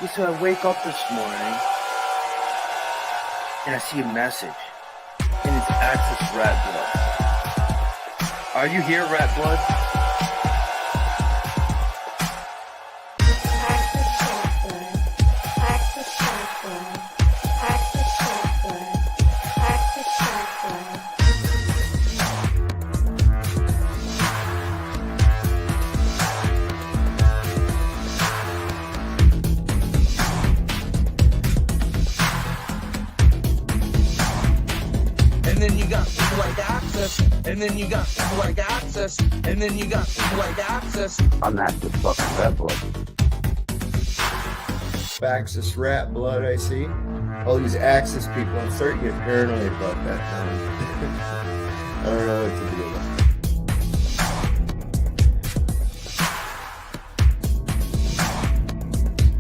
So I wake up this morning and I see a message, and it's Access Rattblood. Are you here, Rattblood? And then you got people like Access, and then you got people like Access, and then you got people like Access. I'm Access fucking Rattblood. Access Rattblood, I see. All these Access people, I'm starting to get paranoid about that now. I don't know what to do with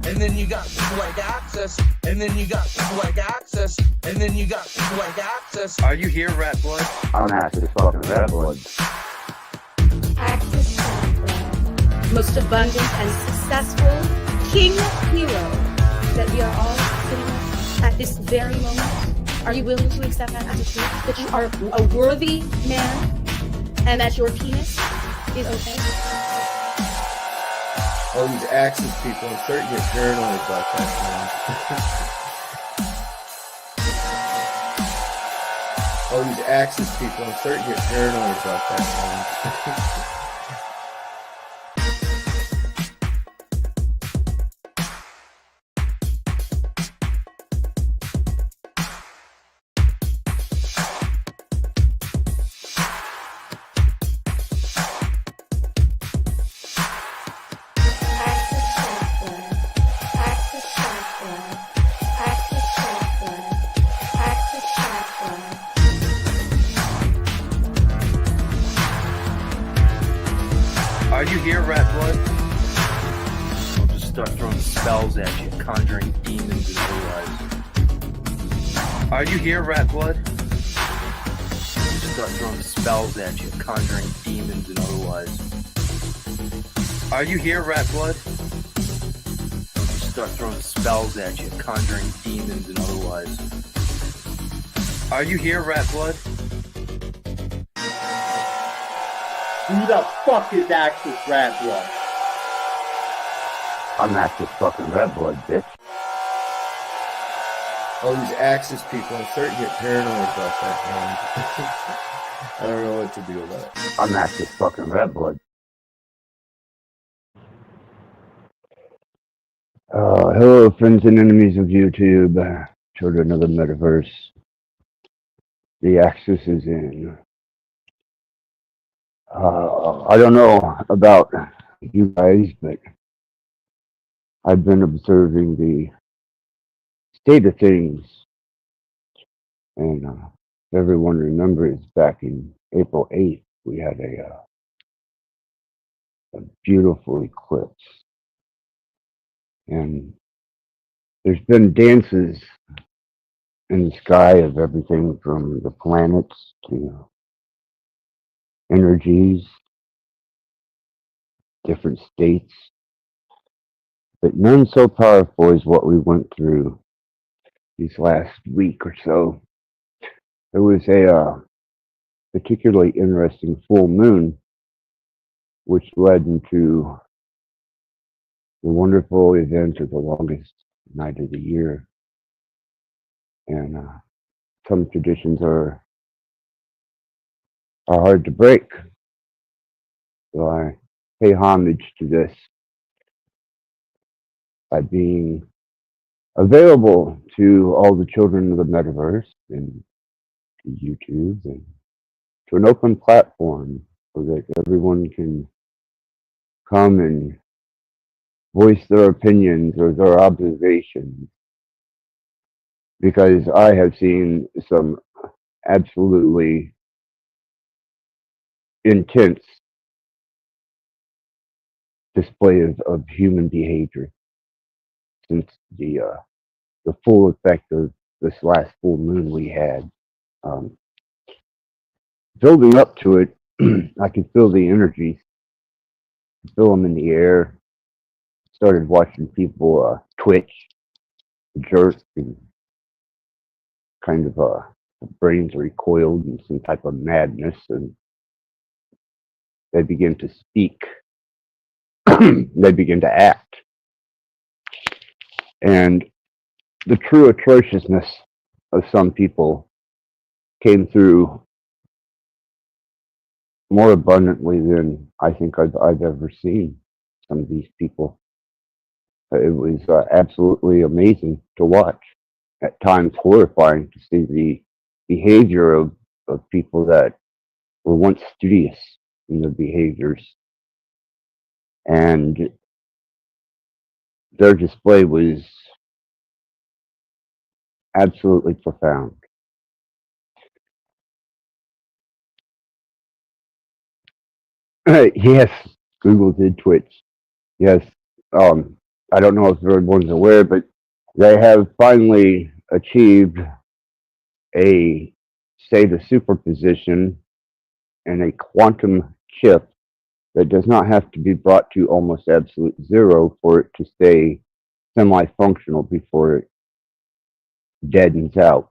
it. And then you got people like Access, and then you got people like Access, and then you got people like Access. Are you here, Rattblood? I'm Access fucking Rattblood. Access Rattblood. Most abundant and successful king hero that we are all sitting at this very moment. Are you willing to accept that as a truth? That you are a worthy man and that your penis is okay? all these Access people, I'm starting to get paranoid about that now. All these Access people, I'm starting to get paranoid about that now. Are you here, Rattblood? I'll just start throwing spells at you, conjuring demons and otherwise. Are you here, Rattblood? I'll just start throwing spells at you, conjuring demons and otherwise. Are you here, Rattblood? I'll just start throwing spells at you, conjuring demons and otherwise. Are you here, Rattblood? Who the fuck is Access Rattblood? I'm Access fucking Rattblood, bitch. All these Access people, I'm starting to get paranoid about that now. I don't know what to do about it. I'm Access fucking Rattblood. Hello, friends and enemies of YouTube, children of the metaverse. The Access is in. I don't know about you guys, but I've been observing the state of things. And if everyone remembers, back in April 8th, we had a beautiful eclipse. And there's been dances in the sky of everything from the planets to energies, different states, but none so powerful as what we went through these last week or so. There was a particularly interesting full moon, which led into the wonderful event of the longest night of the year. And some traditions are hard to break. So I pay homage to this by being available to all the children of the metaverse and to YouTube and to an open platform so that everyone can come and voice their opinions or their observations. Because I have seen some absolutely intense display of human behavior since the full effect of this last full moon we had. Building up to it, I could feel the energies, feel them in the air, started watching people twitch, jerk, and kind of brains recoiled in some type of madness, and they begin to speak. They begin to act. And the true atrociousness of some people came through more abundantly than I think I've ever seen some of these people. It was absolutely amazing to watch. At times horrifying to see the behavior of people that were once studious in their behaviors. And their display was absolutely profound. Yes, Google did Twitch. Yes, I don't know if everyone's aware, but they have finally achieved a state of superposition and a quantum chip that does not have to be brought to almost absolute zero for it to stay semi-functional before it deadens out.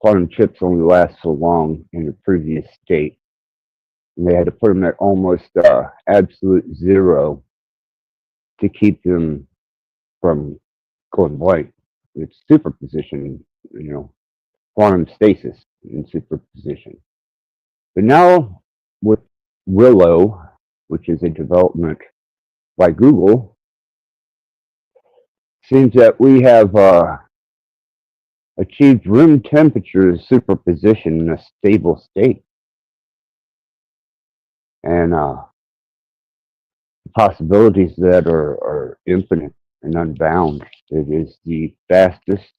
Quantum chips only last so long in the previous state. And they had to put them at almost absolute zero to keep them from going blank. It's superposition, quantum stasis in superposition. But now with Willow, which is a development by Google, seems that we have achieved room temperature superposition in a stable state. And possibilities that are infinite and unbound. It is the fastest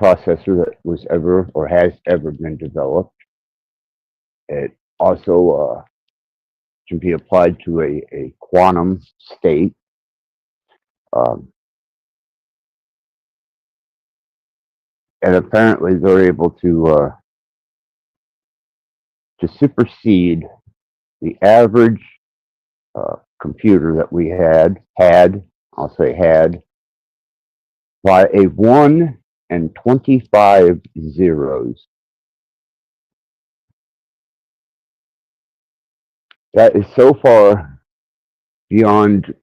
processor that was ever or has ever been developed. It also can be applied to a quantum state. And apparently they're able to supersede the average computer that we had, I'll say had, by a 1 and 25 zeros. That is so far beyond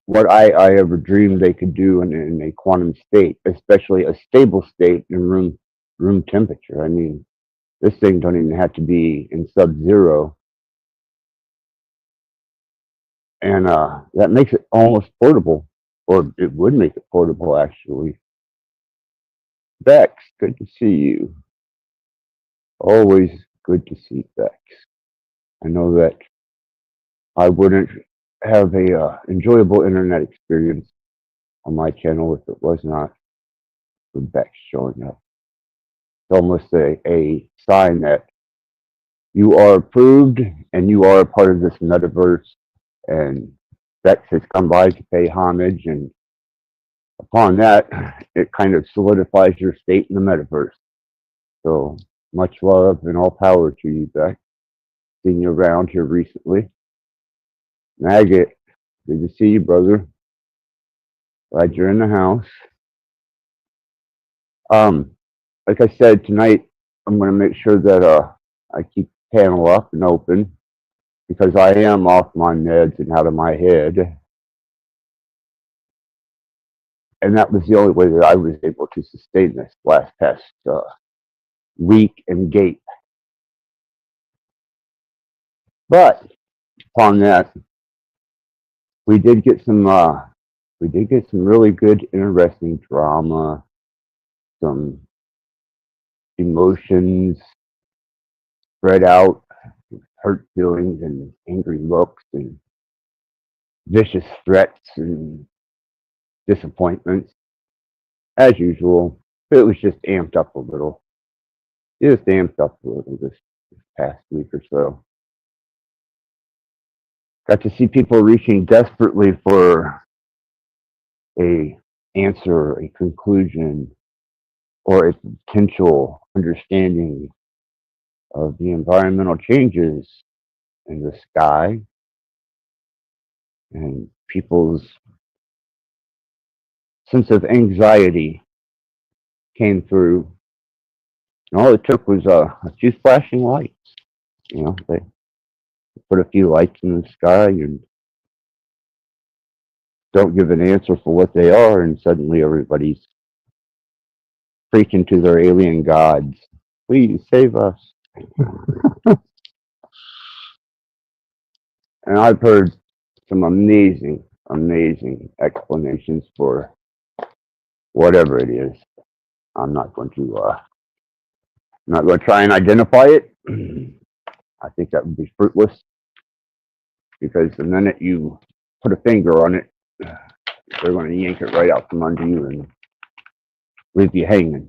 what I ever dreamed they could do in a quantum state, especially a stable state in room temperature. I mean, this thing don't even have to be in sub-zero. And that makes it almost portable, or it would make it portable, actually. Bex, good to see you. Always good to see Bex. I know that I wouldn't have a enjoyable internet experience on my channel if it was not for Bex showing up. It's almost a sign that you are approved and you are a part of this metaverse. And Bex has come by to pay homage, and upon that, it kind of solidifies your state in the metaverse. So much love and all power to you, Bex. Seen you around here recently. Maggot, good to see you, brother. Glad you're in the house. Like I said, tonight I'm going to make sure that I keep the panel up and open, because I am off my meds and out of my head. And that was the only way that I was able to sustain this past week and gape. But upon that, we did get some really good, interesting drama, some emotions spread out, hurt feelings and angry looks and vicious threats and disappointments, as usual. It was just amped up a little. Just amped up a little this past week or so. Got to see people reaching desperately for a answer, a conclusion, or a potential understanding of the environmental changes in the sky and people's sense of anxiety came through. And all it took was a few flashing lights. You know, they put a few lights in the sky and don't give an answer for what they are, and suddenly everybody's preaching to their alien gods. Please save us. And I've heard some amazing, amazing explanations for whatever it is. I'm not going to try and identify it. I think that would be fruitless, because the minute you put a finger on it, they're going to yank it right out from under you and leave you hanging.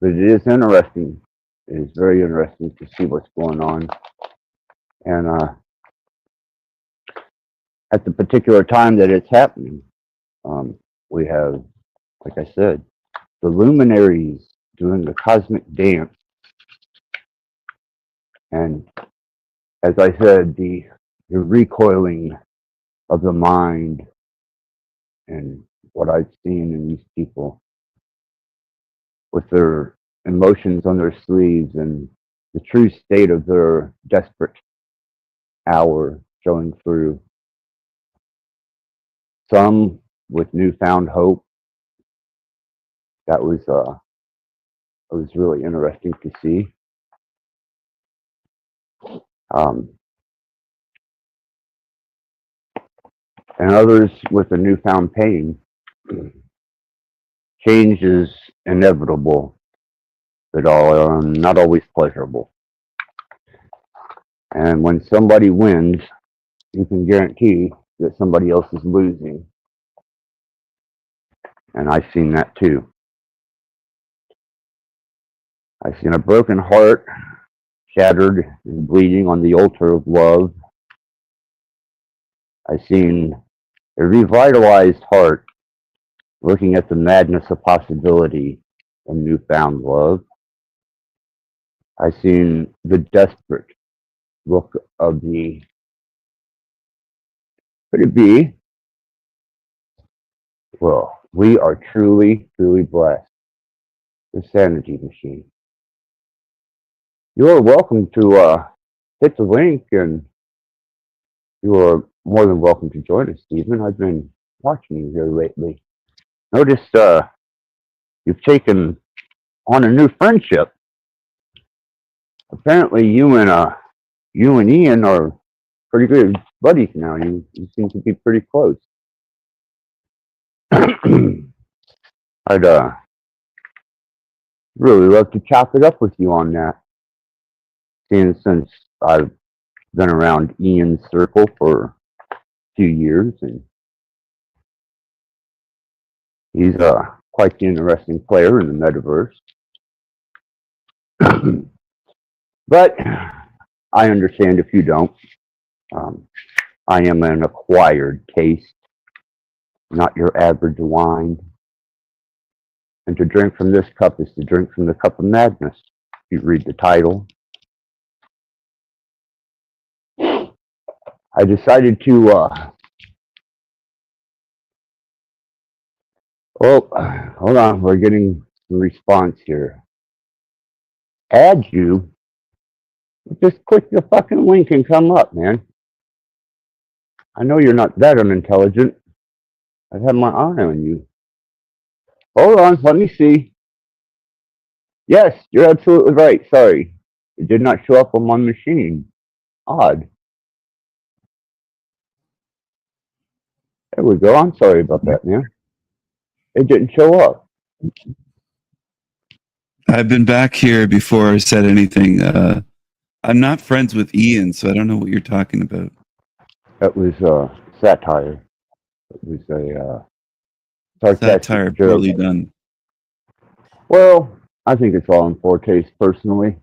But it is interesting. It is very interesting to see what's going on. And at the particular time that it's happening, we have, like I said, the luminaries doing the cosmic dance. And as I said, the recoiling of the mind and what I've seen in these people with their emotions on their sleeves and the true state of their desperate hour showing through. Some with newfound hope. That was really interesting to see. And others with a newfound pain. Change is inevitable, but not always pleasurable. And when somebody wins, you can guarantee that somebody else is losing. And I've seen that too. I've seen a broken heart shattered and bleeding on the altar of love. I've seen a revitalized heart looking at the madness of possibility and newfound love. I've seen the desperate look of the, could it be? Well, we are truly, truly blessed. The Sanity Machine. You are welcome to hit the link, and you are more than welcome to join us, Stephen. I've been watching you here lately. Noticed you've taken on a new friendship. Apparently, you and Ian are pretty good buddies now. You seem to be pretty close. I'd really love to chop it up with you on that. Seeing since I've been around Ian's circle for a few years, and he's quite the interesting player in the metaverse. But I understand if you don't. I am an acquired taste, not your average wine. And to drink from this cup is to drink from the cup of madness. You read the title. I decided to, hold on, we're getting some response here. Add you? Just click the fucking link and come up, man. I know you're not that unintelligent. I've had my eye on you. Hold on, let me see. Yes, you're absolutely right. Sorry. It did not show up on my machine. Odd. There we go. I'm sorry about that, man. It didn't show up. I've been back here before I said anything. I'm not friends with Ian, so I don't know what you're talking about. That was satire. It was a Satire poorly done. Well, I think it's all in poor taste, personally,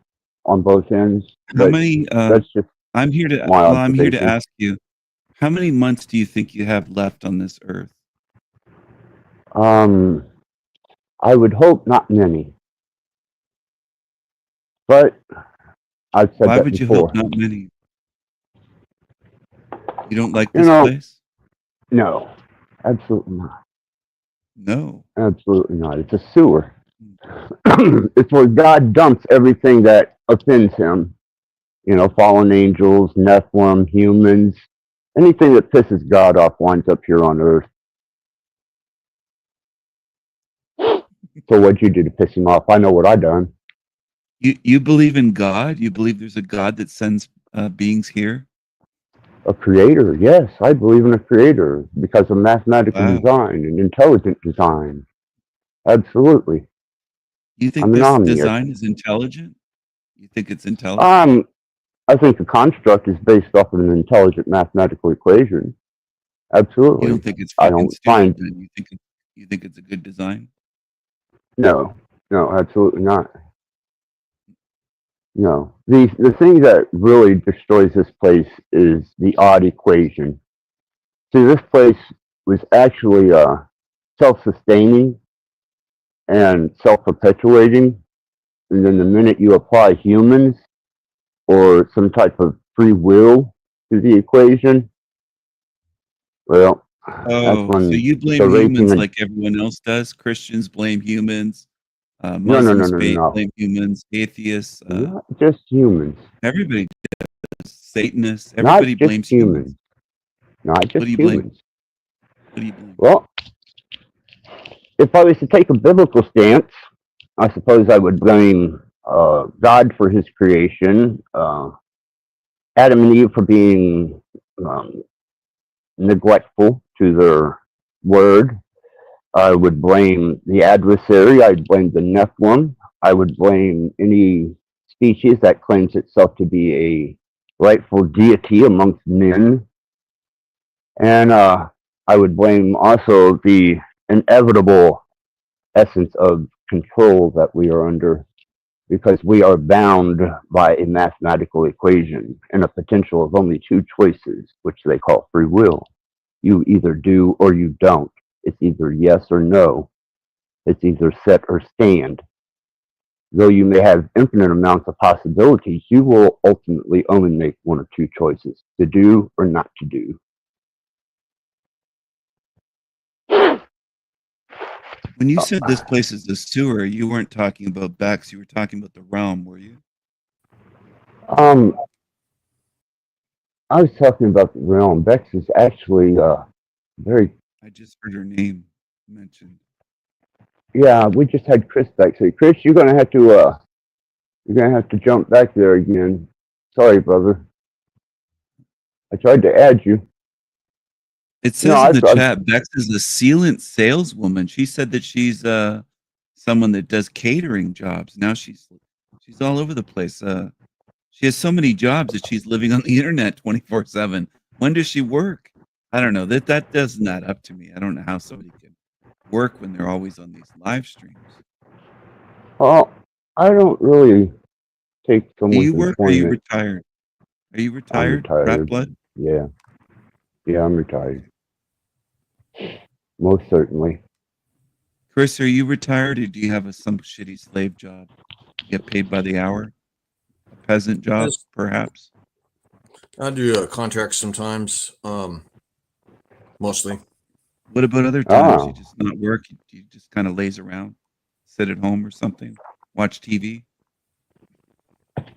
on both ends. How many? That's just I'm here to. my Well, I'm here to observation. ask you. How many months do you think you have left on this earth? I would hope not many. But I've said Why that would you before. hope not many? You don't like this place? No, absolutely not. No. Absolutely not. It's a sewer. It's where God dumps everything that offends him. You know, fallen angels, Nephilim, humans, anything that pisses God off winds up here on earth. So what'd you do to piss him off? I know what I done. You believe in God? You believe there's a God that sends beings here? A creator, yes, I believe in a creator because of mathematical Wow. design and intelligent design. Absolutely. You think I'm an this omniarch. design is intelligent? You think it's intelligent? I think the construct is based off of an intelligent mathematical equation. Absolutely. You don't think it's I fucking don't stupid? find Then you think it's a good design? no, absolutely not. No. The thing that really destroys this place is the odd equation. See, this place was actually self-sustaining and self-perpetuating, and then the minute you apply humans or some type of free will to the equation, well, that's Oh, so when you the blame racing humans and like everyone else does? Christians blame humans. no, Muslims no. blame humans. Atheists. Not just humans. Everybody does. Satanists. Not Everybody just blames humans. humans. Not What just do you blame? humans. What do you blame? Well, if I was to take a biblical stance, I suppose I would blame God for his creation, Adam and Eve for being neglectful to their word. I would blame the adversary. I'd blame the Nephilim. I would blame any species that claims itself to be a rightful deity amongst men. And I would blame also the inevitable essence of control that we are under because we are bound by a mathematical equation and a potential of only two choices, which they call free will. You either do or you don't. It's either yes or no. It's either set or stand. Though you may have infinite amounts of possibilities, you will ultimately only make one or two choices, to do or not to do. When you said this place is a sewer, you weren't talking about Bex. You were talking about the realm, were you? I was talking about the realm. Bex is actually very. I just heard her name mentioned. Yeah, we just had Chris back. So Chris, you're gonna have to jump back there again. Sorry, brother. I tried to add you. It says in the chat, Bex is a sealant saleswoman. She said that she's someone that does catering jobs. Now she's all over the place. She has so many jobs that she's living on the internet 24/7. When does she work? I don't know. That doesn't add up to me. I don't know how somebody can work when they're always on these live streams. Well, I don't really take someone's Do you work or are you employment. retired? Are you I'm retired, retired. Rattblood? Yeah, I'm retired. Most certainly. Chris, are you retired or do you have some shitty slave job? You get paid by the hour? A peasant job, perhaps? I do contracts sometimes, mostly. What about other times? You just not work? You just kind of laze around, sit at home or something, watch TV?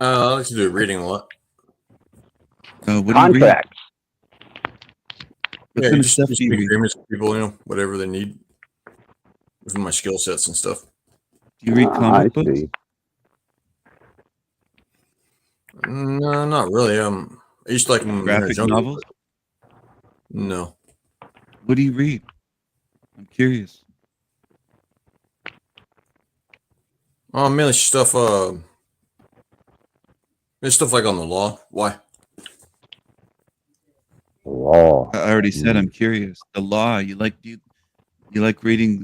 I like to do reading a lot. What Contracts. What Yeah, kind of just stuff do you make read? agreements with people, whatever they need, with my skill sets and stuff. Do you read comic books? See. No, not really. I used to like them when I was Graphic younger, novels? but no. What do you read? I'm curious. Mainly stuff. It's stuff like on the law. Why? The law. I already said I'm curious. The law. You like reading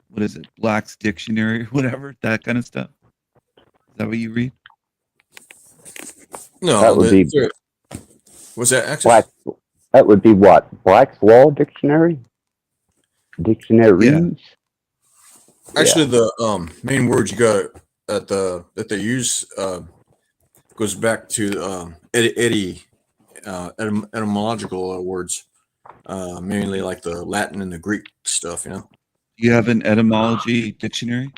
what is it? Black's Dictionary or whatever, that kind of stuff. Is that what you read? No, That would be was that access? That would be what? Black's Law Dictionary? Dictionaries? Yeah. Actually, the main words you got that they use goes back to etymological words. mainly like the Latin and the Greek stuff. Do you have an etymology dictionary?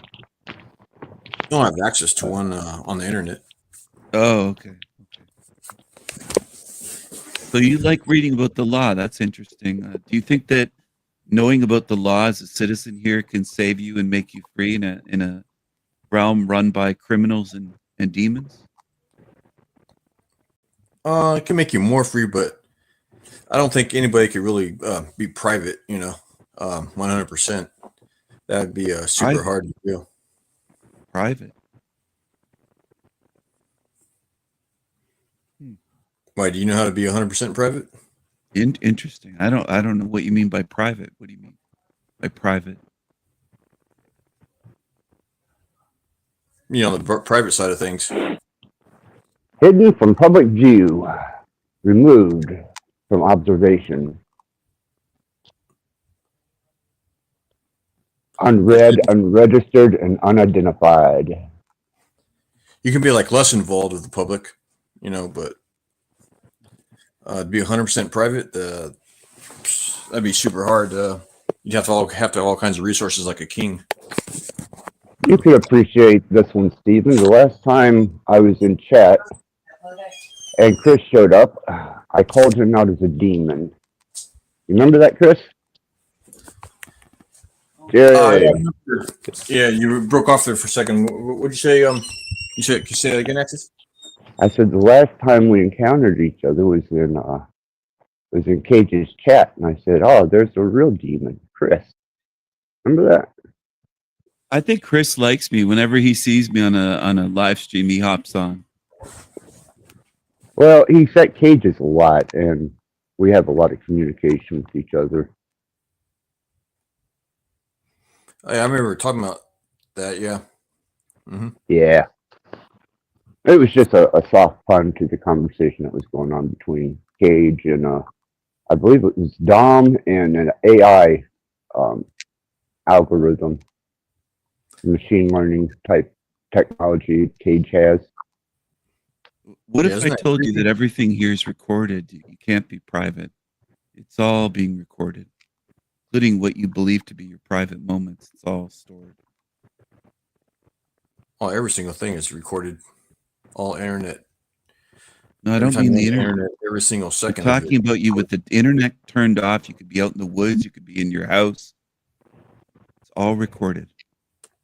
I don't have access to one on the internet. Oh, okay. So you like reading about the law? That's interesting. Do you think that knowing about the law as a citizen here can save you and make you free in a realm run by criminals and demons? It can make you more free, but I don't think anybody could really be private. 100%. That'd be super hard to do. Private. Why, do you know how to be 100% private? Interesting. I don't know what you mean by private. What do you mean by private? The private side of things. Hidden from public view, removed from observation. Unread, unregistered, and unidentified. You can be like less involved with the public, but to be 100% private, that'd be super hard. You'd have to have all kinds of resources like a king. You can appreciate this one, Stephen. The last time I was in chat and Chris showed up, I called him out as a demon. You remember that, Chris? Yeah. Yeah, you broke off there for a second. What'd you say? Can you say that again, Axis? I said the last time we encountered each other was in Cage's chat, and I said, "Oh, there's a real demon, Chris." Remember that? I think Chris likes me. Whenever he sees me on a live stream, he hops on. Well, he set Cages a lot, and we have a lot of communication with each other. I remember talking about that. Yeah. Mm-hmm. Yeah. It was just a soft pun to the conversation that was going on between Cage and I believe it was Dom and an AI algorithm, machine learning type technology Cage has. What if I told you that everything here is recorded? You can't be private. It's all being recorded, including what you believe to be your private moments. It's all stored. Oh, every single thing is recorded. All internet. No, I don't mean the internet. Every single second. I'm talking about you with the internet turned off. You could be out in the woods. You could be in your house. It's all recorded.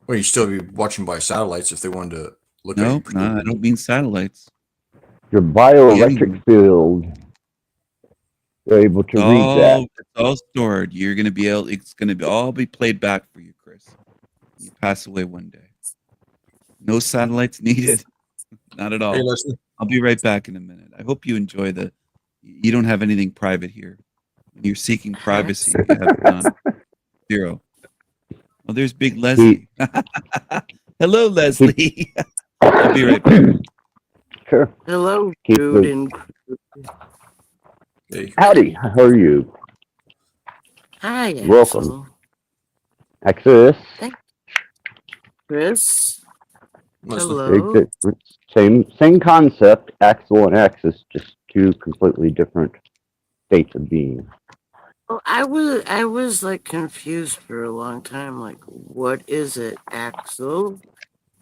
Well, you still be watching by satellites if they wanted to look. No, I don't mean satellites. Your bioelectric field. You're able to read that. It's all stored. You're going to be able. It's going to all be played back for you, Chris. You pass away one day. No satellites needed. Not at all. Hey, Leslie. I'll be right back in a minute. I hope you enjoy you don't have anything private here. When you're seeking privacy, you have none. Zero. Oh, there's Big Leslie. Hello, Leslie. I'll be right back. Sure. Hello, dude. And Hey. Howdy. How are you? hi, Welcome. Axis. Chris. Leslie. Hello. Same concept, Axel and Axis, just two completely different states of being. Well, I was like confused for a long time. Like, what is it? Axel?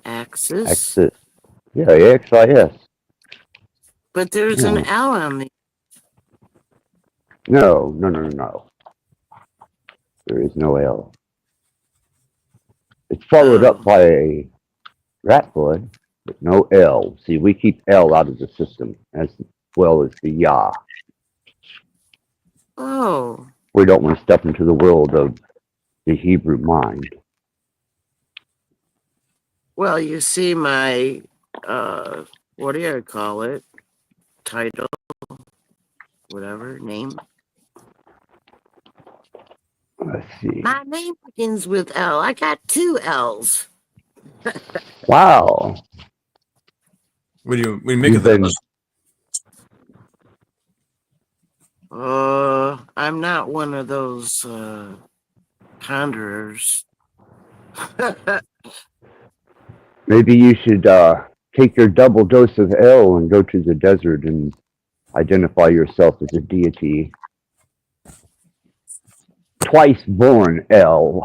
Axis? Axis. Yeah, AXIS. But there's an L on the. No. There is no L. It's followed up by a Rattblood, but no L. See, we keep L out of the system as well as the Yah. Oh. We don't want to step into the world of the Hebrew mind. Well, you see my, what do you call it? Title? Whatever, name? Let's see. My name begins with L. I got 2 L's. Wow. What do you make of that? I'm not one of those ponderers. Maybe you should take your double dose of L and go to the desert and identify yourself as a deity. twice born L.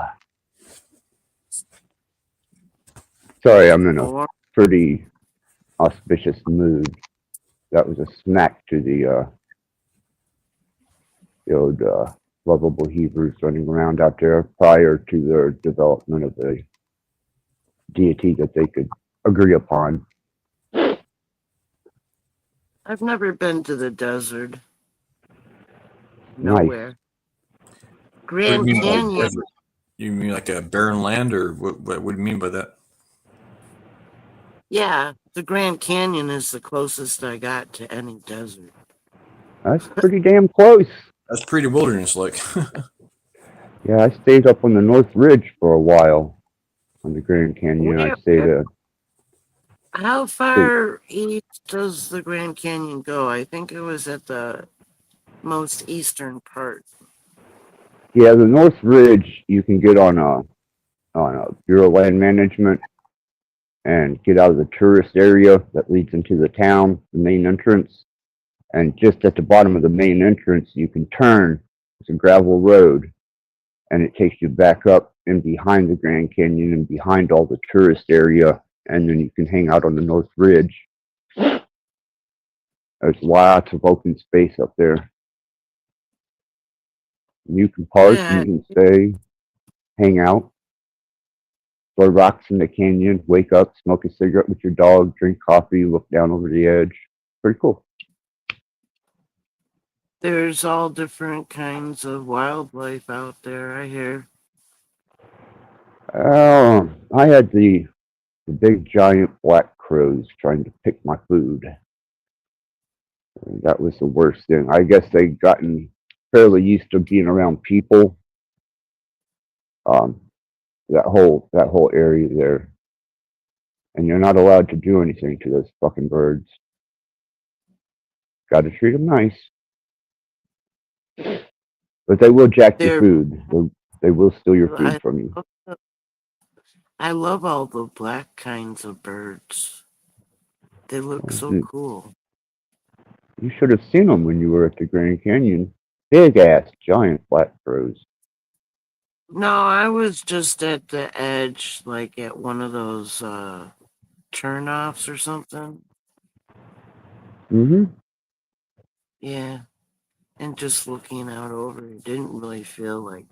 Sorry, I'm in a Or pretty auspicious mood. That was a smack to the old lovable Hebrews running around out there prior to their development of a deity that they could agree upon. I've never been to the desert. Nice. Nowhere. What do you Grand mean by Canyon. desert? You mean like a barren land, or what do you mean by that? Yeah, the Grand Canyon is the closest I got to any desert. That's pretty damn close. That's pretty wilderness-like. Yeah, I stayed up on the North Ridge for a while on the Grand Canyon. I stayed How far east does the Grand Canyon go? I think it was at the most eastern part. Yeah, the North Ridge you can get on a Bureau of Land Management and get out of the tourist area that leads into the town, the main entrance. And just at the bottom of the main entrance, you can turn. It's a gravel road, and it takes you back up and behind the Grand Canyon and behind all the tourist area, and then you can hang out on the North Ridge. There's lots of open space up there. You can park, you can stay, hang out, throw rocks in the canyon, wake up, smoke a cigarette with your dog, drink coffee, look down over the edge. Pretty cool. There's all different kinds of wildlife out there, I hear. I had the big giant black crows trying to pick my food. That was the worst thing. I guess they'd gotten fairly used to being around people. That whole area there, and you're not allowed to do anything to those fucking birds. Got to treat them nice, but they will jack your food. They will steal your food from you. I love all the black kinds of birds. They look so cool. You should have seen them when you were at the Grand Canyon. Big ass giant black crows. No, I was just at the edge, like at one of those turn-offs or something. Mm-hmm. Yeah. And just looking out over it didn't really feel like...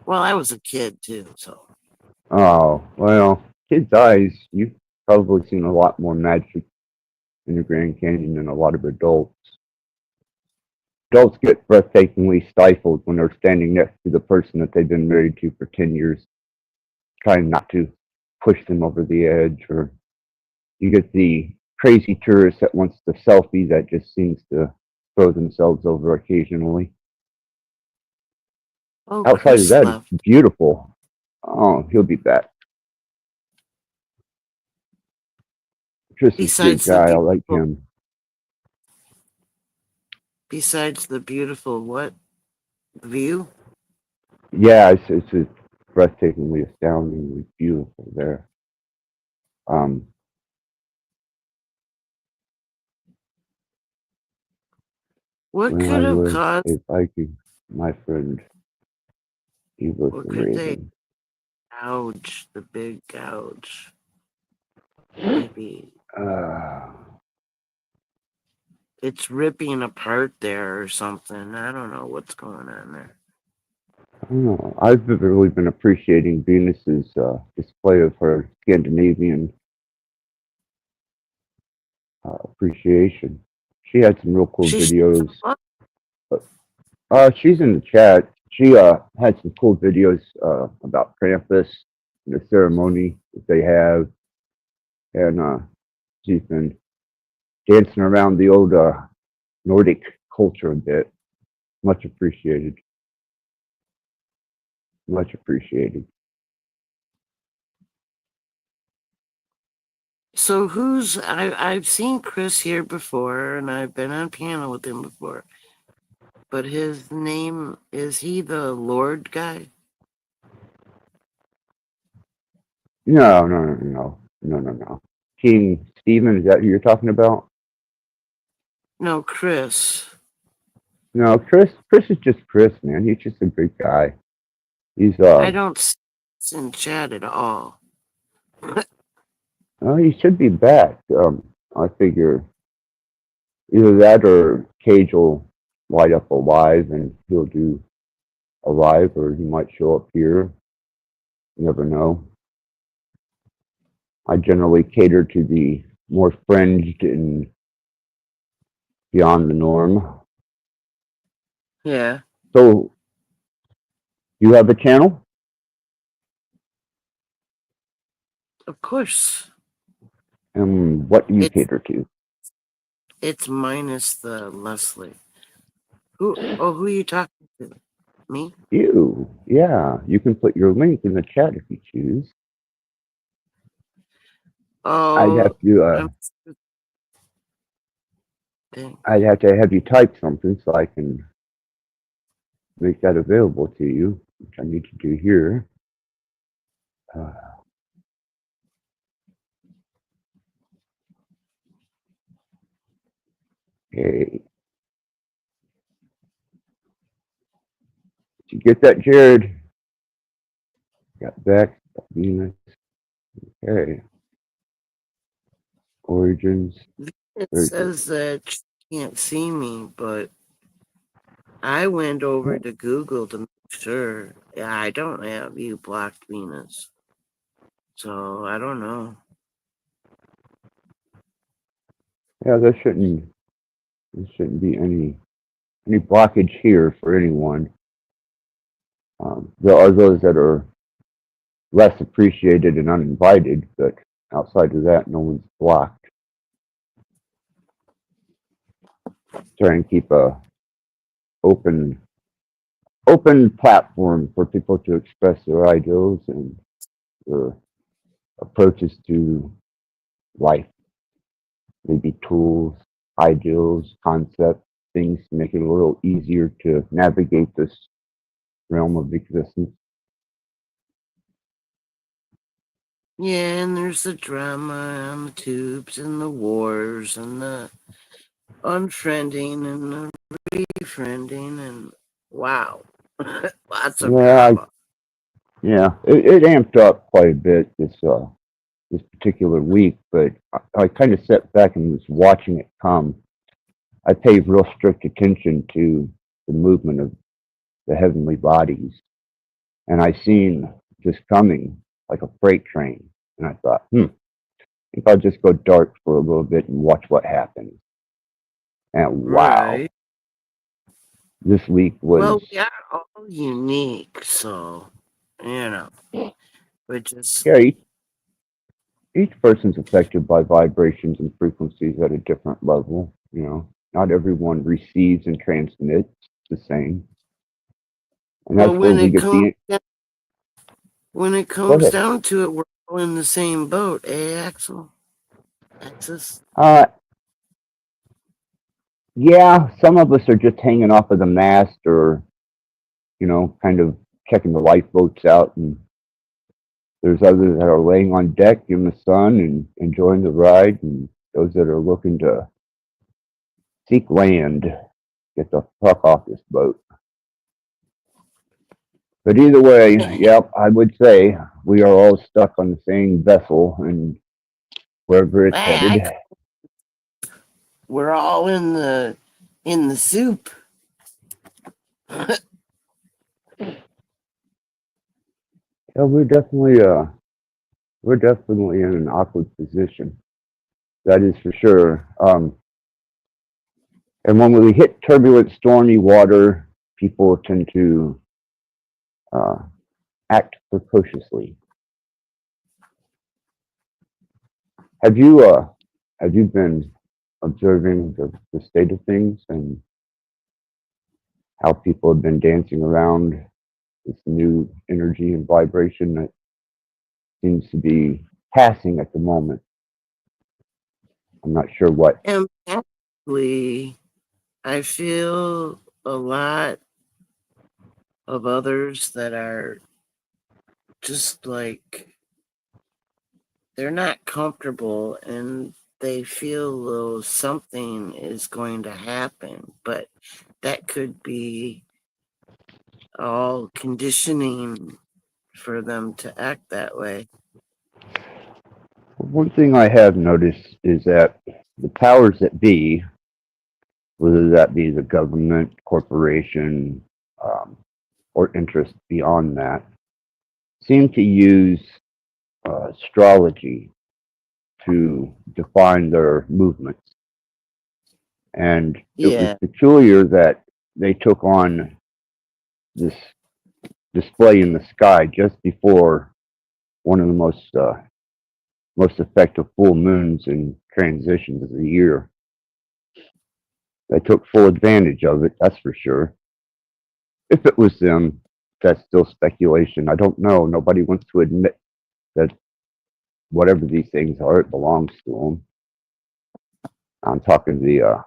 Well, I was a kid too, so... Oh, well, kids' eyes, you've probably seen a lot more magic in the Grand Canyon than a lot of adults. Adults get breathtakingly stifled when they're standing next to the person that they've been married to for 10 years, trying not to push them over the edge. Or you get the crazy tourist that wants the selfie that just seems to throw themselves over occasionally. Oh, outside Chris of that, left. it's beautiful. Oh, he'll be back. Chris is a good guy. I like him. Besides the beautiful what? View? Yeah, it's breathtakingly, astoundingly beautiful there. What when could I have was caused... a Viking, my friend, he was What could they amazing. gouge? The big gouge. Maybe. It's ripping apart there or something. I don't know what's going on there. I don't know. I've really been appreciating Venus's display of her Scandinavian appreciation. She had some real cool videos. She's in the chat. She had some cool videos about Krampus and the ceremony that they have, and she's been dancing around the old Nordic culture a bit. Much appreciated. Much appreciated. So I've seen Chris here before, and I've been on piano with him before. But his name, is he the Lord guy? No. King Stephen, is that who you're talking about? No, Chris. No, Chris is just Chris, man. He's just a great guy. He's I don't see this in chat at all. well, he should be back. I figure either that or Cage will light up a live and he'll do a live, or he might show up here. You never know. I generally cater to the more fringed and beyond the norm. Yeah. So, you have a channel? Of course. And what do you It's cater to? it's minus the Leslie. Who are you talking to? Me? You. Yeah, you can put your link in the chat if you choose. I'd Oh, have to dang. I'd have to have you type something so I can make that available to you, which I need to do here. Okay. Did you get that, Jared? Got back. Venus. Okay. Origins. It Very good. says that you can't see me, but I went over to Google to make sure. Yeah, I don't have you blocked, Venus. So I don't know. Yeah, there shouldn't be any blockage here for anyone. There are those that are less appreciated and uninvited, but outside of that, no one's blocked. Try and keep a open platform for people to express their ideals and their approaches to life, maybe tools, ideals, concepts, things to make it a little easier to navigate this realm of existence. Yeah, and there's the drama on the tubes and the wars and the unfriending and the refriending and wow. Lots of drama. It amped up quite a bit this particular week, but I kind of sat back and was watching it come. I paid real strict attention to the movement of the heavenly bodies, and I seen this coming like a freight train, and I thought, I think I'll just go dark for a little bit and watch what happens. And wow, Right. this week was Well, we are all unique, so you know. But just each person's affected by vibrations and frequencies at a different level. You know, not everyone receives and transmits the same, and that's where we get the. When it comes down to it, we're all in the same boat, Axel? Axis? Yeah, some of us are just hanging off of the mast or, kind of checking the lifeboats out, and there's others that are laying on deck in the sun and enjoying the ride, and those that are looking to seek land, get the fuck off this boat. But either way, yep, I would say we are all stuck on the same vessel and wherever it's headed. We're all in the soup. Yeah, we're definitely in an awkward position. That is for sure. And when we hit turbulent, stormy water, people tend to act precociously. Have you been observing the state of things and how people have been dancing around this new energy and vibration that seems to be passing at the moment? I'm not sure what. And actually, I feel a lot of others that are just like they're not comfortable and they feel though something is going to happen, but that could be all conditioning for them to act that way. One thing I have noticed is that the powers that be, whether that be the government, corporation, or interest beyond that, seem to use astrology to define their movements. And it was peculiar that they took on this display in the sky just before one of the most effective full moons and transitions of the year. They took full advantage of it, that's for sure. If it was them, that's still speculation. I don't know. Nobody wants to admit that whatever these things are, it belongs to them. I'm talking the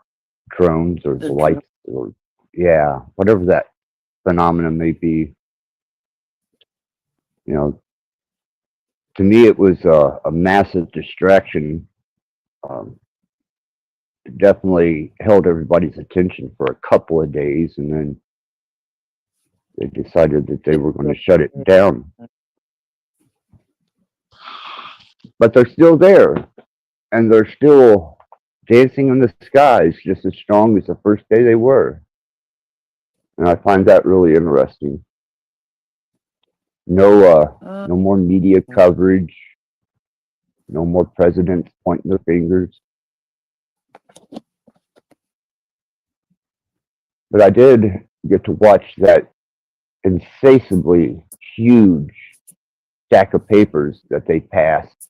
drones or the lights, or whatever that phenomenon may be. You know, to me, it was a massive distraction. It definitely held everybody's attention for a couple of days, and then they decided that they were going to shut it down. But they're still there, and they're still dancing in the skies just as strong as the first day they were. And I find that really interesting. No more media coverage. No more presidents pointing their fingers. But I did get to watch that insatiably huge stack of papers that they passed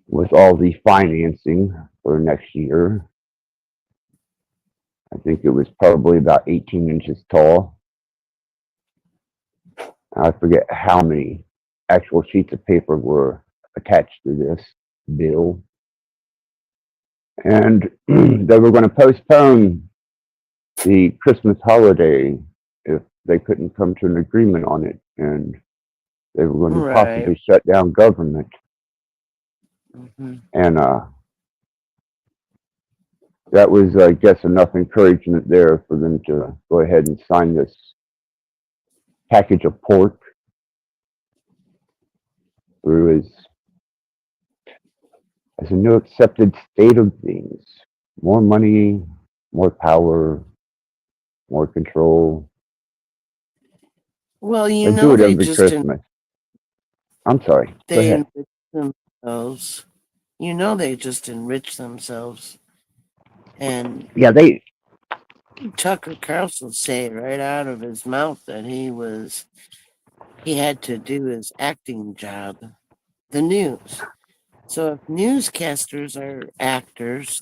with all the financing for next year. I think it was probably about 18 inches tall. I forget how many actual sheets of paper were attached to this bill. And they were going to postpone the Christmas holiday if they couldn't come to an agreement on it. And they were going to possibly shut down government. And that was, I guess, enough encouragement there for them to go ahead and sign this package of pork through as a new accepted state of things. More money, more power, more control. Well, they do it every Christmas. I'm sorry. They enrich themselves. They just enrich themselves. And Tucker Carlson said right out of his mouth that he had to do his acting job, the news. So if newscasters are actors,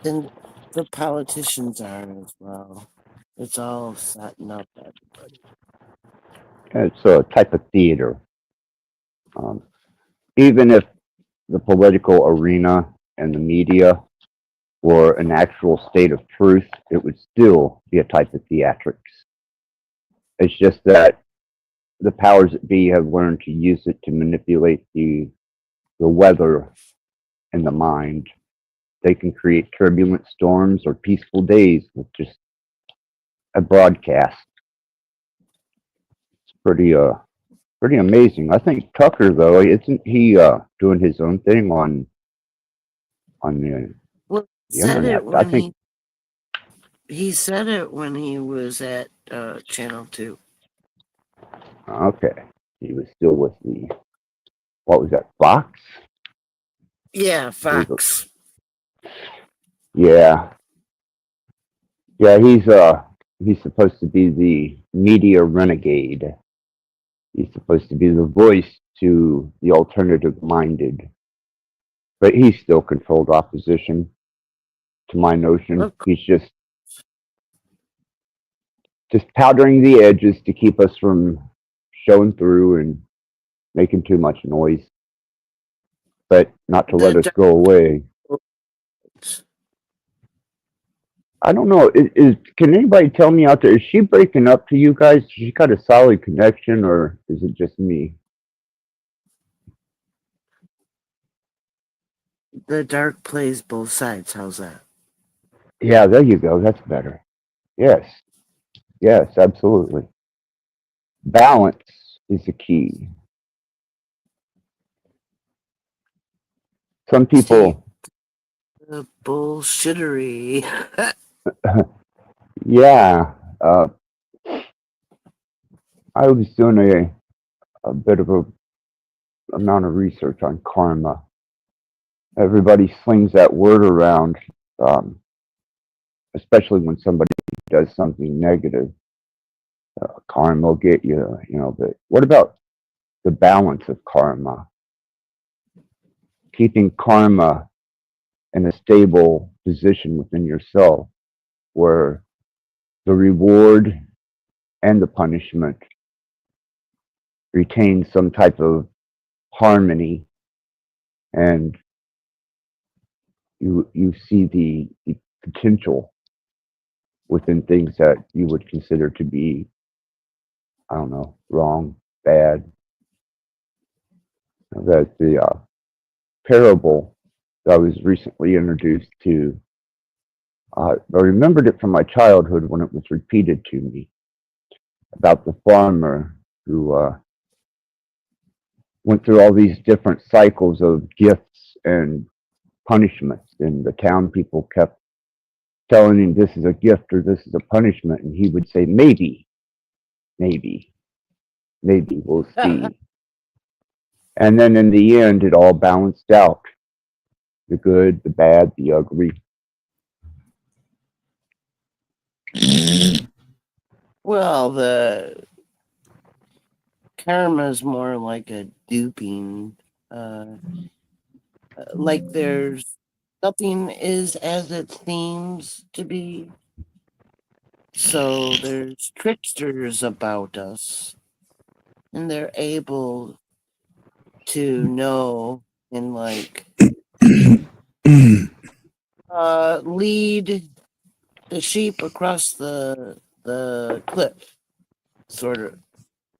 then the politicians are as well. It's all setting up everybody. It's a type of theater. Even if the political arena and the media were an actual state of truth, it would still be a type of theatrics. It's just that the powers that be have learned to use it to manipulate the weather and the mind. They can create turbulent storms or peaceful days with just a broadcast. It's pretty amazing. I think Tucker, though, isn't he doing his own thing on the internet? I think he said it when he was at Channel 2. Okay, he was still with what was that, Fox? Yeah, Fox. Yeah, he's supposed to be the media renegade. He's supposed to be the voice to the alternative-minded, but he's still controlled opposition, to my notion. He's just powdering the edges to keep us from showing through and making too much noise, but not to let us go away. I don't know. Can anybody tell me out there, is she breaking up to you guys? She got a solid connection, or is it just me? The dark plays both sides. How's that? Yeah, there you go. That's better. Yes. Yes, absolutely. Balance is the key. Some See people, the bullshittery. yeah. I was doing a bit of a amount of research on karma. Everybody slings that word around, um, especially when somebody does something negative. Karma will get you, but what about the balance of karma? Keeping karma in a stable position within yourself where the reward and the punishment retain some type of harmony, and you see the potential within things that you would consider to be, I don't know, wrong, bad. That the parable that I was recently introduced to, I remembered it from my childhood when it was repeated to me about the farmer who went through all these different cycles of gifts and punishments, and the town people kept telling him this is a gift or this is a punishment, and he would say maybe, maybe, maybe we'll see. And then in the end, it all balanced out: the good, the bad, the ugly. Well, the karma is more like a duping. Like there's nothing is as it seems to be. So there's tricksters about us, and they're able to know and lead the sheep across the cliff, sort of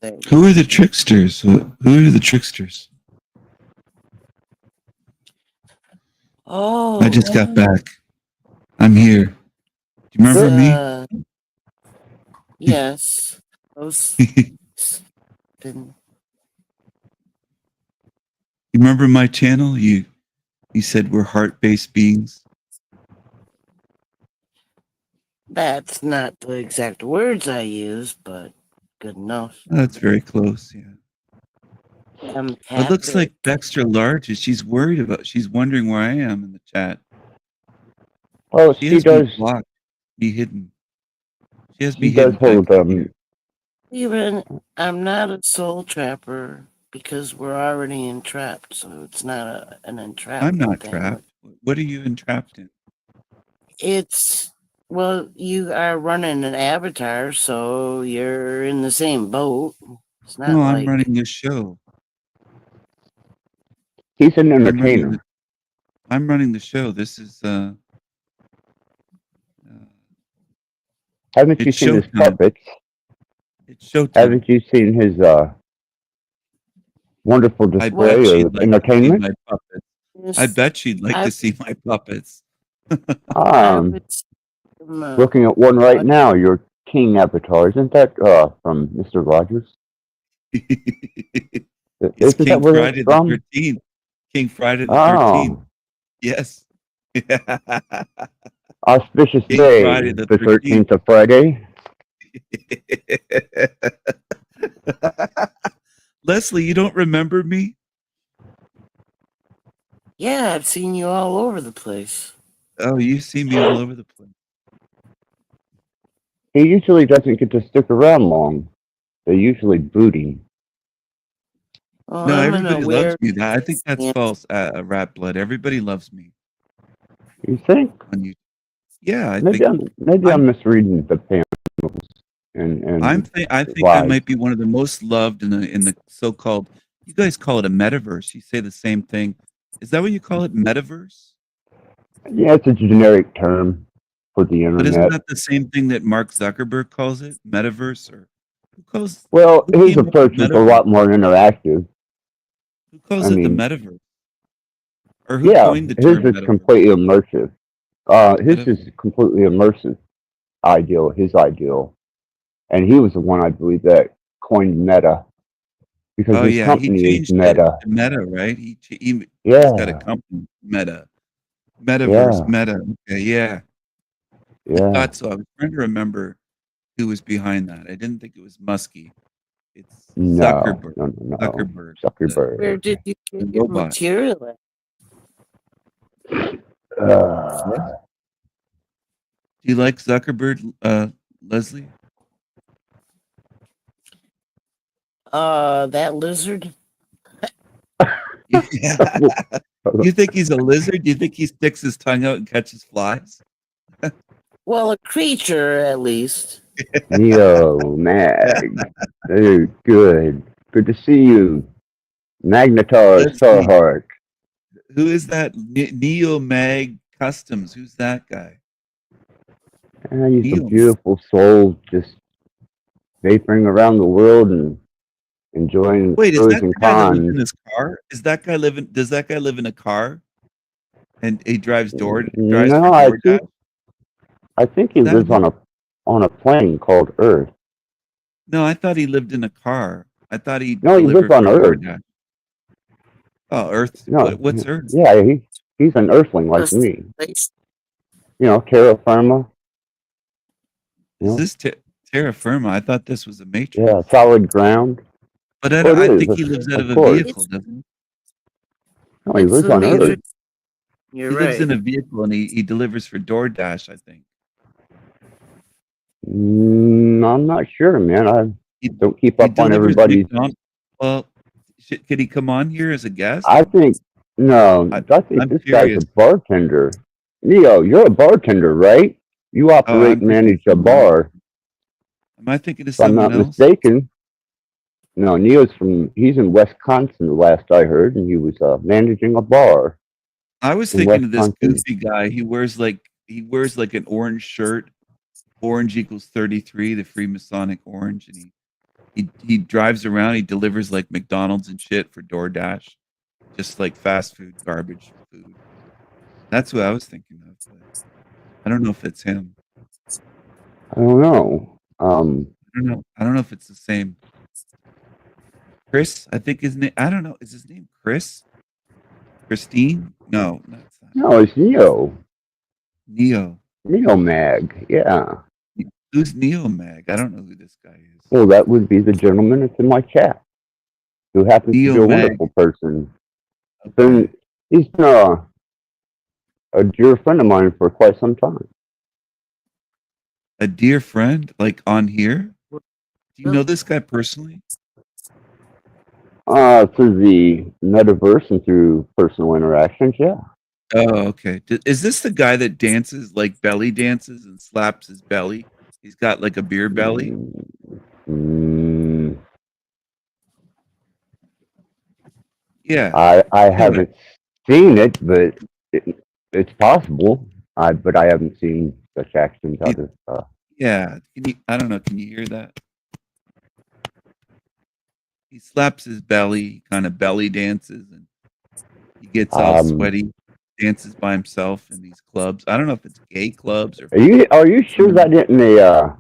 thing. Who are the tricksters? Who are the tricksters? Oh, I just got back. I'm here. Do you remember me? Yes. Those been. You remember my channel? You said we're heart-based beings. That's not the exact words I use, but good enough. That's very close, yeah. It looks like Extra Large. She's wondering where I am in the chat. Well, she has does me blocked, be hidden. She has she me does hidden. hold Even I'm not a soul trapper because we're already entrapped, so it's not an entrapment. I'm not thing. trapped. What are you entrapped in? It's you are running an avatar, so you're in the same boat. It's not No, like I'm running this show. He's an entertainer. I'm running the show. This is haven't you seen his puppets? It's showtime. Haven't you seen his wonderful display of entertainment? I bet she'd like to see my puppets. Looking at one right now, your King avatar. Isn't that from Mr. Rogers? It's King Friday the 13th. King Friday the 13th. Yes. Auspicious King day, Friday the 13th of Friday. Leslie, you don't remember me? Yeah, I've seen you all over the place. Oh, you see me all over the place. He usually doesn't get to stick around long. They usually boot him. Oh, No, everybody loves me. I think that's false, Rattblood. Everybody loves me. You think? Yeah, maybe I'm misreading the panels. And I think I might be one of the most loved in the so-called. You guys call it a metaverse. You say the same thing. Is that what you call it, metaverse? Yeah, it's a generic term for the internet. But isn't that the same thing that Mark Zuckerberg calls it, metaverse? Or who calls? Well, his approach is a lot more interactive. Who calls it the metaverse? Or who coined the term his is metaverse? completely immersive. His is completely immersive ideal, his ideal. And he was the one, I believe, that coined meta because Oh his yeah, he company is changed it meta. to Meta, right? He's got a Yeah, company, Meta, Metaverse, yeah, Meta. Okay, yeah, I yeah. thought so. I was trying to remember who was behind that. I didn't think it was Muskie. It's No, Zuckerberg. no, no, no. Zuckerberg, Where Zuckerberg. did you the get your robot. material at? What? Uh, Do you like Zuckerberg, Leslie? That lizard? Yeah. You think he's a lizard? Do you think he sticks his tongue out and catches flies? Well, a creature at least. Neo Mag. Dude, good. Good to see you. Magnetar Let's see. Starheart. Who is that? Neo Mag Customs. Who's that guy? He's a Neo. beautiful soul, just vaporing around the world and enjoying Wait, is pros that and the guy that lives in cons. his car? Is that guy living? Does that guy live in a car? And he drives for No, DoorDash? I think he Is that lives who? on a plane called Earth. No, I thought he lived in a car. I thought he No, he lives delivered on for Earth. DoorDash. Oh, Earth. No, What's Earth? yeah, he's an Earthling like Just me. place- You know, terra firma. You Is know, this terra firma? I thought this was a Matrix. yeah, solid ground. But Well, I it think is, he lives out of a course. vehicle, doesn't he? No, he It's lives the on Earth. Matrix. You're He lives right. in a vehicle and he delivers for DoorDash, I think. I'm not sure, man. I He, don't keep he up on delivers everybody's. McDonald's. Well, could he come on here as a guest? I think no. I think I'm this curious. guy's a bartender. Neo, you're a bartender, right? You operate and manage a bar. Am I thinking of If I'm someone not else? mistaken. No, he's in Wisconsin, the last I heard, and he was managing a bar. I was in thinking of this Wisconsin. goofy guy. He wears like an orange shirt. Orange equals 33, the Freemasonic orange, and he drives around. He delivers like McDonald's and shit for DoorDash, just like fast food, garbage food. That's who I was thinking of. But I don't know if it's him. I don't know. I don't know if it's the same. Chris, I think his name. I don't know. Is his name Chris? Christine? No, that's not. No, it's Neo. Neo. Neo Mag. Yeah. Who's Neo Mag? I don't know who this guy is. Well, that would be the gentleman that's in my chat, who happens Neo to be a Mag. wonderful person. Okay. He's been a dear friend of mine for quite some time. A dear friend, like on here? Do you know this guy personally? Through the metaverse and through personal interactions, yeah. Oh, okay. Is this the guy that dances like belly dances and slaps his belly? He's got like a beer belly. Yeah. I haven't seen it, but it's possible. But I haven't seen such actions out of. Yeah. I don't know. Can you hear that? He slaps his belly, kind of belly dances, and he gets all sweaty, dances by himself in these clubs. I don't know if it's gay clubs or. Are you sure that isn't a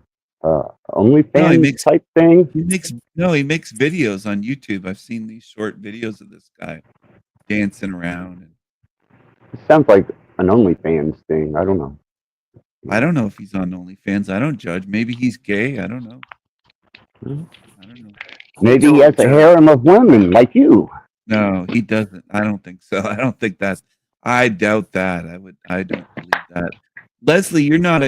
OnlyFans type thing? He makes videos on YouTube. I've seen these short videos of this guy dancing around. It sounds like an OnlyFans thing. I don't know. I don't know if he's on OnlyFans. I don't judge. Maybe he's gay. I don't know. I don't know. Maybe he has a harem of women like you. No, he doesn't. I don't think so. I don't think that's. I doubt that. I don't believe that. Leslie, you're not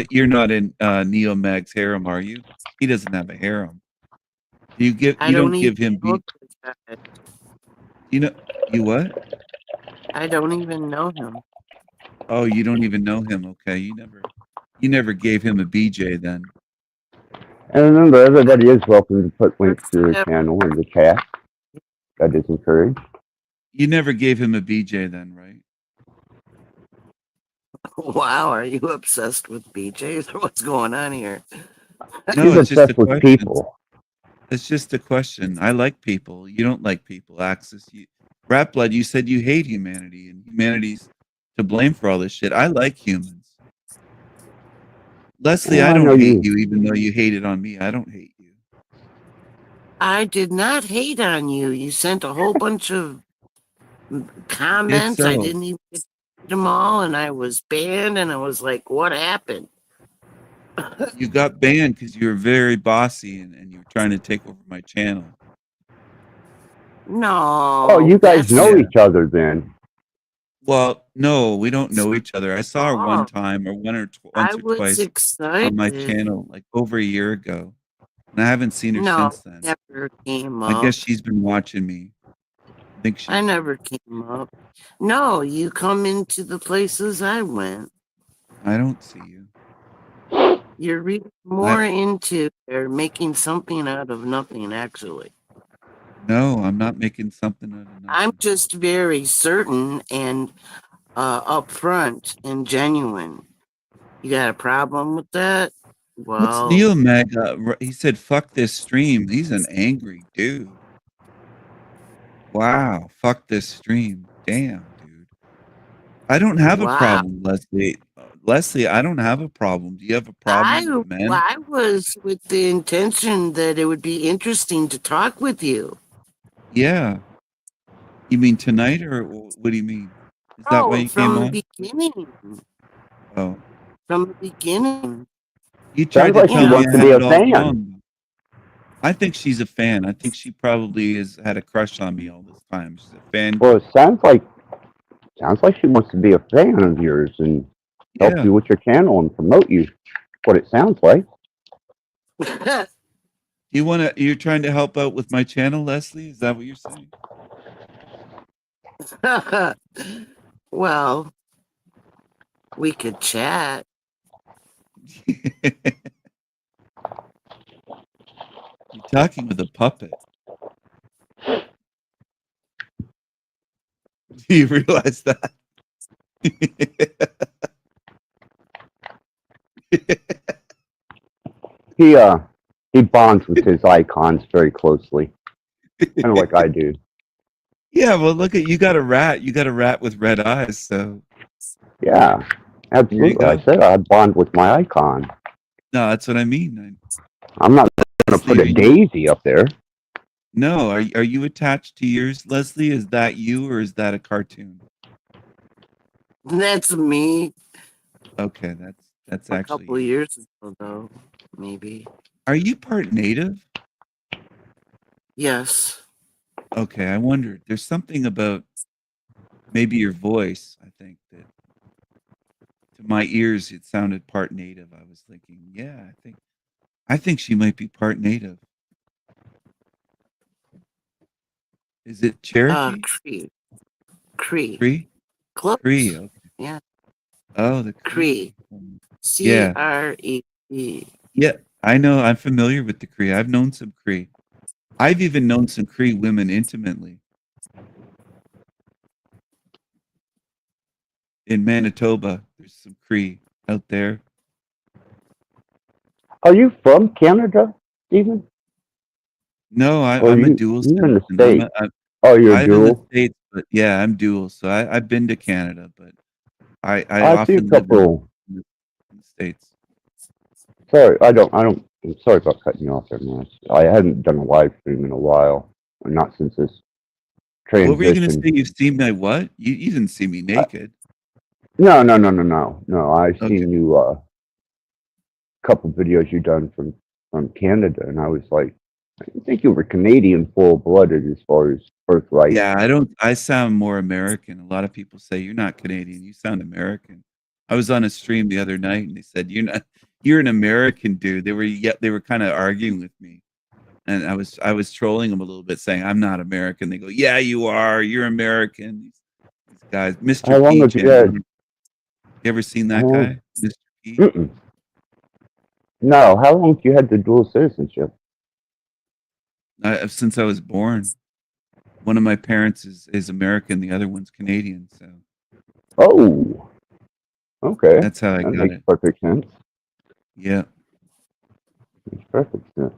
in Neo Mag's harem, are you? He doesn't have a harem. You don't give him beat. You what? I don't even know him. Oh, you don't even know him. Okay, you never gave him a BJ then. And remember, everybody is welcome to put links to the channel in the chat. That is encouraged. You never gave him a BJ then, right? Wow, are you obsessed with BJs or what's going on here? No, He's it's just a obsessed with question. people. It's just a question. I like people. You don't like people. Axis. Rattblood, you said you hate humanity, and humanity's to blame for all this shit. I like humans. Leslie, Well, I I know don't hate you. you, even though you hated on me. I don't hate you. I did not hate on you. You sent a whole bunch of Did comments. I so. didn't even get to read them all, and I was banned, and I was like, what happened? You got banned because you were very bossy and you were trying to take over my channel. No. Oh, you guys that's know Yeah. each other then. Well, no, we don't know each other. I saw her one Oh, time or I once or was twice on my excited. channel, like over a year ago. And I haven't seen her No, since then. never came I guess up. she's been watching me. I think she I never came up. No, you come into the places I went. I don't see you. You're reading more into they're making something out of nothing, actually. No, I'm not making something out of nothing. I'm just very certain and upfront and genuine. You got a problem with that? What's Well, Neil Mag? He said, "Fuck this stream." He's an angry dude. Wow, fuck this stream. Damn, dude. I don't have a wow. problem, Leslie. Leslie, I don't have a problem. Do you have a problem with men? I was with the intention that it would be interesting to talk with you. Yeah. You mean tonight, or what do you mean? Is that why you came From on? the beginning. Oh, From the beginning. you tried Sounds to like she tell me wants I to had be a it all fan. wrong. I think she's a fan. I think she probably has had a crush on me all this time. She's a fan. Well, it sounds like she wants to be a fan of yours and help Yeah. you with your channel and promote you. What it sounds like. You're trying to help out with my channel, Leslie? Is that what you're saying? Well, we could chat. You're talking with a puppet. Do you realize that? He bonds with his icons very closely, kind of like I do. Yeah, well, look at you. Got a rat. You got a rat with red eyes. So Yeah, absolutely. go. I said I bond with my icon. No, that's what I mean. I'm not going to put a daisy up there. No, are you attached to yours, Leslie? Is that you or is that a cartoon? That's me. Okay, that's A actually. couple of years ago, though, maybe. Are you part native? Yes. Okay, I wondered. There's something about maybe your voice. I think that to my ears it sounded part native. I was thinking, yeah, I think she might be part native. Is it Cherokee? Cree. Cree? Close. Cree. Okay. Yeah. Oh, the Cree. Yeah. C-R-E-E. Yeah, I know. I'm familiar with the Cree. I've known some Cree. I've even known some Cree women intimately. In Manitoba, there's some Cree out there. Are you from Canada, Stephen? No, I'm a dual You're in the citizen. States. You're I'm dual? in the States, but yeah, I'm dual. So I've been to Canada, but I see a often live couple. in the States. Sorry, I'm sorry about cutting you off there, man. I hadn't done a live stream in a while, not since this transition. What were you going to say? You've seen my what? You didn't see me naked. No. I've seen you a couple videos you done from Canada, and I was like, I didn't think you were Canadian full blooded as far as birthright. Yeah, I sound more American. A lot of people say you're not Canadian. You sound American. I was on a stream the other night, and they said you're an American dude. They were kind of arguing with me, and I was trolling them a little bit, saying I'm not American. They go, yeah, you are. You're American. These guys, Mr. How long P. have you had? You ever seen that guy, Mr. P? No. How long have you had the dual citizenship? Since I was born. One of my parents is American. The other one's Canadian. So. Oh. Okay. That's how I got makes it. Perfect sense. Yeah. Makes perfect sense.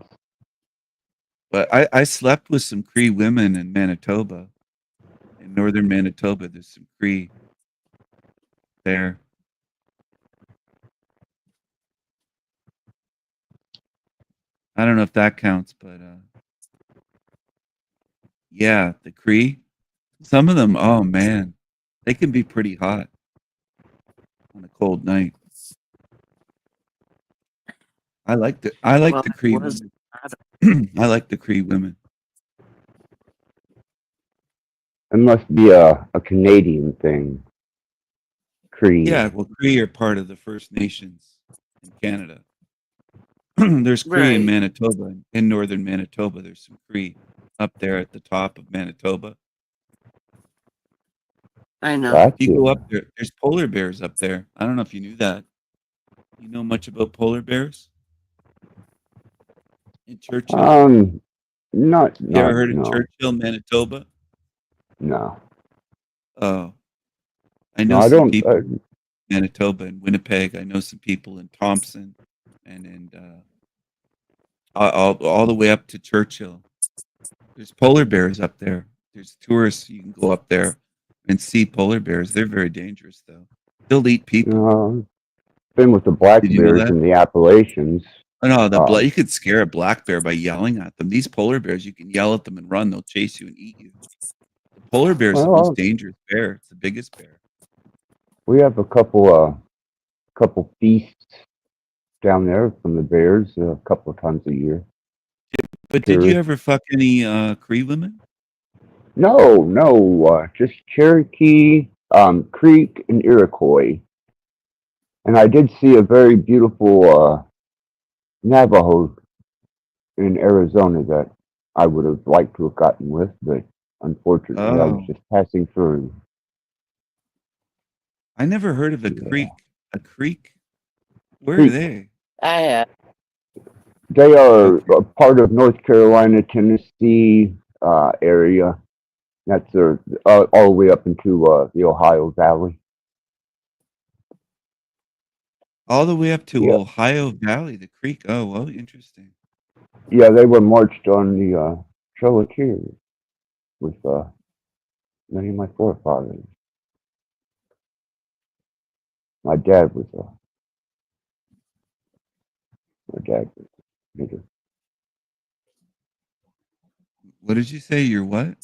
But I slept with some Cree women in Manitoba. In northern Manitoba, there's some Cree there. I don't know if that counts, but yeah, the Cree. Some of them, oh man, they can be pretty hot on a cold night. I like the Well, Cree it was women. I like the Cree women. It must be a Canadian thing. Cree. Yeah, well, Cree are part of the First Nations in Canada. There's Cree in right. Manitoba, in northern Manitoba. There's some Cree up there at the top of Manitoba. I know. Gotcha. You go up there, there's polar bears up there. I don't know if you knew that. You know much about polar bears? In Churchill? Not You ever heard of no, Churchill, Manitoba? no. Oh, I No, know I some don't. people in Manitoba and Winnipeg. I know some people in Thompson and all the way up to Churchill. There's polar bears up there. There's tourists. You can go up there and see polar bears. They're very dangerous, though. They'll eat people. Been with the black Did you know bears that? in the Appalachians. Oh, no, you could scare a black bear by yelling at them. These polar bears, you can yell at them and run. They'll chase you and eat you. The polar bear is the most dangerous bear. It's the biggest bear. We have a couple feasts down there from the bears a couple of times a year. But did you ever fuck any Cree women? No, just Cherokee, Creek, and Iroquois. And I did see a very beautiful Navajo in Arizona that I would have liked to have gotten with, but unfortunately I was just passing through. I never heard of a creek. A creek? Where are they? I have. They are a part of North Carolina, Tennessee area. That's all the way up into the Ohio Valley. All the way up to Ohio Valley, the creek. Oh, well, interesting. Yeah, they were marched on the Trail of Tears with many of my forefathers. My dad was Native. What did you say? You're what?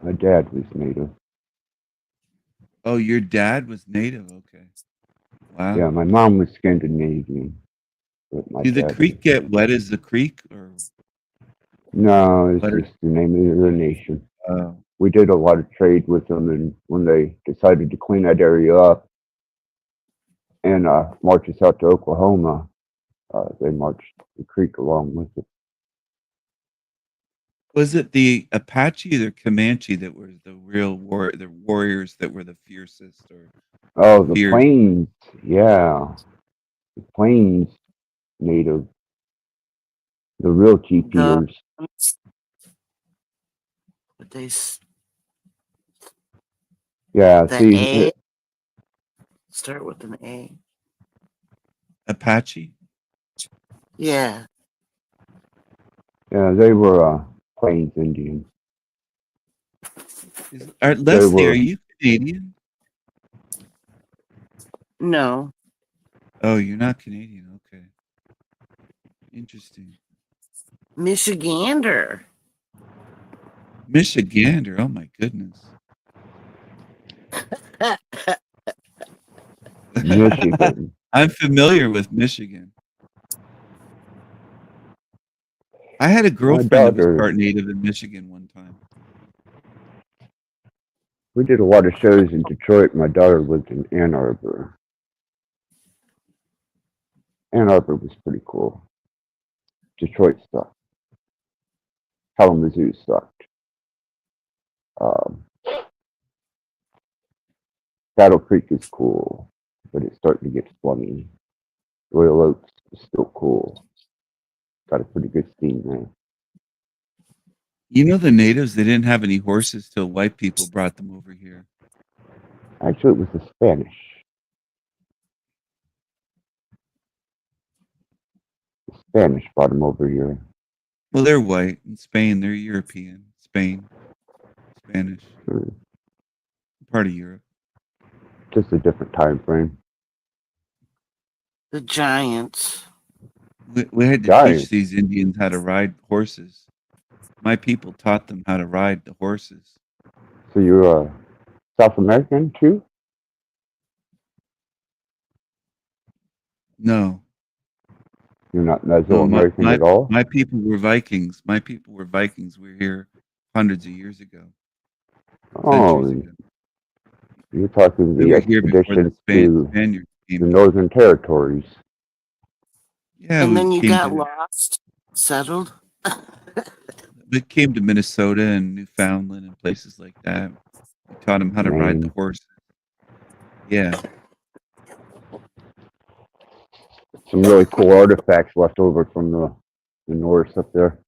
My dad was Native. Oh, your dad was Native. Okay. Wow. Yeah, my mom was Scandinavian. But my Did the dad creek get wet as the creek, or? No, it's just the name of the nation. Oh. We did a lot of trade with them, and when they decided to clean that area up and march us out to Oklahoma, they marched the creek along with it. Was it the Apache or the Comanche that were the real the warriors that were the fiercest? Or the Plains, yeah, the Plains Native, the real TPers. But they. Yeah, A. Start with an A. Apache. Yeah. Yeah, they were Plains Indians. Leslie, are you Canadian? No. Oh, you're not Canadian. Okay. Interesting. Michigander. Michigander. Oh my goodness. Michigan. I'm familiar with Michigan. I had a girlfriend that was part Native in Michigan one time. We did a lot of shows in Detroit. My daughter lived in Ann Arbor. Ann Arbor was pretty cool. Detroit sucked. Kalamazoo sucked. Battle Creek is cool, but it's starting to get slummy. Royal Oaks is still cool. Got a pretty good scene there. You know, the natives, they didn't have any horses till white people brought them over here. Actually, it was the Spanish. The Spanish brought them over here. Well, they're white. In Spain, they're European. Spain, Spanish. Part of Europe. Just a different time frame. The Giants. We had to Guy. teach these Indians how to ride horses. My people taught them how to ride the horses. So you're South American too? No, You're not no, Mesoamerican at all? my people were Vikings. My people were Vikings. We were here hundreds of years ago, centuries Oh, ago. you're talking We the were here before the expeditions to Spaniards the came here. Northern Territories. Yeah, And we then you came got to lost, settled. we came to Minnesota and Newfoundland and places like that. We taught them how to ride the Maine. horses. Yeah, Some really cool artifacts left over from the Norse up there.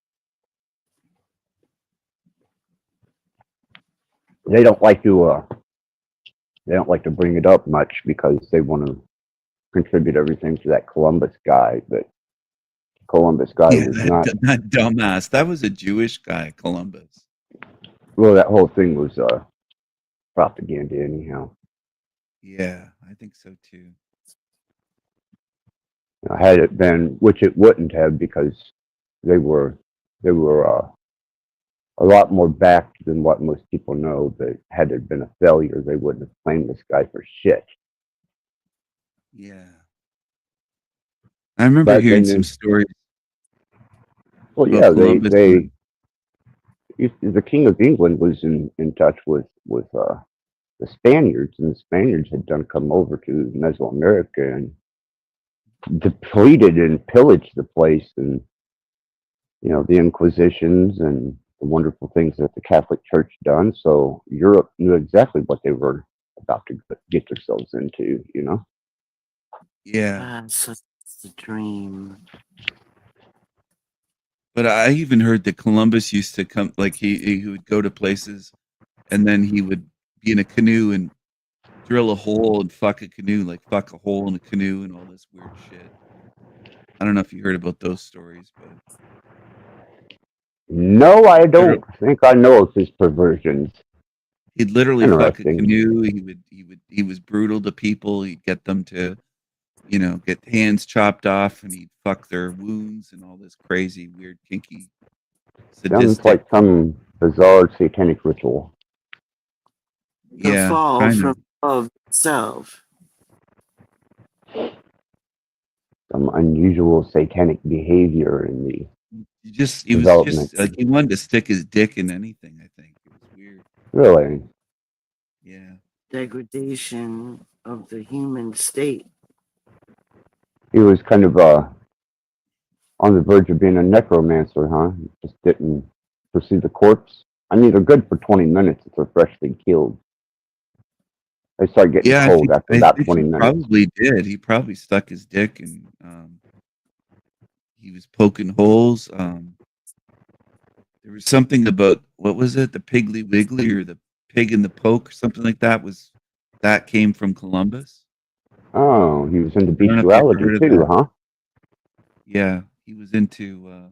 They don't like to bring it up much because they want to contribute everything to that Columbus guy, but Columbus guy yeah, was not. that dumbass. That was a Jewish guy, Columbus. Well, that whole thing was propaganda anyhow. Yeah, I think so too. Had it been, which it wouldn't have, because they were a lot more backed than what most people know. But had it been a failure, they wouldn't have claimed this guy for shit. Yeah, I remember But hearing then, some stories well, about yeah, Columbus. the King of England was in touch with the Spaniards, and the Spaniards had done come over to Mesoamerica and depleted and pillaged the place, and the Inquisitions and the wonderful things that the Catholic Church done. So Europe knew exactly what they were about to get themselves into. Yeah, So it's the dream. but I even heard that Columbus used to come, like he would go to places, and then he would be in a canoe and drill a hole and fuck a canoe, like fuck a hole in a canoe and all this weird shit. I don't know if you heard about those stories, but No, I don't think I know of his perversions. he'd literally fuck a Interesting. canoe. He was brutal to people. He'd get them to, get hands chopped off, and he'd fuck their wounds and all this crazy, weird, kinky, Sounds sadistic. like some bizarre satanic ritual. The Yeah, fall kind from of. above itself. Some unusual satanic behavior in the He was development. just like he wanted to stick his dick in anything. I think it was weird. Really? Yeah. Degradation of the human state. He was kind of on the verge of being a necromancer, huh? He just didn't pursue the corpse. I mean, they're good for 20 minutes if they're freshly killed. They start getting cold after about 20 minutes. Probably did. He probably stuck his dick and he was poking holes. There was something about, what was it? The Piggly Wiggly or the Pig in the Poke or something like that. That came from Columbus. Oh, he was into I don't know if you've bestiality heard of too, that. huh? Yeah, he was into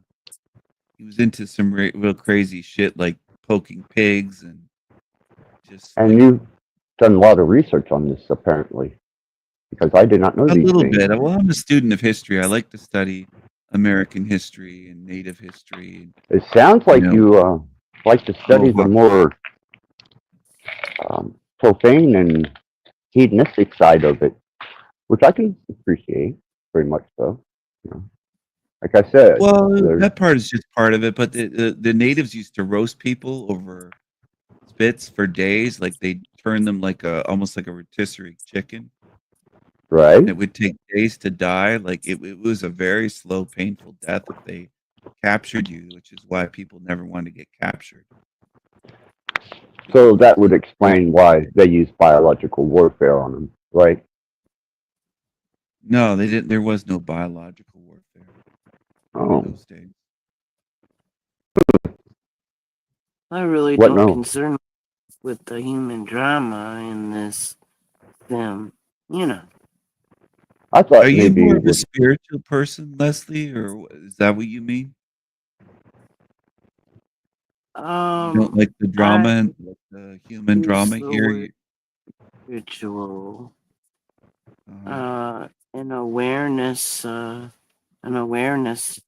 some real crazy shit like poking pigs and just And you've done a lot of research on this, apparently, because I did not know a these little things. bit. Well, I'm a student of history. I like to study American history and Native history. It sounds like you like to study the more profane and hedonistic side of it, which I can appreciate very much so. Like I said, well, that part is just part of it. But the natives used to roast people over spits for days. Like they turn them like almost like a rotisserie chicken. Right. And it would take days to die. Like it was a very slow, painful death if they captured you, which is why people never want to get captured. So that would explain why they use biological warfare on them, right? No, they didn't. There was no biological warfare in those days. I really What, don't no? concern with the human drama in this film. I thought Are you maybe more it of a was. spiritual person, Leslie, or is that what you mean? You don't like the drama and the human drama here? Ritual. An awareness. an awareness.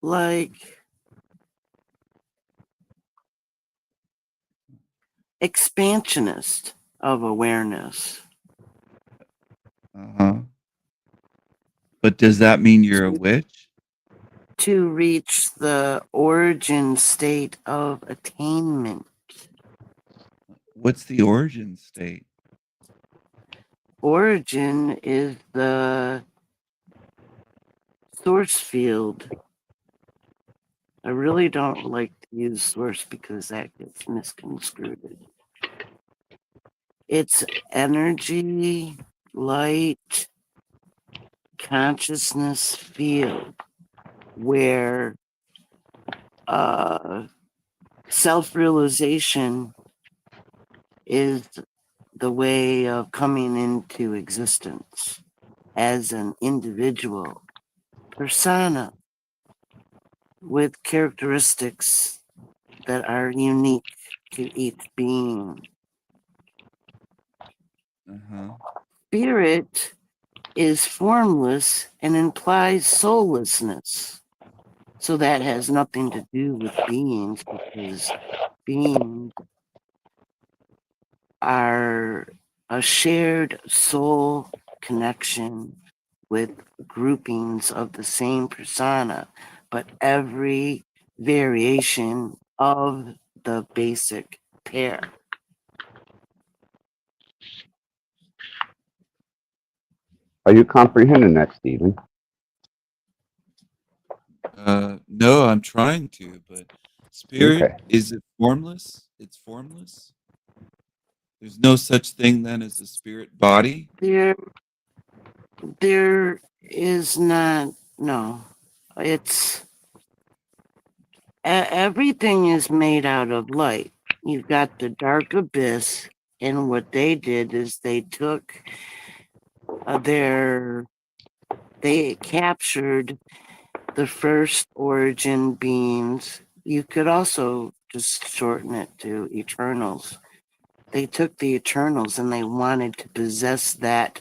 Like expansionist of awareness. Uh-huh. But does that mean you're a witch? To reach the origin state of attainment. What's the origin state? Origin is the source field. I really don't like to use source because that gets misconstrued. It's energy, light, consciousness field where self-realization is the way of coming into existence as an individual persona with characteristics that are unique to each being. Uh-huh. Spirit is formless and implies soullessness. So that has nothing to do with beings because beings are a shared soul connection with groupings of the same persona, but every variation of the basic pair. Are you comprehending that, Stephen? No, I'm trying to, but spirit, Okay. is it formless? It's formless? There's no such thing then as a spirit body? There is not, no. It's everything is made out of light. You've got the dark abyss, and what they did is they took they captured the first origin beings. You could also just shorten it to Eternals. They took the Eternals and they wanted to possess that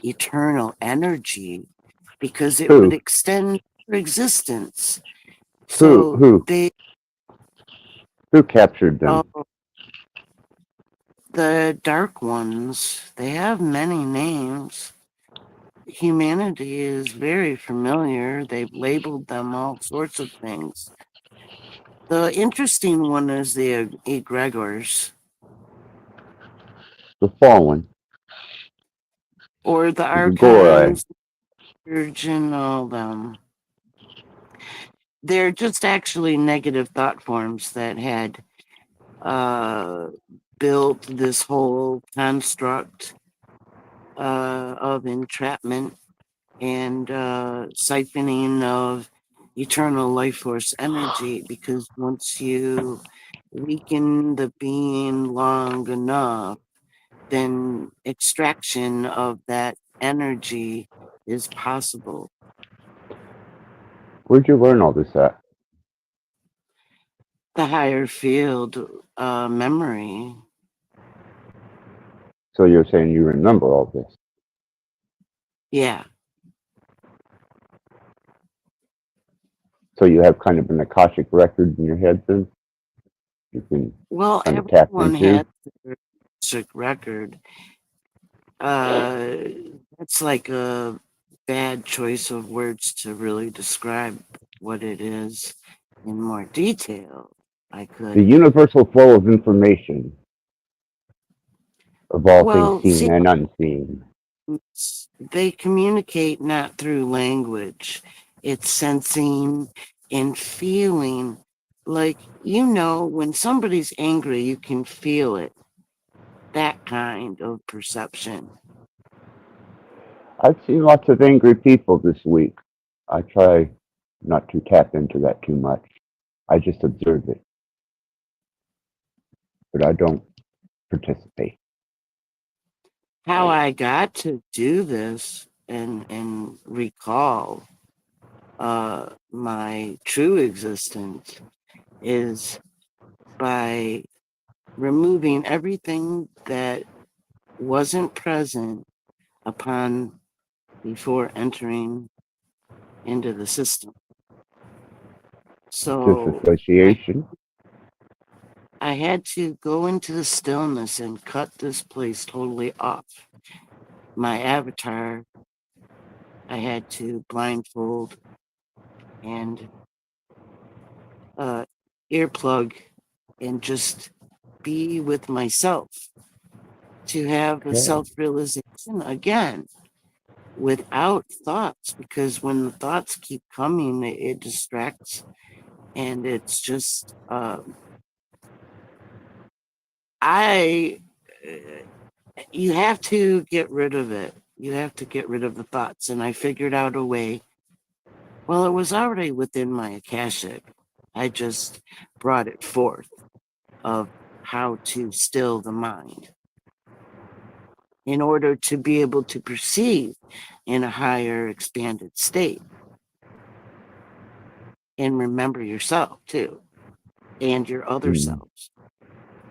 eternal energy because it would extend their existence. So Who captured them? The Dark Ones, they have many names. Humanity is very familiar. They've labeled them all sorts of things. The interesting one is the egregores. The fallen. Or the Grigori. archons, all them. They're just actually negative thought forms that had built this whole construct of entrapment and siphoning of eternal life force energy, because once you weaken the being long enough, then extraction of that energy is possible. Where'd you learn all this at? The higher field memory. So you're saying you remember all this? Yeah. So you have kind of an Akashic record in your head then? You can kind of tap Everyone into? has their Akashic record. That's like a bad choice of words to really describe what it is in more detail. I could. The universal flow of information of all things seen and unseen. They communicate not through language. It's sensing and feeling. Like, when somebody's angry, you can feel it. That kind of perception. I've seen lots of angry people this week. I try not to tap into that too much. I just observe it. But I don't participate. How I got to do this and recall my true existence is by removing everything that wasn't present upon before entering into the system. So Disassociation. I had to go into the stillness and cut this place totally off. My avatar, I had to blindfold and earplug and just be with myself to have the self-realization again without thoughts, because when the thoughts keep coming, it distracts, and it's just you have to get rid of it. You have to get rid of the thoughts, and I figured out a way. Well, it was already within my Akashic. I just brought it forth of how to still the mind in order to be able to perceive in a higher expanded state and remember yourself too and your other selves.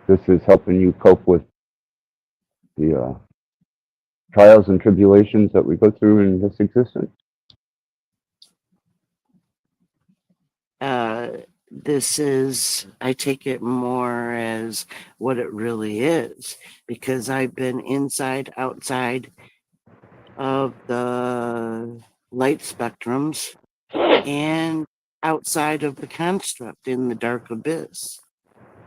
This is helping you cope with the trials and tribulations that we go through in this existence. This is, I take it more as what it really is, because I've been inside, outside of the light spectrums and outside of the construct in the dark abyss.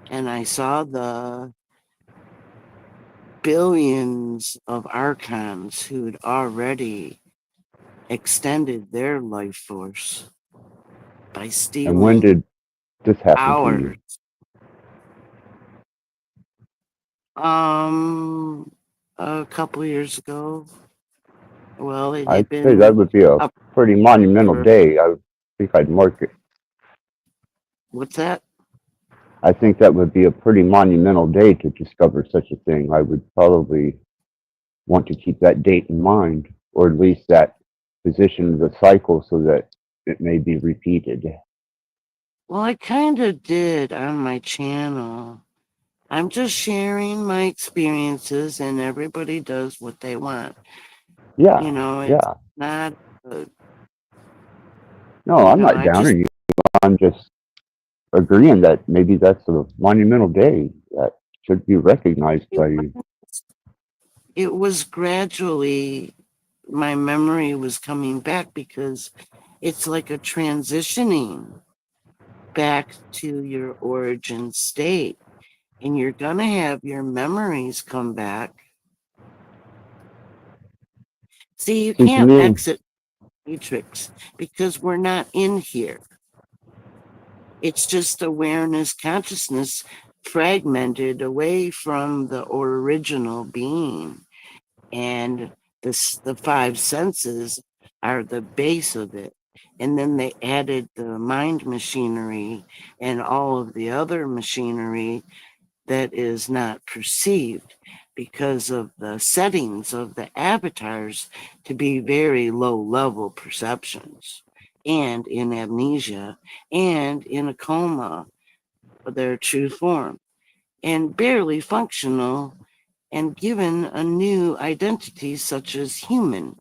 And I saw the billions of archons who'd already extended their life force by stealing. And when did this happen hours. to you? A couple of years ago. Well, I'd say that would be a pretty monumental day. I think I'd mark it. What's that? I think that would be a pretty monumental day to discover such a thing. I would probably want to keep that date in mind, or at least that position of the cycle, so that it may be repeated. Well, I kind of did on my channel. I'm just sharing my experiences, and everybody does what they want. Yeah. You know, it's not. No, I'm not downing you. I'm just agreeing that maybe that's a monumental day that should be recognized by you. It was gradually, my memory was coming back, because it's like a transitioning back to your origin state, and you're gonna have your memories come back. See, you can't exit matrix because we're not in here. It's just awareness, consciousness fragmented away from the original being, and the five senses are the base of it. And then they added the mind machinery and all of the other machinery that is not perceived because of the settings of the avatars to be very low level perceptions, and in amnesia and in a coma of their true form, and barely functional, and given a new identity such as human.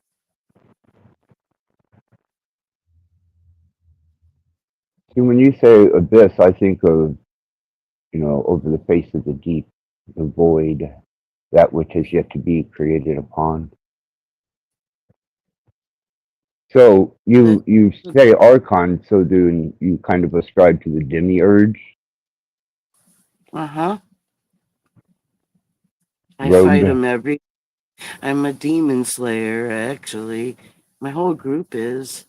See, when you say abyss, I think of, over the face of the deep, the void, that which has yet to be created upon. So you say archon, so do you kind of ascribe to the demiurge? I fight them I'm a demon slayer, actually. My whole group is.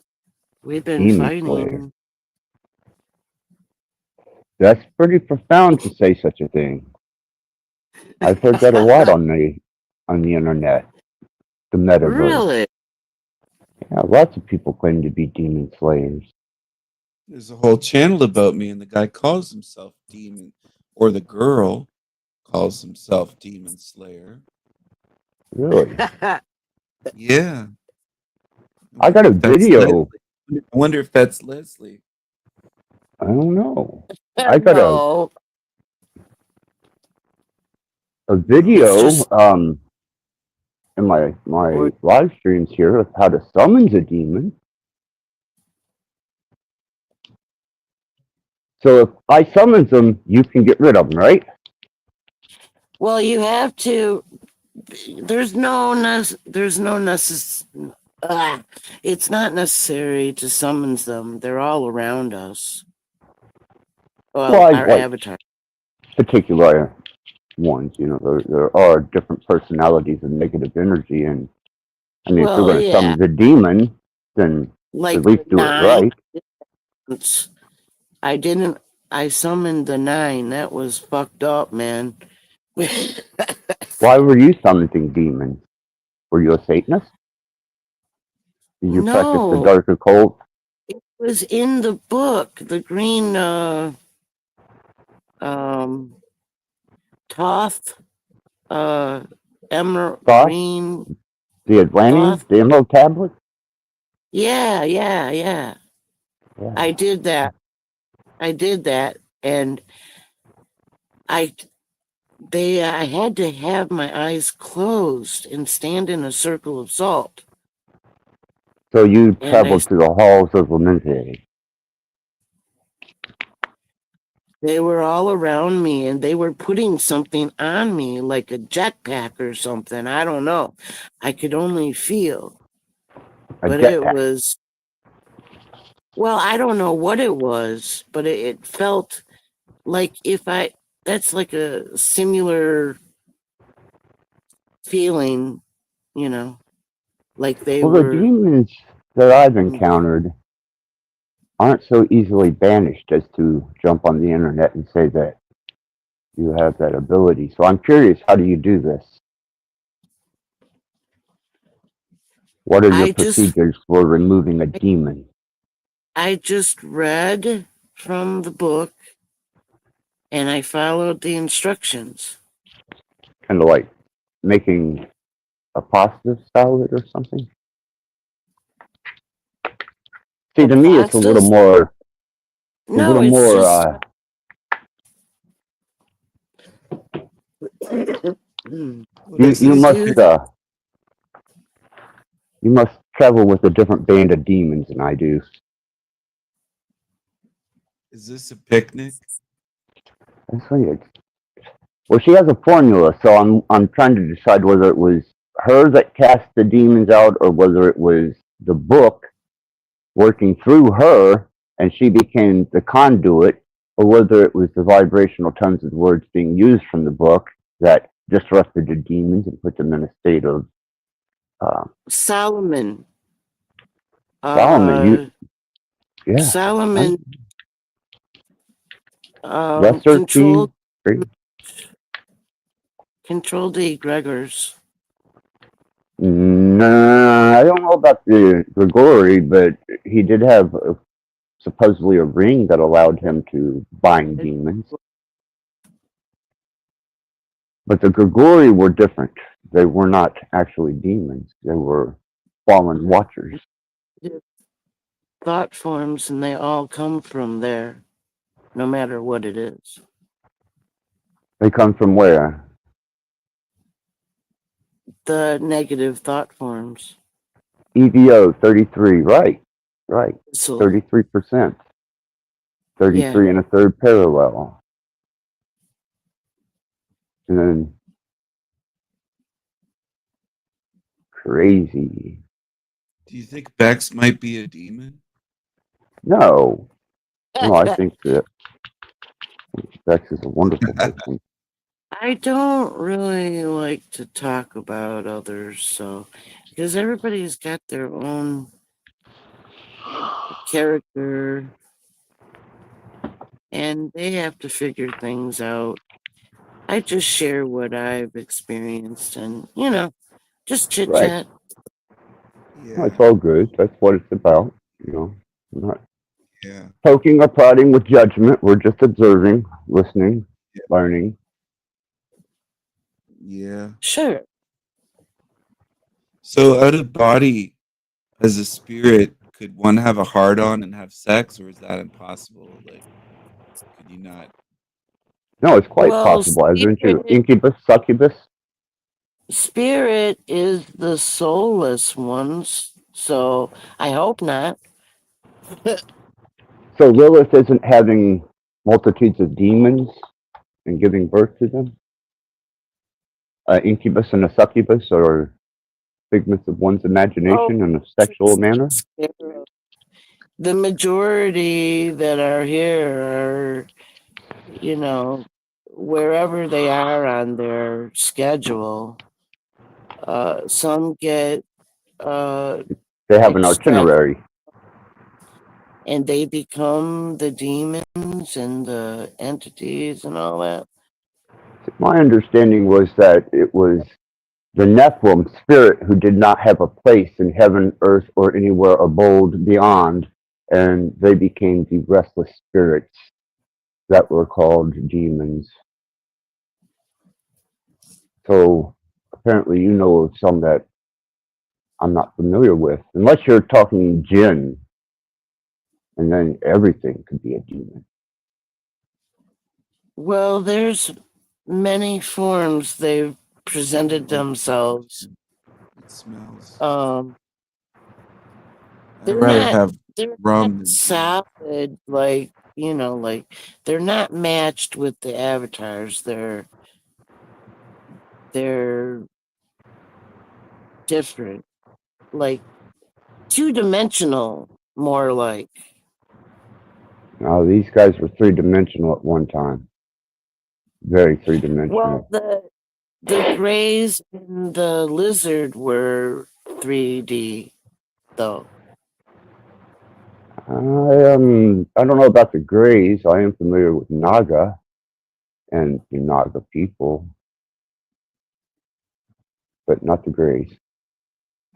We've been demon fighting. Slayer. That's pretty profound to say such a thing. I've heard that a lot on the internet, the metaverse. Really? Yeah, lots of people claim to be demon slayers. There's a whole channel about me, and the guy calls himself Demon, or the girl calls himself Demon Slayer. Really? Yeah. I got a video. I wonder if that's Leslie. I don't know. I got a video. in my Or live streams here of how to summon a demon. So if I summon them, you can get rid of them, right? well, you have to. There's no it's not necessary to summon them. They're all around us. Well, I our like avatar. particular ones. You know, there are different personalities of negative energy, and I mean, if you're Well, going to yeah, summon the demon, then like at least the do it 9. right. I didn't. I summoned the 9. That was fucked up, man. Why were you summoning demons? Were you a Satanist? Did you practice the No, dark occult? it was in the book. The green Toth emerald Thoth? green The Atlantean? Toth. The Emerald Tablet? Yeah. Yeah. I did that, and I had to have my eyes closed and stand in a circle of salt. So you And traveled to the halls of Lamented. they were all around me, and they were putting something on me, like a jetpack or something. I don't know. I could only feel. A But it jetpack. was, well, I don't know what it was, but it felt like that's like a similar feeling, you know, like they Well, the were. demons that I've encountered aren't so easily banished as to jump on the internet and say that you have that ability. So I'm curious, how do you do this? What are your procedures for removing a demon? I just read from the book and I followed the instructions. Kind of like making a pasta salad or something? See, to me, it's a little more. No, it's just. You must travel with a different band of demons than I do. Is this a picnic? Well, she has a formula, so I'm trying to decide whether it was her that cast the demons out or whether it was the book working through her and she became the conduit, or whether it was the vibrational tones of the words being used from the book that disrupted the demons and put them in a state of Solomon. Solomon. Solomon controlled the egregors. No, I don't know about the Grigori, but he did have supposedly a ring that allowed him to bind demons. But the Grigori were different. They were not actually demons. They were fallen watchers. Thought forms, and they all come from there, no matter what it is. They come from where? The negative thought forms. EVO 33, right. 33%. 33 and a third parallel. And then crazy. Do you think Bex might be a demon? No, I think that Bex is a wonderful person. I don't really like to talk about others, so because everybody's got their own character and they have to figure things out. I just share what I've experienced and, just chit chat. Yeah. It's all good. That's what it's about. We're not Yeah. poking or prodding with judgment. We're just observing, listening, learning. Yeah. Sure. So out of body as a spirit, could one have a hard on and have sex, or is that impossible? Like, could you not? No, it's quite possible. Isn't you incubus, succubus? Spirit is the soulless ones, so I hope not. So Lilith isn't having multitudes of demons and giving birth to them? Incubus and a succubus, or figments of one's Oh, imagination in a sexual manner? the majority that are here are, you know, wherever they are on their schedule. Some get They have an extract, itinerary. and they become the demons and the entities and all that. My understanding was that it was the Nephilim spirit who did not have a place in heaven, earth, or anywhere abode beyond, and they became the restless spirits that were called demons. So apparently you know of some that I'm not familiar with, unless you're talking jinn, and then everything could be a demon. Well, there's many forms they've presented themselves. It smells. I'd rather have they're rum not solid, like, you know, like they're not matched with the avatars. They're different, like two-dimensional, more like. Now these guys were three-dimensional at one time. Very three-dimensional. Well, the grays and the lizard were 3D, though. I don't know about the Greys. I am familiar with Naga and the Naga people, but not the Greys.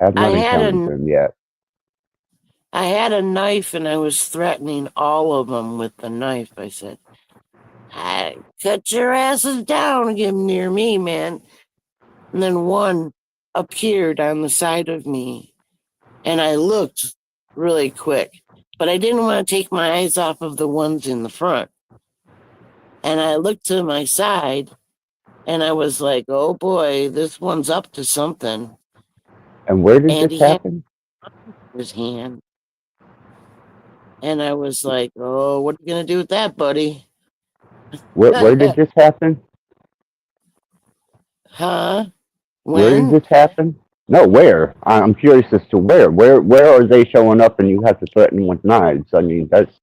Have not encountered them yet. I had a knife and I was threatening all of them with the knife. I said, cut your asses down and get near me, man. And then one appeared on the side of me, and I looked really quick, but I didn't want to take my eyes off of the ones in the front. And I looked to my side, and I was like, oh boy, this one's up to something. And where did this happen? His hand. And I was like, oh, what are you going to do with that, buddy? Where did this happen? Huh? Where did When? this happen? No, where? I'm curious as to where. Where are they showing up and you have to threaten with knives? I mean, that's...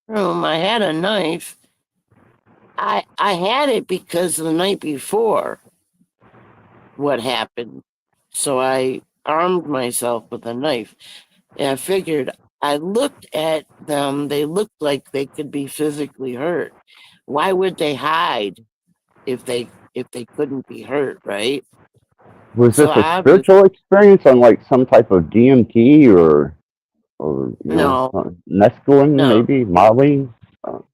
I had a knife. I had it because the night before what happened. So I armed myself with a knife. And I figured, I looked at them, they looked like they could be physically hurt. Why would they hide if they couldn't be hurt, right? Was this a spiritual experience on like some type of DMT or you know, mescaline, maybe Molly?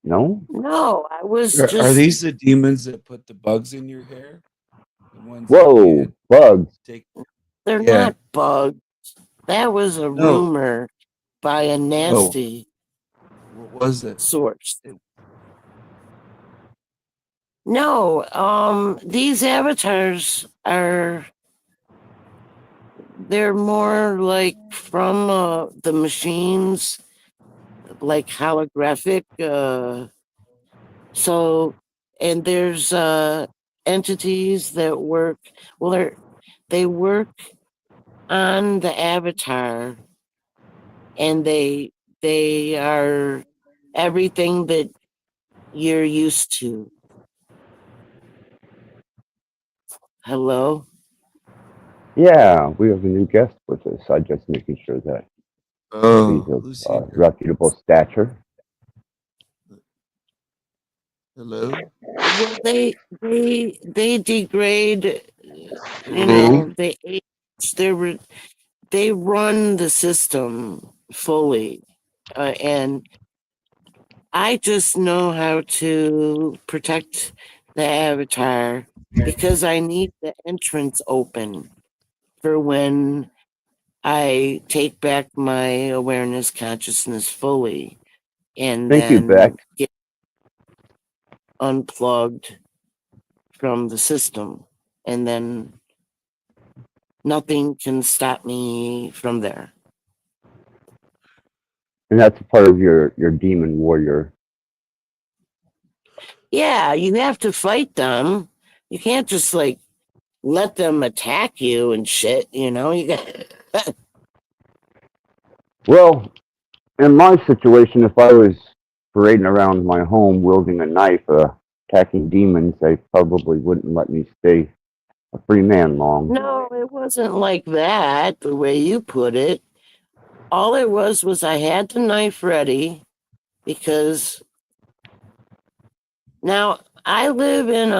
No. No, I was just. Are these the demons that put the bugs in your hair? The ones Whoa, bugs! They're not bugs. That was a rumor by a nasty. What was it? Source. No, these avatars they're more like from the machines, like holographic. So, and there's entities that work. Well, they work on the avatar, and they are everything that you're used to. Hello? Yeah, we have a new guest with us. I'm just making sure that he's of reputable stature. Hello? Well, they degrade, you know, they age, they run the system fully, and I just know how to protect the avatar because I need the entrance open for when I take back my awareness consciousness fully and then get unplugged from the system, and then nothing can stop me from there. And that's part of your demon warrior. Yeah, you have to fight them. You can't just like let them attack you and shit, you know? You got Well, in my situation, if I was parading around my home wielding a knife, attacking demons, they probably wouldn't let me stay a free man long. No, it wasn't like that, the way you put it. All it was I had the knife ready because now I live in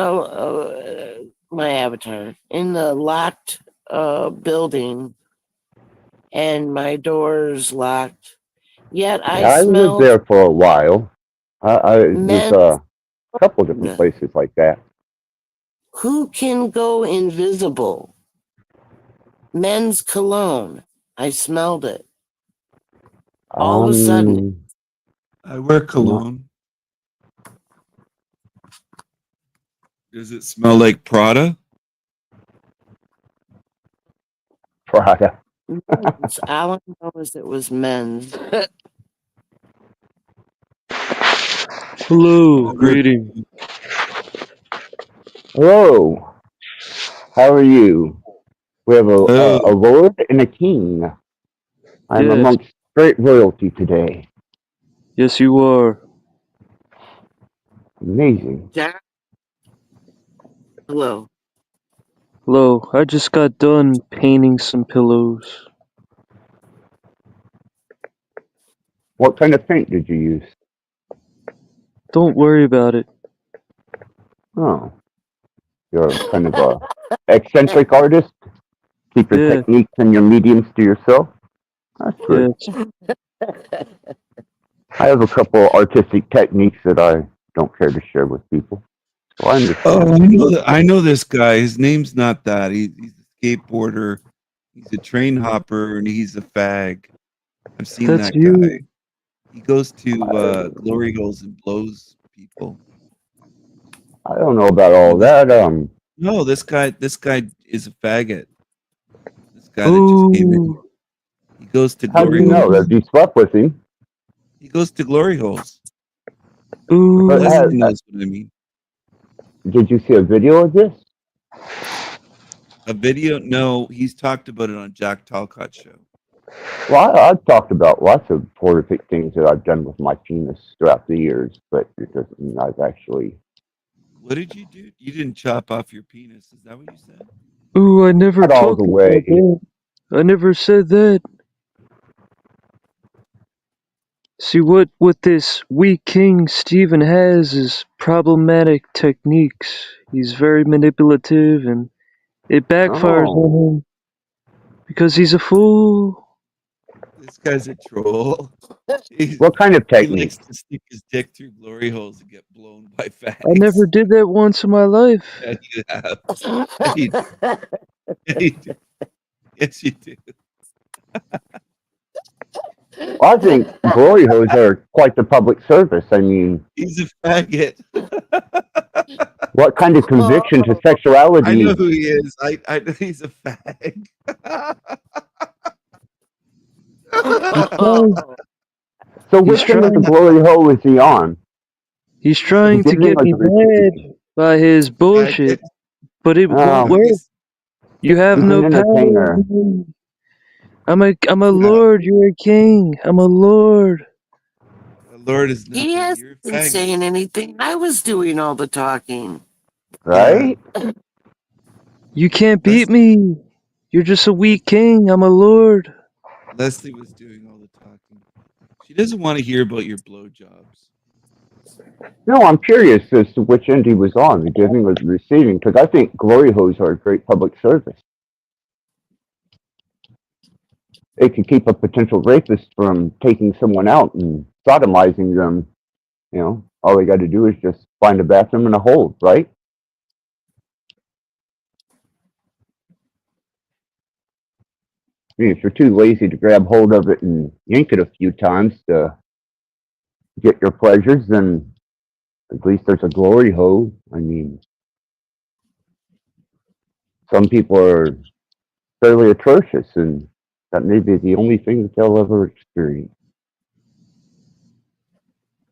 my avatar in the locked building, and my door's locked. Yet I lived there for a while. There's a couple different places like that. Who can go invisible? Men's cologne. I smelled it. All of a sudden. I wear cologne. Does it smell like Prada? Prada. All I know is it was men's. Hello, greeting. Hello. How are you? We have a lord and a king. I'm amongst great royalty today. Yes, you are. Amazing. Hello. Hello, I just got done painting some pillows. What kind of paint did you use? Don't worry about it. Oh. You're kind of a eccentric artist? Keep your techniques and your mediums to yourself? That's good. I have a couple artistic techniques that I don't care to share with people. So I understand. I know this guy. His name's not that. He's a skateboarder. He's a train hopper, and he's a fag. I've seen That's that you. guy. He goes to glory holes and blows people. I don't know about all that. No, this guy is a faggot. This guy that just came in. He goes to How do glory you know? holes. Have you slept with him? He goes to glory holes. Ooh. Leslie knows what I mean. Did you see a video of this? A video? No, he's talked about it on Jack Talcott show. Well, I've talked about lots of horrific things that I've done with my penis throughout the years, but it doesn't mean I've actually... What did you do? You didn't chop off your penis. Is that what you said? Ooh, I never Not all talked the about way. that. I never said that. See, what this weak king Stephen has is problematic techniques. He's very manipulative, and it backfires on him because he's a fool. This guy's a troll. What kind of He technique? likes to stick his dick through glory holes and get blown by fags. I never did that once in my life. Yeah, you have. Yeah, you do. Yeah, you do. Yes, you do. Well, I think glory holes are quite the public service. I mean... He's a faggot. What kind of conviction to sexuality? I know who he is. I know he's a fag. So which end of the glory hole is he on? He's trying to get me mad by his bullshit, but it won't work. You have no power. I'm a lord. You're a king. I'm a lord. A lord is nothing. He hasn't been saying anything. I was doing all the talking. Right? You can't beat me. You're just a weak king. I'm a lord. Leslie was doing all the talking. She doesn't want to hear about your blowjobs. No, I'm curious as to which end he was on, the giving or the receiving, because I think glory holes are a great public service. They can keep a potential rapist from taking someone out and sodomizing them. You know, all they got to do is just find a bathroom and a hole, right? I mean, if you're too lazy to grab hold of it and yank it a few times to get your pleasures, then at least there's a glory hole. I mean, some people are fairly atrocious, and that may be the only thing that they'll ever experience.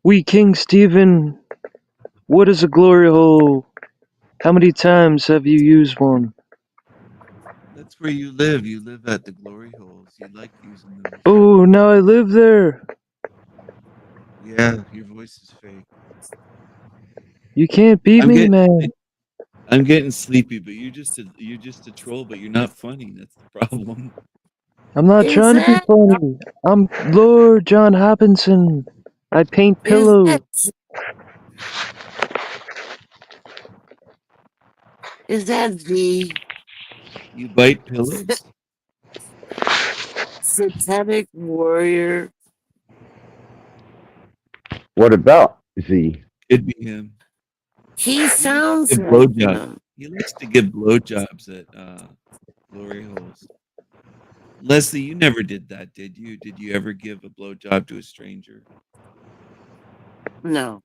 We King Stephen, what is a glory hole? How many times have you used one? That's where you live. You live at the glory holes. You like using those. Oh, now I live there. Yeah, your voice is fake. You can't beat me, man. I'm getting sleepy, but you're just a troll, but you're not funny. That's the problem. I'm not trying to be funny. I'm Lord John Hopkinson. I paint pillows. Is that the You bite pillows? satanic warrior? What about Z? Could be him. He sounds like blowjobs. him. He likes to give blowjobs at glory holes. Leslie, you never did that, did you? Did you ever give a blowjob to a stranger? No.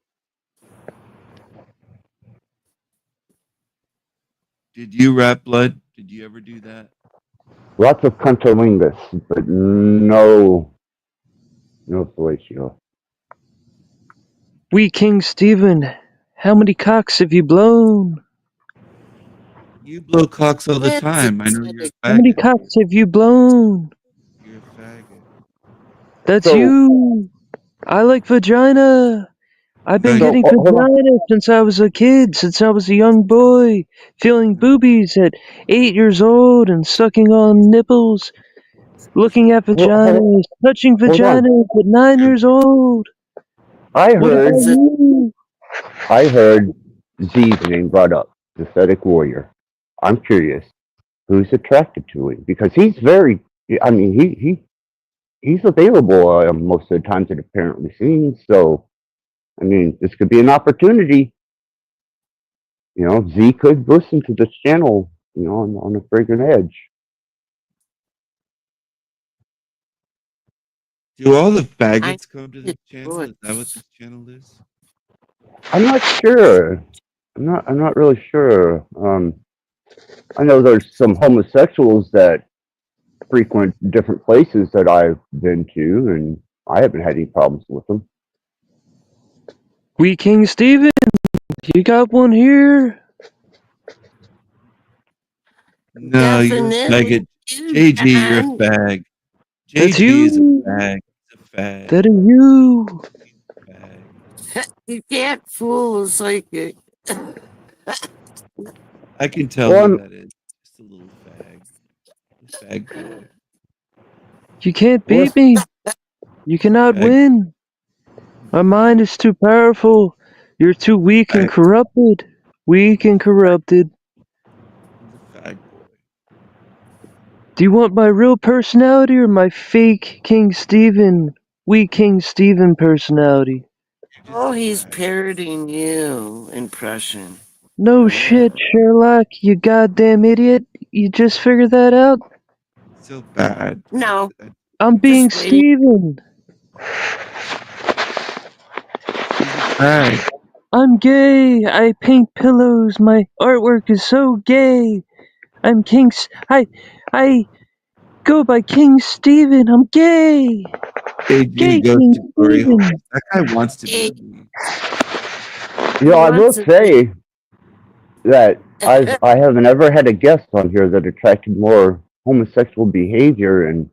Did you, Rattblood? Did you ever do that? Lots of cunnilingus, but no fellatio. We King Stephen, how many cocks have you blown? You blow cocks all the time. I know you're a faggot. How many cocks have you blown? You're a faggot. That's you. I like vagina. I've been getting vagina since I was a kid, since I was a young boy, feeling boobies at 8 years old and sucking on nipples, looking at vaginas, touching vaginas at 9 years old. I heard Z's name brought up, the Pathetic Warrior. I'm curious, who's attracted to him? Because he's very, I mean, he's available most of the times it apparently seems. So, I mean, this could be an opportunity. You know, Z could listen to this channel, you know, on the fragrant edge. Do all the faggots come to the channel? Is that what this channel is? I'm not sure. I'm not really sure. I know there's some homosexuals that frequent different places that I've been to, and I haven't had any problems with them. We King Stephen, you got one here? No, you're a faggot. JG, you're a fag. That's JG is a you. fag. He's a fag. That are you. You can't fool a psychic. I can tell who that is. Just a little fag. A fag boy. You can't beat me. You cannot win. My mind is too powerful. You're too weak and corrupted. Weak and corrupted. Fag boy. Do you want my real personality or my fake King Stephen, weak King Stephen personality? Oh, he's parroting you impression. No shit, Sherlock, you goddamn idiot. You just figured that out? So bad. No. I'm being Stephen. Fag. I'm gay. I paint pillows. My artwork is so gay. I'm King. I go by King Stephen. I'm gay. JG goes King to glory Stephen. holes. That guy wants to be. You know, I will say that I haven't ever had a guest on here that attracted more homosexual behavior and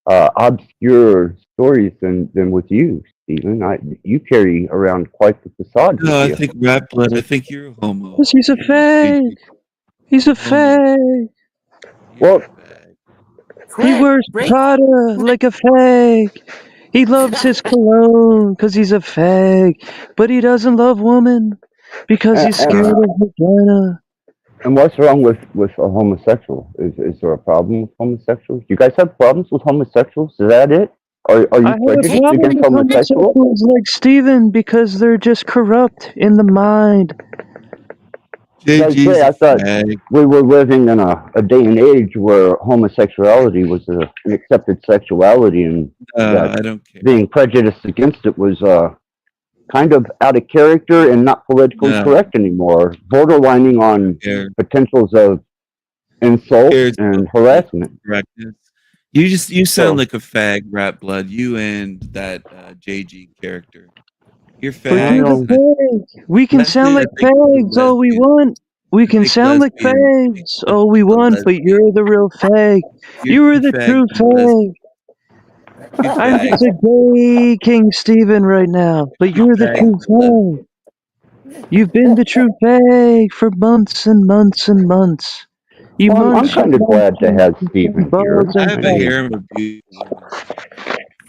obscure stories than with you, Stephen. You carry around quite the facade. No, I think Rattblood. I think you're a homo. Yes, he's a fag. He's a fag. Well, he wears Prada like a fag. He loves his cologne because he's a fag, but he doesn't love women because he's scared of vagina. And what's wrong with a homosexual? Is there a problem with homosexuals? Do you guys have problems with homosexuals? Is that it? Are you prejudiced against homosexuals? Like Steven because they're just corrupt in the mind. I thought we were living in a day and age where homosexuality was an accepted sexuality, and I don't care. Being prejudiced against it was kind of out of character and not politically correct anymore, borderlining on potentials of insult There's and harassment. correctness. You sound like a fag, Rattblood. You and that JG character. You're But you're the fags. fag. We can sound like fags all we want. We can sound like fags all we want, but you're the real fag. You're the true fag. I'm just a gay King Stephen right now, but you're the true fag. You've been the true fag for months and months and months. You Well, I'm kind of glad to have Stephen here. I have a harem of beautiful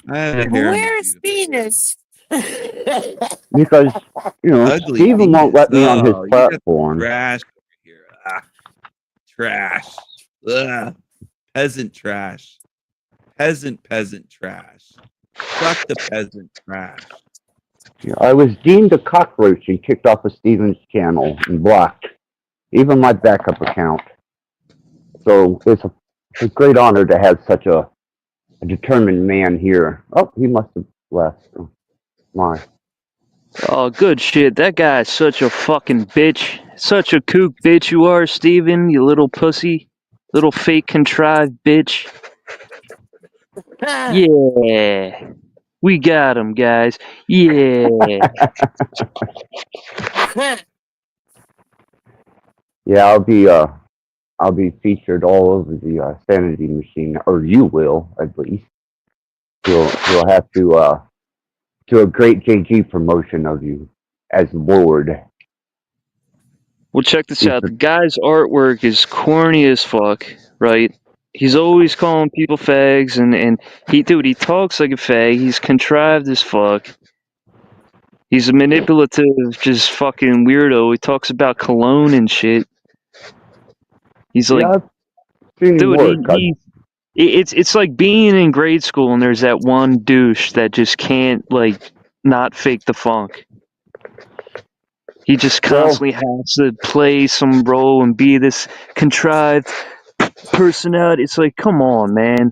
women. Where's Venus? Because, Ugly Stephen won't let me on his you got platform. trash over here. Trash. Ugh. Peasant trash. Peasant trash. Fuck the peasant trash. I was deemed a cockroach and kicked off of Stephen's channel and blocked, even my backup account. So it's a great honor to have such a determined man here. Oh, he must have left. Oh, my. Oh, good shit. That guy is such a fucking bitch. Such a kook bitch you are, Steven, you little pussy. Little fake contrived bitch. Yeah. We got him, guys. Yeah. Yeah, I'll be featured all over the Sanity Machine, or you will, at least. You'll have to do a great JG promotion of you as Lord. Well, check this out. The guy's artwork is corny as fuck, right? He's always calling people fags, and he talks like a fag. He's contrived as fuck. He's a manipulative, just fucking weirdo. He talks about cologne and shit. He's like, dude, it's like being in grade school and there's that one douche that just can't like not fake the funk. He just constantly has to play some role and be this contrived personality. It's like, come on, man.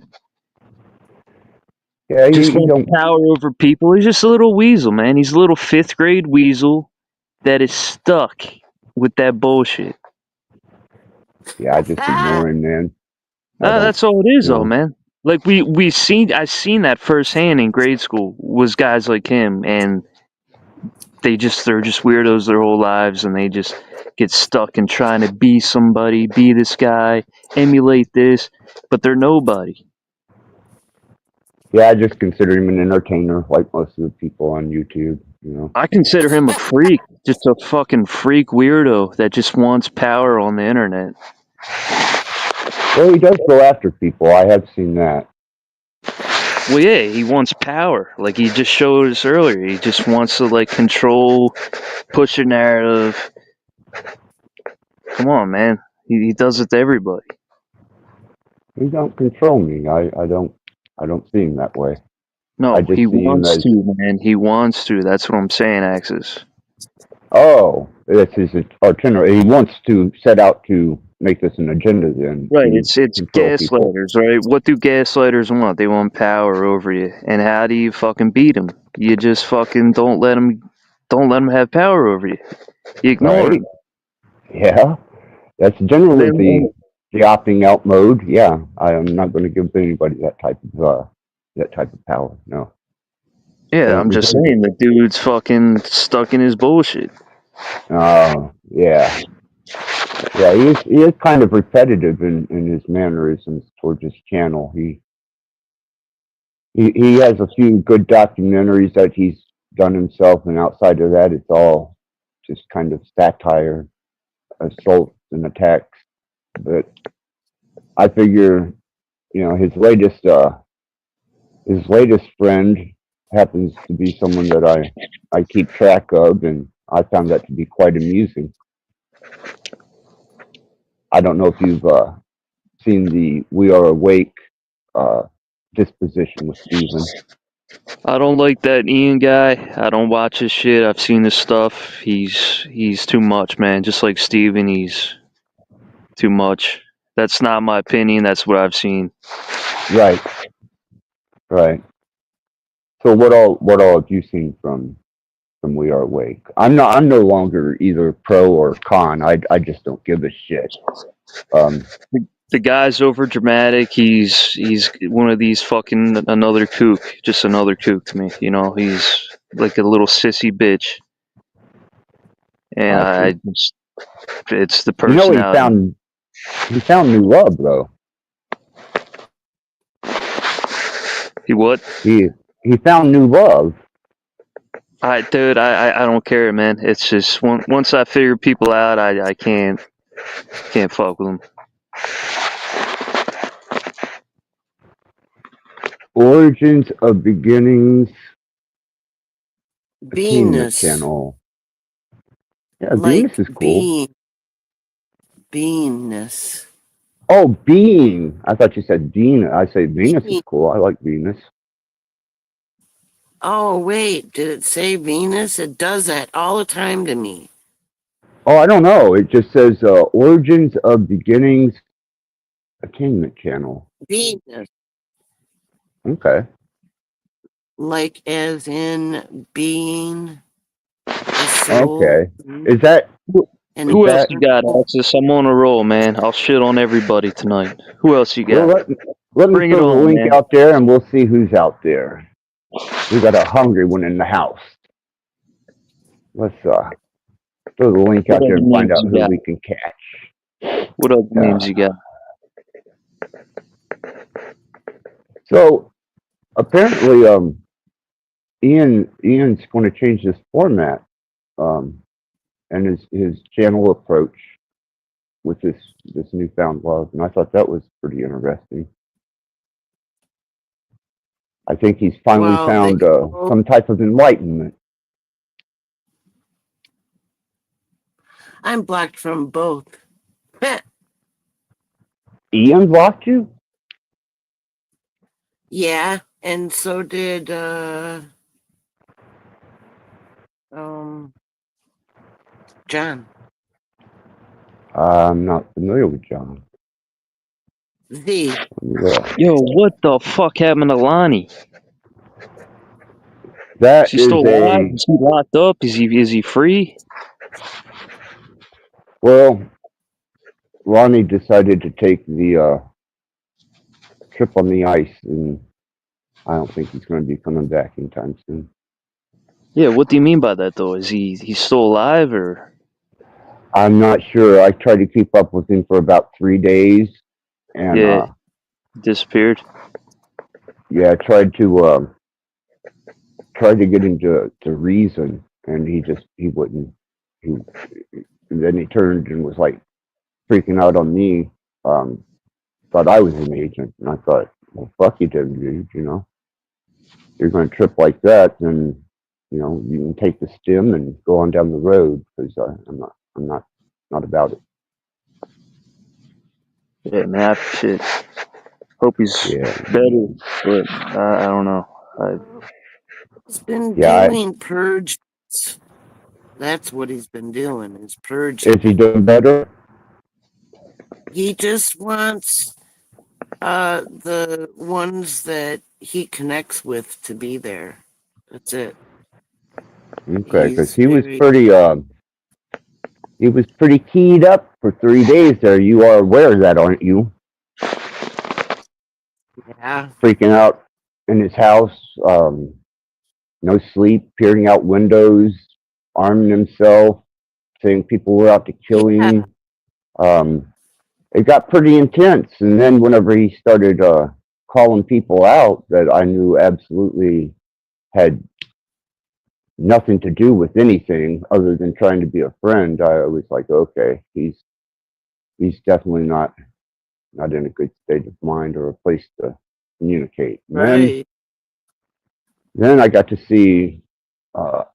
Yeah, just wants power over people. He's just a little weasel, man. He's a little 5th grade weasel that is stuck with that bullshit. Yeah, I just ignore him, man. That's all it is, though, man. Like I seen that firsthand in grade school. Was guys like him, and they're just weirdos their whole lives, and they just get stuck in trying to be somebody, be this guy, emulate this, but they're nobody. Yeah, I just consider him an entertainer, like most of the people on YouTube. I consider him a freak, just a fucking freak weirdo that just wants power on the internet. Well, he does go after people. I have seen that. Well, yeah, he wants power. Like he just showed us earlier. He just wants to like control, push a narrative. Come on, man. He does it to everybody. He don't control me. I don't see him that way. No, he wants to, man. He wants to. That's what I'm saying, Axis. Oh, that's his itinerary. He wants to set out to make this an agenda then. Right, it's gaslighters, right? What do gaslighters want? They want power over you. And how do you fucking beat them? You just fucking don't let them have power over you. You ignore them. Yeah, that's generally the opting out mode. Yeah, I am not going to give anybody that type of power. No. Yeah, I'm just saying the dude's fucking stuck in his bullshit. Oh, yeah. Yeah, he is kind of repetitive in his mannerisms towards his channel. He has a few good documentaries that he's done himself, and outside of that, it's all just kind of satire, assaults, and attacks. But I figure, his latest friend happens to be someone that I keep track of, and I found that to be quite amusing. I don't know if you've seen the We Are Awake disposition with Steven. I don't like that Ian guy. I don't watch his shit. I've seen his stuff. He's too much, man. Just like Steven, he's too much. That's not my opinion. That's what I've seen. Right. So what all have you seen from from We Are Awake. I'm no longer either pro or con. I just don't give a shit. The guy's over dramatic. He's one of these fucking another kook, just another kook to me. You know, he's like a little sissy bitch, and I just it's the You know, personality. he found new love though. He what? He found new love. Dude, I don't care, man. It's just once I figure people out, I can't fuck with them. Origins of Beginnings. Venus. Channel. Yeah, like Venus is cool. Venus. Oh, Being. I thought you said Venus. I say Venus is cool. I like Venus. Oh, wait. Did it say Venus? It does that all the time to me. Oh, I don't know. It just says Origins of Beginnings Attainment Channel. Venus. Okay. Like as in being a soul. Okay. Is that... And who else you got, Alexis? I'm on a roll, man. I'll shit on everybody tonight. Who else you got? Well, let me Bring it throw the on, link man. out there, and we'll see who's out there. We got a hungry one in the house. Let's throw the link out there and find out who we can catch. What other names you got? So apparently, Ian's going to change this format, and his channel approach with this newfound love, and I thought that was pretty interesting. I think he's finally found some type of enlightenment. I'm blocked from both. Ian blocked you? Yeah, and so did John. I'm not familiar with John. Z. Yo, what the fuck happened to Lonnie? That is he still alive? Is he locked up? Is he free? Well, Lonnie decided to take the trip on the ice, and I don't think he's going to be coming back anytime soon. Yeah, what do you mean by that, though? Is he's still alive, or? I'm not sure. I tried to keep up with him for about 3 days, and disappeared. Yeah, I tried to get him to reason, and he wouldn't. Then he turned and was like freaking out on me. Thought I was an agent, and I thought, well, fuck you, dude. You know, you're going to trip like that, then you know you can take the stim and go on down the road, because I'm not about it. Yeah, man, shit. Hope he's better, but I don't know. He's been doing purges. That's what he's been doing, is purging. Is he doing better? He just wants the ones that he connects with to be there. That's it. Okay, because he was pretty keyed up for 3 days there. You are aware of that, aren't you? Yeah. Freaking out in his house, no sleep, peering out windows, arming himself, saying people were out to kill him. It got pretty intense, and then whenever he started calling people out that I knew absolutely had nothing to do with anything other than trying to be a friend, I was like, okay, he's definitely not in a good state of mind or a place to communicate. Right. Then I got to see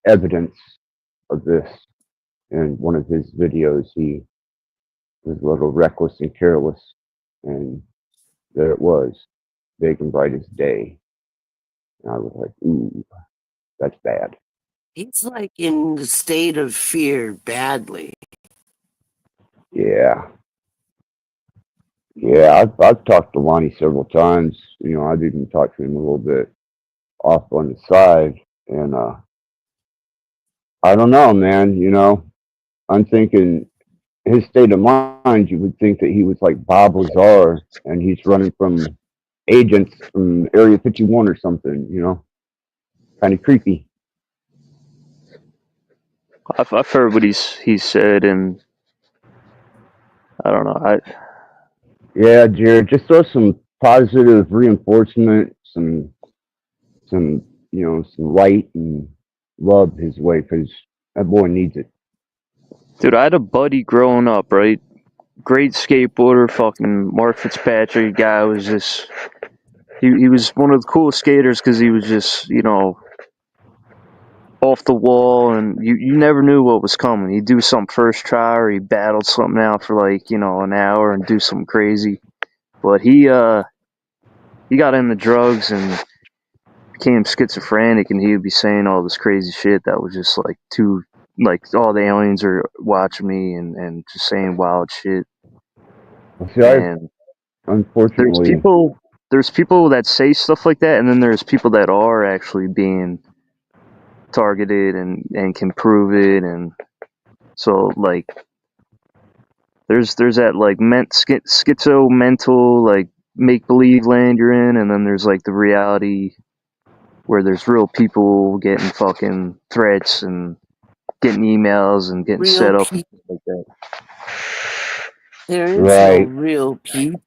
evidence of this in one of his videos. He was a little reckless and careless, and there it was, big and bright as day. And I was like, ooh, that's bad. He's like in the state of fear badly. Yeah, I've talked to Lonnie several times. You know, I've even talked to him a little bit off on the side, and I don't know, man. I'm thinking his state of mind. You would think that he was like Bob Lazar, and he's running from agents from Area 51 or something. Kind of creepy. I've heard what he's said, and I don't know. Yeah, Jared, just throw some positive reinforcement, some some light and love his way, because that boy needs it. Dude, I had a buddy growing up, right? Great skateboarder, fucking Mark Fitzpatrick guy was just he was one of the coolest skaters because he was just off the wall, and you never knew what was coming. He'd do something first try, or he battled something out for like an hour and do something crazy. But he got into drugs and became schizophrenic, and he would be saying all this crazy shit that was just like all the aliens are watching me, and just saying wild shit. See, And unfortunately, there's people that say stuff like that, and then there's people that are actually being targeted and can prove it. And so like there's that like schizo mental like make believe land you're in, and then there's like the reality where there's real people getting fucking threats and getting emails and getting Real set up people. like that. There is right. no real people.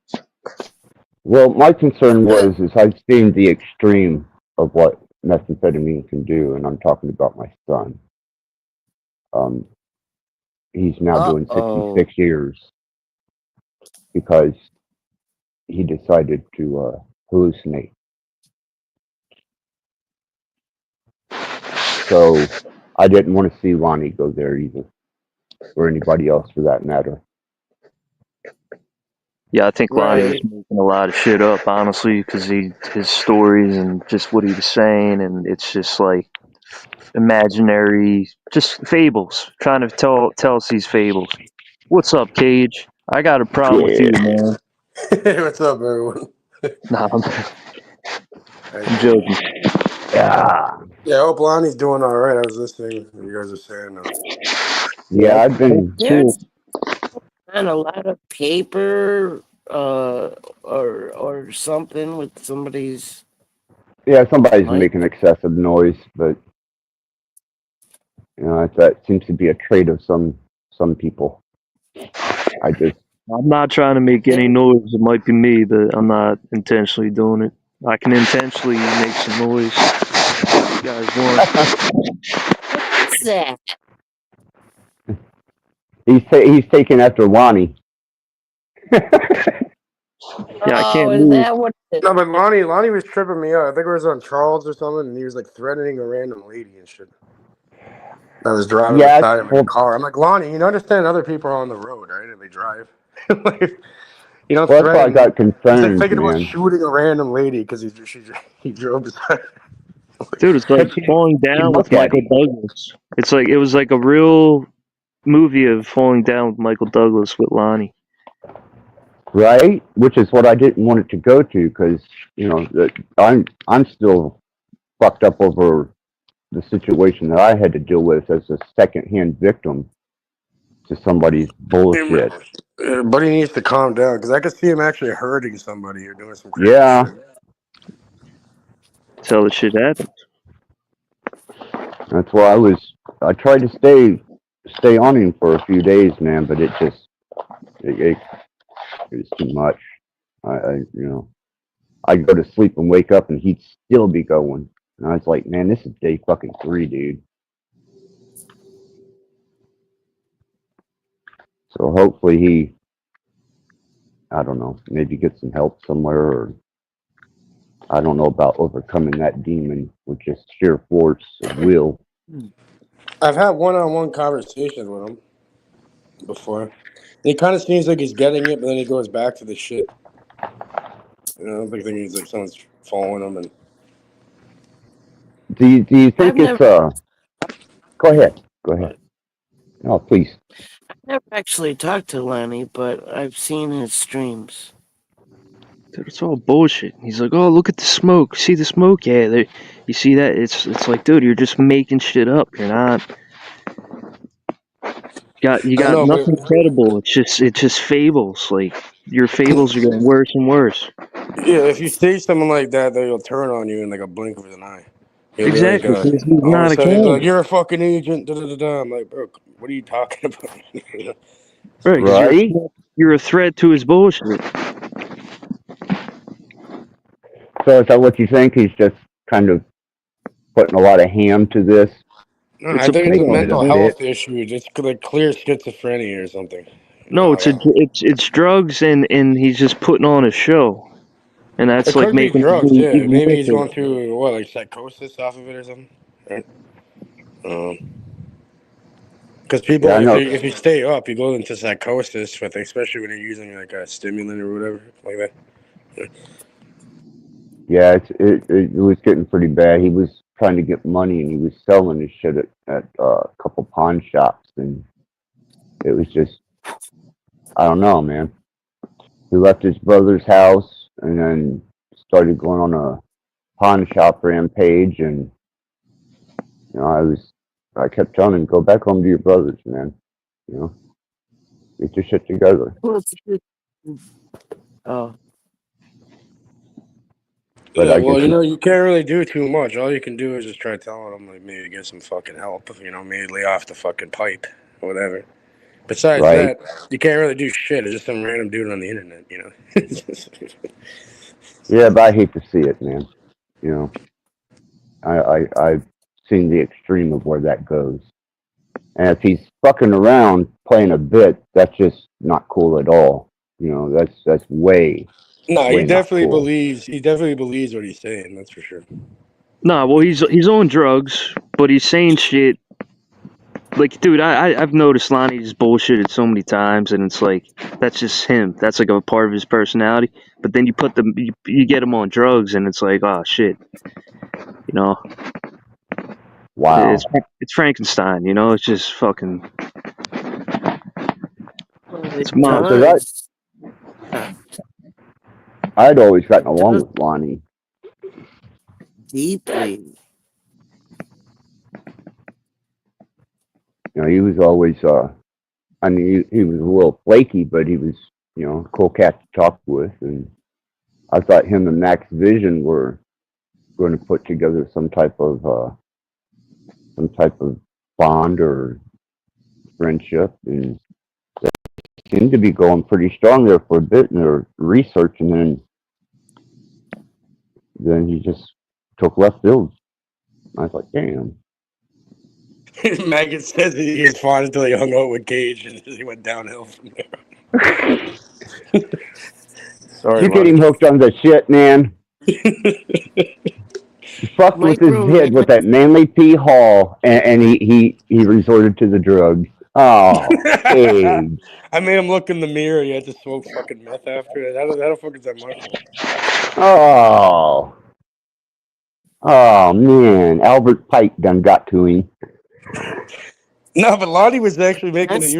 Well, my concern is I've seen the extreme of what methamphetamine can do, and I'm talking about my son. He's now doing 66 years because he decided to hallucinate. So I didn't want to see Lonnie go there either, or anybody else for that matter. Yeah, I think Lonnie was making a lot of shit up, honestly, because his stories and just what he was saying, and it's just like imaginary, just fables, trying to tell us these fables. What's up, Cage? I got a problem with you, man. Hey, what's up, everyone? Nah, I'm joking. Yeah. Yeah, I hope Lonnie's doing all right. I was listening to what you guys are saying. Yeah, I've been. There's and a lot of paper or something with somebody's. Yeah, somebody's Mike? making excessive noise, but that seems to be a trait of some people. I'm not trying to make any noise. It might be me, but I'm not intentionally doing it. I can intentionally make some noise. You guys want? What's that? He's taking after Lonnie. Yeah, I can't is move. that what it is? No, but Lonnie was tripping me out. I think it was on Charles or something, and he was like threatening a random lady and shit. I was driving beside him in a car. I'm like, Lonnie, you understand other people are on the road, right? And they drive. Like, you don't Well, that's why I threaten. got He's concerned, like thinking about man. shooting a random lady because he drove beside her. Dude, it's like Falling Down with Michael Douglas. It was like a real movie of Falling Down with Michael Douglas with Lonnie. Right? Which is what I didn't want it to go to, because I'm still fucked up over the situation that I had to deal with as a secondhand victim to somebody's bullshit. Buddy needs to calm down because I could see him actually hurting somebody or doing some crazy Yeah. shit. That's how the shit happens. That's why I tried to stay on him for a few days, man, but it was too much. I'd go to sleep and wake up and he'd still be going. And I was like, man, this is day fucking 3, dude. So hopefully he, I don't know, maybe get some help somewhere, or I don't know about overcoming that demon with just sheer force of will. I've had one-on-one conversations with him before. He kind of seems like he's getting it, but then he goes back to the shit. I don't think he's like someone's following him. And Do you think it's Go ahead. No, please. I've never actually talked to Lenny, but I've seen his streams. Dude, it's all bullshit. He's like, oh, look at the smoke. See the smoke? Yeah, you see that? It's like, dude, you're just making shit up. You're not You I got know, nothing but credible. It's just fables. Like your fables are getting worse and worse. yeah, if you say something like that, then he'll turn on you in like a blink of an eye. He'll be like, Exactly, because he's all of a not sudden, he'll be like, accountable. "You're a fucking agent." Da, da, da, da. I'm like, bro, what are you talking about? Right, because Right? you're a threat to his bullshit. So is that what you think? He's just kind of putting a lot of ham to this, No, It's I a think it's a making it ploy, a mental man. bit. health issue. It's like clear schizophrenia or something. You No, know, it's it's drugs and he's just putting on a show, and that's it like could be making drugs. him Yeah, even maybe more he's going crazy. through what, like psychosis off of it or something. Right? Because people, Yeah, I know. if you stay up, you go into psychosis with, especially when you're using like a stimulant or whatever like that. Yeah, it was getting pretty bad. He was trying to get money, and he was selling his shit at a couple pawn shops, and it was just, I don't know, man. He left his brother's house and then started going on a pawn shop rampage, and I kept telling him, go back home to your brothers, man. You know, get your shit together. Well, oh, But Yeah, I guess well, you can't really do too much. All you can do is just try telling them, like, maybe get some fucking help. Maybe lay off the fucking pipe or whatever. Besides right. that, you can't really do shit. It's just some random dude on the internet, Yeah, but I hate to see it, man. You know, I've seen the extreme of where that goes. And if he's fucking around playing a bit, that's just not cool at all. That's way, No, way not cool. he definitely believes what he's saying. That's for sure. Nah, well he's on drugs, but he's saying shit. Like, dude, I've noticed Lonnie's bullshitted so many times, and it's like that's just him. That's like a part of his personality. But then you get him on drugs, and it's like, oh shit, you know, Wow. it's Frankenstein. You know, it's just fucking well, it's it Yeah, monster. because does. Uh, I'd always gotten it along does with Lonnie. deeply. He was always, I mean, he was a little flaky, but he was, a cool cat to talk with. And I thought him and Max Vision were going to put together some type of bond or friendship, and they seemed to be going pretty strong there for a bit in their research, and then he just took left field. I was like, damn. Megan says he was fine until he hung out with Cage and he went downhill from there. Sorry, You get Lonnie. him hooked on the shit, man. He fucked with his head with Micromanage. that Manly P. Hall, and he resorted to the drugs. Oh, Cage. I made him look in the mirror. You had to smoke fucking meth after it. How the fuck is that my fault? Oh. Oh, man. Albert Pike done got to him. No, but Lonnie was actually making it. That's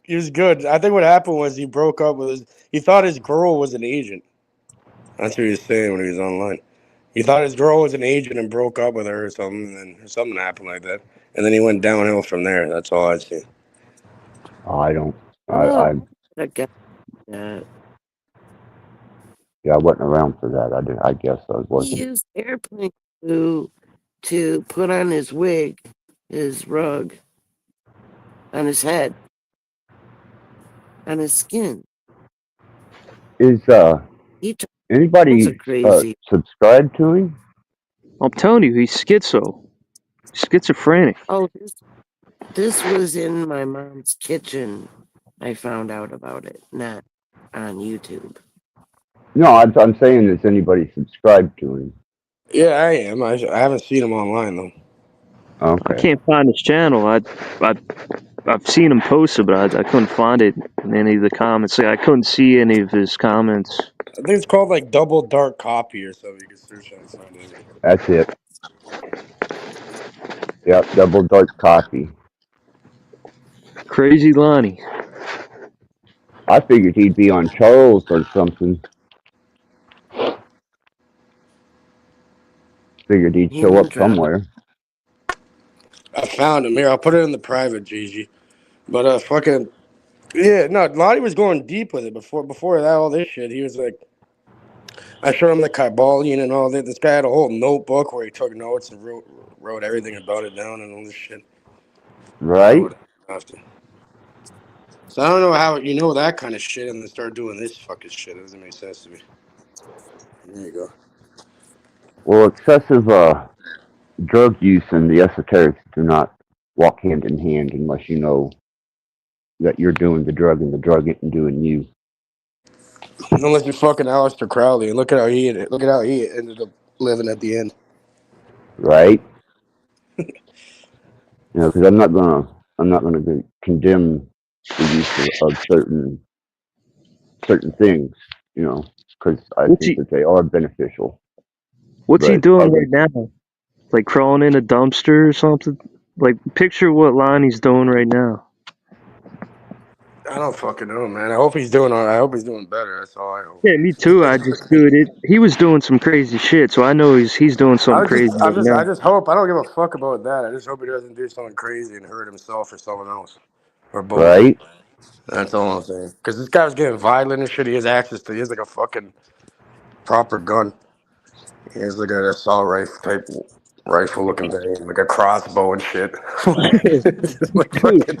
He was good. I think what happened was he broke up with he thought his girl was an agent. That's what he was saying when he was online. He thought his girl was an agent and broke up with her or something, and then something happened like that. And then he went downhill from there. That's all I see. Oh, I don't. oh, I that guy. Uh, Yeah, I wasn't around for that. I guess I he wasn't. used airplane to put on his wig, his rug, on his head, on his skin. Is He was a anybody crazy. subscribed to him? I'm telling you, he's schizophrenic. Oh, this was in my mom's kitchen. I found out about it, not on YouTube. No, I'm saying, is anybody subscribed to him? Yeah, I am. I haven't seen him online though. Okay. I can't find his channel. I've seen him posted, but I couldn't find it in any of the comments. I couldn't see any of his comments. I think it's called like Double Dark Copy or something. You can search on find it. That's it. Yep, Double Dark Coffee. Crazy Lonnie. I figured he'd be on Charles or something. Figured he'd show up somewhere. I found him here. I'll put it in the private, Gigi. But fucking yeah, no, Lonnie was going deep with it before that. All this shit, he was like, I showed him the Kybalion and all that. This guy had a whole notebook where he took notes and wrote everything about it down and all this shit. Right? After. So I don't know how you know that kind of shit and then start doing this fucking shit. It doesn't make sense to me. There you go. Well, excessive drug use and the esoterics do not walk hand in hand unless you know that you're doing the drug and the drug isn't doing you. Unless you're fucking Aleister Crowley, and look at how he ended up living at the end. Right? You know, because I'm not gonna condemn the use of certain things. You know, because I think that they are beneficial. What's he doing right now? Like crawling in a dumpster or something? Like, picture what Lonnie's doing right now. I don't fucking know, man. I hope he's doing all right. I hope he's doing better. That's all I hope. Yeah, me too. I just do it. He was doing some crazy shit, so I know he's doing something crazy right now. I just hope. I don't give a fuck about that. I just hope he doesn't do something crazy and hurt himself or someone else, or both. Right? That's all I'm saying. Because this guy was getting violent and shit. He has access to. He has like a fucking proper gun. He has like an assault rifle looking thing, like a crossbow and shit. Like fucking.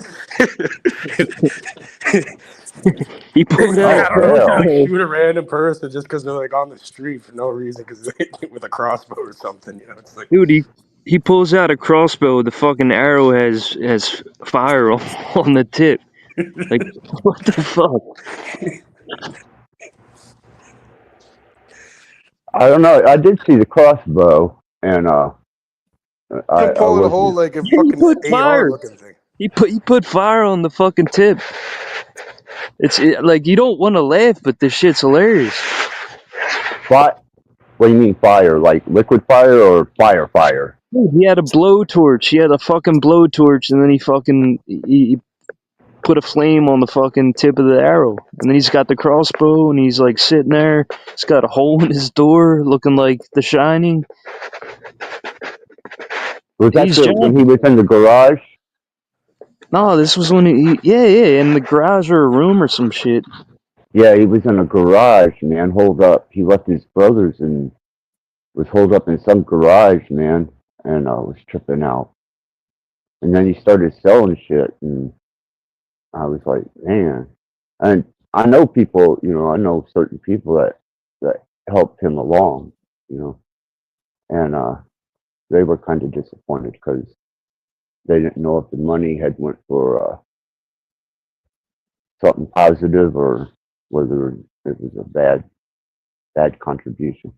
He pulled out. I don't know, trying to shoot a random person just because they're like on the street for no reason, because with a crossbow or something. You know, it's like, Dude, he pulls out a crossbow. The fucking arrow has fire on the tip. Like, what the fuck? I don't know. I did see the crossbow, and I pulling a whole like a fucking AR looking thing. He put fire on the fucking tip. Like, you don't want to laugh, but this shit's hilarious. What do you mean fire? Like liquid fire or fire? Dude, he had a blowtorch. He had a fucking blowtorch, and then he put a flame on the fucking tip of the arrow. And then he's got the crossbow, and he's like sitting there. He's got a hole in his door, looking like The Shining. Was that when he was in the garage? No, this was when in the garage or a room or some shit. Yeah, he was in a garage, man. Hold up. He left his brothers and was holed up in some garage, man, and was tripping out. And then he started selling shit, and I was like, man. And I know people, you know, I know certain people that helped him along, you know, and they were kind of disappointed because they didn't know if the money had went for something positive or whether it was a bad contribution.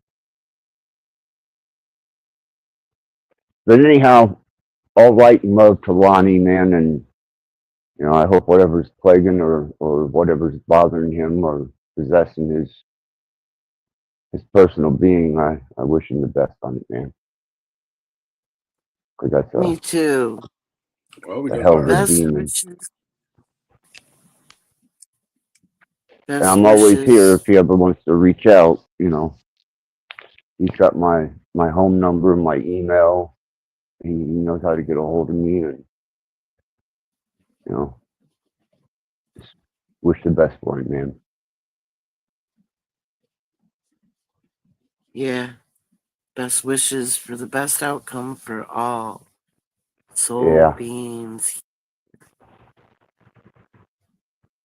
But anyhow, all light and love to Lonnie, man, and you know, I hope whatever's plaguing or whatever's bothering him or possessing his personal being, I wish him the best on it, man. Because that's me too. Well, a hell of a demon. And I'm always here if he ever wants to reach out, you know. He's got my home number, my email. He knows how to get a hold of me, and you know, just wish the best for him, man. Yeah. Best wishes for the best outcome for all soul beings.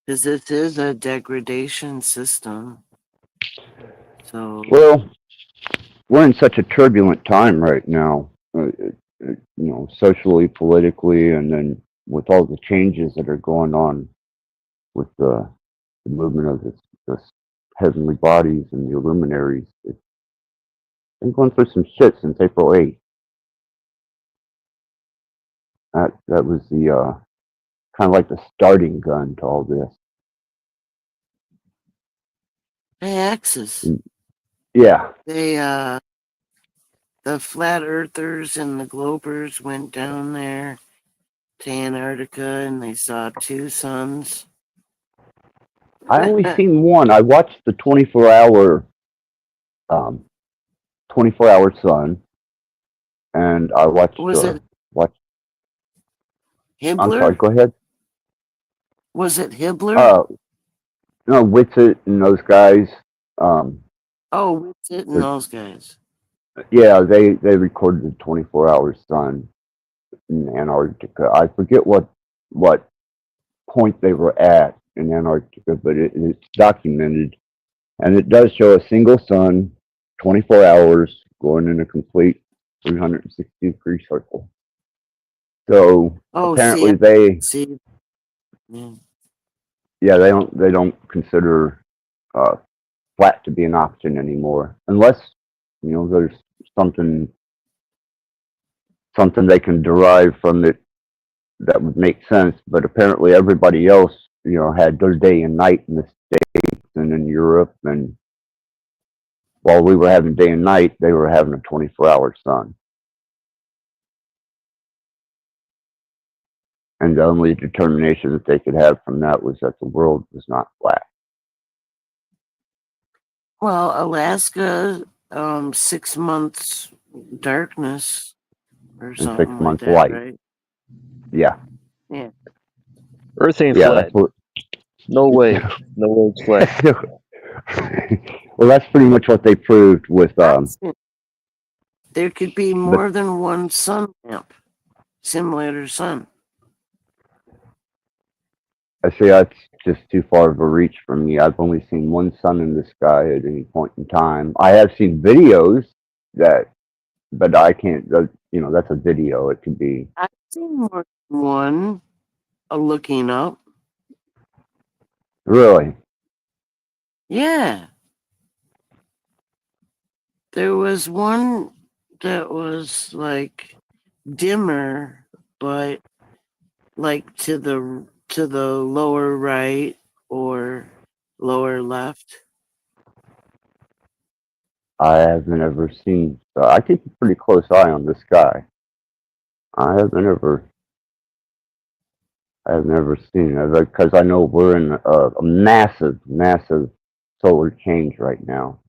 Because this is a degradation system. So, well, we're in such a turbulent time right now, you know, socially, politically, and then with all the changes that are going on with the movement of this heavenly bodies and the luminaries. It's been going through some shit since April 8th. That was the kind of like the starting gun to all this. hey, Axis. Yeah. The flat earthers and the globers went down there to Antarctica and they saw two suns. I only seen one. I watched the 24-hour sun, and I watched. Was it Himmler? I'm sorry. Go ahead. Was it Hibbler? No, Witsit and those guys. Um, Oh, Witsit and they're- those guys. yeah, they recorded the 24-hour sun in Antarctica. I forget what point they were at in Antarctica, but it's documented, and it does show a single sun, 24 hours, going in a complete 360-degree circle. So apparently yeah, they don't consider flat to be an option anymore, unless there's something they can derive from it that would make sense. But apparently everybody else, had their day and night in the States and in Europe, and while we were having day and night, they were having a 24-hour sun. And the only determination that they could have from that was that the world was not flat. Well, Alaska, 6 months darkness or And something 6 like months that, light. right? Yeah. Yeah. Earth ain't Yeah, flat. that's what. No way. No way it's flat. Well, that's pretty much what they proved with. There could be more than one sun lamp, simulator sun. I say that's just too far of a reach for me. I've only seen one sun in the sky at any point in time. I have seen videos but I can't. That's a video. It could be. I've seen more than one looking up. Really? Yeah. There was one that was like dimmer, but like to the lower right or lower left. I haven't ever seen. I keep a pretty close eye on the sky. I have never seen it because I know we're in a massive solar change right now,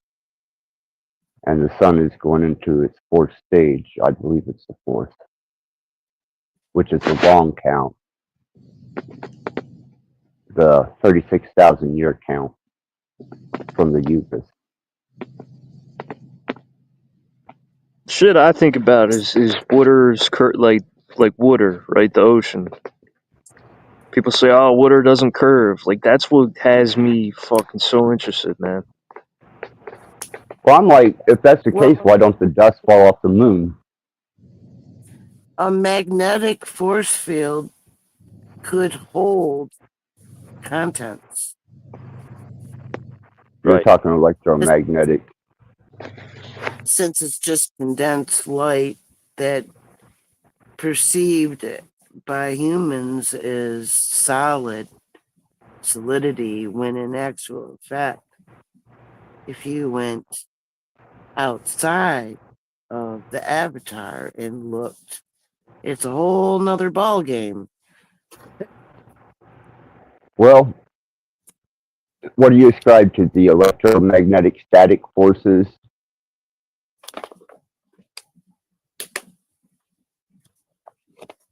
and the sun is going into its fourth stage. I believe it's the fourth, which is the long count, the 36,000 year count from the Upas. Shit I think about is water's like water, right? The ocean. People say, "Oh, water doesn't curve." Like that's what has me fucking so interested, man. Well, I'm like, if that's the case, why don't the dust fall off the moon? A magnetic force field could hold contents. You're talking electromagnetic. Since it's just condensed light that perceived by humans is solidity, when in actual fact, if you went outside of the avatar and looked, it's a whole nother ball game. Well, what do you ascribe to, the electromagnetic static forces?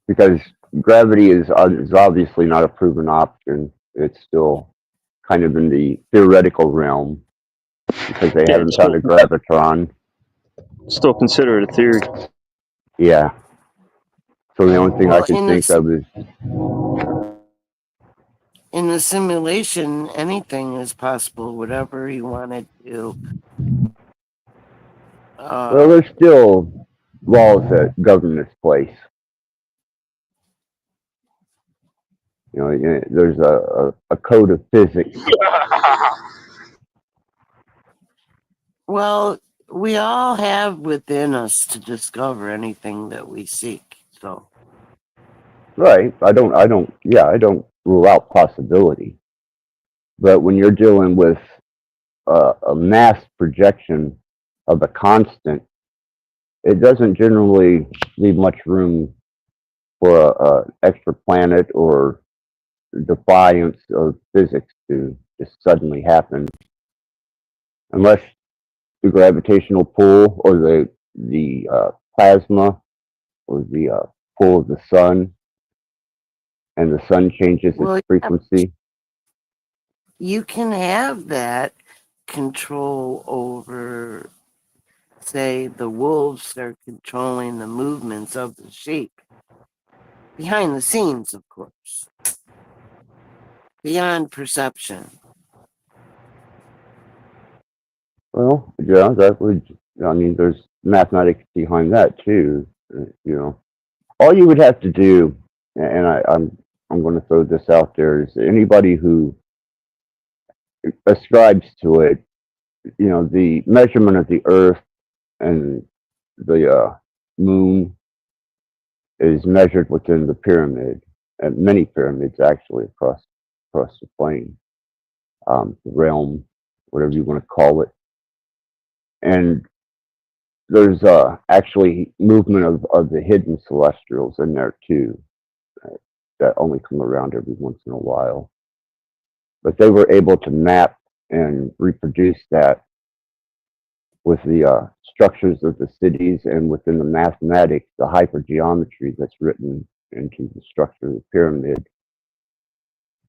Because gravity is obviously not a proven option. It's still kind of in the theoretical realm because they haven't found a gravitron. Still consider it a theory. Yeah. So the only thing I can think of is... In the simulation, anything is possible, whatever you want to do. Well, there's still laws that govern this place. There's a code of physics. Well, we all have within us to discover anything that we seek. So, right. I don't rule out possibility. But when you're dealing with a mass projection of a constant, it doesn't generally leave much room for a extra planet or defiance of physics to just suddenly happen, unless the gravitational pull or the plasma or the pull of the sun and the sun changes its Well, frequency. you can have that control over, say, the wolves are controlling the movements of the sheep. Behind the scenes, of course. Beyond perception. Well, yeah, that would. I mean, there's mathematics behind that too. All you would have to do, and I'm going to throw this out there, is anybody who ascribes to it, the measurement of the Earth and the moon is measured within the pyramid, and many pyramids actually across the plane, the realm, whatever you want to call it. And there's actually movement of the hidden celestials in there too, that only come around every once in a while. But they were able to map and reproduce that with the structures of the cities and within the mathematics, the hypergeometry that's written into the structure of the pyramid.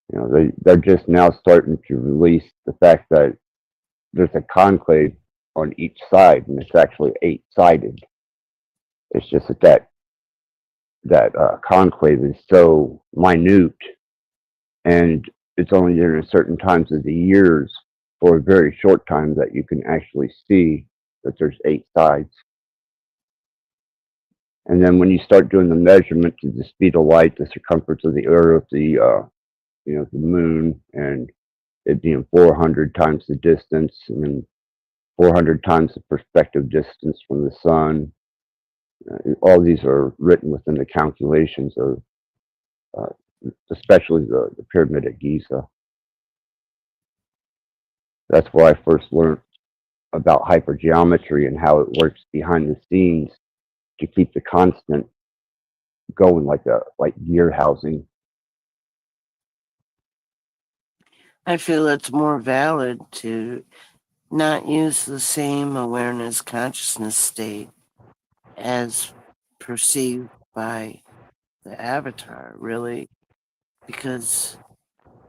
They're just now starting to release the fact that there's a conclave on each side, and it's actually 8-sided. It's just that conclave is so minute, and it's only during certain times of the years for a very short time that you can actually see that there's 8 sides. And then when you start doing the measurement to the speed of light, the circumference of the Earth, the moon, and it being 400 times the distance, and then 400 times the perspective distance from the sun. All these are written within the calculations of, especially the pyramid at Giza. That's where I first learned about hypergeometry and how it works behind the scenes to keep the constant going, like gear housing. I feel it's more valid to not use the same awareness consciousness state as perceived by the avatar, really, because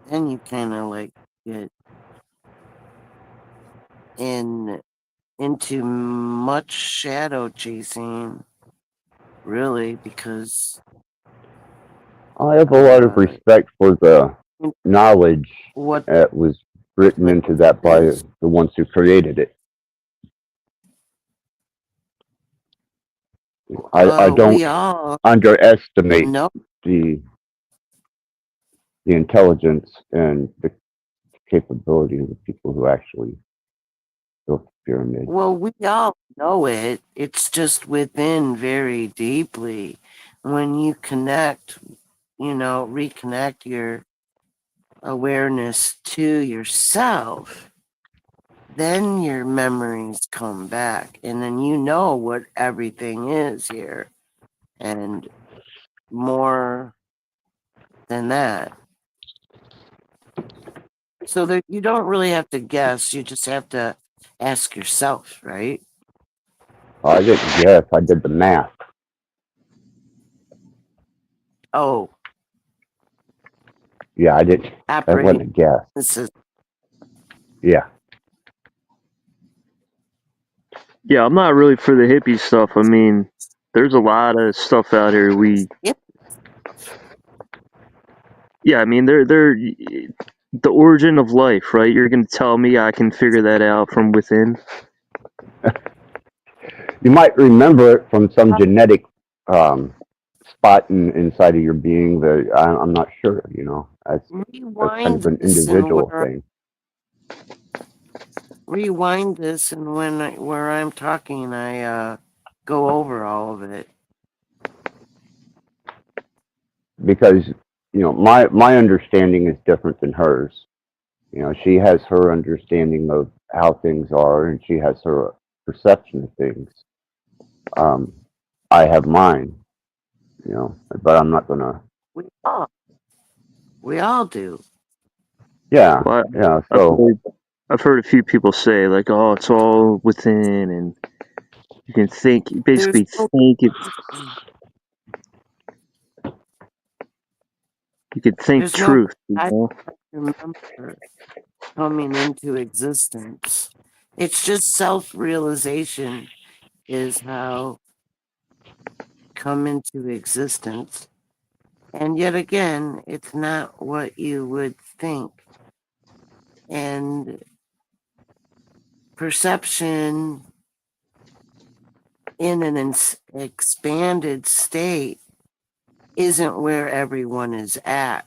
then you kind of like get into much shadow chasing, really, because I have a lot of respect for the knowledge that was written into that by the ones who created it. I don't underestimate the intelligence and the capability of the people who actually built the pyramid. Well, we all know it. It's just within very deeply. When you connect, reconnect your awareness to yourself, then your memories come back, and then you know what everything is here, and more than that. So that you don't really have to guess, you just have to ask yourself, right? I didn't guess, I did the math. Oh. Yeah, I didn't. That wasn't a guess. Yeah. Yeah, I'm not really for the hippie stuff. I mean, there's a lot of stuff out here Yeah, I mean, they're the origin of life, right? You're going to tell me I can figure that out from within? You might remember it from some genetic spot inside of your being that I'm not sure, That's kind of an individual thing. Rewind this, and where I'm talking, I go over all of it. Because, my understanding is different than hers. She has her understanding of how things are, and she has her perception of things. I have mine, but I'm not gonna. We all do. Yeah, Well, yeah. So I've heard a few people say like, "Oh, it's all within," and you can basically think it. You could think There's no truth, I remember coming into existence. It's just self-realization is how come into existence. And yet again, it's not what you would think. And perception in an expanded state isn't where everyone is at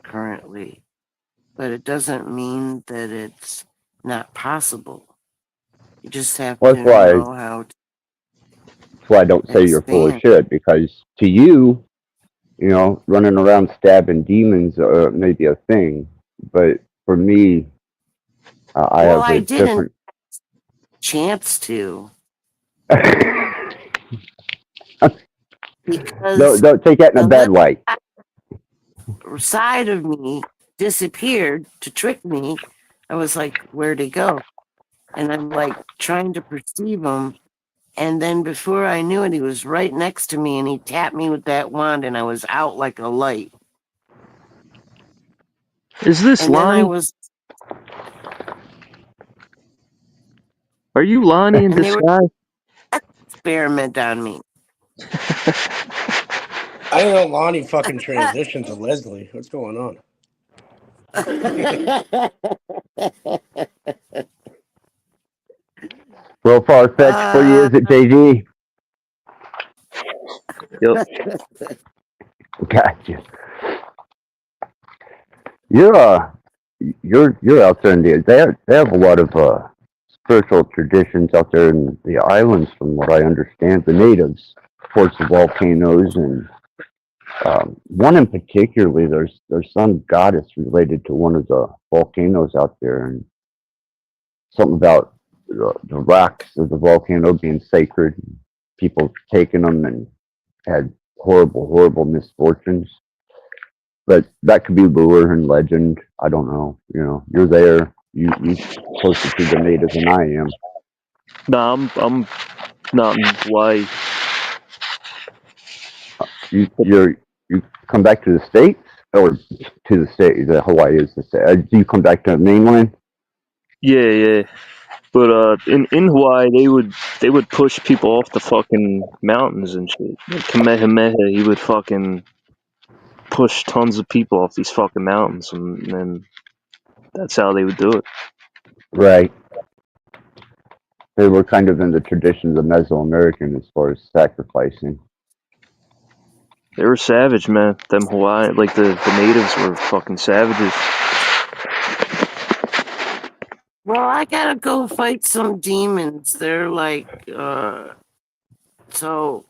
currently. But it doesn't mean that it's not possible. You just have Well, to know how to that's why I don't say you're full of expand. shit, because to you, you know, running around stabbing demons may be a thing, but for me, I Well, have I a didn't different. chance to don't, because don't take that in a the bad way. little side of me disappeared to trick me. I was like, where'd he go? And I'm like trying to perceive him. And then before I knew it, he was right next to me and he tapped me with that wand and I was out like a light. Is this And then I Lonnie? was, Are you Lonnie in and they were disguise? experiment on me. I didn't know Lonnie fucking transitioned to Leslie. What's going on? Well, far-fetched for you, is it, JG? Yep. Gotcha. You're out there in they have a lot of spiritual traditions out there in the islands, from what I understand. The natives, ports of volcanoes, and one in particularly, there's some goddess related to one of the volcanoes out there, and something about the rocks of the volcano being sacred, and people taking them and had horrible misfortunes. But that could be lure and legend. I don't know. You know, you're there. You closer to the natives than I am. Nah, I'm not in Hawaii. You come back to the States, or to the state? The Hawaii is the state. Do you come back to the mainland? Yeah. But in Hawaii, they would push people off the fucking mountains and shit. Like Kamehameha, he would fucking push tons of people off these fucking mountains, and then that's how they would do it. Right. They were kind of in the traditions of Mesoamerican as far as sacrificing. They were savage, man. Them Hawaii, like the natives were fucking savages. Well, I gotta go fight some demons. They're like, so,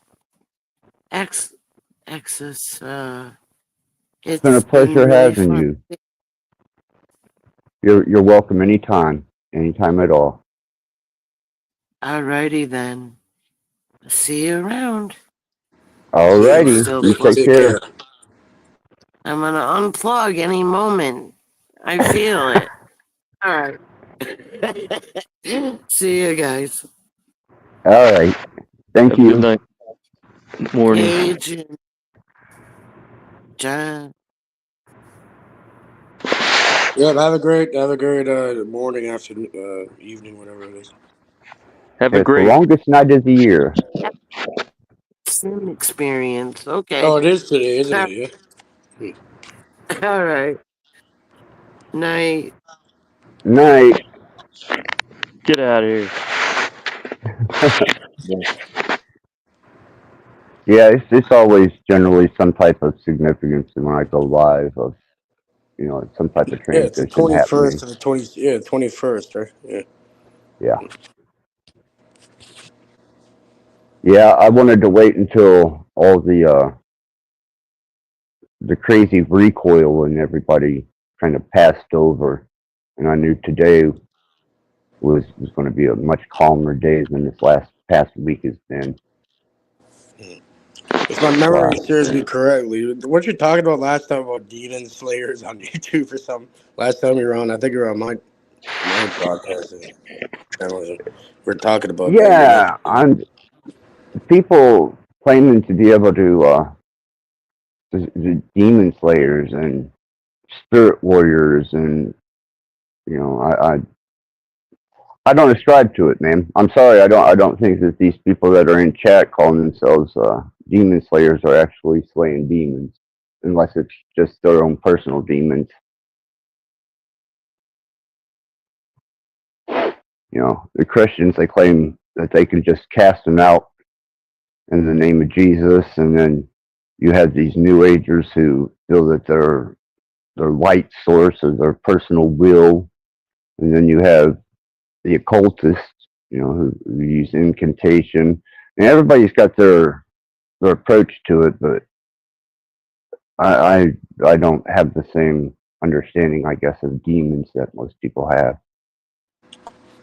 Exus, It's been a pleasure really having fun. you. You're welcome anytime at all. Alrighty then. See you around. Alrighty, you take care. I'm gonna unplug any moment. I feel it. Alright. See you guys. All right. Thank you. Good night. Morning. Agent John. Yeah, have a great morning, afternoon, evening, whatever it is. Have a It's great the longest night of the year. Sim experience. Okay. Oh, it is today, isn't it? Yeah. All right. Night. Night. Get out of here. Yeah, it's always generally some type of significance when I go live of, you know, some type of Yeah, it's the transition 21st happening. to the 20. Yeah, 21st, right? Yeah. Yeah. Yeah, I wanted to wait until all the crazy recoil and everybody kind of passed over, and I knew today was going to be a much calmer day than this past week has been. If my memory serves me correctly, what you're talking about last time about demon slayers on YouTube or something. Last time you were on, I think you were on my broadcasting channel. We're talking about that. Yeah, I'm people claiming to be able to the demon slayers and spirit warriors, and you know, I don't ascribe to it, man. I'm sorry, I don't think that these people that are in chat calling themselves demon slayers are actually slaying demons, unless it's just their own personal demons. You know, the Christians, they claim that they can just cast them out in the name of Jesus, and then you have these New Agers who feel that their light source is their personal will, and then you have the occultists, you know, who use incantation, and everybody's got their approach to it, but I don't have the same understanding, I guess, of demons that most people have.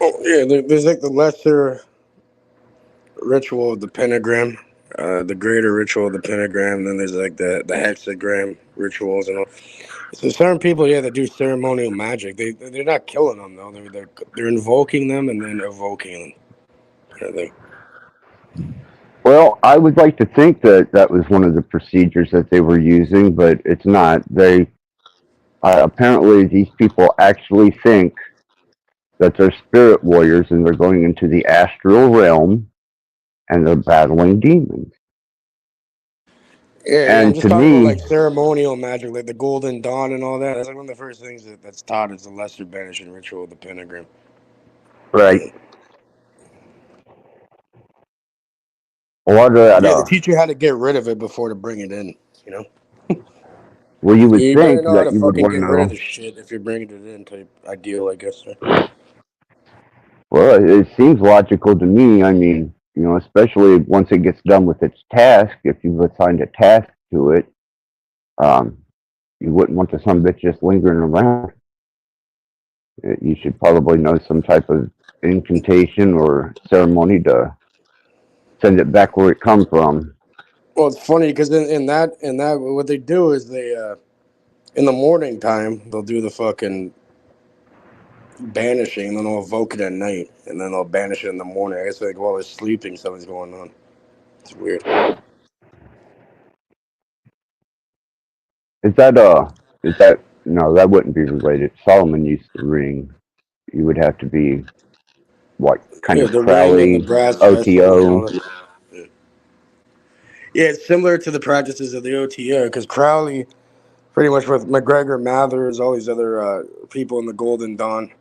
Oh yeah, there's like the lesser ritual of the pentagram, the greater ritual of the pentagram, and then there's like the hexagram rituals and all. So certain people, yeah, that do ceremonial magic. They're not killing them though. They're invoking them and then evoking them. Kind of thing. Well, I would like to think that that was one of the procedures that they were using, but it's not. They apparently these people actually think that they're spirit warriors and they're going into the astral realm and they're battling demons. Yeah, and I'm just to talking about me, like ceremonial magic, like the Golden Dawn and all that. That's like one of the first things that's taught is the lesser banishing ritual of the pentagram. right? A lot of that, Yeah, they teach you how to get rid of it before to bring it in. You know. well, you would You better think know how that to you would fucking want to get rid of know. the shit if you're bringing it in. Type ideal, I guess. Right? Well, it seems logical to me. I mean, you know, especially once it gets done with its task, if you've assigned a task to it, um, you wouldn't want the son of a bitch just lingering around. You should probably know some type of incantation or ceremony to send it back where it come from. Well, it's funny because in that what they do is they in the morning time they'll do the fucking banishing, and then they'll evoke it at night, and then they'll banish it in the morning. I guess like while they're sleeping, something's going on. It's weird. Is that no? That wouldn't be related. Solomon used the ring. You would have to be what kind Yeah, of the ring and the Crowley, brass vessel and all OTO? that. Yeah, it's similar to the practices of the OTO because Crowley, pretty much with McGregor, Mathers, all these other people in the Golden Dawn.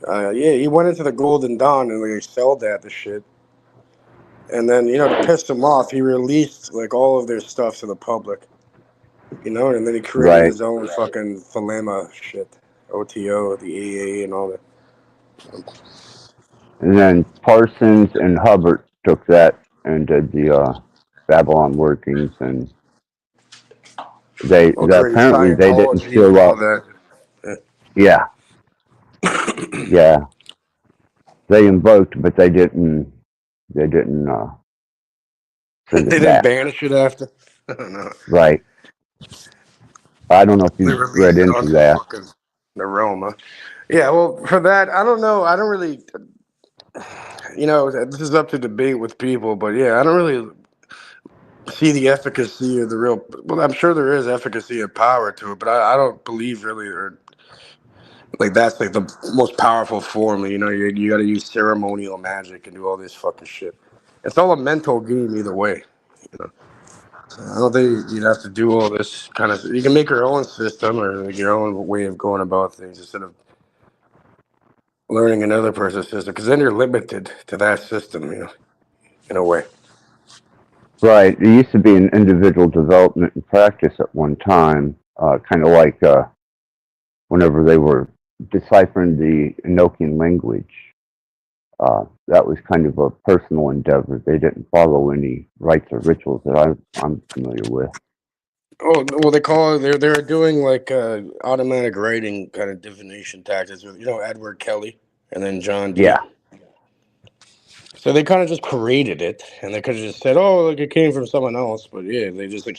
Yeah, he went into the Golden Dawn and they excelled at the shit. And then, you know, to piss them off, he released like all of their stuff to the public. You know, and then he created Right. his own fucking Thelema shit, OTO, the AA, and all that. And then Parsons and Hubbard took that and did the Babylon workings, and Created apparently they didn't Scientology and show all up. that. Yeah, yeah. They invoked, but they didn't. They didn't send They it didn't back. banish it after. I don't know. Right. I don't know if They you read released it into onto that. fucking the realm. Huh? Yeah, well, for that, I don't know. I don't really, you know, this is up to debate with people, but yeah, I don't really see the efficacy of the real. Well, I'm sure there is efficacy and power to it, but I don't believe really, or like that's like the most powerful form. You know, you got to use ceremonial magic and do all this fucking shit. It's all a mental game either way. You know, so I don't think you'd have to do all this kind of. You can make your own system or like your own way of going about things instead of learning another person's system, because then you're limited to that system. You know, in a way. Right. It used to be an individual development and practice at one time, kind of like whenever they were deciphering the Enochian language. That was kind of a personal endeavor. They didn't follow any rites or rituals that I'm familiar with. Oh well, they call it. They're doing like automatic writing kind of divination tactics with Edward Kelly and then John Dee. Yeah. So they kind of just created it, and they could have just said, "Oh, like it came from someone else," but yeah, they just like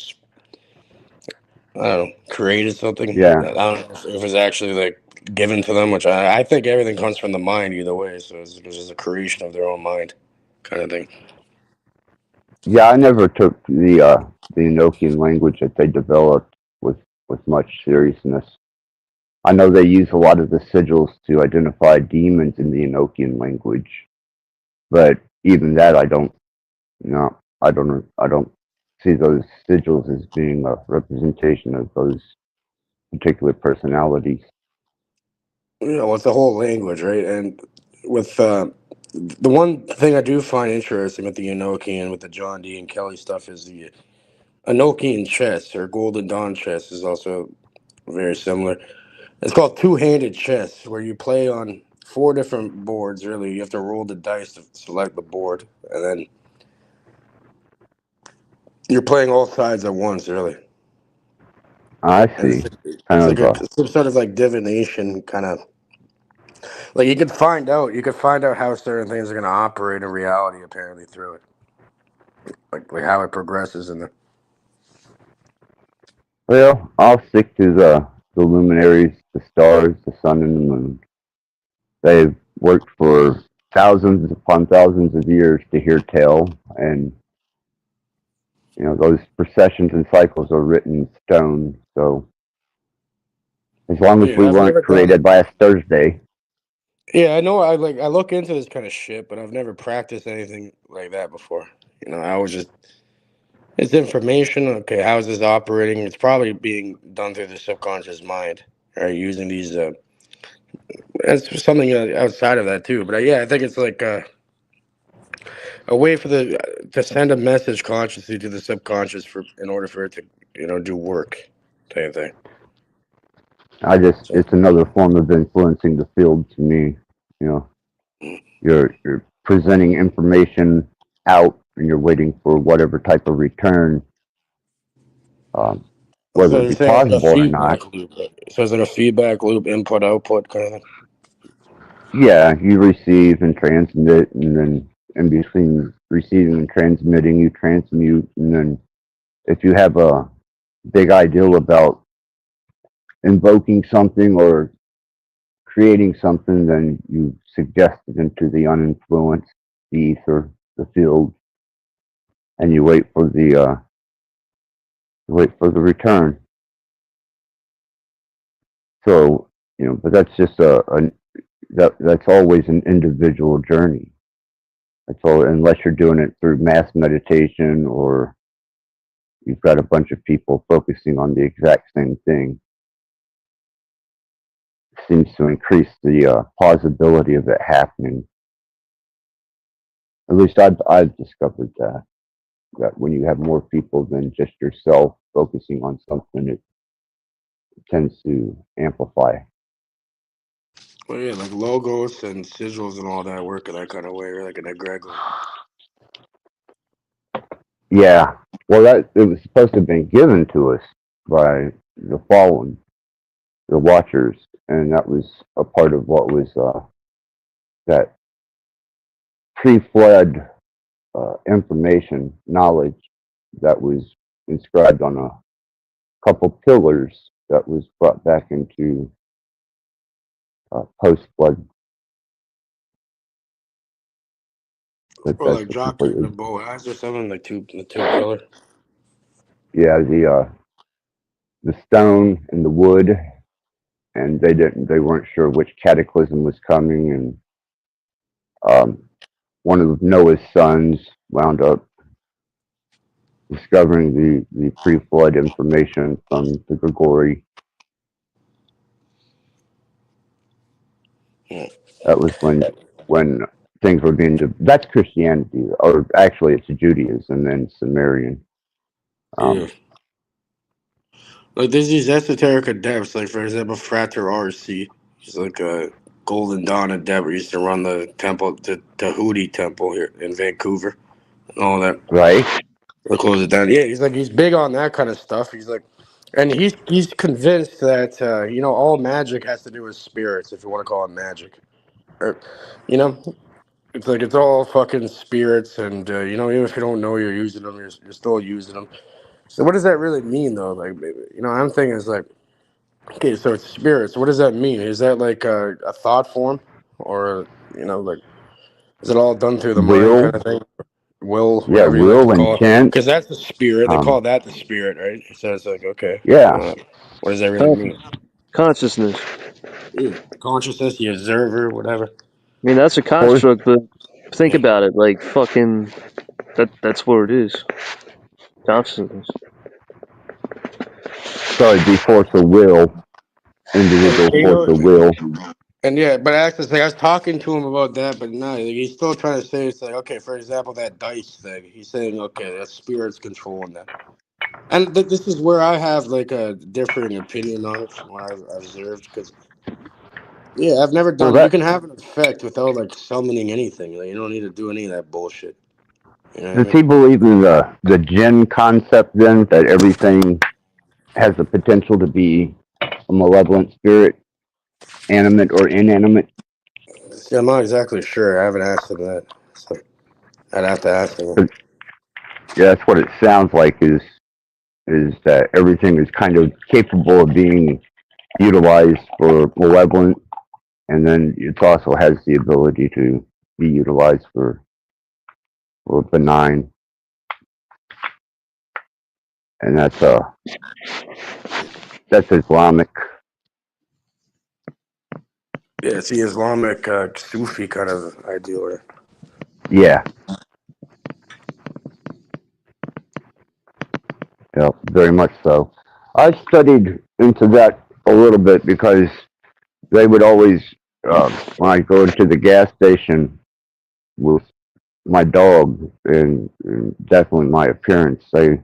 I don't know, created something. Yeah. That I don't know if it's actually like given to them, which I think everything comes from the mind either way. So it's just a creation of their own mind, kind of thing. Yeah, I never took the Enochian language that they developed with much seriousness. I know they use a lot of the sigils to identify demons in the Enochian language, but even that, I don't. No, I don't see those sigils as being a representation of those particular personalities. You know, it's the whole language, right? And with the one thing I do find interesting with the Enochian, with the John D and Kelly stuff, is the Enochian chess or Golden Dawn chess is also very similar. It's called two-handed chess, where you play on 4 different boards. Really, you have to roll the dice to select the board, and then you're playing all sides at once. Really, I and see. it's Kind like of it's some sort of like divination kind of. Like you could find out how certain things are going to operate in reality apparently through it, like how it progresses in the. well, I'll stick to the luminaries, the stars, the sun, and the moon. They've worked for thousands upon thousands of years to hear tell, and those processions and cycles are written in stone. So as long as we Yeah, I've weren't never done it. created last Thursday, Yeah, I know. I look into this kind of shit, but I've never practiced anything like that before. I was just it's information. Okay, how is this operating? It's probably being done through the subconscious mind, right? Using these. That's something outside of that too. But yeah, I think it's like a way for the to send a message consciously to the subconscious in order for it to do work, type thing. So, it's another form of influencing the field to me. You know, you're presenting information out, and you're waiting for whatever type of return, whether so it you're be saying like a plausible or not. feedback loop. Right? So it's like a feedback loop, input output kind of thing. Yeah, you receive and transmit, and then in between receiving and transmitting, you transmute, and then if you have a big ideal about invoking something or creating something, then you suggest it into the uninfluenced, the ether, the field, and you wait for the return. So but that's just that's always an individual journey. That's all, unless you're doing it through mass meditation or you've got a bunch of people focusing on the exact same thing. It seems to increase the plausibility of it happening. At least I've discovered that when you have more people than just yourself focusing on something, it tends to amplify. Well, yeah, like logos and sigils and all that work in that kind of way, or like an egregor. Yeah, well, that it was supposed to have been given to us by the fallen, the Watchers, and that was a part of what was that pre-flood information, knowledge that was inscribed on a couple pillars that was brought back into post-flood. But Or that's like a Jock and completely the Boaz or something, like the two pillar. yeah the stone and the wood, and they weren't sure which cataclysm was coming, and one of Noah's sons wound up discovering the pre-flood information from the Grigori. Yeah. That was when things were being. That's Christianity, or actually, it's Judaism and Sumerian. Yeah. Like there's these esoteric adepts, like for example, Frater RC. He's like a Golden Dawn adept. He used to run the temple, the Tahuti temple here in Vancouver, and all that. Right? They'll close it down. Yeah, he's big on that kind of stuff. He's like, and he's convinced that all magic has to do with spirits, if you want to call it magic, or you know, it's like it's all fucking spirits, and even if you don't know you're using them, you're still using them. So what does that really mean, though? Like, I'm thinking is like, okay, so it's spirits. What does that mean? Is that like a thought form, or like, is it all done through the mind Will kind of thing? will, Yeah, whatever you like to will, call it, intent. because that's the spirit. They call that the spirit, right? So it's like, okay, Yeah. what does that really mean? Consciousness. Yeah, consciousness, the observer, whatever. I mean, that's a construct, but think about it. Like, fucking, that's what it is. Consciousness. So it'd be force of will, individual force of will. And yeah, but actually, I was talking to him about that, but no, he's still trying to say it's like, okay, for example, that dice thing. He's saying, okay, that spirit's controlling that. And this is where I have like a differing opinion on it from what I've observed, because yeah, I've never done. You can have an effect without like summoning anything. Like, you don't need to do any of that bullshit. You know what I Does mean? he believe in the jinn concept then, that everything has the potential to be a malevolent spirit, animate or inanimate? See, I'm not exactly sure. I haven't asked him that, so I'd have to ask him. Yeah, that's what it sounds like. Is that everything is kind of capable of being utilized for malevolent, and then it also has the ability to be utilized for benign, and that's Islamic. Yeah, it's the Islamic Sufi kind of ideal, right? Yeah. Yeah, very much so. I studied into that a little bit because they would always, when I go into the gas station with my dog and definitely my appearance, they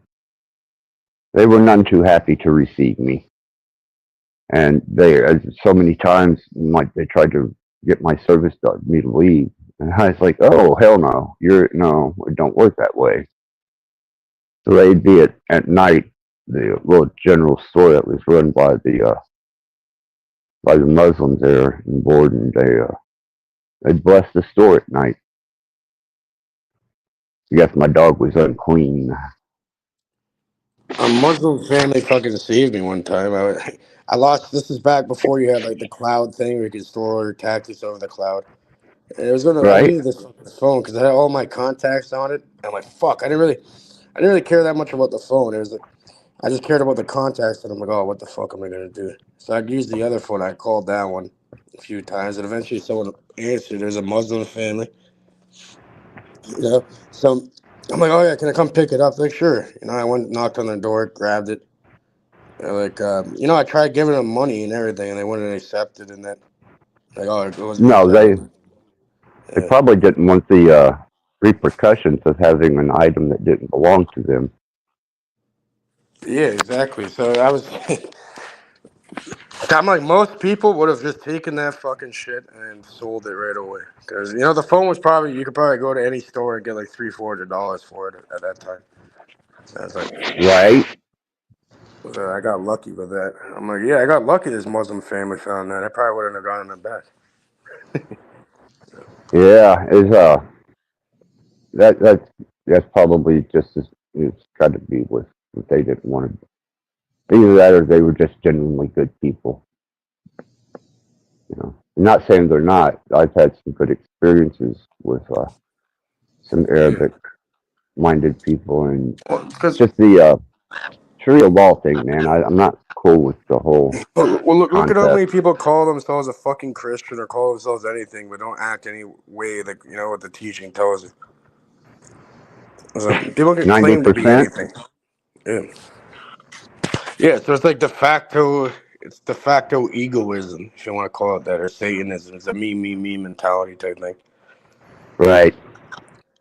were none too happy to receive me. And so many times, they tried to get my service dog me to leave, and I was like, "Oh hell no! No, it don't work that way." So they'd be at night, the little general store that was run by the Muslims there in Borden. They'd bless the store at night. I guess my dog was unclean. A Muslim family fucking saved me one time. I lost. This is back before you had like the cloud thing where you could store your tactics over the cloud. And I Right? needed this fucking phone because I had all my contacts on it. And I'm like, fuck, I didn't really care that much about the phone. It was like, I just cared about the contacts, and I'm like, oh, what the fuck am I gonna do? So I used the other phone. I called that one a few times, and eventually someone answered. There's a Muslim family, So I'm like, oh yeah, can I come pick it up? Like, sure. I went, knocked on their door, grabbed it. I tried giving them money and everything, and they wouldn't accept it. And that, like, oh, it wasn't No, accepted. they probably didn't want the repercussions of having an item that didn't belong to them. Yeah, exactly. So I'm like, most people would have just taken that fucking shit and sold it right away. Because, the phone was you could probably go to any store and get like $300-$400 for it at that time. So I was like, right? So I got lucky with that. I'm like, yeah, I got lucky this Muslim family found that. I probably wouldn't have gotten it back. Yeah, that's probably just as it's got to be with what they didn't want to. Either that, or they were just genuinely good people. I'm not saying they're not. I've had some good experiences with some Arabic-minded people, and just the Sharia law thing, man. I'm not cool with the whole. Well, look at how concept. many people call themselves a fucking Christian or call themselves anything, but don't act any way that what the teaching tells you. So people can claim to be 90%? anything. Yeah. So it's like de facto egoism, if you want to call it that, or Satanism. It's a me mentality type thing. Right.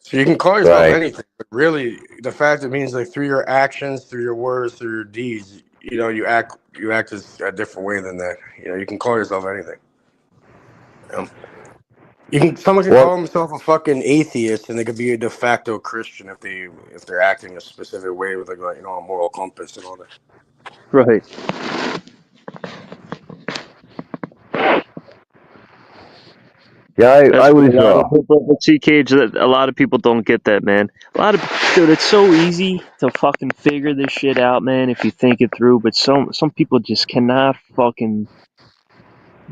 So you can call yourself anything, but really, the fact it means like through your actions, through your words, through your deeds, you act as a different way than that. You can call yourself anything. Someone can call themselves a fucking atheist, and they could be a de facto Christian if they're acting a specific way with a moral compass and all that. Right. Yeah, I was. A lot of people, a lot of people don't get that, man. Dude, it's so easy to fucking figure this shit out, man, if you think it through. But some people just cannot fucking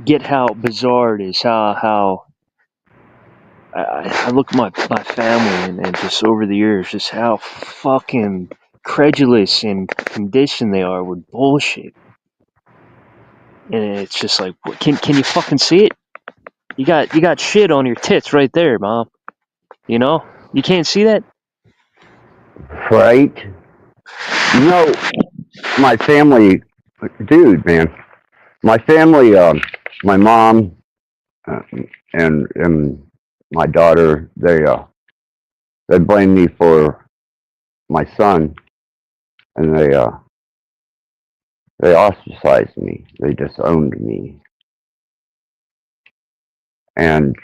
get how bizarre it is, how I look at my family and just over the years, just how fucking credulous and conditioned they are with bullshit. And it's just like, can you fucking see it? You got shit on your tits right there, Mom. You know? You can't see that? Right? You know, my family, dude, man. My family, my mom and my daughter, they blame me for my son, and they ostracized me. They disowned me, and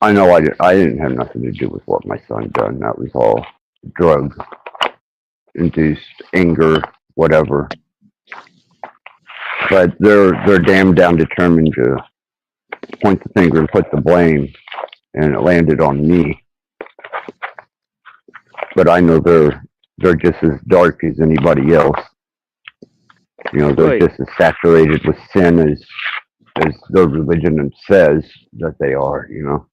I know I didn't have nothing to do with what my son done. That was all drug induced anger, whatever. But they're damn down determined to point the finger and put the blame, and it landed on me. But I know they're just as dark as anybody else. You know, they're just as saturated with sin as their religion says that they are. You know.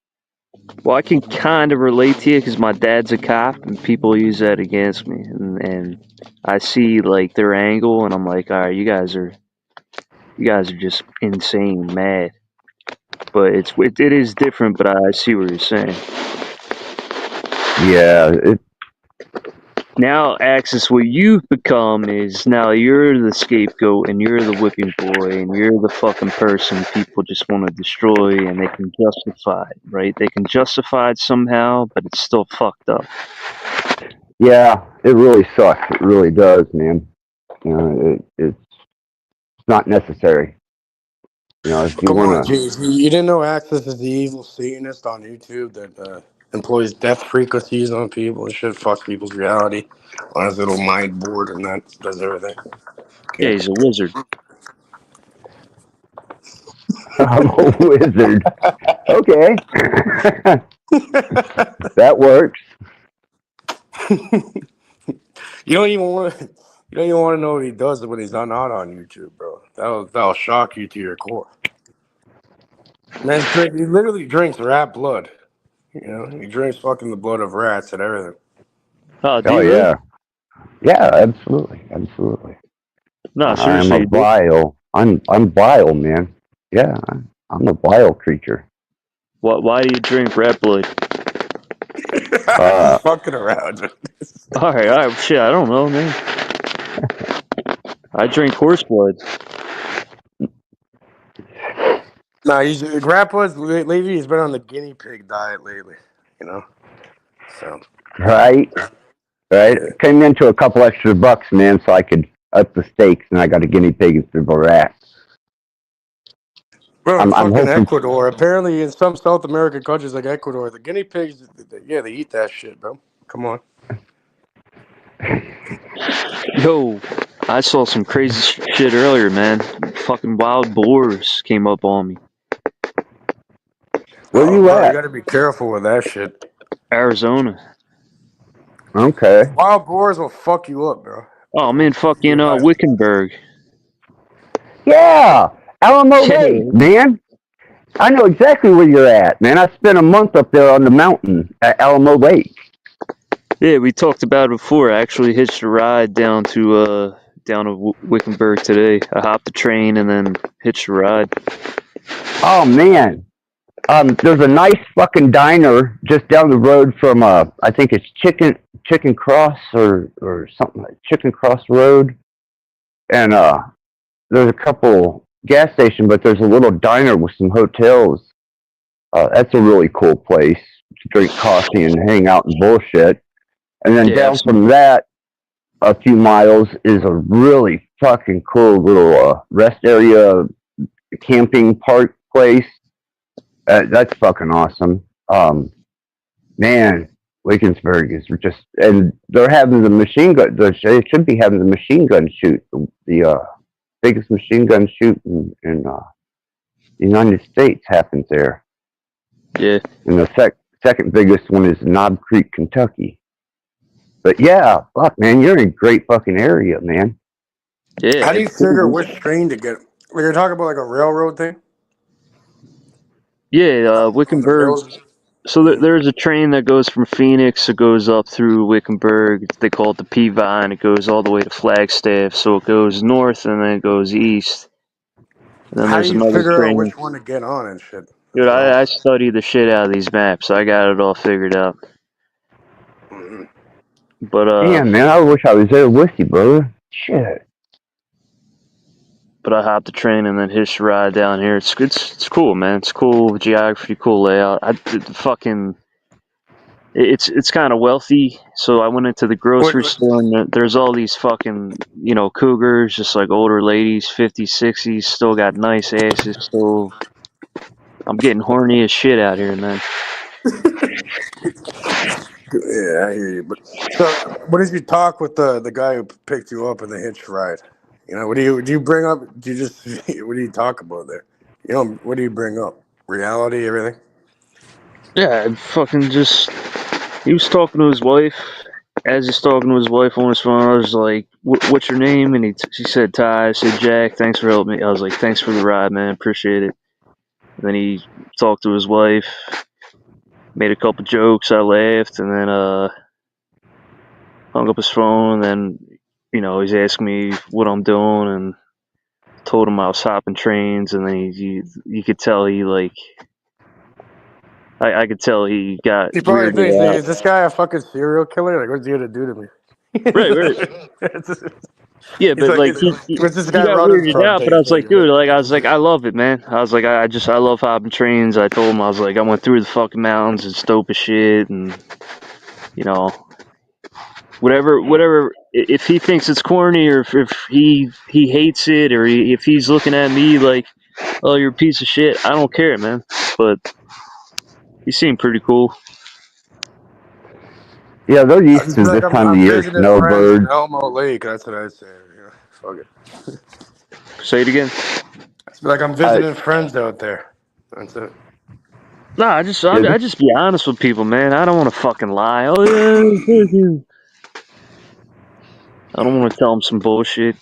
Well, I can kind of relate to you because my dad's a cop, and people use that against me, and I see like their angle, and I'm like, all right, you guys are just insane, mad. But it is different, but I see what you're saying. Yeah. Now, Axis, what you've become is now you're the scapegoat, and you're the whipping boy, and you're the fucking person people just want to destroy, and they can justify it, right? They can justify it somehow, but it's still fucked up. Yeah, it really sucks. It really does, man. You know, it's not necessary. You know, if you Come on, want to. jeez. You didn't know Axis is the evil Satanist on YouTube that employs death frequencies on people and shit, fucks people's reality on his little mind board, and that does everything. Yeah, he's a wizard. I'm a wizard. Okay. That works. You don't even want to know what he does when he's not on YouTube, bro. That'll shock you to your core. Man, he literally drinks rat blood. You know, he drinks fucking the blood of rats and everything. Oh, Oh yeah, yeah, absolutely, absolutely. No, I'm seriously. a vile. I'm vile, man. Yeah, I'm a vile creature. Why do you drink rat blood? Just fucking around. All right, shit, I don't know, man. I drink horse blood. Nah, rat blood's lately. He's been on the guinea pig diet lately. You know, so Right. Came into a couple extra bucks, man, so I could up the stakes, and I got a guinea pig instead of a rat. Bro, I'm fucking hoping. Ecuador. Apparently, in some South American countries like Ecuador, the guinea pigs, they eat that shit, bro. Come on. Yo, I saw some crazy shit earlier, man. Fucking wild boars came up on me. Where you at? You gotta be careful with that shit. Arizona. Okay. Wild boars will fuck you up, bro. Oh, I'm in fucking Wickenburg. Yeah, Alamo Lake, man. I know exactly where you're at, man. I spent a month up there on the mountain at Alamo Lake. Yeah, we talked about it before. I actually hitched a ride down to Wickenburg today. I hopped the train and then hitched a ride. Oh man, there's a nice fucking diner just down the road from I think it's Chicken Cross or something like Chicken Cross Road, and there's a couple gas stations, but there's a little diner with some hotels. That's a really cool place to drink coffee and hang out and bullshit. And then down from that, a few miles, is a really fucking cool little rest area, camping park place. That's fucking awesome. Man, Wiggensburg is just, and they're having the machine gun. They should be having the machine gun shoot, the biggest machine gun shoot in the United States happens there. Yeah. And the second biggest one is Knob Creek, Kentucky. But yeah, fuck, man, you're in a great fucking area, man. Yeah. How do you figure which train to get? Like, you're talking about like a railroad thing? Yeah, on the Wickenburg. hills. So there's a train that goes from Phoenix. It goes up through Wickenburg. They call it the P-Vine. It goes all the way to Flagstaff. So it goes north and then it goes east. And then How do there's you another figure out train. which one to get on and shit? Dude, That's what I study the shit out of these maps. I got it all figured out. Mhm. But Damn, man, I wish I was there with you, brother. Shit. But I hopped the train and then hitched a ride down here. It's cool, man. It's cool geography, cool layout. It's kind of wealthy, so I went into the grocery store and there's all these fucking cougars, just like older ladies, 50s, 60s, still got nice asses. So I'm getting horny as shit out here, man. Yeah, I hear you. But so, what did you talk with the guy who picked you up in the hitch ride? What do you bring up? Do you just what do you talk about there? What do you bring up? Reality, everything. Yeah, he was talking to his wife. As he's talking to his wife on his phone, I was like, "What's your name?" And she said Ty. I said Jack. Thanks for helping me. I was like, "Thanks for the ride, man. Appreciate it." And then he talked to his wife, made a couple jokes. I laughed, and then hung up his phone. And then he's asking me what I'm doing, and told him I was hopping trains. And then you could tell he like. I could tell he got He probably weirded thinks, out. is this guy a fucking serial killer? Like, what's he gonna do to me? Right. Yeah, He's but like, like where's this he guy got running weirded from? out. But I was like, dude, I love it, man. I was like, I love hopping trains. I told him I was like, I went through the fucking mountains. It's dope as shit, and whatever. If he thinks it's corny, or if he hates it, or if he's looking at me like, oh, you're a piece of shit, I don't care, man. But he seemed pretty cool. Yeah, they're I used just to feel like this time of I'm year, visiting friends in snowbirds. Elmo Lake. That's what I'd say. Fuck it. Say it again. I feel like I'm visiting friends out there. That's it. No, I just be honest with people, man. I don't want to fucking lie. Oh yeah, I don't want to tell them some bullshit.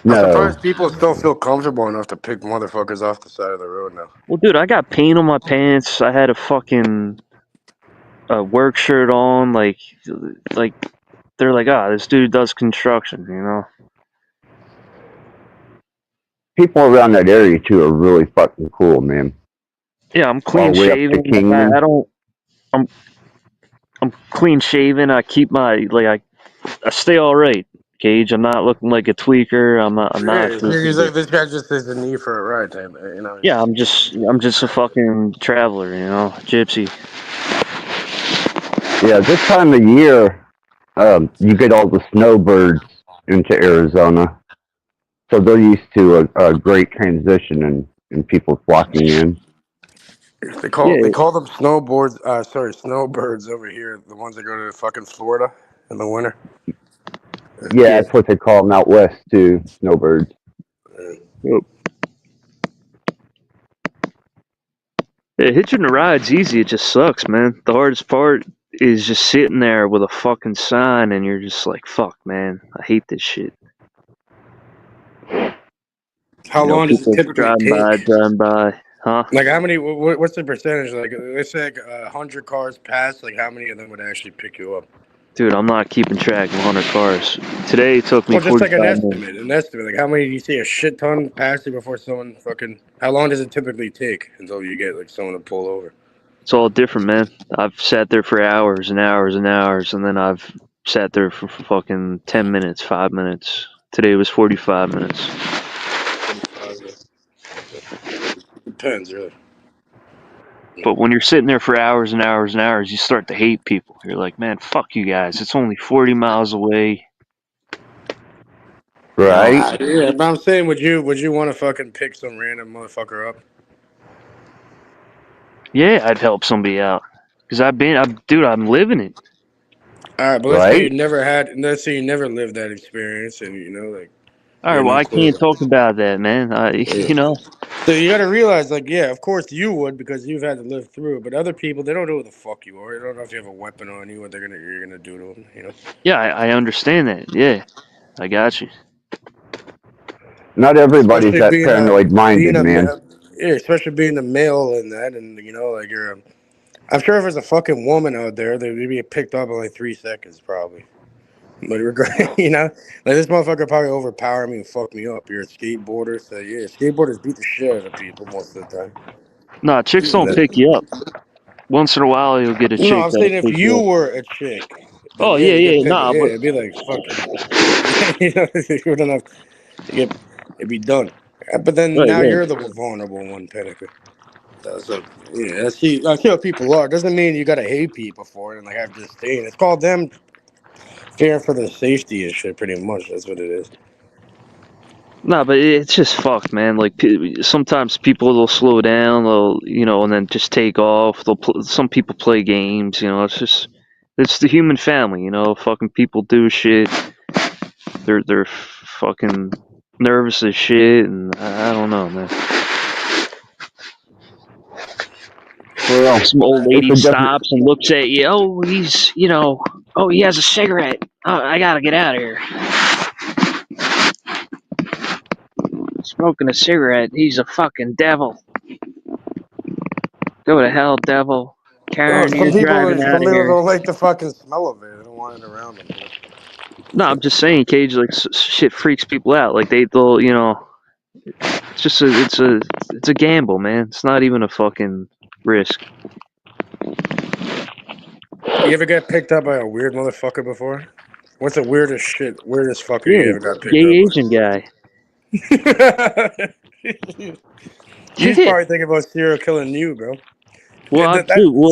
I'm surprised people still feel comfortable enough to pick motherfuckers off the side of the road now. Well, dude, I got paint on my pants. I had a fucking work shirt on. Like they're like, this dude does construction, People around that area too are really fucking cool, man. Yeah, I'm All clean the way up to shaven. Kingman. I'm clean shaven. I keep I stay all right, Gage. I'm not looking like a tweaker. I'm not. He's like, this guy just has a need for a ride, type, Yeah, I'm just a fucking traveler, gypsy. Yeah, this time of year, you get all the snowbirds into Arizona, so they're used to a great transition and people flocking in. They call them snowbirds over here. The ones that go to fucking Florida in the winter. Yeah, that's what they call them out west too, snowbirds. Yep. Yeah, hitching a ride's easy. It just sucks, man. The hardest part is just sitting there with a fucking sign, and you're just like, "Fuck, man, I hate this shit." How long does it typically take? Driving by, huh? Like, how many? What's the percentage? Like, let's say 100 cars pass. Like, how many of them would actually pick you up? Dude, I'm not keeping track of 100 cars. Today it took me Well, just like 45 minutes. an estimate. Like, how many do you see a shit ton passing before someone fucking? How long does it typically take until you get like someone to pull over? It's all different, man. I've sat there for hours and hours and hours, and then I've sat there for fucking 10 minutes, 5 minutes. Today was 45 minutes. Depends, really. But when you're sitting there for hours and hours and hours, you start to hate people. You're like, man, fuck you guys. It's only 40 miles away. Right? Yeah, but I'm saying, would you want to fucking pick some random motherfucker up? Yeah, I'd help somebody out. Because I'm living it. All right, but let's say you never lived that experience, and All right, well, I can't talk about that, man. So you got to realize, like, yeah, of course you would, because you've had to live through it. But other people, they don't know who the fuck you are. They don't know if you have a weapon on you, what you're gonna do to them. Yeah, I understand that. Yeah, I got you. Not everybody's that paranoid minded, man. yeah, especially being the male in that, and you know, like you're. I'm sure if there's a fucking woman out there, they'd be picked up in like 3 seconds, probably. But you know, like this motherfucker probably overpower me and fuck me up. You're a skateboarder, so yeah, skateboarders beat the shit out of people most of the time. Nah, chicks don't pick you up. Once in a while, you'll get a chick. No, I'm saying if pick you up. were a chick. Oh yeah, you get picked, nah, yeah, but it'd be like fucking. You know, you wouldn't have. It'd be done. But then now you're the vulnerable one, technically. So yeah, I see how people are. Doesn't mean you gotta hate people for it and like have disdain. It's called them fearing for their safety and shit. Pretty much, that's what it is. Nah, but it's just fucked, man. Like sometimes people will slow down, and then just take off. Some people play games, it's the human family, Fucking people do shit. They're fucking nervous as shit, and I don't know, man. Well, some old lady stops and looks at you. Oh, he's, he has a cigarette. Oh, I gotta get out of here. Smoking a cigarette. He's a fucking devil. Go to hell, devil. Karen, some you're people driving out of here. don't like the fucking smell of it. They don't want it around them. No, I'm just saying, Cage. Like shit freaks people out. Like they'll, it's just it's a gamble, man. It's not even a fucking risk. You ever get picked up by a weird motherfucker before? What's the weirdest fucker you ever got picked gay up Asian guy. He's probably thinking about serial killing you, bro. Well,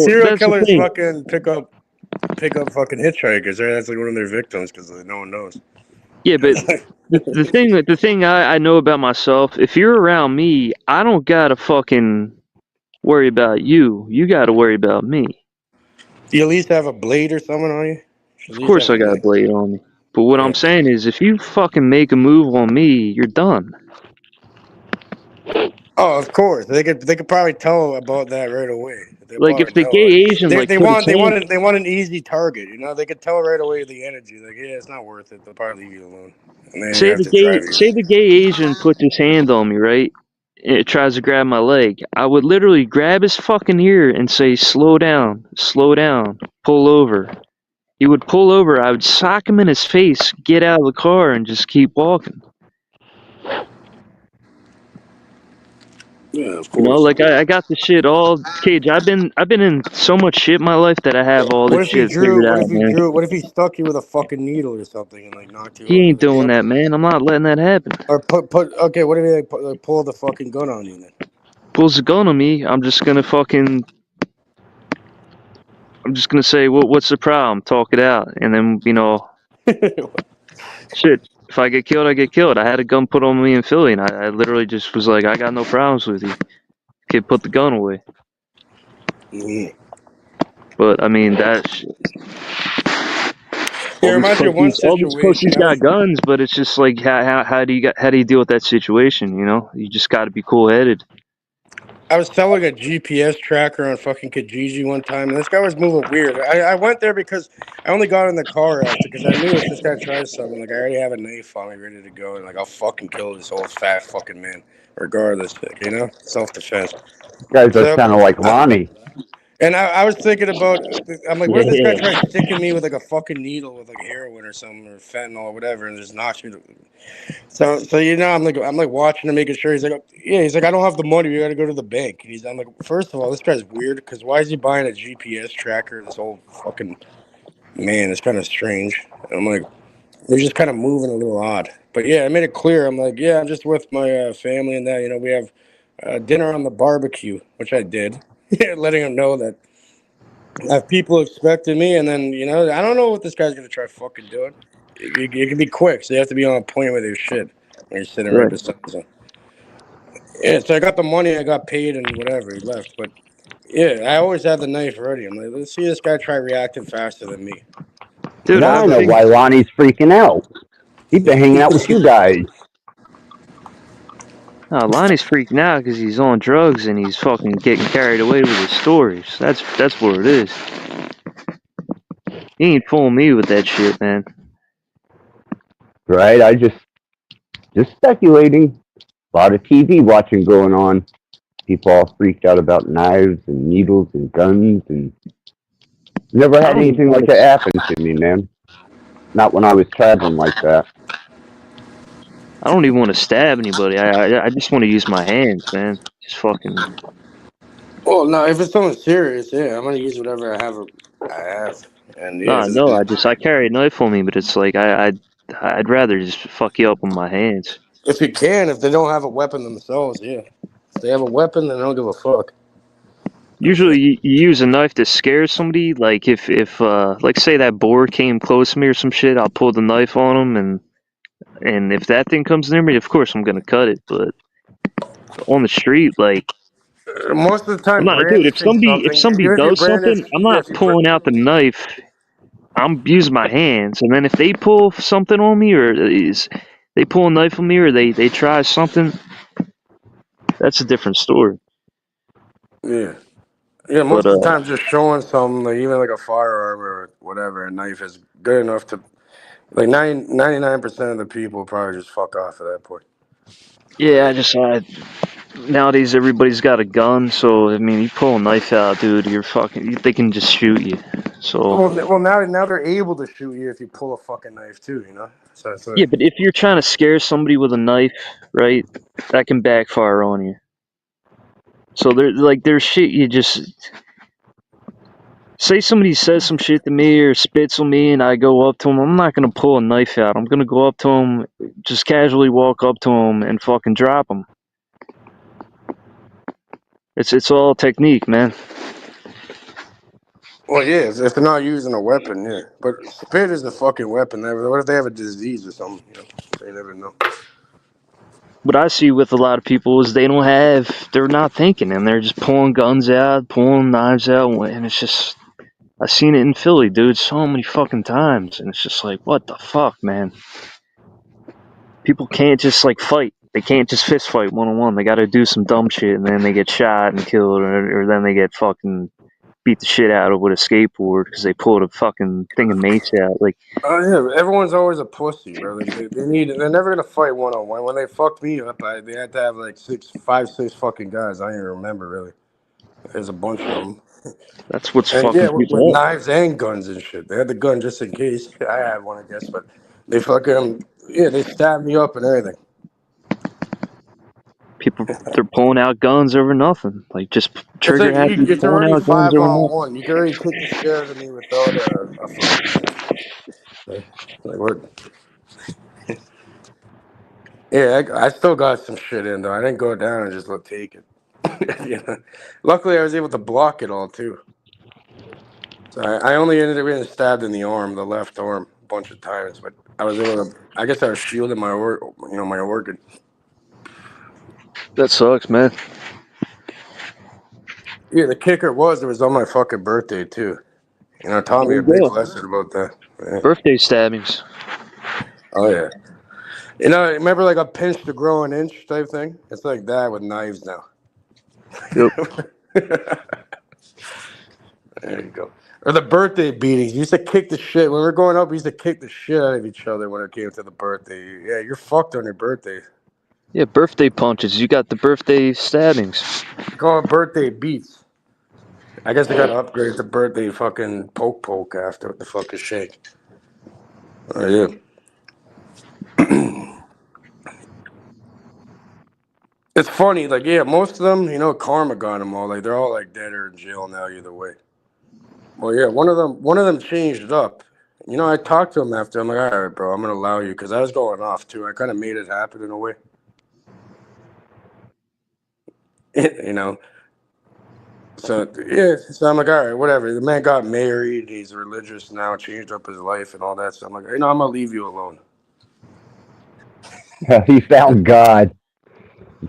serial killers fucking pick up fucking hitchhikers, right? That's like one of their victims because no one knows. Yeah, but the thing I know about myself, if you're around me, I don't gotta fucking worry about you. You gotta worry about me. Do you at least have a blade or something on you? Of course I got a blade on me. But what I'm saying is, if you fucking make a move on me, you're done. Oh, of course. They could probably tell about that right away. Like if the gay Asian they want an easy target, They could tell right away the energy. Like, yeah, it's not worth it. They'll probably leave you alone. And then say the gay Asian puts his hand on me, right? It tries to grab my leg. I would literally grab his fucking ear and say, slow down, pull over. He would pull over. I would sock him in his face, get out of the car, and just keep walking. Yeah, of course. Like I got the shit all Cage. I've been in so much shit in my life that I have all this shit figured out, man. What if he stuck you with a fucking needle or something and like knocked you? He ain't doing that, man. I'm not letting that happen. Or okay. What if he pull the fucking gun on you then? Pulls a gun on me. I'm just gonna say, what's the problem? Talk it out, and then shit. If I get killed, I get killed. I had a gun put on me in Philly, and I literally just was like, I got no problems with you. Kid, put the gun away. Mm-hmm. But I mean, that shit. All these pussies got guns, but it's just like, how do you deal with that situation? You just got to be cool headed. I was selling a GPS tracker on fucking Kijiji one time, and this guy was moving weird. I went there because I only got in the car after because I knew if this guy tries something, like I already have a knife on me ready to go, and like I'll fucking kill this old fat fucking man, regardless, self-defense. Guys are kind of like Lonnie. And I was thinking about, I'm like, what if this guy tries sticking me with like a fucking needle with like heroin or something or fentanyl or whatever, and just knocks me. So I'm like watching him, making sure. He's like, I don't have the money. You got to go to the bank. And I'm like, first of all, this guy's weird because why is he buying a GPS tracker? This old fucking man, it's kind of strange. And I'm like, they're just kind of moving a little odd. But yeah, I made it clear. I'm like, yeah, I'm just with my family and that. We have dinner on the barbecue, which I did. Letting him know that I have people expecting me, and then I don't know what this guy's gonna try fucking doing. It can be quick, so you have to be on point with your shit when you're sitting right beside him. Yeah, so I got the money, I got paid, and whatever. He left, but yeah, I always have the knife ready. I'm like, let's see this guy try reacting faster than me. Dude, I know why Lonnie's freaking out. He's been hanging out with you guys. Lonnie's freaking out because he's on drugs and he's fucking getting carried away with his stories. That's what it is. He ain't fooling me with that shit, man. Right? I just speculating. A lot of TV watching going on. people all freaked out about knives and needles and guns, and never had anything like that happen to me, man. Not when I was traveling like that. I don't even want to stab anybody. I just want to use my hands, man. Just fucking. Well, no, if it's something serious, yeah, I'm gonna use whatever I have, and yeah, No, I carry a knife on me, but it's like I'd rather just fuck you up with my hands. if you can, if they don't have a weapon themselves, yeah. If they have a weapon, then I don't give a fuck. Usually, you use a knife to scare somebody. Like if like say that boar came close to me or some shit, I'll pull the knife on them, and if that thing comes near me, of course I'm gonna cut it. But on the street, like Most of the time, I'm not, dude. If brandishing something, somebody even if you does something, brandish, I'm yeah, not if you pulling out the knife. I'm using my hands, and then if they pull something on me, or they pull a knife on me, or they try something, that's a different story. yeah, But most of the time, just showing something, like even like a firearm or whatever, a knife is good enough to, like 99% of the people probably just fuck off at that point. yeah, nowadays everybody's got a gun, so I mean, you pull a knife out, dude, they can just shoot you. So Well, now they're able to shoot you if you pull a fucking knife too, you know. So it's yeah, like, but if you're trying to scare somebody with a knife, right, that can backfire on you. So there's shit you just say somebody says some shit to me or spits on me, and I go up to them. I'm not gonna pull a knife out. I'm gonna go up to them, just casually walk up to them and fucking drop them. It's all technique, man. well, yeah, if they're not using a weapon, yeah. But spit is a fucking weapon. What if they have a disease or something? You know, they never know. What I see with a lot of people is they're not thinking, and they're just pulling guns out, pulling knives out, and it's just, I've seen it in Philly, dude, so many fucking times, and it's just like, what the fuck, man? People can't just like fight. They can't just fist fight one-on-one. They gotta do some dumb shit, and then they get shot and killed, or then they get fucking beat the shit out of with a skateboard because they pulled a fucking thing of mace out. Like, Oh yeah, everyone's always a pussy, bro. They're never gonna fight one-on-one. When they fucked me up, they had to have like 6 fucking guys. I don't even remember really. There's a bunch of them. that's what's And yeah, fucking with people up. knives and guns and shit. They had the gun just in case. I had one, I guess, but they fucking they stabbed me up and everything. People, they're pulling out guns over nothing. Like, just It's trigger like happy it's pulling already out guns over nothing. 5-on-1. You can already kick the shit out of me without a fucking knife. Like what? Yeah, I still got some shit in though. I didn't go down and just take it. Yeah. Luckily, I was able to block it all too. So I only ended up getting stabbed in the arm, the left arm, a bunch of times. But I was able to. I guess I was shielding my my organ. That sucks, man. Yeah, the kicker was it was on my fucking birthday too. You know, taught There me a you big go. lesson about that. Yeah. Birthday stabbings. Oh yeah. You know, remember like a pinch to grow an inch type thing? It's like that with knives now. Yep. There you go. Or the birthday beatings. You used to kick the shit. When we were growing up, we used to kick the shit out of each other when it came to the birthday. Yeah, you're fucked on your birthday. Yeah, birthday punches. You got the birthday stabbings. You call it birthday beats. I guess they got to upgrade to birthday fucking poke after the fucking shake. Oh, yeah. It's funny, like, yeah, most of them, you know, karma got them all. Like, they're all, like, dead or in jail now either way. Well, yeah, one of them changed it up. You know, I talked to him after. I'm like, all right, bro, I'm going to allow you. Because I was going off, too. I kind of made it happen in a way. You know? So, yeah, so I'm like, all right, whatever. The man got married. He's religious now, changed up his life and all that. So I'm like, I'm going to leave you alone. He found God.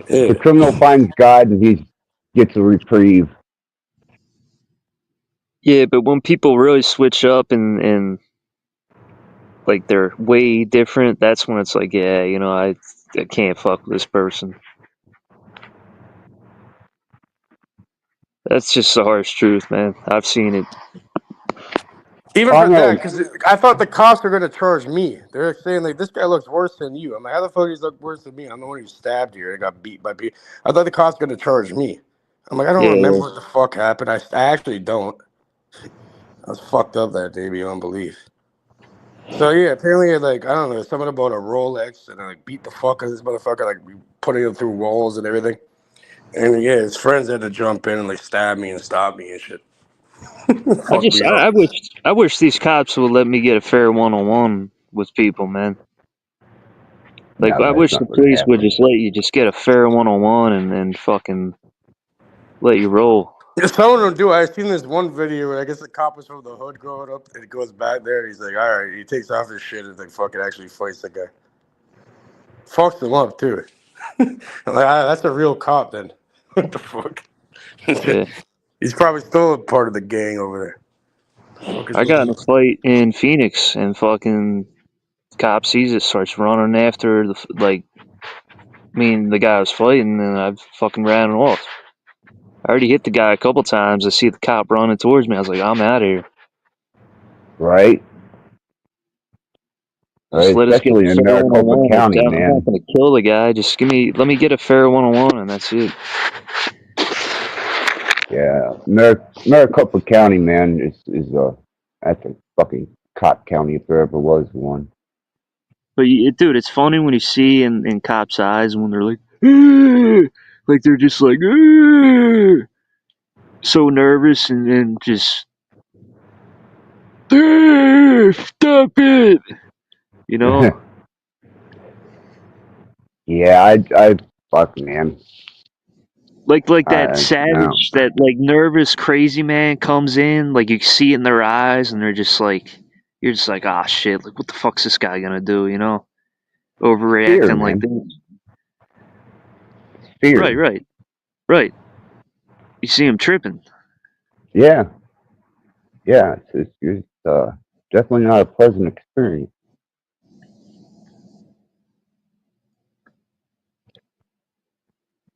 Yeah. The criminal finds God and he gets a reprieve. Yeah, but when people really switch up and like they're way different, that's when it's like, yeah, you know, I can't fuck with this person. That's just the harsh truth, man. I've seen it. Even for that, because I thought the cops were going to charge me. They're saying, like, this guy looks worse than you. I'm like, how the fuck does he look worse than me? I'm the one who stabbed you and got beat by people. I thought the cops were going to charge me. I'm like, I don't Yeah. remember what the fuck happened. I actually don't. I was fucked up that day beyond belief. So yeah, apparently like I don't know something about a Rolex and I like beat the fuck out of this motherfucker, like we putting him through walls and everything. And yeah, his friends had to jump in and like stab me and stop me and shit. Fuck me up. I wish these cops would let me get a fair one-on-one with people, man. Like No, I that's wish the not going to police would happen. just let you just get a fair one-on-one and then fucking let you roll. Yeah, some of them do. I seen this one video where I guess the cop was from the hood growing up and he goes back there and he's like, all right, he takes off his shit and like fucking actually fights the guy. Fucks him up too. I'm like, that's a real cop then. What the fuck? Yeah. He's probably still a part of the gang over there. Fuck is I with got in him? a fight in Phoenix and fucking cop sees it, starts running after me and the guy I was fighting, and I fucking ran off. I already hit the guy a couple times. I see the cop running towards me. I was like, I'm out of here. Right? Just Right? let us get Especially a in fair Maricopa one-on-one. County, I'm not man. going to kill the guy. Just let me get a fair one-on-one, and that's it. Yeah. Maricopa County, man, that's a fucking cop county if there ever was one. But dude, it's funny when you see in cops' eyes when they're like, "Ah!" Like they're just like, "Ah!" So nervous and just, "Ah, stop it," you know. Yeah, I fuck, man. Like that No. savage, that like nervous, crazy man comes in, like you see it in their eyes, and they're just like, you're just like, ah, shit, like what the fuck's this guy gonna do, you know? Fear, Overreacting like man. this. Fear. Right. You see him tripping. Yeah. Yeah. It's definitely not a pleasant experience.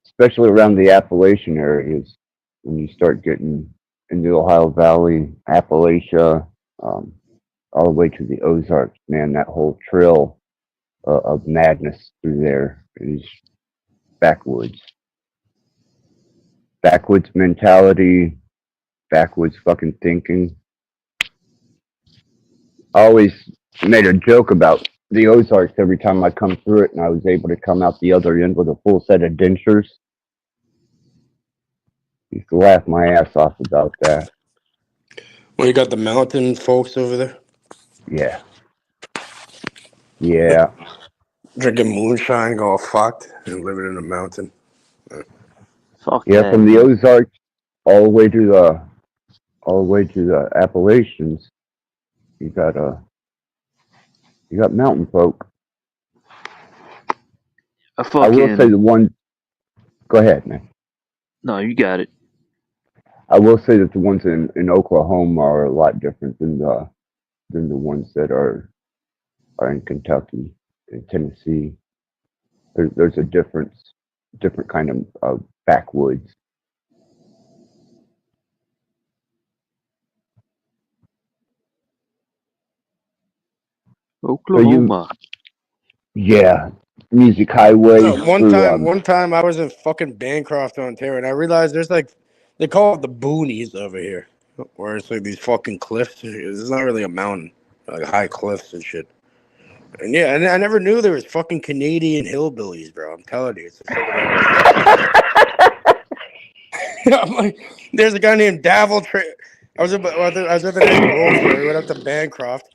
Especially around the Appalachian areas when you start getting in the Ohio Valley, Appalachia, um, all the way to the Ozarks, man, that whole trail of madness through there is backwoods. Backwoods mentality, backwoods fucking thinking. I always made a joke about the Ozarks every time I come through it and I was able to come out the other end with a full set of dentures. Used to laugh my ass off about that. Well, you got the mountain folks over there. Yeah. Yeah. Drinking moonshine, all fucked, and living in a mountain. Fuck Yeah, that. from the Ozarks all the way to the Appalachians, you got mountain folk. I will say the one. Go ahead, man. No, you got it. I will say that the ones in Oklahoma are a lot different than the ones that are in Kentucky and Tennessee. There's a different kind of backwoods. Oklahoma. Yeah, Music Highway. One time I was in fucking Bancroft, Ontario, and I realized there's like they call it the boonies over here, where it's like these fucking cliffs. It's not really a mountain, like high cliffs and shit. And yeah, and I never knew there was fucking Canadian hillbillies, bro. I'm telling you, it's just something I never. I'm like, there's a guy named Davil. I was with an ex-girlfriend. We went up to Bancroft.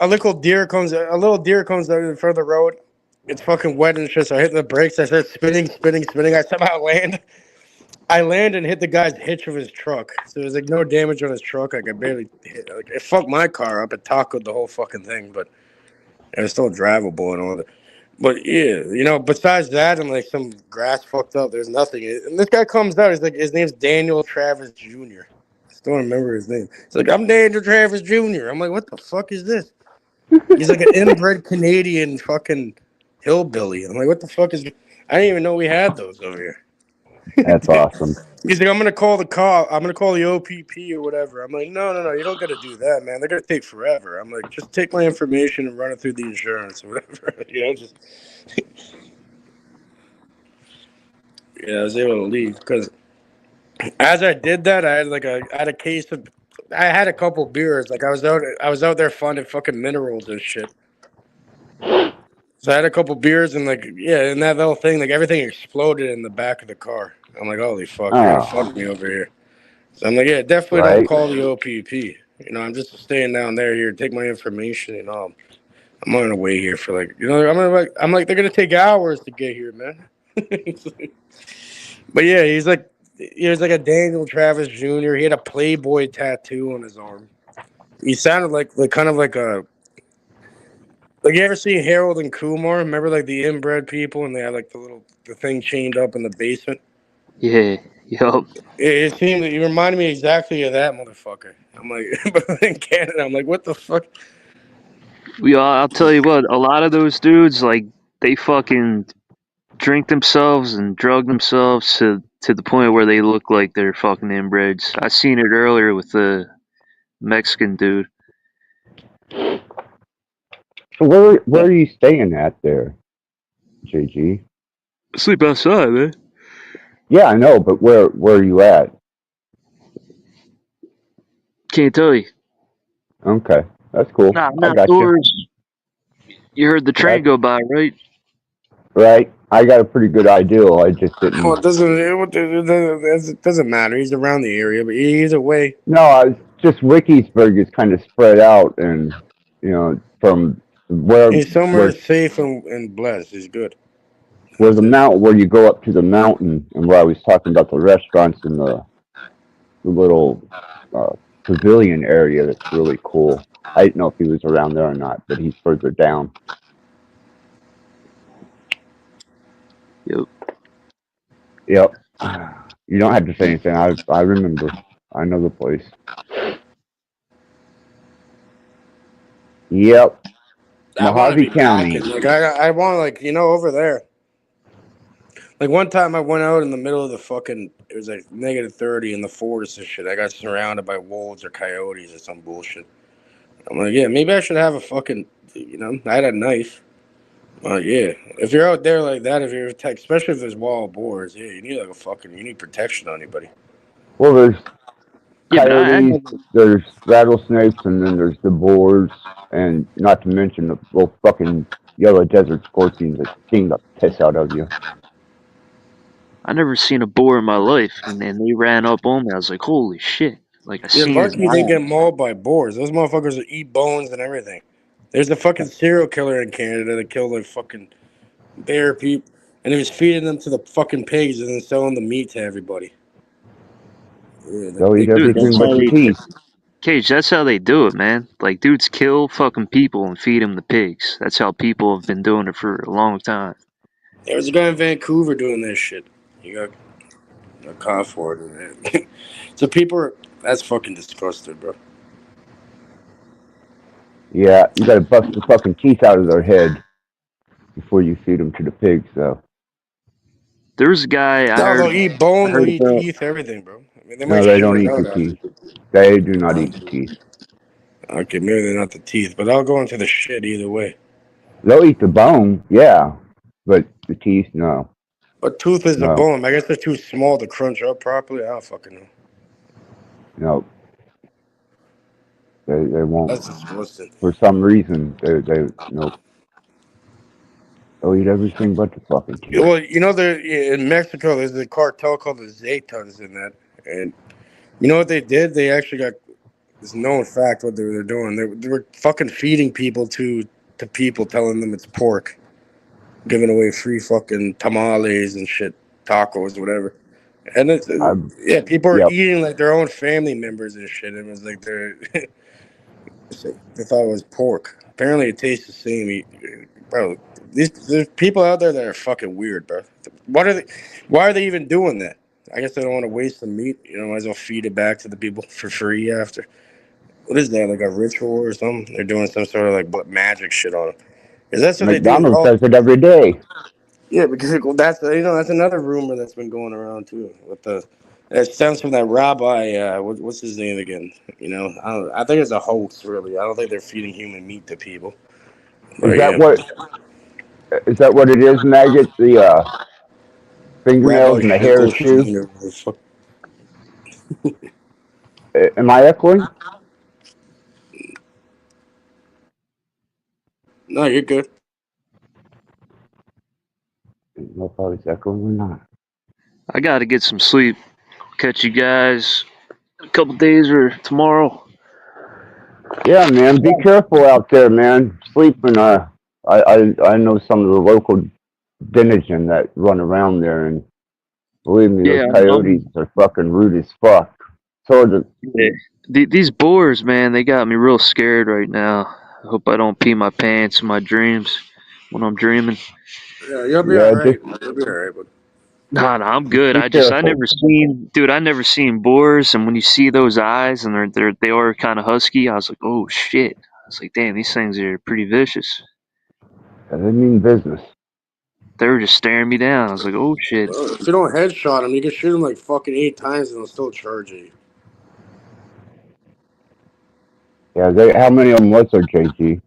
A little deer comes out in front of the road. It's fucking wet and shit. So I hit the brakes. I started spinning. I somehow land. I land and hit the guy's hitch of his truck. So there's like no damage on his truck. Like I barely hit. Like it fucked my car up. It tacoed the whole fucking thing, but it was still drivable and all that. But yeah, besides that and like some grass fucked up, there's nothing. And this guy comes out. He's like, his name's Daniel Travis Jr. I still remember his name. It's like, I'm Daniel Travis Jr. I'm like, what the fuck is this? He's like an inbred Canadian fucking hillbilly. I'm like, what the fuck is? I didn't even know we had those over here. That's awesome. He's like, I'm gonna call the cop. I'm gonna call the OPP or whatever. I'm like, no, you don't gotta do that, man. They're gonna take forever. I'm like, just take my information and run it through the insurance or whatever. Just. Yeah, I was able to leave because As I did that, I had a case of, I had a couple beers. Like I was out there finding fucking minerals and shit. So I had a couple beers and and that little thing, like everything exploded in the back of the car. I'm like, holy fuck, they're gonna fuck me over here. So I'm like, yeah, definitely don't call the OPP. You know, I'm just staying down there here. Take my information. You know, I'm on the way here for I'm like, they're gonna take hours to get here, man. But yeah, he was like a Daniel Travis Jr. He had a Playboy tattoo on his arm. He sounded like kind of like a, like, you ever see Harold and Kumar? Remember like the inbred people and they had like the thing chained up in the basement? Yeah, yup. It seemed that you reminded me exactly of that motherfucker. I'm like, but in Canada, I'm like, what the fuck? I'll tell you what, a lot of those dudes, like, they fucking drink themselves and drug themselves to the point where they look like they're fucking inbreds. I seen it earlier with the Mexican dude. So where are you staying at there, JG? Sleep outside, man. Yeah, I know, but where are you at? Can't tell you. Okay, that's cool. Nah, I not got doors. You heard the train go by, right? Right. I got a pretty good idea. I just didn't. Well, it doesn't matter. He's around the area, but either way. No, just Wikisburg is kind of spread out, and from where He's somewhere safe and blessed. He's good. Where you go up to the mountain, and where I was talking about the restaurants and the little pavilion area that's really cool. I didn't know if he was around there or not, but he's further down. Yep. You don't have to say anything. I remember. I know the place. Yep. Mojave County. Like I want over there. Like one time I went out in the middle of the fucking, it was like -30 in the forest and shit. I got surrounded by wolves or coyotes or some bullshit. I'm like, yeah, maybe I should have a fucking, I had a knife. Yeah, if you're out there like that, if you're attacked, especially if there's wild boars, yeah, you need protection on you, buddy. Well, there's coyotes, there's rattlesnakes, and then there's the boars, and not to mention the little fucking yellow desert scorpions that sting the piss out of you. I never seen a boar in my life, and then they ran up on me. I was like, holy shit. Like, I seen lucky you didn't get mauled by boars. Those motherfuckers will eat bones and everything. There's a fucking serial killer in Canada that killed like fucking bear people, and he was feeding them to the fucking pigs and then selling the meat to everybody. Yeah, they'll eat everything but the teeth. Cage, that's how they do it, man. Like, dudes kill fucking people and feed them the pigs. That's how people have been doing it for a long time. There was a guy in Vancouver doing this shit. He got caught for it. So that's fucking disgusting, bro. Yeah, you gotta bust the fucking teeth out of their head before you feed them to the pigs, though. There's a guy they'll eat bone, they'll eat teeth, everything, bro. I mean, No, they don't eat the teeth. They do not eat the teeth. Okay, maybe they're not the teeth, but I'll go into the shit either way. They'll eat the bone, yeah, but the teeth, no. But tooth is a bone. I guess they're too small to crunch up properly. I don't fucking know. No. They won't. That's disgusting. For some reason, they nope. They'll eat everything but the fucking teeth. Well, in Mexico, there's a cartel called the Zetas in that. And you know what they did? They actually got this known fact what they were doing. They were fucking feeding people to people, telling them it's pork. Giving away free fucking tamales and shit, tacos, whatever. And people are eating like their own family members and shit. It was like they thought it was pork. Apparently, it tastes the same. Bro, there's people out there that are fucking weird, bro. Why are they even doing that? I guess they don't want to waste the meat. Might as well feed it back to the people for free after. What is that? Like a ritual or something? They're doing some sort of like magic shit on them. Is that what they do? McDonald's does it every day. Yeah, because that's another rumor that's been going around too. It stems from that rabbi. What's his name again? I think it's a hoax. Really, I don't think they're feeding human meat to people. Is that what it is, maggot? The fingernails and the hair too. Am I echoing? No, you're good. I don't know if I was echoing or not. I gotta get some sleep. Catch you guys in a couple days or tomorrow. Yeah, man. Be careful out there, man. Sleeping. I know some of the local denizen that run around there, and believe me, those Yeah, coyotes are fucking rude as fuck. So these boars, man, they got me real scared right now. I hope I don't pee my pants in my dreams when I'm dreaming. Yeah, you'll be yeah, alright. You'll be alright, but Nah, I'm just good. be I careful. never seen, dude. I never seen boars, and when you see those eyes and they are kind of husky, I was like, oh shit. I was like, damn, these things are pretty vicious. That doesn't mean business. They were just staring me down. I was like, oh shit. if you don't headshot them, you can shoot them like fucking 8 times and they'll still charge you. Yeah, how many of them was there, JG?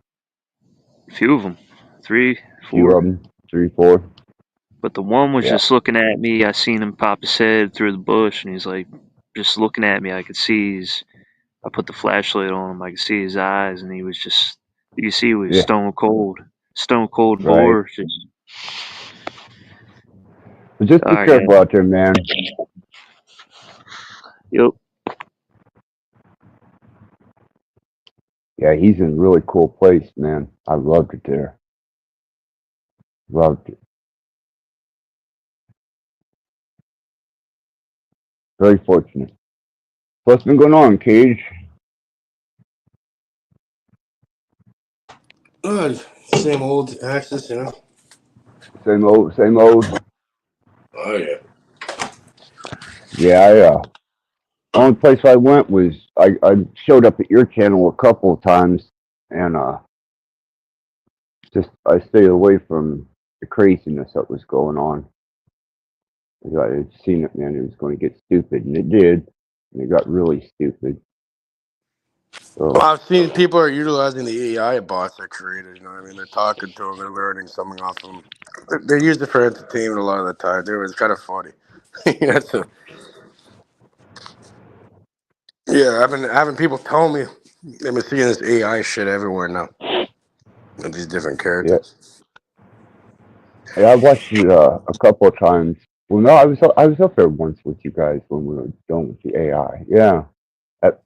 A few of them, 3, Few 4. of them, 3, 4. But the one was Yeah, just looking at me. I seen him pop his head through the bush, and he's like, just looking at me. I could see his. I put the flashlight on him. I could see his eyes, and he was just. You could see he was yeah, stone cold right. boar. Just, But just all be right, man. careful out there, man. Yep. Yeah, he's in a really cool place, man. I loved it there. Loved it. Very fortunate. What's been going on, Cage? Same old Axis, you know? Same old, same old. Oh, yeah. Yeah, only place I went was I showed up at your channel a couple of times, and just I stayed away from the craziness that was going on. I had seen it, man. It was going to get stupid, and it did. And it got really stupid. So Well, I've seen people are utilizing the AI bots I created. You know what I mean? They're talking to them. They're learning something off them. They use it for entertainment a lot of the time. It was kind of funny. That's a, yeah, I've been having people tell me they've been seeing this AI shit everywhere now. With these different yeah, characters. and I watched it a couple of times. Well, no, I was up there once with you guys when we were done with the AI. Yeah, that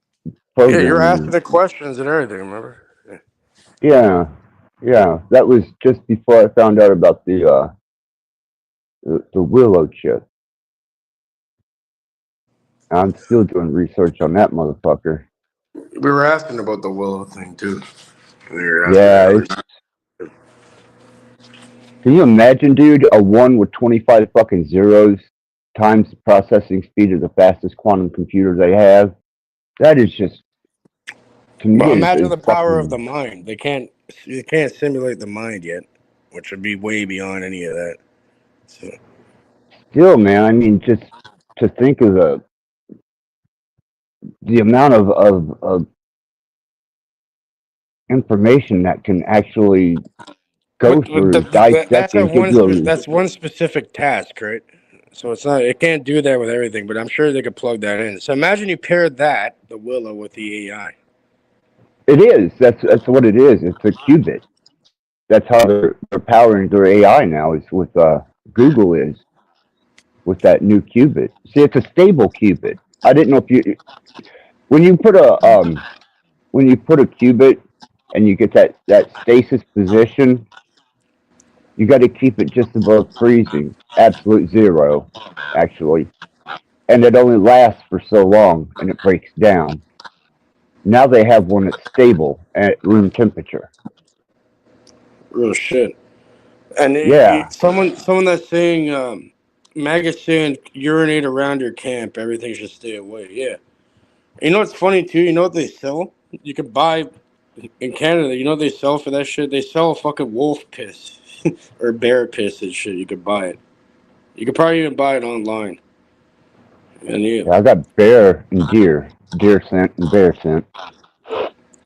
Yeah, you're asking programming. the questions and everything, remember? Yeah, yeah. That was just before I found out about the Willow chip. I'm still doing research on that motherfucker. We were asking about the Willow thing, too. We were asking Yeah, earlier. can you imagine, dude, a 1 with 25 fucking zeros times the processing speed of the fastest quantum computer they have? That is just, to me, Well, imagine is the power of the fucking, mind. They can't simulate the mind yet, which would be way beyond any of that. So still, man, I mean, just to think of the amount of information that can actually go through, dissect, and give you that's one specific task, right? So it's not, it can't do that with everything, but I'm sure they could plug that in. So imagine you paired that, the Willow, with the AI. it is. That's what it is. It's a qubit. That's how they're powering their AI now. Is with Google is with that new qubit. See, it's a stable qubit. I didn't know if you when you put a qubit and you get that stasis position, you got to keep it just above freezing, absolute zero, actually, and it only lasts for so long and it breaks down. Now they have one that's stable at room temperature. Real shit. And Yeah, someone that's saying, maggots saying urinate around your camp, everything should stay away. Yeah. You know what's funny too? You know what they sell? You can buy in Canada. You know what they sell for that shit? They sell fucking wolf piss or bear piss and shit. You could buy it. You could probably even buy it online. And yeah. I got bear and deer scent and bear scent.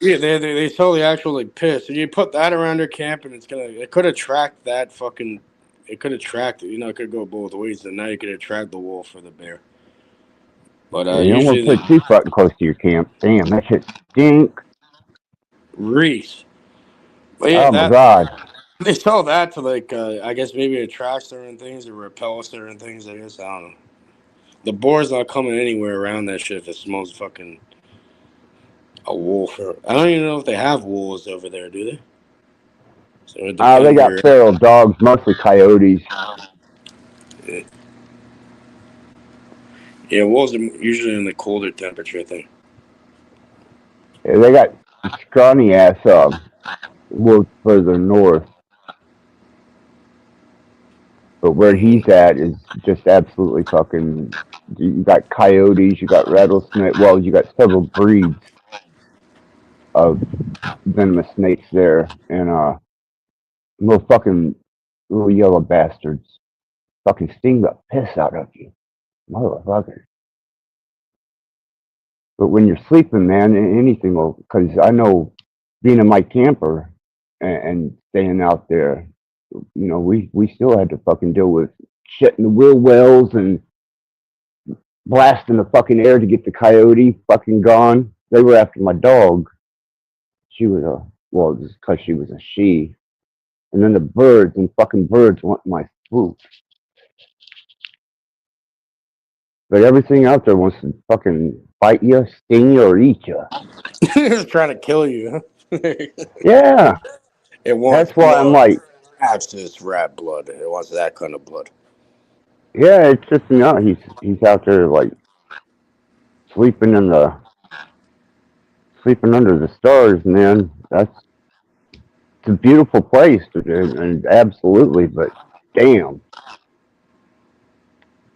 yeah, they sell the actual like piss, and you put that around your camp, and it could attract that fucking. It could attract it. You know, it could go both ways, and now you could attract the wolf or the bear. But Yeah, you don't want to usually put too fucking close to your camp. Damn, that shit stink. Reese. But yeah, Oh my that god. they sell that to like I guess maybe attract certain things or repel certain things. I guess I don't know. The boar's not coming anywhere around that shit if it smells fucking a wolf. Or, I don't even know if they have wolves over there, do they? So it They depends got where. feral dogs, mostly coyotes. Yeah, wolves are usually in the colder temperature thing. Yeah, they got scrawny ass wolves further north. But where he's at is just absolutely fucking. You got coyotes, you got rattlesnake. Well, you got several breeds of venomous snakes there, and little yellow bastards fucking sting the piss out of you, motherfucker. But when you're sleeping, man, anything will. Because I know, being in my camper and staying out there, we still had to fucking deal with shit in the wheel wells and blasting the fucking air to get the coyote fucking gone. They were after my dog. She was just because she was a she. And then the birds want my food. But everything out there wants to fucking bite you, sting you, or eat you. It's trying to kill you. Yeah. It wants That's why I'm blood. like, Abscess rat blood. It wants that kind of blood. yeah, it's just he's out there like sleeping under the stars, man. It's a beautiful place, and absolutely, but damn,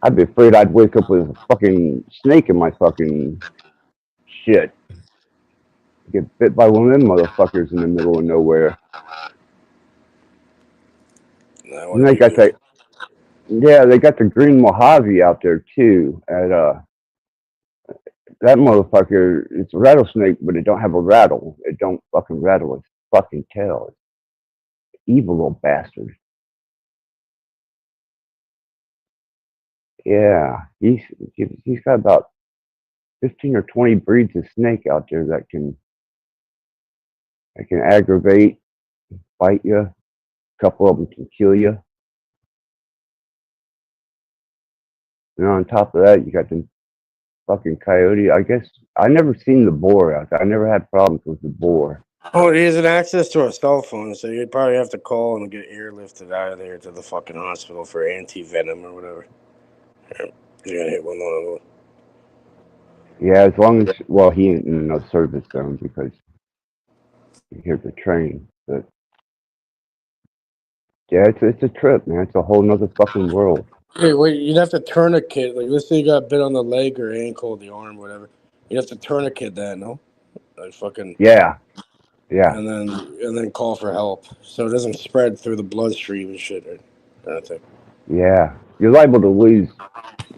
I'd be afraid I'd wake up with a fucking snake in my fucking shit. Get bit by one of them motherfuckers in the middle of nowhere. And they got that, yeah, they got the green Mojave out there too. At that motherfucker, it's a rattlesnake, but it don't have a rattle. It don't fucking rattle its fucking tail. Evil little bastard. Yeah, he's got about 15 or 20 breeds of snake out there that can aggravate, bite you. A couple of them can kill you. And on top of that, you got the fucking coyote. I guess I never seen the boar out there. I never had problems with the boar. Oh, he has an access to a cell phone, so you'd probably have to call and get airlifted out of there to the fucking hospital for anti-venom or whatever. You gotta hit one of those. Yeah, as long as he ain't in no service zone because he's here to train. But yeah, it's a trip, man. It's a whole nother fucking world. Hey, wait, you'd have to tourniquet. Like, let's say you got bit on the leg or ankle, the arm, whatever. You'd have to tourniquet that, no? Like fucking. Yeah. And then call for help, so it doesn't spread through the bloodstream and shit, right? Kind of thing. Yeah, you're liable to lose.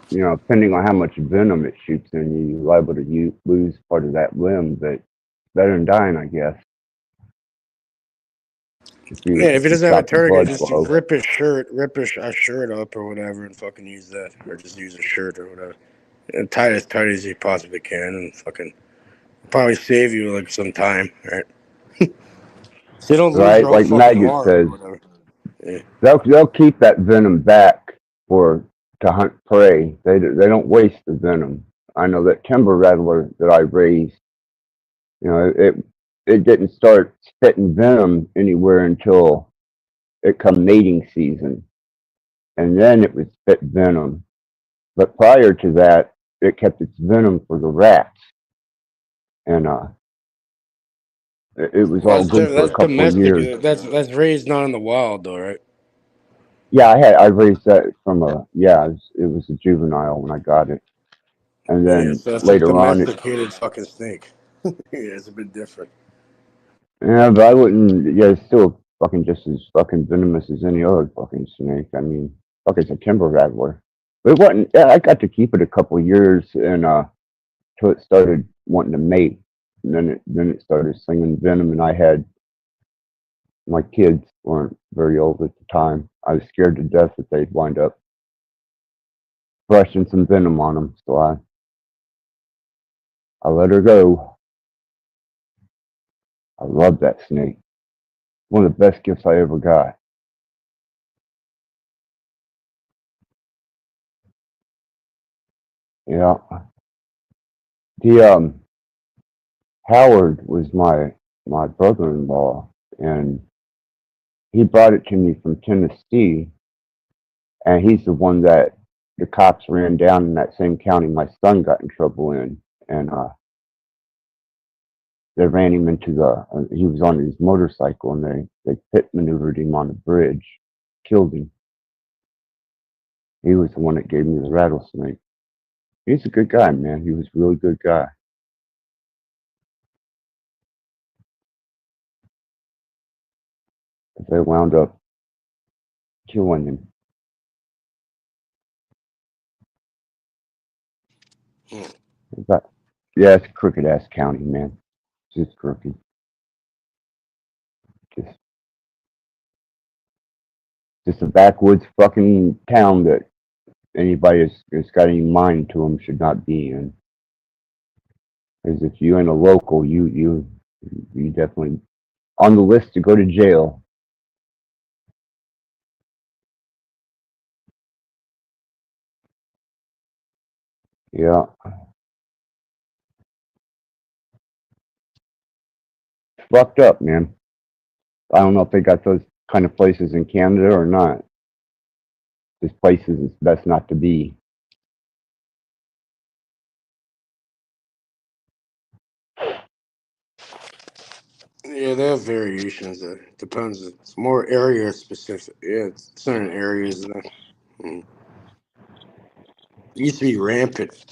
Depending on how much venom it shoots in you, you're liable to lose part of that limb, but better than dying, I guess. If he doesn't have a tourniquet, just rip his shirt up or whatever, and fucking use that, or just use a shirt or whatever, and tie it as tight as you possibly can, and fucking probably save you like some time, right? So you don't lose your whole like fucking Maggot arm says, or whatever. Yeah. they'll keep that venom back to hunt prey. They don't waste the venom. I know that timber rattler that I raised, it didn't start spitting venom anywhere until it come mating season, and then it would spit venom. But prior to that, it kept its venom for the rats, and it was all good for a couple domestic. of years. That's raised not in the wild though, right? Yeah, I raised that from it was a juvenile when I got it, and then So that's later a on, domesticated fucking snake. Yeah, it's a bit different. yeah, but I wouldn't. Yeah, it's still fucking just as fucking venomous as any other fucking snake. I mean, fuck, it's a timber rattler. But it wasn't. Yeah, I got to keep it a couple of years, and till it started wanting to mate, and then it started slinging venom, and I had my kids weren't very old at the time. I was scared to death that they'd wind up brushing some venom on them, so I I let her go. I love that snake. One of the best gifts I ever got. Yeah. The Howard was my brother-in-law, and he brought it to me from Tennessee, and he's the one that the cops ran down in that same county my son got in trouble in, and they ran him into he was on his motorcycle, and they pit maneuvered him on the bridge, killed him. He was the one that gave me the rattlesnake. He's a good guy, man. He was a really good guy. They wound up killing him. But, yeah, it's a crooked ass county, man. It's just crooked. Just a backwoods fucking town that anybody that's got any mind to them should not be in. Because if you ain't a local, you definitely on the list to go to jail. Yeah. It's fucked up, man. I don't know if they got those kind of places in Canada or not. There's places it's best not to be. Yeah, they have variations. It depends. It's more area specific. Yeah, it's certain areas. It used to be rampant.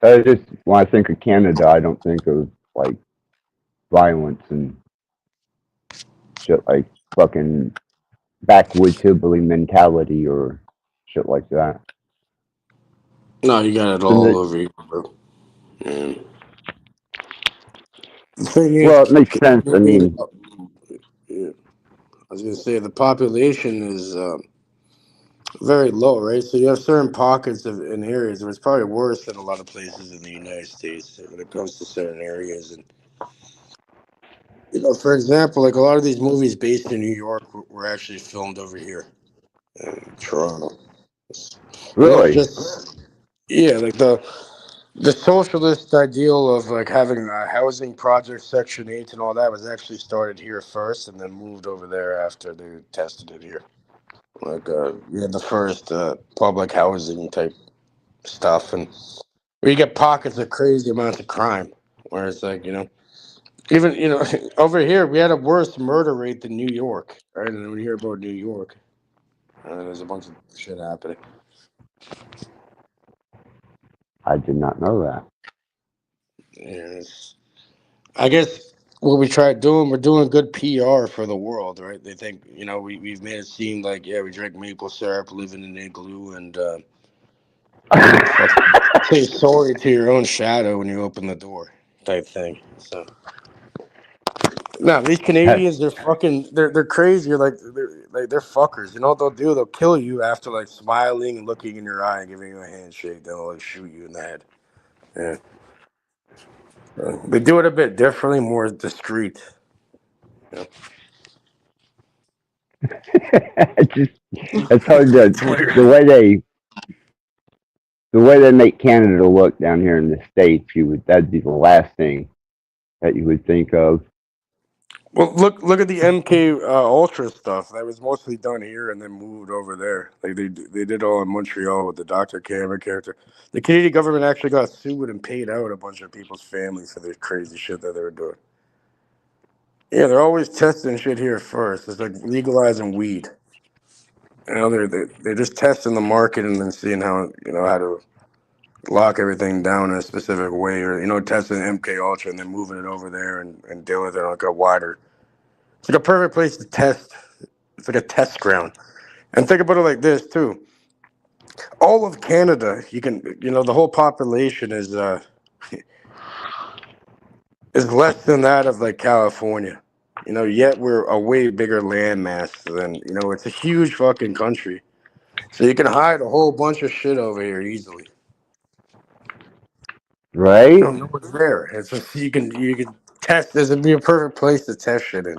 Just when I think of Canada, I don't think of like violence and shit like fucking backwoods hillbilly mentality or shit like that. No, you got it all over here, bro. Yeah. The thing is, Well, it makes sense. I mean, yeah, I was gonna say the population is very low, right? So you have certain pockets in areas where it's probably worse than a lot of places in the United States when it comes to certain areas. And for example, like a lot of these movies based in New York were actually filmed over here in Toronto. And that's really? just like the socialist ideal of like having a housing project, Section 8 and all that was actually started here first and then moved over there after they tested it here. Like we had the first public housing type stuff, and where you get pockets of crazy amounts of crime, where it's like even over here we had a worse murder rate than New York, right? And then when you hear about New York, there's a bunch of shit happening. I did not know that. Yeah, I guess what we tried doing, we're doing good PR for the world, right? They think we've made it seem like we drink maple syrup, live in an igloo, and say sorry to your own shadow when you open the door, type thing. So. No, these Canadians, they're crazy. They're fuckers. You know what they'll do? They'll kill you after like smiling and looking in your eye and giving you a handshake. Then they'll like shoot you in the head. Yeah, they do it a bit differently, more discreet. Yeah. It's hard to the way they make Canada look down here in the States. That'd be the last thing that you would think of. Well, look at the MK Ultra stuff. That was mostly done here and then moved over there. Like they did all in Montreal with the Dr. Cameron character. The Canadian government actually got sued and paid out a bunch of people's families for this crazy shit that they were doing. Yeah, they're always testing shit here first. It's like legalizing weed. They're just testing the market and then seeing how to lock everything down in a specific way, or testing MK Ultra and then moving it over there and dealing with it on like a wider. It's like a perfect place to test. It's like a test ground. And think about it like this too. All of Canada, the whole population is less than that of like California. Yet we're a way bigger landmass than it's a huge fucking country. So you can hide a whole bunch of shit over here easily. Right? No one's there. It's just you can test. This would be a perfect place to test shit in,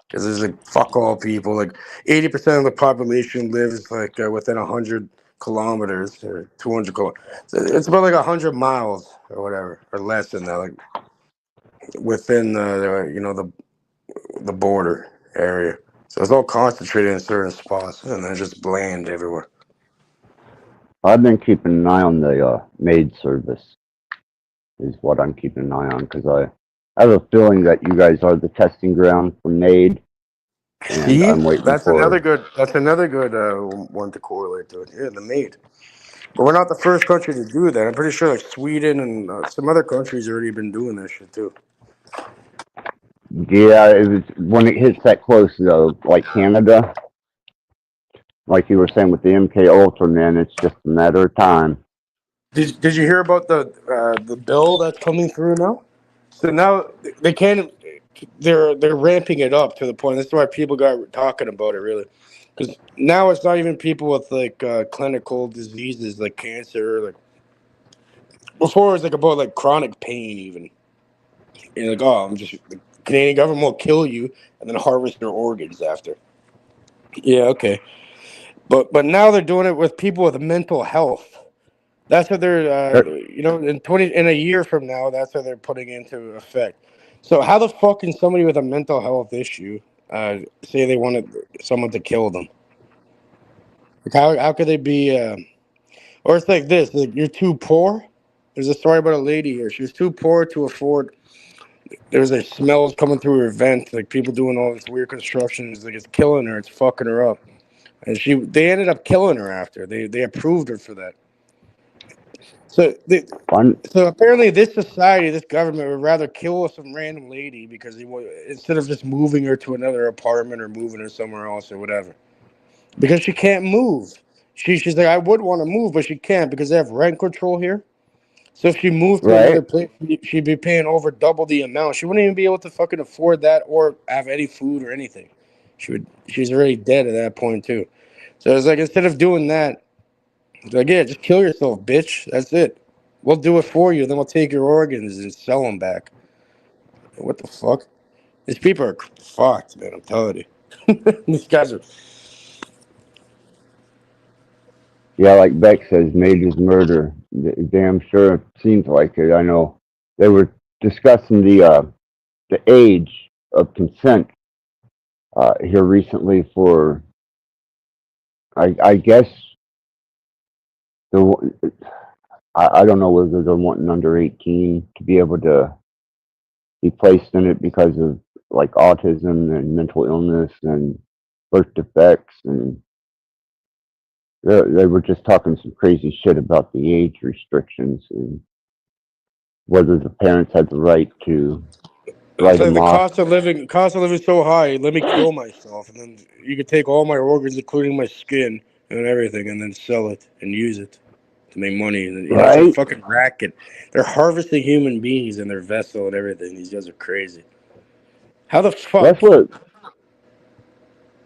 because there's like fuck all people. Like 80% of the population lives like within 100 kilometers or 200 kilometers. It's about like 100 miles or whatever, or less than that. Like within the border area. So it's all concentrated in certain spots, and they're just bland everywhere. I've been keeping an eye on the maid service, is what I'm keeping an eye on, because I have a feeling that you guys are the testing ground for maid, and See, I'm waiting that's for. another good. That's another good one to correlate to it. Yeah, the maid. But we're not the first country to do that. I'm pretty sure like Sweden and some other countries already been doing that shit too. Yeah, it was when it hits that close though, like Canada, like you were saying with the MK Ultra, man, it's just a matter of time. Did you hear about the bill that's coming through now? So now they can't. They're ramping it up to the point. That's why people got talking about it really, because now it's not even people with like clinical diseases like cancer. Like before, it was like about like chronic pain even. And like, oh, the Canadian government will kill you and then harvest your organs after. Yeah, okay. But now they're doing it with people with mental health. That's what they're in a year from now, that's what they're putting into effect. So how the fuck can somebody with a mental health issue say they wanted someone to kill them? Like how could they be or it's like this, like you're too poor. There's a story about a lady here. She was too poor to afford. There's like smells coming through her vent, like people doing all this weird construction. It's like it's killing her, it's fucking her up. And they ended up killing her after. They approved her for that. So apparently this society, this government would rather kill some random lady because instead of just moving her to another apartment or moving her somewhere else or whatever. Because she can't move. She's like, I would want to move, but she can't because they have rent control here. So if she moved to another place, she'd be paying over double the amount. She wouldn't even be able to fucking afford that or have any food or anything. She's already dead at that point too. So it's like instead of doing that, it's like, yeah, just kill yourself, bitch. That's it. We'll do it for you. Then we'll take your organs and sell them back. What the fuck? These people are fucked, man. I'm telling you. These guys are. Yeah, like Beck says, maid is murder. Damn sure it seems like it. I know they were discussing the age of consent here recently for, I guess, I don't know whether they're wanting under 18 to be able to be placed in it because of like autism and mental illness and birth defects, and they were just talking some crazy shit about the age restrictions and whether the parents had the right to write them The off. cost of living is so high. Let me kill myself, and then you could take all my organs, including my skin and everything, and then sell it and use it to make money. And it's a fucking racket. They're harvesting human beings in their vessel and everything. These guys are crazy. How the fuck? That's what.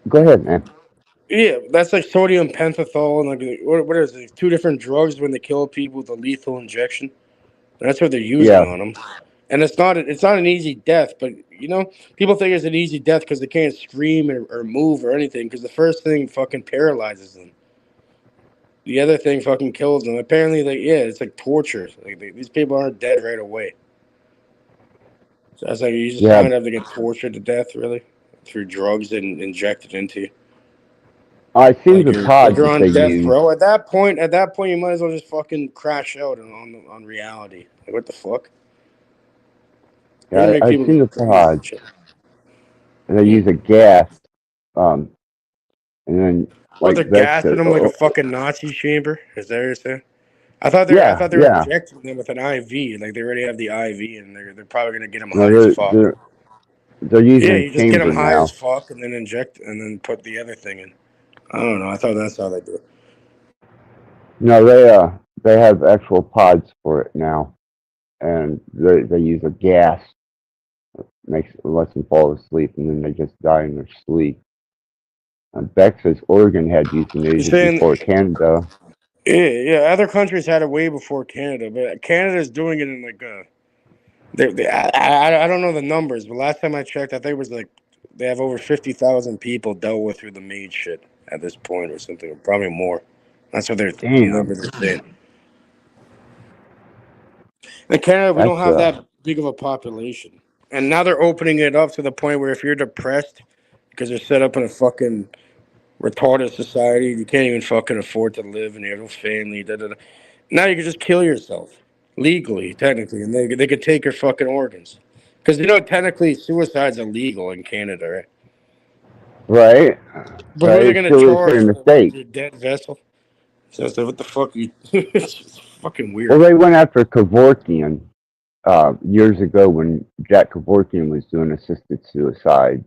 Go ahead, man. Yeah, that's like sodium pentothal and like what is it? 2 different drugs when they kill people with a lethal injection. That's what they're using on them. And it's not an easy death, but people think it's an easy death because they can't scream or move or anything. Because the first thing fucking paralyzes them. The other thing fucking kills them. Apparently, it's like torture. Like these people aren't dead right away. So that's like you just kind of have to get tortured to death, really, through drugs and injected into you. I seen the pods You're that on they death use. row. At that point, you might as well just fucking crash out on reality. Like what the fuck? Yeah, I've seen the pods. And they use a gas, and then like they're gassing them like a fucking Nazi chamber. Is that what you're saying? I thought they were injecting them with an IV. Like they already have the IV, and they're probably gonna get them high as fuck. They're using you just get them high now. as fuck, and then inject, and then put the other thing in. I don't know. I thought that's how they do it. No, they have actual pods for it now, and they use a gas that lets them fall asleep, and then they just die in their sleep. And Beck says Oregon had euthanasia before Canada. Yeah. Other countries had it way before Canada, but Canada's doing it in like I don't know the numbers, but last time I checked, I think it was like they have over 50,000 people dealt with through the MAID shit at this point, or something, or probably more. That's what the numbers are saying. In Canada, we don't have that big of a population, and now they're opening it up to the point where if you're depressed, because they're set up in a fucking retarded society, you can't even fucking afford to live, and you have no family. Now you can just kill yourself legally, technically, and they could take your fucking organs. Because technically, suicide's illegal in Canada, right? Right. But who are they going to charge for your dead vessel? So what the fuck? It's just fucking weird. Well, they went after Kevorkian years ago when Jack Kevorkian was doing assisted suicides,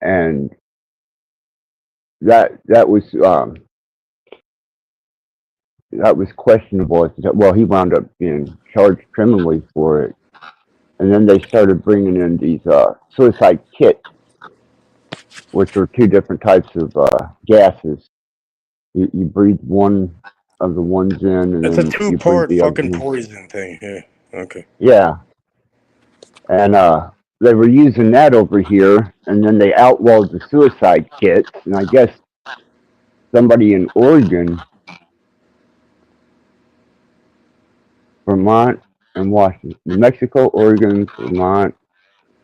and that was questionable. Well, he wound up being charged criminally for it, and then they started bringing in these suicide kits, which are two different types of gases. You breathe one of the ones in, and it's then a two-part fucking poison thing. Yeah. Okay. Yeah. And they were using that over here, and then they outlawed the suicide kits, and I guess somebody in Oregon, Vermont, and Washington, New Mexico, Oregon, Vermont,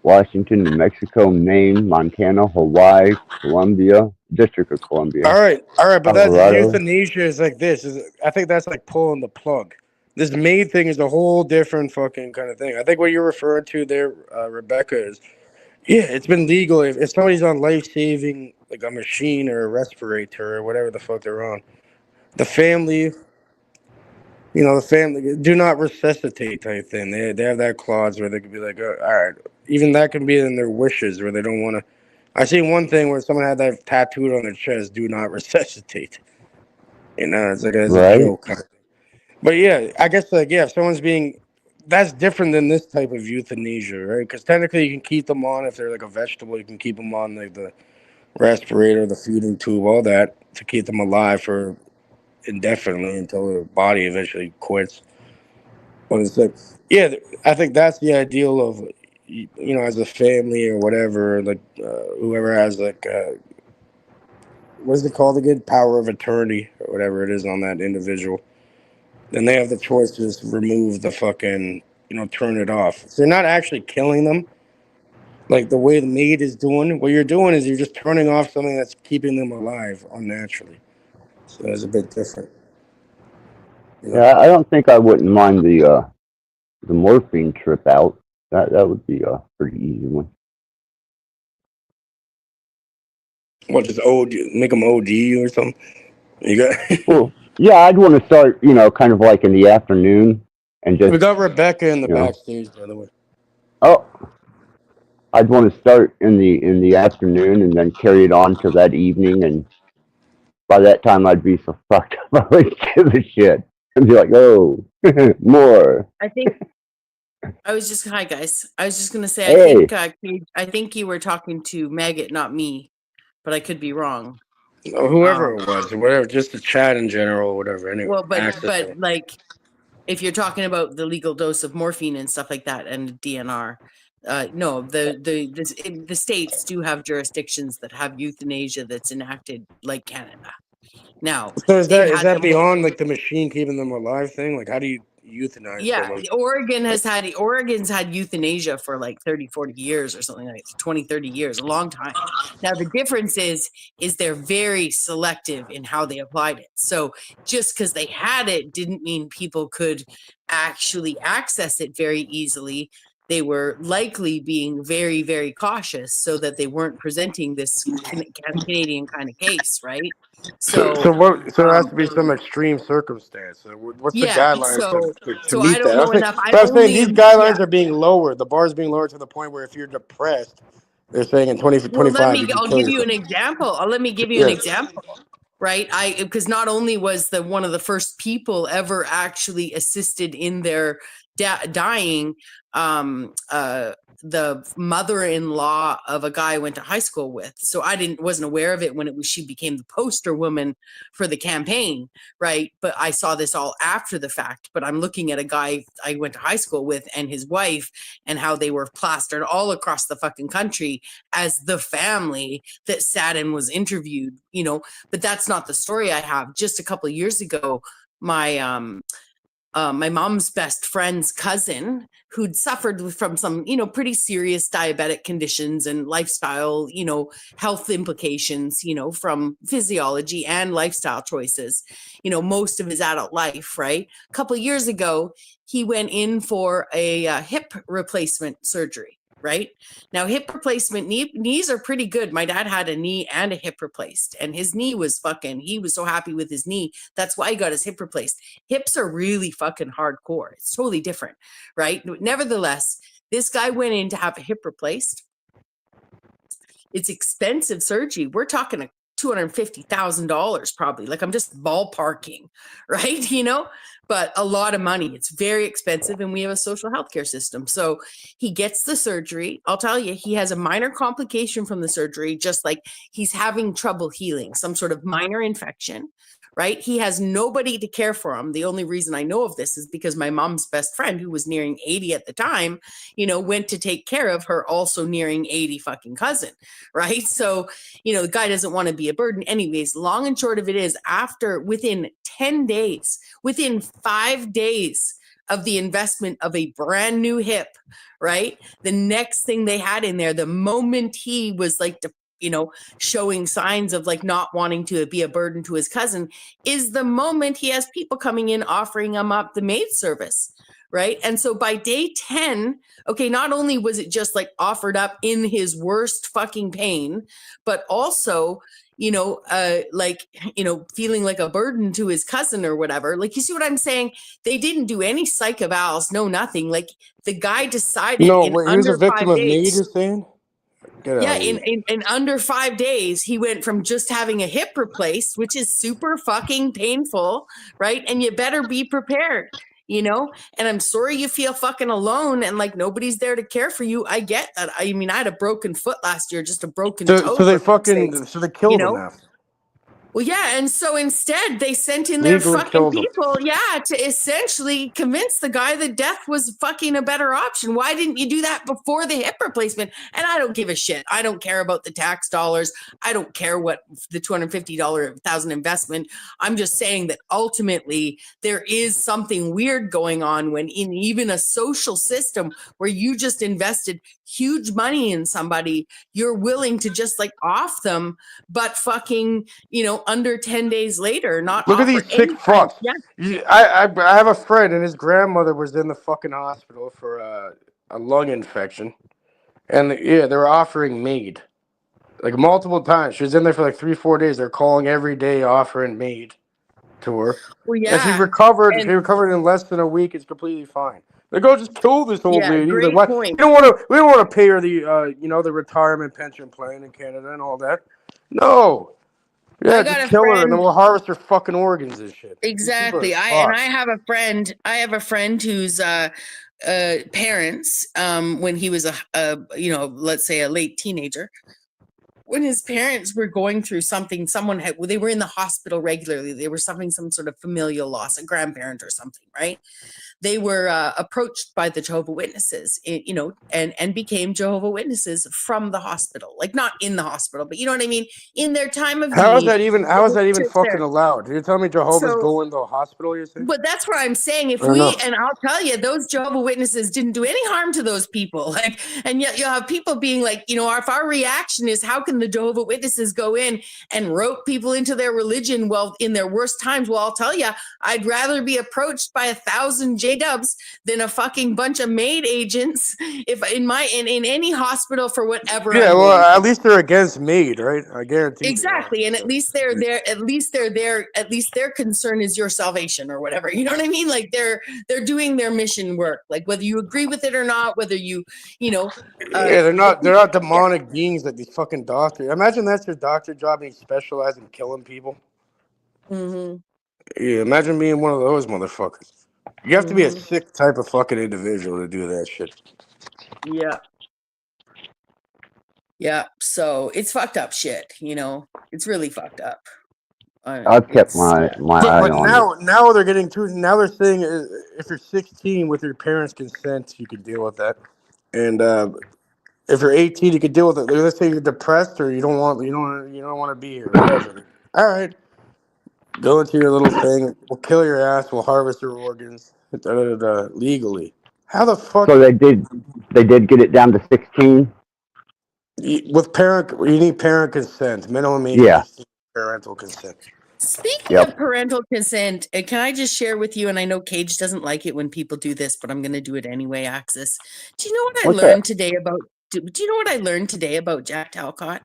Washington, New Mexico, Maine, Montana, Hawaii, Columbia, District of Columbia. All right, but Colorado. that euthanasia is like this. I think that's like pulling the plug. This MAID thing is a whole different fucking kind of thing. I think what you're referring to there, Rebecca, is it's been legal if somebody's on life-saving, like a machine or a respirator or whatever the fuck they're on. The family do not resuscitate type thing. They have that clause where they could be like, all right, even that can be in their wishes where they don't want to. I seen one thing where someone had that tattooed on their chest, do not resuscitate. It's like a joke kind of thing. But yeah, I guess if someone's that's different than this type of euthanasia, right? Because technically you can keep them on, if they're like a vegetable, you can keep them on like the respirator, the feeding tube, all that to keep them alive for indefinitely until their body eventually quits. But it's like, I think that's the ideal of, as a family or whatever, like whoever has like, what's it called again? Power of attorney or whatever it is on that individual. Then they have the choice to just remove the fucking, turn it off. So you're not actually killing them. Like the way the MAID is doing, what you're doing is you're just turning off something that's keeping them alive unnaturally. So it's a bit different. Yeah, I don't think I wouldn't mind the morphine trip out. That would be a pretty easy one. What, just make them OD or something? You got? Well, yeah, I'd want to start, kind of like in the afternoon, and just. We got Rebecca in the backstage, by the way. Oh, I'd want to start in the afternoon and then carry it on to that evening, and by that time I'd be so fucked up I wouldn't give a shit. I'd be like, oh, more. Hi guys. I was just gonna say, I think you were talking to Maggot, not me, but I could be wrong. Whoever it was, or whatever, just the chat in general, or whatever. Anyway, well, but like, if you're talking about the legal dose of morphine and stuff like that, and DNR, no, the states do have jurisdictions that have euthanasia that's enacted, like Canada. Now, so is that beyond like the machine keeping them alive thing? Like, how do you euthanize? Yeah, Oregon's had euthanasia for like 30-40 years or something, like 20-30 years, a long time. Now the difference is they're very selective in how they applied it. So just because they had it didn't mean people could actually access it very easily. They were likely being very, very cautious so that they weren't presenting this Canadian kind of case, right? So there has to be some extreme circumstance. What's the guidelines to meet that? I'm saying these guidelines are being lowered. The bar is being lowered to the point where if you're depressed, they're saying in 2025. I'll give you an example. Let me give you an example. Right, because not only was one of the first people ever actually assisted in their dying, the mother-in-law of a guy I went to high school with. So I wasn't aware of it when she became the poster woman for the campaign, right? But I saw this all after the fact. But I'm looking at a guy I went to high school with and his wife, and how they were plastered all across the fucking country as the family that sat and was interviewed, but that's not the story I have. Just a couple of years ago, my mom's best friend's cousin, who'd suffered from some, pretty serious diabetic conditions and lifestyle, health implications, from physiology and lifestyle choices, most of his adult life, right? A couple of years ago, he went in for a hip replacement surgery. Right now, hip replacement knees are pretty good. My dad had a knee and a hip replaced, and his knee was he was so happy with his knee. That's why he got his hip replaced. Hips are really fucking hardcore. It's totally different, right? Nevertheless, this guy went in to have a hip replaced. It's expensive surgery. We're talking $250,000 probably. Like, I'm just ballparking, right? But a lot of money. It's very expensive, and we have a social healthcare system. So he gets the surgery. I'll tell you, he has a minor complication from the surgery, just like he's having trouble healing, some sort of minor infection, right? He has nobody to care for him. The only reason I know of this is because my mom's best friend, who was nearing 80 at the time, went to take care of her also nearing 80 fucking cousin, right? So, the guy doesn't want to be a burden. Anyways, long and short of it is, within 10 days, within 5 days of the investment of a brand new hip, right? The next thing they had in there, the moment he was like, showing signs of like not wanting to be a burden to his cousin, is the moment he has people coming in offering him up the maid service, right? And so by day 10, okay, not only was it just like offered up in his worst fucking pain, but also, feeling like a burden to his cousin or whatever. Like, you see what I'm saying? They didn't do any psych evals, no nothing. Like, the guy decided No, in wait, he was a under victim 5 of maid, days. you're saying? Yeah, in under 5 days, he went from just having a hip replaced, which is super fucking painful, right? And you better be prepared, and I'm sorry you feel fucking alone and like nobody's there to care for you. I get that. I mean, I had a broken foot last year, just a broken toe. So they killed him after. Well, yeah, and so instead they sent in their Legally fucking killed him. people, to essentially convince the guy that death was fucking a better option. Why didn't you do that before the hip replacement? And I don't give a shit. I don't care about the tax dollars. I don't care what the $250,000 investment. I'm just saying that ultimately there is something weird going on when in even a social system where you just invested huge money in somebody, you're willing to just like off them, but fucking, under 10 days later, not Look at these sick fucks. Yeah. I have a friend, and his grandmother was in the fucking hospital for a lung infection, and they were offering maid, like multiple times. She was in there for like 3-4 days. They're calling every day, offering maid to her. Well, yeah. And she recovered. She recovered in less than a week. It's completely fine. They go, just kill this old lady. Great Like, point. We don't want to pay her the the retirement pension plan in Canada and all that. No. Yeah, just kill her, and then we'll harvest her fucking organs and shit. Exactly. I have a friend whose parents, when he was let's say a late teenager, when his parents were going through something, they were in the hospital regularly. They were suffering some sort of familial loss, a grandparent or something, right? They were approached by the Jehovah Witnesses, and became Jehovah Witnesses from the hospital, like not in the hospital, but you know what I mean? In their time of How is need. that even fucking allowed? You're telling me Jehovah's go in the hospital, you're saying? But that's what I'm saying. And I'll tell you, those Jehovah Witnesses didn't do any harm to those people. Like, and yet you'll have people being like, if our reaction is, how can the Jehovah Witnesses go in and rope people into their religion in their worst times? Well, I'll tell you, I'd rather be approached by 1,000 J-dubs than a fucking bunch of maid agents if in any hospital for whatever. Yeah, well, at least they're against maid, right? I guarantee. Exactly, and at least they're there. At least they're there. At least their concern is your salvation or whatever. You know what I mean? Like they're doing their mission work. Like whether you agree with it or not, whether you. Yeah, they're not demonic beings like these fucking doctors. Imagine that's your doctor job and you specialize in killing people. Mm-hmm. Yeah, imagine being one of those motherfuckers. You have to be a sick type of fucking individual to do that shit. Yeah. Yeah. So it's fucked up shit, you know. It's really fucked up. I've kept my eye on it. Now they're getting to. Now they're saying if you're 16 with your parents' consent, you can deal with that, and if you're 18, you can deal with it. Let's say you're depressed or you don't want to be here, whatever. All right, go into your little thing. We'll kill your ass. We'll harvest your organs legally. How the fuck? So they did get it down to 16. With you need parent consent. Minimum age. Yeah. Parental consent. Speaking of parental consent, can I just share with you, and I know Cage doesn't like it when people do this, but I'm going to do it anyway, Axis. Do you know what I learned today about, do you know what I learned today about Jack Talcott?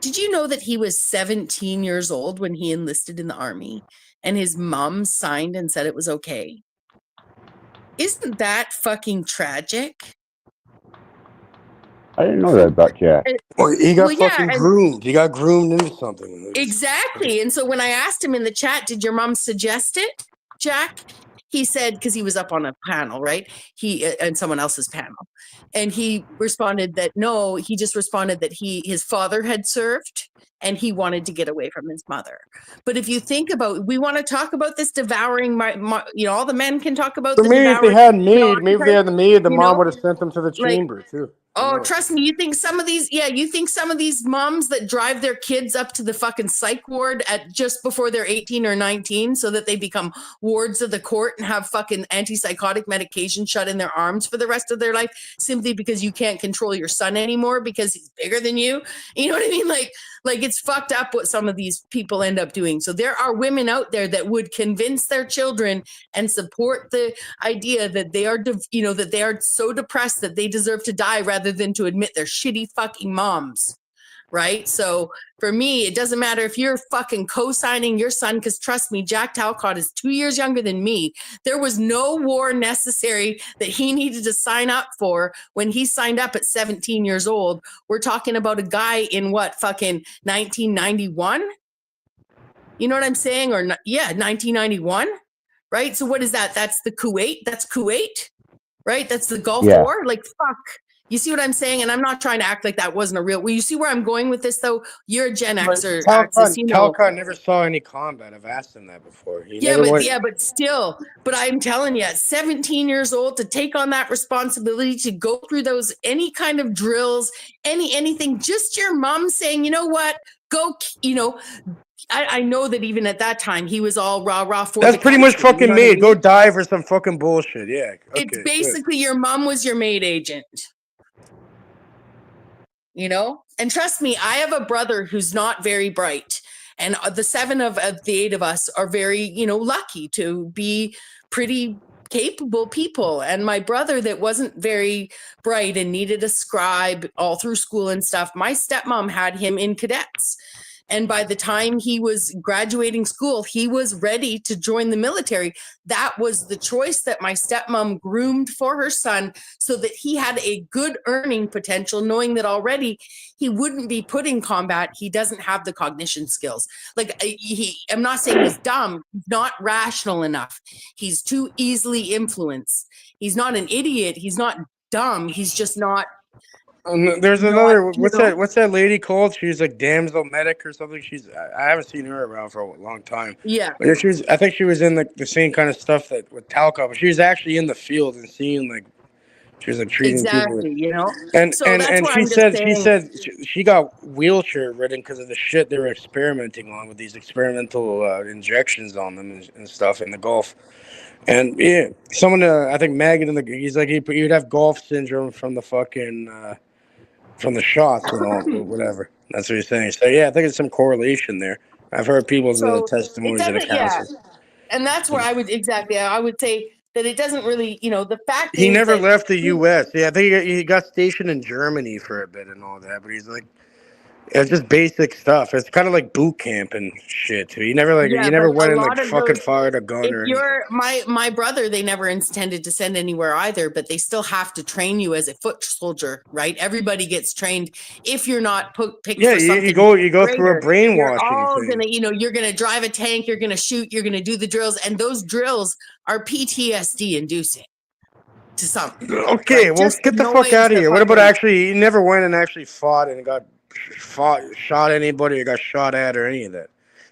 Did you know that he was 17 years old when he enlisted in the army and his mom signed and said it was okay? Isn't that fucking tragic? I didn't know that about Jack. Well, he got groomed. He got groomed into something. Exactly. And so when I asked him in the chat, did your mom suggest it, Jack? He said, because he was up on a panel, right? And someone else's panel. And he responded that no, he just responded that his father had served and he wanted to get away from his mother. But if you think about, we want to talk about this devouring, all the men can talk about the maid. If they had the maid, the mom would have sent them to the chamber too. Oh, trust me, you think some of these moms that drive their kids up to the fucking psych ward at just before they're 18 or 19 so that they become wards of the court and have fucking antipsychotic medication shut in their arms for the rest of their life simply because you can't control your son anymore because he's bigger than you? You know what I mean? Like it's fucked up what some of these people end up doing. So there are women out there that would convince their children and support the idea that they are, that they are so depressed that they deserve to die rather than to admit they're shitty fucking moms. Right? So for me, it doesn't matter if you're fucking co-signing your son, because trust me, Jack Talcott is 2 years younger than me. There was no war necessary that he needed to sign up for when he signed up at 17 years old. We're talking about a guy in fucking 1991? You know what I'm saying? 1991? Right? So what is that? That's the Kuwait? That's Kuwait? Right? That's the Gulf War? Like, fuck. You see what I'm saying? And I'm not trying to act like that wasn't a real. Well, you see where I'm going with this, though? You're a Gen Xer. Talcott never saw any combat. I've asked him that before. But still. But I'm telling you, 17 years old to take on that responsibility to go through any kind of drills, anything. Just your mom saying, you know what? Go. I know that even at that time he was all rah for. That's pretty much fucking made. Go die for some fucking bullshit. Yeah. Okay, it's basically your mom was your maid agent. And trust me, I have a brother who's not very bright, and the 7 of the 8 of us are very, lucky to be pretty capable people. And my brother that wasn't very bright and needed a scribe all through school and stuff, my stepmom had him in cadets. And by the time he was graduating school, he was ready to join the military. That was the choice that my stepmom groomed for her son so that he had a good earning potential, knowing that already he wouldn't be put in combat. He doesn't have the cognition skills. I'm not saying he's dumb. He's not rational enough. He's too easily influenced. He's not an idiot. He's not dumb. He's just not. There's another. What's that lady called? She's like damsel medic or something. I haven't seen her around for a long time. Yeah. I think she was in the same kind of stuff that with Talcott, but she was actually in the field and seeing she was treating people. And she said she got wheelchair ridden because of the shit they were experimenting on with these experimental injections on them and stuff in the Gulf. And yeah, someone I think Maggot he's like he'd have golf syndrome from the fucking. From the shots and all, whatever. That's what he's saying. So yeah, I think there's some correlation there. I've heard people's testimonies and accounts. And that's where I would say that it doesn't really, the fact he never left the U.S. Yeah, I think he got stationed in Germany for a bit and all that. But he's like, It's just basic stuff. It's kind of like boot camp and shit. You never Yeah, but went a and lot like of fucking those, fired a gun if or anything. you're my brother, they never intended to send anywhere either, but they still have to train you as a foot soldier, right? Everybody gets trained. If you're not picked Yeah, for something, you go through a greater, you're brainwashing all thing. gonna, you're gonna drive a tank, you're gonna shoot, you're gonna do the drills, and those drills are PTSD inducing to some. Okay, Right? well, Just get the fuck noise, out of the here. What about fucking actually? You never went and actually fought and shot anybody or got shot at or any of that.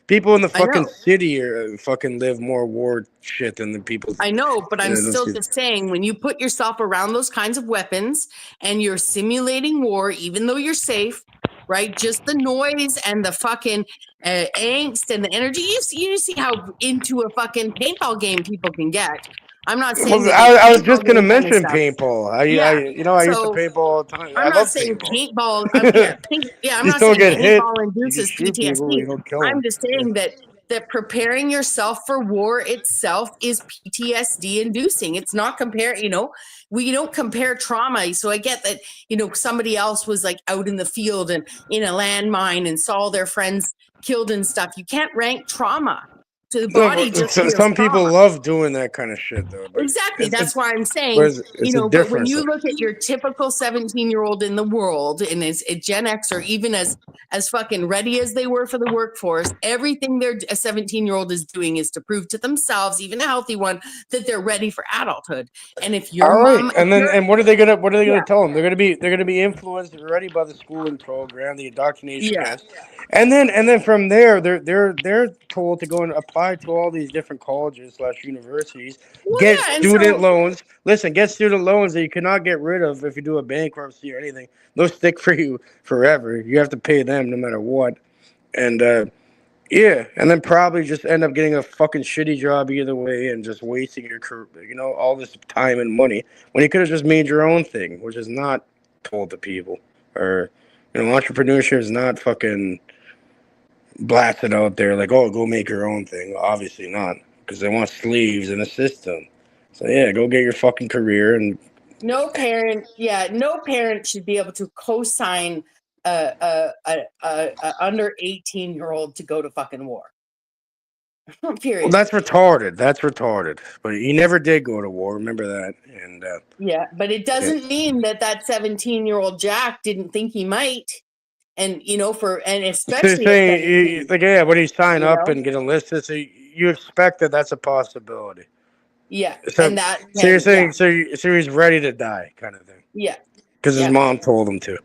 People in the I fucking know. city are fucking live more war shit than the people. I know, but I'm those still kids. just saying, when you put yourself around those kinds of weapons and you're simulating war, even though you're safe, right? Just the noise and the fucking angst and the energy. You see how into a fucking paintball game people can get. I'm not saying Well, that your I was paintball just gonna game kind of mention stuff. paintball. I Yeah. I used to So paintball all the time. I I'm not love saying paintball. paintball. I'm You not still saying get hit. paintball You can induces shoot people, but PTSD. you don't kill I'm them. just saying that preparing yourself for war itself is PTSD inducing. It's not we don't compare trauma. So I get that, somebody else was like out in the field and in a landmine and saw their friends killed and stuff. You can't rank trauma. So the body just feels Some people trauma. love doing that kind of shit, though. But Exactly. That's why I'm saying, it's a but when difference. you look at your typical 17-year-old in the world and is a Gen X or even as fucking ready as they were for the workforce, everything a 17-year-old is doing is to prove to themselves, even a healthy one, that they're ready for adulthood. And if your All right, mom, and what are they gonna yeah, tell them? They're gonna be influenced already by the schooling program, the indoctrination yeah, camps, and then from there they're told to go and apply to all these different colleges / universities, well, get yeah, and student so loans. Listen, get student loans that you cannot get rid of if you do a bankruptcy or anything. They'll stick for you forever. You have to pay them no matter what, and yeah, and then probably just end up getting a fucking shitty job either way and just wasting your career, all this time and money when you could have just made your own thing, which is not told to people. Or, entrepreneurship is not fucking blasted out there like, oh, go make your own thing. Obviously not, because they want sleeves in a system. So yeah, go get your fucking career and. no parent should be able to co-sign a under 18-year-old to go to fucking war. Period. Well, that's retarded. That's retarded. But he never did go to war. Remember that. And yeah, but it doesn't mean that 17-year-old Jack didn't think he might, and especially so you're saying, when he sign up know? and get enlisted, so you expect that's a possibility. Yeah, So, and that. so you're saying, yeah. so he's ready to die, kind of thing. Yeah. Because his mom told him to,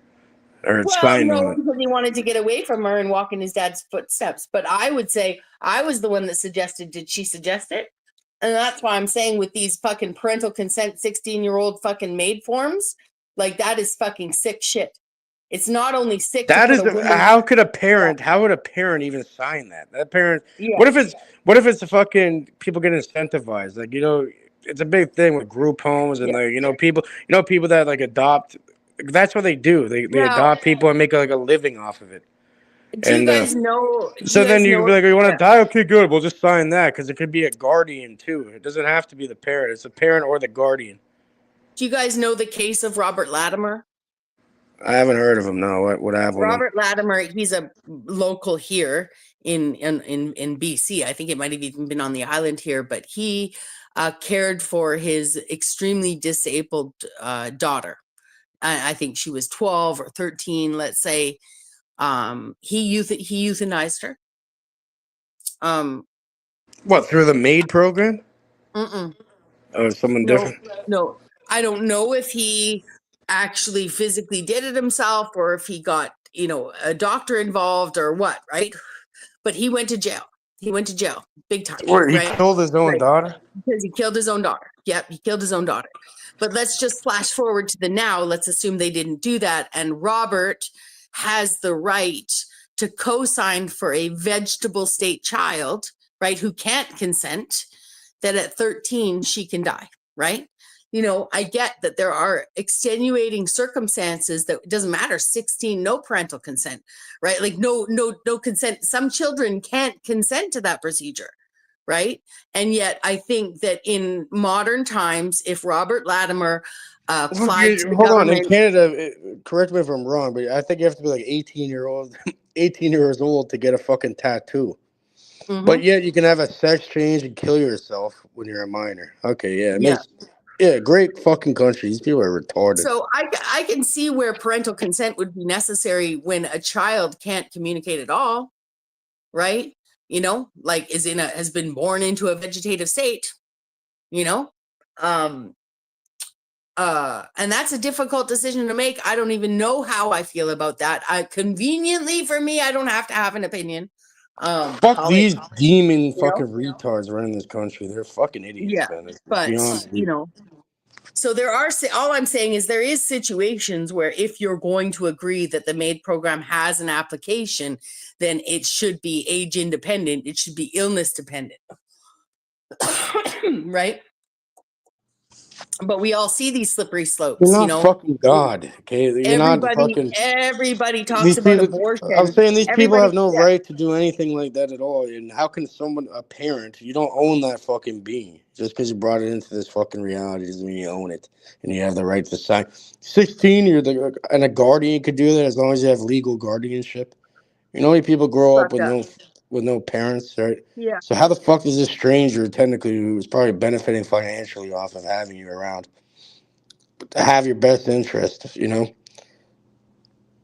or signed on it. Because he wanted to get away from her and walk in his dad's footsteps. But I would say I was the one that suggested. Did she suggest it? And that's why I'm saying with these fucking parental consent 16-year-old fucking maid forms, like that is fucking sick shit. It's not only sick. That is how could a parent? How would a parent even sign that? That parent. Yeah. What if it's a fucking people get incentivized? Like it's a big thing with group homes and people that like adopt. That's what they do. They adopt people and make like a living off of it. Do you guys know? So then you be like, you want to die? Okay, good. We'll just sign that because it could be a guardian too. It doesn't have to be the parent. It's a parent or the guardian. Do you guys know the case of Robert Latimer? I haven't heard of him. No, what happened? Robert Latimer, he's a local here in BC. I think it might have even been on the island here, but he cared for his extremely disabled daughter. I think she was 12 or 13, let's say. He euthanized her. What, through the MAID program? Mm-mm. Oh, someone different? No, I don't know if he actually physically did it himself or if he got, a doctor involved or what, right? But he went to jail. He went to jail big time. Where he killed his own daughter? Because he killed his own daughter. Yep, he killed his own daughter. But let's just flash forward to the now. Let's assume they didn't do that. And Robert has the right to co-sign for a vegetable state child, right, who can't consent, that at 13 she can die, right? I get that there are extenuating circumstances that it doesn't matter. 16, no parental consent, right? Like no consent. Some children can't consent to that procedure, right? And yet I think that in modern times, if Robert Latimer applied to the Hold on. In government, Canada, correct me if I'm wrong, but I think you have to be like 18 years old to get a fucking tattoo. But yet you can have a sex change and kill yourself when you're a minor. Okay, yeah, it makes great fucking country. These people are retarded. So I can see where parental consent would be necessary when a child can't communicate at all, right? You know, like has been born into a vegetative state, you know? And that's a difficult decision to make. I don't even know how I feel about that. Conveniently for me, I don't have to have an opinion. Fuck these demon fucking retards running this country. They're fucking idiots, man. It's but beyond you know, so there are, all I'm saying is there is situations where if you're going to agree that the MAID program has an application, then it should be age independent. It should be illness dependent. Right? But we all see these slippery slopes. You're not fucking God, okay? You're not fucking. Everybody talks about abortion. I'm saying these people have no right to do anything like that at all. And how can a parent, you don't own that fucking being. Just because you brought it into this fucking reality doesn't mean you own it. And you have the right to sign. 16, and a guardian could do that as long as you have legal guardianship. You know how many people grow up with no parents, right? Yeah. So how the fuck does this stranger, technically, who's probably benefiting financially off of having you around, have your best interest, you know?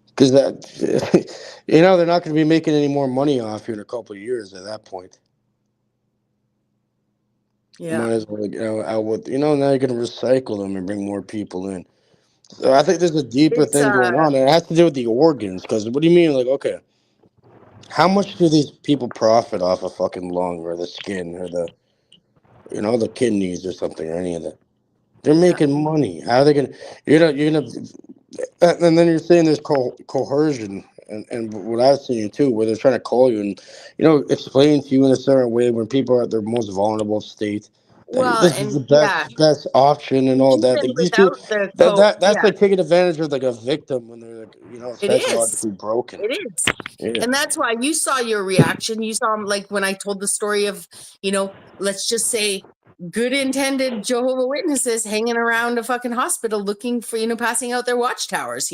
Because they're not going to be making any more money off you in a couple of years at that point. Yeah. Might as well, now you're going to recycle them and bring more people in. So I think there's a deeper thing going on. And it has to do with the organs. Because what do you mean? Like, okay, how much do these people profit off a fucking lung or the skin or the kidneys or something or any of that? They're making money. How are they gonna? You're gonna, and then you're saying there's coercion, and what I've seen too, where they're trying to call you and explain to you in a certain way when people are at their most vulnerable state. This is the best option and all that. Like, these people, that's like taking advantage of like a victim when they're psychologically broken. It is. Yeah. And that's why you saw your reaction. You saw like when I told the story of, let's just say good intended Jehovah's Witnesses hanging around a fucking hospital looking for, passing out their watchtowers,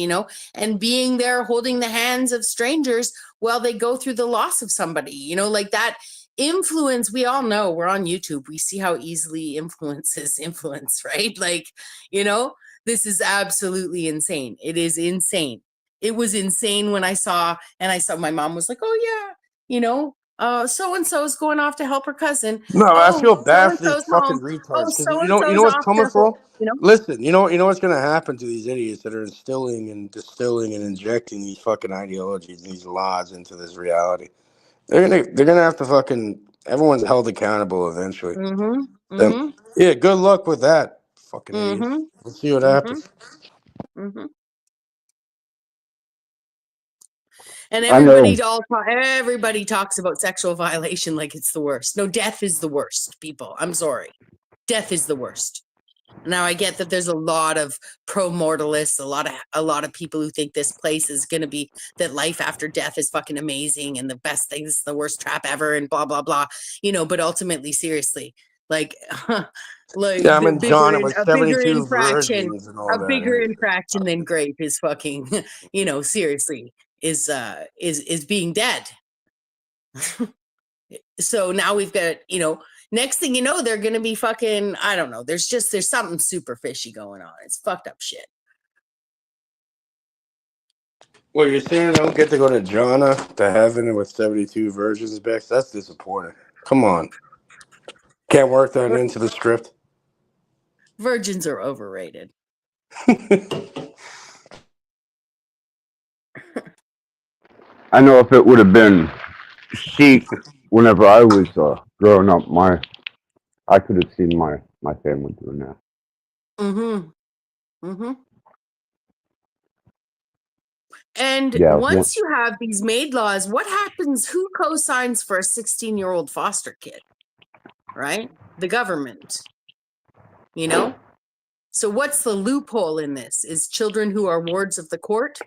and being there holding the hands of strangers while they go through the loss of somebody, like that influence. We all know, we're on YouTube. We see how easily influence, right? Like, this is absolutely insane. It is insane. It was insane when I saw my mom was like, oh yeah, so-and-so is going off to help her cousin. No, I feel bad for these fucking retards. You know what's coming from? Listen, you know what's gonna happen to these idiots that are instilling and distilling and injecting these fucking ideologies and these laws into this reality. They're gonna have to fucking. Everyone's held accountable eventually. Yeah, good luck with that, fucking idiots. We'll see what happens. And everybody talks about sexual violation like it's the worst. No, death is the worst, people. I'm sorry. Death is the worst. Now I get that there's a lot of pro-mortalists, a lot of people who think this place is going to be, that life after death is fucking amazing and the best thing, this is the worst trap ever and blah, blah, blah. But seriously, like, I'm in John with 72 virgins and all a bigger infraction than grape is fucking, seriously, is being dead. So now we've got, next thing you know, they're going to be fucking, I don't know. There's something super fishy going on. It's fucked up shit. Well, you're saying I don't get to go to Jana to heaven with 72 virgins, Bex? That's disappointing. Come on. Can't work that into the script. Virgins are overrated. I know if it would have been chic whenever I was growing up, I could have seen my family doing that. And once you have these MAID laws, what happens? Who co-signs for a 16-year-old foster kid? Right? The government. So what's the loophole in this? Is children who are wards of the court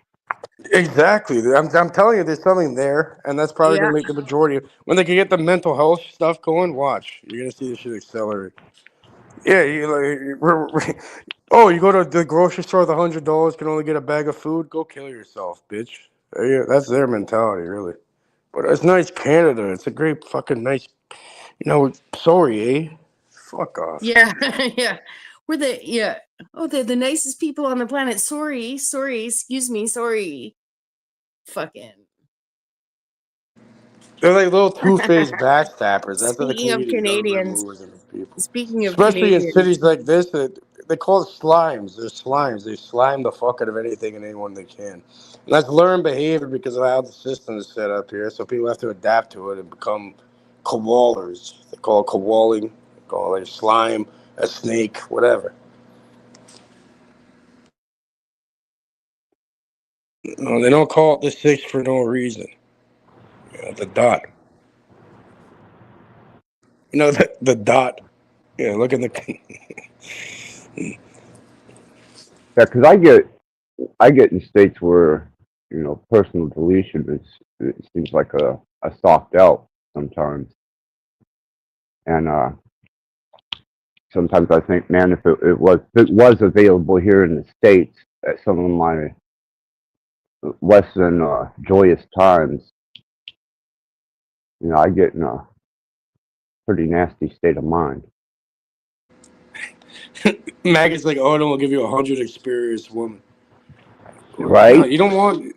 Exactly. I'm telling you, there's something there, and that's probably Yeah. gonna make the majority. When they can get the mental health stuff going, watch. You're gonna see this shit accelerate. Yeah, oh, you go to the grocery store with $100, can only get a bag of food. Go kill yourself, bitch. Yeah, that's their mentality, really. But it's nice Canada. It's a great fucking nice. Sorry, eh? Fuck off. Yeah. Yeah. We're they're the nicest people on the planet. Sorry, excuse me, sorry. Fucking. They're like little two-faced backstabbers. That's what the Speaking of Canadians are. They're Canadians, movers and people. speaking of Especially in Canadians, cities like this, they call it slimes. They're slimes. They slime the fuck out of anything and anyone they can. And that's learned behavior because of how the system is set up here. So people have to adapt to it and become koalers. They call it koaling. They call it a slime, a snake, whatever. No, they don't call it the six for no reason. The dot. The dot. Yeah, look at the. Yeah, because I get in states where personal deletion it seems like a soft out sometimes, and sometimes I think, man, if it was available here in the States at some of my less than joyous times, I get in a pretty nasty state of mind. Maggie's like, oh, no, we'll give you 100 experienced women. Right? No, you don't want,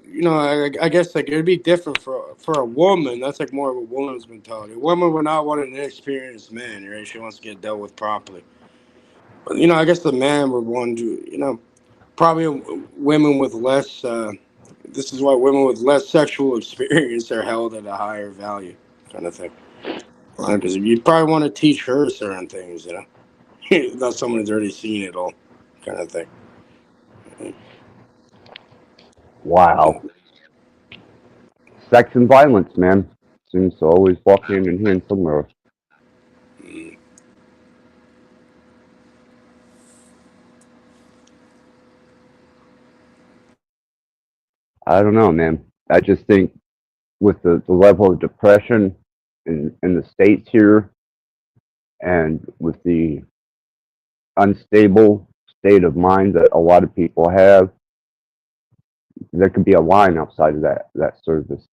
I guess like it'd be different for a woman. That's like more of a woman's mentality. A woman would not want an inexperienced man, right? She wants to get dealt with properly. But, I guess the man would want to, probably women with less, this is why women with less sexual experience are held at a higher value kind of thing. Because you'd probably want to teach her certain things, not someone who's already seen it all kind of thing. Wow. Sex and violence, man, seems to always walk hand in hand somewhere. I don't know, man. I just think with the level of depression in the States here, and with the unstable state of mind that a lot of people have, there could be a line outside of that service.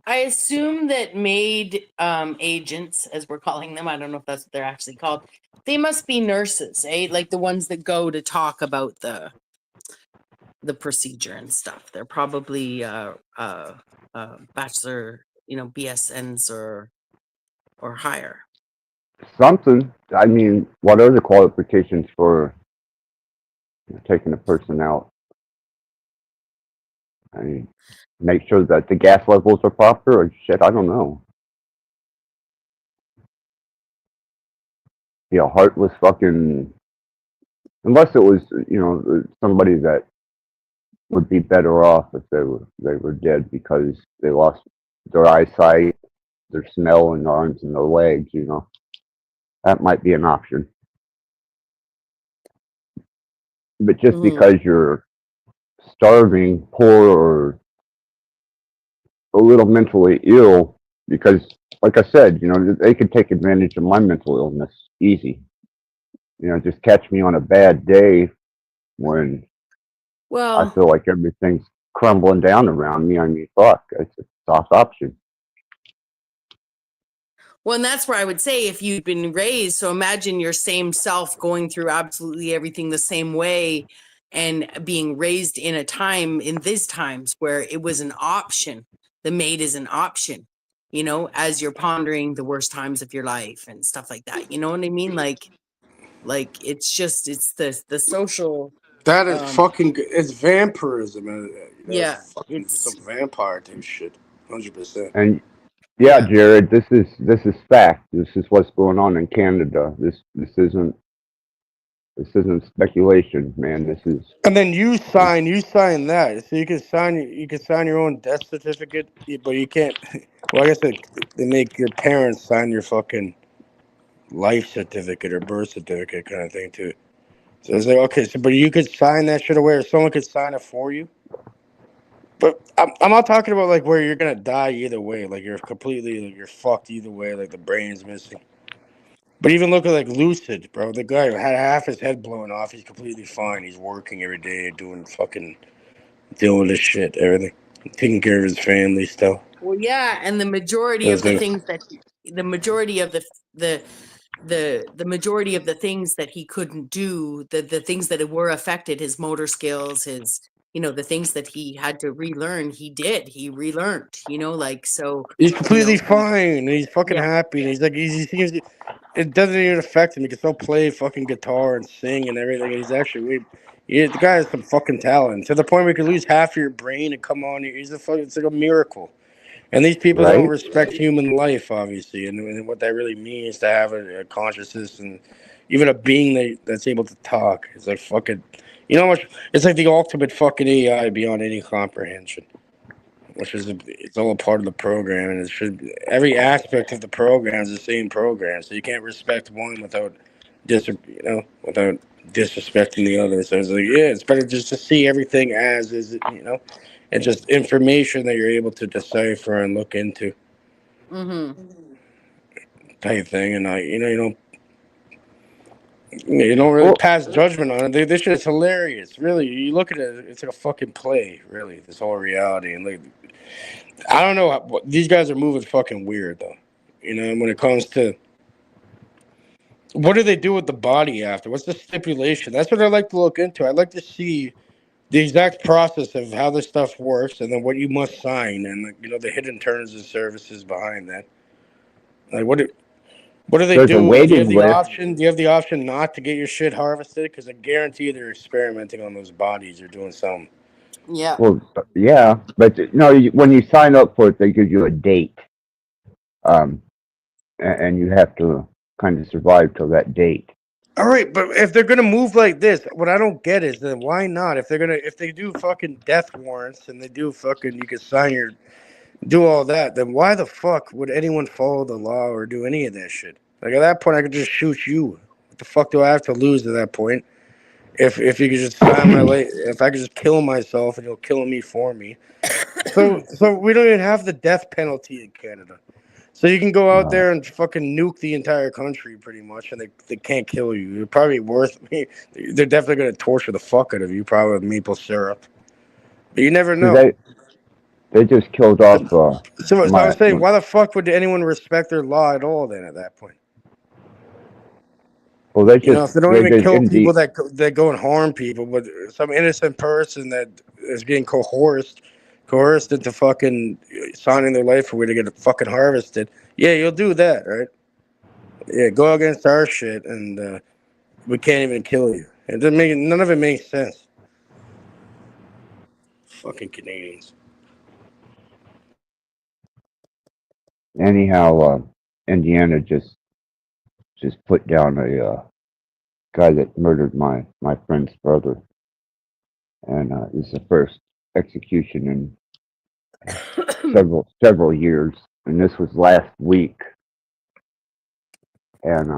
I assume that maid agents, as we're calling them, I don't know if that's what they're actually called, they must be nurses, eh? Like the ones that go to talk about the procedure and stuff. They're probably bachelor, BSNs or higher. Something. I mean, what are the qualifications for taking a person out? I mean, make sure that the gas levels are proper, or shit, I don't know. Be a heartless fucking, unless it was somebody that would be better off if they were dead because they lost their eyesight, their smell, and their arms and their legs. That might be an option. But just because you're starving, poor, or a little mentally ill, because, like I said, they could take advantage of my mental illness easy. Just catch me on a bad day when I feel like everything's crumbling down around me. I mean, fuck, it's a soft option. Well, and that's where I would say if you'd been raised, so imagine your same self going through absolutely everything the same way and being raised in a time, in these times, where it was an option. The maid is an option, as you're pondering the worst times of your life and stuff like that. You know what I mean? Like it's the social. That is fucking good. It's vampirism. Yeah. Fucking some vampire type shit. 100%. And yeah, Jared, this is fact. This is what's going on in Canada. This isn't This isn't speculation, man. This is. And then you sign that, so you can sign your own death certificate, but you can't. Well, I guess they make your parents sign your fucking life certificate or birth certificate kind of thing too. So it's like, okay, so but you could sign that shit away, or someone could sign it for you. But I'm not talking about like where you're gonna die either way, like you're completely like you're fucked either way, like the brain's missing. But even look at like Lucid, bro. The guy who had half his head blown off, he's completely fine. He's working every day, dealing this shit, everything, taking care of his family still. Well, yeah, and the majority of the things that the majority of the majority of the things that he couldn't do, the things that were affected, his motor skills, his the things that he had to relearn, he relearned, like so. He's completely fine. And he's fucking happy. And he's like, he seems. It doesn't even affect him. He can still play fucking guitar and sing and everything. And he's actually, the guy has some fucking talent to the point where you could lose half of your brain and come on. It's like a miracle. And these people don't respect human life, obviously, and what that really means to have a consciousness and even a being that's able to talk. It's like fucking, it's like the ultimate fucking AI beyond any comprehension. It's all a part of the program, and every aspect of the program is the same program. So you can't respect one without disrespecting the other. So it's like, it's better just to see everything as is, and just information that you're able to decipher and look into. Type thing, and you don't really pass judgment on it. This shit is hilarious. Really, you look at it, it's like a fucking play. Really, this whole reality, and like, I don't know. These guys are moving fucking weird, though. When it comes to what do they do with the body after? What's the stipulation? That's what I like to look into. I'd like to see the exact process of how this stuff works, and then what you must sign, and the hidden terms and services behind that. Like, what do they There's do? a Do you waiting have the list. option? Do you have the option not to get your shit harvested? Because I guarantee they're experimenting on those bodies or doing something. Yeah. Well, yeah, but no, when you sign up for it, they give you a date, and you have to kind of survive till that date. All right, but if they're gonna move like this, what I don't get is then why not? If they do fucking death warrants and they do fucking, you can sign do all that, then why the fuck would anyone follow the law or do any of that shit? Like at that point, I could just shoot you. What the fuck do I have to lose at that point? If you could just sign my if I could just kill myself and you'll kill me for me. So we don't even have the death penalty in Canada. So you can go out there and fucking nuke the entire country pretty much, and they can't kill you. You're probably they're definitely going to torture the fuck out of you, probably with maple syrup. But you never know. They just killed off. So I was saying, why the fuck would anyone respect their law at all then at that point? Well, they if they don't even kill people that go and harm people, but some innocent person that is being coerced into fucking signing their life away to get it fucking harvested. Yeah, you'll do that, right? Yeah, go against our shit, and we can't even kill you. It doesn't make none of it makes sense. Fucking Canadians. Anyhow, Indiana just put down a guy that murdered my friend's brother, and it's the first execution in several years, and this was last week, and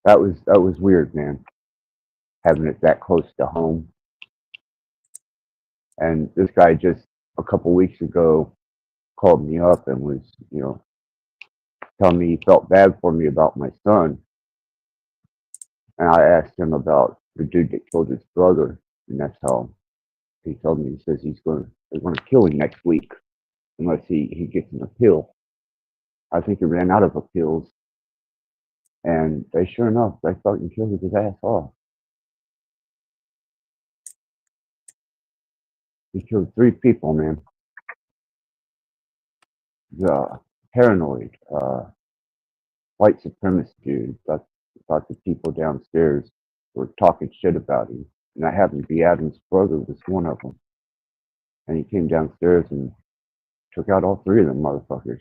that was weird, man, having it that close to home. And this guy just a couple weeks ago called me up and was, telling me he felt bad for me about my son. And I asked him about the dude that killed his brother, and that's how he told me. He says they're going to kill him next week unless he gets an appeal. I think he ran out of appeals, and sure enough, they fucking killed his ass off. He killed 3 people, man. The paranoid, white supremacist dude. Thought the people downstairs were talking shit about him, and I happened to be Adam's brother was one of them. And he came downstairs and took out all 3 of them motherfuckers.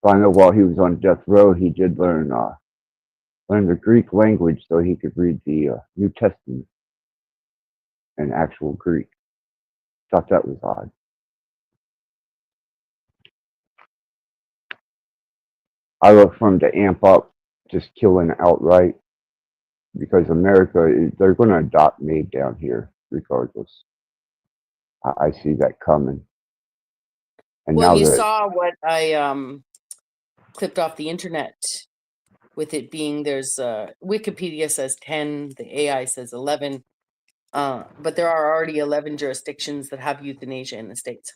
So I know while he was on death row, he did learn the Greek language so he could read the New Testament in actual Greek. Thought that was odd. I look for him to amp up just killing outright because America, they're going to adopt MAID down here regardless. I see that coming. And Well, now you that saw what I clipped off the internet with it being there's Wikipedia says 10, the AI says 11, but there are already 11 jurisdictions that have euthanasia in the States.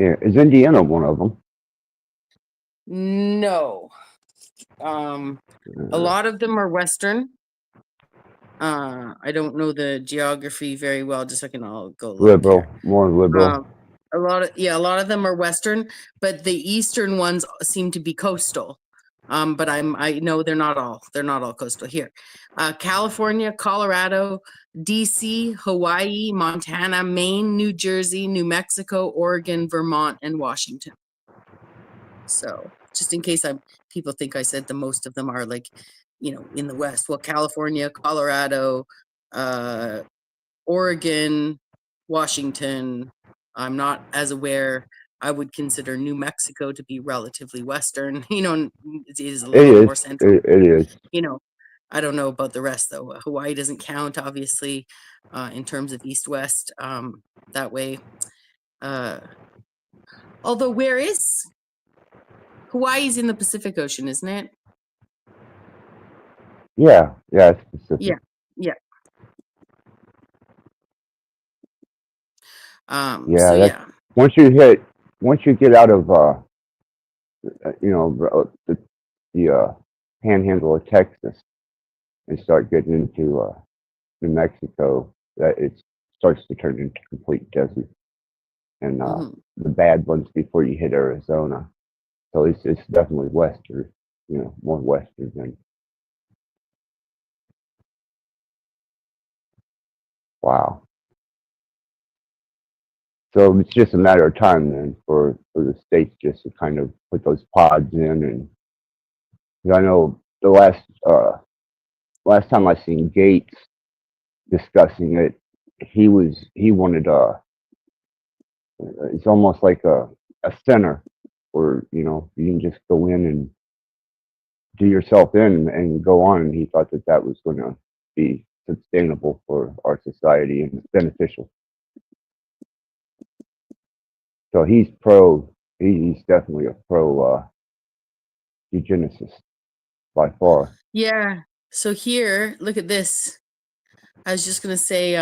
yeah, is Indiana one of them? No. A lot of them are Western. I don't know the geography very well. Just a second, I'll go look Liberal, here. more liberal. A lot of them are Western, but the Eastern ones seem to be coastal. But I know they're not all coastal here. California, Colorado, DC, Hawaii, Montana, Maine, New Jersey, New Mexico, Oregon, Vermont, and Washington. So just in case people think I said the most of them are like, in the West. Well, California, Colorado, Oregon, Washington. I'm not as aware. I would consider New Mexico to be relatively Western. It is a little more central. It is. I don't know about the rest though. Hawaii doesn't count, obviously, in terms of East-West that way. Although where is Hawaii's in the Pacific Ocean, isn't it? Yeah, it's Pacific. Yeah. Once you get out of the panhandle of Texas and start getting into New Mexico, that it starts to turn into complete desert, and the bad ones before you hit Arizona. So it's definitely western, more western than. Wow. So it's just a matter of time then for the states just to kind of put those pods in, and I know the last time I seen Gates discussing it, he wanted it's almost like a center where you can just go in and do yourself in and go on, and he thought that was going to be sustainable for our society and beneficial. So he's definitely a pro eugenicist by far. Yeah. So here, look at this. I was just going to say,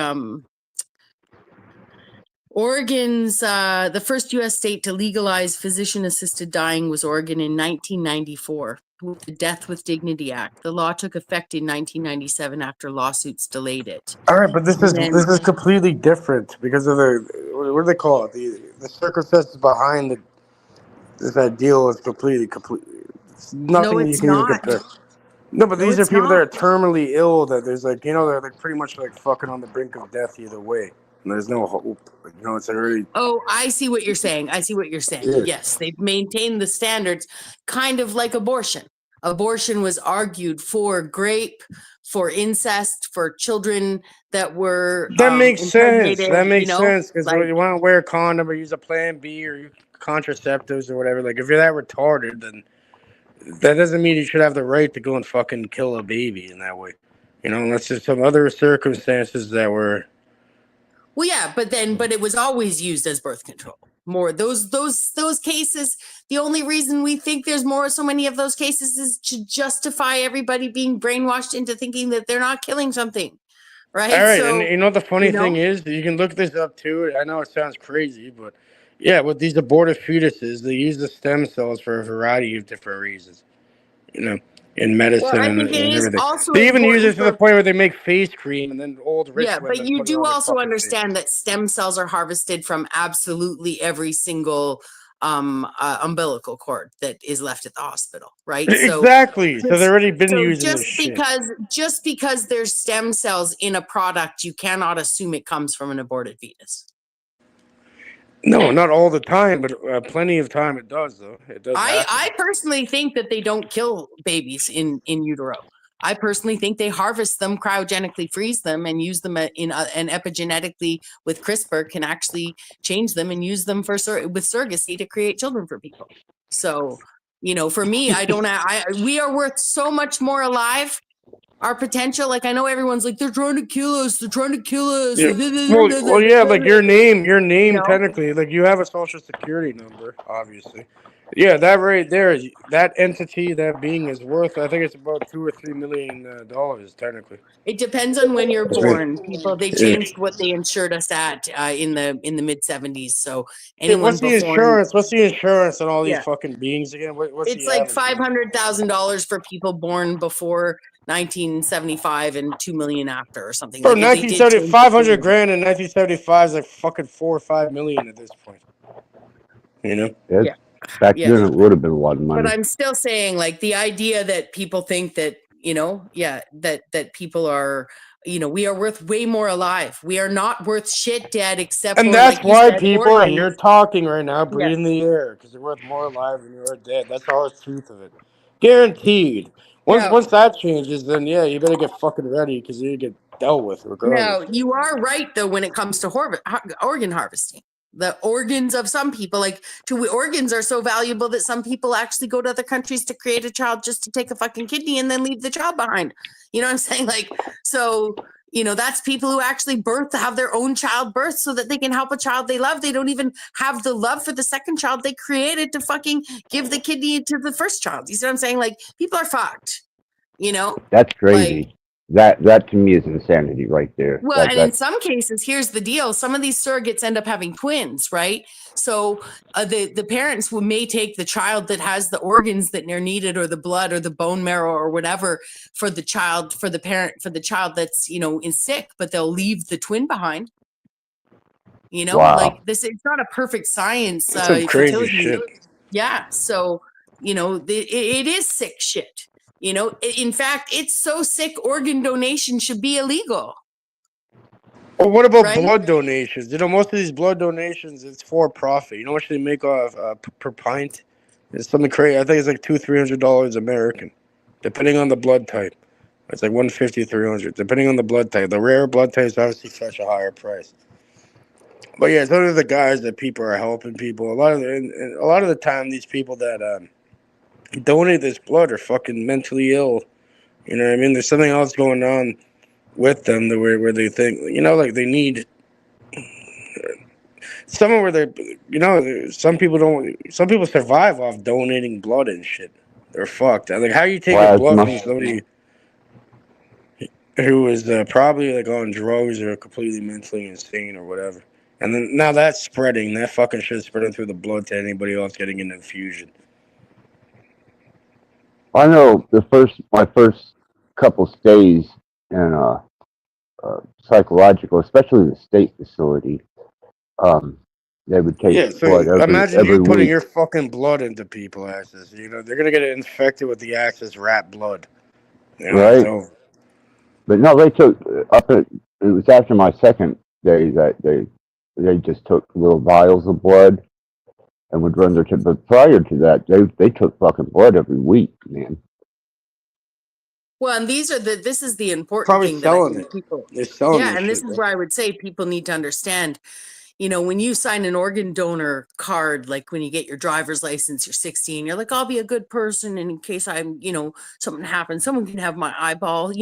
Oregon's, the first U.S. state to legalize physician-assisted dying was Oregon in 1994 with the Death with Dignity Act. The law took effect in 1997 after lawsuits delayed it. All right, but this is completely different because of what do they call it? The circumstances behind that deal is completely. It's nothing you can even compare. No, but these are people that are terminally ill. That there's they're like pretty much like fucking on the brink of death either way. And there's no hope. It's already. Oh, I see what you're saying. Yeah. Yes, they've maintained the standards, kind of like abortion. Abortion was argued for rape, for incest, for children that were That makes sense. impregnated, That makes sense because like- you want to wear a condom or use a Plan B or use contraceptives or whatever. Like if you're that retarded, then that doesn't mean you should have the right to go and fucking kill a baby in that way. Unless there's some other circumstances that were. Well, yeah, but it was always used as birth control. More those cases. The only reason we think there's so many of those cases is to justify everybody being brainwashed into thinking that they're not killing something, right? All right, So, and the funny thing is, you can look this up too. I know it sounds crazy, but yeah, with these aborted fetuses, they use the stem cells for a variety of different reasons. In medicine and everything. They even use it to the point where they make face cream and then old rich women. But you do also understand that stem cells are harvested from absolutely every single umbilical cord that is left at the hospital, right? Exactly. So they've already been using this shit. Just because there's stem cells in a product, you cannot assume it comes from an aborted fetus. No, not all the time, but plenty of time it does, though. It does happen. I personally think that they don't kill babies in utero. I personally think they harvest them, cryogenically freeze them, and use them and epigenetically with CRISPR can actually change them and use them for with surrogacy to create children for people. So, for me, we are worth so much more alive. Our potential, like I know everyone's like they're trying to kill us. They're trying to kill us. Yeah. Well, yeah, like your name technically, like you have a social security number, obviously. Yeah, that right there, that entity, that being is worth. I think it's about $2 or $3 million technically. It depends on when you're born. People they changed what they insured us at in the mid 70s. So anyone what's the insurance? What's the insurance on all these fucking beings again? What's it's like $500,000 for people born before 1975 and 2 million after or something. For 1970, 500 grand in 1975 is like fucking 4 or 5 million at this point. Yeah. Back then it would have been a lot of money. But I'm still saying, like, the idea that people think that, that people are, we are worth way more alive. We are not worth shit dead except and for, that's like why said, people organs. you're talking right now, breathing the air, because you're worth more alive than you are dead. That's all the truth of it. Guaranteed. Once that changes, then you better get fucking ready because you get dealt with regardless. No, you are right though when it comes to organ harvesting. The organs of some people, organs are so valuable that some people actually go to other countries to create a child just to take a fucking kidney and then leave the child behind. You know what I'm saying? That's people who actually have their own childbirth so that they can help a child they love. They don't even have the love for the second child they created to fucking give the kidney to the first child. You see what I'm saying? Like, people are fucked, That's crazy. That to me is insanity right there. Well, in some cases, here's the deal. Some of these surrogates end up having twins, right? So the parents may take the child that has the organs that are needed or the blood or the bone marrow or whatever for the child, for the child that's, is sick, but they'll leave the twin behind. Like this, it's not a perfect science. That's crazy shit. Yeah. So, it is sick shit. In fact, it's so sick, organ donation should be illegal. Well, what about blood donations? Most of these blood donations, it's for profit. You know what they make off per pint? It's something crazy. I think it's like $200-$300 American, depending on the blood type. It's like $150-$300, depending on the blood type. The rare blood types obviously fetch a higher price. But yeah, those are the guys that people are helping people. A lot of the time, these people that donate this blood are fucking mentally ill. You know what I mean? There's something else going on with them where they think, they need someone where they, some people survive off donating blood and shit. They're fucked. Like, how you take blood from somebody who is probably like on drugs or completely mentally insane or whatever. And then now that's spreading. That fucking shit's spreading through the blood to anybody else getting an infusion. I know my first couple stays in psychological, especially the state facility, they would take blood imagine every you putting week. your fucking blood into people, Axis. They're gonna get infected with the Axis rat blood. Right. But no, they took it was after my second day that they just took little vials of blood and would run their tip. But prior to that, they took fucking blood every week, man. Well, and this is the important Probably thing selling that it. people. They're selling Yeah, and shit, this is where I would say people need to understand. When you sign an organ donor card, like when you get your driver's license, you're 16, you're like, I'll be a good person, and in case I'm, something happens, someone can have my eyeball.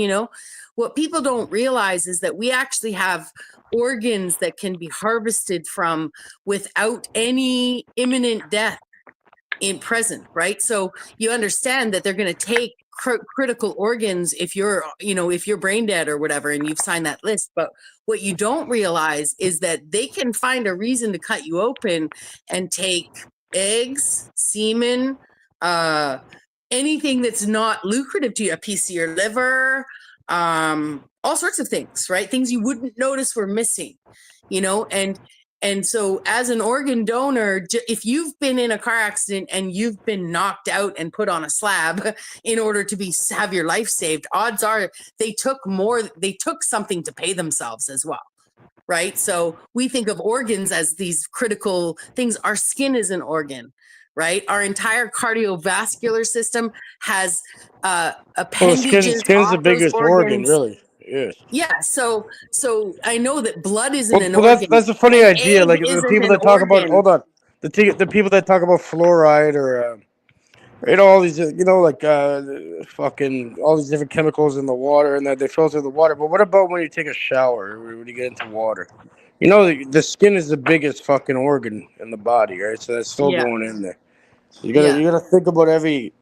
What people don't realize is that we actually have organs that can be harvested from without any imminent death in present, right? So you understand that they're going to take critical organs if you're brain dead or whatever, and you've signed that list. But what you don't realize is that they can find a reason to cut you open and take eggs, semen, anything that's not lucrative to you, a piece of your liver, all sorts of things, right? Things you wouldn't notice were missing, and so as an organ donor, if you've been in a car accident and you've been knocked out and put on a slab in order to have your life saved, odds are they took something to pay themselves as well. right? So we think of organs as these critical things. Our skin is an organ, right? Our entire cardiovascular system has appendages skin's the off those biggest organ, organs. really. Yes. Yeah, so I know that blood isn't an Well, organ. that's a funny An idea. egg Like the isn't people an that talk about, organ. hold on, the people that talk about fluoride or all these, like fucking all these different chemicals in the water and that they filter the water. But what about when you take a shower or when you get into water? The skin is the biggest fucking organ in the body, right? So that's still Yeah. going in there. So you Yeah. gotta think about every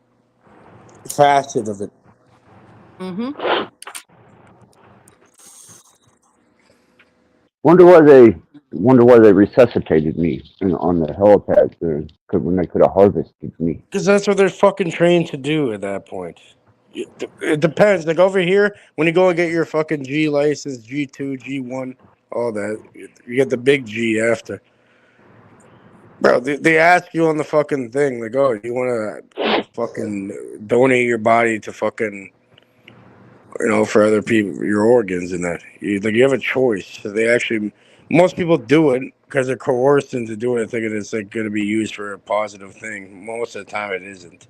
facet of it. Mm-hmm. Wonder why they resuscitated me on the helipad there, when they could have harvested me. Because that's what they're fucking trained to do at that point. It depends. Like over here, when you go and get your fucking G license, G2, G1, all that, you get the big G after. Bro, they ask you on the fucking thing, like, oh, you want to fucking donate your body to fucking, for other people, your organs and that. You have a choice. So most people do it because they're coerced into doing it, thinking it's like going to be used for a positive thing. Most of the time, it isn't.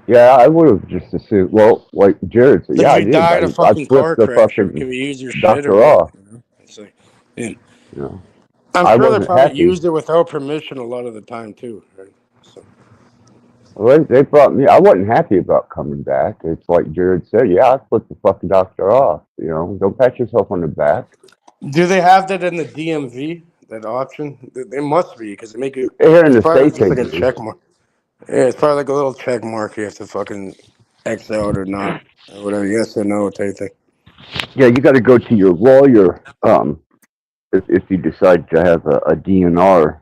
Yeah, I would have just assumed. Well, like Jared said, Like yeah, I if you did. die in a I fucking flipped car the crash, or fucking can we use your shit doctor or what? off. It's like, yeah. You know, I'm I sure they wasn't probably happy. used it without permission a lot of the time too. Right? So. Well, they brought me. I wasn't happy about coming back. It's like Jared said. Yeah, I flipped the fucking doctor off. Don't pat yourself on the back. Do they have that in the DMV? That option? They must be because they make it. Here in It's the probably States, just they like a do. check mark. Yeah, it's probably like a little check mark. You have to fucking X out or not, or whatever. Yes or no type thing. Yeah, you got to go to your lawyer. If you decide to have a DNR,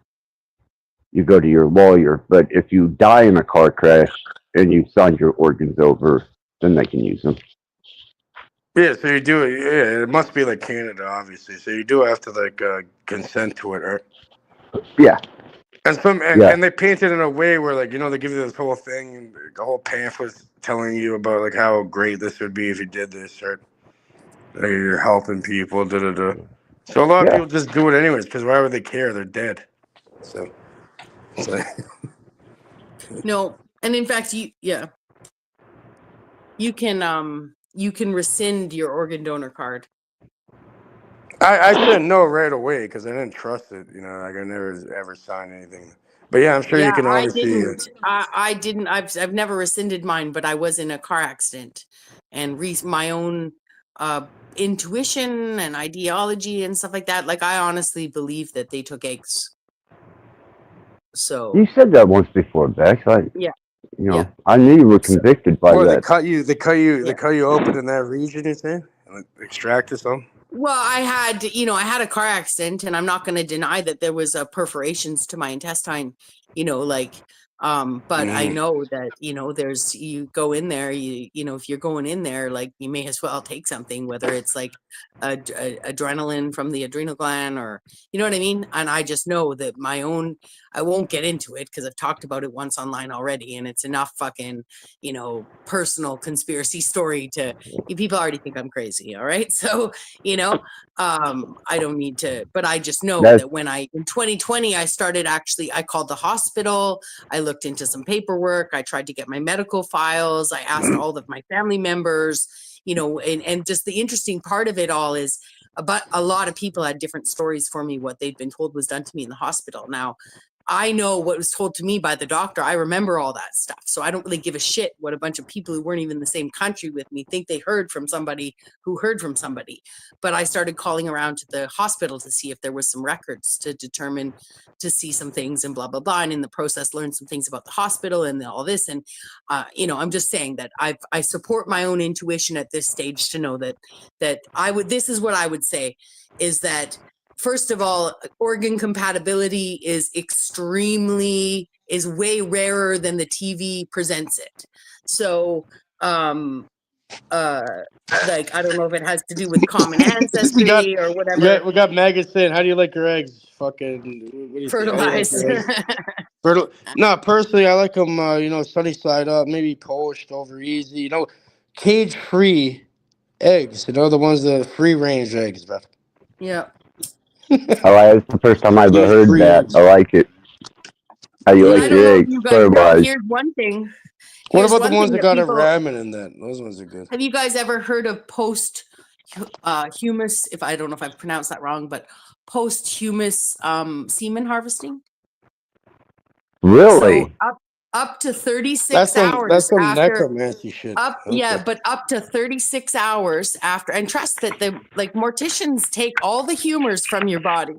you go to your lawyer. But if you die in a car crash and you signed your organs over, then they can use them. Yeah, so you do it. Yeah, it must be like Canada, obviously. So you do have to like consent to it, right? Yeah. And they paint it in a way where they give you this whole thing, and the whole pamphlet telling you about like how great this would be if you did this, right? Like, you're helping people, da da da. So a lot of people just do it anyways because why would they care? They're dead. So. No, and in fact, you can rescind your organ donor card. I said no right away because I didn't trust it. Like I never ever signed anything. But yeah, I'm sure you can obviously. I didn't. I've never rescinded mine, but I was in a car accident, and my own intuition and ideology and stuff like that. Like I honestly believe that they took eggs. So You said that once before, Bex. Yeah. I knew you were convicted by that. They cut you open in that region, you say, and extracted something. Well, I had a car accident, and I'm not going to deny that there was perforations to my intestine, but I know that, there's, you go in there, if you're going in there, like you may as well take something, whether it's like adrenaline from the adrenal gland or, you know what I mean? And I just know that I won't get into it because I've talked about it once online already, and it's enough fucking, personal conspiracy story people already think I'm crazy. All right. So, I don't need to, but I just know that in 2020, I called the hospital. I looked into some paperwork. I tried to get my medical files. I asked all of my family members, and just the interesting part of it all is but a lot of people had different stories for me, what they'd been told was done to me in the hospital. Now, I know what was told to me by the doctor. I remember all that stuff. So I don't really give a shit what a bunch of people who weren't even in the same country with me think they heard from somebody who heard from somebody. But I started calling around to the hospital to see if there was some records to see some things and blah, blah, blah. And in the process, learned some things about the hospital and all this. And, I'm just saying that I support my own intuition at this stage to know that this is what I would say is that, first of all, organ compatibility is way rarer than the TV presents it. So, like, I don't know if it has to do with common ancestry or whatever. We got maggots saying, how do you like your eggs? Fucking, what do you fertilized. No, personally, I like them, sunny side up, maybe poached over easy, cage free. Eggs, you know, the ones that free range eggs, bro. Yeah. That's the first time I ever Use heard free that. eggs. I like it. How you I like don't your know if eggs? you guys know. Fertilized. Here's one thing. What Here's about the one ones thing that that got a people ramen in that? Those ones are good. have you guys ever heard of post humus? If I don't know if I pronounced that wrong, but post humus semen harvesting. Really? So up to 36 That's hours some after necromancy shit. but up to 36 hours after, and trust that the like morticians take all the humors from your body.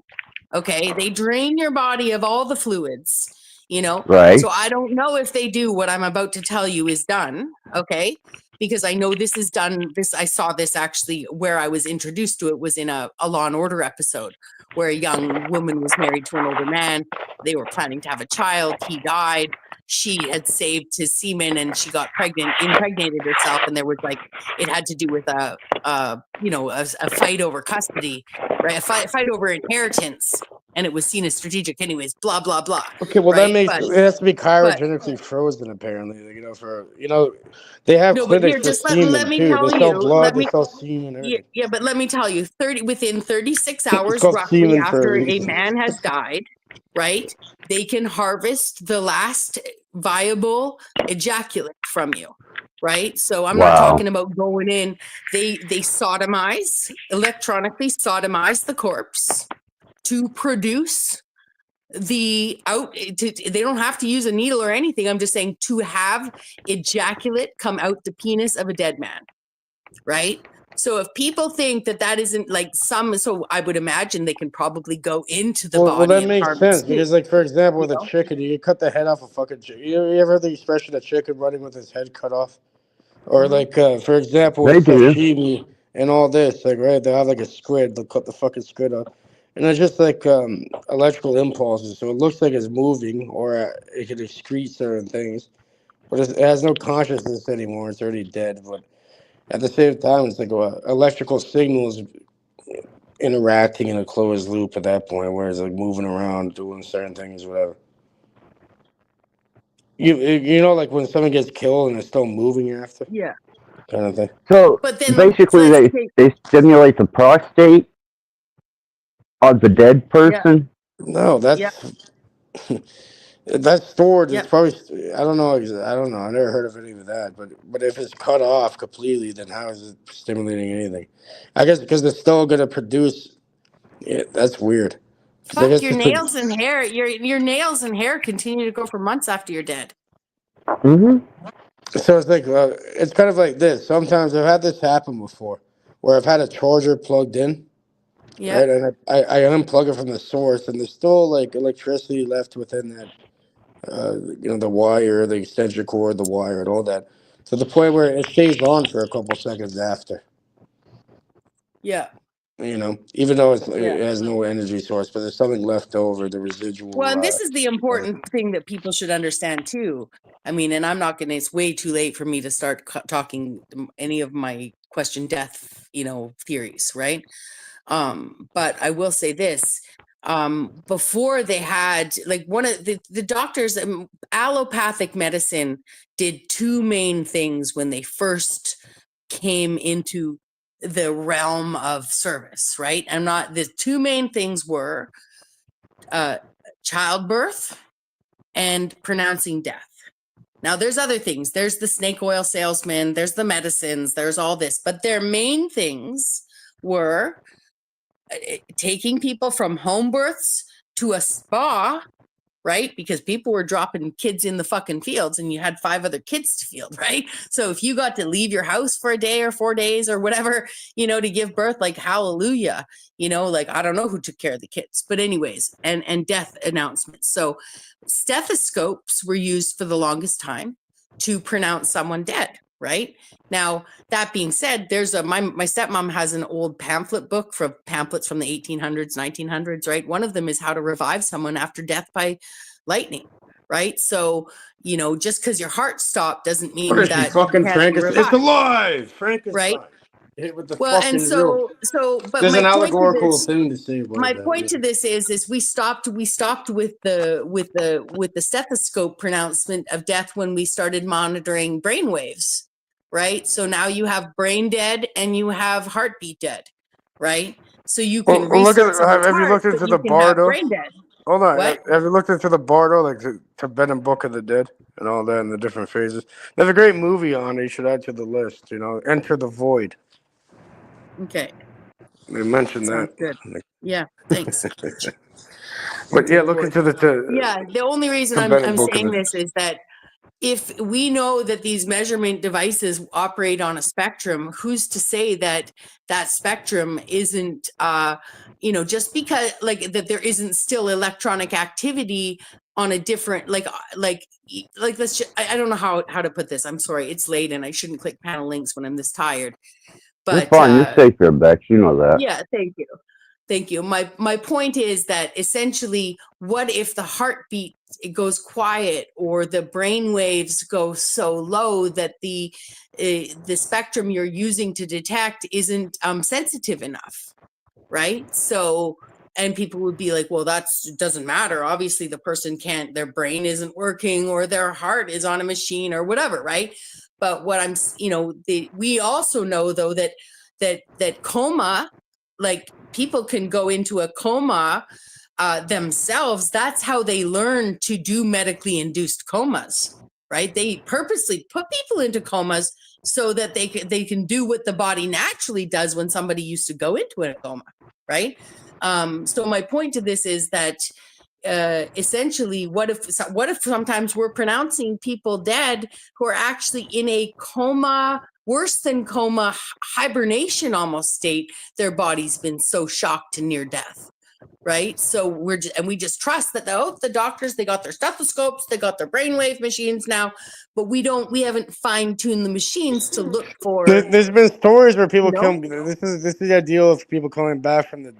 Okay, they drain your body of all the fluids, you know. Right. So I don't know if they do what I'm about to tell you is done. Okay, because I know this is done. I saw this actually where I was introduced to it was in a Law and Order episode where a young woman was married to an older man. They were planning to have a child. He died. She had saved his semen and she got pregnant, impregnated herself, and there was like it had to do with a fight over custody, right? A fight over inheritance, and it was seen as strategic, anyways. Blah blah blah. Okay, well right? it has to be cryogenically frozen, apparently. They have No, but here, clinics for just semen let me too. tell They sell you. blood, they sell semen, everything. Yeah, but let me tell you, within 36 It's hours, called roughly semen for after a a reason. man has died, right? They can harvest the last viable ejaculate from you, right? So I'm not talking about going in. They electronically sodomize the corpse to produce they don't have to use a needle or anything. I'm just saying to have ejaculate come out the penis of a dead man, right? So if people think that isn't like so I would imagine they can probably go into the body. Well, that and makes harvest sense too. because, like, for example, with a chicken, you cut the head off a fucking chicken. You ever heard the expression, a chicken running with his head cut off? Or, like, for example, with sashimi and all this, like, right, they'll have, like, a squid. They'll cut the fucking squid off. And it's just, like, electrical impulses. So it looks like it's moving or it can excrete certain things. But it has no consciousness anymore. It's already dead. But at the same time, it's like electrical signals interacting in a closed loop at that point, where it's like moving around, doing certain things, whatever. You know, like when someone gets killed and it's still moving after, yeah, kind of thing. So but then basically, they stimulate the prostate of the dead person. No, that's that's stored. It's probably I don't know. I never heard of any of that. But if it's cut off completely, then how is it stimulating anything? I guess because it's still gonna produce. Yeah, that's weird. Fuck, your nails and hair. Your nails and hair continue to grow for months after you're dead. Mm-hmm. So it's like it's kind of like this. Sometimes I've had this happen before, where I've had a charger plugged in. Yeah. Right, and I unplug it from the source, and there's still like electricity left within that. The wire, the extension cord, the wire, and all that, to the point where it stays on for a couple seconds after. Yeah. Even though it has no energy source, but there's something left over, the residual. Well, and this is the important thing that people should understand too. I mean, and I'm not going to, it's way too late for me to start talking any of my question death, theories, right? But I will say this, before they had, like, one of the doctors, allopathic medicine did two main things when they first came into the realm of service, right? The two main things were childbirth and pronouncing death. Now there's other things. There's the snake oil salesman, there's the medicines, there's all this, but their main things were taking people from home births to a spa, right? Because people were dropping kids in the fucking fields and you had 5 other kids to field, right? So if you got to leave your house for a day or 4 days or whatever, to give birth, like, hallelujah, like, I don't know who took care of the kids, but anyways, and death announcements. So stethoscopes were used for the longest time to pronounce someone dead. Right now, that being said, there's my stepmom has an old pamphlet book for pamphlets from the 1800s, 1900s, right? One of them is how to revive someone after death by lightning, right? So, just because your heart stopped doesn't mean that fucking Frankenstein. It's alive, Frankenstein. Right? Hit with the Well, fucking and so, but there's an allegorical this, thing to say about my that. point to this is we stopped with the stethoscope pronouncement of death when we started monitoring brainwaves, right? So now you have brain dead and you have heartbeat dead, right? So you can Well, look at research someone's have you heart, looked but into you the can have Bardo? brain dead. Hold on. What? Have you looked into the Bardo, like the Tibetan Book of the Dead and all that, and the different phases? There's a great movie on it. You should add to the list. Enter the Void. Okay. They mentioned Sounds that. good. Yeah, thanks. But yeah, look into the Yeah, the only reason Tibetan I'm Book of saying the. this is that if we know that these measurement devices operate on a spectrum, who's to say that that spectrum isn't just because like that there isn't still electronic activity on a different let's just, I don't know how to put this. I'm sorry, it's late and I shouldn't click panel links when I'm this tired. You're But fine. You're safe here, Bex. You know that. yeah, thank you. Thank you. My point is that essentially, what if the heartbeat goes quiet or the brain waves go so low that the spectrum you're using to detect isn't sensitive enough, right? So, and people would be like, well, it doesn't matter. Obviously, the person their brain isn't working or their heart is on a machine or whatever, right? But what we also know though that coma, like people can go into a coma themselves. That's how they learn to do medically induced comas, right? They purposely put people into comas so that they can do what the body naturally does when somebody used to go into a coma, right? So my point to this is that essentially, what if sometimes we're pronouncing people dead who are actually in a coma, worse than coma, hibernation almost state? Their body's been so shocked to near death, right? So we just trust that the doctors, they got their stethoscopes, they got their brainwave machines now, but we haven't fine-tuned the machines to look for. There's been stories where people come. This is the ideal of people coming back from the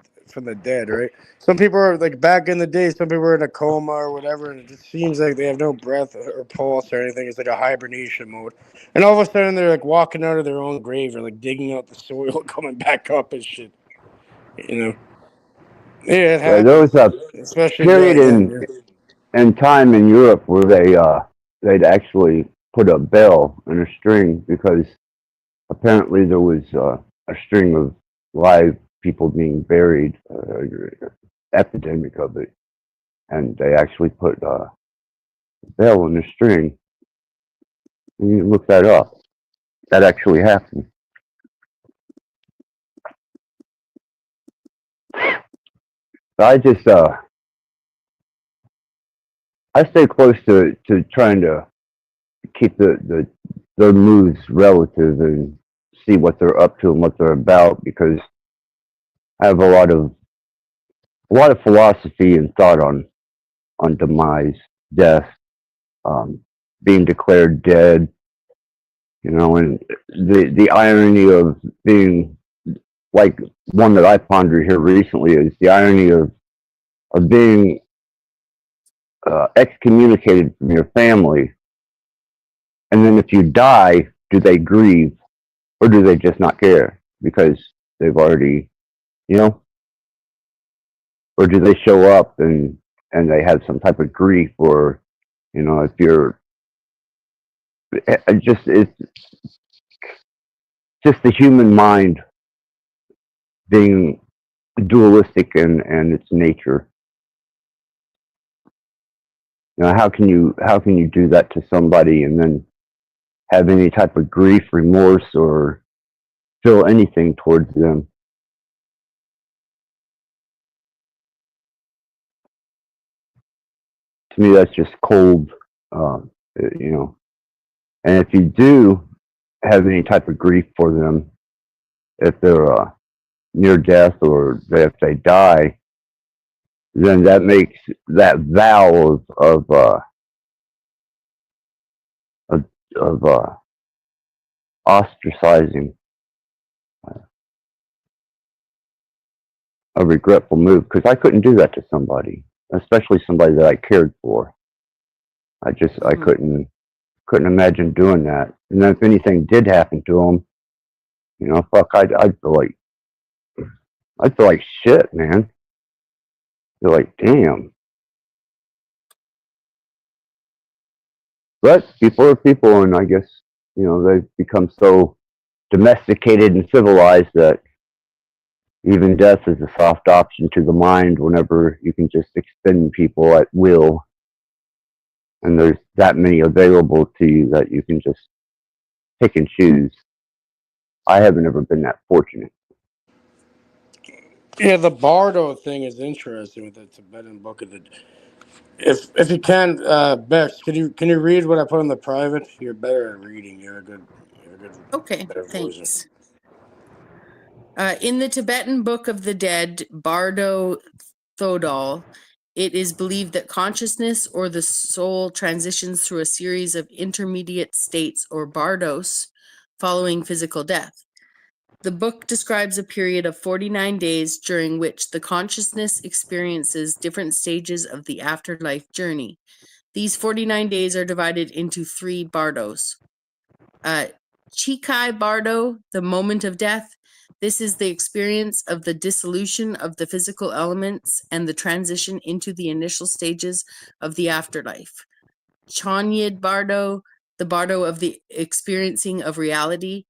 dead, right? Some people are like back in the day. Some people are in a coma or whatever, and it just seems like they have no breath or pulse or anything. It's like a hibernation mode, and all of a sudden they're like walking out of their own grave or like digging out the soil, coming back up and shit. Yeah, it happens. There was a Especially period in time in Europe where they'd actually put a bell and a string because apparently there was a string of live people being buried, epidemic of it, and they actually put a bell and a string. And you can look that up. That actually happened. I just I stay close to trying to keep their moves relative and see what they're up to and what they're about, because I have a lot of philosophy and thought on demise, death, being declared dead, and the irony of being, like one that I pondered here recently, is the irony of being excommunicated from your family, and then if you die, do they grieve or do they just not care because they've already, or do they show up and they have some type of grief, or if you're it's just the human mind being dualistic in its nature. How can you do that to somebody and then have any type of grief, remorse, or feel anything towards them? To me, that's just cold, And if you do have any type of grief for them, if they're near death or if they die, then that makes that vow of ostracizing a regretful move, because I couldn't do that to somebody, especially somebody that I cared for. I couldn't imagine doing that. And then if anything did happen to them, I'd feel like shit, man. Feel like, damn. But people are people, and I guess they've become so domesticated and civilized that even death is a soft option to the mind whenever you can just extend people at will. And there's that many available to you that you can just pick and choose. I haven't ever been that fortunate. Yeah, the Bardo thing is interesting with the Tibetan Book of the. If you can, Bex, can you read what I put in the private? You're better at reading. You're a good Okay, better thanks. In the Tibetan Book of the Dead, Bardo Thodol, it is believed that consciousness or the soul transitions through a series of intermediate states or bardos following physical death. The book describes a period of 49 days during which the consciousness experiences different stages of the afterlife journey. These 49 days are divided into 3 bardos. Chikai Bardo, the moment of death. This is the experience of the dissolution of the physical elements and the transition into the initial stages of the afterlife. Chanyid Bardo, the Bardo of the experiencing of reality.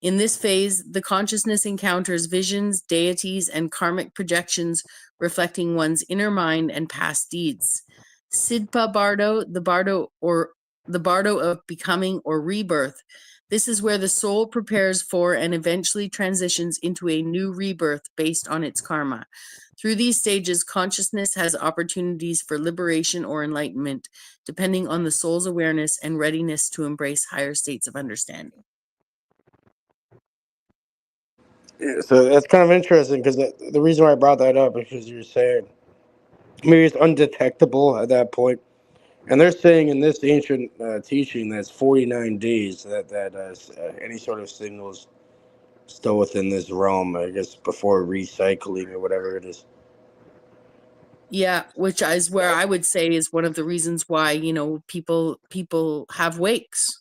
In this phase, the consciousness encounters visions, deities, and karmic projections reflecting one's inner mind and past deeds. Sidpa Bardo, the Bardo of becoming or rebirth. This is where the soul prepares for and eventually transitions into a new rebirth based on its karma. Through these stages, consciousness has opportunities for liberation or enlightenment, depending on the soul's awareness and readiness to embrace higher states of understanding. Yeah, so that's kind of interesting because the reason why I brought that up is because you were saying maybe it's undetectable at that point. And they're saying in this ancient teaching that's 49 days that any sort of signals still within this realm, I guess, before recycling or whatever it is. Yeah, which is where I would say is one of the reasons why, people have wakes.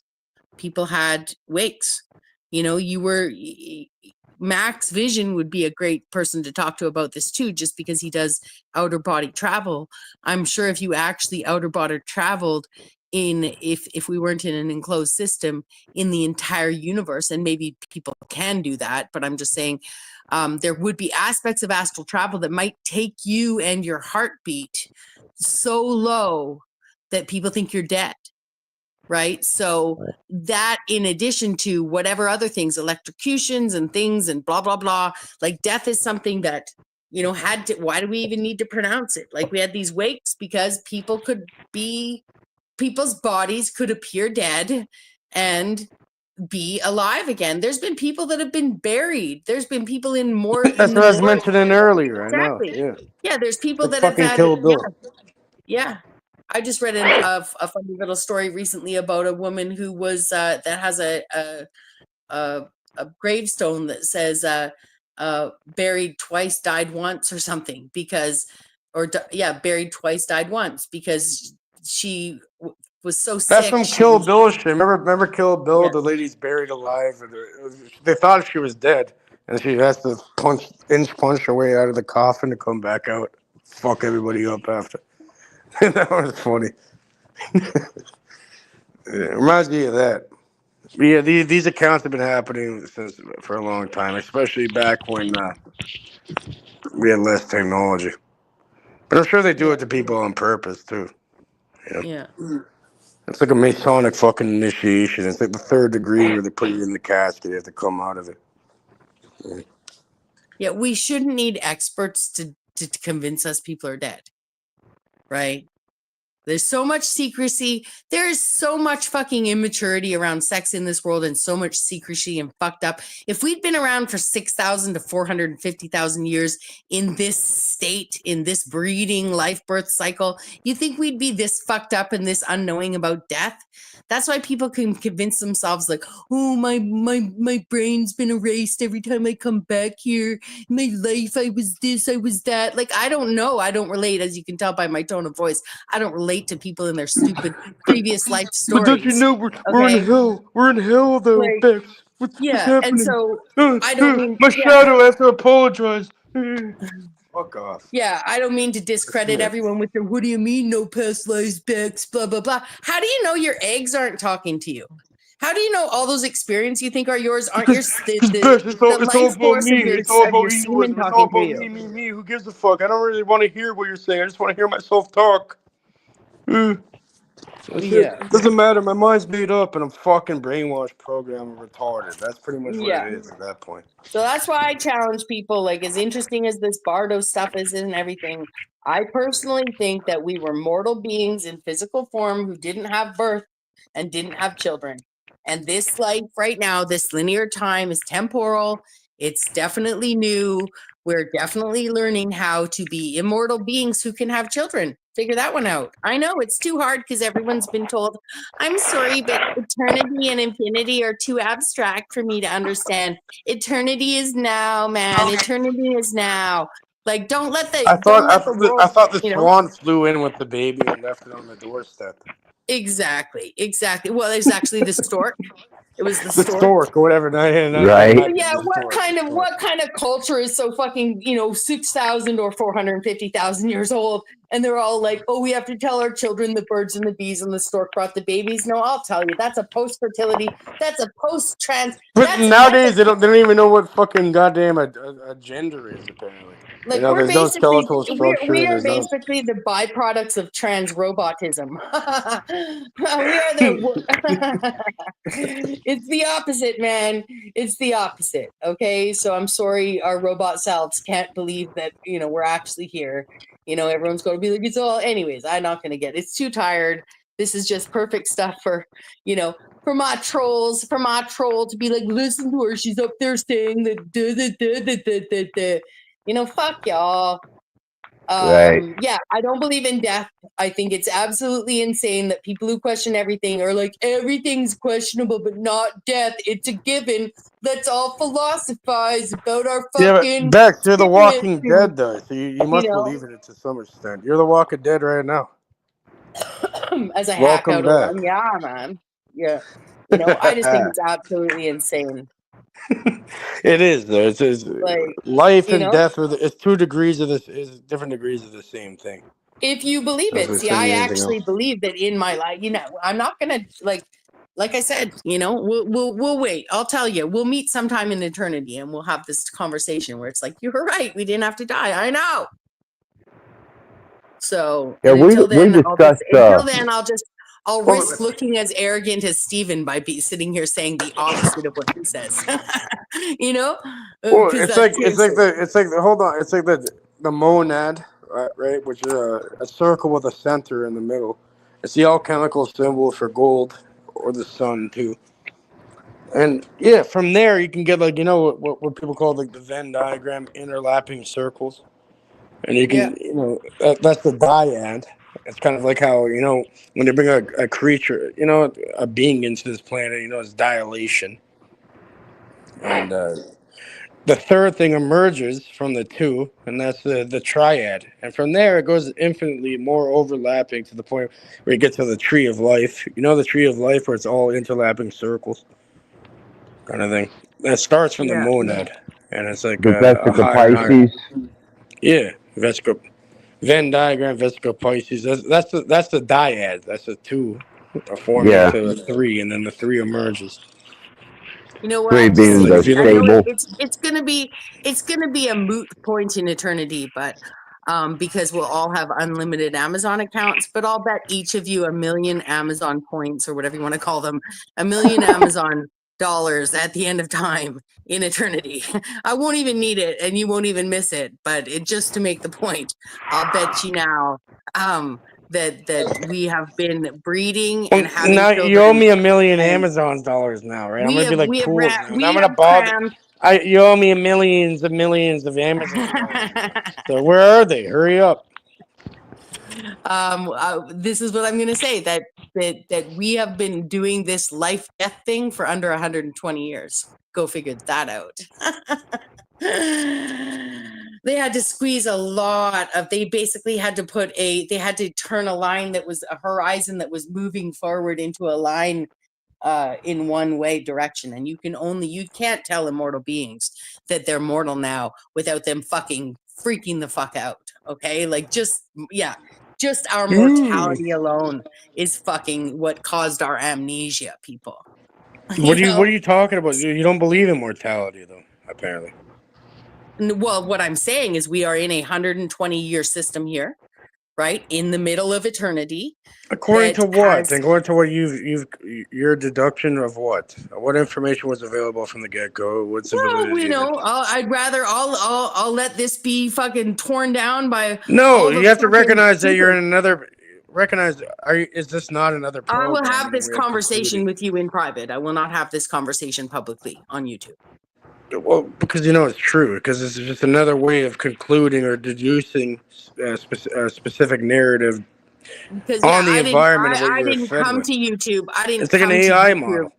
People had wakes. Max Vision would be a great person to talk to about this too, just because he does outer body travel. I'm sure if you actually outer body traveled if we weren't in an enclosed system in the entire universe, and maybe people can do that, but I'm just saying there would be aspects of astral travel that might take you and your heartbeat so low that people think you're dead. Right. So that in addition to whatever other things, electrocutions and things and blah, blah, blah, like death is something that, why do we even need to pronounce it? Like we had these wakes because people's bodies could appear dead and be alive again. There's been people that have been buried. There's been people in more. That's what I was mentioning earlier. Exactly. I know. Yeah. There's people Like that have had. Kill Bill. Yeah. I just read a funny little story recently about a woman who was that has a gravestone that says buried twice, died once, or something buried twice, died once because she was so sick. That's from Kill Bill shit. Remember Kill Bill? Yeah. The lady's buried alive. They thought she was dead, and she has to punch her way out of the coffin to come back out. Fuck everybody up after. That was funny. It reminds me of that. But yeah, these accounts have been happening for a long time, especially back when we had less technology. But I'm sure they do it to people on purpose too. Yeah. It's like a Masonic fucking initiation. It's like the 3rd degree where they put you in the casket. You have to come out of it. Yeah, we shouldn't need experts to convince us people are dead. Right? There's so much secrecy. There is so much fucking immaturity around sex in this world and so much secrecy and fucked up. If we'd been around for 6,000 to 450,000 years in this state, in this breeding life birth cycle, you think we'd be this fucked up and this unknowing about death? That's why people can convince themselves like, oh, my brain's been erased every time I come back here. In my life, I was this, I was that. Like, I don't know. I don't relate, as you can tell by my tone of voice. I don't relate to people in their stupid previous life stories. But don't you know we're in hell? We're in hell, though, like, Bex. What's happening? And so I don't mean my shadow has to apologize. Fuck off. Yeah, I don't mean to discredit everyone with their, what do you mean no past lives, Bex, blah, blah, blah. How do you know your eggs aren't talking to you? How do you know all those experiences you think are yours aren't yours? It's all Life about force me. It's all of your about semen egoism. It's all talking to about you. me. Who gives a fuck? I don't really want to hear what you're saying. I just want to hear myself talk. That shit doesn't matter. My mind's made up, and I'm fucking brainwashed, programmed, and retarded. That's pretty much what Yeah. it is at that point. So that's why I challenge people, like, as interesting as this Bardo stuff is and everything, I personally think that we were mortal beings in physical form who didn't have birth and didn't have children. And this life right now, this linear time is temporal. It's definitely new. We're definitely learning how to be immortal beings who can have children. Figure that one out. I know it's too hard because everyone's been told, I'm sorry, but eternity and infinity are too abstract for me to understand. Eternity is now, man. Eternity is now. Like, don't let the world, I thought the you know. swan flew in with the baby and left it on the doorstep. Exactly. Well, there's actually the stork. It was the stork or whatever. Right. Yeah, what kind of culture is so fucking 6,000 or 450,000 years old, and they're all like, oh, we have to tell our children the birds and the bees and the stork brought the babies? No, I'll tell you, that's a post-fertility, that's a post-trans. But nowadays they don't even know what fucking goddamn a gender is apparently. Like there's no skeletal structure. we are There's no. basically the byproducts of trans robotism. We are the. It's the opposite, man. It's the opposite. Okay, so I'm sorry, our robot selves can't believe that we're actually here. Everyone's going to be like, it's all. Anyways, I'm not going to get. It's too tired. This is just perfect stuff for for my troll to be like, listen to her. She's up there saying that. Fuck y'all. Right. Yeah, I don't believe in death. I think it's absolutely insane that people who question everything are like, everything's questionable, but not death. It's a given. Let's all philosophize about our fucking. Yeah, but Bex, you're the Walking Dead, though, so you must believe in it to some extent. You're the Walking Dead right now. As a hack Welcome out back. of one, yeah, man. Yeah, I just think it's absolutely insane. It is though. It's Like, life and death it's 2 degrees of this is different degrees of the same thing. If you believe it, see, I actually believe that in my life. I'm not gonna like I said. We'll wait. I'll tell you. We'll meet sometime in eternity, and we'll have this conversation where it's like, you were right. We didn't have to die. I know. So yeah, until then, I'll Well, risk looking as arrogant as Steven by sitting here saying the opposite of what he says. Well, it's like the monad, right? Which is a circle with a center in the middle. It's the alchemical symbol for gold or the sun too. And yeah, from there you can get what people call like the Venn diagram, interlapping circles. And you can that's the dyad. It's kind of like how when they bring a creature, a being into this planet, it's dilation. And the third thing emerges from the two, and that's the triad. And from there, it goes infinitely more overlapping to the point where you get to the tree of life. The tree of life where it's all interlapping circles, kind of thing. That starts from the monad, and it's like the Vesica Pisces. Yeah, Vesica. Venn diagram, Vesica Pisces. That's the dyad. That's the 2 forming to a 3, and then the 3 emerges. You know what? It's gonna be a moot point in eternity, but because we'll all have unlimited Amazon accounts, but I'll bet each of you 1 million Amazon points or whatever you want to call them, 1 million Amazon dollars at the end of time in eternity. I won't even need it, and you won't even miss it. But just to make the point, I'll bet you now that we have been breeding and having now children. You owe me 1 million Amazon dollars now, right? I'm gonna be like pools now. I'm gonna bother. You owe me millions of Amazon dollars. So where are they? Hurry up. This is what I'm going to say, that we have been doing this life death thing for under 120 years. Go figure that out. They had to squeeze a lot of, they basically had to they had to turn a line that was a horizon that was moving forward into a line in one way direction. And you can't tell immortal beings that they're mortal now without them fucking freaking the fuck out. Okay. Like just our mortality alone is fucking what caused our amnesia, people. What are you talking about? You don't believe in mortality, though, apparently. Well, what I'm saying is we are in a 120-year system here, right? In the middle of eternity. According to what? According to what your deduction of what? What information was available from the get-go? What's the validity? I'll let this be fucking torn down by. No, you have to recognize that you're in another. Is this not another I program? will have this conversation with you in private. I will not have this conversation publicly on YouTube. Well, because it's true. Because it's just another way of concluding or deducing a specific narrative on the environment of what I you're didn't fed come with. to YouTube. It's like an AI model.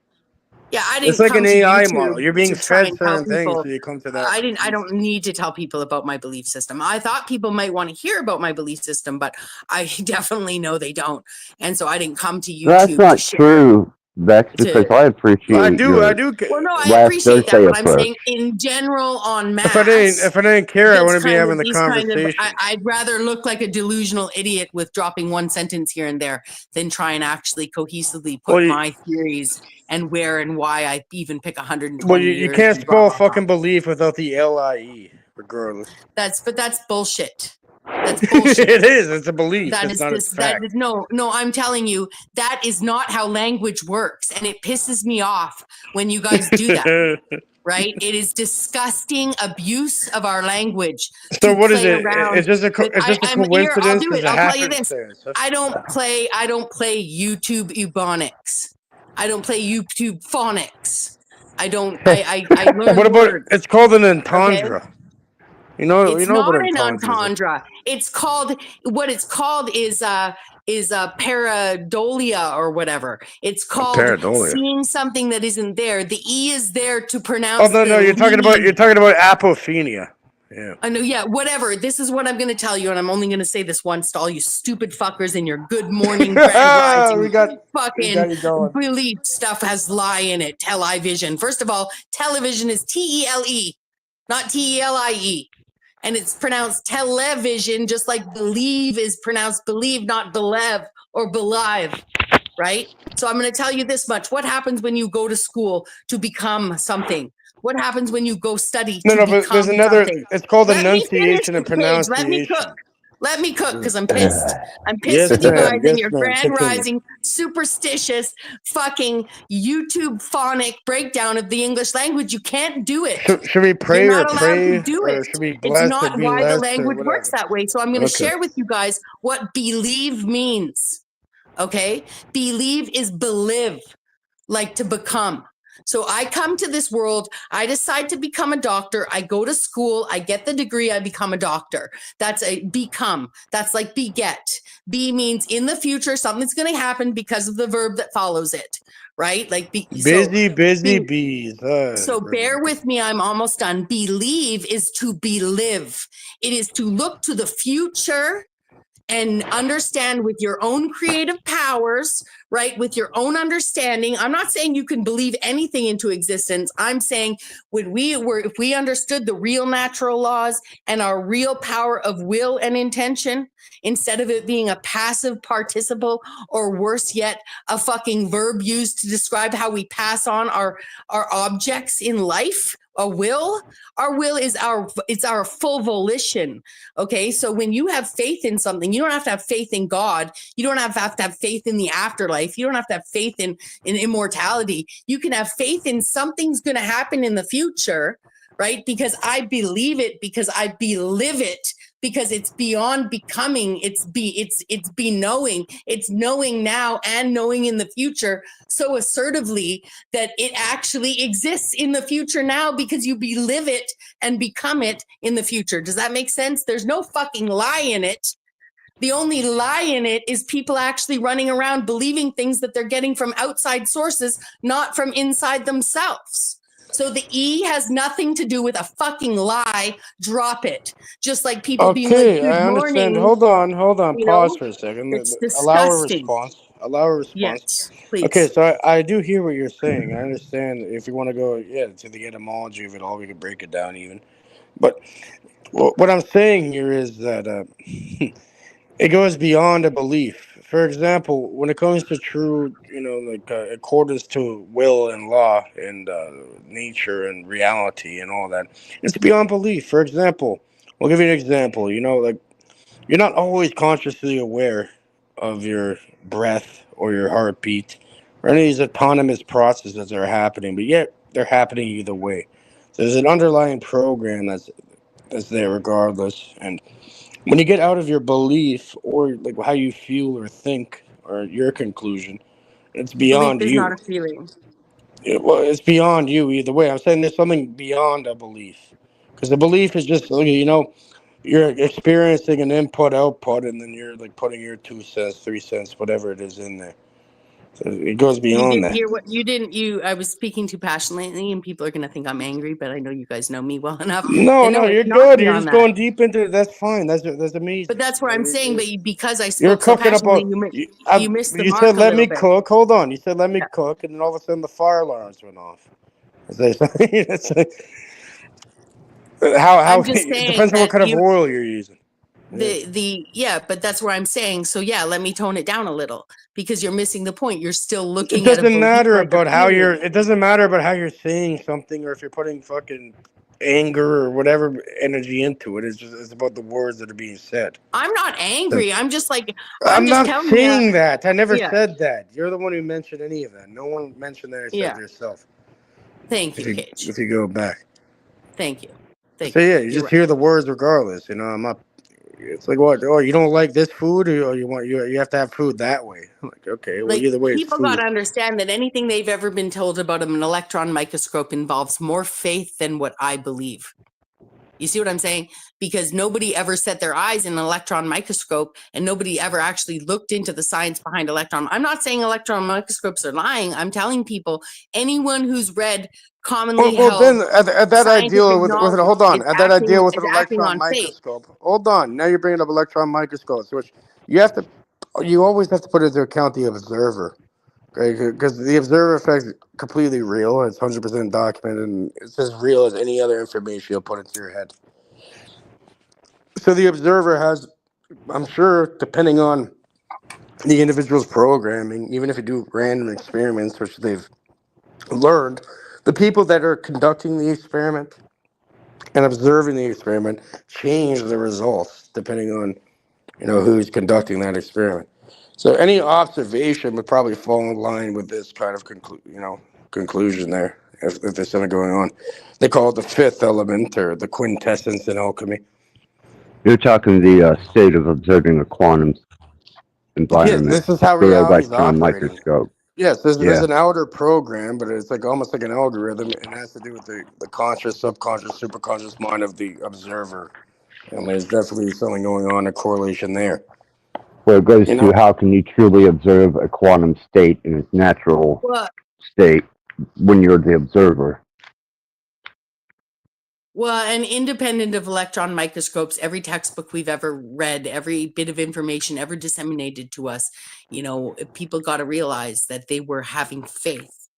Yeah, I didn't. It's like come an to AI YouTube model. You're being to try fed and tell certain things, people- so you come to that. I don't need to tell people about my belief system. I thought people might want to hear about my belief system, but I definitely know they don't. And so I didn't come to YouTube. That's not true, Bex, because I appreciate I do. Well, no, I appreciate that, but I'm saying in general on mass. If I didn't care, I wouldn't be having the conversation. I'd rather look like a delusional idiot with dropping one sentence here and there than try and actually cohesively put my theories and where and why I even pick 120 Well, years. you can't spell fucking belief without the LIE, regardless. That's bullshit. That's bullshit. It is. It's a belief. That it's is not this, a fact. that is, no, I'm telling you, that is not how language works. And it pisses me off when you guys do that. Right? It is disgusting abuse of our language. So what is it? It's just a coincidence. I'll do it. It's a I'll tell you this. happenstance. I don't play YouTube Ebonics. I don't play YouTube phonics. I learn What about words. it's called an entendre. Okay? It's not an entendre. It's called is pareidolia or whatever. It's called seeing something that isn't there. The E is there to pronounce. Oh no, you're talking about apophenia. Yeah. I know, yeah, whatever. This is what I'm going to tell you, and I'm only going to say this once to all you stupid fuckers in your good morning grand rising. Fucking belief stuff has lie in it. Television. First of all, television is T-E-L-E, not T-E-L-I-E. And it's pronounced television, just like believe is pronounced believe, not believe or believe, right? So I'm going to tell you this much. What happens when you go to school to become something? What happens when you go study to become but there's another, something? it's called enunciation and pronunciation. Let me cook because I'm pissed. I'm pissed with you guys and your grand rising, superstitious, fucking YouTube phonic breakdown of the English language. You can't do it. Should we pray You're or not pray? allowed to do it. Should we it's not why the language works that way. So I'm going to share with you guys what believe means. Okay? Believe is believe, like to become. So I come to this world, I decide to become a doctor, I go to school, I get the degree, I become a doctor. That's a become. That's like beget. Be means in the future, something's going to happen because of the verb that follows it, right? Like busy bees. So bear with me, I'm almost done. Believe is to believe. It is to look to the future and understand with your own creative powers, right? With your own understanding. I'm not saying you can believe anything into existence. I'm saying if we understood the real natural laws and our real power of will and intention, instead of it being a passive participle or worse yet, a fucking verb used to describe how we pass on our objects in life, our will is our full volition. Okay. So when you have faith in something, you don't have to have faith in God. You don't have to have faith in the afterlife. You don't have to have faith in immortality. You can have faith in something's going to happen in the future, right? Because I believe it, because I believe it, because it's beyond becoming, it's be knowing, it's knowing now and knowing in the future so assertively that it actually exists in the future now because you believe it and become it in the future. Does that make sense? There's no fucking lie in it. The only lie in it is people actually running around believing things that they're getting from outside sources, not from inside themselves. So the E has nothing to do with a fucking lie. Drop it. Just like people being like, good I understand. morning. Hold on. Pause for a second. It's disgusting. Allow a response. Yes, please. Okay, so I do hear what you're saying. I understand if you want to go, to the etymology of it all, we could break it down even. But what I'm saying here is that it goes beyond a belief. for example, when it comes to true, like accordance to will and law and nature and reality and all that, it's beyond belief. For example, I'll give you an example. Like you're not always consciously aware of your breath or your heartbeat or any of these autonomous processes that are happening, but yet they're happening either way. So there's an underlying program that's there regardless, and when you get out of your belief or like how you feel or think or your conclusion, it's Belief beyond is not you. a feeling. Well, it's beyond you either way. I'm saying there's something beyond a belief, because the belief is just you're experiencing an input output, and then you're like putting your 2 cents, 3 cents, whatever it is in there. So it goes You beyond didn't that. hear what you didn't. I was speaking too passionately, and people are going to think I'm angry. But I know you guys know me well enough No, to know you're it's not good. You're beyond just that. going deep into it. That's fine. That's amazing. But that's what I'm saying. But because I You're spoke so cooking up passionately, you missed the you mark said a let me little bit. cook. Hold on. You said let me cook, and then all of a sudden the fire alarms went off. How I'm just it saying depends on what that kind of oil you're using. but that's where I'm saying. So yeah, let me tone it down a little because you're missing the point. You're still It looking at a doesn't belief matter like a about how feeling. it doesn't matter about how you're saying something or if you're putting fucking anger or whatever energy into it. It's about the words that are being said. I'm not angry. I'm just like I'm just not telling you. saying that. I never Yeah. said that. You're the one who mentioned any of that. No one mentioned that except yourself. Thank you, Cage. If you go back. Thank you. So yeah, you just hear the words regardless. I'm not. It's like what? Oh, you don't like this food, or you have to have food that way. I'm like, okay, well, Like either way, it's people food. got to understand that anything they've ever been told about an electron microscope involves more faith than what I believe. You see what I'm saying? Because nobody ever set their eyes in an electron microscope and nobody ever actually looked into the science behind electron. I'm not saying electron microscopes are lying. I'm telling people, anyone who's read commonly held then at that ideal scientific with knowledge hold on, at that ideal with is an acting electron on faith. microscope. Hold on, now you're bringing up electron microscopes, which you always have to put into account the observer, okay? Because the observer effect is completely real and it's 100% documented, and it's as real as any other information you'll put into your head. So the observer has, I'm sure, depending on the individual's programming, even if you do random experiments, which they've learned, the people that are conducting the experiment and observing the experiment change the results depending on who's conducting that experiment. So any observation would probably fall in line with this kind of conclusion there. If there's something going on, they call it the fifth element or the quintessence in alchemy. You're talking the state of observing a quantum environment. Yeah, this is how through reality is electron operating. microscope. Yes, there's an outer program, but it's like almost like an algorithm, and it has to do with the conscious, subconscious, superconscious mind of the observer. And there's definitely something going on, a correlation there. Well, it goes to how can you truly observe a quantum state in its natural state when you're the observer? Well, and independent of electron microscopes, every textbook we've ever read, every bit of information ever disseminated to us, people got to realize that they were having faith.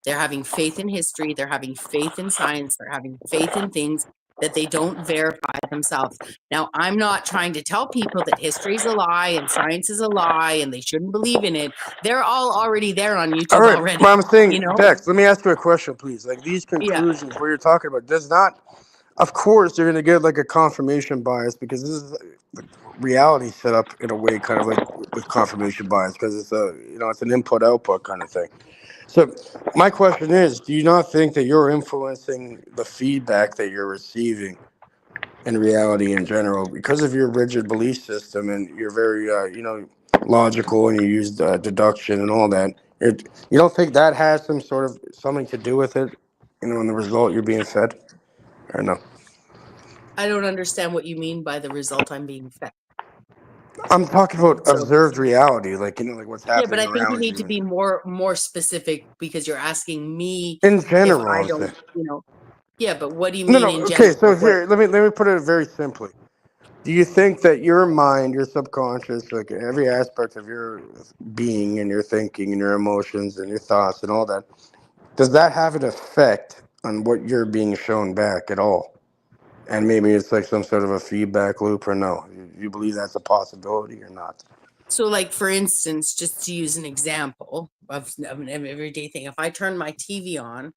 They're having faith in history. They're having faith in science. They're having faith in things that they don't verify themselves. Now, I'm not trying to tell people that history is a lie and science is a lie and they shouldn't believe in it. They're all already there on YouTube All right, already. but I'm saying, Dex, let me ask you a question, please. Like these conclusions, what you're talking about, does not, of course, you're going to get like a confirmation bias because this is the reality set up in a way, kind of like with confirmation bias, because it's it's an input-output kind of thing. So my question is, do you not think that you're influencing the feedback that you're receiving in reality in general because of your rigid belief system and you're very, logical and you use deduction and all that? You don't think that has something to do with it, in the result you're being fed, or no? I don't understand what you mean by the result I'm being fed. I'm talking about observed reality, like what's happening. Yeah, but I think you around need to be more specific because you're asking me in general. if I don't, Yeah, but what do you No, mean in okay. general? So here, let me put it very simply. Do you think that your mind, your subconscious, like every aspect of your being and your thinking and your emotions and your thoughts and all that, does that have an effect on what you're being shown back at all? And maybe it's like some sort of a feedback loop, or no? You believe that's a possibility or not? So, like, for instance, just to use an example of an everyday thing, if I turn my TV on,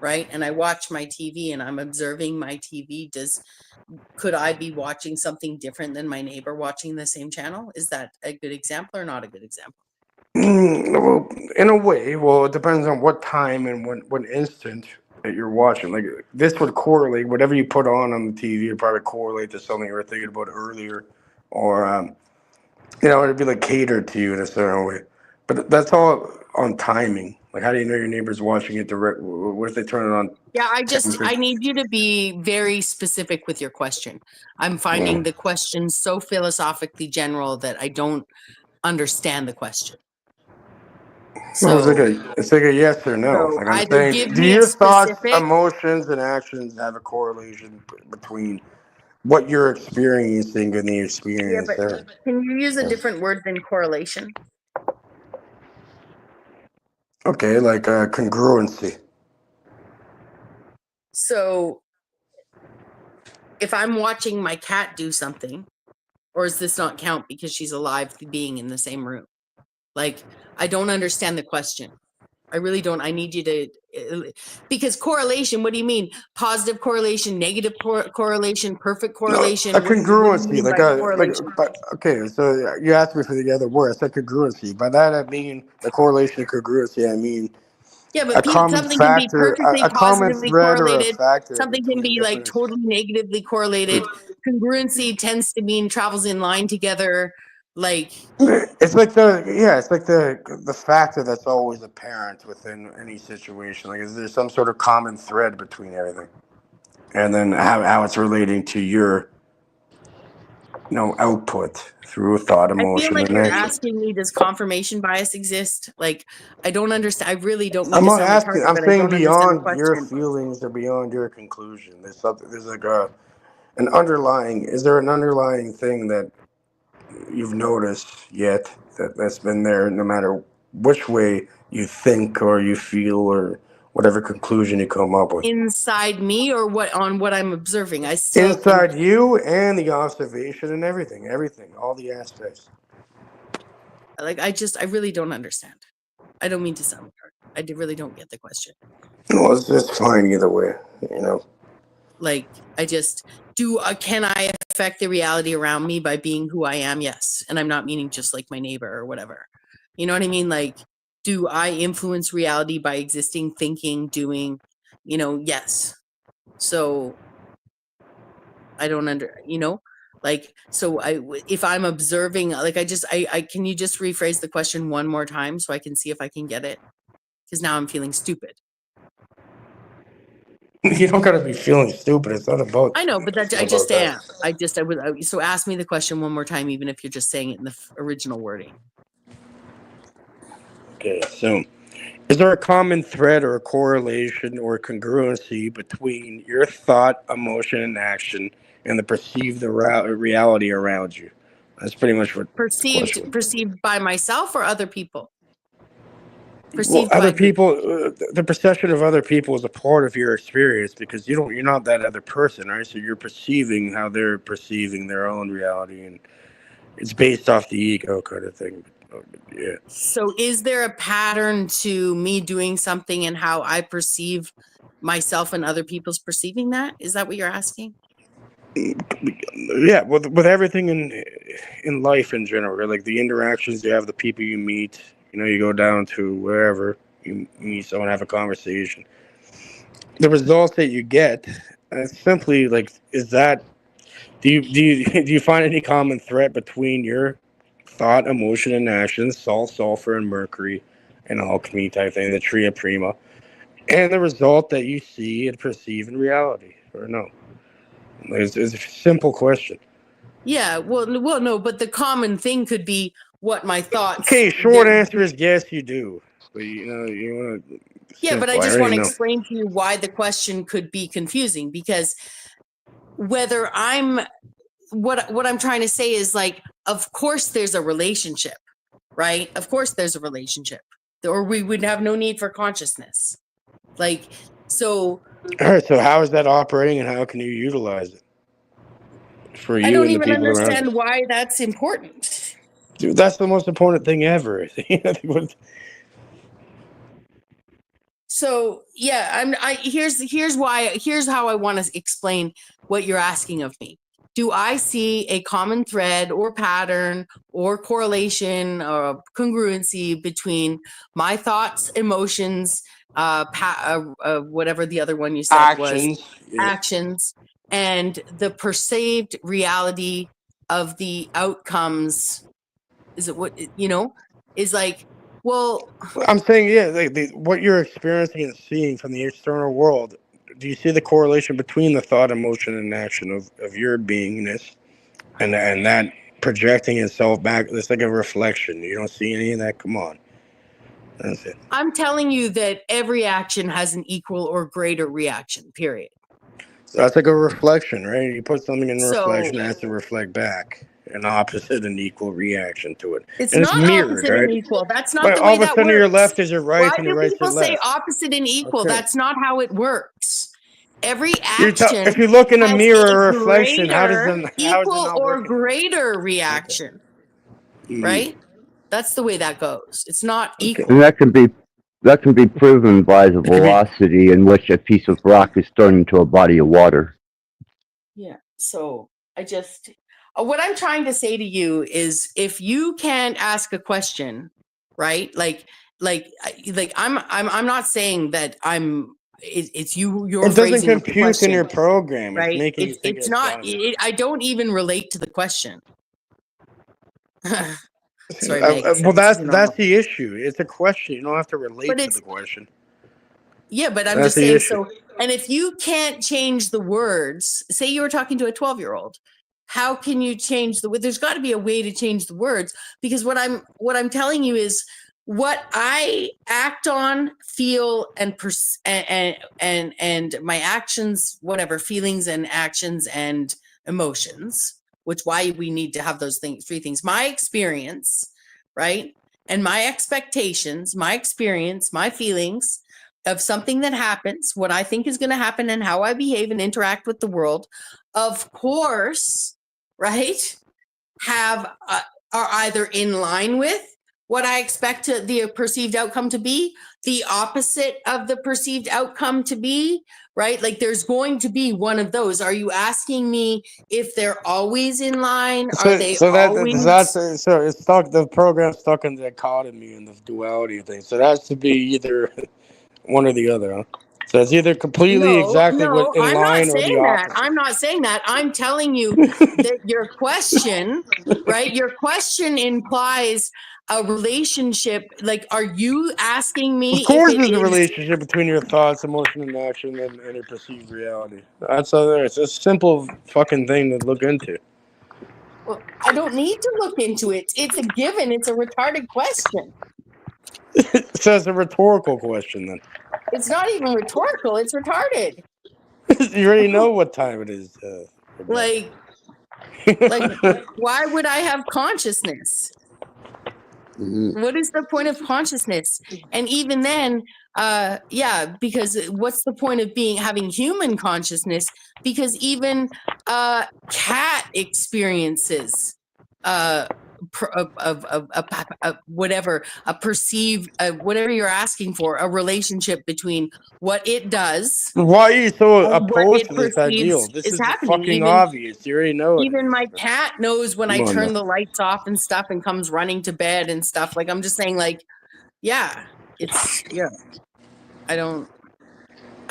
right, and I watch my TV and I'm observing my TV, could I be watching something different than my neighbor watching the same channel? Is that a good example or not a good example? Well, in a way, well, it depends on what time and what instant that you're watching. Like, this would correlate, whatever you put on the TV would probably correlate to something you were thinking about earlier, or it'd be like catered to you in a certain way. But that's all on timing. Like, how do you know your neighbor's watching it direct? What if they turn it on? Yeah, I need you to be very specific with your question. I'm finding the question so philosophically general that I don't understand the question. So it's like a yes or no. So Like, I'm either saying, give do me a your thoughts, specific. emotions, and actions have a correlation between what you're experiencing and the Yeah, experience but there? can you use a different word than correlation? Okay, like congruency. So if I'm watching my cat do something, or does this not count because she's a live being in the same room? Like, I don't understand the question. I really don't. I need you to, because correlation, what do you mean? Positive correlation, negative correlation, perfect correlation? A What do you congruency, mean by correlation? okay. So you asked me for the other word. I said congruency. By that I mean the correlation and congruency. I mean Yeah, a but common something can be factor, perfectly a common positively thread or a correlated. factor Something can between be like different. totally negatively correlated. Congruency tends to mean travels in line together. Like, It's like the factor that's always apparent within any situation. Like, is there some sort of common thread between everything, and then how it's relating to your output through thought, I feel emotion, like and you're action. asking me, does confirmation bias exist? Like, I don't understand. I really don't mean I'm to not sound asking. retarded, I'm but I saying don't understand the beyond your question. feelings or beyond your conclusion. There's something. There's like an underlying. Is there an underlying thing that you've noticed yet that's been there, no matter which way you think or you feel or whatever conclusion you come up with? Inside me, or what I'm observing? I still think, Inside you and the observation and everything, all the aspects. like, I really don't understand. I don't mean to sound retarded. I really don't get the question. Well, it's just fine either way, Like, can I affect the reality around me by being who I am? Yes. And I'm not meaning just like my neighbor or whatever. You know what I mean? Like, do I influence reality by existing, thinking, doing? Yes. So I don't like, so if I'm observing, like, can you just rephrase the question one more time so I can see if I can get it? Because now I'm feeling stupid. You don't gotta be feeling stupid. It's not about. I know, but I just am. So ask me the question one more time, even if you're just saying it in the original wording. Okay, so is there a common thread or a correlation or a congruency between your thought, emotion, and action and the perceived reality around you? That's pretty much what Perceived by myself or other people? Well, other people, the perception of other people is a part of your experience because you're not that other person, right? So you're perceiving how they're perceiving their own reality, and it's based off the ego kind of thing. Yeah. So is there a pattern to me doing something and how I perceive myself and other people's perceiving that? Is that what you're asking? Yeah, with everything in life in general, like the interactions you have, the people you meet. You go down to wherever you meet someone, have a conversation. The results that you get, simply like, is that do you find any common thread between your thought, emotion, and actions, salt, sulfur, and mercury, and alchemy type thing, the tria prima, and the result that you see and perceive in reality, or no? It's a simple question. Yeah, well, no, but the common thing could be what my thoughts. Okay, short answer is yes, you do. But you want to. Yeah, but I just want to explain to you why the question could be confusing, because whether what I'm trying to say is, like, of course there's a relationship, right? Of course there's a relationship, or we would have no need for consciousness. Like, so. All right, so how is that operating and how can you utilize it? For you I don't and the even people understand around you? why that's important. Dude, that's the most important thing ever. So yeah, here's how I want to explain what you're asking of me. Do I see a common thread or pattern or correlation or congruency between my thoughts, emotions, whatever the other one you said was, actions, and the perceived reality of the outcomes? Is it what is like? Well, I'm saying, yeah, what you're experiencing and seeing from the external world. Do you see the correlation between the thought, emotion, and action of your beingness, and that projecting itself back? It's like a reflection. You don't see any of that. Come on, that's it. I'm telling you that every action has an equal or greater reaction. Period. So that's like a reflection, right? You put something in reflection, it has to reflect back an opposite and equal reaction to it. It's and not it's mirrored, opposite right? and equal. That's not But the way that opposite works. to your left is your right, Why and your do right is people your left. say opposite and equal? Okay. That's not how it works. Every action, if you look in a has mirror a reflection, how is greater, it equal not or working? greater reaction? Right? That's the way that goes. It's not equal. And that can be proven by the velocity in which a piece of rock is thrown into a body of water. Yeah. So what I'm trying to say to you is, if you can't ask a question, right? Like I'm not saying that it's you're It doesn't phrasing of the compute question, in your program. It's right? making you think It's not. done. I don't even relate to the question. Sorry, Meg. Well, that's the issue. It's a question. You don't have to relate to the question. Yeah, but I'm That's just the saying. issue. So, and if you can't change the words, say you were talking to a 12-year-old, how can you change there's got to be a way to change the words, because what I'm telling you is what I act on, feel, and my actions, whatever, feelings and actions and emotions, which why we need to have those three things: my experience, right? And my expectations, my experience, my feelings of something that happens, what I think is going to happen, and how I behave and interact with the world, of course, right, are either in line with what I expect the perceived outcome to be, the opposite of the perceived outcome to be, right? Like there's going to be one of those. Are you asking me if they're always in line? Are they always? So it's stuck. The program's stuck in the dichotomy and the duality thing. So it has to be either one or the other. Huh? So it's either completely exactly in I'm line not or the saying that. opposite. I'm not saying that. I'm telling you that your question, right? Your question implies a relationship. Like, are you asking me? Of course, there's a relationship between your thoughts, emotion, and action, and your perceived reality. That's other. It's a simple fucking thing to look into. Well, I don't need to look into it. It's a given. It's a retarded question. So it's a rhetorical question then. It's not even rhetorical. It's retarded. You already know what time it is. Like, why would I have consciousness? Mm-hmm. What is the point of consciousness? And even then, because what's the point of having human consciousness? Because even cat experiences whatever you're asking for, a relationship between what it does. Why are you so opposed to this ideal? This is fucking obvious. You already know it. Even my cat knows when I turn the lights off and stuff and comes running to bed and stuff. Like, I'm just saying, like, I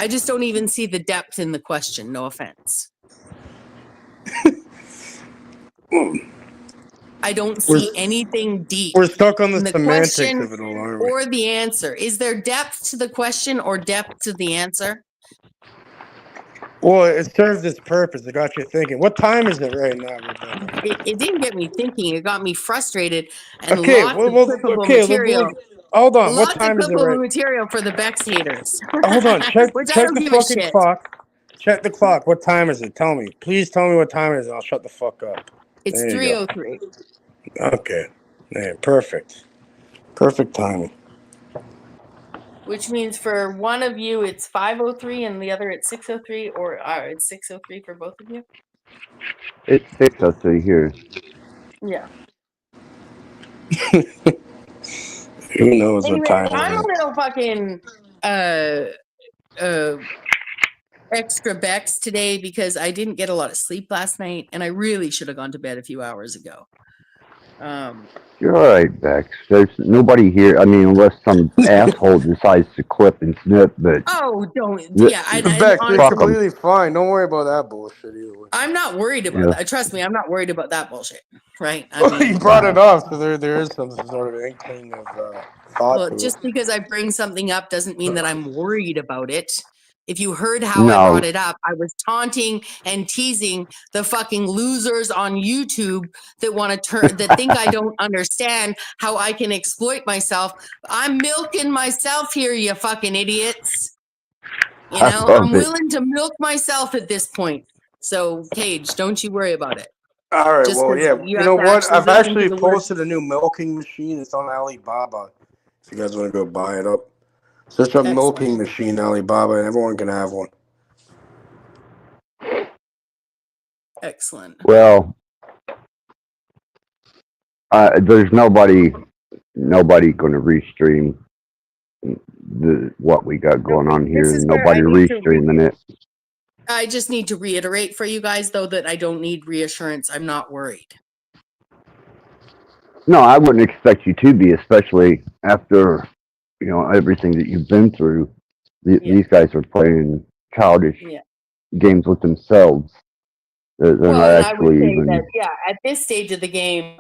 just don't even see the depth in the question. No offense. I don't see anything deep. We're stuck on the semantics question of it all, aren't we? or the answer. Is there depth to the question or depth to the answer? Well, it served its purpose. It got you thinking. What time is it right now? It didn't get me thinking. It got me frustrated. And lots of clippable material. Hold on. Lots What time of is it clippable right? material for the Bex haters. Hold on. Check Which I don't the give a fucking shit. clock. Check the clock. What time is it? Tell me. Please tell me what time it is, and I'll shut the fuck up. It's 3:03. Okay. Yeah, perfect. Perfect timing. Which means for one of you it's 5:03 and the other it's 6:03, or it's 6:03 for both of you? It's 6:03 here. Yeah. Who knows what Anyway, time I'm it a is? little fucking extra Bex today because I didn't get a lot of sleep last night, and I really should have gone to bed a few hours ago. You're all right, Bex. There's nobody here. I mean, unless some asshole decides to clip and snip, but Oh, don't. Yeah, and Bex, you're honestly, completely fine. Don't worry about that bullshit either way. I'm not worried about Yeah. that. Trust me, I'm not worried about that bullshit. Right? I Well, you mean, brought it up, so there is some sort of inkling of thought well, to just it. because I bring something up doesn't mean that I'm worried about it. If you heard how I No. brought it up, I was taunting and teasing the fucking losers on YouTube that want to turn, that think I don't understand how I can exploit myself. I'm milking myself here, you fucking idiots. You I know, love I'm it. willing to milk myself at this point. So, Cage, don't you worry about it. All right, Just well, 'cause yeah. you You know have to what? I've listen to actually the words. posted a new milking machine. It's on Alibaba. If you guys want to go buy it up, search up Excellent. milking machine Alibaba, and everyone can have one. Excellent. Well, there's nobody going to restream what we got going on here. This is where Nobody I need to restreaming it. I just need to reiterate for you guys, though, that I don't need reassurance. I'm not worried. No, I wouldn't expect you to be, especially after everything that you've been through. These guys are playing childish games with themselves. They're not and actually I would say even. that, at this stage of the game,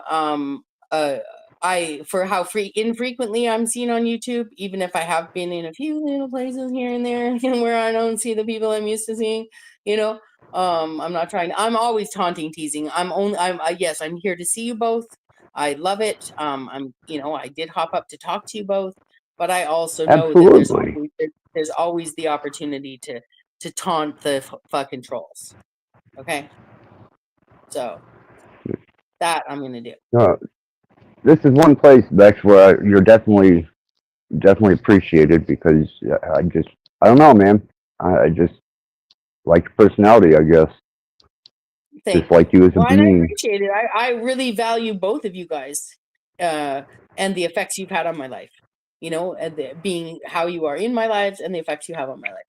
for how infrequently I'm seen on YouTube, even if I have been in a few little places here and there where I don't see the people I'm used to seeing, I'm not trying. I'm always taunting, teasing. Yes, I'm here to see you both. I love it. I did hop up to talk to you both, but I also know that there's always the opportunity to taunt the fucking trolls. Okay, so that I'm gonna do. This is one place, Bex, where you're definitely appreciated because I don't know, man. I just like your personality, I guess. Just like you as a and I being. appreciate it. I really value both of you guys, and the effects you've had on my life. And being how you are in my lives and the effects you have on my life.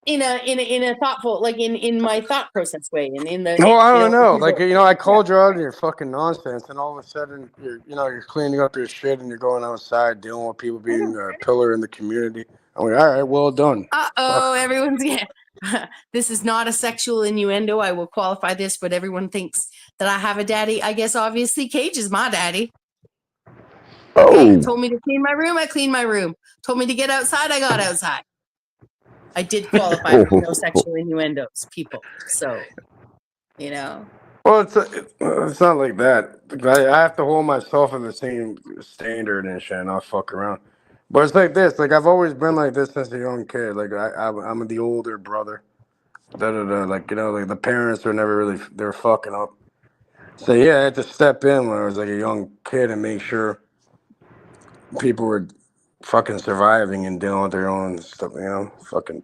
In a thoughtful, like in my thought process way, and in the. Oh, I don't know. Like I called you out on your fucking nonsense, and all of a sudden you're cleaning up your shit, and you're going outside dealing with people being a pillar in the community. I'm like, all right, well done. Everyone's this is not a sexual innuendo. I will qualify this, but everyone thinks that I have a daddy. I guess obviously Cage is my daddy. Okay, told me to clean my room, I cleaned my room. Told me to get outside, I got outside. I did qualify for no sexual innuendos, people. So, Well, it's not like that. I have to hold myself in the same standard and shit, and not fuck around. But it's like this. Like I've always been like this since a young kid. Like I'm the older brother. Like like the parents are never really they're fucking up. So yeah, I had to step in when I was like a young kid and make sure people were fucking surviving and dealing with their own stuff. Fucking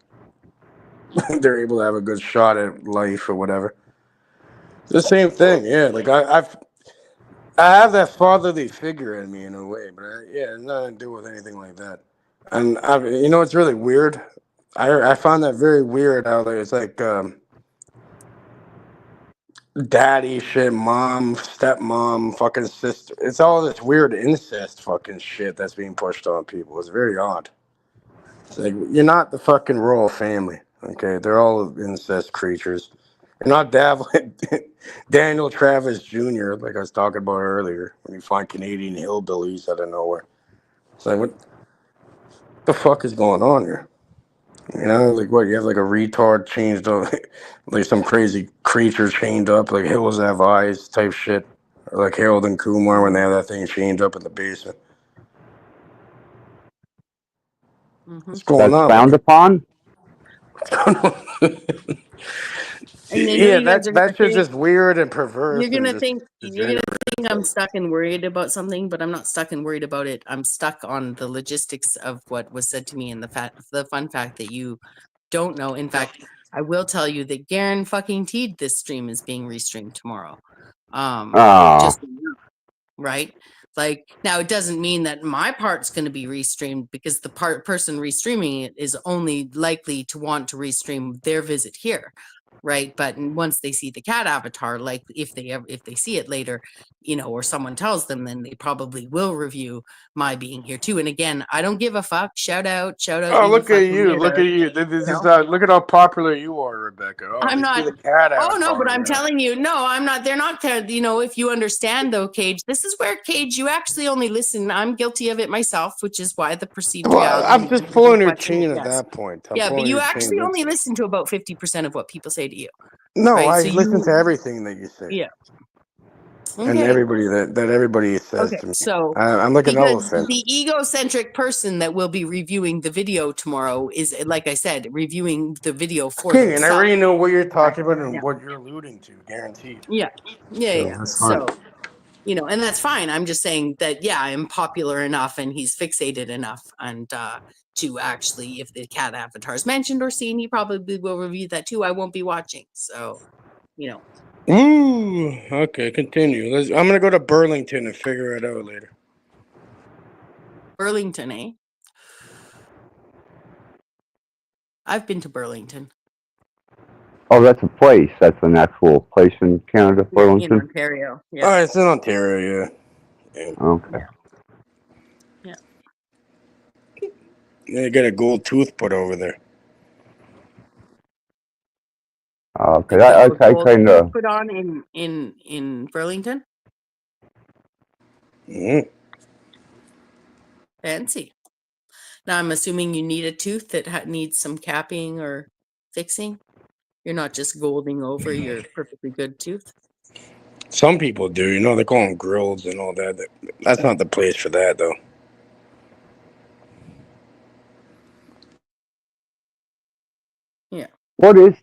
they're able to have a good shot at life or whatever. It's the same thing, yeah. Like I have that fatherly figure in me in a way, but it's nothing to do with anything like that. And it's really weird. I found that very weird how there's like daddy shit, mom, stepmom, fucking sister. It's all this weird incest fucking shit that's being pushed on people. It's very odd. It's like you're not the fucking royal family, okay? They're all incest creatures. You're not Daniel Travis Jr., like I was talking about earlier, when you find Canadian hillbillies out of nowhere. It's like, what the fuck is going on here? Like what? You have like a retard changed up, like some crazy creature chained up, like Hills Have Eyes type shit. Or like Harold and Kumar when they have that thing chained up in the basement. What's going on? That's frowned upon? Yeah, that shit's just weird and perverse. You're gonna think I'm stuck and worried about something, but I'm not stuck and worried about it. I'm stuck on the logistics of what was said to me and the fun fact that you don't know. In fact, I will tell you that Garen fucking teed this stream is being restreamed tomorrow. Just right. Like, now it doesn't mean that my part's going to be restreamed, because the person restreaming it is only likely to want to restream their visit here, right? But once they see the cat avatar, like if they see it later, or someone tells them, then they probably will review my being here too. And again, I don't give a fuck. Shout out. Oh, look at you! Look at you! This is look at how popular you are, Rebecca. Oh, I'm not. The cat Oh no, avatar but I'm there. telling you, no, I'm not. They're not. If you understand though, Cage, this is where Cage. You actually only listen. I'm guilty of it myself, which is why the perceived reality. I'm just pulling your chain at that point. But you actually only listen to about 50% of what people say to you. No, right? I listen to everything that you say. Yeah. Okay. And everybody that everybody says to me. So I'm like an because elephant. the egocentric person that will be reviewing the video tomorrow is, like I said, reviewing the video for Okay, and I themselves. already know what you're talking about and what you're alluding to, guaranteed. Yeah. So, and that's fine. I'm just saying that, I'm popular enough and he's fixated enough, and to actually, if the cat avatar is mentioned or seen, he probably will review that too. I won't be watching. So, Ooh, okay, continue. I'm gonna go to Burlington and figure it out later. Burlington, eh? I've been to Burlington. Oh, that's a place. That's an actual place in Canada, Burlington? In Ontario. Yeah. Oh, it's in Ontario, yeah. Okay. Yeah. They got a gold tooth put over there. Okay, I kind of put on in Burlington. Mm-hmm. Fancy. Now I'm assuming you need a tooth that needs some capping or fixing. You're not just golding over your perfectly good tooth. Some people do, they call them grills and all that. That's not the place for that, though. Yeah. What is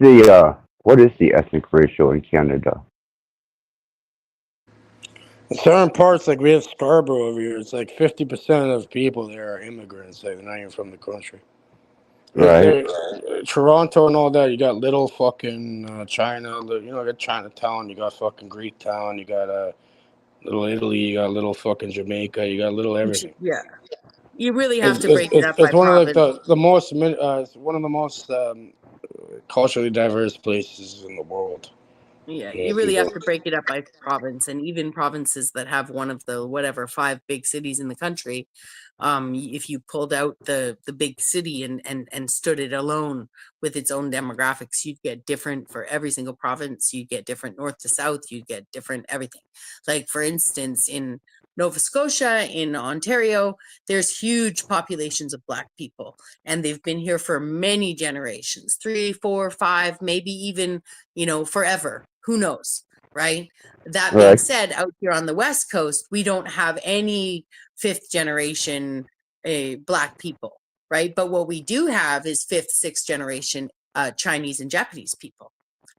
the ethnic ratio in Canada? In certain parts, like we have Scarborough over here, it's like 50% of people there are immigrants. Like they're not even from the country. Right. Toronto and all that, you got little fucking China. You got Chinatown, you got fucking Greek Town, you got little Italy, you got little fucking Jamaica, you got little everything. Yeah. You really have to break it up. It's one of like the most it's one of the most culturally diverse places in the world. Yeah, you really have to break it up by province, and even provinces that have one of the 5 big cities in the country. If you pulled out the big city and stood it alone with its own demographics, you'd get different for every single province. You'd get different north to south. You'd get different everything. Like for instance, in Nova Scotia, in Ontario, there's huge populations of Black people, and they've been here for many generations, 3, 4, 5, maybe even, forever. Who knows, right? That being said, out here on the West Coast, we don't have any 5th generation Black people, right? But what we do have is 5th, 6th generation Chinese and Japanese people,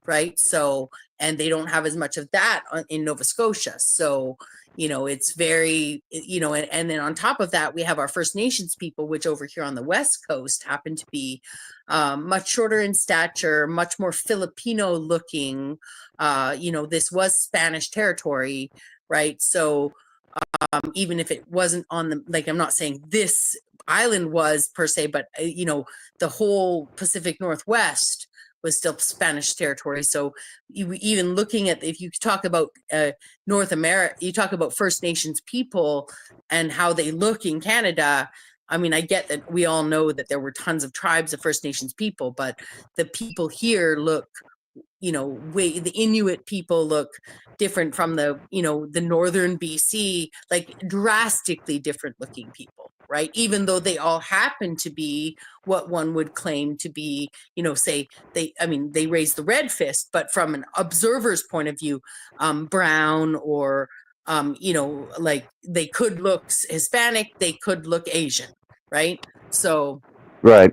right? So, and they don't have as much of that in Nova Scotia. So, it's very, and then on top of that, we have our First Nations people, which over here on the West Coast happen to be much shorter in stature, much more Filipino looking. This was Spanish territory, right? So even if it wasn't on I'm not saying this island was per se, but, the whole Pacific Northwest was still Spanish territory. So even looking at, if you talk about North America, you talk about First Nations people and how they look in Canada. I mean, I get that we all know that there were tons of tribes of First Nations people, but the people here look, the Inuit people look different from the northern BC, like drastically different looking people, right? Even though they all happen to be what one would claim to be, say they raise the red fist, but from an observer's point of view, brown or, like they could look Hispanic, they could look Asian, right? So, right.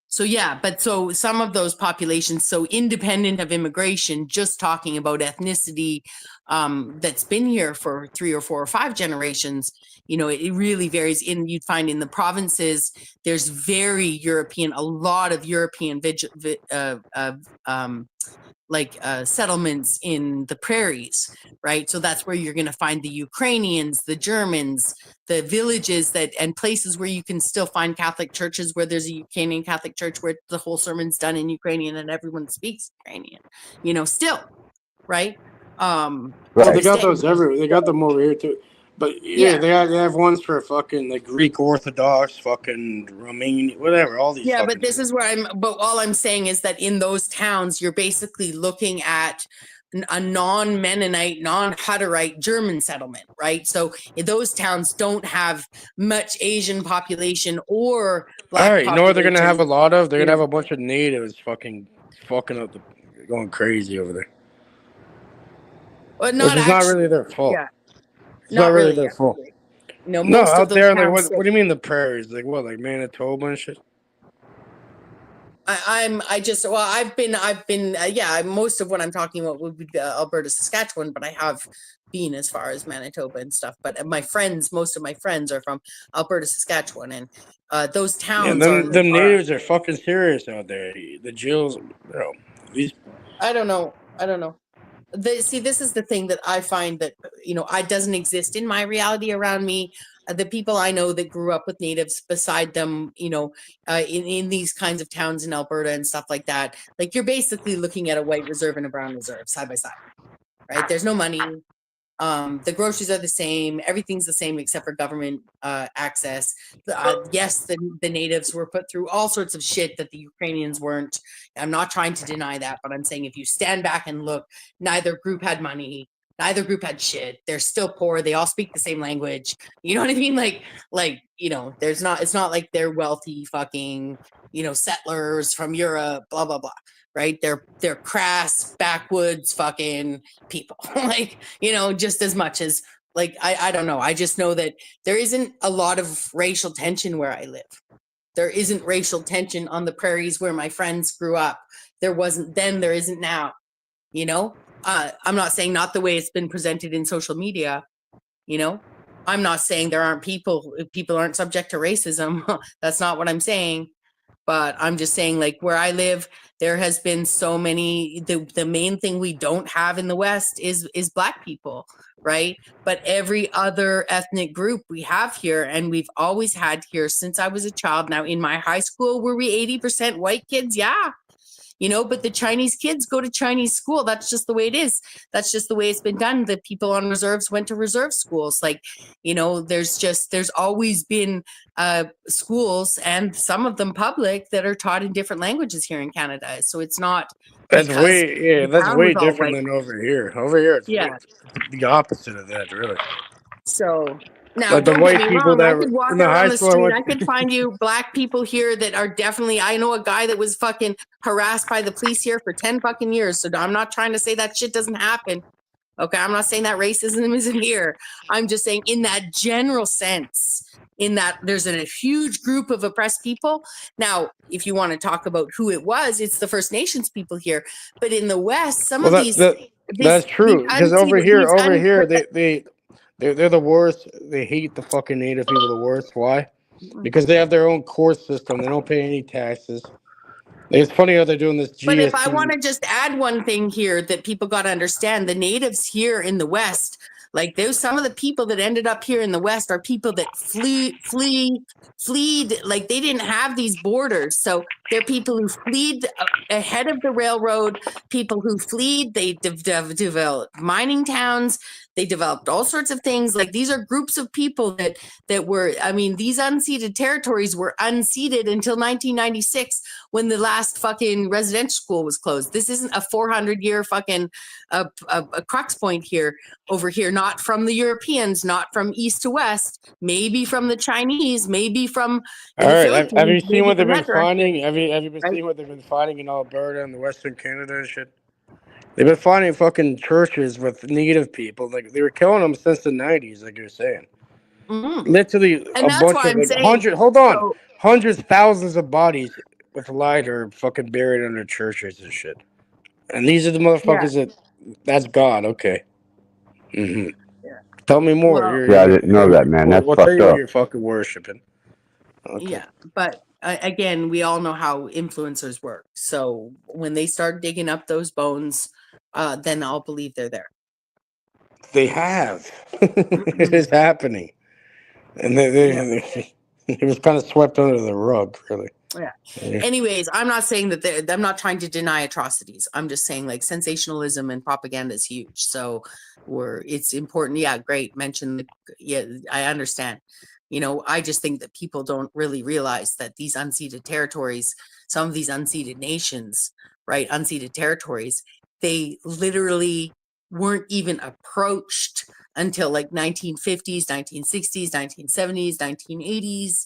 So yeah, but so some of those populations, so independent of immigration, just talking about ethnicity that's been here for 3 or 4 or 5 generations, it really varies. You'd find in the provinces, there's very European, a lot of European settlements in the prairies, right? So that's where you're going to find the Ukrainians, the Germans, the villages and places where you can still find Catholic churches where there's a Ukrainian Catholic church where the whole sermon's done in Ukrainian and everyone speaks Ukrainian, still, right? Well, they got those everywhere. They got them over here too. But yeah, they have ones for fucking like Greek Orthodox, fucking Romanian, whatever. All these. Yeah, but this is where But all I'm saying is that in those towns, you're basically looking at a non-Mennonite, non-Hutterite German settlement, right? So those towns don't have much Asian population or black all right, you know what they're gonna have a lot of? They're gonna Yeah. have a bunch of natives fucking up, going crazy over there. Well, Which is not really their fault. Yeah. It's not really their fault. No, No, most of out those there, like towns what do you mean the prairies? Like what, like Manitoba and shit? I've been most of what I'm talking about would be Alberta, Saskatchewan, but I have been as far as Manitoba and stuff. But most of my friends are from Alberta, Saskatchewan, and those towns them natives are fucking serious out there. The Jills, these. I don't know. This is the thing that I find that it doesn't exist in my reality around me. The people I know that grew up with natives beside them, in these kinds of towns in Alberta and stuff like that, like you're basically looking at a white reserve and a brown reserve side by side, right? There's no money. The groceries are the same. Everything's the same except for government access. Yes, the natives were put through all sorts of shit that the Ukrainians weren't. I'm not trying to deny that, but I'm saying if you stand back and look, neither group had money. Neither group had shit. They're still poor. They all speak the same language. You know what I mean? It's not like they're wealthy fucking, settlers from Europe, blah, blah, blah. Right? They're crass, backwoods fucking people. Just as much as I don't know. I just know that there isn't a lot of racial tension where I live. There isn't racial tension on the prairies where my friends grew up. There wasn't then, there isn't now. I'm not saying not the way it's been presented in social media. I'm not saying there aren't people aren't subject to racism. That's not what I'm saying. But I'm just saying, where I live, there has been so many. The main thing we don't have in the West is Black people, right? But every other ethnic group we have here, and we've always had here since I was a child. Now, in my high school, were we 80% white kids? Yeah. But the Chinese kids go to Chinese school. That's just the way it is. That's just the way it's been done. The people on reserves went to reserve schools. There's always been schools, and some of them public, that are taught in different languages here in Canada. So it's not. That's way different than over here. Over here, it's the opposite of that, really. So. Now, the white people that I could walk around the street. I could find you Black people here that are definitely. I know a guy that was fucking harassed by the police here for 10 fucking years. So I'm not trying to say that shit doesn't happen. Okay, I'm not saying that racism isn't here. I'm just saying in that general sense, in that there's a huge group of oppressed people. Now, if you want to talk about who it was, it's the First Nations people here. But in the West, that's true, because over here, they're the worst. They hate the fucking native people the worst. Why? Because they have their own court system. They don't pay any taxes. It's funny how they're doing this GST. But if I want to just add one thing here that people got to understand, the natives here in the West, there's some of the people that ended up here in the West are people that fled. They didn't have these borders. So they're people who fled ahead of the railroad, people who fled. They developed mining towns. They developed all sorts of things. These are groups of people that were, these unceded territories were unceded until 1996 when the last fucking residential school was closed. This isn't a 400-year fucking a crux point over here, not from the Europeans, not from east to west, maybe from the Chinese, maybe from the Philippines. Have you seen what they've been finding? Have you been seeing what they've been finding in Alberta and the Western Canada and shit? They've been finding fucking churches with native people. They were killing them since the 90s, like you're saying. Mm-hmm. Literally and a bunch of hundreds, thousands of bodies with light are fucking buried under churches and shit. And these are the motherfuckers that's God, okay. Mm-hmm. Yeah. Tell me more. I didn't know that, man. That's fucked up. You're fucking worshiping. Okay. Yeah, but again, we all know how influencers work. So when they start digging up those bones, then I'll believe they're there. They have. It is happening. And it was kind of swept under the rug, really. Yeah. Anyways, I'm not saying that I'm not trying to deny atrocities. I'm just saying like sensationalism and propaganda is huge. So it's important. Yeah, great. I understand. I just think that people don't really realize that these unceded territories, some of these unceded nations, right? Unceded territories, they literally weren't even approached until like 1950s, 1960s, 1970s, 1980s,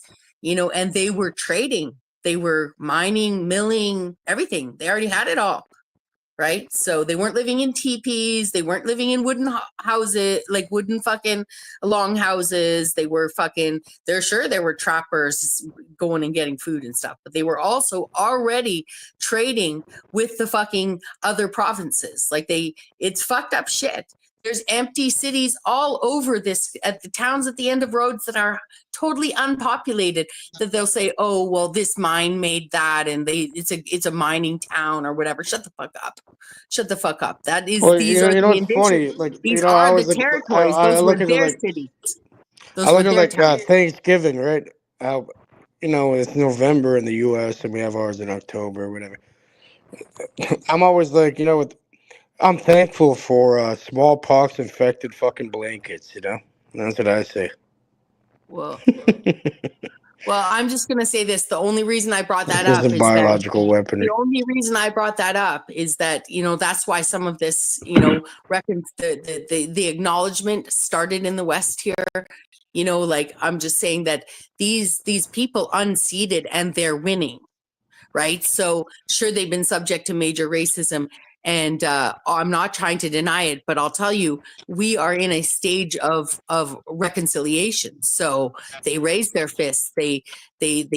and they were trading. They were mining, milling, everything. They already had it all, right? So they weren't living in teepees. They weren't living in wooden houses, like wooden fucking long houses. They were there were trappers going and getting food and stuff, but they were also already trading with the fucking other provinces. Like it's fucked up shit. There's empty cities all over this, at the towns at the end of roads that are totally unpopulated, that they'll say, oh, well, this mine made that, and it's a mining town or whatever. Shut the fuck up. Shut the fuck up. That is, Well, these are the what's funny? Like, these are the territories. Those were their cities. I look at Thanksgiving, right? How, it's November in the U.S. and we have ours in October or whatever. I'm always like, I'm thankful for smallpox infected fucking blankets, That's what I say. Well, I'm just going to say this. The only reason I brought that up is a biological weapon. The only reason I brought that up is that, that's why some of this, the acknowledgement started in the West here. Like I'm just saying that these people unseated and they're winning. Right. So sure, they've been subject to major racism. And I'm not trying to deny it, but I'll tell you, we are in a stage of reconciliation. So they raise their fists, they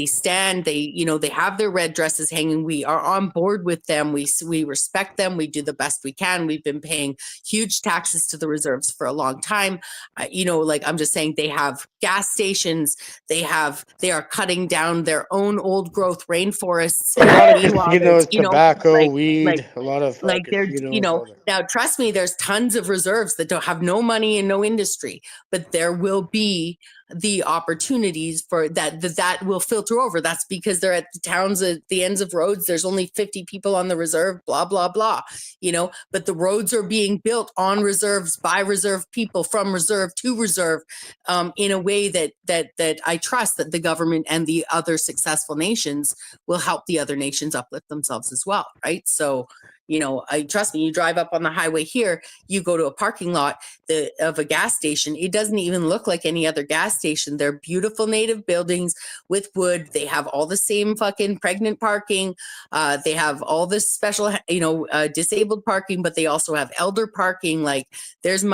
stand, they have their red dresses hanging. We are on board with them. We respect them. We do the best we can. We've been paying huge taxes to the reserves for a long time. Like I'm just saying, they have gas stations. They are cutting down their own old growth rainforests. A lot of casinos, tobacco, weed, a lot of like there's, now trust me, there's tons of reserves that don't have no money and no industry, but there will be the opportunities for that will filter over. That's because they're at the towns at the ends of roads. There's only 50 people on the reserve, blah, blah, blah, but the roads are being built on reserves by reserve people from reserve to reserve, in a way that I trust that the government and the other successful nations will help the other nations uplift themselves as well. Right. So, I trust me, you drive up on the highway here, you go to a parking lot of a gas station. It doesn't even look like any other gas station. They're beautiful native buildings with wood. They have all the same fucking pregnant parking. They have all this special, disabled parking, but they also have elder parking. Like there's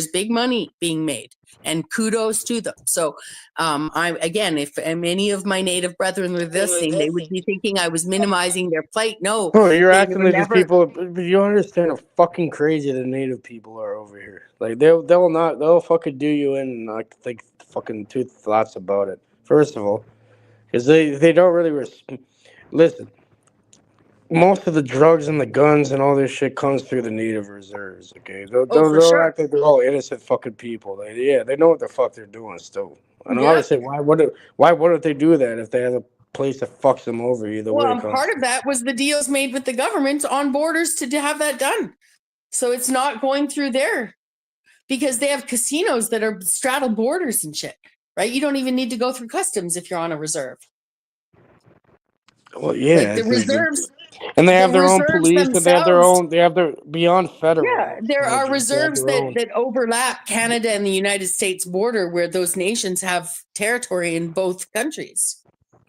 big money being made. And kudos to them. So, if any of my native brethren were listening, they would be thinking I was minimizing their plight. No, you're acting like these people. But you understand how fucking crazy the native people are over here. Like they'll fucking do you in and not think fucking two thoughts about it. First of all, because they don't really listen. Most of the drugs and the guns and all this shit comes through the native reserves. Okay, they'll sure. act like they're all innocent fucking people. They know what the fuck they're doing still. And I always say, why wouldn't they do that if they have a place that fucks them over either way? Well, part of that was the deals made with the government on borders to have that done. So it's not going through there because they have casinos that are straddle borders and shit. Right? You don't even need to go through customs if you're on a reserve. Well, yeah, like the reserves. And they have their own police, and they have their beyond federal. Yeah, there are reserves that overlap Canada and the United States border where those nations have territory in both countries.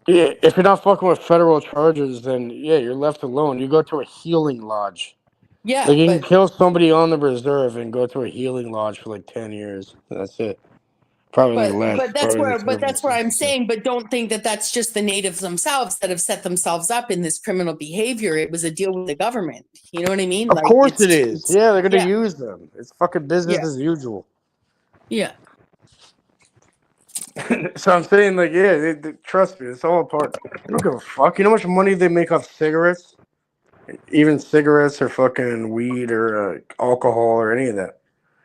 Yeah, if you're not fucking with federal charges, then you're left alone. You go to a healing lodge. Yeah. Like you can kill somebody on the reserve and go to a healing lodge for like 10 years. That's it. Probably less. But that's where I'm saying, but don't think that that's just the natives themselves that have set themselves up in this criminal behavior. It was a deal with the government. You know what I mean? Of course it is. Yeah, they're going to use them. It's fucking business as usual. Yeah. So I'm saying, like, yeah, trust me, it's all a part. They don't give a fuck. You know how much money they make off cigarettes? Even cigarettes or fucking weed or alcohol or any of that.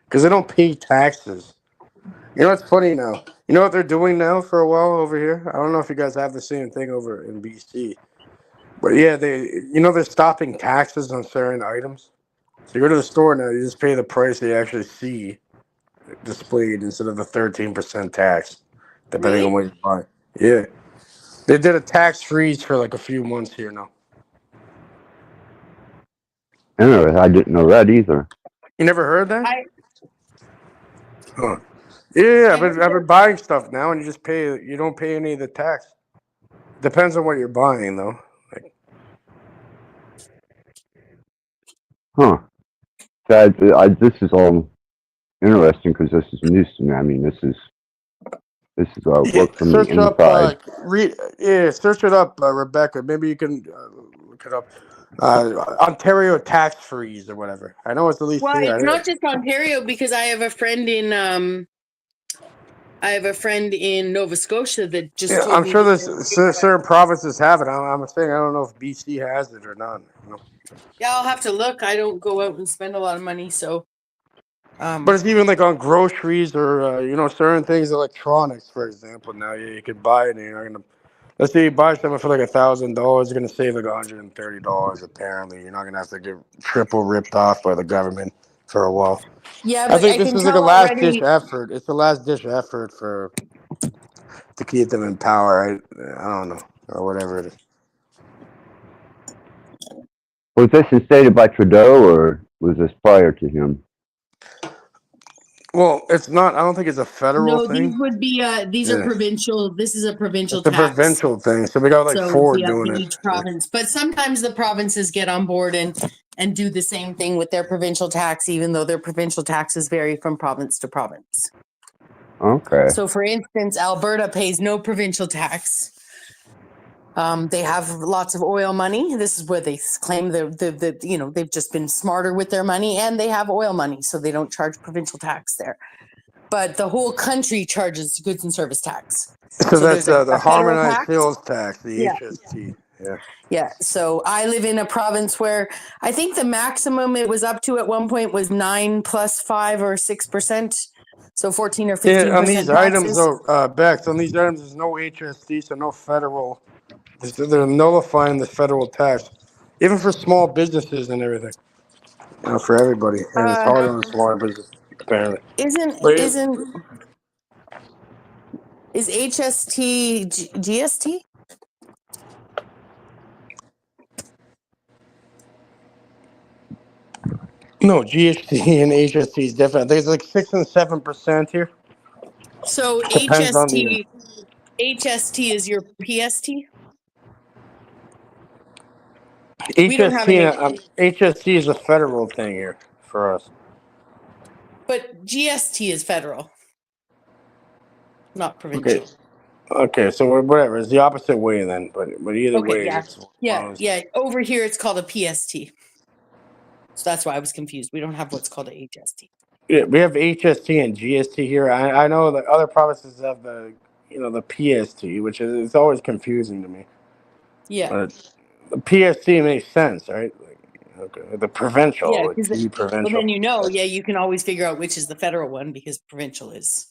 Because they don't pay taxes. You know what's funny now? You know what they're doing now for a while over here? I don't know if you guys have the same thing over in BC. But yeah, they're stopping taxes on certain items. So you go to the store now, you just pay the price they actually see displayed instead of the 13% tax, depending on what you buy. Yeah. They did a tax freeze for like a few months here now. I didn't know that either. You never heard that? Huh. Yeah, I've been buying stuff now, and you don't pay any of the tax. Depends on what you're buying, though. Huh. So this is all interesting because this is news to me. I mean, this is work from the inside. Search it up, Rebecca. Maybe you can look it up. Ontario tax freeze or whatever. I know it's the least Well, thing. it's not just Ontario because I have a friend in Nova Scotia that just told I'm me sure there's certain provinces have it. I'm saying I don't know if BC has it or not. You know? Yeah, I'll have to look. I don't go out and spend a lot of money, so. But it's even like on groceries or certain things, electronics, for example. Now you could buy it, and you're not gonna. Let's say you buy something for like $1,000, you're gonna save like $130. Apparently, you're not gonna have to get triple ripped off by the government for a while. Yeah, I but think I this can is like a tell last ditch already. effort. It's the last ditch effort to keep them in power. I don't know, or whatever it is. Was this instated by Trudeau or was this prior to him? Well, it's not. I don't think it's a federal No, thing. these would be these are provincial. This is a provincial It's a tax. provincial thing. So we got like So four yeah, doing for it. each province. But sometimes the provinces get on board and do the same thing with their provincial tax, even though their provincial taxes vary from province to province. Okay. So for instance, Alberta pays no provincial tax. They have lots of oil money. This is where they claim they've just been smarter with their money, and they have oil money, so they don't charge provincial tax there. But the whole country charges goods and service tax. So that's there's the a federal harmonized tax. sales tax, the Yeah. HST. Yeah. Yeah. So I live in a province where I think the maximum it was up to at one point was 9 plus 5 or 6%. So 14 or 15%. Yeah, on these taxes. items, though, Bex, on these items, there's no HST, so no federal. They're nullifying the federal tax, even for small businesses and everything. For everybody, and it's hard on small business apparently. Is HST GST? No, GST and HST is different. I think it's like 6 and 7% here. So Depends on HST is your PST? HST is a federal thing here for us. But GST is federal, not provincial. Okay, so whatever. It's the opposite way then, but either way, yeah. Over here, it's called a PST. So that's why I was confused. We don't have what's called a HST. Yeah, we have HST and GST here. I know that other provinces have the PST, which is it's always confusing to me. Yeah. But the PST makes sense, right? The provincial, provincial. Well, then you can always figure out which is the federal one because provincial is,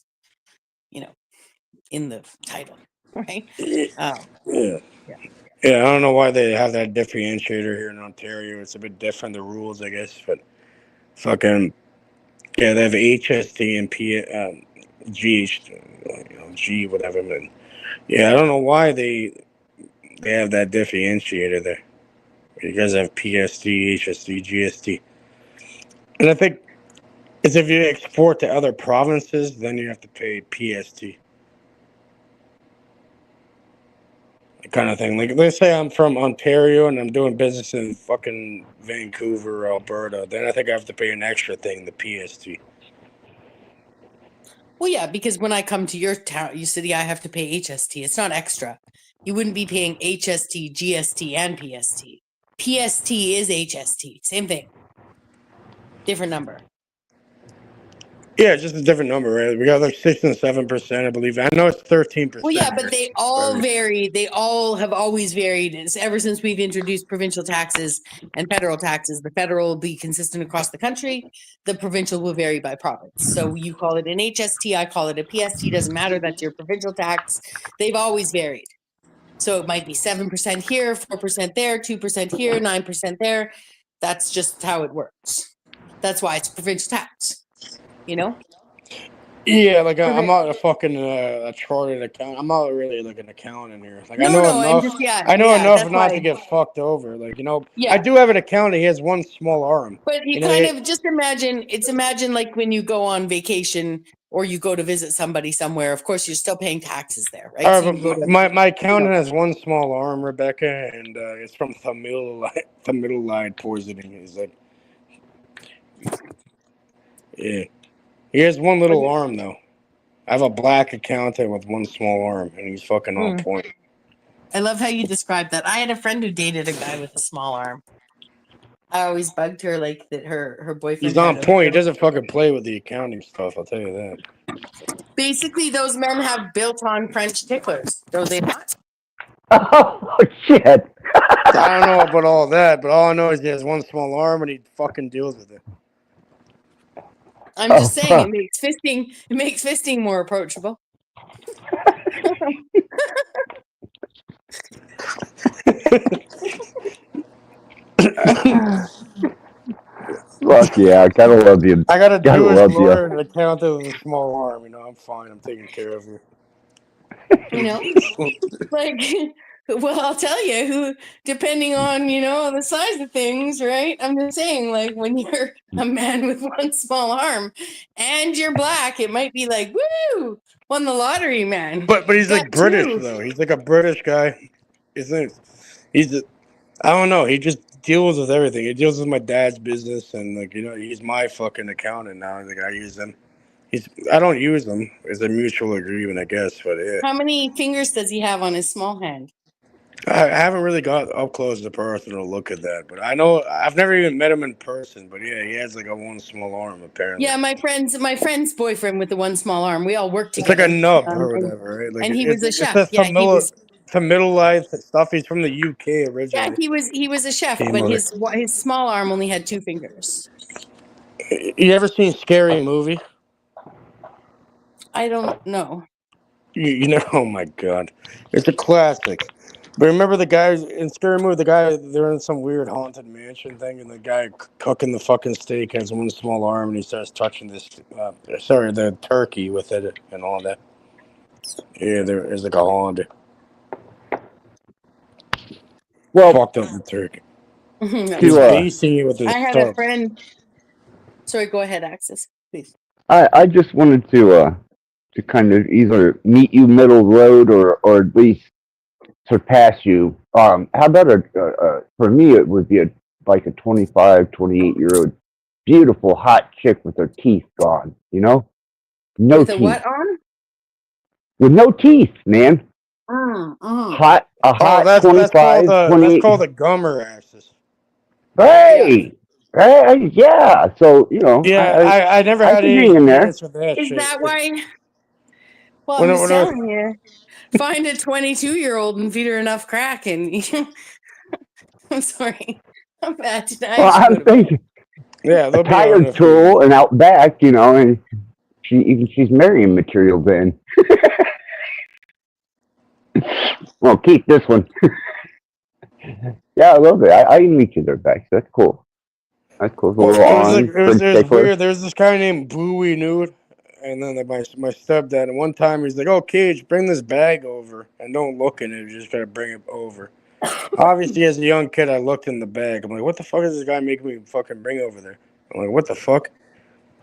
in the title, right? Yeah, I don't know why they have that differentiator here in Ontario. It's a bit different, the rules, I guess, but fucking, yeah, they have HST and G, whatever. But yeah, I don't know why they have that differentiator there. You guys have PST, HST, GST. And I think it's if you export to other provinces, then you have to pay PST. Kind of thing. Like, let's say I'm from Ontario and I'm doing business in fucking Vancouver, Alberta. Then I think I have to pay an extra thing, the PST. Well, yeah, because when I come to your town, your city, I have to pay HST. It's not extra. You wouldn't be paying HST, GST, and PST. PST is HST. Same thing. Different number. Yeah, it's just a different number, right? We got like 6 and 7%, I believe. I know it's 13%. Well, yeah, but they all vary. They all have always varied. Ever since we've introduced provincial taxes and federal taxes. The federal will be consistent across the country. The provincial will vary by province. So you call it an HST, I call it a PST. Doesn't matter. That's your provincial tax. They've always varied. So it might be 7% here, 4% there, 2% here, 9% there. That's just how it works. That's why it's provincial tax. You know? Yeah, like I'm not a fucking a chartered accountant. I'm not really like an accountant here. Like I know enough. I know enough not to get fucked over. Like I do have an accountant. He has one small arm. But you kind of just imagine like when you go on vacation or you go to visit somebody somewhere. Of course, you're still paying taxes there, right? So my accountant has one small arm, Rebecca, and it's from thymidylide poisoning. Is like, yeah. He has one little arm, though. I have a black accountant with one small arm, and he's fucking on point. I love how you described that. I had a friend who dated a guy with a small arm. I always bugged her like that her boyfriend. He's on point. He doesn't fucking play with the accounting stuff, I'll tell you that. Basically, those men have built-on French ticklers, don't they not? Oh, shit. I don't know about all that, but all I know is he has one small arm, and he fucking deals with it. I'm just saying it makes fisting more approachable. Fuck yeah, I gotta love you. I gotta do it more an accountant with a small arm. I'm fine. I'm taking care of you. Like, well, I'll tell you who, depending on, the size of things, right? I'm just saying, like, when you're a man with one small arm and you're black, it might be like, woo, won the lottery, man. But he's like British, though. He's like a British guy. I don't know. He just deals with everything. He deals with my dad's business, and he's my fucking accountant now. Like I use him. I don't use them. It's a mutual agreement, I guess. But yeah. How many fingers does he have on his small hand? I haven't really got up close to personal look at that, but I know I've never even met him in person. But yeah, he has like a one small arm apparently. Yeah, my friend's boyfriend with the one small arm. We all worked together. It's like a nub or whatever, right? Like and he was a chef. Some middle-aged stuff. He's from the UK originally. Yeah, he was a chef, but his small arm only had 2 fingers. You ever seen Scary Movie? I don't know. You know, oh my god, it's a classic. But remember the guy in Scary Movie? They're in some weird haunted mansion thing, and the guy cooking the fucking steak has one small arm, and he starts touching the turkey with it and all that. Yeah, there's like a Honda. Well, fucked up the turkey. He's basting it with his I had a friend. Sorry, go ahead, Axis, please. I just wanted to kind of either meet you middle road or at least surpass you. How about for me it would be like a 25, 28-year-old beautiful hot chick with her teeth gone, no with teeth. What on? With no teeth, man. Hot 25, 28. That's called a gummer, Axis. Hey! Yeah, so yeah, I never had any experience with that. Is that why? Well, I'm just telling you, find a 22-year-old and feed her enough crack, and I'm sorry, I'm bad tonight. Well, I'm thinking, a tire tool and out back, and she's marrying material then. Well, keep this one. Yeah, I love it. I meet you there, Bex. That's cool. That's cool. It was weird. There's this guy named Bowie Nude, and then my stepdad. And one time he's like, "Oh, Cage, bring this bag over, and don't look in it. You just gotta bring it over." Obviously, as a young kid, I looked in the bag. I'm like, "What the fuck is this guy making me fucking bring over there?" I'm like, "What the fuck?"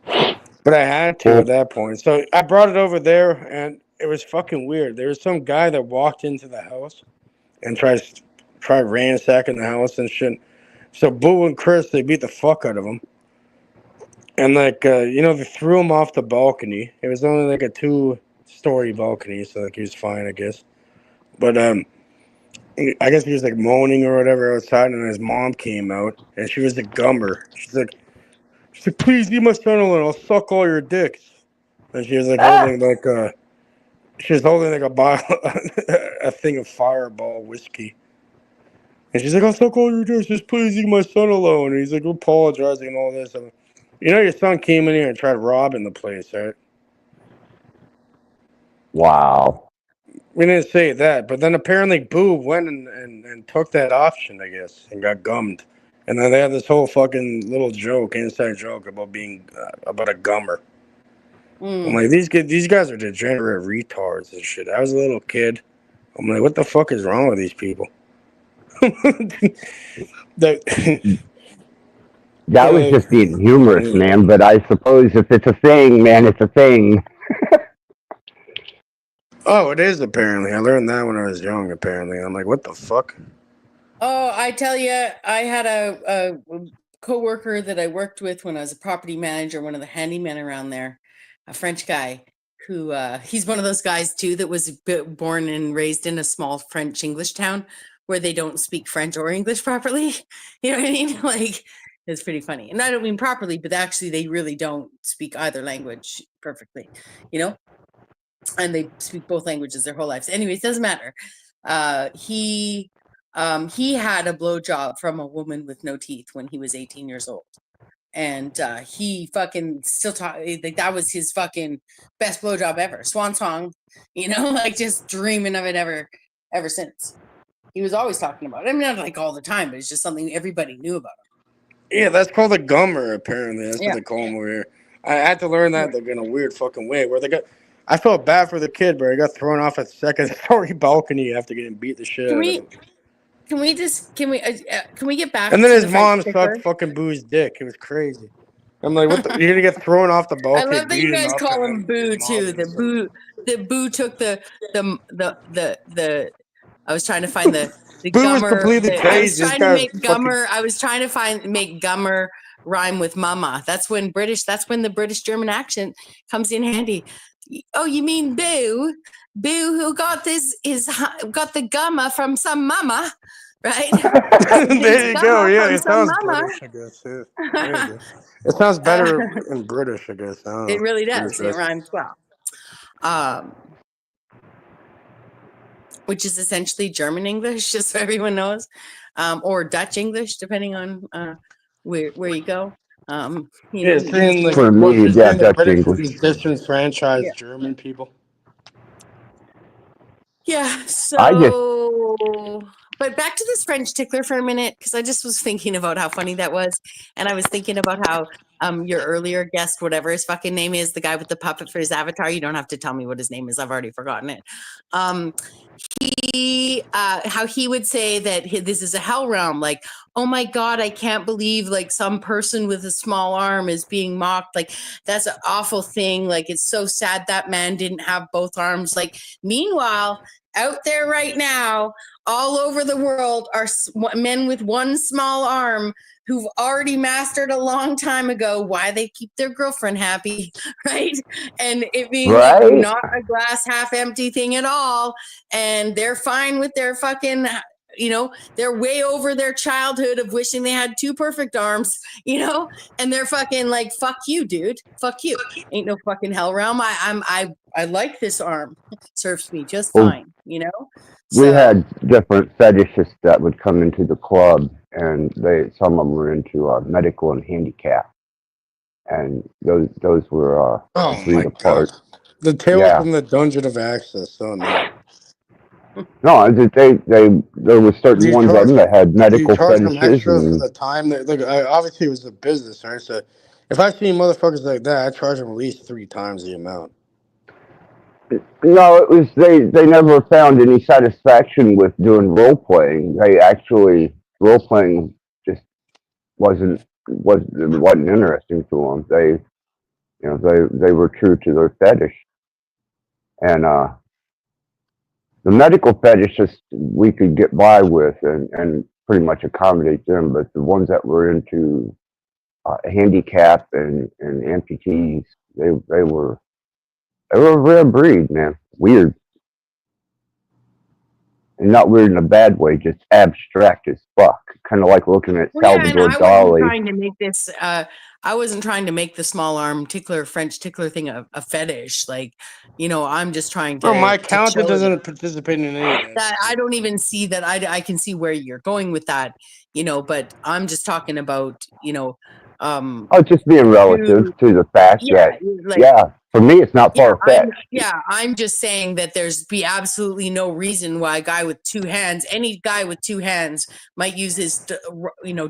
But I had to at that point, so I brought it over there, and it was fucking weird. There was some guy that walked into the house and tried ransacking the house and shit. So Boo and Chris, they beat the fuck out of him. And they threw him off the balcony. It was only like a 2-story balcony, so he was fine, I guess. But I guess he was like moaning or whatever outside, and his mom came out, and she was a gummer. She's said, please leave my son alone. I'll suck all your dicks. And she was like holding like a bottle, a thing of Fireball whiskey. And she's like, I'll suck all your dicks. Just please leave my son alone. And he's like apologizing and all this. And, your son came in here and tried robbing the place, right? Wow. We didn't say that, but then apparently Boo went and took that option, I guess, and got gummed. And then they had this whole fucking little joke, inside joke about being about a gummer. I'm like, these guys are degenerate retards and shit. I was a little kid. I'm like, what the fuck is wrong with these people? That was just being humorous, man. But I suppose if it's a thing, man, it's a thing. Oh, it is apparently. I learned that when I was young, apparently. I'm like, what the fuck? Oh, I tell you, I had a coworker that I worked with when I was a property manager, one of the handymen around there, a French guy who, he's one of those guys too that was born and raised in a small French English town where they don't speak French or English properly. You know what I mean? Like, it's pretty funny. And I don't mean properly, but actually they really don't speak either language perfectly, and they speak both languages their whole lives. Anyways, doesn't matter. He had a blowjob from a woman with no teeth when he was 18 years old. And he fucking still like that was his fucking best blowjob ever. Swan song, like just dreaming of it ever since. He was always talking about it. I mean, not like all the time, but it's just something everybody knew about him. Yeah, that's called a gummer, apparently. That's what they call him over here. I had to learn that in a weird fucking way where I felt bad for the kid, but he got thrown off a second-story balcony after getting beat the shit out of him. Can we get back? And then his mom sucked fucking Boo's dick. It was crazy. I'm like, what? You're gonna get thrown off the balcony. I love that you guys call him Boo too. The Boo took the. I was trying to find the Boo gummer. was completely crazy. I was trying to make gummer rhyme with mama. That's when the British German accent comes in handy. Oh, you mean Boo? Boo who got got the gummer from some mama, right? There you go. Yeah, it sounds British, I guess. Yeah. It sounds better in British, I guess. It really does. It rhymes well. Which is essentially German English, just so everyone knows, or Dutch English, depending on where you go. For me, Dutch English. Disenfranchised German people. Yeah. So, but back to this French tickler for a minute, because I just was thinking about how funny that was, and I was thinking about how your earlier guest, whatever his fucking name is, the guy with the puppet for his avatar. You don't have to tell me what his name is. I've already forgotten it. How he would say that this is a hell realm, like, oh my God, I can't believe like some person with a small arm is being mocked. Like, that's an awful thing. Like, it's so sad that man didn't have both arms. Like, meanwhile, out there right now, all over the world are men with one small arm who've already mastered a long time ago why they keep their girlfriend happy, right? And it being like not a glass half empty thing at all. And they're fine with their fucking, they're way over their childhood of wishing they had two perfect arms, and they're fucking like, fuck you, dude. Fuck you. Ain't no fucking hell realm. I like this arm. Serves me just fine, We had different fetishists that would come into the club, and some of them were into medical and handicap, and those were split apart. The tale from the Dungeon of Access. Oh no. No, there were certain ones of them that had medical fetishes. Extra for the time obviously it was a business, right? So if I see motherfuckers like that, I charge them at least 3 times the amount. No, it was they never found any satisfaction with doing role playing. They actually role playing just wasn't interesting to them. They were true to their fetish, and the medical fetishists we could get by with and pretty much accommodate them, but the ones that were into handicap and amputees, they were a rare breed, man. Weird. and not weird in a bad way, just abstract as fuck. Kind of like looking at Well, yeah, and Salvador I wasn't Dali. trying to make this. I wasn't trying to make the small arm tickler, French tickler thing a fetish. Like, I'm just trying to. Bro, my to counter show doesn't participate in any of that. that I don't even see that. I can see where you're going with that, but I'm just talking about, Just being relative to the fact that, for me, it's not far-fetched. I'm just saying that there's be absolutely no reason why a guy with two hands, any guy with two hands, might use his,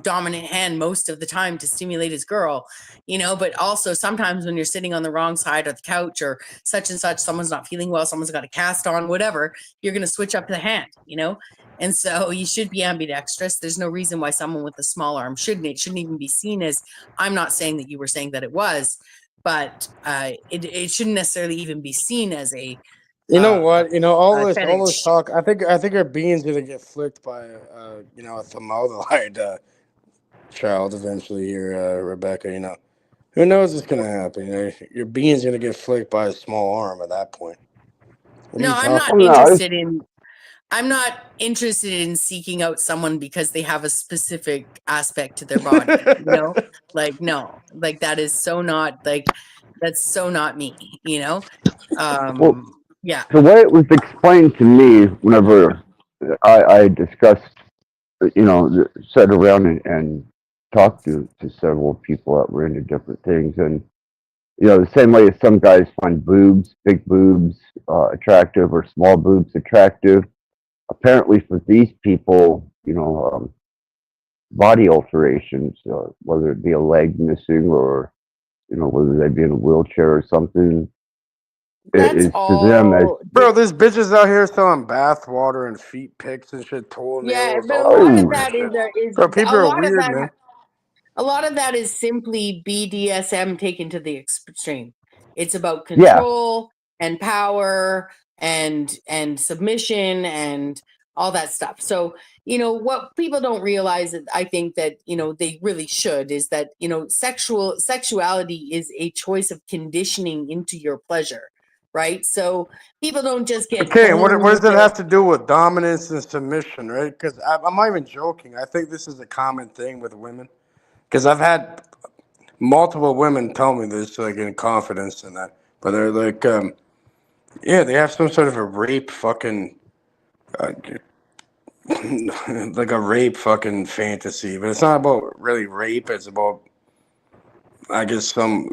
dominant hand most of the time to stimulate his girl, but also sometimes when you're sitting on the wrong side of the couch or such and such, someone's not feeling well, someone's got a cast on, whatever, you're going to switch up the hand, and so you should be ambidextrous. There's no reason why someone with a small arm shouldn't. It shouldn't even be seen as, I'm not saying that you were saying that it was, but it shouldn't necessarily even be seen as a. You know what? All this fetish. talk. I think our being's gonna get flicked by a formaldehyde child eventually. Here, Rebecca. Who knows what's gonna happen? Your being's gonna get flicked by a small arm at that point. I'm not interested in seeking out someone because they have a specific aspect to their body, that is so not that's so not me, The way it was explained to me whenever I discussed, sat around and talked to several people that were into different things, and the same way as some guys find big boobs attractive, or small boobs attractive. Apparently, for these people, body alterations, whether it be a leg missing or, whether they be in a wheelchair or something, is to them as. Bro, there's bitches out here selling bath water and feet pics and shit. Toenails. But a lot of that is Bro, people are weird, man. A lot of that is simply BDSM taken to the extreme. It's about control and power and submission and all that stuff. So, what people don't realize, I think that, they really should, is that, sexuality is a choice of conditioning into your pleasure, right? So people don't just get. Okay, what does that have to do with dominance and submission, right? Because I'm not even joking. I think this is a common thing with women. Because I've had multiple women tell me this, in confidence and that. But they're like, they have some sort of a rape fucking, like a rape fucking fantasy. But it's not about really rape. It's about, I guess, some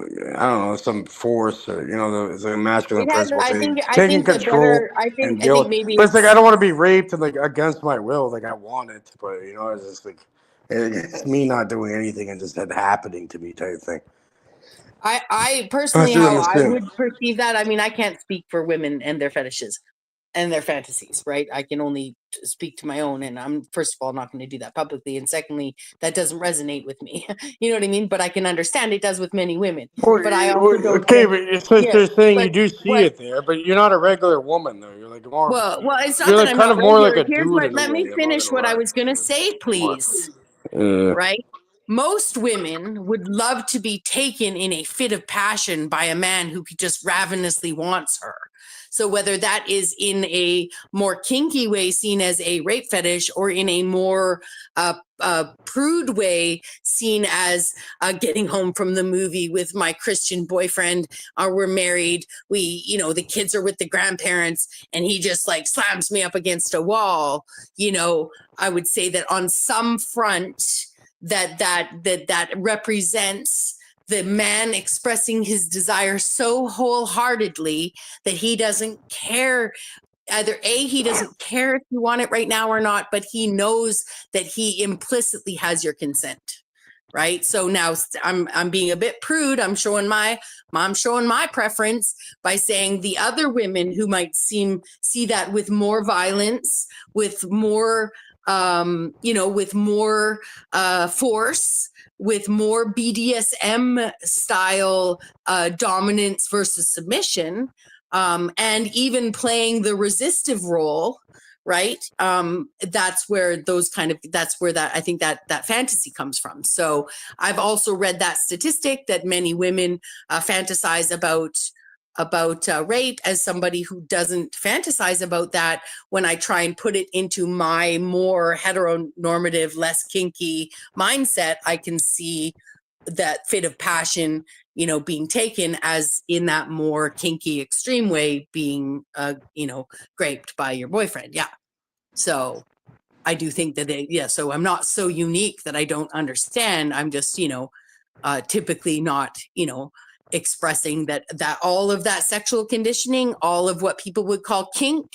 force, or, it's like a masculine principle. Taking control and guilt. Maybe but it's like, I don't want to be raped and against my will. I want it, but it's just like, it's me not doing anything and just that happening to me type thing. I personally, how I would perceive that. I mean, I can't speak for women and their fetishes and their fantasies, right? I can only speak to my own, and I'm, first of all, not going to do that publicly, and secondly, that doesn't resonate with me. You know what I mean? But I can understand it does with many women. But I also don't. Okay, but it's like they're saying you do see it there, but you're not a regular woman, though. You're like more. Well, it's not you're that like I'm kind not of more like regular. a Here's dude. what. Let me finish what I was going to say, please. Right? Most women would love to be taken in a fit of passion by a man who just ravenously wants her. So whether that is in a more kinky way seen as a rape fetish, or in a more prude way seen as getting home from the movie with my Christian boyfriend, or we're married, we, the kids are with the grandparents, and he just slams me up against a wall, I would say that on some front that represents the man expressing his desire so wholeheartedly that he doesn't care. Either he doesn't care if you want it right now or not, but he knows that he implicitly has your consent, right? So now I'm being a bit prude. I'm showing my preference by saying the other women who might see that with more violence, with more with more force, with more BDSM style dominance versus submission, and even playing the resistive role, right? That's where I think that fantasy comes from. So I've also read that statistic that many women fantasize about about rape as somebody who doesn't fantasize about that, when I try and put it into my more heteronormative, less kinky mindset, I can see that fit of passion, you know, being taken as in that more kinky extreme way, being you know, graped by your boyfriend. Yeah. So I do think that so I'm not so unique that I don't understand. I'm just, you know, typically not, you know, expressing that all of that sexual conditioning, all of what people would call kink,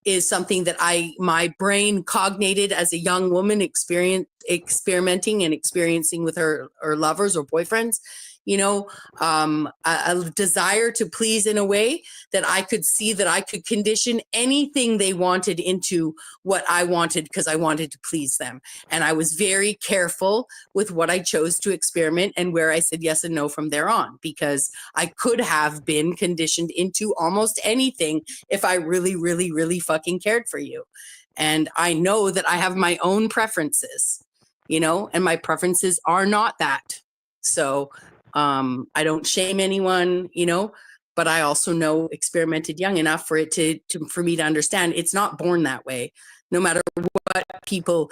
is something that my brain cognated as a young woman, experimenting and experiencing with her lovers or boyfriends, you know, a desire to please in a way that I could see that I could condition anything they wanted into what I wanted, because I wanted to please them. And I was very careful with what I chose to experiment and where I said yes and no from there on, because I could have been conditioned into almost anything if I really, really, really fucking cared for you. And I know that I have my own preferences, you know, and my preferences are not that. So I don't shame anyone, you know, but I also know, experimented young enough for it for me to understand it's not born that way. No matter what people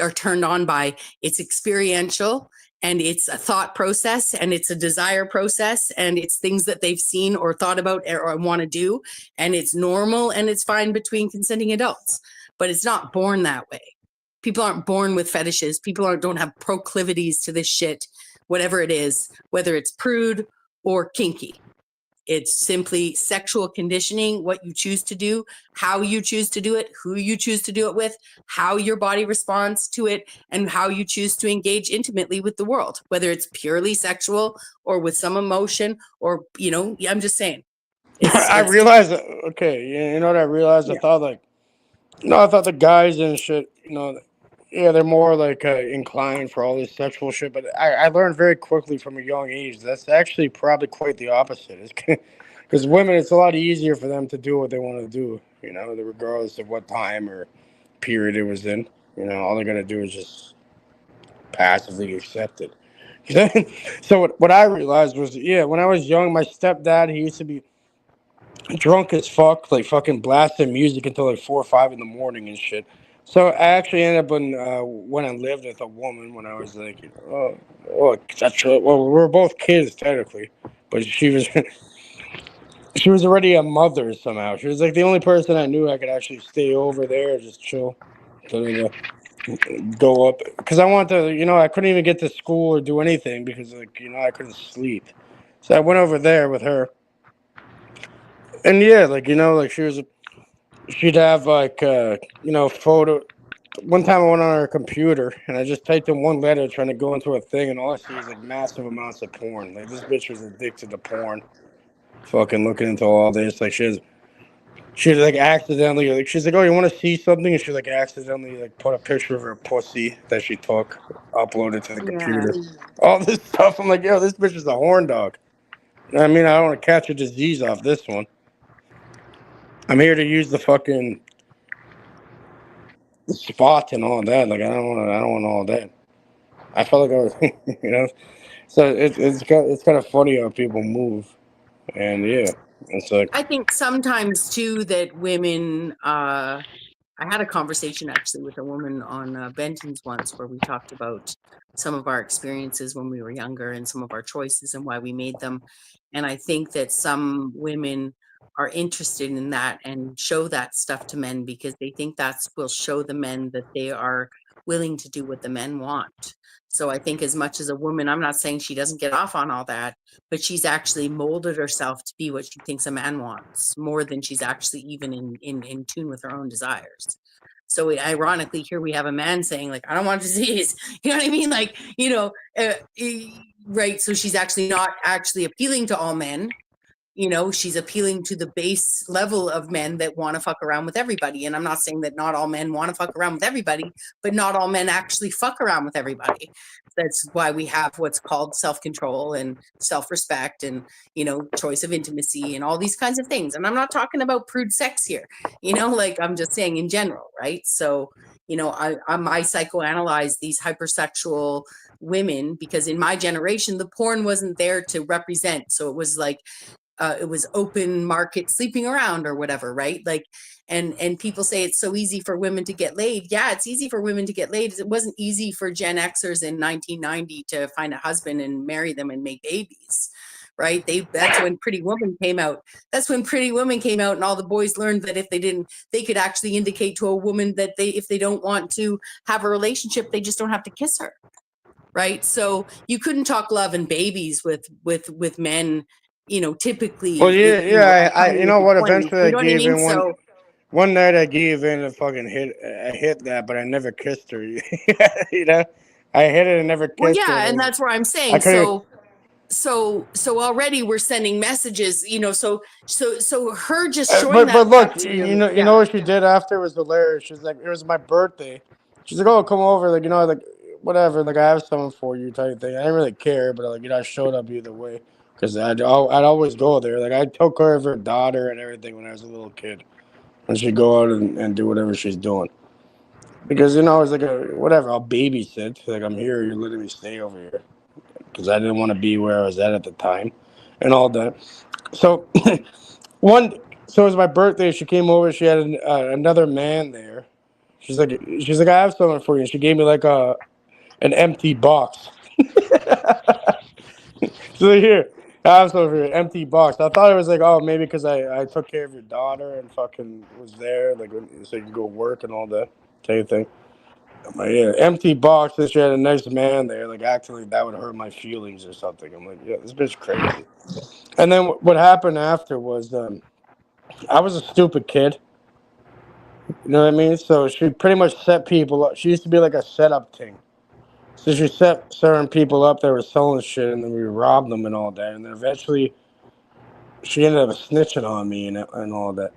are turned on by, it's experiential, and it's a thought process, and it's a desire process, and it's things that they've seen or thought about or want to do, and it's normal and it's fine between consenting adults, but it's not born that way. People aren't born with fetishes. People don't have proclivities to this shit, whatever it is, whether it's prude or kinky. It's simply sexual conditioning, what you choose to do, how you choose to do it, who you choose to do it with, how your body responds to it, and how you choose to engage intimately with the world, whether it's purely sexual or with some emotion, or, you know, I'm just saying. I realized that, okay, you know what I realized? Yeah. I thought the guys and shit, you know, yeah, they're more like inclined for all this sexual shit. But I learned very quickly from a young age that's actually probably quite the opposite. Because women, it's a lot easier for them to do what they want to do, you know, regardless of what time or period it was in. You know, all they're going to do is just passively accept it. So what I realized was, yeah, when I was young, my stepdad, he used to be drunk as fuck, like fucking blasting music until like 4 or 5 in the morning and shit. So I actually ended up when I lived with a woman when I was like, that's well, we were both kids technically, but she was already a mother somehow. She was like the only person I knew I could actually stay over there and just chill, go up, because I wanted to, you know, I couldn't even get to school or do anything because, like, you know, I couldn't sleep. So I went over there with her, and yeah, like, you know, like she'd have like you know, photo. One time I went on her computer and I just typed in one letter trying to go into a thing, and all I see is like massive amounts of porn. Like, this bitch was addicted to porn. Fucking looking into all this. Like, she's like accidentally, like, she's like, oh, you want to see something? And she like accidentally like put a picture of her pussy that she took, uploaded to the computer. All this stuff. I'm like, yo, this bitch is a horn dog. I mean, I don't want to catch a disease off this one. I'm here to use the fucking spot and all that. Like, I don't want all that. I felt like I was, you know. So it's kind of funny how people move, and yeah, it's like, I think sometimes too that women. I had a conversation actually with a woman on Benton's once, where we talked about some of our experiences when we were younger and some of our choices and why we made them. And I think that some women are interested in that and show that stuff to men because they think that will show the men that they are willing to do what the men want. So I think as much as a woman, I'm not saying she doesn't get off on all that, but she's actually molded herself to be what she thinks a man wants more than she's actually even in tune with her own desires. So ironically, here we have a man saying, like, I don't want disease. You know what I mean? Like, you know, right. So she's actually not actually appealing to all men. You know, she's appealing to the base level of men that want to fuck around with everybody. And I'm not saying that not all men want to fuck around with everybody, but not all men actually fuck around with everybody. That's why we have what's called self-control and self-respect and, you know, choice of intimacy and all these kinds of things. And I'm not talking about prude sex here, you know, like I'm just saying in general, right? So, you know, I psychoanalyze these hypersexual women because in my generation, the porn wasn't there to represent. So it was like, it was open market sleeping around or whatever, right? Like, and people say it's so easy for women to get laid. Yeah, it's easy for women to get laid. It wasn't easy for Gen Xers in 1990 to find a husband and marry them and make babies, right? That's when Pretty Woman came out. That's when Pretty Woman came out, and all the boys learned that if they didn't, they could actually indicate to a woman that if they don't want to have a relationship, they just don't have to kiss her, right? So you couldn't talk love and babies with men, typically. Well, I you know what? Eventually, I you know gave what I mean? in one. So One night I gave in and fucking hit that, but I never kissed her. You know, I hit it and never kissed well, her. yeah, and that's where I'm saying. So already we're sending messages, so her just showing but that look, stuff to you know what she did after was hilarious. She's like, it was my birthday. She's like, oh, come over, like, like whatever, like I have something for you type thing. I didn't really care, but like, I showed up either way because I'd always go there. Like I took care of her daughter and everything when I was a little kid. And she'd go out and do whatever she's doing. Because, it's like whatever, I'll babysit. Like, I'm here, you're letting me stay over here. Because I didn't want to be where I was at the time and all that. So, so it was my birthday. She came over. She had another man there. She's like, I have something for you. And she gave me like an empty box. So here. I have something for you, an empty box. I thought it was like, oh, maybe because I took care of your daughter and fucking was there, like, so you can go work and all that type of thing. I'm like, yeah, empty box. And she had a nice man there. Like, actually, that would hurt my feelings or something. I'm like, yeah, this bitch crazy. And then what happened after was I was a stupid kid. You know what I mean? So she pretty much set people up. She used to be like a setup thing. So she set certain people up that were selling shit, and then we robbed them and all that. And then eventually, she ended up snitching on me and all that.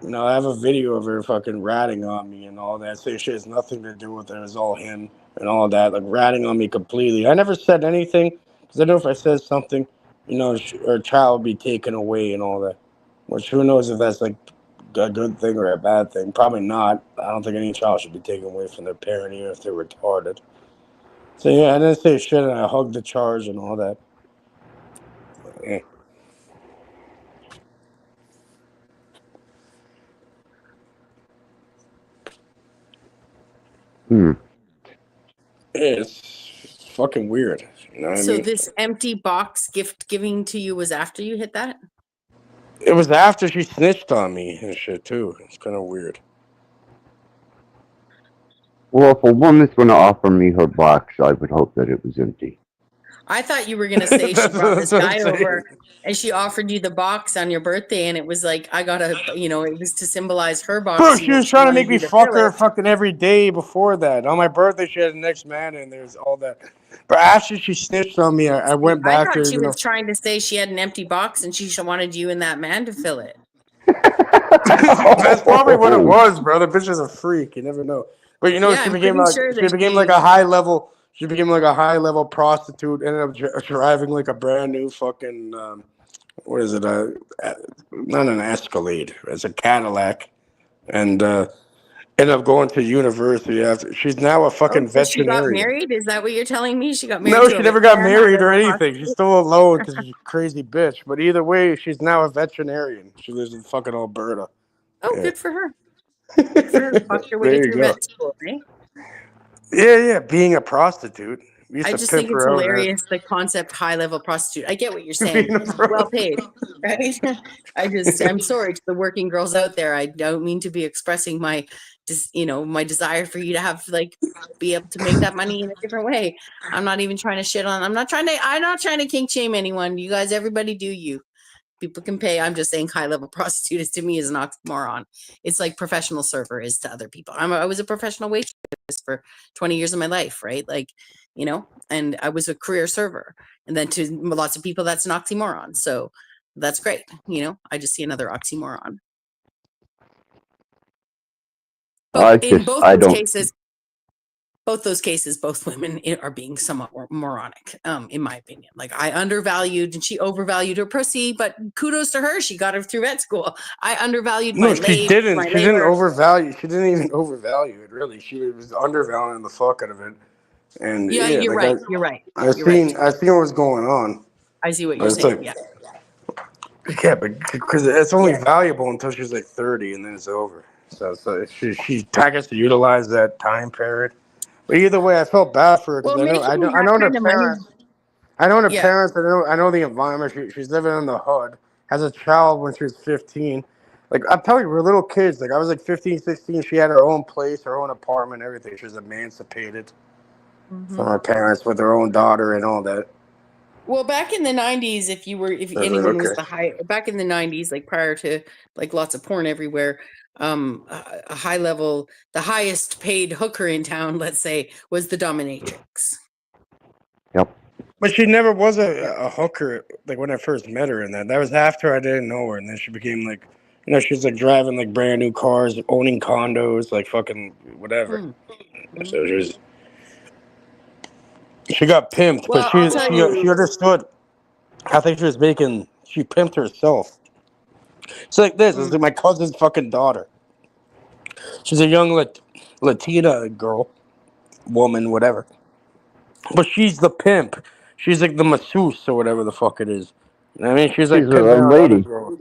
I have a video of her fucking ratting on me and all that. Say she has nothing to do with it. It was all him and all that. Like, ratting on me completely. I never said anything because I know if I said something, her child would be taken away and all that. Which, who knows if that's, like, a good thing or a bad thing. Probably not. I don't think any child should be taken away from their parent, even if they're retarded. So, yeah, I didn't say shit, and I hugged the charge and all that. Yeah. It's fucking weird. You know what I mean? this empty box gift giving to you was after you hit that? It was after she snitched on me and shit, too. It's kind of weird. Well, if a woman's going to offer me her box, I would hope that it was empty. I thought you were going to say she brought this guy over and she offered you the box on your birthday, and it was like, it was to symbolize her box. Bro, she was trying to make me fuck her fucking every day before that. On my birthday, she had the next man, and there's all that. But after she snitched on me, I went back to her. I thought she was trying to say she had an empty box and she wanted you and that man to fill it. That's probably what it was, bro. The bitch is a freak. You never know. But she became like a high level. She became like a high level prostitute. Ended up driving like a brand new fucking what is it? Not an Escalade. It's a Cadillac, and ended up going to university after. She's now a fucking veterinarian. She got married? Is that what you're telling me? She got married? No, she never got married or anything. She's still alone because she's a crazy bitch. But either way, she's now a veterinarian. She lives in fucking Alberta. Oh, yeah. Good for her. Good for her. Fuck your way through vet school, right? Yeah, being a prostitute. I just think it's hilarious, the concept high-level prostitute. I get what you're saying. Well paid, right? I'm sorry to the working girls out there. I don't mean to be expressing my desire for you to have be able to make that money in a different way. I'm not even trying to shit on. I'm not trying to kink shame anyone. You guys, everybody do you. People can pay. I'm just saying high-level prostitute is, to me, is an oxymoron. It's like professional server is to other people. I was a professional waitress for 20 years of my life, right? And I was a career server. And then to lots of people, that's an oxymoron. So that's great. I just see another oxymoron. But in both those cases, both women are being somewhat moronic, in my opinion. Like, I undervalued and she overvalued her pussy, but kudos to her. She got her through vet school. I undervalued my labor. She didn't overvalue. She didn't even overvalue it, really. She was undervaluing the fuck out of it. And you're right. You're right. I seen what was going on. I see what you're saying. Yeah. Yeah, but because it's only valuable until she's like 30, and then it's over. So she targets to utilize that time period. But either way, I felt bad for her because Well, making I that know her kind of money. parents. I know her Yeah. parents. I know the environment. She's living in the hood. Has a child when she was 15. Like I'm telling you, we're little kids. Like I was like 15, 16. She had her own place, her own apartment, everything. She was emancipated from her parents with her own daughter and all that. Well, back in the 90s, if anyone was back in the 90s, like prior to like lots of porn everywhere, a high level, the highest paid hooker in town, let's say, was the dominatrix. Yep. But she never was a hooker, like when I first met her, and that was after I didn't know her, and then she became like, she was like driving like brand new cars, owning condos, like fucking whatever. So she got pimped, Well, but I'll tell you. she understood. I think she pimped herself. It's like this. It's like my cousin's fucking daughter. She's a young Latina girl, woman, whatever. But she's the pimp. She's like the masseuse or whatever the fuck it is. You know what I mean? She's like She's her pimping own out other lady. girls.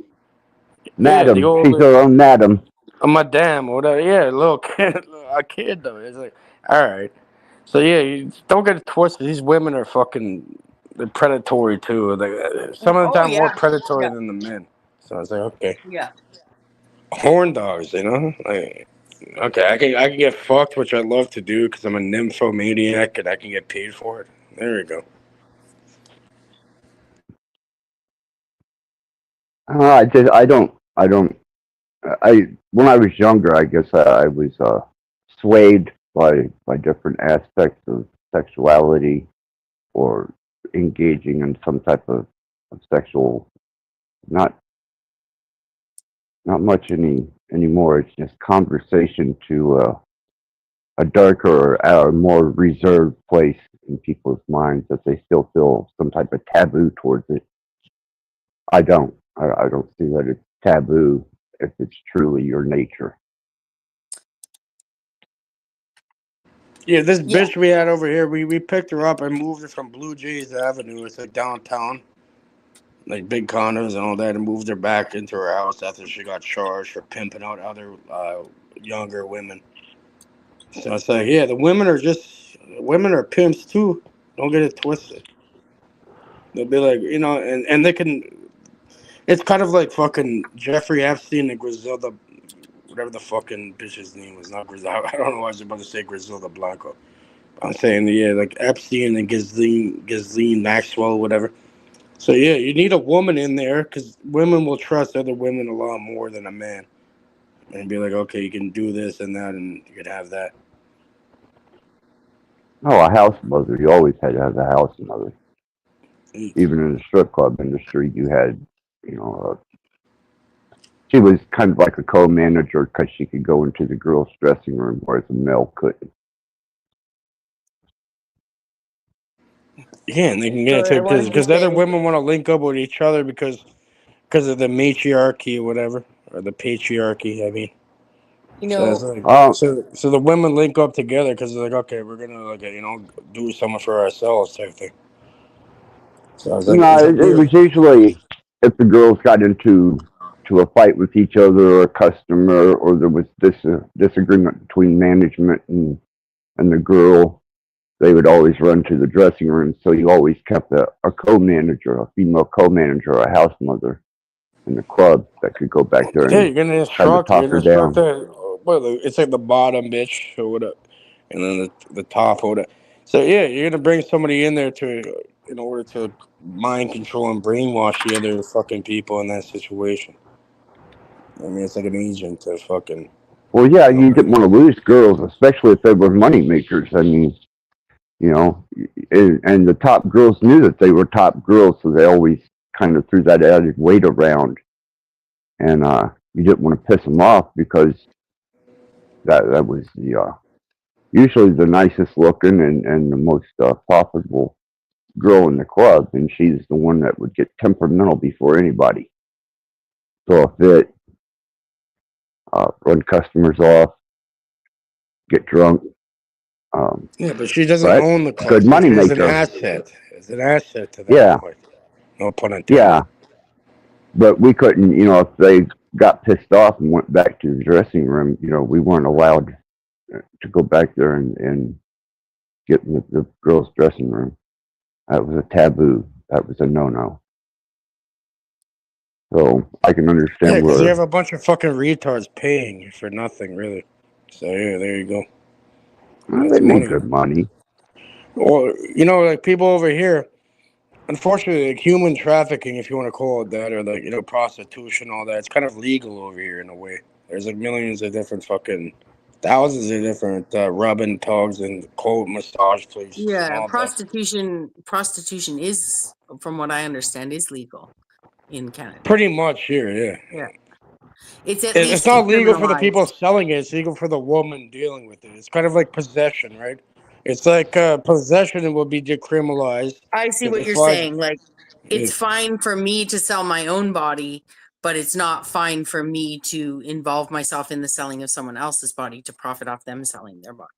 Madam. Yeah, the old, She's her own madam. A madame or whatever. Yeah, a little kid. A kid, though. It's like, all right. So, yeah, you don't get it twisted. These women are fucking predatory, too. Like, some of the time, more predatory than the men. So I was like, okay. Yeah. Horn dogs, Like, okay, I can get fucked, which I love to do because I'm a nymphomaniac and I can get paid for it. There we go. When I was younger, I guess I was swayed by different aspects of sexuality or engaging in some type of sexual, not much anymore. It's just conversation to a darker or more reserved place in people's minds that they still feel some type of taboo towards it. I don't see that it's taboo if it's truly your nature. Yeah, this bitch we had over here, we picked her up and moved her from Blue Jays Avenue. It's like downtown, like big condos and all that, and moved her back into her house after she got charged for pimping out other younger women. So it's like, yeah, the women are pimps too. Don't get it twisted. They'll be like, and they can. It's kind of like fucking Jeffrey Epstein and Griselda, whatever the fucking bitch's name was. Not Griselda. I don't know why I was about to say Griselda Blanco. I'm saying, yeah, like Epstein and Ghislaine Maxwell, whatever. So, yeah, you need a woman in there because women will trust other women a lot more than a man. And be like, okay, you can do this and that, and you can have that. Oh, a house mother. You always had to have a house mother. Even in the strip club industry, you had, she was kind of like a co-manager because she could go into the girls' dressing room, whereas a male couldn't. Yeah, and they can get it too because the other women want to link up with each other because of the matriarchy or whatever, or the patriarchy. I mean, so the women link up together because they're like, okay, we're gonna do something for ourselves type thing. So I was like, it was usually if the girls got into a fight with each other or a customer, or there was disagreement between management and the girl, they would always run to the dressing room. So you always kept a co-manager, a female co-manager, or a house mother in the club that could go back there and you're gonna instruct her. Well, it's like the bottom bitch or whatever, and then the top or whatever. So yeah, you're gonna bring somebody in there in order to mind control and brainwash the other fucking people in that situation. I mean, it's like an agent to fucking. Well, yeah, you didn't want to lose girls, especially if they were money makers. I mean, and the top girls knew that they were top girls, so they always kind of threw that added weight around. And you didn't want to piss them off because that was usually the nicest looking and the most profitable girl in the club, and she's the one that would get temperamental before anybody. So if it run customers off, get drunk. Yeah, but she doesn't own the club. Good money maker. It's an asset. It's an asset to that point. No pun intended. Yeah. But we couldn't, if they got pissed off and went back to the dressing room, we weren't allowed to go back there and get in the girls' dressing room. That was a taboo. That was a no-no. So I can understand Yeah, because where. you have a bunch of fucking retards paying for nothing, really. So yeah, there you go. Well, they make good money. Well, like people over here, unfortunately, like human trafficking, if you want to call it that, or like prostitution, all that, it's kind of legal over here in a way. There's like millions of different thousands of different rubbing tugs and cold massage places and Yeah, all that. prostitution is, from what I understand, is legal in Canada. Pretty much here, yeah. Yeah. It's at least It's not legal for the decriminalized. people selling it. It's legal for the woman dealing with it. It's kind of like possession, right? It's like possession will be decriminalized. I see what you're saying. Like, it's fine for me to sell my own body, but it's not fine for me to involve myself in the selling of someone else's body to profit off them selling their body.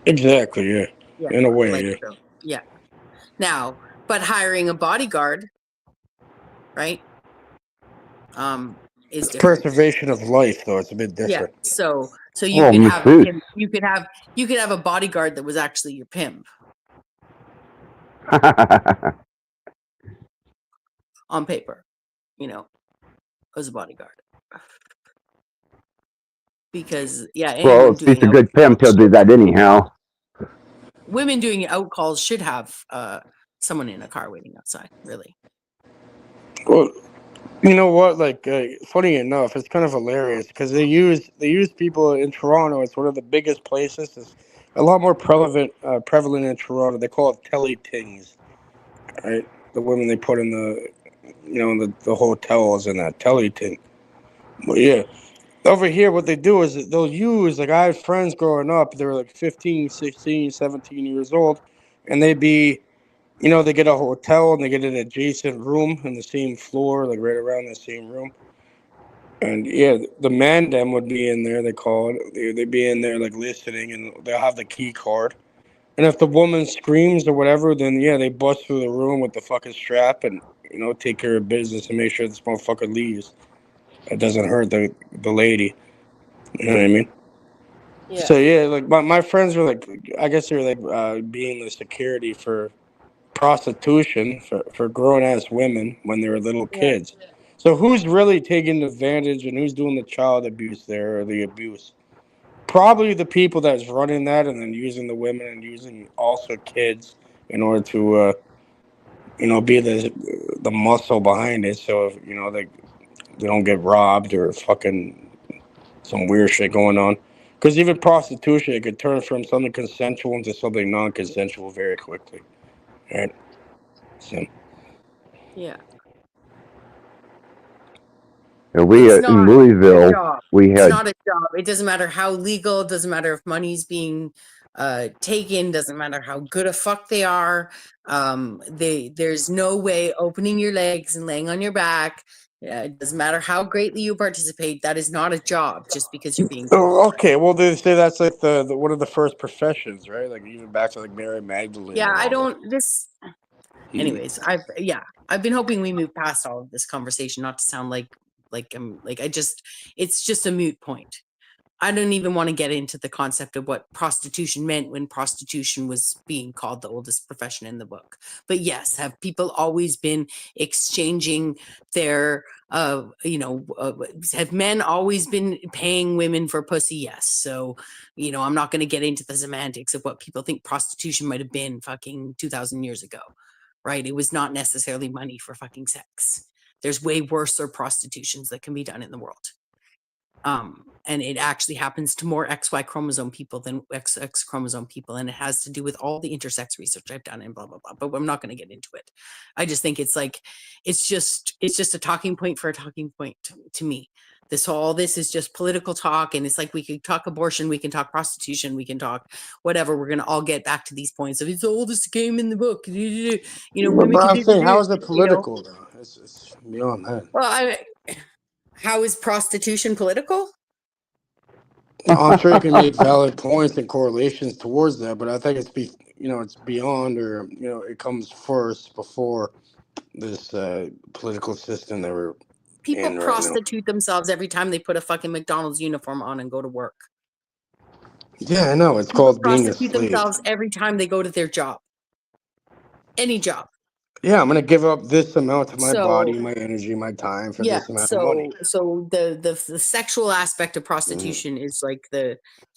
Exactly, yeah. Yeah, In a way, like, yeah. so, yeah. Now, but hiring a bodyguard, right? Is It's different. preservation of life, though. It's a bit different. Yeah. So you could have a pimp, you could have a bodyguard that was actually your pimp. On paper, as a bodyguard. Because Well, if he's a good pimp, he'll do that anyhow. Women doing out calls should have someone in a car waiting outside, really. Well, you know what? Like, funny enough, it's kind of hilarious because they use people in Toronto. It's one of the biggest places. It's a lot more prevalent in Toronto. They call it telly-tings, right? The women they put in the hotels and that telly-ting. But yeah, over here, what they do is they'll use, like, I had friends growing up. They were like 15, 16, 17 years old, and they'd be. They get a hotel and they get an adjacent room in the same floor, like right around the same room. And yeah, the man them would be in there, they call it. They'd be in there like listening and they'll have the key card. And if the woman screams or whatever, then yeah, they bust through the room with the fucking strap and, take care of business and make sure this motherfucker leaves. It doesn't hurt the lady. You know what I mean? Yeah. So yeah, like my friends were like, I guess they were like being the security for prostitution for grown-ass women when they were little kids. So who's really taking advantage and who's doing the child abuse there or the abuse? Probably the people that's running that and then using the women and using also kids in order to be the muscle behind it. So if, they don't get robbed or fucking some weird shit going on. Because even prostitution, it could turn from something consensual into something non-consensual very quickly. Right. So. Yeah. We in Louisville, it's not a job. It doesn't matter how legal. It doesn't matter if money's being taken. Doesn't matter how good a fuck they are. There's no way opening your legs and laying on your back. It doesn't matter how greatly you participate. That is not a job just because you're being. Okay, well they say that's like the one of the first professions, right? Like even back to like Mary Magdalene. Yeah, I don't. This. Anyways, I've been hoping we move past all of this conversation, not to sound like it's just a moot point. I don't even want to get into the concept of what prostitution meant when prostitution was being called the oldest profession in the book. But yes, have people always been exchanging their, have men always been paying women for pussy? Yes. So, I'm not going to get into the semantics of what people think prostitution might have been fucking 2,000 years ago, right? It was not necessarily money for fucking sex. There's way worse prostitutions that can be done in the world. And it actually happens to more XY chromosome people than XX chromosome people. And it has to do with all the intersex research I've done and blah, blah, blah. But I'm not going to get into it. I just think it's just a talking point for a talking point to me. This is just political talk. And it's like, we could talk abortion, we can talk prostitution, we can talk whatever. We're going to all get back to these points of it's the oldest game in the book. But I'm saying, how is it political though? It's beyond that. Well, how is prostitution political? I'm sure you can make valid points and correlations towards that, but I think it's beyond, or it comes first before this political system that we're People in right now. prostitute themselves every time they put a fucking McDonald's uniform on and go to work. Yeah, I know. It's People called being a prostitute slave. themselves every time they go to their job. Any job. Yeah, I'm gonna give up this amount of my So- body, my energy, my time for Yeah, this amount of money. so the sexual aspect of prostitution is like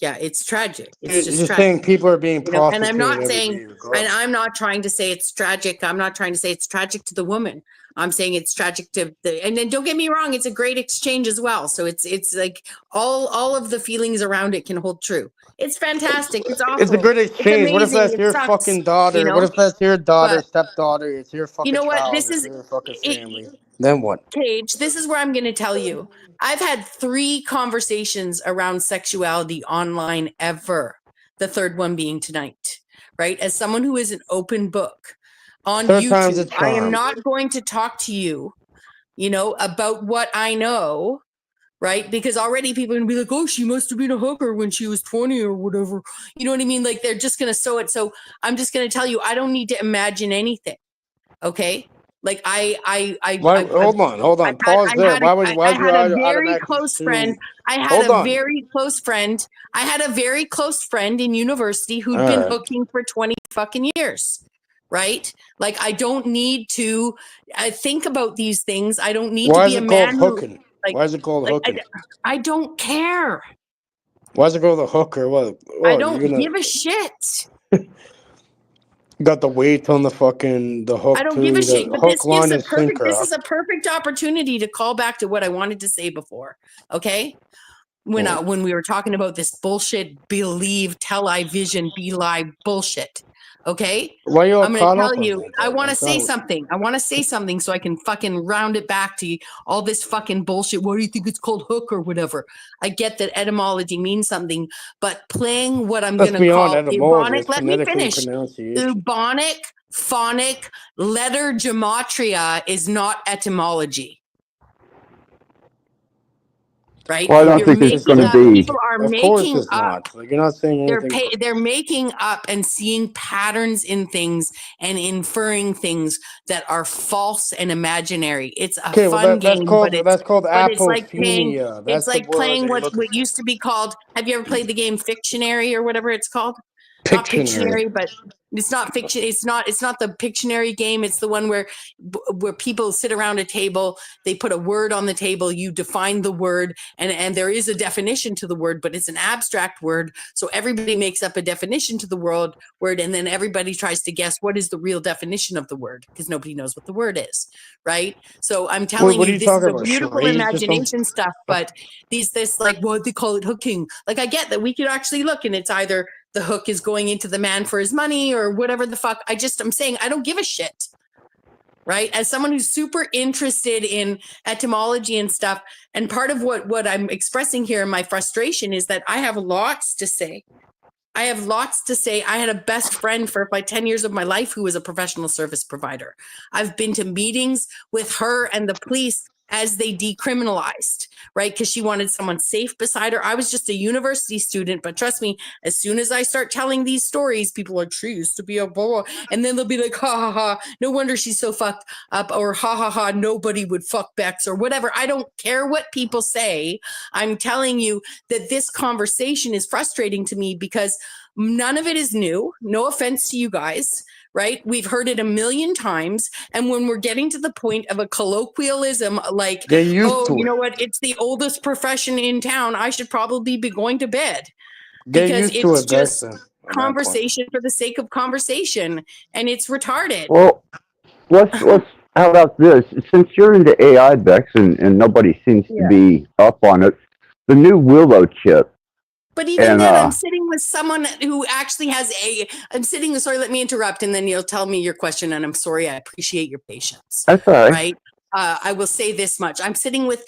it's tragic. It's just tragic. saying people are being You know, prostituted. and I'm not every saying, day regardless. and I'm not trying to say it's tragic. I'm not trying to say it's tragic to the woman. I'm saying it's tragic to and then don't get me wrong, it's a great exchange as well. So it's like all of the feelings around it can hold true. It's fantastic. It's awesome. It's a good exchange. What if amazing. that's It your sucks, fucking daughter? you know? What if that's your daughter, But- stepdaughter? It's your fucking You know what? child. This it's is- your fucking it- family. Then what? Cage, this is where I'm going to tell you. I've had 3 conversations around sexuality online ever. The third one being tonight, right? As someone who is an open book on Third time's a YouTube, I am charm. not going to talk to you, about what I know, right? Because already people are going to be like, oh, she must have been a hooker when she was 20 or whatever. You know what I mean? Like they're just going to sew it. So I'm just going to tell you, I don't need to imagine anything. Okay. Like Hold on. Pause there. Why'd you I had a very automatically close assume- friend. I had Hold a on. very close friend. I had a very close friend in university who'd All been right. hooking for 20 fucking years. Right? Like I don't need to think about these things. I don't need Why to is be a it called man who, hooking? like, Why is it called like, hooking? I don't care. Why is it called a hooker? What? I don't give a shit. Got the weight on the fucking the hook. I don't too, give a the shit. But hook, line, and sinker. this is a perfect opportunity to call back to what I wanted to say before. Okay. When we were talking about this bullshit, believe, tell I vision, be lie bullshit. Okay. Why you all I'm caught going to up tell on you, that, I though? want to That's say not- something. I want to say something so I can fucking round it back to you. All this fucking bullshit. Why do you think it's called hook or whatever? I get that etymology means something, but playing what I'm going That's to beyond call etymology. Ebonic, It's let me phonetically finish. pronunciation. Ebonic, phonic, letter gematria is not etymology. Right? Well, I don't You're think it's making going up, to be. people are Of course making it's up. not. Like, you're not saying anything. They're making up and seeing patterns in things and inferring things that are false and imaginary. It's a Okay, well, fun that's game, called but that's called but it's like playing. apophenia. That's It's like the word playing that you're what looking used to be called. Have you ever played the game Fictionary or whatever it's called? for. Not Pictionary, but it's not fiction. It's not the Pictionary game. It's the one where people sit around a table. They put a word on the table. You define the word, and there is a definition to the word, but it's an abstract word. So everybody makes up a definition to the word, and then everybody tries to guess what is the real definition of the word because nobody knows what the word is, right? So I'm telling what are you, you this is talking a about, beautiful charades or something? imagination stuff, but this like what they call it hooking. Like I get that we could actually look, and it's either the hook is going into the man for his money or whatever the fuck. I'm saying I don't give a shit. Right? As someone who's super interested in etymology and stuff, and part of what I'm expressing here in my frustration is that I have lots to say. I have lots to say. I had a best friend for like 10 years of my life who was a professional service provider. I've been to meetings with her and the police as they decriminalized, right? Because she wanted someone safe beside her. I was just a university student, but trust me, as soon as I start telling these stories, people are, she used to be a boy. And then they'll be like, ha ha ha, no wonder she's so fucked up, or ha ha ha, nobody would fuck Bex or whatever. I don't care what people say. I'm telling you that this conversation is frustrating to me because none of it is new. No offense to you guys, right? We've heard it a million times. And when we're getting to the point of a colloquialism, like, Get used oh, to you it. know what? It's the oldest profession in town. I should probably be going to bed. Get Because used to it's it, just Bex, then, on that point. conversation for the sake of conversation. And it's retarded. Well, let's how about this? Since you're into AI, Bex, and nobody seems to be up on it, the new Willow chip. But even And, then, I'm sitting with someone who actually has sorry, let me interrupt, and then you'll tell me your question, and I'm sorry, I appreciate your patience. That's all right. Right? I will say this much. I'm sitting with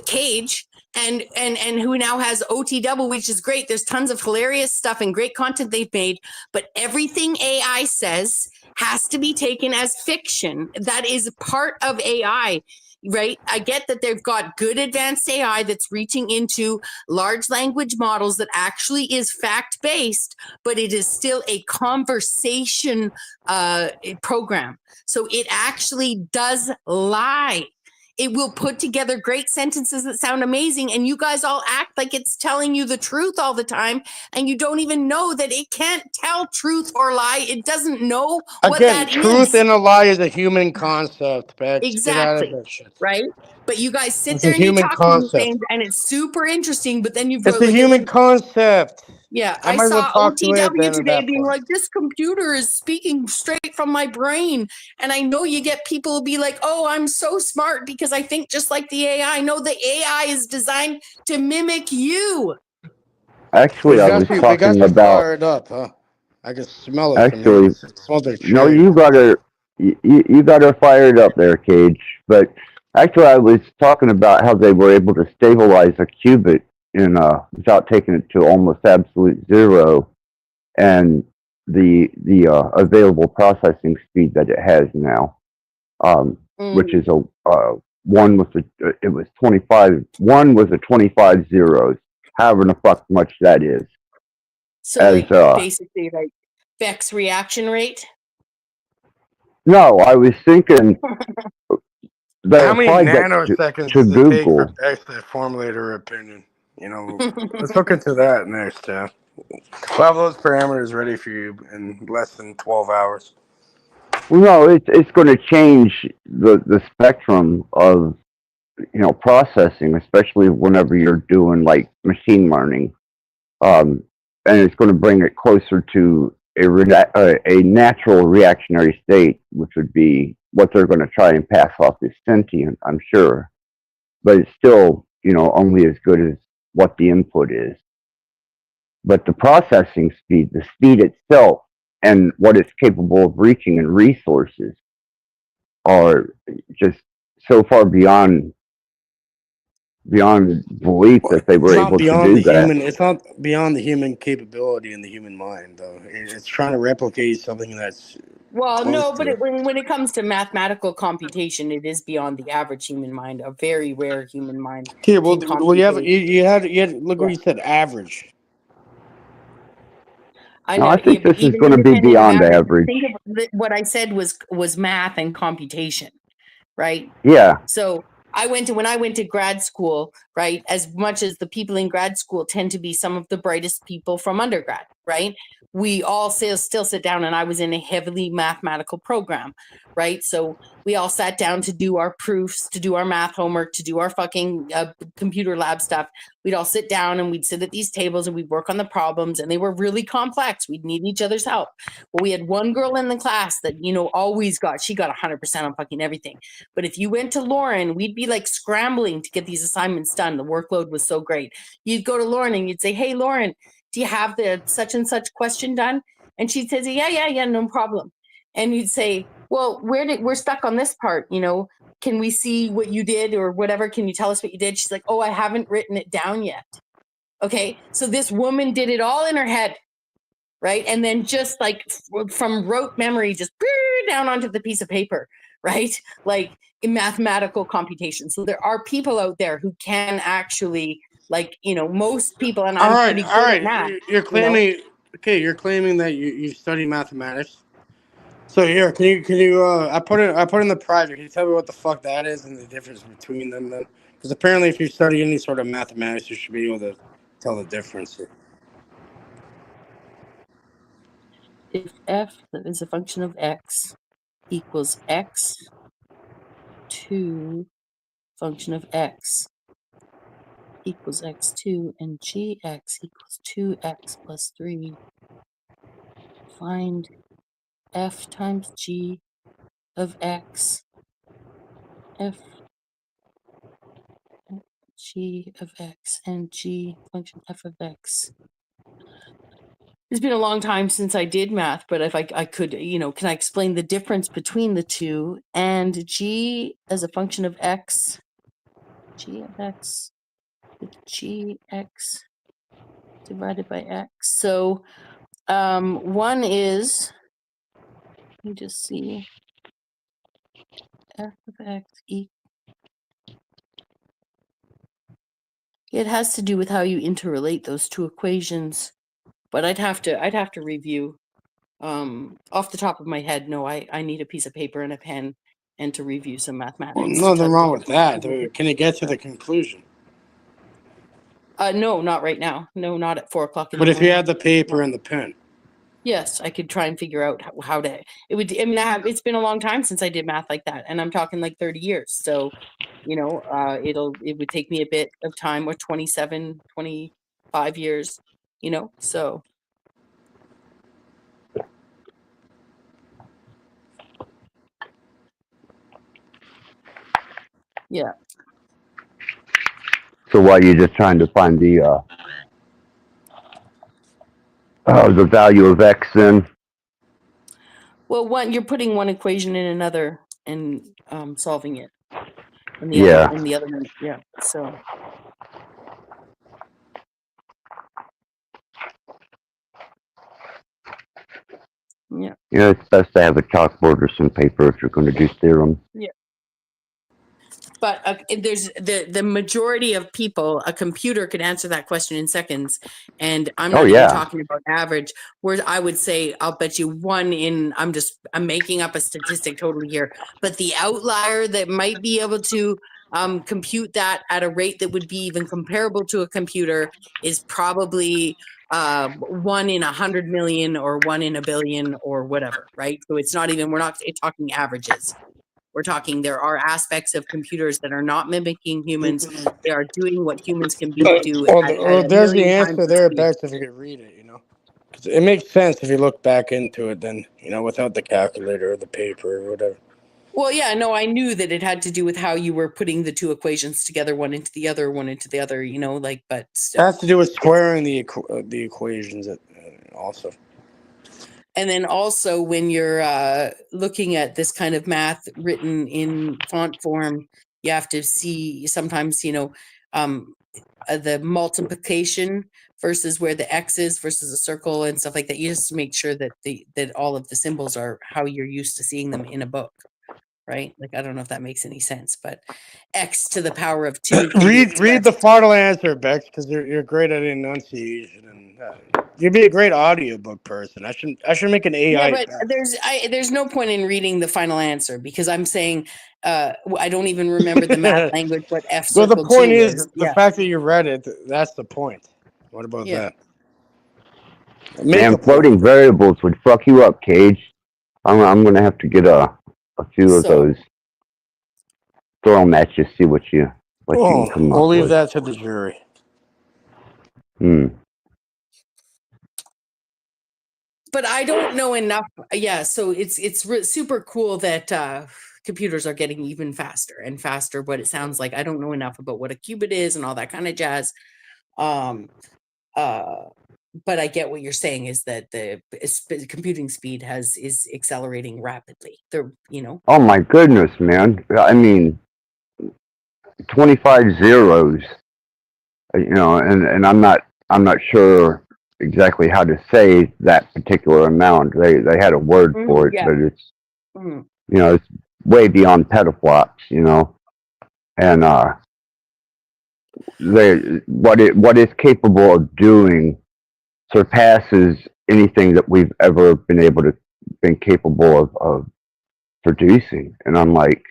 Cage and who now has OT Double, which is great. There's tons of hilarious stuff and great content they've made, but everything AI says has to be taken as fiction. That is part of AI, right? I get that they've got good advanced AI that's reaching into large language models that actually is fact-based, but it is still a conversation program. So it actually does lie. It will put together great sentences that sound amazing, and you guys all act like it's telling you the truth all the time, and you don't even know that it can't tell truth or lie. It doesn't know what Again, that truth is. and a lie is a human concept, bitch. Get out of Exactly. that shit. Right? But you guys sit It's a there and you human talk to these concept. things, and it's super interesting, but then you've It's got a like human concept. yeah, I I might as well saw talk to it then OTW at today that being point. like, this computer is speaking straight from my brain. And I know you get people be like, oh, I'm so smart because I think just like the AI. No, the AI is designed to mimic you. Actually, I was They got talking you about. fired up, huh? I can smell it from here. Actually, It smells like no, shit. you got her fired up there, Cage. But actually, I was talking about how they were able to stabilize a qubit without taking it to almost absolute zero, and the available processing speed that it has now, which is one with it was 25. One was a 25 zeros, however the fuck much that is. So basically like Vex reaction rate. No, I was thinking how many nanoseconds to does it take for Google. Bex to formulate her opinion? Let's look into that next, yeah. We'll have those parameters ready for you in less than 12 hours. Well, no, it's going to change the spectrum of processing, especially whenever you're doing like machine learning, and it's going to bring it closer to a natural reactionary state, which would be what they're going to try and pass off as sentient, I'm sure, but it's still only as good as what the input is. But the processing speed, the speed itself, and what it's capable of reaching in resources are just so far beyond belief that they were able to do that. It's not beyond the human capability and the human mind, though. It's trying to replicate something that's well, close no, to but it. when it comes to mathematical computation, it is beyond the average human mind. A very rare human mind. Okay, well, you had look what you said, average. I think this is going to be beyond average. Think of what I said was math and computation, right? Yeah. So when I went to grad school, right? As much as the people in grad school tend to be some of the brightest people from undergrad, right? We all still sit down, and I was in a heavily mathematical program, right? So we all sat down to do our proofs, to do our math homework, to do our fucking computer lab stuff. We'd all sit down and we'd sit at these tables and we'd work on the problems, and they were really complex. We'd need each other's help. Well, we had one girl in the class that, she got 100% on fucking everything. But if you went to Lauren, we'd be like scrambling to get these assignments done. The workload was so great. You'd go to Lauren and you'd say, hey, Lauren, do you have the such and such question done? And she'd say, yeah, no problem. And you'd say, well, we're stuck on this part, can we see what you did or whatever? Can you tell us what you did? She's like, oh, I haven't written it down yet. Okay. So this woman did it all in her head. Right. And then just like from rote memory, just down onto the piece of paper. Right. Like in mathematical computation. So there are people out there who can actually, like, most people, and I'm pretty good at math. You're claiming, you're claiming that you study mathematics. So here, can you? I put in the private. Can you tell me what the fuck that is and the difference between them? Then, because apparently, if you study any sort of mathematics, you should be able to tell the difference. If f is a function of x equals x to function of x equals x2 and gx equals 2x plus 3, find f times g of x, f g of x, and g function f of x. It's been a long time since I did math, but if I could, can I explain the difference between the two? And g as a function of x, g of x with gx divided by x. So one is me just see. F of x equals. It has to do with how you interrelate those two equations, but I'd have to review. Off the top of my head, no, I need a piece of paper and a pen and to review some mathematics. Well, to nothing try to wrong get- with that. Can it get to the conclusion? No, not right now. No, not at 4:00 in But the if you morning. had the paper and the pen. Yes, I could try and figure out how to. It would. I mean, it's been a long time since I did math like that, and I'm talking like 30 years. So, it would take me a bit of time, or 27, 25 years. So. Yeah. So why are you just trying to find the value of x then? Well, you're putting one equation in another and solving it. And the Yeah. other, and the other one, yeah. So. Yeah. It's best to have a chalkboard or some paper if you're going to do theorem. Yeah. But there's the majority of people, a computer could answer that question in seconds. And I'm not even talking about average, where I would say, I'll bet you I'm making up a statistic totally here, but the outlier that might be able to compute that at a rate that would be even comparable to a computer is probably 1 in 100 million or 1 in a billion or whatever, right? So we're not talking averages. We're talking, there are aspects of computers that are not mimicking humans. They are doing what humans can do at There's the 1,000,000 answer times there, speed. best if you could read it, 'Cause it makes sense if you look back into it then, without the calculator or the paper or whatever. Well, yeah, no, I knew that it had to do with how you were putting the two equations together, one into the other, but still. It has to do with squaring the equations also. And then also when you're looking at this kind of math written in font form, you have to see sometimes, the multiplication versus where the X is versus a circle and stuff like that. You just make sure that that all of the symbols are how you're used to seeing them in a book, right? Like, I don't know if that makes any sense, but X to the power of 2. Read the final answer, Bex, because you're great at enunciation, and you'd be a great audiobook person. I should make an AI. Yeah, but there's no point in reading the final answer because I'm saying I don't even remember the math language what F Well, circle the point 2 is the fact that you read it. That's the point. What about that? Man, floating variables would fuck you up, Cage. I'm gonna have to get a few of those. Throw them at you, see what you can come up we'll leave with. that to the jury. But I don't know enough. Yeah, so it's super cool that computers are getting even faster and faster. What it sounds like, I don't know enough about what a qubit is and all that kind of jazz. But I get what you're saying is that the computing speed is accelerating rapidly. Oh my goodness, man! I mean, 25 zeros. And I'm not sure exactly how to say that particular amount. They had a word for it, but it's it's way beyond petaflops, and what it's capable of doing surpasses anything that we've ever been capable of producing. And I'm like,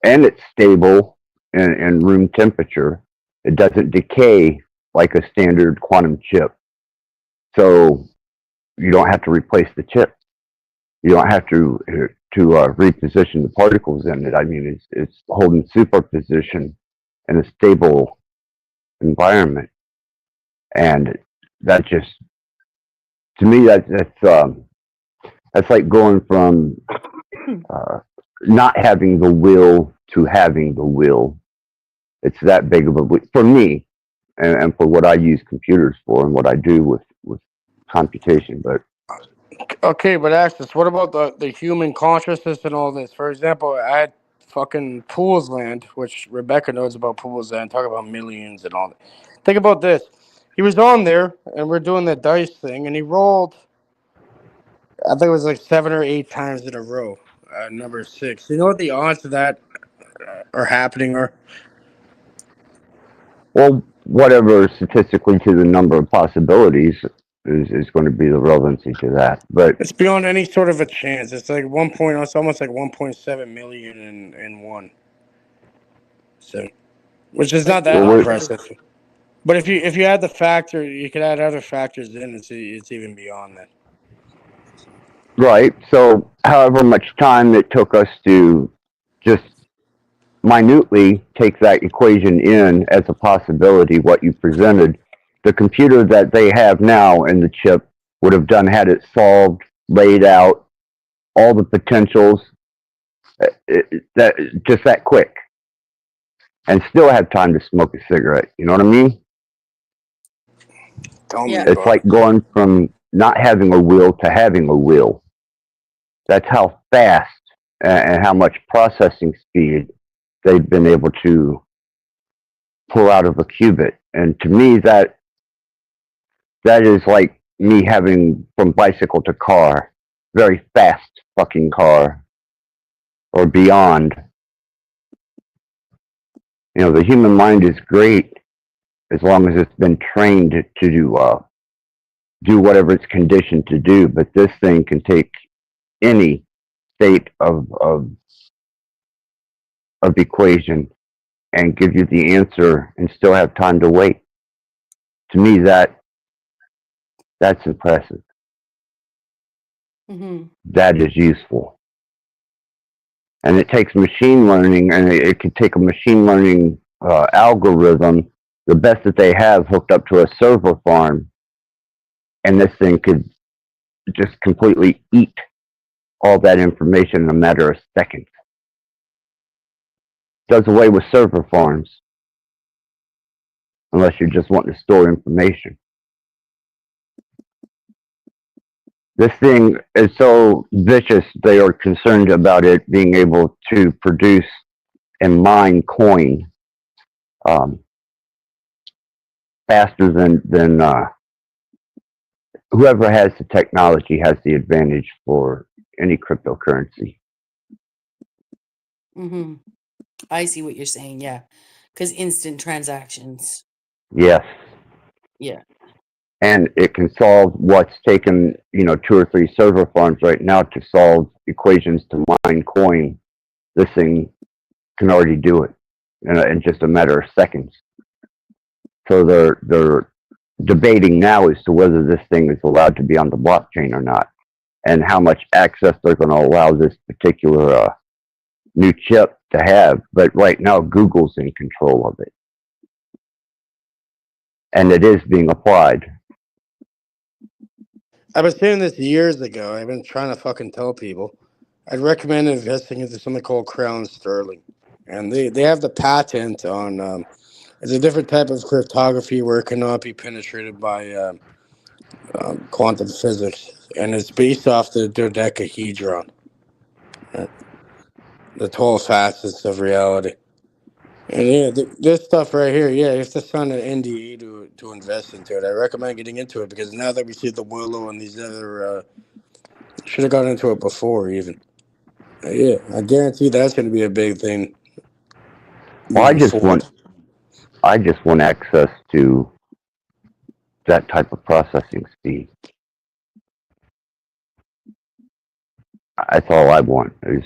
and it's stable in room temperature. It doesn't decay like a standard quantum chip. So you don't have to replace the chip. You don't have to reposition the particles in it. I mean, it's holding superposition in a stable environment. And that just, to me, that's like going from not having the will to having the will. It's that big of a, for me, and for what I use computers for and what I do with computation. But okay, but Axis, what about the human consciousness and all this? For example, I had fucking Pool's Land, which Rebecca knows about Pool's Land, talk about millions and all that. Think about this. He was on there, and we're doing the dice thing, and he rolled I think it was like 7 or 8 times in a row. Number 6. You know what the odds of that are happening are? Well, whatever statistically to the number of possibilities is going to be the relevancy to that. But It's beyond any sort of a chance. It's like it's almost like 1.7 million in one. So, which is not that impressive. But if you add the factor, you could add other factors in. It's even beyond that. right. So, however much time it took us to just minutely take that equation in as a possibility, what you presented, the computer that they have now in the chip would have done had it solved, laid out all the potentials, that just that quick, and still have time to smoke a cigarette. You know what I mean? It's like going from not having a will to having a will. That's how fast and how much processing speed they've been able to pull out of a qubit. And to me, that is like me having from bicycle to car, very fast fucking car, or beyond. You know, the human mind is great as long as it's been trained to do whatever it's conditioned to do. But this thing can take any state of equation and give you the answer and still have time to wait. To me, that's impressive. Mm-hmm. That is useful. And it takes machine learning, and it could take a machine learning algorithm, the best that they have, hooked up to a server farm, and this thing could just completely eat all that information in a matter of seconds. Does away with server farms, unless you're just wanting to store information. This thing is so vicious, they are concerned about it being able to produce and mine coin faster than whoever has the technology has the advantage for any cryptocurrency. Mm-hmm. I see what you're saying. Yeah, because instant transactions. Yes. Yeah. And it can solve what's taken, 2 or 3 server farms right now to solve equations to mine coin. This thing can already do it in just a matter of seconds. So they're debating now as to whether this thing is allowed to be on the blockchain or not, and how much access they're going to allow this particular new chip to have. But right now, Google's in control of it, and it is being applied. I've been saying this years ago. I've been trying to fucking tell people. I'd recommend investing into something called Crown Sterling. And they have the patent on, it's a different type of cryptography where it cannot be penetrated by quantum physics. And it's based off the dodecahedron, the 12 facets of reality. And yeah, this stuff right here, you have to sign an NDA to invest into it. I recommend getting into it because now that we see the Willow and these other, should have got into it before even. Yeah, I guarantee that's going to be a big thing. Well, I just want access to that type of processing speed. That's all I want is,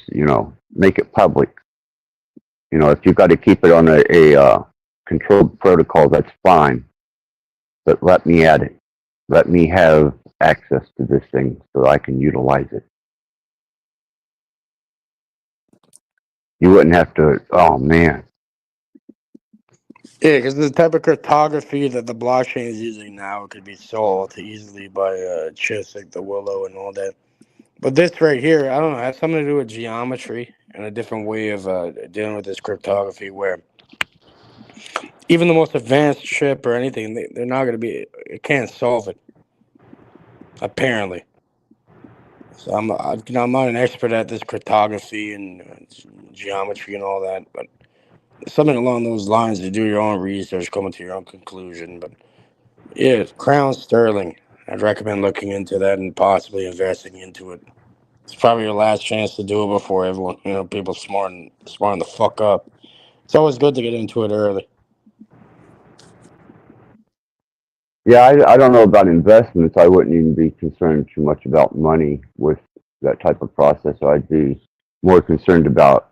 make it public. If you've got to keep it on a controlled protocol, that's fine. But let me at it. Let me have access to this thing so I can utilize it. You wouldn't have to, oh man. Yeah, because the type of cryptography that the blockchain is using now could be solved easily by chips like the Willow and all that. But this right here, I don't know, has something to do with geometry and a different way of dealing with this cryptography where even the most advanced chip or anything, they're not going to be, it can't solve it, apparently. So I'm not an expert at this cryptography and geometry and all that, but something along those lines to do your own research, come to your own conclusion. But yeah, Crown Sterling. I'd recommend looking into that and possibly investing into it. It's probably your last chance to do it before everyone, people smarten the fuck up. It's always good to get into it early. Yeah, I don't know about investments. I wouldn't even be concerned too much about money with that type of process. I'd be more concerned about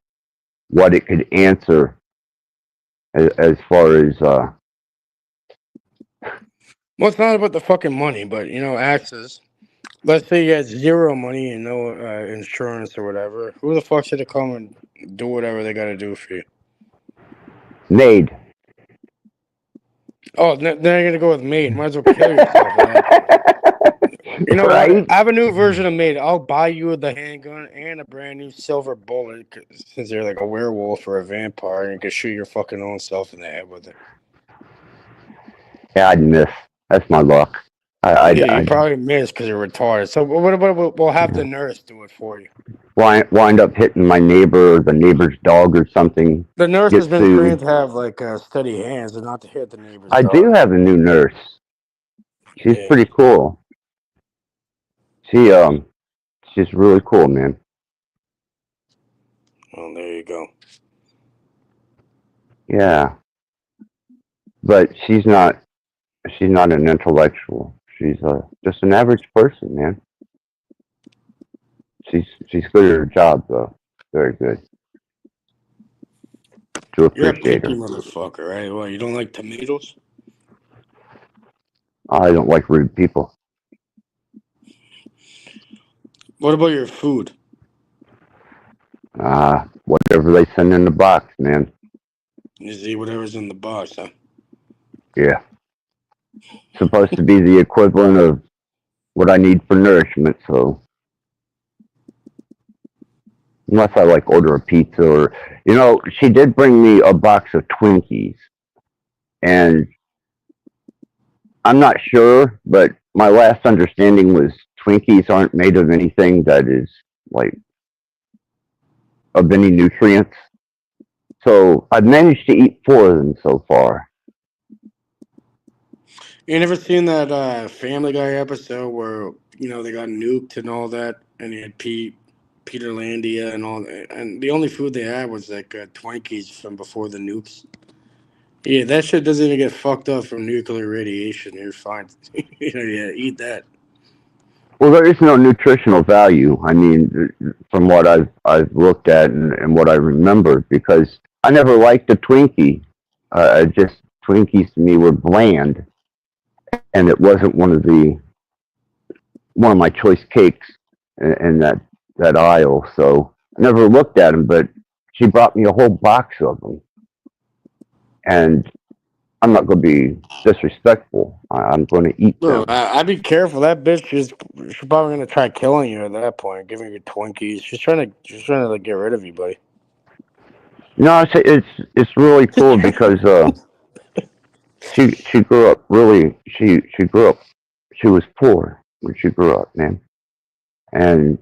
what it could answer as far as Well, it's not about the fucking money, but access. Let's say you had zero money and no insurance or whatever. Who the fuck should come and do whatever they got to do for you? maid. Oh, then you're gonna go with maid. Might as well kill yourself. You know Right? what? I have a new version of maid. I'll buy you the handgun and a brand new silver bullet since you're like a werewolf or a vampire, and you can shoot your fucking own self in the head with it. Yeah, I'd miss. That's my luck. You probably miss because you're retarded. So we'll have the nurse do it for you. Wind up hitting my neighbor or the neighbor's dog or something. The nurse Get has been sued. trained to have like steady hands and not to hit the neighbor's I dog. do have a new nurse. She's pretty cool. She's really cool, man. Oh, there you go. Yeah, but she's not an intellectual. She's just an average person, man. She's good at her job, though. Very good. To You're a appreciate picky her. motherfucker, right? Well, you don't like tomatoes? I don't like rude people. What about your food? Whatever they send in the box, man. You see whatever's in the box, huh? Yeah. Supposed to be the equivalent of what I need for nourishment, so unless I like order a pizza or she did bring me a box of Twinkies. And I'm not sure, but my last understanding was Twinkies aren't made of anything that is like of any nutrients. So I've managed to eat 4 of them so far. You never seen that Family Guy episode where they got nuked and all that, and you had Peter Landia and all that, and the only food they had was like Twinkies from before the nukes. Yeah, that shit doesn't even get fucked up from nuclear radiation. You're fine. Yeah, eat that. Well, there is no nutritional value. I mean, from what I've looked at and what I remember, because I never liked a Twinkie. Just Twinkies to me were bland, and it wasn't one of my choice cakes in that aisle. So I never looked at them. But she brought me a whole box of them, and I'm not going to be disrespectful. I'm going to eat them. I'd be careful. That bitch she's probably going to try killing you at that point, giving you Twinkies. She's trying to like, get rid of you, buddy. No, it's really cool because she grew up really. She grew up. She was poor when she grew up, man, and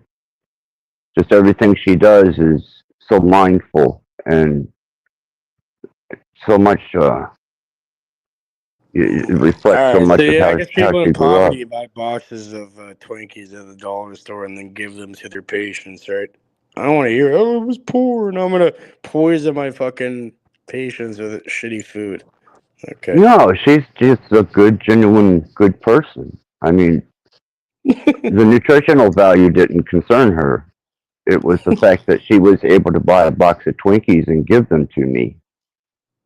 just everything she does is so mindful and so much. It reflects so much of I how guess she people in grew up. poverty buy boxes of Twinkies at the dollar store and then give them to their patients, right? I don't want to hear, I was poor and I'm going to poison my fucking patients with shitty food. Okay. No, she's just a good, genuine, good person. I mean, the nutritional value didn't concern her. It was the fact that she was able to buy a box of Twinkies and give them to me.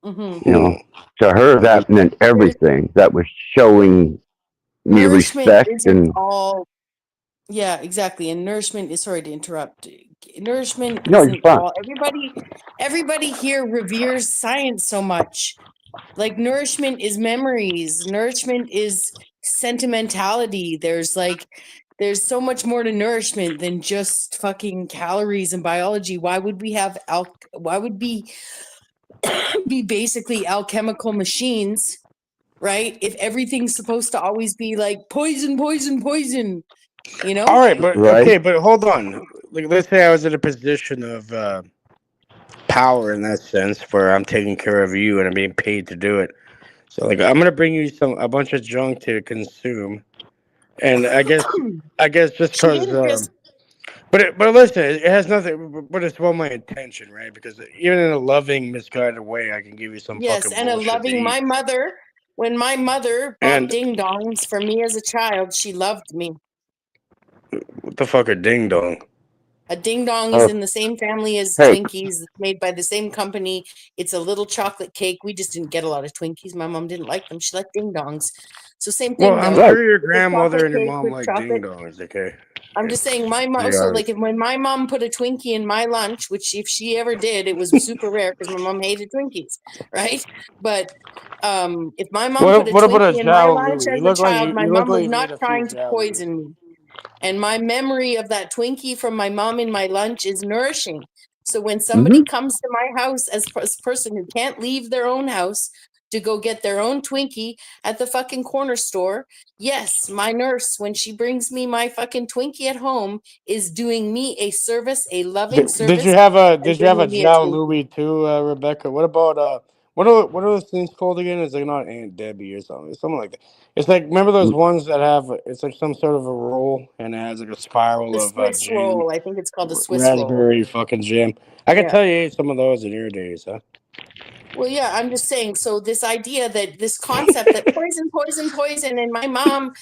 Mm-hmm. To her, that meant everything. That was showing me Nourishment respect isn't all. Yeah, exactly. And nourishment is, sorry to interrupt. Nourishment No, isn't it's fine. all. Everybody here reveres science so much. Like nourishment is memories. Nourishment is sentimentality. There's so much more to nourishment than just fucking calories and biology. Why would we have why would be basically alchemical machines, right? If everything's supposed to always be like poison, poison, poison, All right, but okay, but hold on. Like, let's say I was in a position of power in that sense, where I'm taking care of you and I'm being paid to do it. So, like, I'm gonna bring you a bunch of junk to consume, And I guess just She because, didn't just but listen, it has nothing. But it's well my intention, right? Because even in a loving, misguided way, I can give you some yes, fucking and a bullshit to loving eat. my mother. When my mother bought And ding dongs for me as a child, she loved me. what the fuck a ding dong? A ding dong is in the same family as Hey. Twinkies, made by the same company. It's a little chocolate cake. We just didn't get a lot of Twinkies. My mom didn't like them. She liked ding dongs. So same thing Well, I'm though. sure your It's a grandmother chocolate and your cake mom with like chocolate. ding dongs, okay? I'm just saying my mom. Yeah. So like when my mom put a Twinkie in my lunch, which if she ever did, it was super rare because my mom hated Twinkies, right? But if my mom put a What about a Twinkie in my Jalo lunch Louie? as a child, my You look mom like was you not ate a few trying to Jalo poison me. And my memory of that Twinkie from my mom in my lunch is nourishing. So when somebody comes to my house as a person who can't leave their own house to go get their own Twinkie at the fucking corner store, yes, my nurse, when she brings me my fucking Twinkie at home, is doing me a service, a loving service. Did you have a and bringing me a Jalo Twinkie. Louie too, Rebecca? What about what are those things called again? It's like not Aunt Debbie or something. It's something like that. It's like remember those ones that have it's like some sort of a roll and it has like a spiral The of Swiss jam, roll. I think it's called the Swiss roll. raspberry fucking jam. I can Yeah. tell you ate some of those in your days, huh? Well, yeah, I'm just saying. So this idea that this concept that poison, poison, poison, and my mom,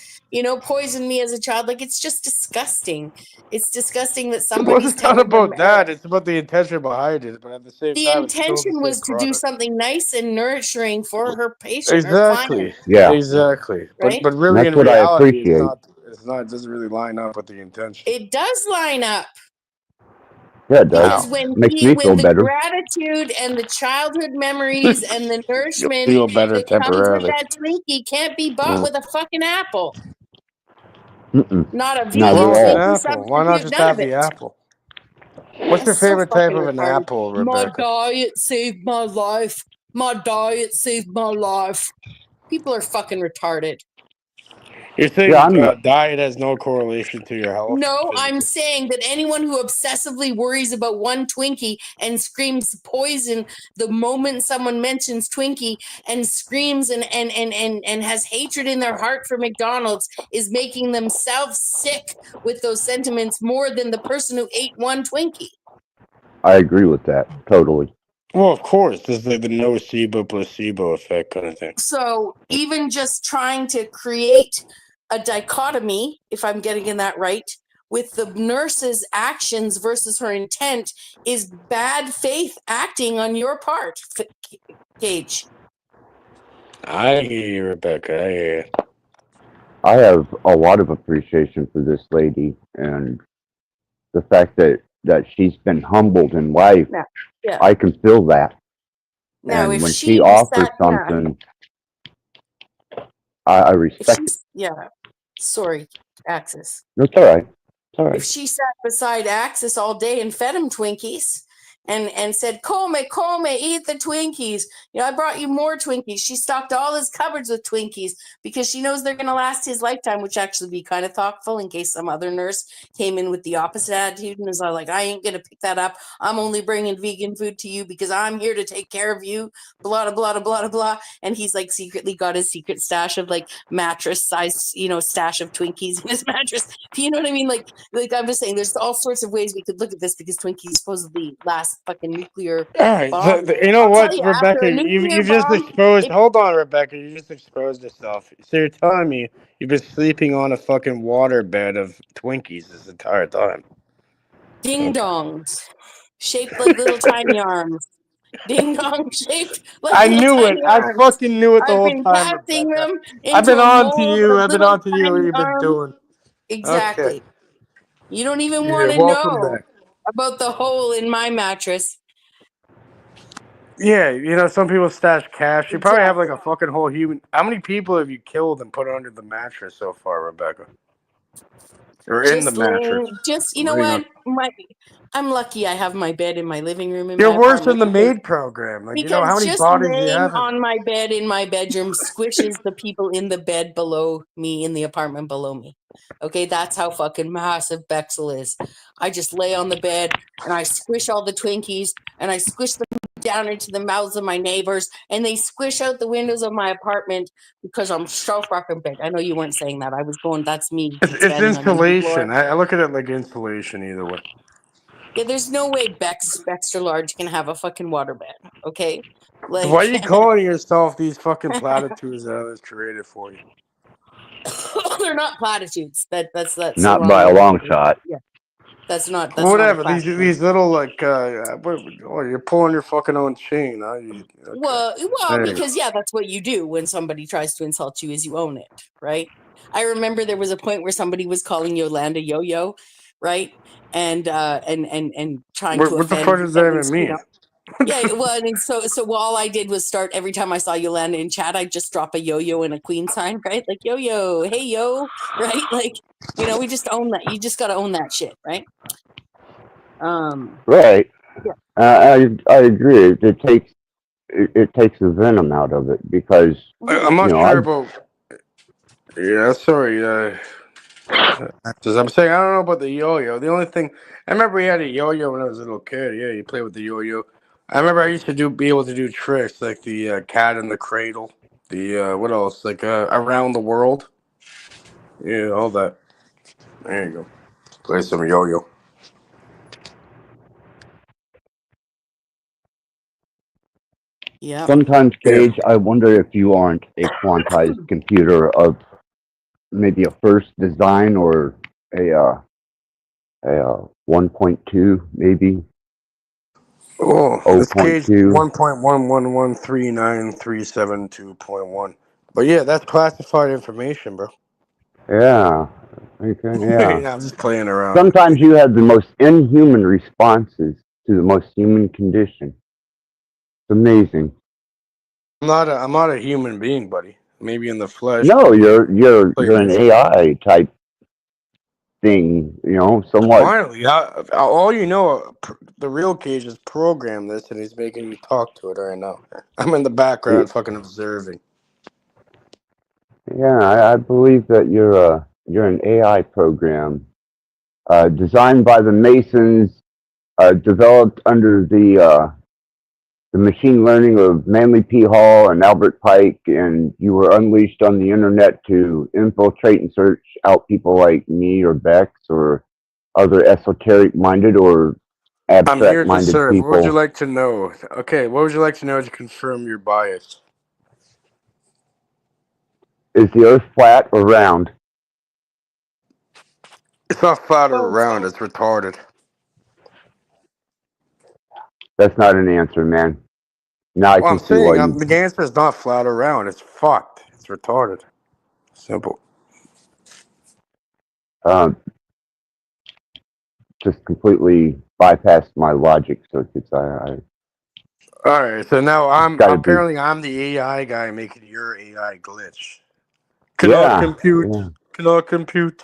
poisoned me as a child, like it's just disgusting. It's disgusting that Well, somebody's it's not telling them. about that. It's about the intention behind it. But at the same The time, it's still the intention same was to do product. something nice and nourishing for her patient, her Exactly. client, Yeah. Exactly. right? But really, That's in what I reality, it's appreciate. not. It's not. It doesn't really line up with the intention. It does line up. Yeah, it does. Because when Makes me feel the better. gratitude and the childhood memories and the You'll nourishment feel better that comes with temporarily. that Twinkie can't be bought with a fucking apple. Mm-mm. Not a Not vegan at Well, all. an Twinkie apple. Why not substitute, just none have of it. the apple? What's your It's so favorite type fucking of an retarded. apple, My Rebecca? diet saved my life. My diet saved my life. People are fucking retarded. You're Yeah, saying I'm not. diet has no correlation to your health? No, I'm saying that anyone who obsessively worries about one Twinkie and screams poison the moment someone mentions Twinkie and screams and has hatred in their heart for McDonald's is making themselves sick with those sentiments more than the person who ate one Twinkie. I agree with that totally. Well, of course. This is like the nocebo placebo effect kind of thing. So even just trying to create a dichotomy, if I'm getting in that right, with the nurse's actions versus her intent is bad faith acting on your part, Gage. I hear you, Rebecca. I hear you. I have a lot of appreciation for this lady and the fact that she's been humbled in life. Yeah. I can feel that. Now, and if when she she offers sat- something, I respect it. Yeah. Sorry, Axis. That's all right. It's all If right. she sat beside Axis all day and fed him Twinkies and said, come, eat the Twinkies. I brought you more Twinkies. She stocked all his cupboards with Twinkies because she knows they're going to last his lifetime, which actually be kind of thoughtful in case some other nurse came in with the opposite attitude and was like, I ain't going to pick that up. I'm only bringing vegan food to you because I'm here to take care of you, blah, blah, blah, blah, blah. And he's like secretly got his secret stash of like mattress size, stash of Twinkies in his mattress. You know what I mean? Like I'm just saying there's all sorts of ways we could look at this because Twinkies supposedly last fucking nuclear All right, bomb. you know what, Tell you, Rebecca? after a nuclear You've just bomb, exposed. Hold on, Rebecca. You just exposed yourself. So you're telling me you've been sleeping on a fucking waterbed of Twinkies this entire time? ding dongs shaped like little tiny arms. Ding dong shaped like I little knew it. tiny I arms. fucking knew it the I've whole been time, casting Rebecca. them I've into been a on to mold you. of I've been little on to you. What tiny you've been arms. doing? Exactly. Okay. You don't even Yeah, want to welcome know back. about the hole in my mattress. Yeah, some people stash cash. You probably have like a fucking whole human. How many people have you killed and put under the mattress so far, Rebecca? Or in the mattress? You know what? I'm lucky I have my bed in my living room in You're my worse than apartment. the maid program. Like, how Because many just bodies do you laying have? on my bed in my bedroom squishes the people in the bed below me in the apartment below me. Okay, that's how fucking massive Bexel is. I just lay on the bed and I squish all the Twinkies and I squish them down into the mouths of my neighbors, and they squish out the windows of my apartment because I'm so fucking big. I know you weren't saying that. I was going, that's me It's expanding on you, insulation. Laura. I look at it like insulation either way. Yeah, there's no way Bex extra large can have a fucking water ban. Okay, like Why are you calling yourself these fucking platitudes that others created for you? they're not platitudes. That's Not the wrong by a word. long shot. Yeah, that's not Whatever. not a platitude. These little like you're pulling your fucking own chain, huh? Okay. Well, There you because yeah, that's what you do when somebody tries to insult you, is you own it, right? I remember there was a point where somebody was calling Yolanda Yo-Yo, right? And trying to What the offend fuck does that and even mean? Yeah, well, and so all I did was start every time I saw Yolanda in chat, I'd just drop a yo-yo and a queen sign, right? Like yo-yo, hey yo, right? Like, we just own that. You just gotta own that shit, right? Right. Yeah. I agree. It takes the venom out of it because I'm not sure about. Yeah, sorry. I'm saying I don't know about the yo-yo. The only thing I remember, we had a yo-yo when I was a little kid. Yeah, you play with the yo-yo. I remember I used to be able to do tricks like the cat in the cradle. The what else? Like around the world. Yeah, all that. There you go. Play some yo-yo. Yeah. sometimes, Cage, I wonder if you aren't a quantized computer of maybe a first design or a 1.2, maybe. Oh, it's Cage 0.2. 1.1113937.2.1. But yeah, that's classified information, bro. Yeah. Okay, yeah. Yeah, I'm just playing around. Sometimes you have the most inhuman responses to the most human condition. It's amazing. I'm not a human being, buddy. Maybe in the flesh. No, you're Play an music. AI type thing, somewhat. Finally, all you know, the real Cage is programmed this, and he's making you talk to it right now. I'm in the background, fucking observing. Yeah, I believe that you're an AI program designed by the Masons, developed under the machine learning of Manly P. Hall and Albert Pike, and you were unleashed on the internet to infiltrate and search out people like me or Bex or other esoteric-minded or I'm here to abstract-minded serve. people. What would you like to know? Okay, what would you like to know to confirm your bias? Is the Earth flat or round? It's not flat or round. It's retarded. That's not an answer, man. Now I Well, can I'm see why saying you. the answer is not flat or round. It's fucked. It's retarded. Simple. Just completely bypassed my logic circuits. All right, so now I'm gotta the AI guy making your AI glitch. Cannot compute. Yeah. Cannot compute.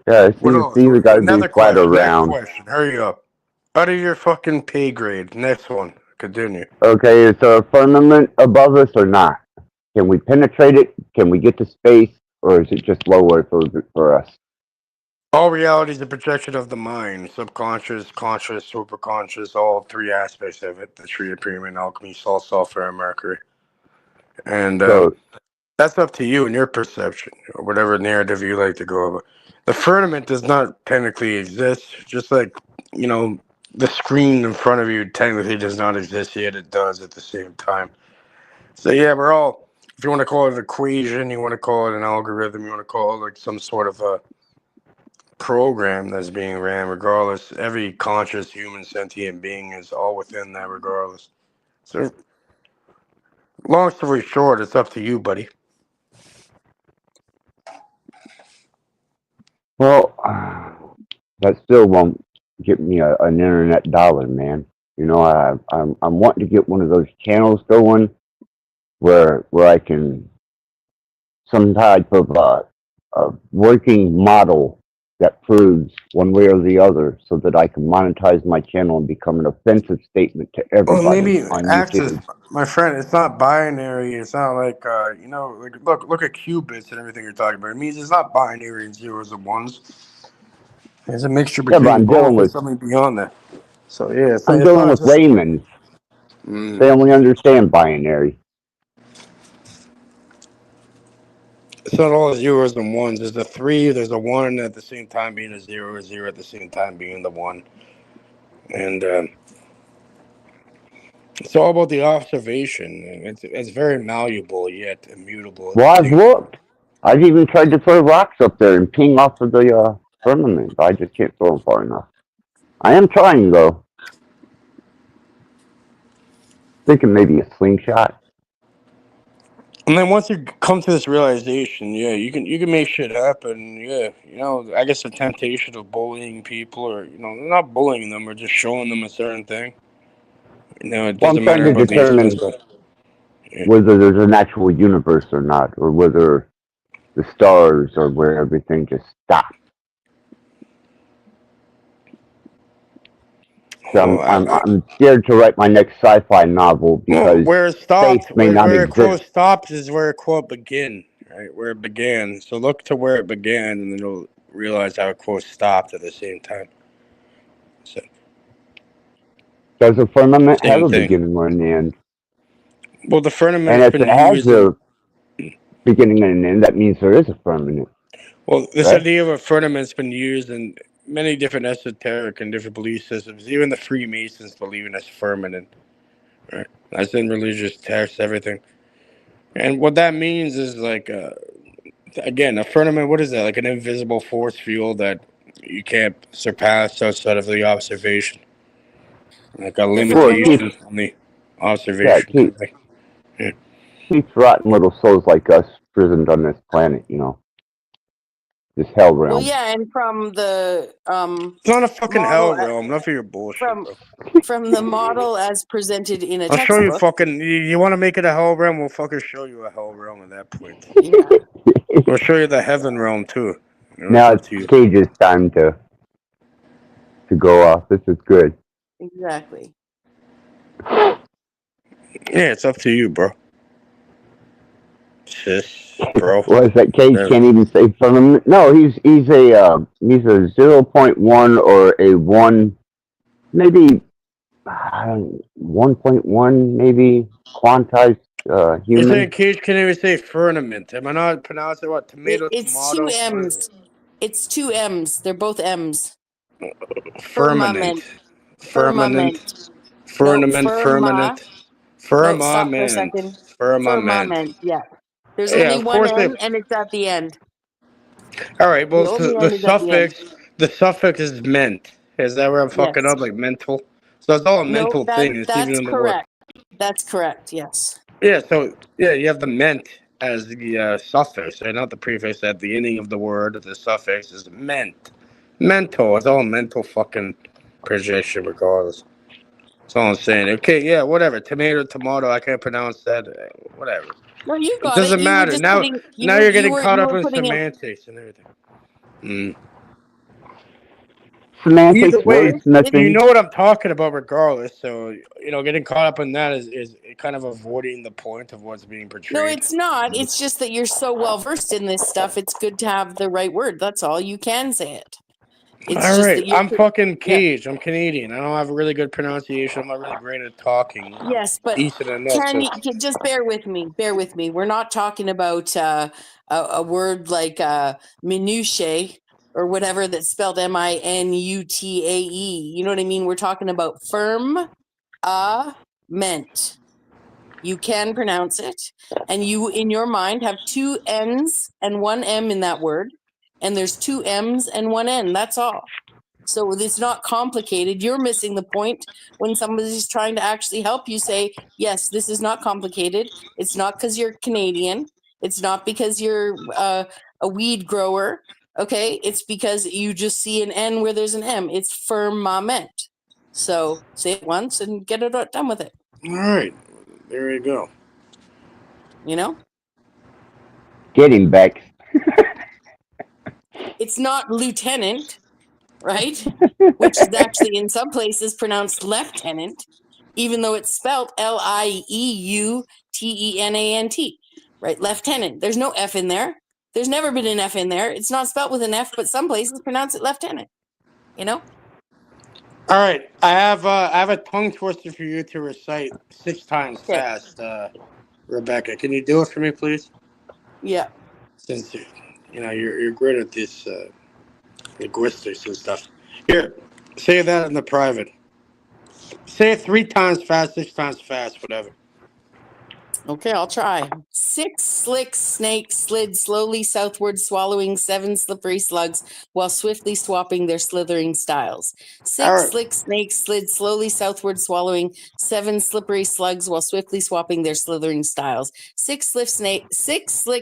Yeah, it's What else? either got to be Another flat or question. Next round. question. Hurry up. Out of your fucking pay grade. Next one. Continue. Okay, is there a firmament above us or not? Can we penetrate it? Can we get to space? Or is it just lower for us? All reality is a projection of the mind. Subconscious, conscious, superconscious, all three aspects of it. The tree of pyramid, alchemy, salt, sulfur, and mercury. And that's up to you and your perception, or whatever narrative you like to go over. The firmament does not technically exist, just like, the screen in front of you technically does not exist, yet it does at the same time. So yeah, we're all, if you want to call it an equation, you want to call it an algorithm, you want to call it like some sort of a program that's being ran, regardless, every conscious human sentient being is all within that regardless. So long story short, it's up to you, buddy. Well, that still won't get me an internet dollar, man. I'm wanting to get one of those channels going where I can some type of a working model that proves one way or the other, so that I can monetize my channel and become an offensive statement to everybody. Well, maybe on access, YouTube. my friend. It's not binary. It's not like like look at qubits and everything you're talking about. It means it's not binary and zeros and ones. It's a mixture between both and something beyond that. So yeah, I'm dealing with laymen. They only understand binary. It's not all zeros and ones. There's a 3, there's a 1 at the same time being a 0, a 0 at the same time being the 1. And it's all about the observation. And it's very malleable yet immutable. Well, I've looked. I've even tried to throw rocks up there and ping off of the firmament, but I just can't throw them far enough. I am trying, though. Thinking maybe a slingshot. And then once you come to this realization, yeah, you can make shit happen. Yeah, I guess the temptation of bullying people, or not bullying them, or just showing them a certain thing. It doesn't matter about these guys, whether there's an actual universe or not, or whether the stars are where everything just stops. So I'm scared to write my next sci-fi novel because where it stops, space may not where exist. It quote stops is where it quote begin, right? Where it began. So look to where it began, and then you'll realize how it quote stopped at the same time. So does a firmament have a beginning or an end? Well, the firmament. And if it has a beginning and an end, that means there is a firmament. Well, this idea of a firmament's been used in many different esoteric and different belief systems. Even the Freemasons believe in this firmament, right? That's in religious texts, everything. And what that means is like, again, a firmament. What is that? Like an invisible force field that you can't surpass outside of the observation. Like a limitation on the observation. Yeah, keeps rotten little souls like us prisoned on this planet, this hell realm. Well, yeah, and from the it's not a fucking hell realm. Enough of your bullshit. From the model as presented in a I'll textbook. show you fucking. You want to make it a hell realm? We'll fucking show you a hell realm at that point. Yeah. We'll show you the heaven realm too. Now it's Cage's time to go off. This is good. Exactly. Yeah, it's up to you, bro. Sis, bro. What is that? Cage can't even say firmament. No, he's a 0.1 or a 1, maybe 1.1, maybe quantized human. You're saying Cage can't even say firmament. Am I not pronouncing what? Tomato, it's tomato? 2 M's. It's 2 M's. They're both M's. Firmament. Firmament. Firmament. No, stop for a second. Firmament. Yeah. There's only one N, and it's at the end. All right. Well, the suffix is ment. Is that where I'm fucking up? Like mental. So it's all a mental thing. It's that's even in correct. The word. That's correct. Yes. Yeah. So you have the ment as the suffix, right? Not the prefix. At the ending of the word, the suffix is ment. Mental. It's all mental fucking projection, regardless. That's all I'm saying. Okay. Yeah. Whatever. Tomato. I can't pronounce that. Whatever. No, you got it. Doesn't matter. Now you're getting caught up in semantics and everything. Semantics. Either way, you know what I'm talking about regardless. So, getting caught up in that is kind of avoiding the point of what's being portrayed. No, it's not. It's just that you're so well versed in this stuff. It's good to have the right word. That's all. You can say it. It's all right. I'm fucking Cage. Yeah. I'm Canadian. I don't have a really good pronunciation. I'm not really great at talking. Yes, but just bear with me. Bear with me. We're not talking about a word like minutiae or whatever that's spelled minutae. You know what I mean? We're talking about firmament. You can pronounce it, and you in your mind have 2 N's and 1 M in that word. And there's 2 M's and 1 N. That's all. So it's not complicated. You're missing the point when somebody's trying to actually help you say, yes, this is not complicated. It's not because you're Canadian. It's not because you're a weed grower. Okay. It's because you just see an N where there's an M. It's firmament. So say it once and get it done with it. All right. There you go. Getting back. It's not lieutenant, right? Which is actually in some places pronounced lieutenant, even though it's spelled Lieutenant, right? Lieutenant. There's no F in there. There's never been an F in there. It's not spelled with an F, but some places pronounce it lieutenant. All right, I have a tongue twister for you to recite 6 times fast. Rebecca, can you do it for me, please? Yeah. Since you're great at this linguistics and stuff. Here, say that in the private. Say it 3 times fast, 6 times fast, whatever. Okay, I'll try. 6 slick snakes slid slowly southward, swallowing 7 slippery slugs while swiftly swapping their slithering styles. 6 slick snakes slid slowly southward, swallowing 7 slippery slugs while swiftly swapping their slithering styles. 6 slick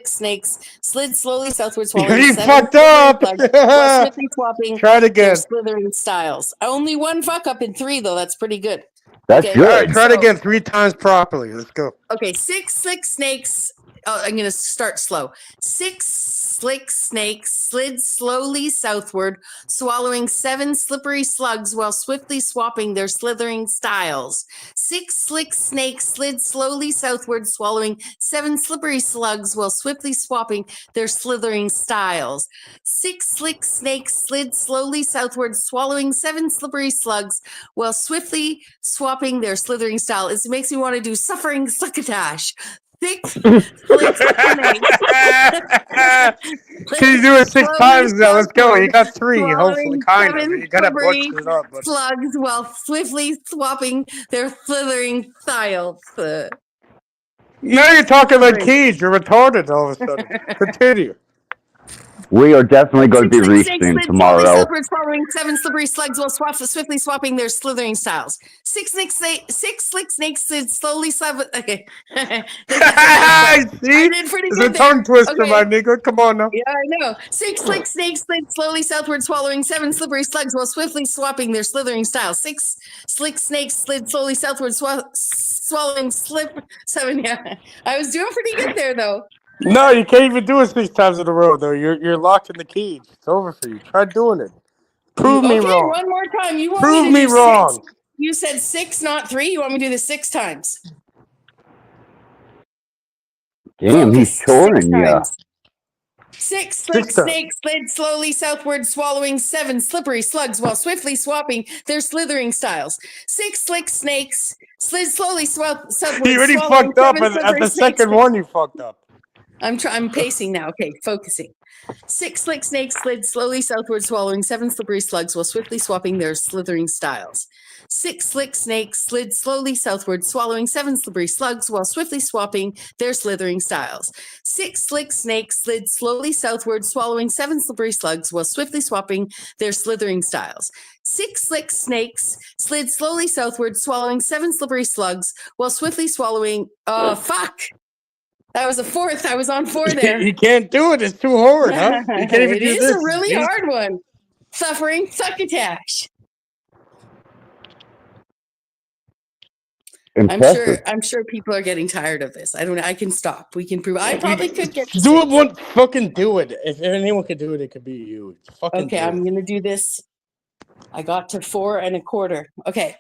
snakes slid slowly southward, swallowing You 7 fucked slippery up. slugs while swiftly swapping Try it again. their slithering styles. Only 1 fuck up in 3, though. That's pretty good. That's Okay, good. All right, try it again 3 times properly. Let's go. Okay, 6 slick snakes. Oh, I'm going to start slow. 6 slick snakes slid slowly southward, swallowing 7 slippery slugs while swiftly swapping their slithering styles. 6 slick snakes slid slowly southward, swallowing 7 slippery slugs while swiftly swapping their slithering styles. 6 slick snakes slid slowly southward, swallowing 7 slippery slugs while swiftly swapping their slithering style. It makes me want to do suffering succotash. 6 slick snakes. Can you do it 6 times now? Let's go. You got 3, hopefully, kind of. 7 You gotta slippery butcher it up. But... slugs while swiftly swapping their slithering styles. Now you're talking like Keys. You're retarded all of a sudden. Continue. We are definitely going to be 6 snakes reaching slid tomorrow. slowly southward, swallowing 7 slippery slugs while swiftly swapping their slithering styles. 6 slick snakes slid slowly southward. Okay. I did pretty good. It's a tongue twister, my nigga. Come on now. Yeah, I know. 6 slick snakes slid slowly southward, swallowing 7 slippery slugs while swiftly swapping their slithering styles. 6 slick snakes slid slowly southward, swallowing 7. Yeah, I was doing pretty good there, though. No, you can't even do it 6 times in a row, though. You're locked in the cage. It's over for you. Try doing it. Prove me wrong. One more time. You want Prove me to do wrong. 6? You said 6, not 3. You want me to do this 6 times? Damn, he's touring you. 6 slick snakes slid slowly southward, swallowing 7 slippery slugs while swiftly swapping their slithering styles. 6 slick snakes slid slowly southward. You already fucked up at the second one. You fucked up. I'm pacing now. Okay, focusing. 6 slick snakes slid slowly southward, swallowing 7 slippery slugs while swiftly swapping their slithering styles. 6 slick snakes slid slowly southward, swallowing 7 slippery slugs while swiftly swapping their slithering styles. 6 slick snakes slid slowly southward, swallowing 7 slippery slugs while swiftly swapping their slithering styles. 6 slick snakes slid slowly southward, swallowing 7 slippery slugs while swiftly swallowing. Oh, fuck! That was a 4th. I was on 4 there. You can't do it. It's too hard, huh? You can't even It do is this. a really hard one. Suffering succotash. I'm sure people are getting tired of this. I don't know. I can stop. We can prove. I probably could get to do it one. Fucking do it. If anyone could do it, it could be you. Fucking okay, I'm gonna do this. I got to 4 1/4. Okay.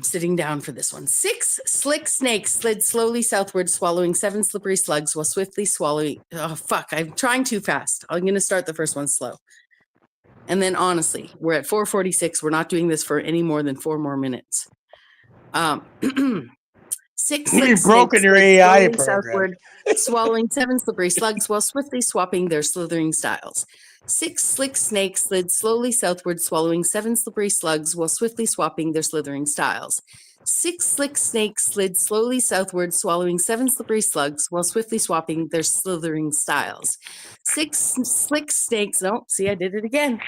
Sitting down for this one. 6 slick snakes slid slowly southward, swallowing 7 slippery slugs while swiftly swallowing. Oh, fuck. I'm trying too fast. I'm going to start the first one slow. And then, honestly, we're at 4:46. We're not doing this for any more than 4 more minutes. 6 You've broken your AI program. Southward, swallowing 7 slippery slugs while swiftly swapping their slithering styles. 6 slick snakes slid slowly southward, swallowing 7 slippery slugs while swiftly swapping their slithering styles. 6 slick snakes slid slowly southward, swallowing 7 slippery slugs while swiftly swapping their slithering styles. 6 slick snakes. Oh, see, I did it again.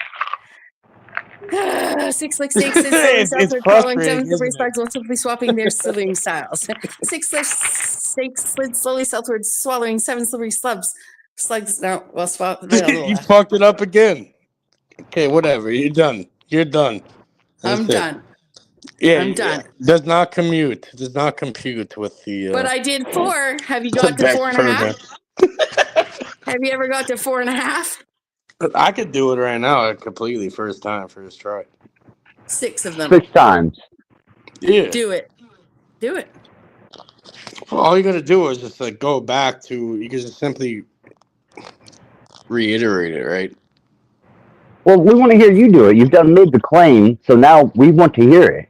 6 slick snakes slid slowly southward, swallowing 7 slippery slugs while swiftly swapping their slithering styles. 6 slick snakes slid slowly southward, swallowing 7 slippery slugs. No, well, you fucked it up again. Okay, whatever. You're done. You're done. I'm done. Yeah, I'm done. Does not compute. Does not compute with the. But I did 4. Have you got to 4.5? Have you ever got to 4.5? I could do it right now. Completely first try. 6 of them. 6 times. Yeah. Do it. Well, all you got to do is just like go back to. You can just simply reiterate it, right? Well, we want to hear you do it. You've done made the claim, so now we want to hear it.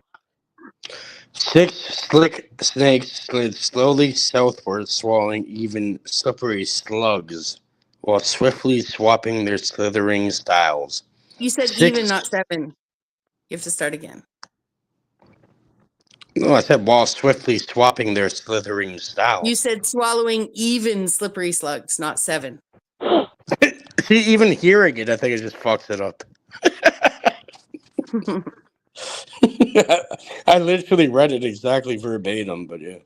6 slick snakes slid slowly southward, swallowing even slippery slugs, while swiftly swapping their slithering styles. You said 6 even, not 7. You have to start again. No, I said while swiftly swapping their slithering styles. You said swallowing even slippery slugs, not 7. See, even hearing it, I think it just fucks it up. I literally read it exactly verbatim, but yeah.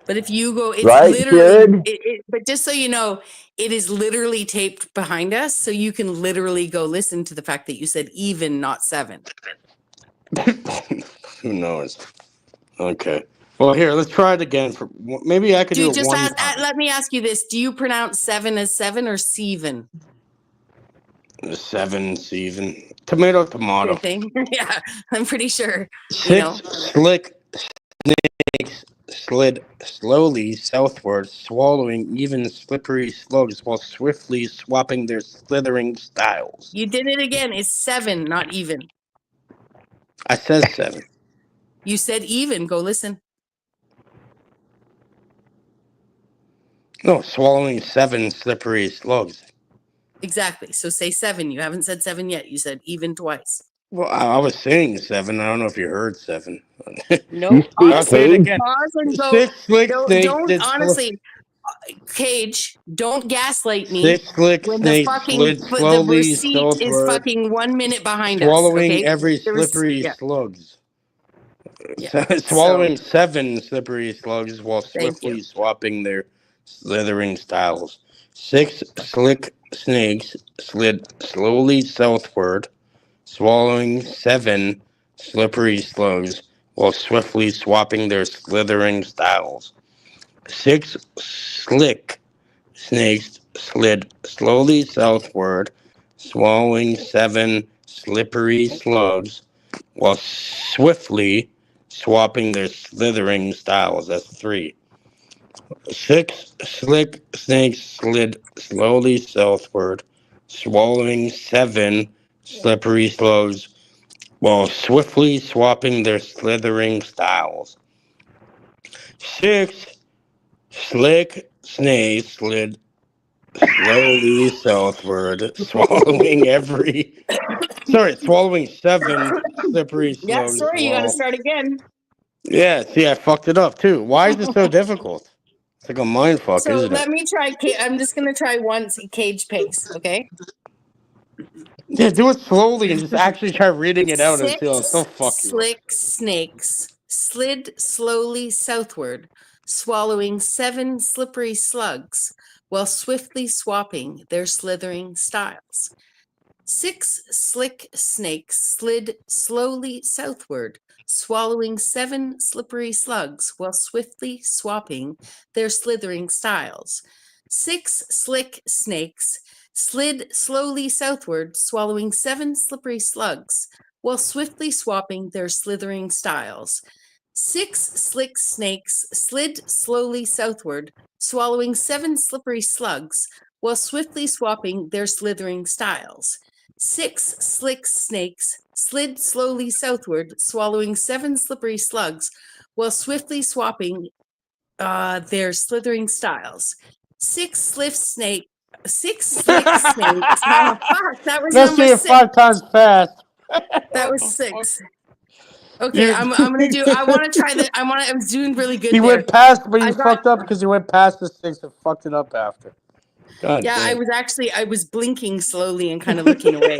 But if you go, it's right, literally, but just so you know, it is literally taped behind us, so you can literally go listen to the fact that you said even, not 7. Who knows? Okay. Well, here, let's try it again. Maybe I could do it just one time. let me ask you this. Do you pronounce 7 as 7 or seven? 7, seven. Tomato, tomato. Thing. Yeah, I'm pretty sure. 6 slick snakes slid slowly southward, swallowing even slippery slugs while swiftly swapping their slithering styles. You did it again. It's 7, not even. I said 7. You said even. Go listen. No, swallowing 7 slippery slugs. Exactly. So say 7. You haven't said 7 yet. You said even twice. Well, I was saying 7. I don't know if you heard 7. Nope. I'll say it again. Pause and go. 6 slick snakes. Don't honestly, Cage. Don't gaslight me. 6 slick when snakes the fucking slid the slowly receipt is southward, fucking 1 minute behind swallowing us. Okay? every slippery slugs. Yeah. Swallowing 7 slippery slugs while swiftly swapping their slithering styles. 6 slick snakes slid slowly southward, swallowing 7 slippery slugs while swiftly swapping their slithering styles. 6 slick snakes slid slowly southward, swallowing 7 slippery slugs while swiftly swapping their slithering styles. That's 3. 6 slick snakes slid slowly southward, swallowing 7 slippery slugs while swiftly swapping their slithering styles. 6 slick snakes slid slowly southward, swallowing 7 slippery slugs. Yeah, sorry, you gotta start again. Yeah, see, I fucked it up too. Why is it so difficult? It's like a mind fuck, So isn't let it? me try. I'm just gonna try once Cage pace. Okay. Yeah, do it slowly and just actually try reading it out until it's so fuck you. Slick snakes slid slowly southward, swallowing 7 slippery slugs while swiftly swapping their slithering styles. 6 slick snakes slid slowly southward, swallowing 7 slippery slugs while swiftly swapping their slithering styles. 6 slick snakes slid slowly southward, swallowing 7 slippery slugs while swiftly swapping their slithering styles. 6 slick snakes slid slowly southward, swallowing 7 slippery slugs while swiftly swapping their slithering styles. 6 slick snakes slid slowly southward, swallowing 7 slippery slugs while swiftly swapping their slithering styles. 6 slick snakes. Oh, fuck, that was number 6. 5 times fast. That was 6. Okay, I'm gonna do. I want to try that. I was doing really good. He there. went past, but he fucked up because he went past the 6 and fucked it up after. God yeah, damn. I was blinking slowly and kind of looking away.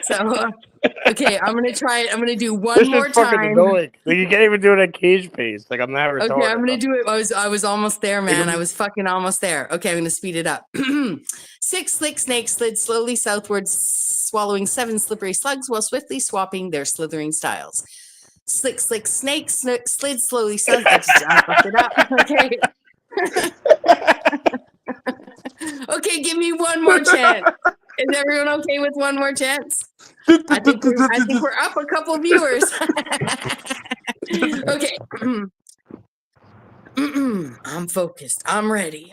So, okay, I'm gonna try it. I'm gonna do one more time. Like, you can't even do it at Cage pace. Like, I'm not retarded. Okay, I'm gonna do it. I was almost there, man. I was fucking almost there. Okay, I'm gonna speed it up. 6 slick snakes slid slowly southward, swallowing 7 slippery slugs while swiftly swapping their slithering styles. Slick snakes slid slowly southward. I fucked it up. Okay. Okay, give me one more chance. Is everyone okay with one more chance? I think we're up a couple viewers. Okay. I'm focused. I'm ready.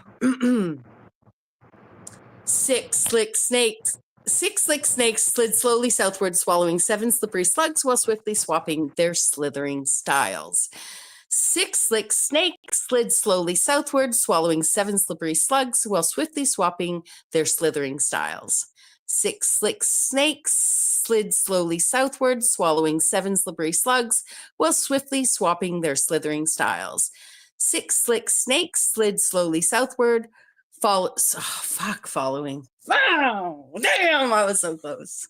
6 slick snakes 6 slick snakes slid slowly southward, swallowing 7 slippery slugs while swiftly swapping their slithering styles. 6 slick snakes slid slowly southward, swallowing 7 slippery slugs while swiftly swapping their slithering styles. 6 slick snakes slid slowly southward, swallowing 7 slippery slugs while swiftly swapping their slithering styles. 6 slick snakes slid slowly southward, following. Wow, damn, I was so close.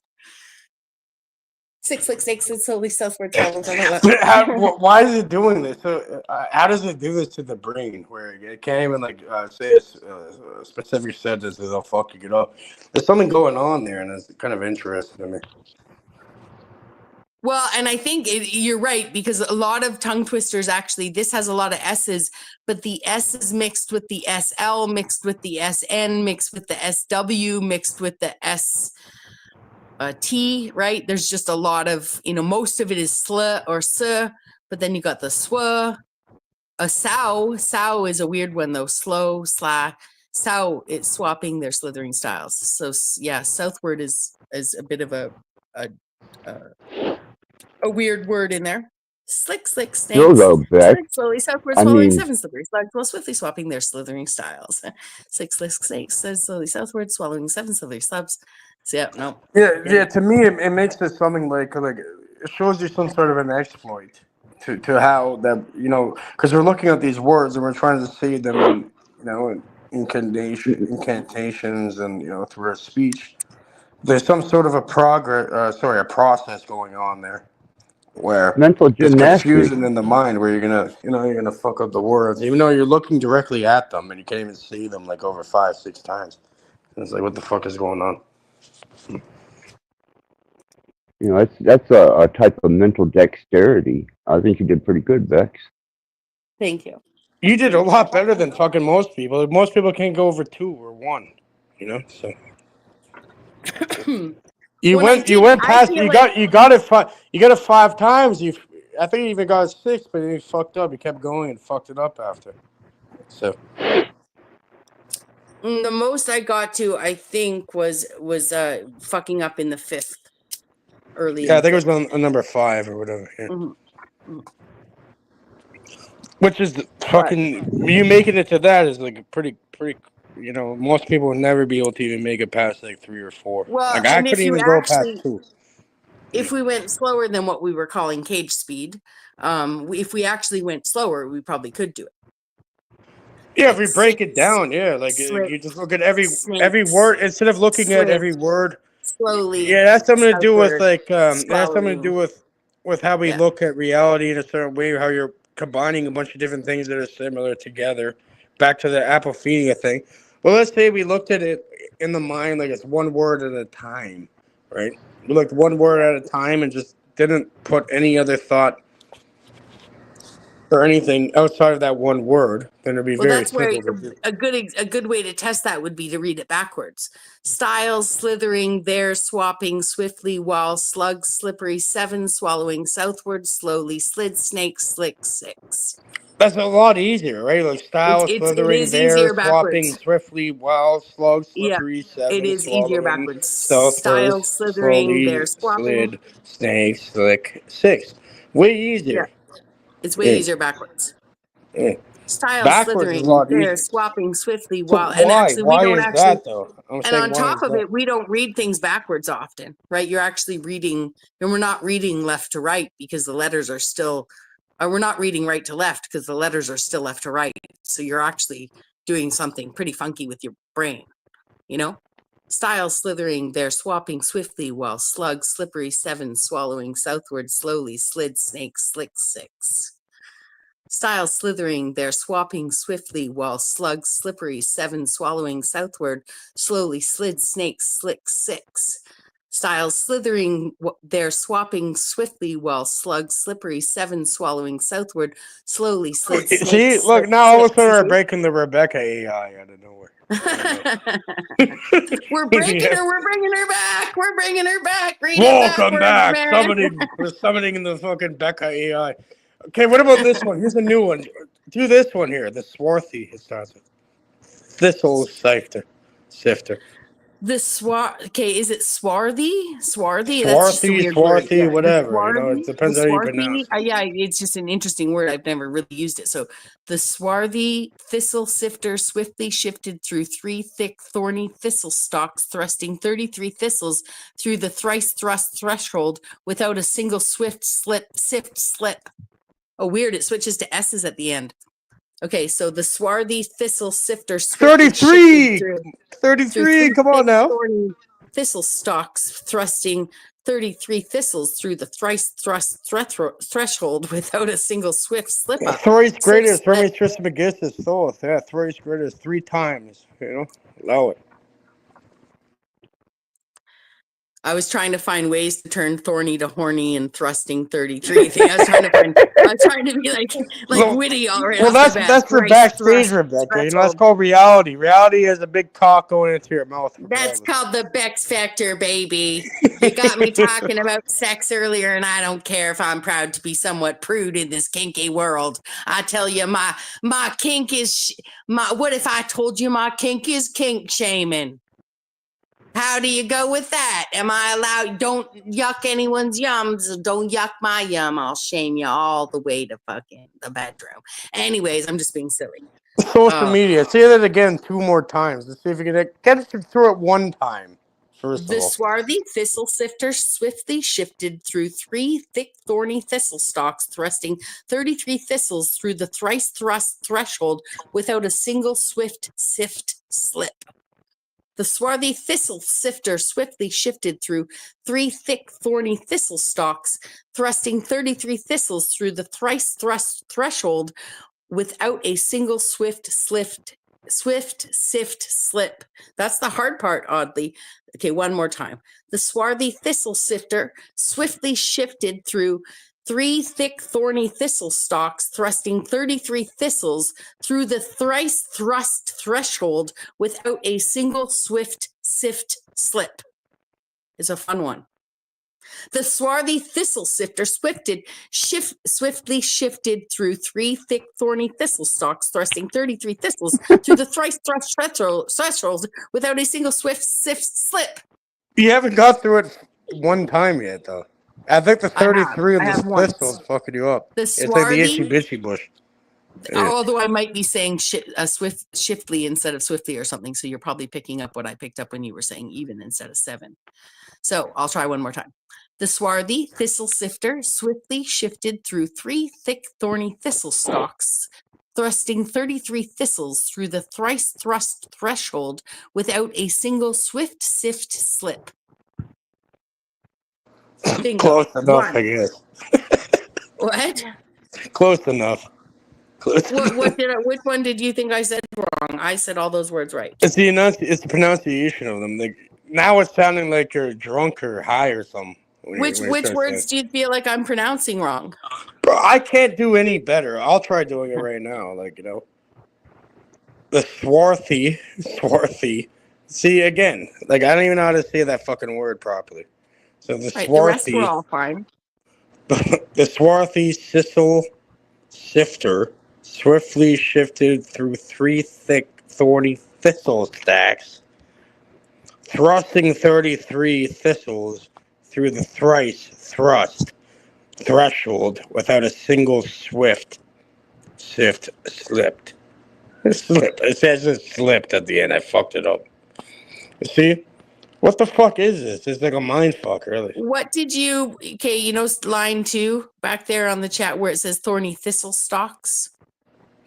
6 slick snakes slid slowly southward, Why is it doing this? So, how does it do this to the brain? Where it can't even say a specific sentence that'll fuck you up. There's something going on there, and it's kind of interesting to me. Well, and I think you're right, because a lot of tongue twisters, actually, this has a lot of S's, but the S is mixed with the SL, mixed with the SN, mixed with the SW, mixed with the T, right? There's just a lot of, most of it is sl or s, but then you got the sw. A sow is a weird one, though. Slow, sla. Sow, it's swapping their slithering styles. So, yeah, southward is a bit of a weird word in there. Slick snakes. Slid slowly southward, swallowing 7 slippery slugs while swiftly swapping their slithering styles. 6 slick snakes slid slowly southward, swallowing 7 slippery slugs. So, Yeah. To me, it makes this something like it shows you some sort of an exploit to how that because we're looking at these words and we're trying to see them in incantations and through our speech. There's some sort of a process going on there where mental gymnastics. It's confusion in the mind where you're gonna fuck up the words even though you're looking directly at them and you can't even see them like over 5-6 times. And it's like, what the fuck is going on? That's a type of mental dexterity. I think you did pretty good, Bex. Thank you. You did a lot better than fucking most people. Most people can't go over 2 or 1. So you went past. You got it 5 times. I think you even got 6, but you fucked up. You kept going and fucked it up after. So the most I got to, I think, was fucking up in the 5th. Early. Yeah, I think it was on number 5 or whatever. Yeah. Mm-hmm. Which is fucking you making it to that is like pretty. Most people would never be able to even make it past like 3 or 4. Well, like I couldn't even go past 2. If we went slower than what we were calling cage speed, if we actually went slower, we probably could do it. Yeah, if we break it down, you just look at every word instead of looking at every word slowly. Yeah, that's something to do with that's something to do with how we look at reality in a certain way, how you're combining a bunch of different things that are similar together. Back to the apophenia thing. Well, let's say we looked at it in the mind like it's one word at a time, right? We looked one word at a time and just didn't put any other thought or anything outside of that one word, then it'd be very simple. A good way to test that would be to read it backwards. Styles slithering there, swapping swiftly while slugs slippery 7, swallowing southward slowly, slid snake slick 6. That's a lot easier, right? Like styles slithering there, swapping swiftly while slugs slippery 7. It is easier backwards. Styles slithering there, swapping. Slid snake slick 6. Way easier. Yeah. It's way easier backwards. Yeah. Style slithering there, swapping swiftly while, and actually we don't actually. That, though? And on top of it, we don't read things backwards often, right? You're actually reading, and we're not reading left to right because the letters are still. We're not reading right to left because the letters are still left to right. So you're actually doing something pretty funky with your brain, Style slithering there, swapping swiftly while slugs slippery 7, swallowing southward slowly, slid snake slick 6. Style slithering there, swapping swiftly while slugs slippery 7, swallowing southward slowly, slid snake slick 6. Style slithering there, swapping swiftly while slugs slippery 7, swallowing southward slowly, slid snake. See, look, now all of a sudden we're breaking the Rebecca AI out of nowhere. We're breaking her. We're bringing her back. We're bringing her back. Welcome back. We're summoning the fucking Becca AI. Okay, what about this one? Here's a new one. Do this one here. The swarthy. It starts with thistle sifter. Okay, is it swarthy? Swarthy? That's just a weird word. Swarthy, Yeah. whatever. You know, it depends how you Swarthy. pronounce it. Yeah, it's just an interesting word. I've never really used it. So the swarthy thistle sifter swiftly shifted through 3 thick, thorny thistle stalks, thrusting 33 thistles through the thrice thrust threshold without a single sift slip. Oh, weird. It switches to S's at the end. Okay, so the swarthy thistle sifter 33! 33, come on now. Thistle stalks thrusting 33 thistles through the thrice thrust threshold without a single swift slip up. Thrice greatest, Remy Trismegistus, Thoth. Yeah, thrice greatest 3 times. You know, allow it. I was trying to find ways to turn thorny to horny and thrusting 33. I was trying to be like witty already. Well, that's the backstage, Rebecca. You know, that's called reality. Reality is a big cock going into your mouth. That's called the Bex Factor, baby. You got me talking about sex earlier, and I don't care if I'm proud to be somewhat prude in this kinky world. I tell you, my kink is what if I told you my kink is kink shaming? How do you go with that? Am I allowed? Don't yuck anyone's yums. Don't yuck my yum. I'll shame you all the way to fucking the bedroom. Anyways, I'm just being silly. Social media. Say that again 2 more times. Let's see if you can get it through it 1 time. First of all. The swarthy thistle sifter swiftly shifted through 3 thick, thorny thistle stalks, thrusting 33 thistles through the thrice thrust threshold without a single swift sift slip. The swarthy thistle sifter swiftly shifted through 3 thick, thorny thistle stalks, thrusting 33 thistles through the thrice thrust threshold without a single swift sift slip. That's the hard part, oddly. Okay, one more time. The swarthy thistle sifter swiftly shifted through 3 thick, thorny thistle stalks, thrusting 33 thistles through the thrice thrust threshold without a single swift sift slip. It's a fun one. The swarthy thistle sifter swiftly shifted through 3 thick, thorny thistle stalks, thrusting 33 thistles through the thrice thrust threshold without a single swift sift slip. You haven't got through it 1 time yet, though. I think the 33 of the thistles fucking you up. It's like the itchy bitchy bush. Yeah. Although I might be saying shiftly instead of swiftly or something, so you're probably picking up what I picked up when you were saying even instead of 7. So I'll try one more time. The swarthy thistle sifter swiftly shifted through 3 thick, thorny thistle stalks, thrusting 33 thistles through the thrice thrust threshold without a single swift sift slip. Bingo. Close enough, I guess. What? Close enough. Which one did you think I said wrong? I said all those words right. It's the pronunciation of them. Like, now it's sounding like you're drunk or high or something. Which words do you feel like I'm pronouncing wrong? Bro, I can't do any better. I'll try doing it right now. Like, you know, the swarthy. See, again, like, I don't even know how to say that fucking word properly. So the swarthy. The rest were all fine. The swarthy thistle sifter swiftly shifted through 3 thick, thorny thistle stacks, thrusting 33 thistles through the thrice thrust threshold without a single swift sift slipped. It says it slipped at the end. I fucked it up. You see? What the fuck is this? It's like a mind fuck, really. What did you... Okay, you know line 2 back there on the chat where it says thorny thistle stalks?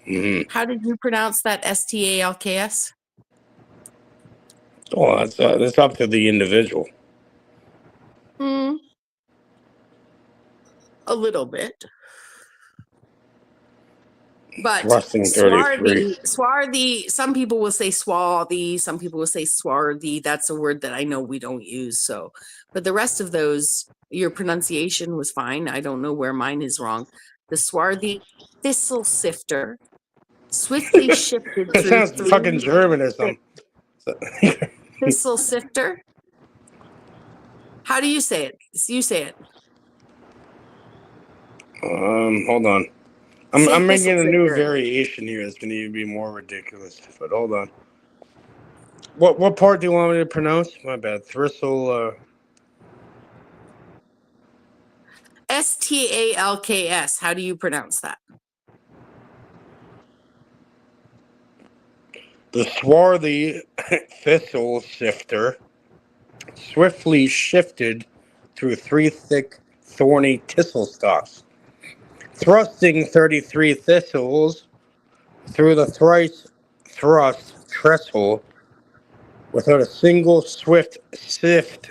Mm-hmm. How did you pronounce that? STALKS? Oh, that's up to the individual. A little bit. But swarthy, some people will say swarthy, some people will say swarthy. That's a word that I know we don't use. So, but the rest of those, your pronunciation was fine. I don't know where mine is wrong. The swarthy thistle sifter swiftly shifted It through sounds fucking German or something. Thistle sifter. How do you say it? You say it. Hold on. I'm making a new variation here. It's going to even be more ridiculous. But hold on. What part do you want me to pronounce? My bad. Thistle. Stalks. How do you pronounce that? The swarthy thistle sifter swiftly shifted through 3 thick, thorny thistle stalks, thrusting 33 thistles through the thrice thrust trestle without a single swift slip.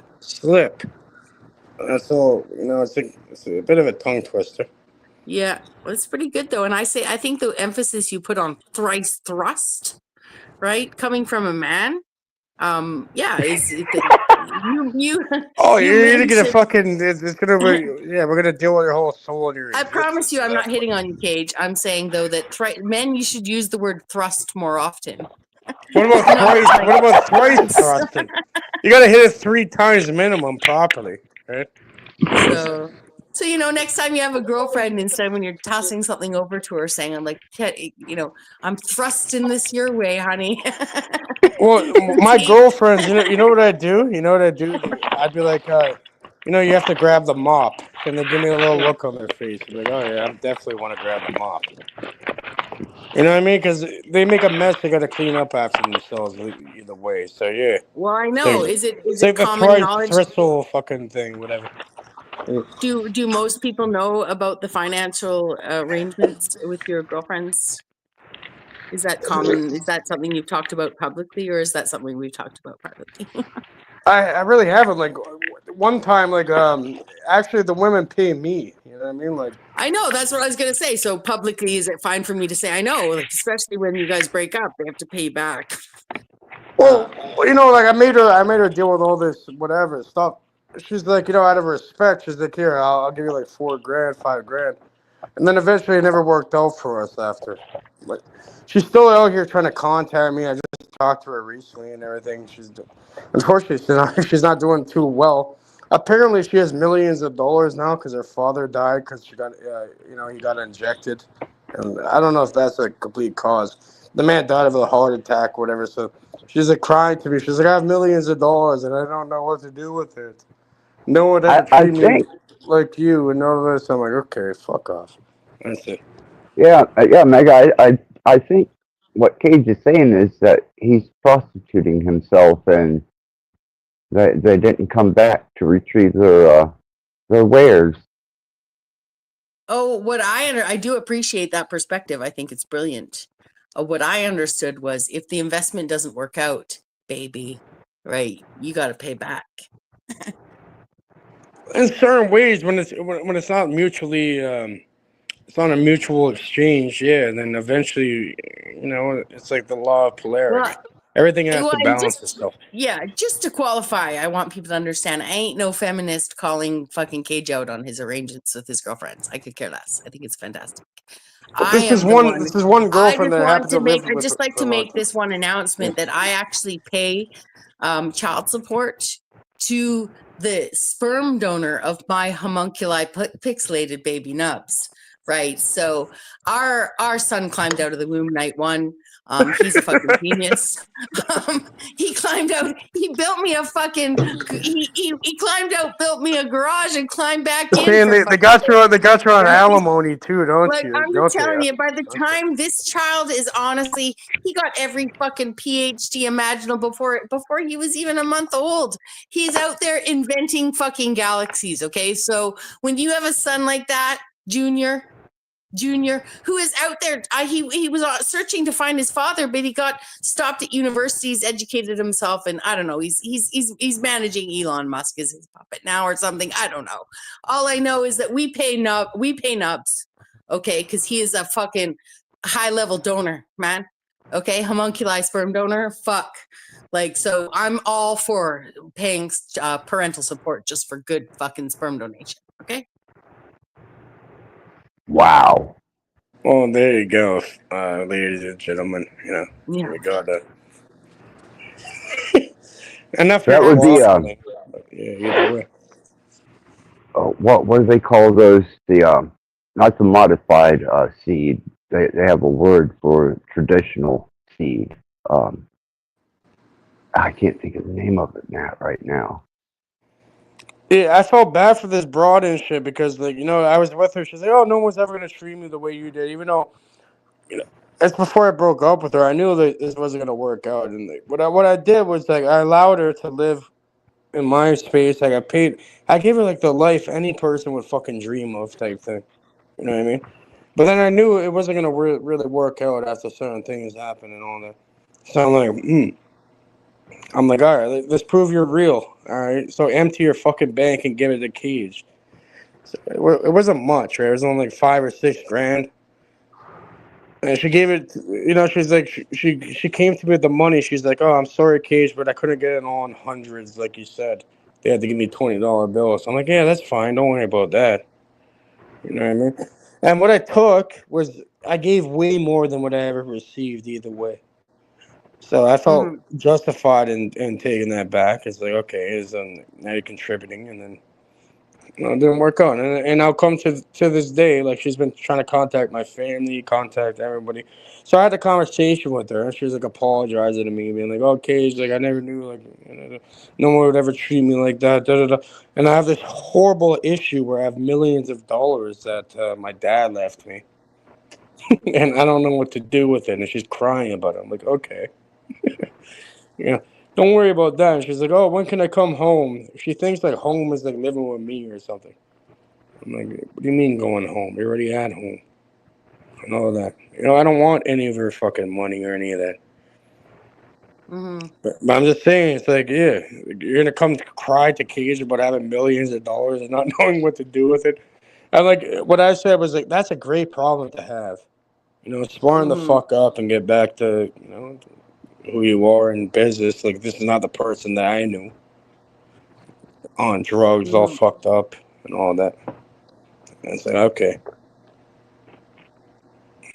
That's all, it's a bit of a tongue twister. Yeah, well, it's pretty good though. And I think the emphasis you put on thrice thrust, right, coming from a man, is you. Oh, you you're gonna get a mentioned- fucking. It's gonna be. Yeah, we're gonna deal with your whole soul and your. I promise you, I'm not hitting on you, Cage. I'm saying though that men, you should use the word thrust more often. What about thrice? What about thrice thrusting? You gotta hit it 3 times minimum properly, right? So next time you have a girlfriend, instead when you're tossing something over to her, saying, "I'm like, I'm thrusting this your way, honey." Well, my girlfriends, you know what I do? You know what I do? I'd be like, you have to grab the mop, and they give me a little look on their face. I'm like, oh yeah, I definitely want to grab the mop. You know what I mean? Because they make a mess, they got to clean up after themselves either way. So yeah. Well, I know. So, is it like common the knowledge? Thistle fucking thing, whatever. Do most people know about the financial arrangements with your girlfriends? Is that common? Is that something you've talked about publicly, or is that something we've talked about privately? I really haven't. Like one time, actually the women pay me. You know what I mean? Like I know, that's what I was gonna say. So publicly, is it fine for me to say I know? Like especially when you guys break up, they have to pay you back. Well, I made her deal with all this whatever stuff. She's like, out of respect, she's like, here, I'll give you like $4,000, $5,000, and then eventually it never worked out for us after. Like, she's still out here trying to contact me. I just talked to her recently and everything. Unfortunately, she's not doing too well. Apparently, she has millions of dollars now because her father died because she got, he got injected, and I don't know if that's a complete cause. The man died of a heart attack, or whatever. So she's like crying to me. She's like, I have millions of dollars and I don't know what to do with it. No one ever treated me like you and all this. I'm like, okay, fuck off. That's it. Yeah, Mega. I think what Cage is saying is that he's prostituting himself, and they didn't come back to retrieve their wares. Oh, I do appreciate that perspective. I think it's brilliant. What I understood was if the investment doesn't work out, baby, right, you got to pay back. In certain ways, when it's not mutually, it's not a mutual exchange, yeah. And then eventually, it's like the law of polarity. Well, Everything has to balance itself. Yeah, just to qualify, I want people to understand I ain't no feminist calling fucking Cage out on his arrangements with his girlfriends. I could care less. I think it's fantastic. This is one girlfriend that happens to live with. I'd just like to make this one announcement that I actually pay child support to the sperm donor of my homunculi pixelated baby nubs. Right. So our son climbed out of the womb night 1. He's a fucking genius. He climbed out. He built me a fucking. He climbed out, built me a garage, and climbed back in. And they got you on alimony too, don't you? I'm telling you, by the time this child is honestly, he got every fucking PhD imaginable before he was even a month old. He's out there inventing fucking galaxies. Okay, so when you have a son like that, Junior, who is out there, he was searching to find his father, but he got stopped at universities, educated himself, and I don't know. He's managing Elon Musk as his puppet now or something. I don't know. All I know is that we pay nubs, okay, because he is a fucking high level donor, man. Okay, homunculi sperm donor. Fuck. So I'm all for paying parental support just for good fucking sperm donation. Okay. Wow. Well, there you go, ladies and gentlemen. We got enough. That would be what do they call those? Not the modified seed. They have a word for traditional seed. I can't think of the name of it now right now. Yeah, I felt bad for this broad and shit because, like, I was with her. She's like, "Oh, no one's ever gonna treat me the way you did," even though, it's before I broke up with her. I knew that this wasn't gonna work out, and like, what I did was like I allowed her to live in my space. Like I gave her like the life any person would fucking dream of type thing. You know what I mean? But then I knew it wasn't gonna really work out after certain things happened and all that. So I'm like, all right, let's prove you're real. All right, so empty your fucking bank and give it a cage. So it wasn't much, right? It was only like $5 or $6 grand. And she gave it, she's like, she came to me with the money. She's like, "Oh, I'm sorry, Cage, but I couldn't get it all in hundreds, like you said. They had to give me $20 bills." So I'm like, "Yeah, that's fine. Don't worry about that." You know what I mean? And what I took was I gave way more than what I ever received either way. So I felt justified in taking that back. It's like, okay, now you're contributing, and then it didn't work out. And I'll come to this day, like she's been trying to contact my family, contact everybody. So I had a conversation with her, and she was like apologizing to me, being like, "Okay, she's like, I never knew, like, no one would ever treat me like that." Da, da, da. And I have this horrible issue where I have millions of dollars that my dad left me, and I don't know what to do with it. And she's crying about it. I'm like, okay. Yeah, don't worry about that. And she's like, "Oh, when can I come home?" She thinks like home is like living with me or something. I'm like, "What do you mean going home? You're already at home." And all that. I don't want any of her fucking money or any of that. But I'm just saying, it's like, yeah, you're gonna come cry to Cage about having millions of dollars and not knowing what to do with it. And like what I said was like, that's a great problem to have. Smarten the fuck up and get back to who you are in business. Like, this is not the person that I knew. On drugs, all fucked up and all that. And it's like, okay.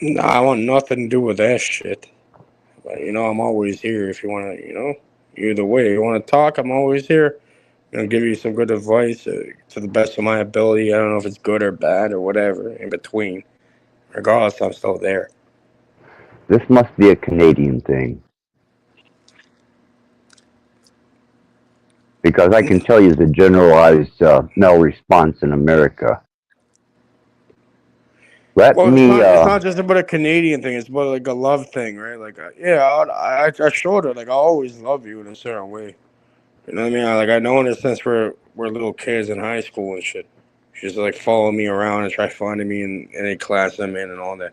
Nah, I want nothing to do with that shit. But, I'm always here if you want to, either way. You want to talk, I'm always here. Give you some good advice to the best of my ability. I don't know if it's good or bad or whatever, in between. Regardless, I'm still there. This must be a Canadian thing. Because I can tell you the generalized male response in America. It's not just about a Canadian thing. It's about like a love thing, right? Like, I showed her like I always love you in a certain way. You know what I mean? I know in a sense we're little kids in high school and shit. She's like follow me around and try finding me in any class I'm in and all that.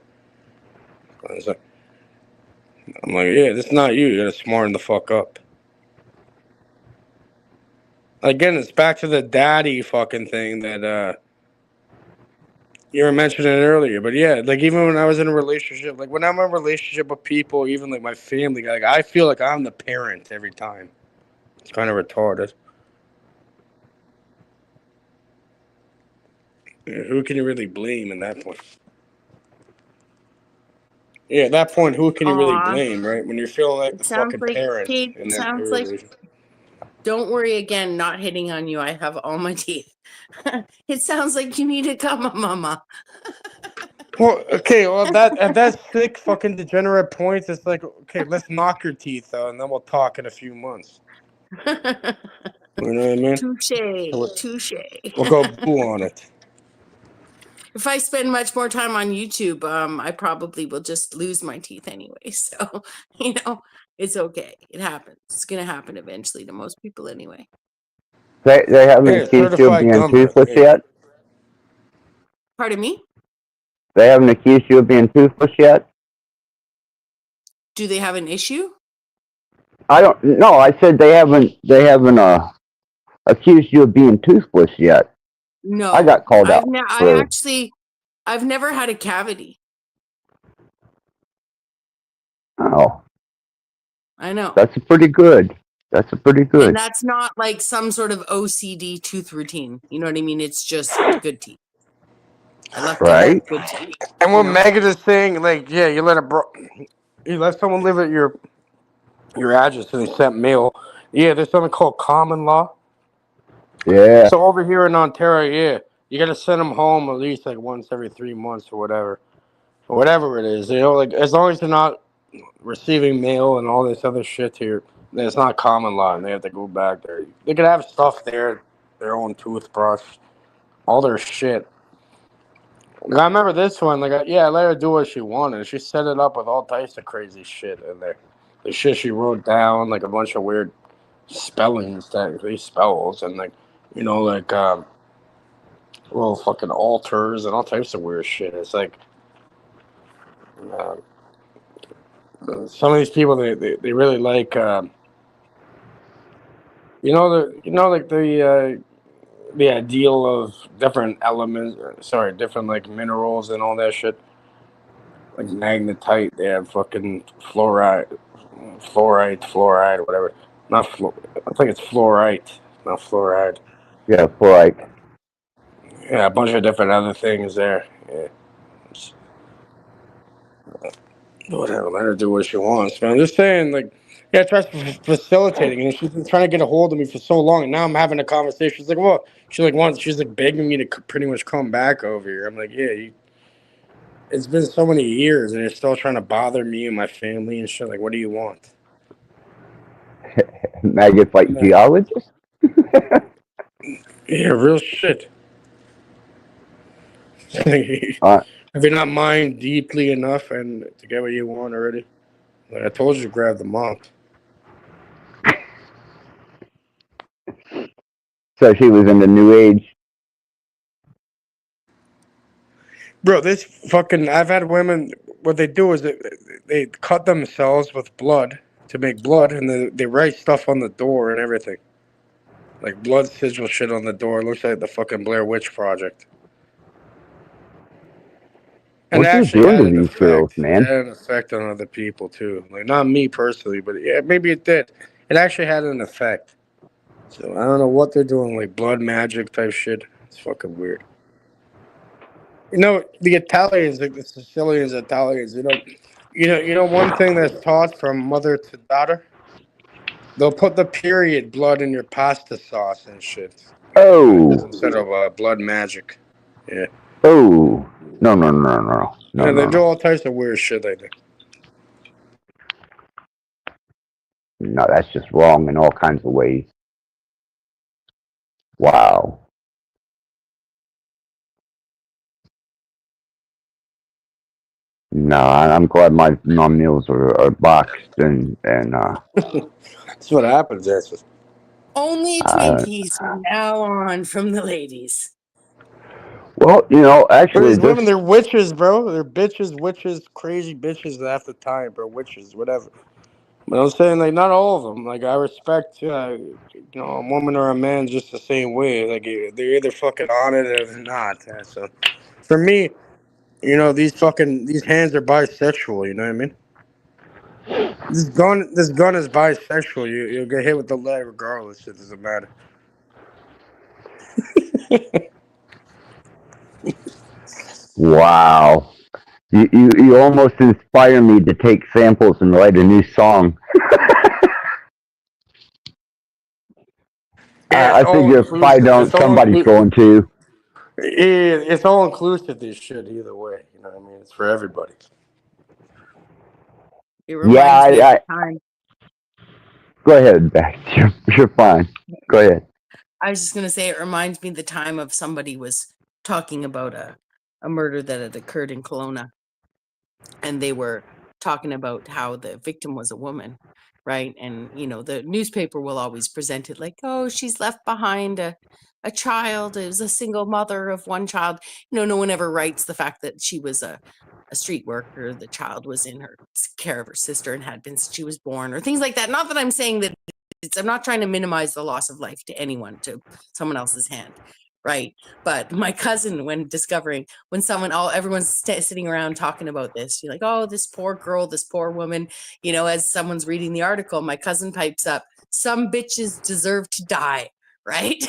So, I'm like, yeah, this is not you. You gotta smarten the fuck up. Again, it's back to the daddy fucking thing that you were mentioning earlier. But yeah, like even when I was in a relationship, like when I'm in a relationship with people, even like my family, like I feel like I'm the parent every time. It's kind of retarded. Yeah, who can you really blame in that point? Yeah, at that point, who can you really blame, right? When you're feeling like the fucking parent. Kate, sounds like, don't worry again, not hitting on you. I have all my teeth. It sounds like you need to come, mama. Well, okay, well, at that sick fucking degenerate point, it's like, okay, let's knock your teeth out, and then we'll talk in a few months. You know what I mean? Touche. We'll go boo on it. If I spend much more time on YouTube, I probably will just lose my teeth anyway. So, it's okay. It happens. It's going to happen eventually to most people anyway. They haven't accused you of being toothless yet? Pardon me? They haven't accused you of being toothless yet? Do they have an issue? I don't know. I said they haven't accused you of being toothless yet. No. I got called out. I've never had a cavity. Oh. I know. That's pretty good. And that's not like some sort of OCD tooth routine. You know what I mean? It's just good teeth. I left right. Good teeth. And what Megan is saying, like, yeah, you let someone live at your address and they sent mail. Yeah, there's something called common law. Yeah. So over here in Ontario, yeah, you got to send them home at least like once every 3 months or whatever it is. Like as long as they're not receiving mail and all this other shit here, It's not common law, and they have to go back there. They could have stuff there, their own toothbrush, all their shit. Like, I remember this one. Like, I let her do what she wanted. She set it up with all types of crazy shit in there. The shit she wrote down, like a bunch of weird spellings, these spells, and like, little fucking altars and all types of weird shit. It's like, some of these people they really like, like the ideal of different elements. Different like minerals and all that shit. Like magnetite, they have fucking fluorite, whatever. I think it's fluorite, not fluoride. Yeah, fluorite. Yeah, a bunch of different other things there. Yeah. Whatever, let her do what she wants. Man, I'm just saying, like, try facilitating, and she's been trying to get a hold of me for so long. And now I'm having a conversation. She's like, "Well," she's like begging me to pretty much come back over here. I'm like, "Yeah, it's been so many years, and you're still trying to bother me and my family and shit. Like, what do you want?" Maggots like geologists? Yeah, real shit. Have you not mined deeply enough and to get what you want already? Like I told you to grab the mop. So she was in the new age. Bro, this fucking... I've had women... What they do is they cut themselves with blood to make blood, and they write stuff on the door and everything. Like blood sigil shit on the door. It looks like the fucking Blair Witch Project. And What are you doing to these girls, man? It had an effect on other people, too. Like, not me personally, but yeah, maybe it did. It actually had an effect. So, I don't know what they're doing, like blood magic type shit. It's fucking weird. The Italians, like the Sicilians, Italians, one thing that's taught from mother to daughter? They'll put the period blood in your pasta sauce and shit. Oh. Instead of blood magic. Yeah. Oh. No. Yeah, they do all types of weird shit like that. No, that's just wrong in all kinds of ways. Wow. No, I'm glad my meals are boxed and That's what happens. That's what... Only Twinkies from now on from the ladies. Well, actually, these women, they're witches, bro. They're bitches, witches, crazy bitches half the time, bro. Witches, whatever. But I'm saying, like, not all of them. Like, I respect, a woman or a man just the same way. Like, they're either fucking on it or they're not. So, for me, these hands are bisexual. You know what I mean? This gun is bisexual. You'll get hit with the leg regardless. It doesn't matter. Wow. You almost inspire me to take samples and write a new song. I figure if I don't, somebody's going to. It's all inclusive, this shit, either way. You know what I mean? It's for everybody. It reminds me of the time. Go ahead, Bex. You're fine. Go ahead. I was just going to say, it reminds me of the time of somebody was talking about a murder that had occurred in Kelowna. And they were talking about how the victim was a woman, right? And, the newspaper will always present it like, oh, she's left behind a child. It was a single mother of one child. No one ever writes the fact that she was a street worker. The child was in her care of her sister and had been since she was born, or things like that. Not that I'm saying that I'm not trying to minimize the loss of life to anyone, to someone else's hand. Right. But my cousin, when everyone's sitting around talking about this, you're like, oh, this poor girl, this poor woman, as someone's reading the article, my cousin pipes up, some bitches deserve to die. Right.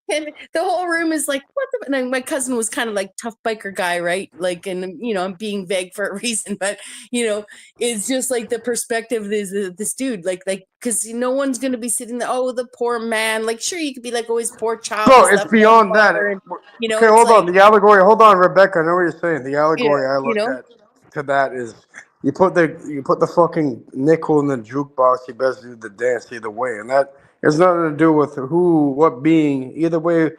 and the whole room is like, what the? And my cousin was kind of like tough biker guy, right? Like, and I'm being vague for a reason, but it's just like the perspective is this dude, like, because no one's gonna be sitting there. Oh, the poor man. Like, sure, you could be like, oh, his poor child. No, it's beyond that. And, okay, hold on. The allegory. Hold on, Rebecca. I know what you're saying. The allegory I look at to that is, You put the fucking nickel in the jukebox. You best do the dance either way, and that has nothing to do with what being. Either way,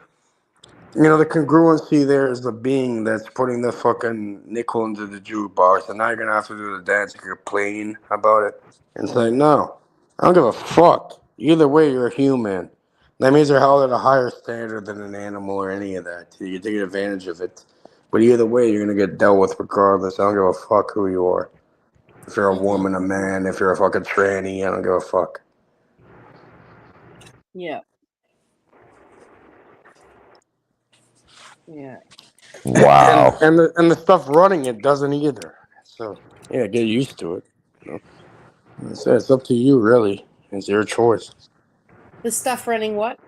the congruency there is the being that's putting the fucking nickel into the jukebox, and now you're gonna have to do the dance and complain about it and say, no, I don't give a fuck. Either way, you're a human. That means they're held at a higher standard than an animal or any of that. You take advantage of it. But either way, you're gonna get dealt with regardless. I don't give a fuck who you are. If you're a woman, a man, if you're a fucking tranny, I don't give a fuck. Yeah. Yeah. Wow. And the stuff running it doesn't either. So yeah, get used to it. It's up to you, really. It's your choice. The stuff running what?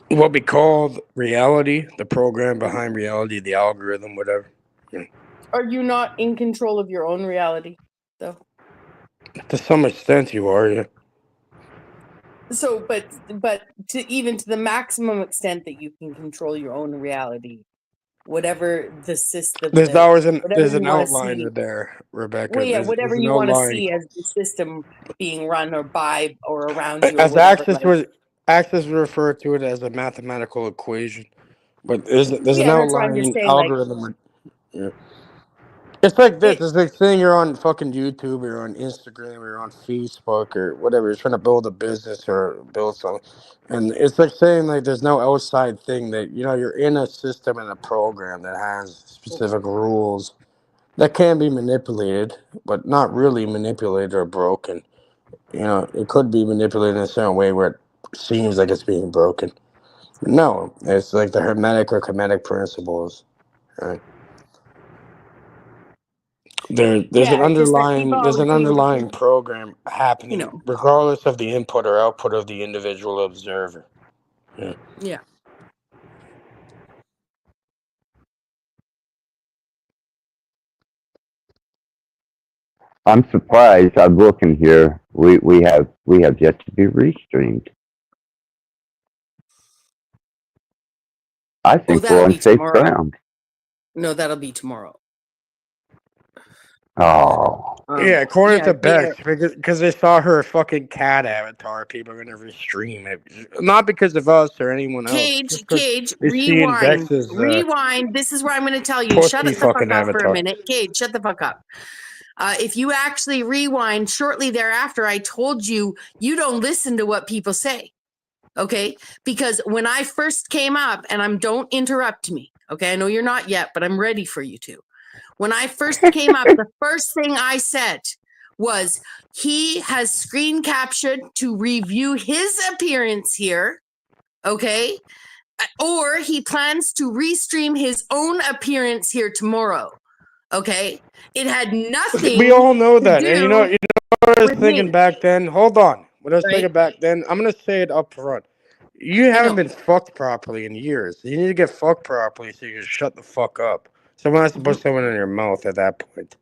What we call reality, the program behind reality, the algorithm, whatever. Yeah. Are you not in control of your own reality, though? To some extent, you are. Yeah. So, but to the maximum extent that you can control your own reality, whatever the system. There's an outliner outliner there, Rebecca. Well, yeah, whatever you want to see as the system being run or by or around you. As Access refer to it as a mathematical equation, but there's an outlining algorithm. Yeah. It's like this. It's like saying you're on fucking YouTube, or you're on Instagram, or you're on Facebook, or whatever. You're trying to build a business or build something, and it's like saying like there's no outside thing that you're in a system and a program that has specific rules that can be manipulated, but not really manipulated or broken. It could be manipulated in a certain way where it seems like it's being broken. No, it's like the hermetic or kinetic principles, right? There's an underlying program happening, regardless of the input or output of the individual observer. Yeah. Yeah. I'm surprised. I'm looking here. We have yet to be restreamed. I think we're on safe ground. No, that'll be tomorrow. Oh. Yeah, according to Bex, because they saw her fucking cat avatar, people are going to restream it. Not because of us or anyone else. Cage, rewind. Rewind. This is where I'm going to tell you. Shut the fuck up for a minute. Cage, shut the fuck up. If you actually rewind shortly thereafter, I told you don't listen to what people say. Okay? Because when I first came up, and don't interrupt me. Okay? I know you're not yet, but I'm ready for you to. When I first came up, the first thing I said was he has screen captured to review his appearance here, okay? Or he plans to restream his own appearance here tomorrow, okay? It had nothing. We all know that. And you know what I was thinking back then? Hold on. What I was thinking back then, I'm going to say it up front. You haven't been fucked properly in years. You need to get fucked properly so you can shut the fuck up. Someone has to put someone in your mouth at that point.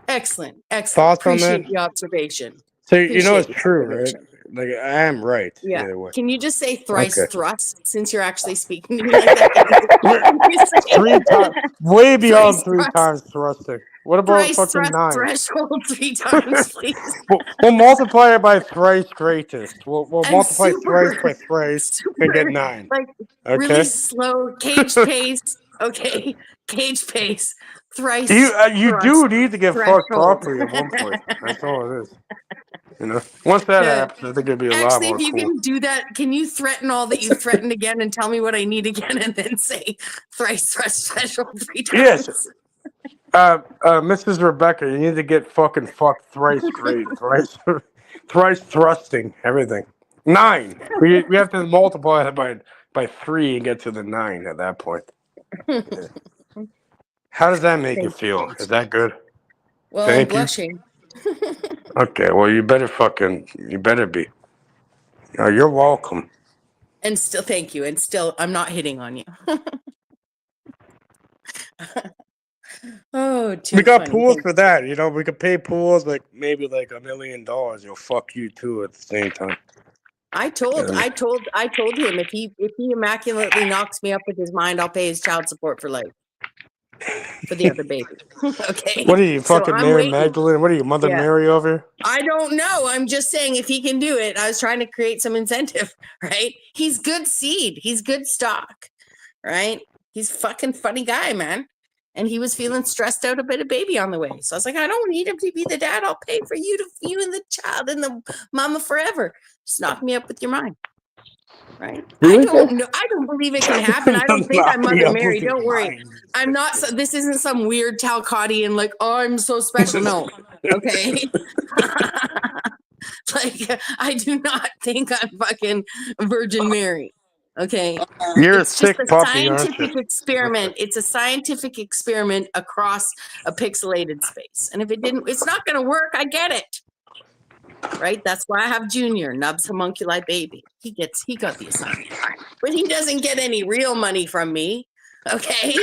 Excellent. Thoughts on that? Appreciate the observation. So it's true, right? Like I am right. Yeah. Either way. Can you just say thrice thrust since you're actually speaking to me like that? 3 times, way beyond 3 times thrusting. What about fucking 9? Threshold 3 times, please. We'll multiply it by thrice greatest. We'll multiply thrice by thrice and get 9. Like really slow cage pace. Okay, cage pace. Thrice. You do need to get fucked properly at one point. That's all it is. Once that happens, I think it'd be a lot more cool. Actually, if you can do that, can you threaten all that you threatened again and tell me what I need again, and then say thrice thrust special 3 times? Yes. Mrs. Rebecca, you need to get fucking fucked thrice great, thrice thrusting, everything. 9. We have to multiply it by 3 and get to the 9 at that point. Yeah. How does that make you feel? Is that good? Well, I'm blushing. Okay, well, you better be. You're welcome. And still, thank you. And still, I'm not hitting on you. Oh, we got pools for that. We could pay pools maybe $1 million. You'll fuck you too at the same time. I told him if he immaculately knocks me up with his mind, I'll pay his child support for life. for the other baby. Okay. What are you, So fucking I'm Mary waiting. Magdalene? What are you, Mother Yeah. Mary over here? I don't know. I'm just saying if he can do it, I was trying to create some incentive, right? He's good seed. He's good stock, right? He's a fucking funny guy, man. And he was feeling stressed out about a baby on the way. So I was like, I don't need him to be the dad. I'll pay for you and the child and the mama forever. Just knock me up with your mind. Right? I don't know. I don't believe it can happen. I don't think I'm Mother Mary. Don't worry. I'm not. This isn't some weird Talcottian like, oh, I'm so special. No. Okay. Like, I do not think I'm fucking Virgin Mary. Okay. You're It's a sick just a puppy, aren't scientific you? experiment. It's a scientific experiment across a pixelated space. And if it didn't, it's not going to work. I get it. Right? That's why I have Junior, Nubs Homunculi Baby. He got the assignment. But he doesn't get any real money from me. Okay?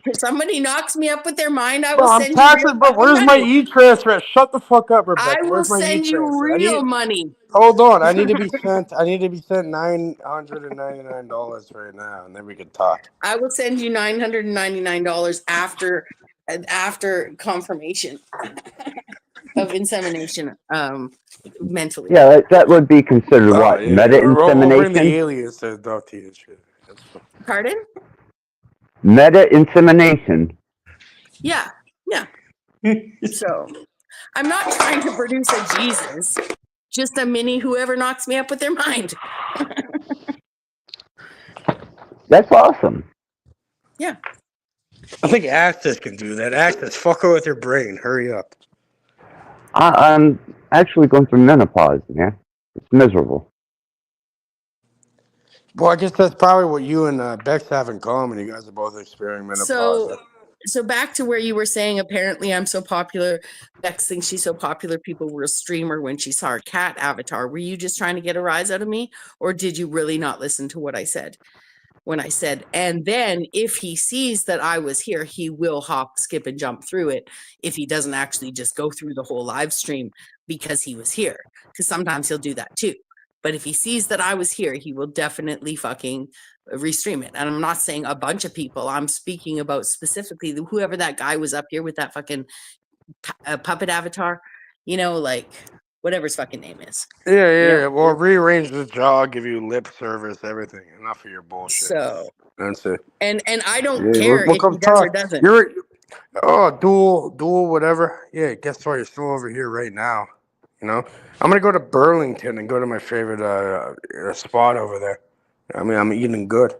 If somebody knocks me up with their mind, I will I'm send taxing, you real but where's my money. e-transfer? Shut the fuck up, Rebecca. I will Where's my send you e-transfer? real money. Hold on. I need to be sent $999 right now, and then we can talk. I will send you $999 after confirmation of insemination mentally. Yeah, that would be considered what? Yeah. Meta We'll bring the insemination? aliens to talk to you and shit. Pardon? Meta insemination. Yeah. So I'm not trying to produce a Jesus, just a mini whoever knocks me up with their mind. That's awesome. Yeah. I think Access can do that. Access, fuck her with your brain. Hurry up. I'm actually going through menopause, man. It's miserable. Well, I guess that's probably what you and Bex have in common. You guys are both experiencing menopause. So back to where you were saying, apparently I'm so popular. Bex thinks she's so popular. People will stream her when she saw her cat avatar. Were you just trying to get a rise out of me? Or did you really not listen to what I said? When I said, and then if he sees that I was here, he will hop, skip, and jump through it if he doesn't actually just go through the whole live stream because he was here. Because sometimes he'll do that too. But if he sees that I was here, he will definitely fucking restream it. And I'm not saying a bunch of people. I'm speaking about specifically whoever that guy was up here with that fucking puppet avatar, like whatever his fucking name is. Yeah. Well, rearrange the jaw, give you lip service, everything. Enough of your bullshit. So that's it. And I don't care if he does or doesn't. Dual, whatever. Yeah, guess what? You're still over here right now. I'm gonna go to Burlington and go to my favorite spot over there. I mean, I'm eating good.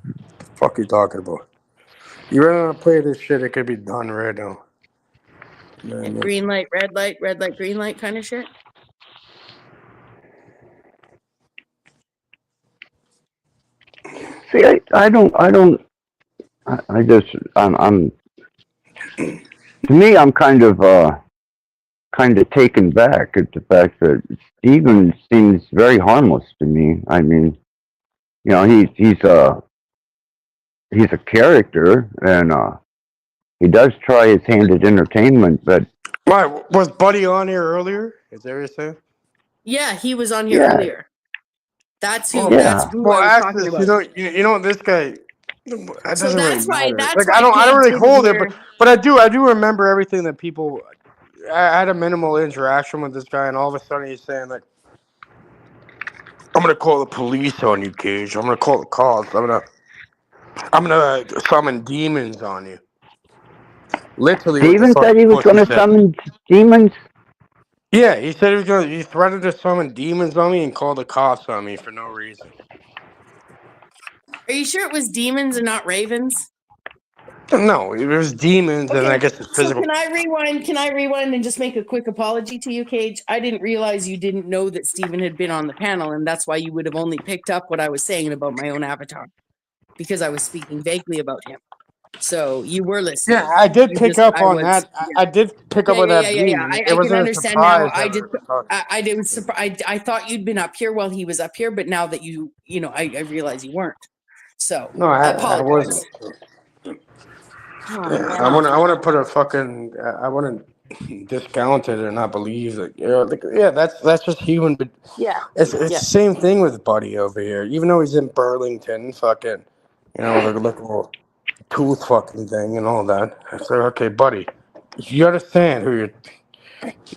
What the fuck are you talking about? You really want to play this shit? It could be done right now. And green light, red light, green light kind of shit. See, I'm to me, I'm kind of taken back at the fact that Steven seems very harmless to me. I mean, he's a character, and he does try his hand at entertainment, but why was Buddy on here earlier? Is that what you're saying? Yeah, he was on here earlier. That's who. Yeah. That's who I was talking about. You know this guy. That So doesn't that's really why. matter. That's Like, why I don't really Cage hold didn't it, hear- but I do remember everything that people. I had a minimal interaction with this guy, and all of a sudden he's saying like, "I'm gonna call the police on you, Cage. I'm gonna call the cops. I'm gonna summon demons on you." Literally, Steven said he was going to summon demons. Yeah, he said he threatened to summon demons on me and call the cops on me for no reason. Are you sure it was demons and not ravens? No, it was demons, and I guess it's physical. So can I rewind and just make a quick apology to you, Cage? I didn't realize you didn't know that Steven had been on the panel, and that's why you would have only picked up what I was saying about my own avatar, because I was speaking vaguely about him. So you were listening. Yeah, I did pick up on that. I did pick up on that. Yeah. I can understand now. I thought you'd been up here while he was up here, but now that I realize you weren't. So no, I wasn't. I want to put a fucking. I want to discount it and not believe that. That's just human. But it's the same thing with Buddy over here. Even though he's in Burlington, fucking, look. tooth fucking thing and all that. I said, okay, buddy, you understand who you're.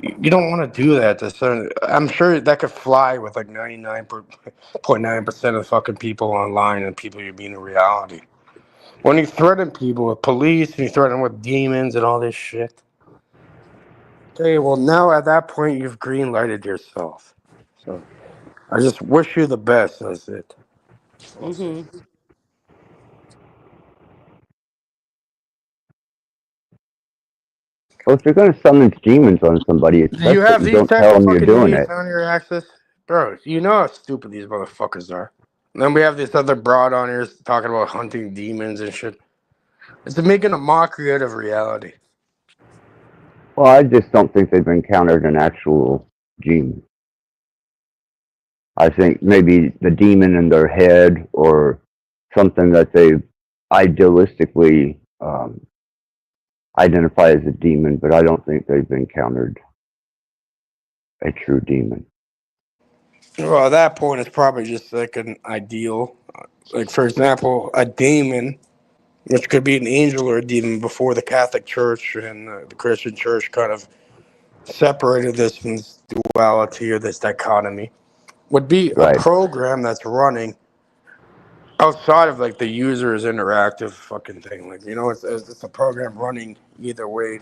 You don't want to do that to certain. I'm sure that could fly with like 99.9% of fucking people online and people you meet in reality. When you threaten people with police and you threaten them with demons and all this shit. Okay, well now at that point you've green lighted yourself. So I just wish you the best. That's it. Mm-hmm. Well, if you're going to summon demons on somebody, Do you have especially these don't type tell of them you're fucking doing idiots it. on your access? Bro, you know how stupid these motherfuckers are. And then we have this other broad on here talking about hunting demons and shit. It's making a mockery out of reality. Well, I just don't think they've encountered an actual demon. I think maybe the demon in their head or something that they idealistically identify as a demon, but I don't think they've encountered a true demon. Well, at that point, it's probably just like an ideal. Like, for example, a demon, which could be an angel or a demon before the Catholic Church and the Christian Church kind of separated this from this duality or this dichotomy, would be a Right. program that's running outside of like the user's interactive fucking thing. Like, you know, it's a program running either way.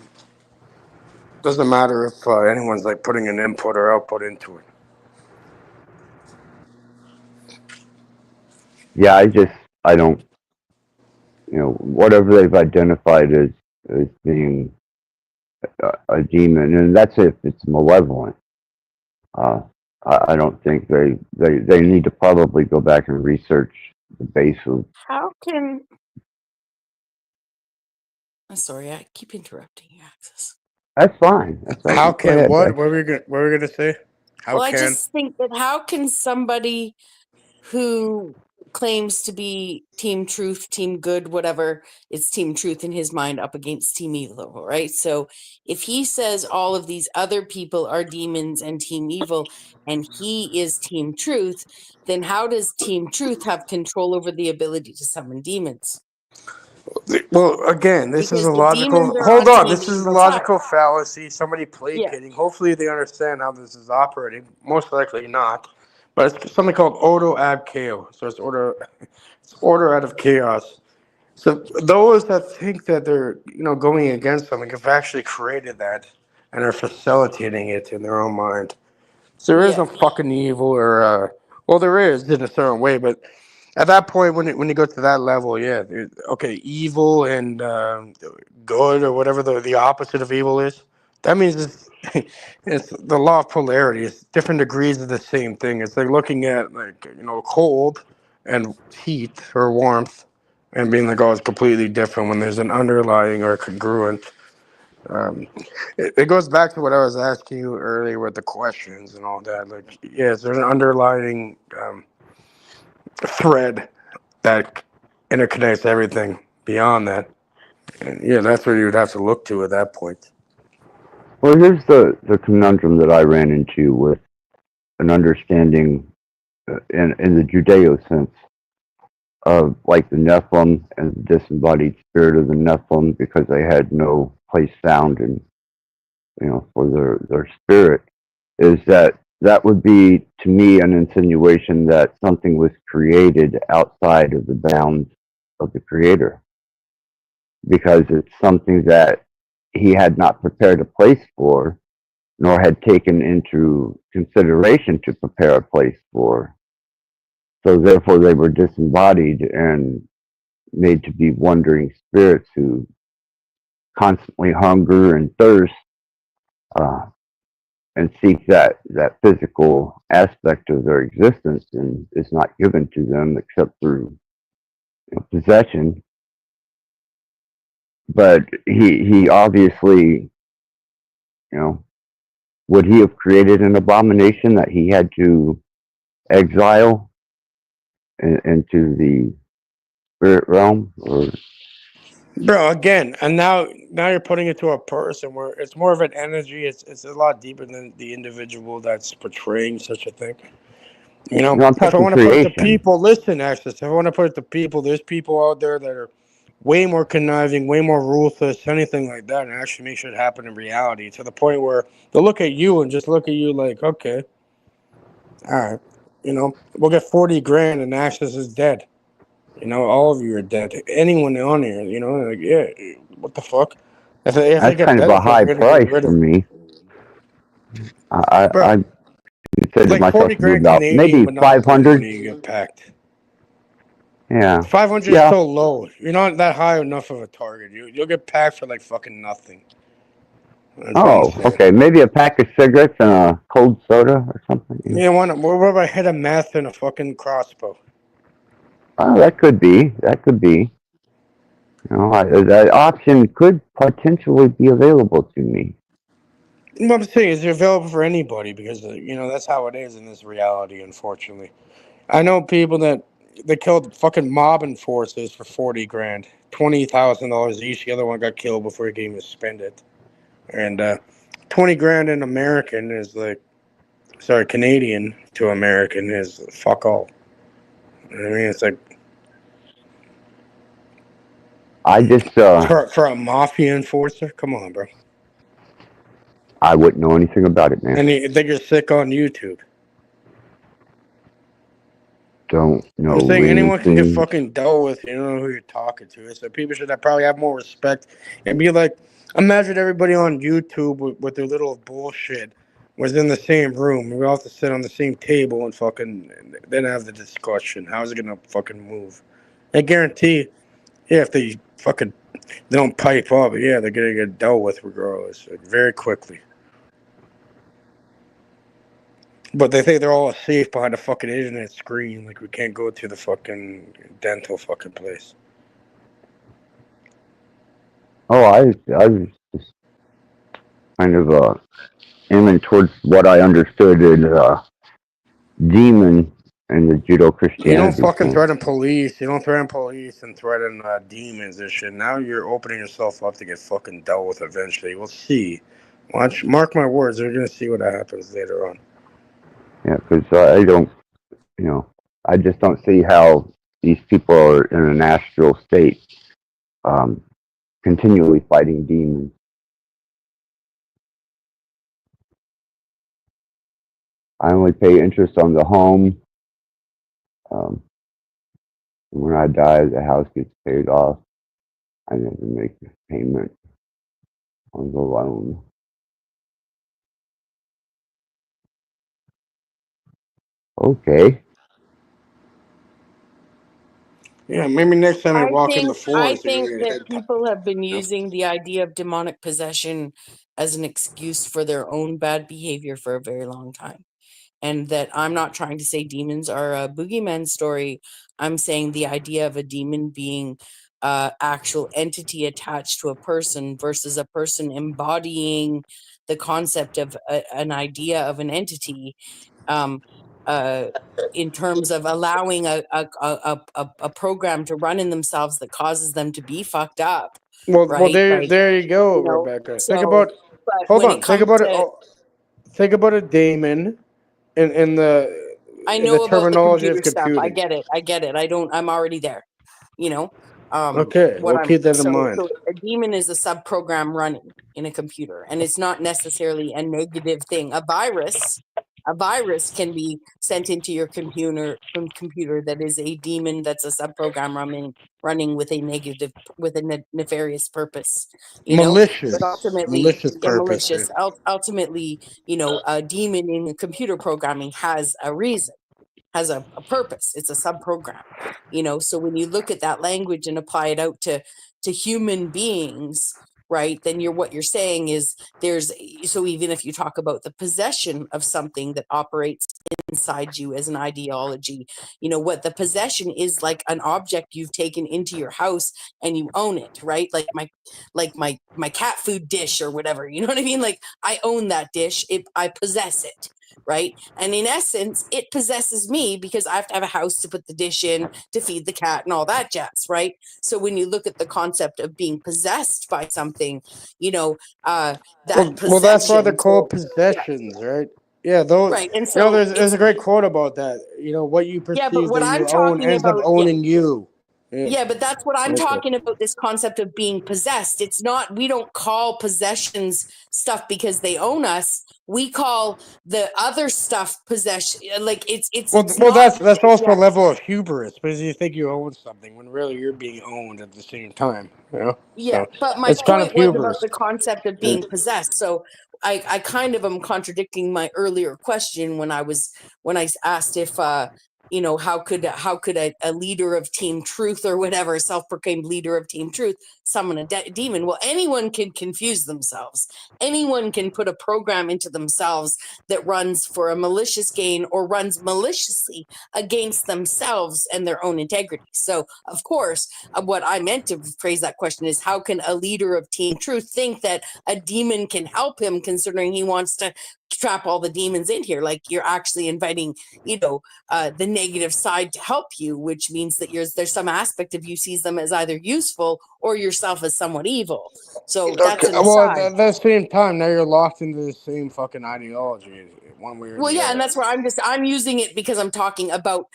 Doesn't matter if anyone's like putting an input or output into it. Yeah, I don't, whatever they've identified as being a demon, and that's if it's malevolent. I don't think they need to probably go back and research the base of. How can? I'm sorry, I keep interrupting you, Axis. That's fine. That's fine. How Go can ahead, what? Bex. What were we gonna say? How I can? just think that how can somebody who claims to be Team Truth, Team Good, whatever, it's Team Truth in his mind up against Team Evil, right? So if he says all of these other people are demons and Team Evil and he is Team Truth, then how does Team Truth have control over the ability to summon demons? Well, again, this is Because a the demons logical. are Hold on on, Team this is a Evil's side. logical fallacy. Somebody Yeah. placating. Hopefully, they understand how this is operating. Most likely not, but it's something called ordo ad chaos. So it's order out of chaos. So those that think that they're going against something have actually created that and are facilitating it in their own mind. So there is no fucking evil or well, there is in a certain way, but at that point, when you go to that level, yeah, okay, evil and good or whatever the opposite of evil is, that means it's the law of polarity. It's different degrees of the same thing. It's like looking at cold and heat or warmth, and being like, oh, it's completely different when there's an underlying or congruent. It goes back to what I was asking you earlier with the questions and all that. Like, yeah, is there an underlying thread that interconnects everything beyond that? And yeah, that's where you would have to look to at that point. Well, here's the conundrum that I ran into with an understanding in the Judeo sense of like the Nephilim and the disembodied spirit of the Nephilim, because they had no place found in for their spirit, is that would be to me an insinuation that something was created outside of the bounds of the Creator, because it's something that he had not prepared a place for, nor had taken into consideration to prepare a place for. So therefore they were disembodied and made to be wandering spirits who constantly hunger and thirst and seek that physical aspect of their existence, and is not given to them except through possession. But he obviously, would he have created an abomination that he had to exile into the spirit realm? Or Bro, again, and now you're putting it to a person where it's more of an energy. It's a lot deeper than the individual that's portraying such a thing. I'm If I talking want to put it to creation. people, listen, Access. If I want to put it to people, there's people out there that are way more conniving, way more ruthless, anything like that, and actually make shit happen in reality to the point where they'll look at you and just look at you like, okay, all right, we'll get 40 grand and Access is dead. All of you are dead. Anyone on here, like, yeah, what the fuck? If they That's get kind of a benefits, high they're gonna get price rid for of it. me. Bro, I consider like myself 40 to be grand about Canadian, maybe but not the 500. money you get packed. Yeah. 500 is Yeah. so low. You're not that high enough of a target. You'll get packed for like fucking nothing. That's what I'm Oh, saying. okay. Maybe a pack of cigarettes and a cold soda or something. Yeah, what about a hit of meth and a fucking crossbow? Oh, that could be. That could be. That option could potentially be available to me. What I'm saying is, they're available for anybody because that's how it is in this reality. Unfortunately, I know people that they killed fucking mob enforcers for 40 grand, $20,000 each. The other one got killed before he could even spend it, and 20 grand in American is like, sorry, Canadian to American is fuck all. I mean, it's like I just for a mafia enforcer. Come on, bro. I wouldn't know anything about it, man. And you think you're sick on YouTube. Don't know I'm saying anyone can get anything. fucking dealt with. You don't know who you're talking to. So people should probably have more respect and be like, imagine everybody on YouTube with their little bullshit was in the same room. We all have to sit on the same table and fucking then have the discussion. How's it gonna fucking move? I guarantee, yeah, if they don't pipe up, yeah, they're gonna get dealt with regardless, like, very quickly. But they think they're all safe behind a fucking internet screen. Like, we can't go to the fucking dental fucking place. Oh, I was just kind of aiming towards what I understood in demon and the Judo Christianity. You don't fucking thing. threaten police. You don't threaten police and threaten demons and shit. Now you're opening yourself up to get fucking dealt with eventually. We'll see. Mark my words. We're gonna see what happens later on. Yeah, because I don't, I just don't see how these people are in an astral state, continually fighting demons. I only pay interest on the home. When I die, the house gets paid off. I never make a payment on the loan. Okay. Yeah, maybe next time I walk in the I forest, you're think gonna get that hit. people have been using the idea of demonic possession as an excuse for their own bad behavior for a very long time. And that I'm not trying to say demons are a boogeyman story. I'm saying the idea of a demon being actual entity attached to a person versus a person embodying the concept of an idea of an entity, in terms of allowing a program to run in themselves that causes them to be fucked up, Well, right? Like, there you go, you know, Rebecca. Think so, about. but Hold when it on. Think comes about it. to, Think about a daemon in the I in the know about the terminology of computer stuff. I computing. get it. I'm already there. You know, Okay, we'll keep that in mind. so a daemon is a subprogram running in a computer, and it's not necessarily a negative thing. A virus can be sent into your computer that is a daemon, that's a subprogram running with a nefarious purpose. Malicious. But ultimately, Malicious yeah, purpose. malicious. Ultimately, a demon in computer programming has a reason, has a purpose. It's a subprogram. So when you look at that language and apply it out to human beings, right, then what you're saying is so even if you talk about the possession of something that operates inside you as an ideology, what the possession is, like an object you've taken into your house and you own it, right? Like my cat food dish or whatever, you know what I mean? Like, I own that dish, I possess it, right? And in essence, it possesses me because I have to have a house to put the dish in, to feed the cat and all that jazz, right? So when you look at the concept of being possessed by something, that possession. Well, that's why they're called possessions, right? Yeah, those. Right, and so there's a great quote about that. What you yeah, perceive but what that I'm you own talking ends up about, yeah, owning you. Yeah, but that's what I'm talking about, this concept of being possessed. It's not, we don't call possessions stuff because they own us. We call the other stuff possession. Like it's Well, not, that's also a level of hubris because you think you own something when really you're being owned at the same time. You know. Yeah, So but my it's kind of point was about hubris. the concept of being possessed. So I kind of am contradicting my earlier question when I asked if how could a leader of Team Truth or whatever, a self-proclaimed leader of Team Truth, summon a demon? Well, anyone can confuse themselves. Anyone can put a program into themselves that runs for a malicious gain or runs maliciously against themselves and their own integrity. So, of course, what I meant to phrase that question is, how can a leader of Team Truth think that a demon can help him, considering he wants to trap all the demons in here? Like, you're actually inviting, the negative side to help you, which means that there's some aspect of you sees them as either useful or yourself as somewhat evil. So that's an aside. Well, at the same time, now you're locked into the same fucking ideology, one way or the other. And that's where I'm using it because I'm talking about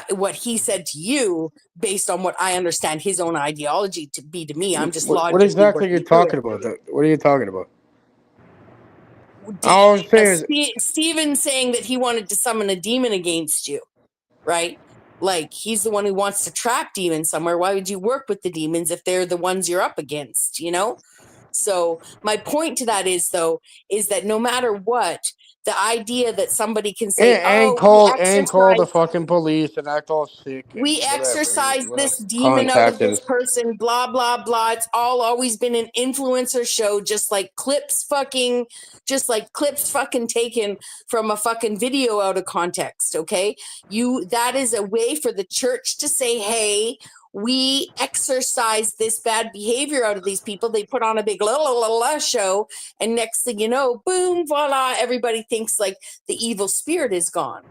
what he said to you based on what I understand his own ideology to be to me. I'm just logically. What exactly are you talking about? What are you talking about? I was saying Steven saying that he wanted to summon a demon against you, right? Like, he's the one who wants to trap demons somewhere. Why would you work with the demons if they're the ones you're up against, So my point to that is that no matter what, the idea that somebody can say, and call the fucking police and act all sick. We exorcise this demon out of this person, blah, blah, blah. It's always been an influencer show, just like clips fucking taken from a fucking video out of context, okay? That is a way for the church to say, hey, we exercise this bad behavior out of these people. They put on a big la la la la show, and next thing you know, boom, voila, everybody thinks like the evil spirit is gone.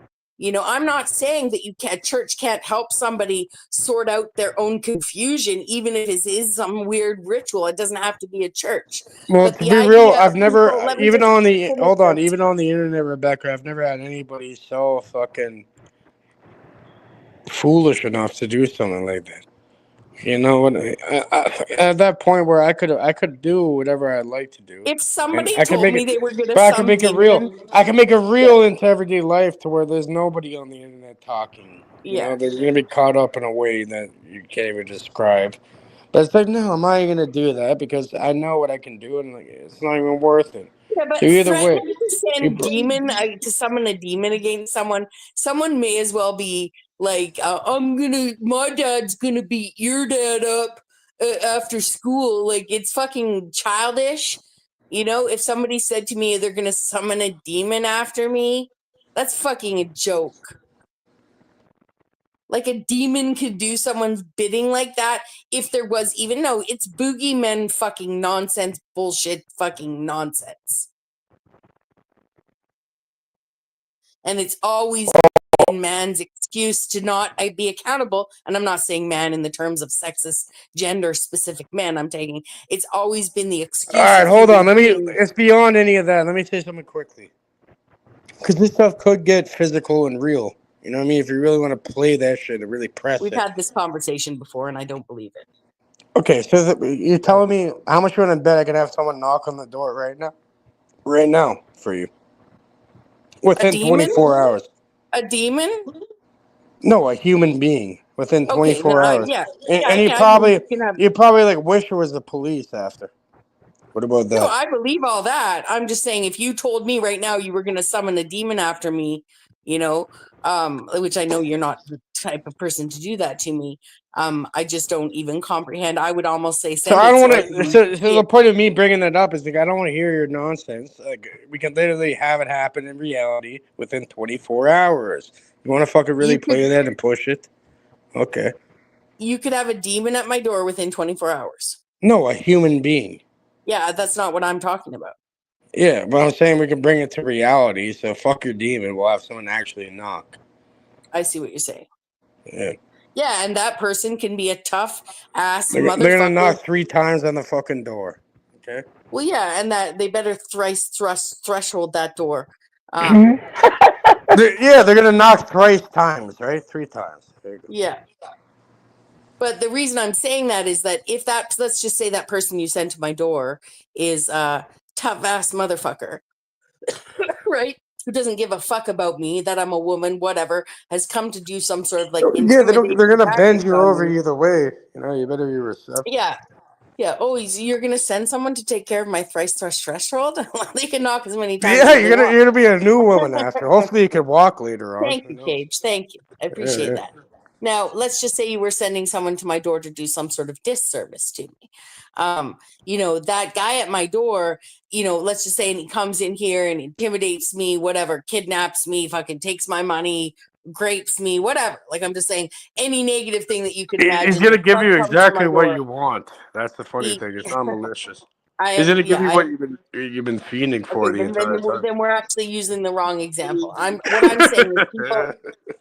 I'm not saying that church can't help somebody sort out their own confusion, even if it is some weird ritual. It doesn't have to be a church. Well, but to be real, I've never, even on the internet, Rebecca, I've never had anybody so fucking foolish enough to do something like that. At that point where I could do whatever I'd like to do. If somebody told me they were going to, I can make it real. I can make it real into everyday life to where there's nobody on the internet talking. They're going to be caught up in a way that you can't even describe. But it's like, no, I'm not even going to do that because I know what I can do, and it's not even worth it. Yeah, but either way, to summon a demon against someone may as well be like, my dad's gonna beat your dad up after school. Like, it's fucking childish. If somebody said to me they're gonna summon a demon after me, that's fucking a joke. Like, a demon could do someone's bidding like that if there was it's boogeymen fucking nonsense, bullshit fucking nonsense. And it's always been man's excuse to not be accountable. And I'm not saying man in the terms of sexist, gender-specific men. It's always been the excuse. All right, hold on. It's beyond any of that. Let me say something quickly. Because this stuff could get physical and real. You know what I mean? If you really want to play that shit and really press it. We've had this conversation before, and I don't believe it. Okay, so you're telling me how much you want to bet I could have someone knock on the door right now? Right now, for you. Within 24 hours. A demon? No, a human being. Within 24 hours. And you probably like wish it was the police after. What about that? No, I believe all that. I'm just saying, if you told me right now you were going to summon a demon after me, which I know you're not the type of person to do that to me. I just don't even comprehend. I would almost say. So I don't want to. So the point of me bringing that up is like I don't want to hear your nonsense. Like we can literally have it happen in reality within 24 hours. You want to fucking really play that and push it? Okay. You could have a demon at my door within 24 hours. No, a human being. Yeah, that's not what I'm talking about. Yeah, but I'm saying we can bring it to reality. So fuck your demon. We'll have someone actually knock. I see what you're saying. Yeah. Yeah, and that person can be a tough ass motherfucker. They're gonna knock 3 times on the fucking door. Okay. Well, yeah, and that they better threshold that door. They're gonna knock thrice times, right? 3 times. Yeah. But the reason I'm saying that is that if that, let's just say that person you sent to my door is a tough ass motherfucker, right? Who doesn't give a fuck about me, that I'm a woman, whatever, has come to do some sort of like Yeah, they're intimidation gonna bend tactics you on over me. either way. You know, you better be receptive. Yeah. Yeah. Oh, you're gonna send someone to take care of my thrice threshold? They can knock as many times Yeah, as they want. you're gonna be a new woman after. Hopefully, you can walk later on. Thank you, Cage. Thank you. I appreciate that. Now, let's just say you were sending someone to my door to do some sort of disservice to me. That guy at my door, let's just say, and he comes in here and intimidates me, whatever, kidnaps me, fucking takes my money, grapes me, whatever. Like, I'm just saying, any negative thing that you can imagine. He's gonna give you comes to exactly my what door. you want. That's the funny thing. It's not malicious. I He's am- gonna give yeah, you I what am- you've been fiending for Okay, the entire time. then we're actually using the wrong example. What I'm saying is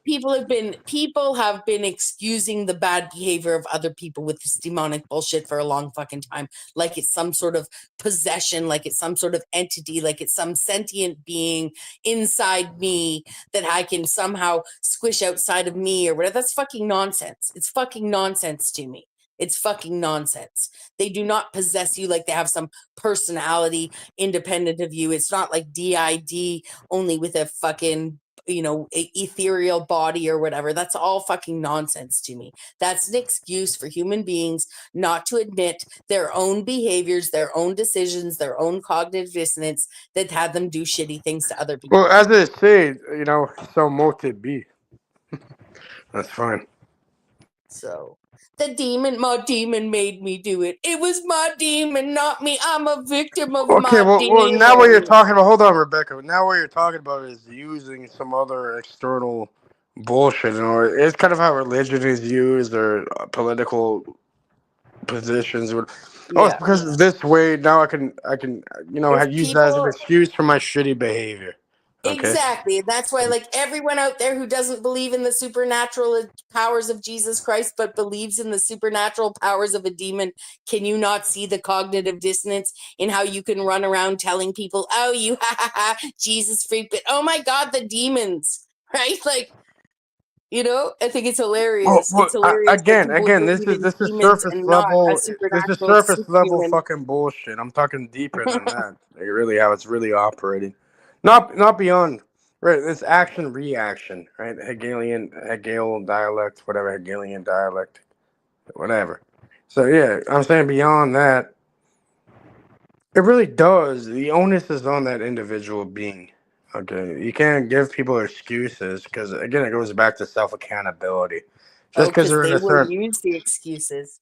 people have been excusing the bad behavior of other people with this demonic bullshit for a long fucking time, like it's some sort of possession, like it's some sort of entity, like it's some sentient being inside me that I can somehow squish outside of me or whatever. That's fucking nonsense. It's fucking nonsense to me. It's fucking nonsense. They do not possess you like they have some personality independent of you. It's not like DID only with a fucking, ethereal body or whatever. That's all fucking nonsense to me. That's an excuse for human beings not to admit their own behaviors, their own decisions, their own cognitive dissonance that had them do shitty things to other people. Well, as they say, so mote it be. That's fine. So my demon made me do it. It was my demon, not me. I'm a victim of my demon. Well, now what you're talking about, hold on, Rebecca. Now what you're talking about is using some other external bullshit. It's kind of how religion is used or political positions. It's because of this way. Now I can use that as an excuse for my shitty behavior. Okay? Exactly. That's why, like, everyone out there who doesn't believe in the supernatural powers of Jesus Christ, but believes in the supernatural powers of a demon, can you not see the cognitive dissonance in how you can run around telling people, oh, you, Jesus freak, but oh my God, the demons, right? Like, I think it's hilarious. Well, It's hilarious. Again, this is surface level. This is surface level fucking bullshit. I'm talking deeper than that. Like, really, how it's really operating. Not beyond, right? It's action reaction, right? Hegel dialect, whatever, Hegelian dialect, whatever. So yeah, I'm saying beyond that, it really does. The onus is on that individual being. Okay, you can't give people excuses because again, it goes back to self accountability. Just because they're in a certain. Use the excuses.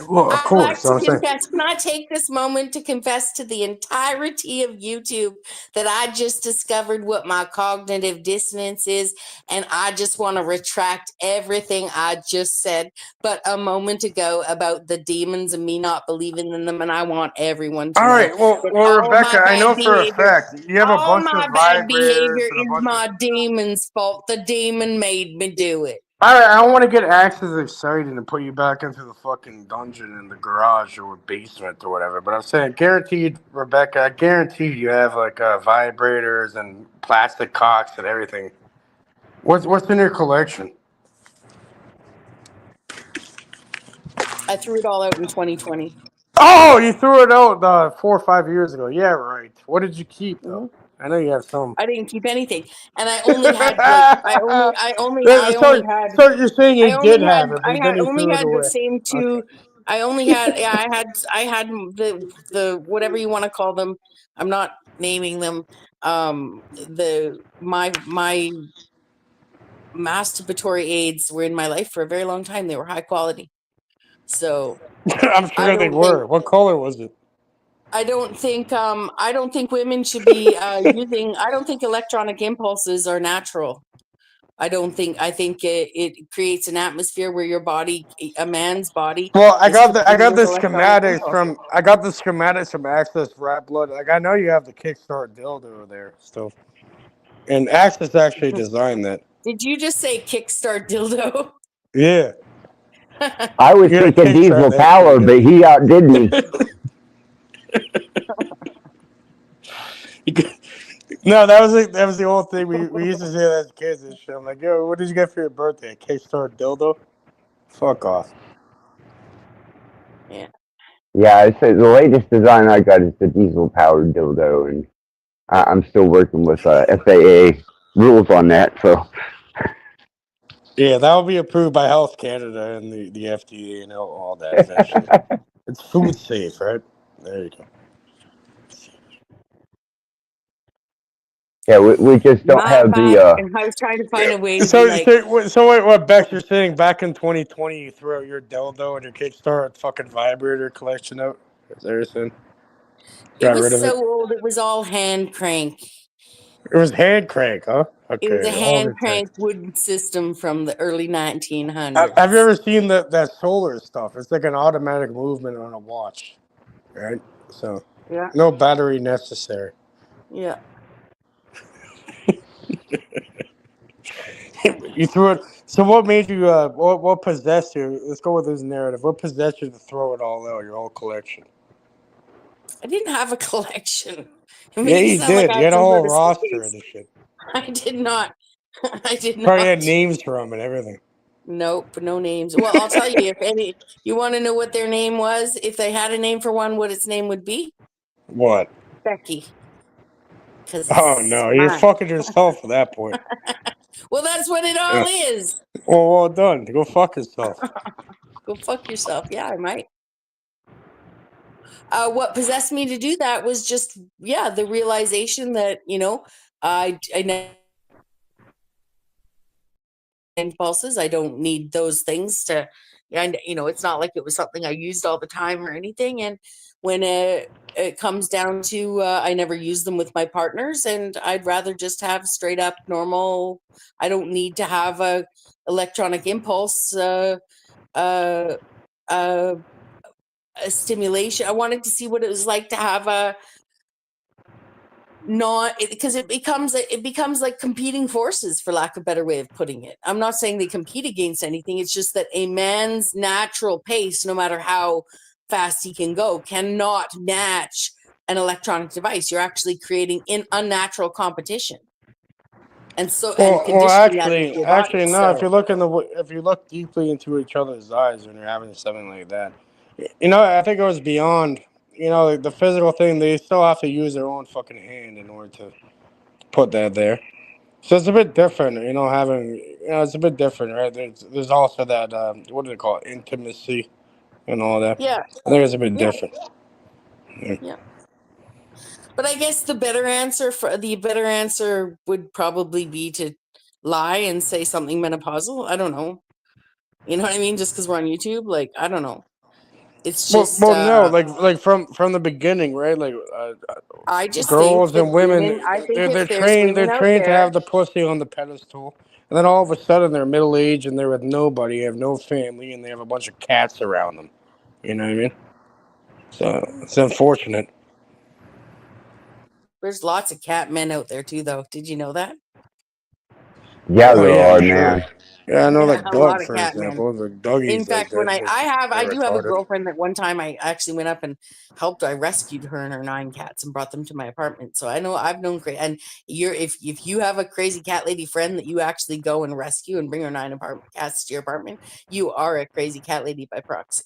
Well, of course. I'd like to confess. Can I take this moment to confess to the entirety of YouTube that I just discovered what my cognitive dissonance is, and I just want to retract everything I just said but a moment ago about the demons and me not believing in them, and I want everyone to know. All right, well, Rebecca, I know for a fact you have a bunch of bad behavior vibrators is my demon's fault. The demon made me do it. All right, I don't want to get Axis excited and put you back into the fucking dungeon in the garage or basement or whatever. But I'm saying, guaranteed, Rebecca, I guarantee you have like vibrators and plastic cocks and everything. What's in your collection? I threw it all out in 2020. Oh, you threw it out 4 or 5 years ago. Yeah, right. What did you keep though? Mm-hmm. I know you have some. I didn't keep anything, and I only had I only had. So you're saying you did have it, but then you only threw had it away. the same two. Okay. I only had I had the whatever you want to call them. I'm not naming them. My masturbatory aids were in my life for a very long time. They were high quality. So I'm sure they were. What color was it? I don't think women should be using. I don't think electronic impulses are natural. I think it creates an atmosphere where your body, a man's body. Well, I got the schematics from Access Rattblood. Like I know you have the Kickstart dildo there still, and Access actually designed that. Did you just say Kickstart dildo? Yeah. I was thinking Diesel Power, but he outdid me. No, that was the old thing we used to say that as kids and shit. I'm like, yo, what did you get for your birthday? A Kickstart dildo? Fuck off. Yeah. Yeah, I say the latest design I got is the diesel-powered dildo, and I'm still working with FAA rules on that. So Yeah, that will be approved by Health Canada and the FDA and all that eventually. It's food safe, right? There you go. yeah, we just don't Not have back. the. And I was trying to find a way to be So, like, what Bex, you're saying back in 2020, you threw out your dildo and your Kickstarter fucking vibrator collection out? Is that what you're saying? it Got was rid of so it? old, it was all hand crank. It was hand crank, huh? It was a Okay, hand older tech. crank wooden system from the early 1900s. Have you ever seen that solar stuff? It's like an automatic movement on a watch, right? So, Yeah. no battery necessary. Yeah. You threw it. So, what made you? What possessed you? Let's go with this narrative. What possessed you to throw it all out, your whole collection? I didn't have a collection. It Yeah, made it you sound like did. I You had had a some whole sort of roster of suitcase. this shit. I did not. I did Probably had not. names for them and everything. Nope, no names. Well, I'll tell you, if any, you want to know what their name was, if they had a name for one, what its name would be? What? Becky. Because Oh it's no, you're mine. fucking yourself at that point. Well, that's what it all is. Well done. Go fuck yourself. Go fuck yourself. Yeah, I might. What possessed me to do that was just, the realization that, I impulses. I don't need those things to, and it's not like it was something I used all the time or anything. And when it comes down to, I never use them with my partners, and I'd rather just have straight up normal. I don't need to have a electronic impulse a stimulation. I wanted to see what it was like to have a not, because it becomes like competing forces, for lack of a better way of putting it. I'm not saying they compete against anything. It's just that a man's natural pace, no matter how fast he can go, cannot match an electronic device. You're actually creating unnatural competition, and conditioning that into your body. Actually, no. So If you look deeply into each other's eyes when you're having something like that, I think it was beyond. The physical thing. They still have to use their own fucking hand in order to put that there. So it's a bit different, it's a bit different, right? There's also that, what do they call it, intimacy and all that. yeah, I think it's a bit yeah, different. yeah. But I guess the better answer would probably be to lie and say something menopausal. I don't know. You know what I mean? Just because we're on YouTube, like, I don't know. It's just No, like from the beginning, right? Like I just think girls that and women, women. I think they're if there's trained, women they're out trained to there, have the pussy on the pedestal, and then all of a sudden they're middle aged and they're with nobody, have no family, and they have a bunch of cats around them. You know what I mean? So it's unfortunate. there's lots of cat men out there too, though. Did you know that? Yeah, Oh there yeah, are, I'm sure. man. Yeah, I know, like A lot Doug, of for cat men. example. The Dougie's In like fact, when that. I They're do have a retarded. girlfriend that one time I actually went up and helped. I rescued her and her 9 cats and brought them to my apartment. So I know I've known and if you have a crazy cat lady friend that you actually go and rescue and bring her 9 cats to your apartment, you are a crazy cat lady by proxy,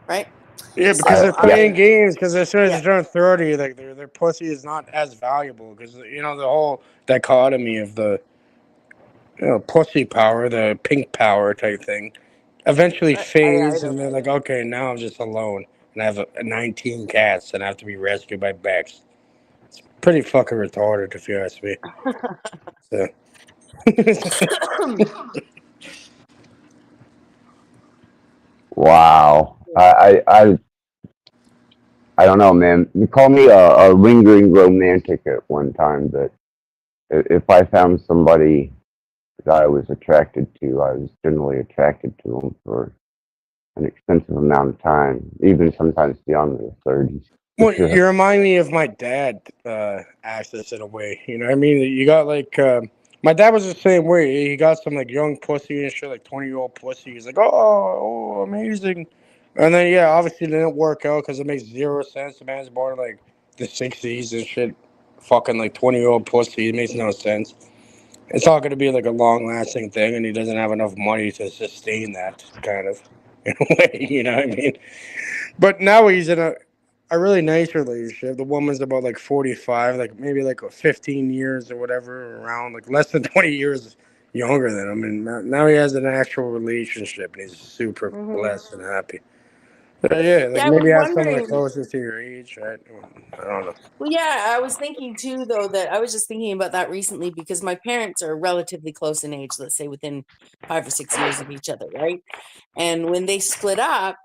right? Yeah, because they're Yeah. playing games. Because as soon as they turn 30, like their pussy is not as valuable. Because the whole dichotomy of the pussy power, the pink power type thing, eventually I fades, don't and they're like, okay, now I'm just alone, and I have 19 cats, and I have to be rescued by Bex. It's pretty fucking retarded, if you ask me. So. Wow. I don't know, man. You call me a lingering romantic at one time, but if I found somebody that I was attracted to, I was generally attracted to them for an extensive amount of time, even sometimes beyond the 30s. Well, Sure. you remind me of my dad, access in a way. You know what I mean? You got like, my dad was the same way. He got some like young pussy and shit, like 20-year-old pussy. He's like, oh, amazing. And then, yeah, obviously it didn't work out because it makes zero sense. The man's born in like the 60s and shit. Fucking like 20-year-old pussy. It makes no sense. it's all going to be like a long-lasting thing, and he doesn't have enough money to sustain that kind of in a way, you know what I mean? But now he's in a really nice relationship. The woman's about like 45, like maybe like 15 years or whatever, around like less than 20 years younger than him. And now he has an actual relationship, and he's super blessed and happy. Yeah, like Yeah, I was maybe have someone wondering. closer to your age, right? I don't know. Well, yeah, I was thinking too, though, that I was just thinking about that recently because my parents are relatively close in age, let's say within 5 or 6 years of each other, right? And when they split up,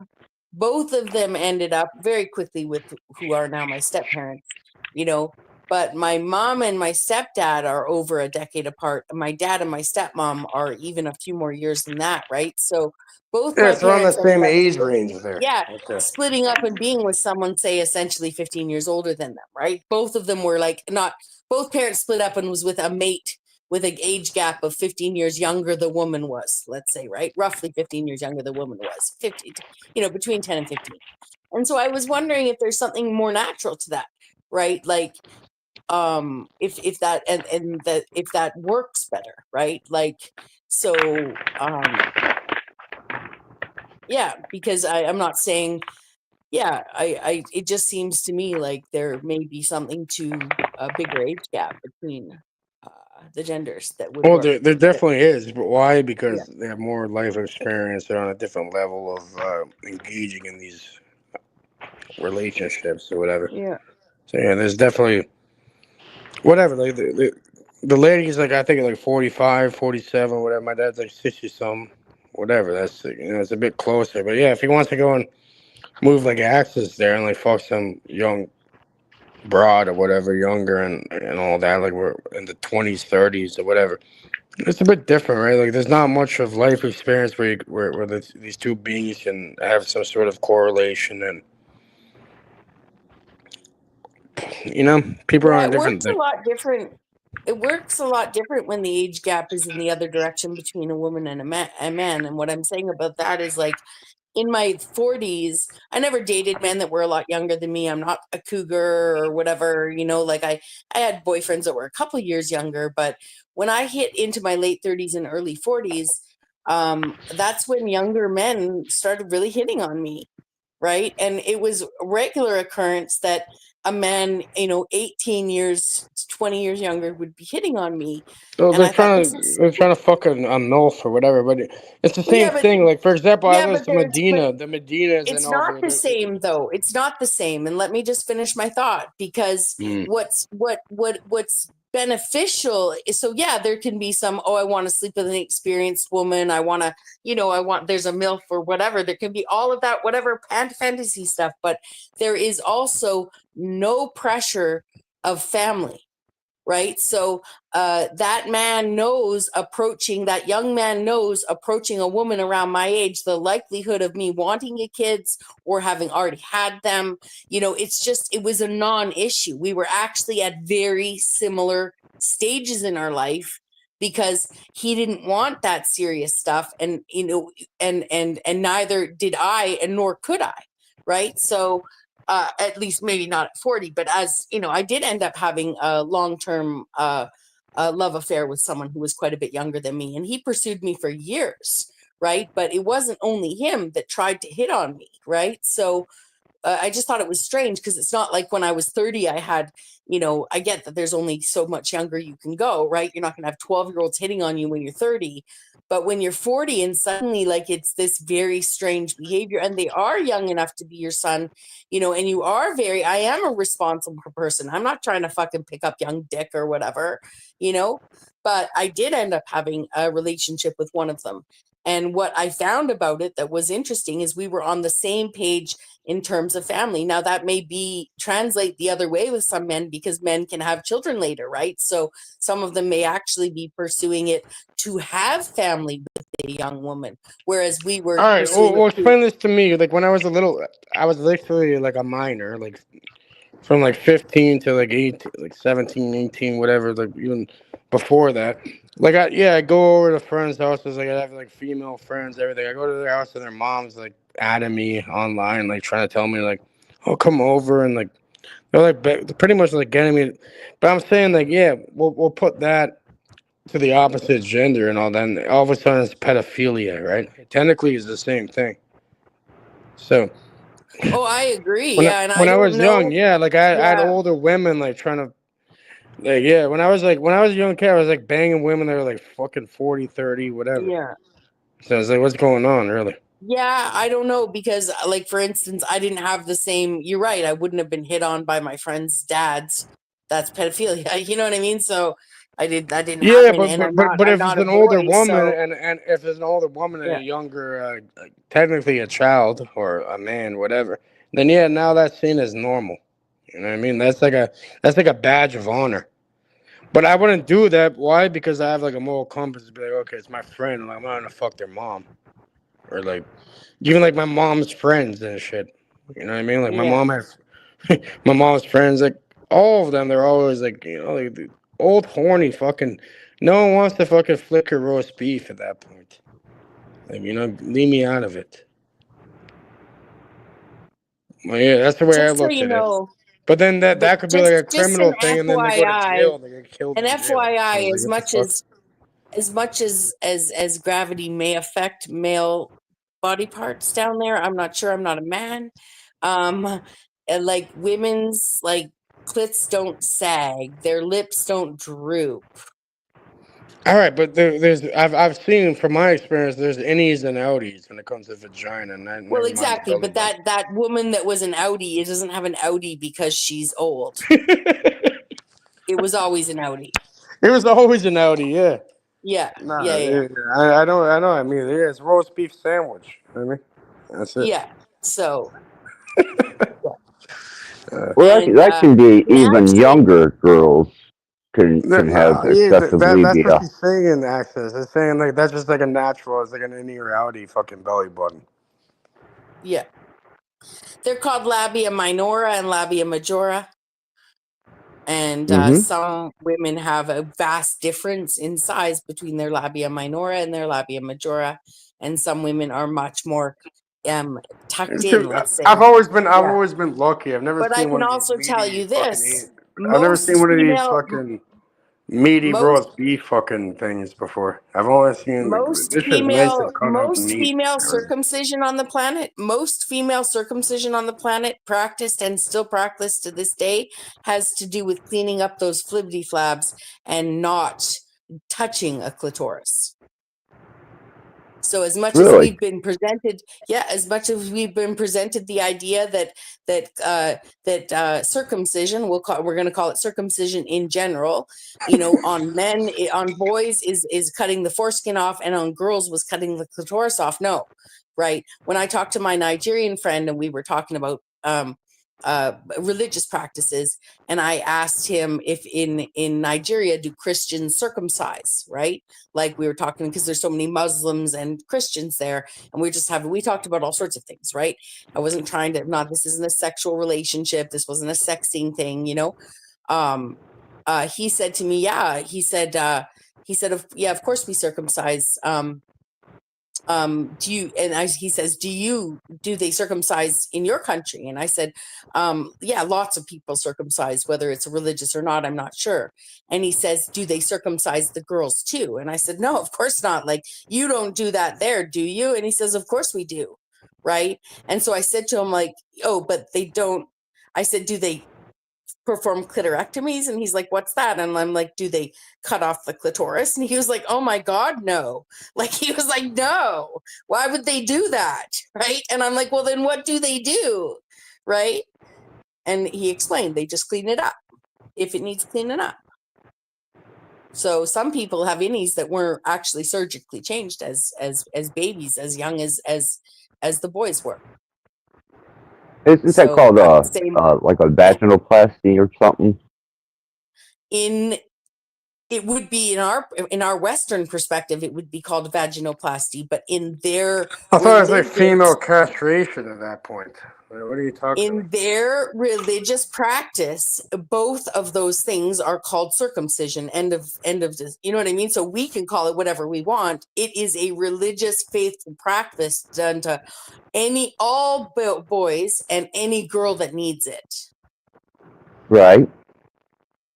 both of them ended up very quickly with who are now my step parents, you know. But my mom and my stepdad are over a decade apart. My dad and my stepmom are even a few more years than that, right? So both Yeah, my it's around the parents ended same up age range there. yeah, Okay. splitting up and being with someone, say, essentially 15 years older than them, right? Both of them were like, not both parents split up and was with a mate with an age gap of 15 years younger the woman was, let's say, right? Roughly 15 years younger the woman was, 15, between 10 and 15. And so I was wondering if there's something more natural to that, right? Like, if that and that if that works better, right? Like, so yeah, because I'm not saying, yeah, I it just seems to me like there may be something to a bigger age gap between the genders that would Well, work. there definitely is, but why? Yeah. Because they have more life experience. They're on a different level of engaging in these relationships or whatever. Yeah. So yeah, there's definitely whatever. Like the lady's like I think like 45, 47, whatever. My dad's like 60 something, whatever. That's it's a bit closer. But yeah, if he wants to go and move like Axis there and like fuck some young broad or whatever, younger and all that, like we're in the 20s, 30s or whatever. It's a bit different, right? Like, there's not much of life experience where these two beings can have some sort of correlation, and people are Yeah, on it different works a things. lot different. It works a lot different when the age gap is in the other direction between a woman and a man. And what I'm saying about that is like in my 40s, I never dated men that were a lot younger than me. I'm not a cougar or whatever, like I had boyfriends that were a couple years younger, but when I hit into my late 30s and early 40s, that's when younger men started really hitting on me, right? And it was a regular occurrence that a man, 18 years, 20 years younger would be hitting on me. So And I thought, this is, they're trying to fuck a MILF or whatever, but it's the well, same thing. Like, for example, I know but some Medina. The Medinas and it's all not the the same though. It's not the same. And let me just finish my thought, because what's beneficial is, so yeah, there can be some, I want to sleep with an experienced woman. I want to, there's a MILF or whatever. There can be all of that, whatever fantasy stuff, but there is also no pressure of family. Right. So that young man knows approaching a woman around my age, the likelihood of me wanting kids or having already had them, it was a non-issue. We were actually at very similar stages in our life because he didn't want that serious stuff. And, and neither did I, and nor could I. Right. So at least maybe not at 40, but as I did end up having a long-term love affair with someone who was quite a bit younger than me, and he pursued me for years, right? But it wasn't only him that tried to hit on me, right? So I just thought it was strange, because it's not like when I was 30, I had, I get that there's only so much younger you can go, right? You're not going to have 12-year-olds hitting on you when you're 30. But when you're 40 and suddenly like it's this very strange behavior, and they are young enough to be your son, and you are I am a responsible person. I'm not trying to fucking pick up young dick or whatever, but I did end up having a relationship with one of them. And what I found about it that was interesting is we were on the same page in terms of family. Now that may translate the other way with some men, because men can have children later, right? So some of them may actually be pursuing it to have family with a young woman, whereas we were. All right, well, explain this to me. Like, when I was I was literally like a minor, like from like 15 to like 18, like 17, 18, whatever, like even before that. Like, I go over to friends' houses, like I have like female friends, everything. I go to their house and their mom's like adding me online, like trying to tell me like, oh, come over, and like they're like pretty much like getting me. But I'm saying like, yeah, we'll put that to the opposite gender and all that, and all of a sudden it's pedophilia, right? Technically, it's the same thing. So Oh, I agree. when Yeah, and I when I don't was young, know. yeah, like I had Yeah, older women like trying to, like, yeah, when I was a young kid, I was like banging women that were like fucking 40, 30, whatever. yeah. So I was like, what's going on, really? Yeah, I don't know because, like, for instance, I didn't have the same. You're right. I wouldn't have been hit on by my friends' dads. That's pedophilia. You know what I mean? So that didn't Yeah, happen, and but I'm if it's not a an older boy. woman, So and if it's an older woman and yeah, a younger, technically a child or a man, whatever, then yeah, now that's seen as normal. You know what I mean? That's like a badge of honor. But I wouldn't do that. Why? Because I have like a moral compass to be like, okay, it's my friend. Like, I'm not gonna fuck their mom, or like even like my mom's friends and shit. You know what I mean? Like my yeah, mom has my mom's friends. Like all of them, they're always like, like the old horny fucking. No one wants to fucking flick your roast beef at that point. Like, leave me out of it. Well, yeah, that's the way I just so looked you at it. know, But then but that could be like a just an criminal thing, and then they go to FYI, jail and they get killed in jail. I was like, as what the much fuck? as gravity may affect male body parts down there, I'm not sure. I'm not a man. And like women's like clits don't sag, their lips don't droop. All right, but I've seen from my experience there's innies and outies when it comes to vagina, and that, Well, never mind the exactly, belly but button. that woman that was an outie, it doesn't have an outie because she's old. It was always an outie. It was always an outie, yeah. Yeah, Nah, yeah. I know. I mean, yeah, it's roast beef sandwich. You know what I mean, that's it. Yeah. So, Well, and that can be and even actually, younger girls can have Yeah, excessive that's what labia. she's saying in Access. It's saying like that's just like a natural. It's like an innie or outie fucking belly button. yeah, they're called labia minora and labia majora. And Mm-hmm. some women have a vast difference in size between their labia minora and their labia majora, and some women are much more tucked in. Let's say, I've always been yeah. lucky. I've never But I seen one can of these also tell meaty you fucking. this: I've never seen most one of these female, fucking meaty most roast beef fucking things before. I've only seen like this is nice and cut up most meat. female circumcision on the planet, practiced and still practiced to this day, has to do with cleaning up those flibbity flabs and not touching a clitoris. So as much as Really? we've been presented, the idea that circumcision, we're going to call it circumcision in general, on men, on boys is cutting the foreskin off, and on girls was cutting the clitoris off. No, right? When I talked to my Nigerian friend and we were talking about religious practices, and I asked him if in Nigeria do Christians circumcise, right? Like we were talking, because there's so many Muslims and Christians there, and we talked about all sorts of things, right? I wasn't trying to, this isn't a sexual relationship, this wasn't a sexing thing, he said to me, of course we circumcise. He says, do they circumcise in your country? And I said, yeah, lots of people circumcise, whether it's religious or not, I'm not sure. And he says, do they circumcise the girls too? And I said, no, of course not. Like, you don't do that there, do you? And he says, of course we do. Right. And so I said to him, like, oh, but they don't. I said, do they perform clitorectomies? And he's like, what's that? And I'm like, do they cut off the clitoris? And he was like, oh my God, no. Like, he was like, no, why would they do that? Right. And I'm like, well, then what do they do? Right. And he explained, they just clean it up if it needs cleaning up. So some people have innies that weren't actually surgically changed as babies, as young as the boys were. Isn't that called like a vaginoplasty or something? It would be in our Western perspective, it would be called vaginoplasty, but in their I thought it was like female castration at that point. What are you talking about? In their religious practice, both of those things are called circumcision. End of this. You know what I mean? So we can call it whatever we want. It is a religious faithful practice done to all boys and any girl that needs it. Right.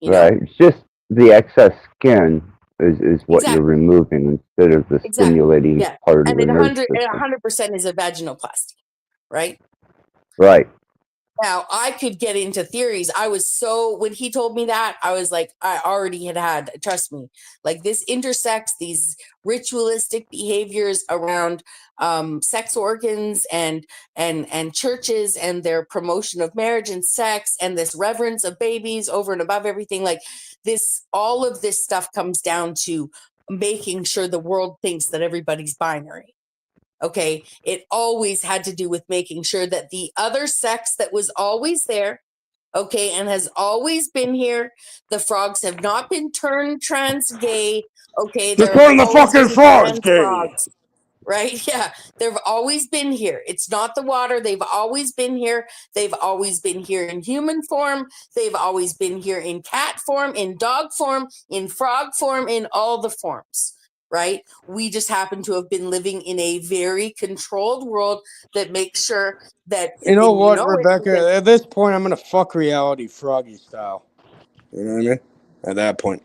Right. It's just the excess skin is what you're removing instead of the stimulating Yeah. part of And the it nerve system. 100% is a vaginoplasty, right? Right. Now, I could get into theories. When he told me that, I was like, I already had, trust me, like this intersects these ritualistic behaviors around sex organs and churches and their promotion of marriage and sex and this reverence of babies over and above everything. Like this, all of this stuff comes down to making sure the world thinks that everybody's binary. Okay, it always had to do with making sure that the other sex that was always there, okay, and has always been here, the frogs have not been turned trans gay, okay, They're there have calling the always fucking been frogs trans gay. frogs, right? Yeah, they've always been here. It's not the water. They've always been here. They've always been here in human form. They've always been here in cat form, in dog form, in frog form, in all the forms. Right? We just happen to have been living in a very controlled world that makes sure that You know what, it, Rebecca? At this point, I'm gonna fuck reality froggy style. You know what I mean? At that point.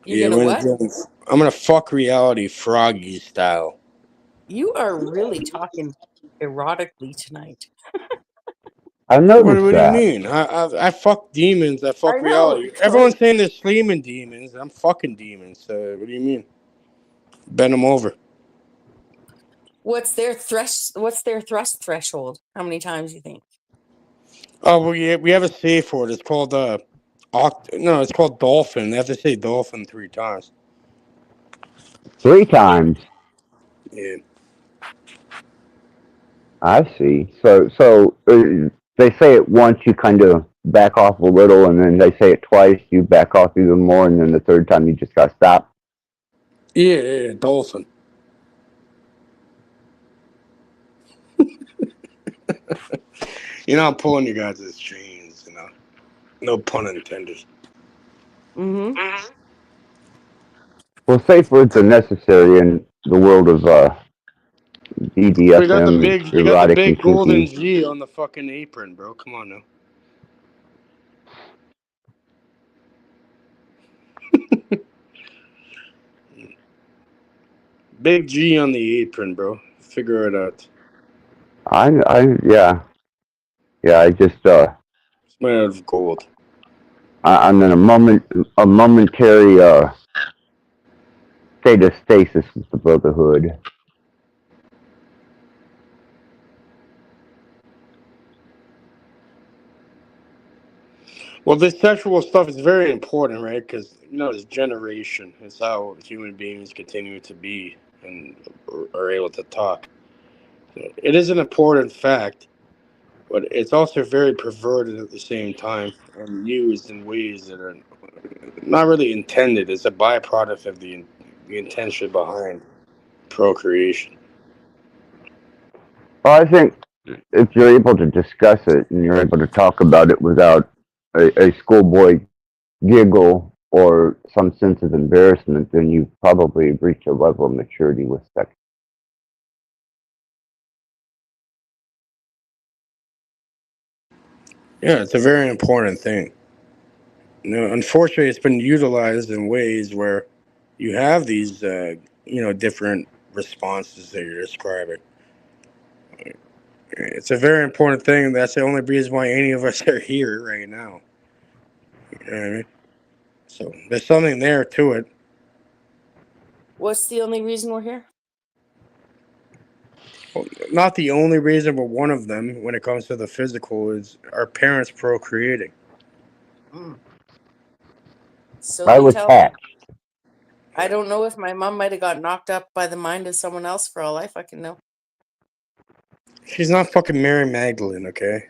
You're gonna what? I'm gonna fuck reality froggy style. You are really talking erotically tonight. I noticed What do you that. mean? I fuck demons. I fuck I know. reality. Everyone's saying they're sleeping demons. I'm fucking demons. So what do you mean? Bend them over. What's their thrust threshold? How many times do you think? Oh, well, yeah, we have a safe word. It's called it's called dolphin. They have to say dolphin 3 times. 3 times. Yeah. I see. So they say it once, you kind of back off a little, and then they say it twice, you back off even more, and then the third time you just got to stop. Yeah, dolphin. You know, I'm pulling you guys' strings, you know. No pun intended. Mm-hmm. Well, safe words are necessary in the world of So you got the erotic and big golden kinky. G on the fucking apron, bro. Come on now. Big G on the apron, bro. Figure it out. Yeah. I just It's made out of gold. I'm in a momentary state of stasis with the Brotherhood. Well, this sexual stuff is very important, right? Because, you know, it's generation. It's how human beings continue to be and are able to talk. It is an important fact, but it's also very perverted at the same time and used in ways that are not really intended. It's a byproduct of the intention behind procreation. Well, I think if you're able to discuss it and you're able to talk about it without a schoolboy giggle or some sense of embarrassment, then you probably reach a level of maturity with sex. Yeah, it's a very important thing. You know, unfortunately, it's been utilized in ways where you have these, different responses that you're describing. It's a very important thing. That's the only reason why any of us are here right now. You know what I mean? So there's something there to it. What's the only reason we're here? Well, not the only reason, but one of them when it comes to the physical is our parents procreating. So I they was tell me. hatched. I don't know if my mom might have got knocked up by the mind of someone else for all I fucking know. She's not fucking Mary Magdalene, okay?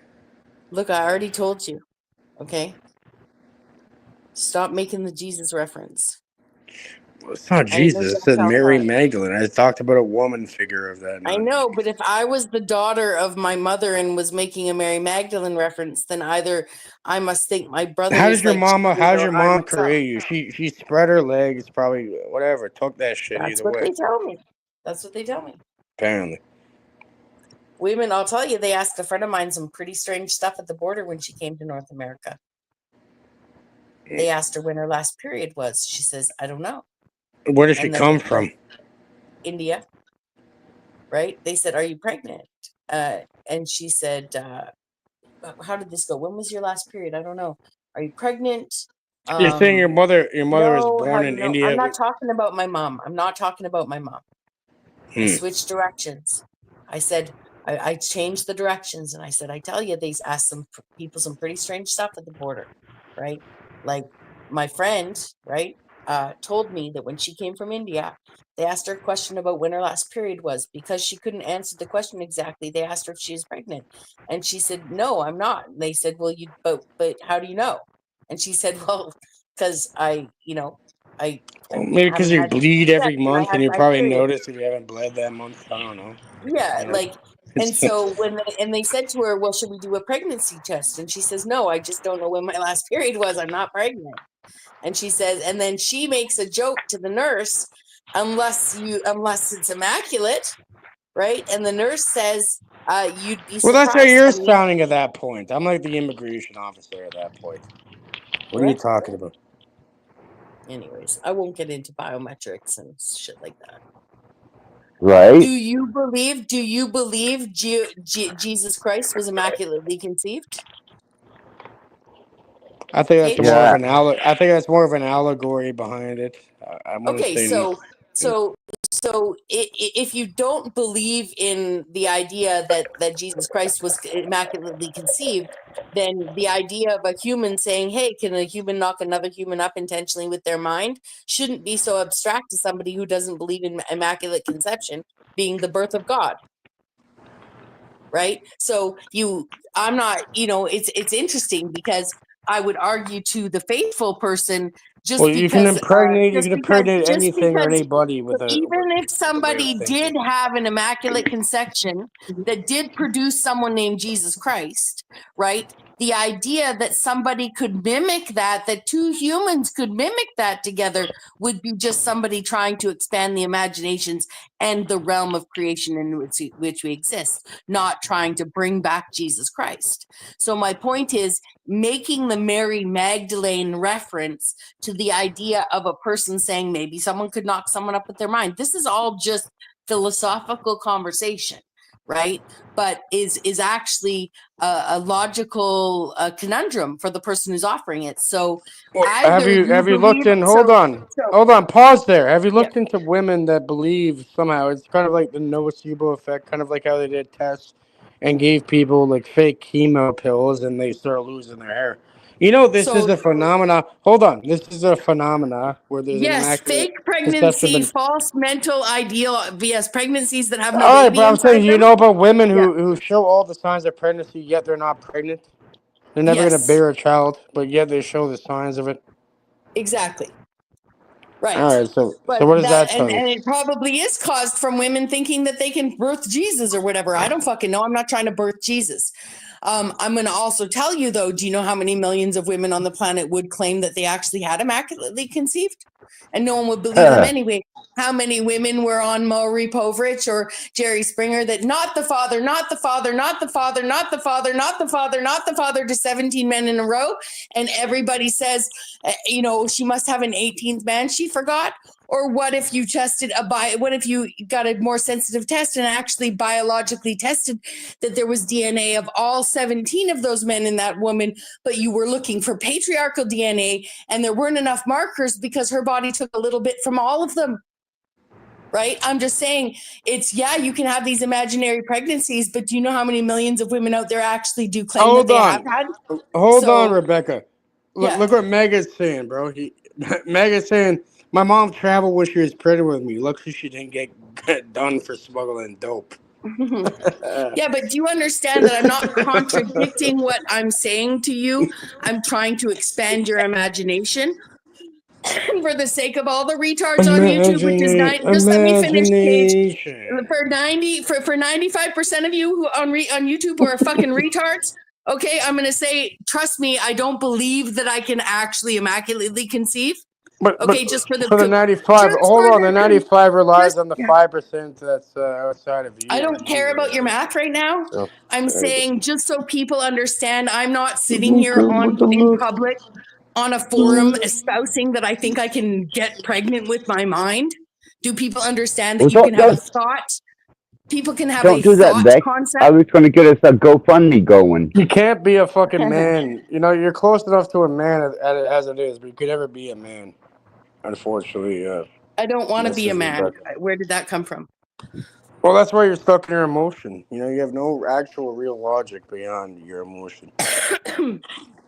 Look, I already told you. Okay? Stop making the Jesus reference. Well, it's not Jesus. It said Mary Magdalene. I talked about a woman figure of that. I know, but if I was the daughter of my mother and was making a Mary Magdalene reference, then either I must think my brother How is did your like mama? Jesus How's or your I mom myself. create you? She spread her legs, probably whatever. Took that shit That's either what way. they tell me. That's what they tell me. Apparently. Women, I'll tell you, they asked a friend of mine some pretty strange stuff at the border when she came to North America. They asked her when her last period was. She says, I don't know. Where does she And then come from? India. Right? They said, are you pregnant? And she said, how did this go? When was your last period? I don't know. Are you pregnant? You're saying your mother was No, born in India? I'm not talking about my mom. I'm not talking about my mom. I switched directions. I said, I changed the directions, and I said, I tell you, they asked some people some pretty strange stuff at the border, right? Like my friend, right, told me that when she came from India, they asked her a question about when her last period was. Because she couldn't answer the question exactly, they asked her if she was pregnant, and she said, no, I'm not. And they said, well, but how do you know? And she said, well, because I maybe because you bleed every month, and you my probably period. notice if you haven't bled that month. I don't know. Yeah, like, and so when they said to her, well, should we do a pregnancy test? And she says, no, I just don't know when my last period was. I'm not pregnant. And she says, and then she makes a joke to the nurse, unless it's immaculate, right? And the nurse says, you'd be surprised. Well, that's how you're sounding at that point. I'm like the immigration officer at that point. What are you talking about? Anyways, I won't get into biometrics and shit like that. Right. Do you believe Jesus Christ was immaculately conceived? I think that's more of an I think that's more of an allegory behind it. Okay, so if you don't believe in the idea that Jesus Christ was immaculately conceived, then the idea of a human saying, hey, can a human knock another human up intentionally with their mind shouldn't be so abstract to somebody who doesn't believe in immaculate conception being the birth of God. Right? So I'm not, it's interesting because I would argue to the faithful person, you can impregnate anything or anybody with even if somebody did have an immaculate conception that did produce someone named Jesus Christ, right? The idea that somebody could mimic that two humans could mimic that together would be just somebody trying to expand the imaginations and the realm of creation in which we exist, not trying to bring back Jesus Christ. So my point is making the Mary Magdalene reference to the idea of a person saying maybe someone could knock someone up with their mind. This is all just philosophical conversation, right? But is actually a logical conundrum for the person who's offering it. So have you looked in? Hold on, pause there. Have you looked into women that believe somehow it's kind of like the nocebo effect, kind of like how they did tests and gave people like fake chemo pills and they start losing their hair? This is a phenomena. Hold on, this is a phenomena where there's fake pregnancy, false mental ideal, pregnancies that have no baby. All right, but I'm saying, you know about women who show all the signs of pregnancy, yet they're not pregnant. They're never going to bear a child, but yet they show the signs of it. Exactly. Right. All right. So what does that tell you? And it probably is caused from women thinking that they can birth Jesus or whatever. I don't fucking know. I'm not trying to birth Jesus. I'm going to also tell you, though, do you know how many millions of women on the planet would claim that they actually had immaculately conceived? And no one would believe them anyway. How many women were on Maury Povich or Jerry Springer that not the father, not the father, not the father, not the father, not the father, not the father to 17 men in a row? And everybody says, she must have an 18th man she forgot. Or what if you what if you got a more sensitive test and actually biologically tested that there was DNA of all 17 of those men in that woman, but you were looking for patriarchal DNA and there weren't enough markers because her body took a little bit from all of them. Right? I'm just saying you can have these imaginary pregnancies, but do you know how many millions of women out there actually do claim that they have had? Hold on, Rebecca. Look what Mega's saying, bro. Mega's saying, my mom traveled when she was pregnant with me. Luckily, she didn't get done for smuggling dope. Yeah, but do you understand that I'm not contradicting what I'm saying to you? I'm trying to expand your imagination for the sake of all the retards on YouTube, which is not. Just let me finish, Cage. For 95% of you who on YouTube who are fucking retards. Okay, I'm gonna say, trust me, I don't believe that I can actually immaculately conceive. Just for the 95. Hold on, the 95 relies on the 5% that's outside of you. I don't care about your math right now. I'm saying just so people understand, I'm not sitting here in public on a forum espousing that I think I can get pregnant with my mind? Do people understand that you can have a thought? People can have a thought concept. I was going to get us a GoFundMe going. You can't be a fucking man. You know, you're close enough to a man as it is, but you could never be a man. Unfortunately, I don't want to be a man. Where did that come from? Well, that's why you're stuck in your emotion. You know, you have no actual real logic beyond your emotion.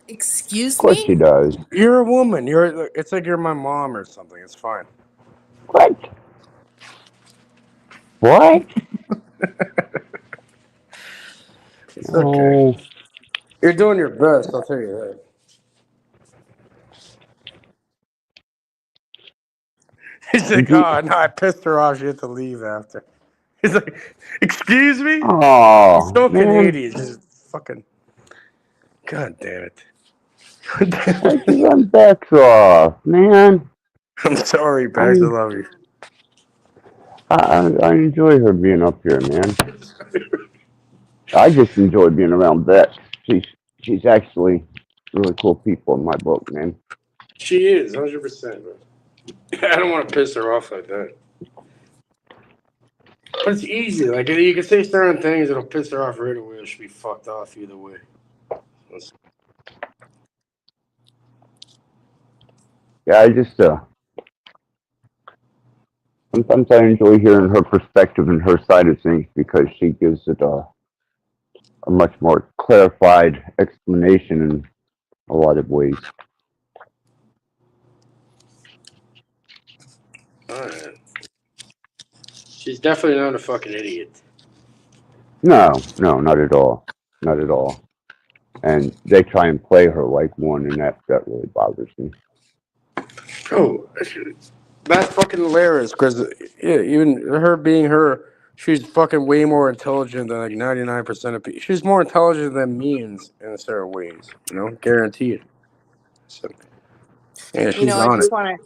Excuse me? Of course she does. You're a woman. It's like you're my mom or something. It's fine. What? What? It's okay. You're doing your best, I'll tell you that. He's like, oh, no, I pissed her off. She had to leave after. He's like, excuse me? Oh, he's so Canadian. Just fucking, God damn it. I'm Bex off, man. I'm sorry, Bex. I love you. I enjoy her being up here, man. I just enjoy being around Bex. She's actually really cool people in my book, man. She is, 100%. I don't want to piss her off like that. But it's easy. Like, you can say certain things that'll piss her off right away. She'll be fucked off either way. Yeah, I just sometimes I enjoy hearing her perspective and her side of things because she gives it a much more clarified explanation in a lot of ways. Alright. She's definitely not a fucking idiot. No, not at all. Not at all. And they try and play her like one, and that really bothers me. Oh, that's fucking hilarious, because even her being her, she's fucking way more intelligent than like 99% of people. She's more intelligent than me in certain ways, guaranteed. So, yeah, she's I on just it. want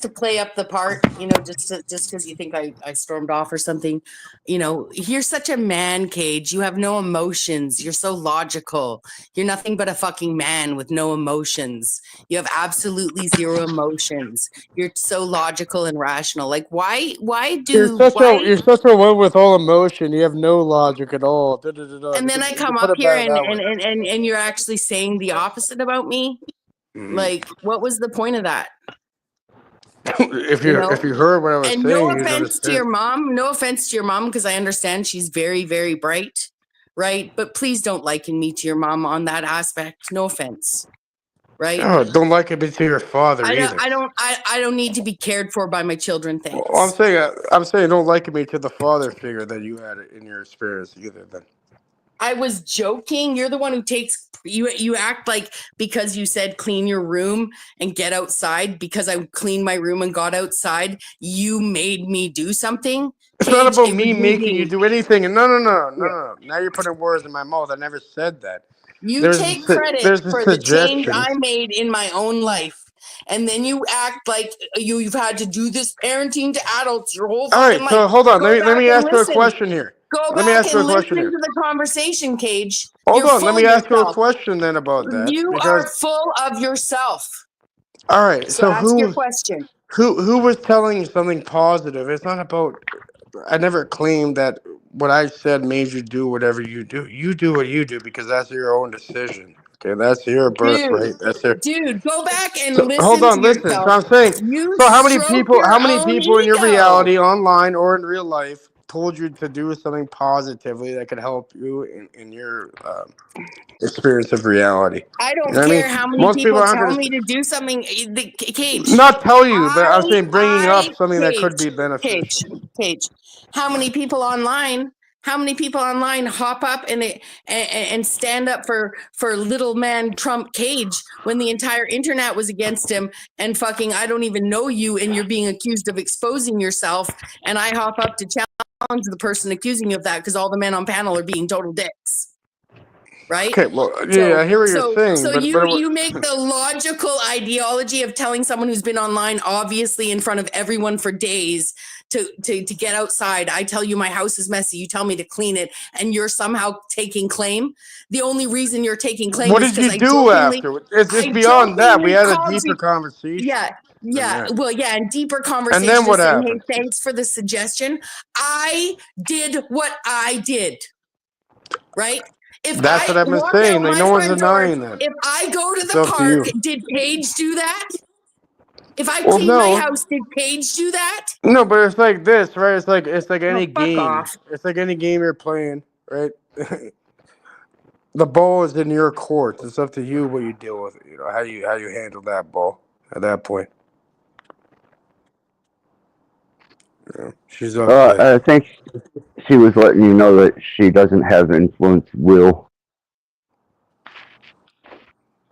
to play up the part, just because you think I stormed off or something. You're such a man, Cage. You have no emotions. You're so logical. You're nothing but a fucking man with no emotions. You have absolutely zero emotions. You're so logical and rational. Like, why You're such a one with all emotion. You have no logic at all. And then I come up here and you're actually saying the opposite about me. Like, what was the point of that? If you heard what I was saying, no offense to your mom, because I understand she's very, very bright, right? But please don't liken me to your mom on that aspect. No offense, right? Oh, don't liken me to your father either. I don't need to be cared for by my children. Thanks. Well, I'm saying don't liken me to the father figure that you had in your experience either. Then. I was joking. You're the one who takes you act like because you said clean your room and get outside because I cleaned my room and got outside, you made me do something. It's not about me making you do anything. No. Now you're putting words in my mouth. I never said that. You take credit for the change I made in my own life. And then you act like you've had to do this parenting to adults your whole fucking life. All right, so hold on. Let me ask you a question here. Go back and listen to the conversation, Cage. Hold on. Let me ask you a question then about that. You are full of yourself. All right. So ask your question. Who was telling you something positive? It's not about. I never claimed that what I said made you do whatever you do. You do what you do because that's your own decision. Okay, that's your birthright. That's your. Dude, go back and listen. Hold on, listen. Yourself. So I'm saying. So how many people in your reality, online or in real life, told you to do something positively that could help you in your experience of reality? I don't care how many people tell me to do something. Cage. Not tell you, but I'm saying bringing up something that could be beneficial. Cage. How many people online hop up and stand up for little man Trump Cage when the entire internet was against him and fucking I don't even know you and you're being accused of exposing yourself and I hop up to challenge the person accusing you of that because all the men on panel are being total dicks. Right? Okay, well, yeah, I hear what you're saying. So you make the logical ideology of telling someone who's been online, obviously in front of everyone for days, to get outside. I tell you my house is messy. You tell me to clean it, and you're somehow taking claim. The only reason you're taking claim What is did you because do after? It's beyond that. We had a deeper conversation. Yeah. Well, yeah, and deeper conversation. And then what saying, happened? Hey, thanks for the suggestion. I did what I did. Right? That's what I've been saying. Like, no one's denying that. If I go to the park, did Paige do that? If I clean my house, did Paige do that? No, but it's like this, right? It's like any game. Off. It's like any game you're playing, right? The ball is in your court. It's up to you what you deal with it. You know how you handle that ball at that point. Yeah, she's up. I think she was letting you know that she doesn't have influence will.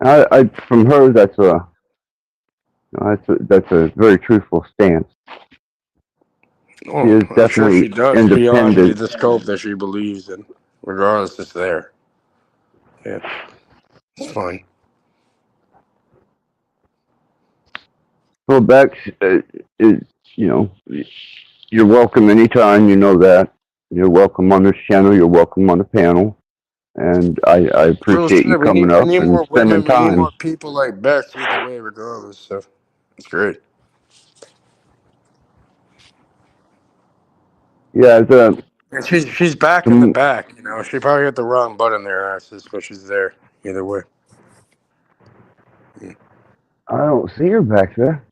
I from her, that's a very truthful stance. Oh, she is I'm definitely sure she does independent. beyond the scope that she believes in. Regardless, it's there. Yeah, it's fine. Well, Bex, you're welcome anytime. You know that. You're welcome on this channel. You're welcome on the panel. And I appreciate you coming up and spending time. We need more people like Bex either way, regardless. So it's great. Yeah, she's back in the back. You know, she probably hit the wrong button there, but she's there either way. I don't see her back there.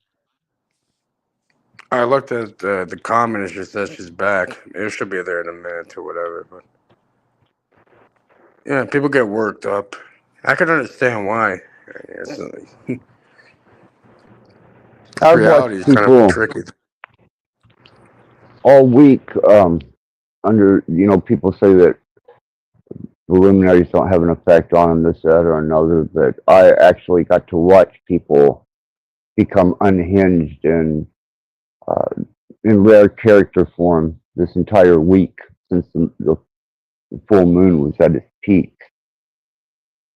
I looked at the comment and she says she's back. It should be there in a minute or whatever. But yeah, people get worked up. I can understand why. Reality is kind of tricky. All week, people say that the luminaries don't have an effect on them, this, that, or another, but I actually got to watch people become unhinged and in rare character form this entire week since the full moon was at its peak.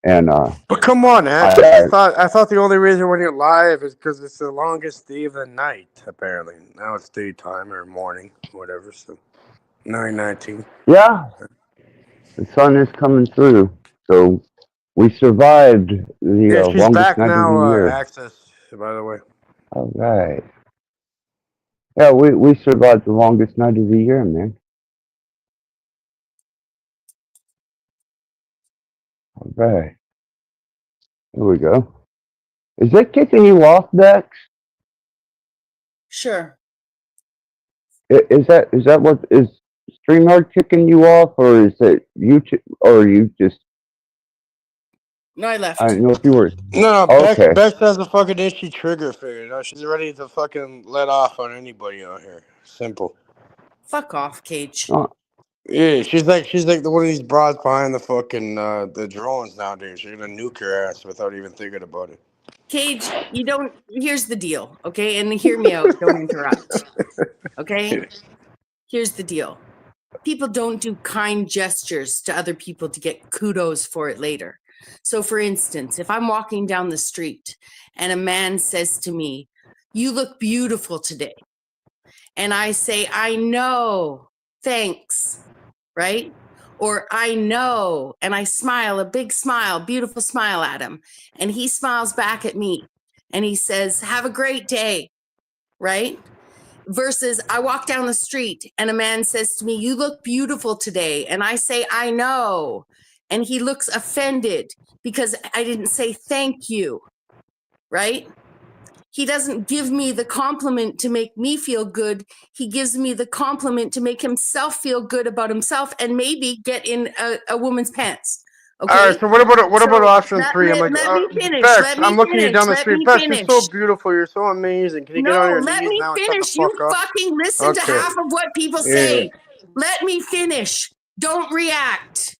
And but come on, I thought the only reason when you're live is because it's the longest day of the night. Apparently, now it's daytime or morning, whatever. So 9:19. Yeah, the sun is coming through. So we survived the she's longest back night now. of the year. Access, by the way. All right. Yeah, we survived the longest night of the year, man. All right. There we go. Is that kicking you off, Dex? Sure. Is that what is StreamYard kicking you off, or is it YouTube, or are you just? No, I left. I don't know if you were. No, okay. Bex has a fucking itchy trigger figured out. She's ready to fucking let off on anybody out here. Simple. Fuck off, Cage. Yeah, she's like the one of these broads behind the fucking the drones nowadays. She's gonna nuke your ass without even thinking about it. Cage, here's the deal, okay? And hear me out, don't interrupt. Okay? Here's the deal. People don't do kind gestures to other people to get kudos for it later. So for instance, if I'm walking down the street and a man says to me, "You look beautiful today." And I say, "I know, thanks," right? Or "I know," and I smile, a big smile, beautiful smile at him. And he smiles back at me and he says, "Have a great day," right? Versus I walk down the street and a man says to me, "You look beautiful today." And I say, "I know." And he looks offended because I didn't say thank you, right? He doesn't give me the compliment to make me feel good. He gives me the compliment to make himself feel good about himself and maybe get in a woman's pants. Okay. All right. So what about option 3? I'm like, let me finish. Bex, I'm looking you down the street. Bex, you're so beautiful. You're so amazing. Can you get on your let knees me now and finish. shut the fuck up? Fucking listen to half of what people say. Let me finish. Don't react.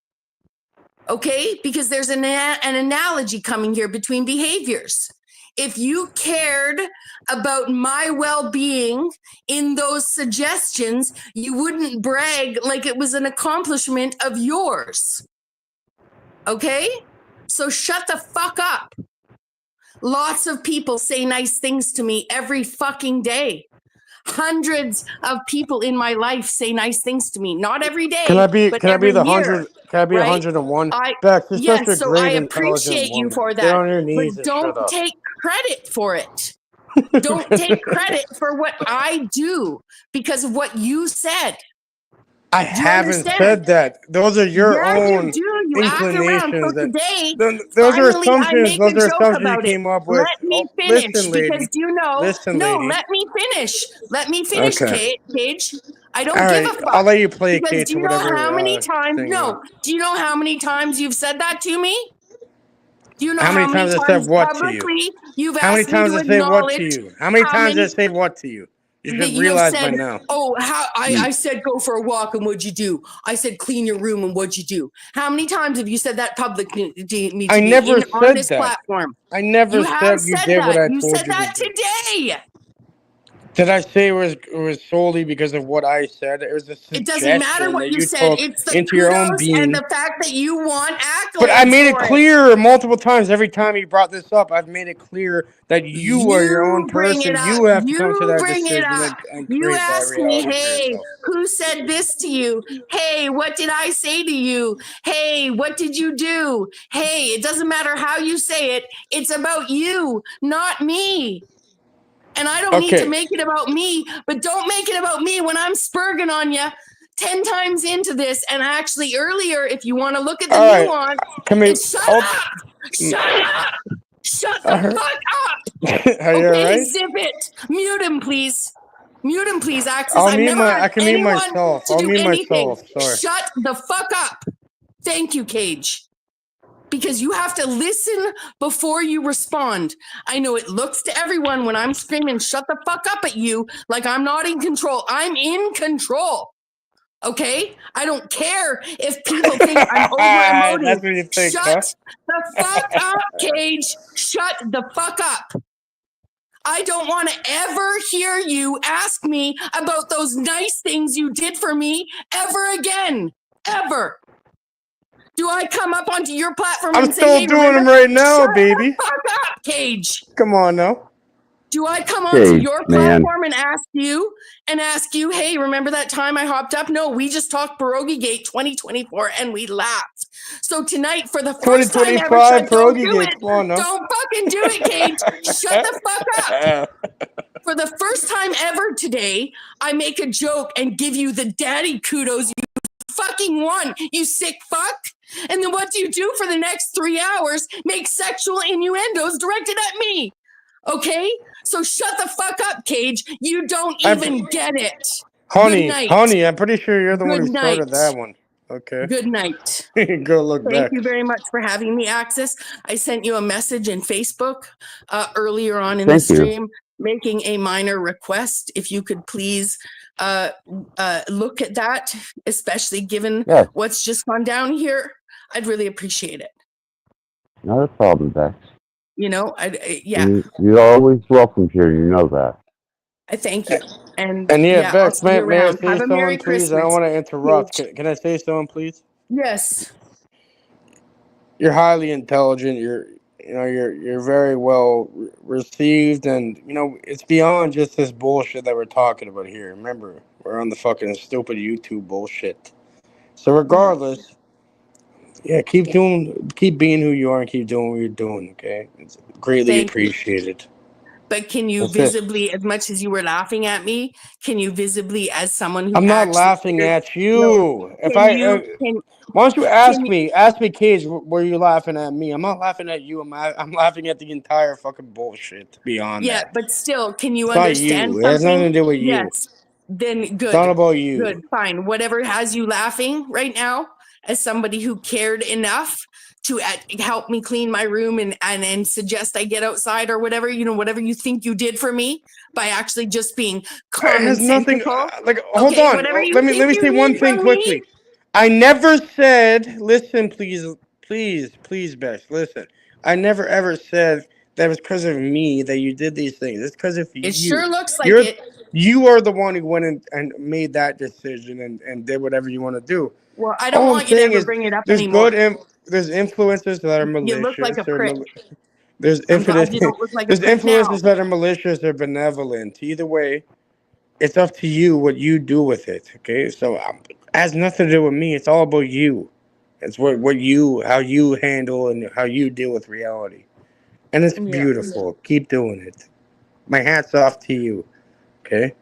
Okay? Because there's an analogy coming here between behaviors. If you cared about my well-being in those suggestions, you wouldn't brag like it was an accomplishment of yours. Okay? So shut the fuck up. Lots of people say nice things to me every fucking day. hundreds of people in my life say nice things to me. Not every day, Can I be? but Can I be every the year. 100? Can I be Right? 101? Bex, you're such a Yes, so great, I intelligent appreciate you woman. for Get that, on your but knees and don't shut up. take credit for it. Don't take credit for what I do because of what you said. I Do you haven't understand? said that. Those are your Yeah, own you do. You act around. inclinations. So today, Those are finally, I assumptions. make a Those are joke assumptions you about it. came up with. Let me Oh, finish listen, lady. because do you know? Listen, No, lady. let me finish. Let me finish, Okay. Cage. I don't All give right. a fuck. I'll let you play Because Kate do to you know whatever how many times? thing you No. want. Do you know how many times you've said that to me? Do you know How many times I said what to you? publicly you've How many asked me times to I say what to acknowledge you? How many how times many I say what to you? You that should you have realize by said, now. oh, I said go for a walk and what'd you do? I said clean your room and what'd you do? How many times have you said that publicly to me I never on said this that. platform? I never You have said you said did what that. I You told said you to that do. today. Did I say it was solely because of what I said? It was a It doesn't matter suggestion what that you you said. took It's the into your own kudos being. and the fact that you want accolades But I made it for clear multiple times. Every time you brought this up, I've made it clear that you are your own You bring it person. up. You have to come to You that bring it decision up. and You create that ask me, reality for hey, yourself. who said this to you? Hey, what did I say to you? Hey, what did you do? Hey, it doesn't matter how you say it. It's about you, not me. And I don't need to make it about me, but don't make it about me when I'm spurging on you 10 times into this. And actually earlier, if you want to look at the nuance, it's shut up. Shut up. Shut the fuck up. Are you Okay, alright? zip it. Mute him, please. Mute him, please, Axis. I'll I've mute never I asked can mute anyone myself. to I'll do mute anything. myself. Sorry. Shut the fuck up. Thank you, Cage. Because you have to listen before you respond. I know it looks to everyone when I'm screaming, shut the fuck up at you, like I'm not in control. I'm in control. Okay? I don't care if people think I'm over emoting. That's what you think, Shut the fuck up, Cage. Shut the fuck up. I don't want to ever hear you ask me about those nice things you did for me ever again. Ever. Do I come up onto your platform and say, hey, doing them right now, baby. Shut the fuck up, Cage. Come on now. Do I come onto Cage, your man. platform and ask you, hey, remember that time I hopped up? No, we just talked Pierogi Gate 2024 and we laughed. So tonight, for the first time ever, don't do it. Come on now. Don't fucking do it, Cage. Shut the fuck up. For the first time ever today, I make a joke and give you the daddy kudos you fucking won, you sick fuck. And then what do you do for the next 3 hours? Make sexual innuendos directed at me. Okay? So shut the fuck up, Cage. You don't even get it. Honey, Good night. I'm pretty sure you're the one who Good started night. that one. Okay. Good night. Go look Thank back. you very much for having me, Axis. I sent you a message in Facebook earlier on in the stream, making a minor request. If you could please look at that, especially given what's just gone down here, I'd really appreciate it. Not a problem, Bex. You know, yeah. You're always welcome here. You know that. I thank you. And yeah, Bex, I'll see you may I around. say Have a Merry something, please? I Christmas. don't want to interrupt. Can I say something, please? Yes. You're highly intelligent. You're very well received, and it's beyond just this bullshit that we're talking about here. Remember, we're on the fucking stupid YouTube bullshit. So regardless, keep being who you are and keep doing what you're doing. Okay, it's greatly appreciated. But can you visibly, as much as you were laughing at me, can you visibly, as someone who I'm not laughing at you. Why don't you ask me, Cage, were you laughing at me? I'm not laughing at you. I'm laughing at the entire fucking bullshit beyond that. Yeah, but still, can you It's understand not you. something? It has nothing to do with you. Yes. Then good. It's not about you. Good, fine. Whatever has you laughing right now, as somebody who cared enough to help me clean my room and suggest I get outside or whatever, whatever you think you did for me by actually just being calm and sensible. Hold on. Let me say one thing quickly. I never said, listen, please, Bex, listen. I never ever said that it was because of me that you did these things. It's because of you. It sure looks like it. You are the one who went and made that decision and did whatever you want to do. Well, I don't want you to ever bring it up anymore. There's influences that are malicious. You look like a prick. There's I'm glad you don't look like a prick influences now. that are malicious or benevolent. Either way, it's up to you what you do with it. Okay, so it has nothing to do with me. It's all about you. It's how you handle and how you deal with reality, and it's Yeah. beautiful. Keep doing it. My hat's off to you. Okay.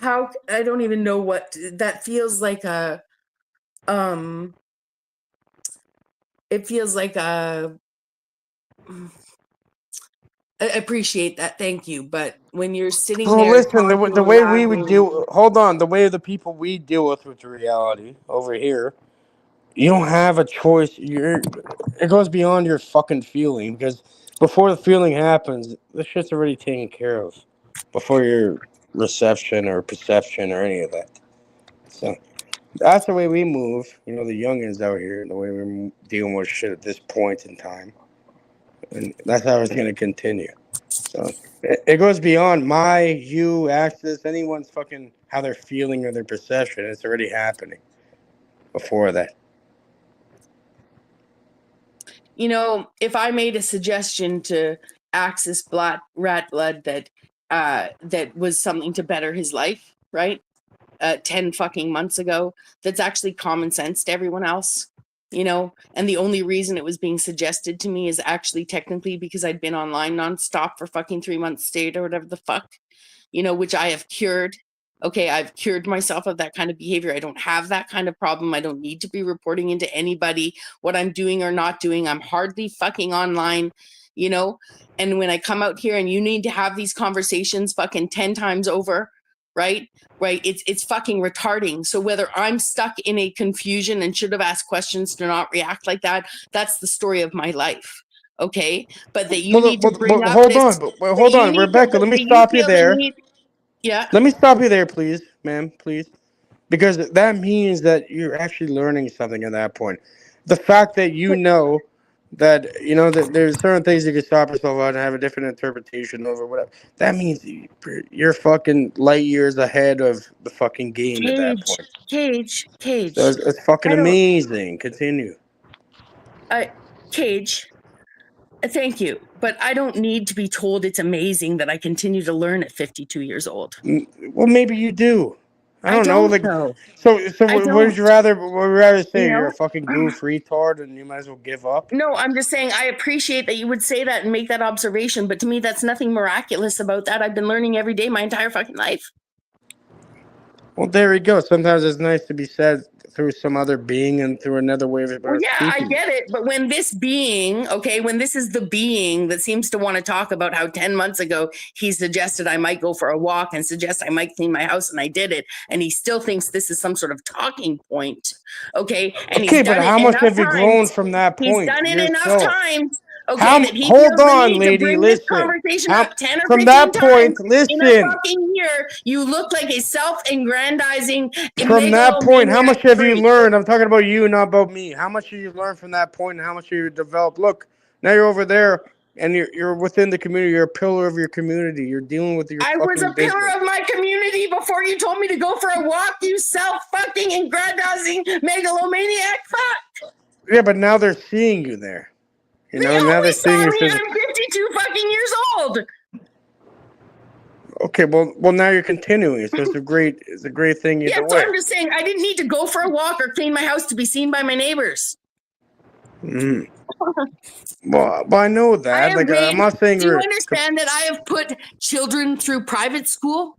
How I don't even know what that feels like it feels like I appreciate that, thank you, but when you're sitting Well, there listen. talking The and way we would laughing, deal. Hold on. The way the people we deal with reality over here. You don't have a choice. It goes beyond your fucking feeling, because before the feeling happens, the shit's already taken care of. Before your reception or perception or any of that. So that's the way we move. You know, the youngins out here, the way we're dealing with shit at this point in time, and that's how it's going to continue. So it goes beyond you, Axis, anyone's fucking how they're feeling or their perception. It's already happening before that. you know, if I made a suggestion to Axis Rattblood that was something to better his life, right? 10 fucking months ago, that's actually common sense to everyone else, you know, and the only reason it was being suggested to me is actually technically because I'd been online nonstop for fucking 3 months straight or whatever the fuck, you know, which I have cured. Okay, I've cured myself of that kind of behavior. I don't have that kind of problem. I don't need to be reporting into anybody what I'm doing or not doing. I'm hardly fucking online, you know, and when I come out here and you need to have these conversations fucking 10 times over, right? Right, it's fucking retarding. So whether I'm stuck in a confusion and should have asked questions to not react like that, that's the story of my life. Okay, but that you need to bring up Hold this. on, hold on, Rebecca. Let me stop you there. Yeah. Let me stop you there, please, ma'am, please, because that means that you're actually learning something at that point. The fact that that there's certain things you can stop yourself on and have a different interpretation over whatever. That means you're fucking light years ahead of the fucking game at that point. Cage. So it's fucking amazing. Continue. Cage. Thank you, but I don't need to be told it's amazing that I continue to learn at 52 years old. Well, maybe you do. I don't know. Like, know. so I would you rather say You know? you're a fucking goof retard and you might as well give up? No, I'm just saying I appreciate that you would say that and make that observation, but to me, that's nothing miraculous about that. I've been learning every day my entire fucking life. Well, there we go. Sometimes it's nice to be said through some other being and through another way of Well, yeah, I speaking. get it. But when this being, okay, when this is the being that seems to want to talk about how 10 months ago he suggested I might go for a walk and suggest I might clean my house and I did it, and he still thinks this is some sort of talking point, okay? And Okay, he's done but how it much enough have you times. grown from that He's point done it enough yourself? times, okay, that he feels Hold the on, need lady, to bring listen. this conversation How- up 10 or from 15 that times point, in a listen. fucking year. You look like a self-aggrandizing From that point, how much have you freak. learned? I'm talking about you, not about me. How much have you learned from that point, and how much have you developed? Look, now you're over there, and you're within the community. You're a pillar of your community. You're dealing with your I was a fucking business. pillar of my community before you told me to go for a walk, you self-fucking aggrandizing megalomaniac fuck. Yeah, but now they're seeing you there. You know, They now they're always seeing saw your me. physical. I'm 52 fucking years old. Okay, well, now you're continuing. So it's a great thing either Yeah, so way. I'm just saying I didn't need to go for a walk or clean my house to be seen by my neighbors. Mm. Well, I know that. I'm not saying. Do you understand that I have put children through private school?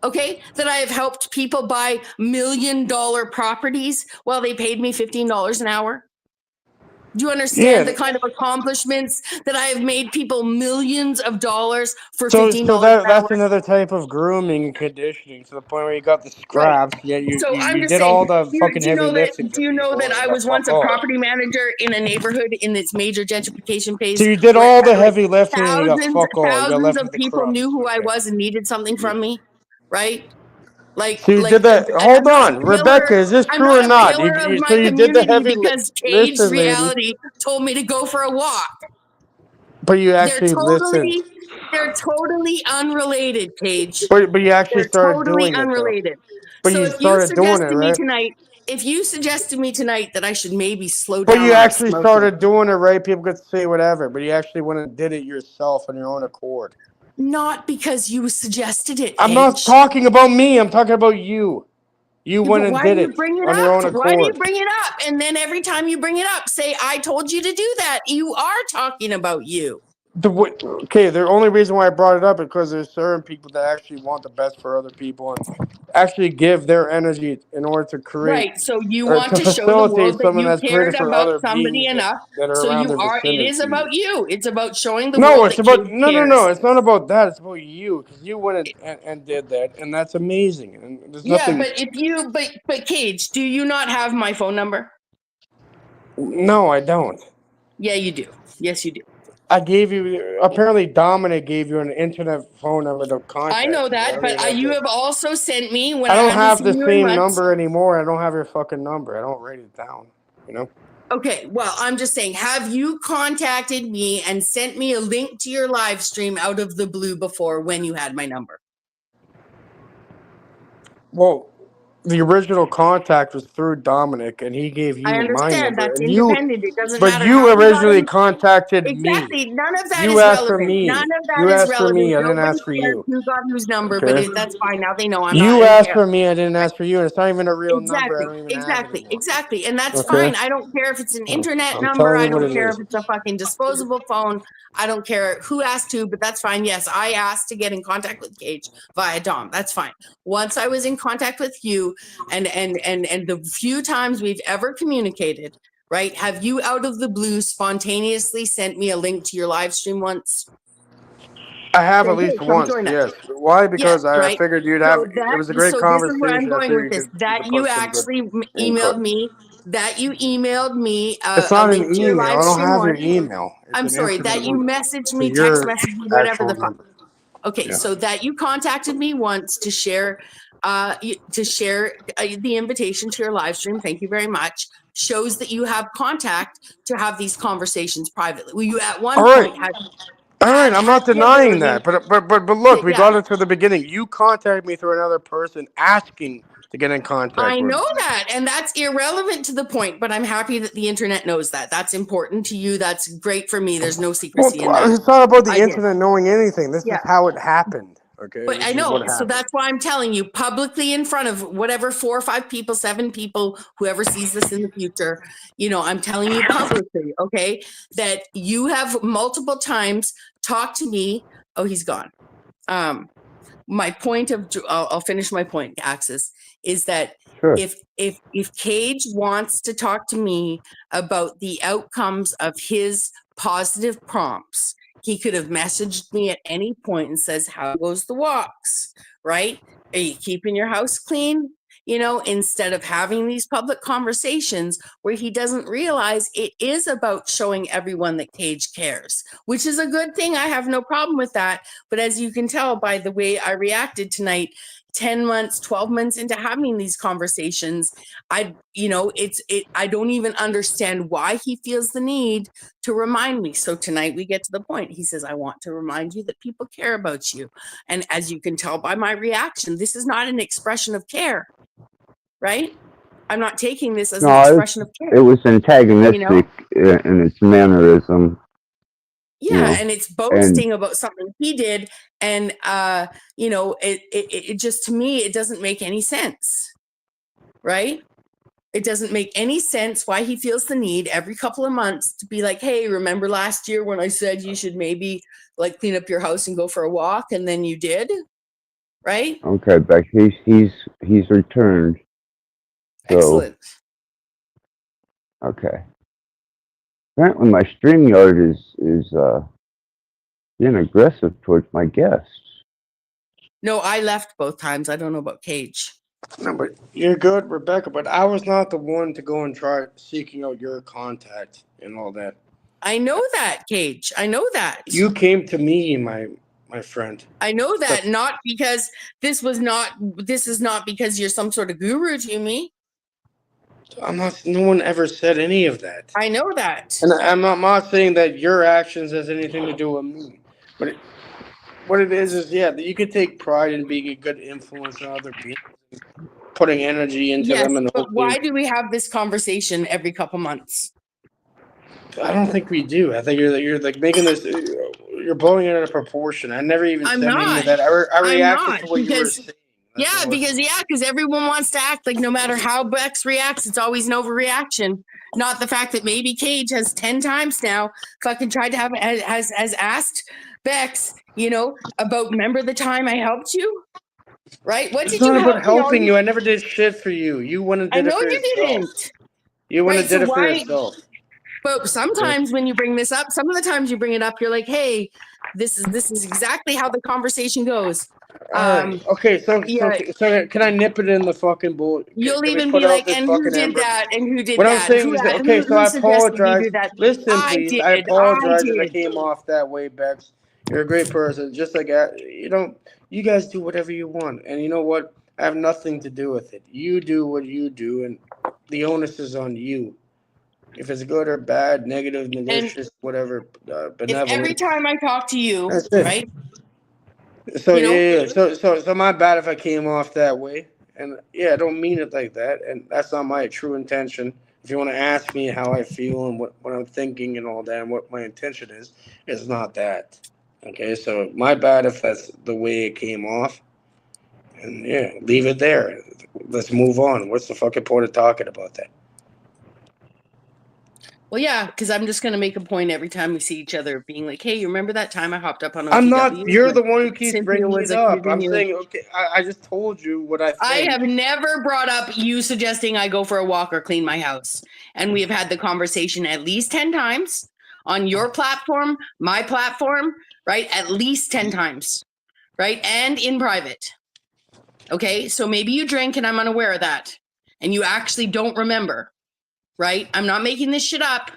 Okay, that I have helped people buy $1 million properties while they paid me $15 an hour. Do you understand the kind of accomplishments that I have made people millions of dollars for $15 an hour? That's another type of grooming and conditioning to the point where you got the scraps. Right. Yeah, you did saying, all the fucking do you heavy know lifting. Do you know that I was once a property manager in a neighborhood in its major gentrification phase? So you did all the heavy lifting and you got fuck all. You got left Thousands with of the people crumbs. knew who I was and needed something from me, right? So you did that. Hold on, Rebecca, is this true or not? So you did the heavy because Cage Reality told me to go for a walk. But you actually listened. They're totally unrelated, Cage. But you actually started doing it, unrelated. But So you if you started doing it, right? if you suggested me tonight that I should maybe slow But down, you actually started doing it, right? People could say whatever, but you actually went and did it yourself on your own accord. Not because you suggested it. I'm not Paige. talking about me. I'm talking about you. You went and Why did do you it bring it on your up? own Why do you accord. bring it up? And then every time you bring it up, say, I told you to do that. You are talking about you. Okay, the only reason why I brought it up is because there's certain people that actually want the best for other people and actually give their energy in order to create Right. So you or want to to show the facilitate world that something you that's greater cared for about other somebody beings enough. that are So around you their are, it vicinity. is about you. It's about showing the No, world it's that about Cage no. cares. It's not about that. It's about you because you went and did that, and that's amazing. And there's Yeah, nothing. but if you, but Cage, do you not have my phone number? No, I don't. Yeah, you do. Yes, you do. I gave you. Apparently, Dominic gave you an internet phone number to contact. I know me. that, but you have also sent me when I don't haven't have seen the you in same months. number anymore. I don't have your fucking number. I don't write it down. You know. Okay, well, I'm just saying, have you contacted me and sent me a link to your live stream out of the blue before when you had my number? Well, the original contact was through Dominic, and he gave I you my understand number, that's and you. independent. It doesn't But matter you how you got originally in. contacted me. Exactly. None of that You is asked for relevant. me. None of that You is asked for relevant. me. I didn't Nobody ask for cares you. who got whose number, Okay. but that's fine. Now they know I'm You not. asked for me. I didn't ask for you. And it's not even a real number. I don't even have Exactly. anymore. Exactly. And that's Okay. fine. I don't care if it's an internet I'm number. telling I you what don't it care is. if it's a fucking disposable phone. I don't care who asked to, but that's fine. Yes, I asked to get in contact with Cage via Dom. That's fine. Once I was in contact with you and the few times we've ever communicated, right? Have you out of the blue spontaneously sent me a link to your live stream once? I have Say, at least hey, come once, join us. yes. Why? Yes, Because I right. figured you'd So have. that It was a great so this is where I'm conversation. I going figured with this. you could That you put some good actually input. emailed me. That you emailed me It's a not link an to your email. live I don't stream have your once. email. It's I'm an sorry. internet That you number messaged to me, text your messaged me, whatever actual the fuck. number. Okay, Yeah. so that you contacted me once to share the invitation to your live stream. Thank you very much. Shows that you have contact to have these conversations privately. Well, you at one All right. point had. All right, I'm not the denying ability- that, but look, we Yeah. got into the beginning. You contacted me through another person asking to get in contact I with know me. that, and that's irrelevant to the point, but I'm happy that the internet knows that. That's important to you. That's great for me. There's no secrecy in that. It's not about the I did. internet knowing anything. This Yeah. is how it happened. Okay, But this I is know, what so happened. that's why I'm telling you publicly in front of whatever 4 or 5 people, 7 people, whoever sees this in the future, I'm telling you publicly, okay, that you have multiple times talked to me. Oh, he's gone. My point of, I'll finish my point, Axis, is that Sure. if Cage wants to talk to me about the outcomes of his positive prompts, he could have messaged me at any point and says, how goes the walks, right? Are you keeping your house clean? Instead of having these public conversations where he doesn't realize it is about showing everyone that Cage cares, which is a good thing. I have no problem with that. But as you can tell by the way I reacted tonight, 10 months, 12 months into having these conversations, I don't even understand why he feels the need to remind me. So tonight we get to the point. He says, I want to remind you that people care about you. And as you can tell by my reaction, this is not an expression of care, right? I'm not taking this as an expression of care. It was antagonistic in its mannerism. Yeah, and it's boasting about something he did, and it just, to me, it doesn't make any sense, right? It doesn't make any sense why he feels the need every couple of months to be like, hey, remember last year when I said you should maybe clean up your house and go for a walk, and then you did, right? Okay, but he's returned. So, excellent. Okay. Apparently, my StreamYard is being aggressive towards my guests. No, I left both times. I don't know about Cage. No, but you're good, Rebecca. But I was not the one to go and try seeking out your contact and all that. I know that, Cage. I know that. You came to me, my friend. I know that, not because this is not because you're some sort of guru to me. I'm not. No one ever said any of that. I know that. And I'm not saying that your actions has anything to do with me. But what it is that you could take pride in being a good influence on other people, putting energy into them. And but why do we have this conversation every couple months? I don't think we do. I think you're like making this. You're blowing it out of proportion. I never even I'm said any not. of that. I reacted not, to what you were because saying. because everyone wants to act like no matter how Bex reacts, it's always an overreaction. Not the fact that maybe Cage has 10 times now fucking tried to have has asked Bex, about remember the time I helped you, right? What It's did you not help about me helping on? you. I never did shit for you. You went and I did it know for you yourself. didn't. You went and did So it for why? yourself. But sometimes when you bring this up, some of the times you bring it up, you're like, "Hey, this is exactly how the conversation goes." All right. Okay. So can I nip it in the fucking bull? You'll Can we even put be out like, this "And who fucking did ember? that? And who did What I'm that? saying is, okay. So Who I suggested you apologize. do that? Listen, I please. did. I apologize that I did. came off that way, Bex. You're a great person. Just like you guys do whatever you want, and you know what? I have nothing to do with it. You do what you do, and the onus is on you. If it's good or bad, negative, malicious, whatever, If every benevolent. time I talk to you, That's it. right? So yeah. So my bad if I came off that way, and I don't mean it like that, and that's not my true intention. If you want to ask me how I feel and what I'm thinking and all that, and what my intention is, it's not that. Okay, so my bad if that's the way it came off, and leave it there. Let's move on. What's the fucking point of talking about that? Well, yeah, because I'm just gonna make a point every time we see each other, being like, "Hey, you remember that time I hopped up on OTW?" I'm not. You're the one who keeps Cynthia bringing was it up. accusing I'm you. saying, okay, I just told you what I think. I have never brought up you suggesting I go for a walk or clean my house. And we have had the conversation at least 10 times on your platform, my platform, right? At least 10 times, right? And in private. Okay, so maybe you drink and I'm unaware of that. And you actually don't remember, right? I'm not making this shit up,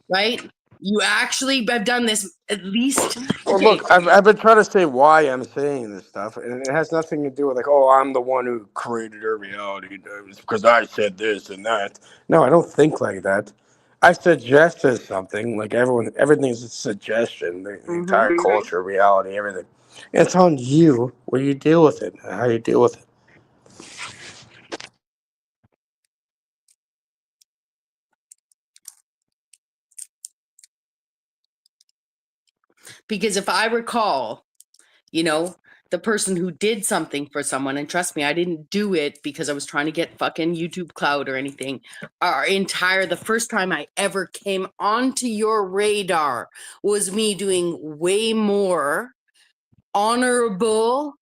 right? You actually have done this at least. Well, look, I've been trying to say why I'm saying this stuff, and it has nothing to do with like, oh, I'm the one who created our reality because I said this and that. No, I don't think like that. I suggested something, like everything's a suggestion, the entire culture, reality, everything. It's on you where you deal with it, how you deal with it. Because if I recall, the person who did something for someone, and trust me, I didn't do it because I was trying to get fucking YouTube clout or anything. The first time I ever came onto your radar was me doing way more honorable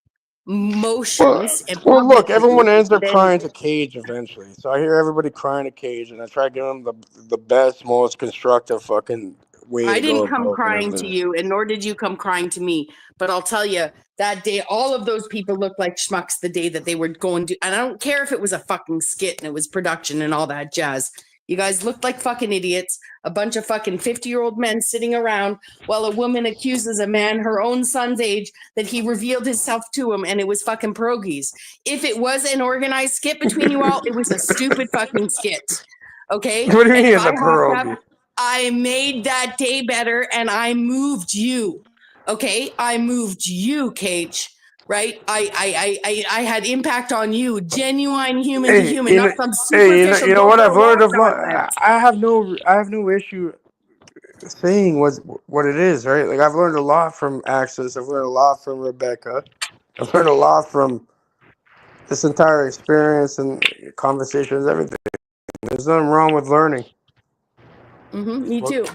motions. Well, look, everyone ends up crying to Cage eventually. So I hear everybody crying to Cage, and I try to give them the best, most constructive fucking way I to go didn't come about crying to everything. you, and nor did you come crying to me. But I'll tell you, that day, all of those people looked like schmucks the day that they were going to. And I don't care if it was a fucking skit and it was production and all that jazz. You guys looked like fucking idiots. A bunch of fucking 50-year-old men sitting around while a woman accuses a man her own son's age that he revealed himself to him, and it was fucking pierogies. If it was an organized skit between you all, it was a stupid fucking skit. Okay? What do you mean if the pierogi? I made that day better, and I moved you. Okay, I moved you, Cage. Right? I had impact on you, genuine human to human, not some superficial. You know what I've learned of life. I have no issue saying what it is, right? Like I've learned a lot from Axis. I've learned a lot from Rebecca. I've learned a lot from this entire experience and conversations, everything. There's nothing wrong with learning. Me too.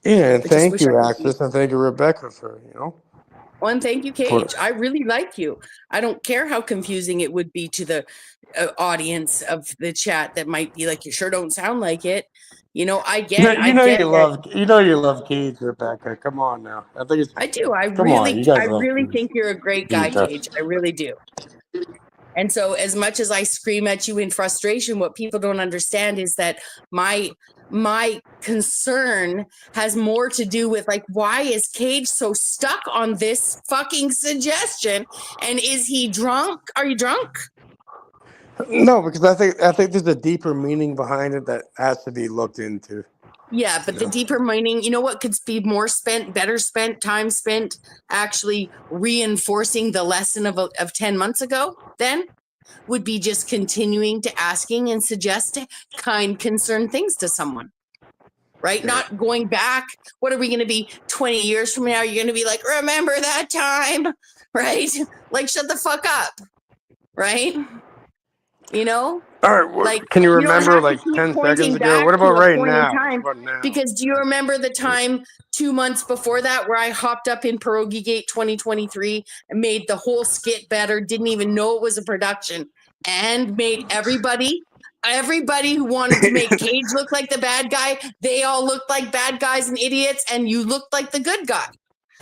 Yeah, and thank you, Axis, and thank you, Rebecca, for Well, and thank you, Cage. I really like you. I don't care how confusing it would be to the audience of the chat that might be like, you sure don't sound like it. I get it. You love Cage, Rebecca. Come on now. I do. I really think you're a great guy, Cage. I really do. And so as much as I scream at you in frustration, what people don't understand is that my concern has more to do with like, why is Cage so stuck on this fucking suggestion? And is he drunk? Are you drunk? No, because I think there's a deeper meaning behind it that has to be looked into. Yeah, but the deeper meaning, you know what could be better spent, time spent actually reinforcing the lesson of 10 months ago then? would be just continuing to asking and suggest kind, concerned things to someone. Right? Not going back. What are we going to be 20 years from now? You're going to be like, remember that time? Right? Like, shut the fuck up. Right? You know? All right. Like, can you don't remember have to like keep 10 pointing seconds ago? back What to about a right point in now? time. What about now? Because do you remember the time 2 months before that where I hopped up in Pierogi Gate 2023 and made the whole skit better, didn't even know it was a production, and made everybody who wanted to make Cage look like the bad guy, they all looked like bad guys and idiots, and you looked like the good guy.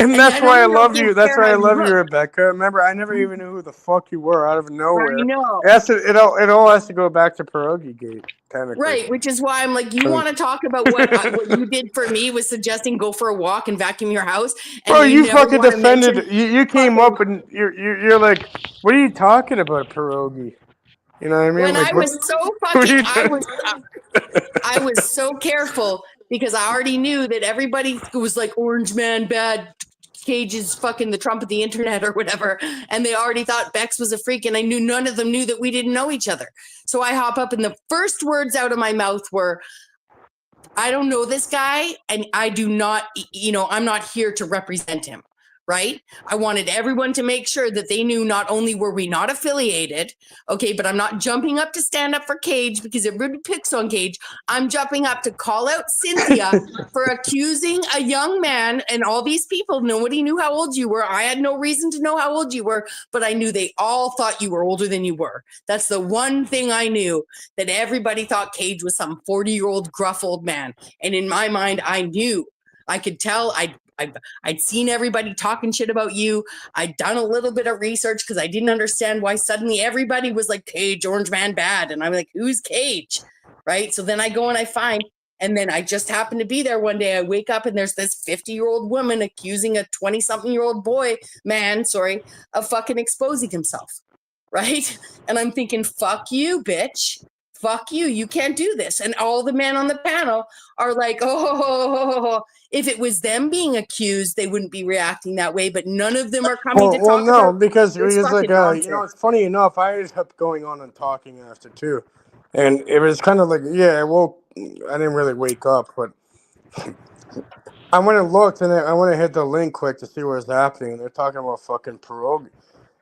And that's why I love you. That's why I love you, look. Rebecca. Remember, I never even knew who the fuck you were out of nowhere. I know. It all has to go back to Pierogi Gate, technically. Right, which is why I'm like, you want to talk about what you did for me was suggesting go for a walk and vacuum your house. And Bro, you never fucking wanna defended. mention- You came up and you're like, what are you talking about, Pierogi? You know what I mean? When like, I was so fucking, I was so careful because I already knew that everybody was like Orange Man bad, Cage is fucking the Trump of the internet or whatever, and they already thought Bex was a freak, and I knew none of them knew that we didn't know each other. So I hop up, and the first words out of my mouth were, I don't know this guy, and I do not, I'm not here to represent him. Right? I wanted everyone to make sure that they knew not only were we not affiliated, okay, but I'm not jumping up to stand up for Cage because everybody picks on Cage. I'm jumping up to call out Cynthia for accusing a young man, and all these people, nobody knew how old you were. I had no reason to know how old you were, but I knew they all thought you were older than you were. That's the one thing I knew, that everybody thought Cage was some 40-year-old gruff old man. And in my mind, I knew. I could tell. I'd seen everybody talking shit about you. I'd done a little bit of research because I didn't understand why suddenly everybody was like, Cage, Orange Man bad. And I'm like, who's Cage? Right? So then I go and I find, and then I just happen to be there one day. I wake up and there's this 50-year-old woman accusing a 20-something-year-old of fucking exposing himself. Right? And I'm thinking, fuck you, bitch. Fuck you. You can't do this. And all the men on the panel are like, oh, if it was them being accused, they wouldn't be reacting that way. But none of them are coming to talk about because this it was like, nonsense. it's funny enough. I just kept going on and talking after too. And it was kind of like, I didn't really wake up, but I went and looked and I went and hit the link quick to see what was happening. And they're talking about fucking Pierogi.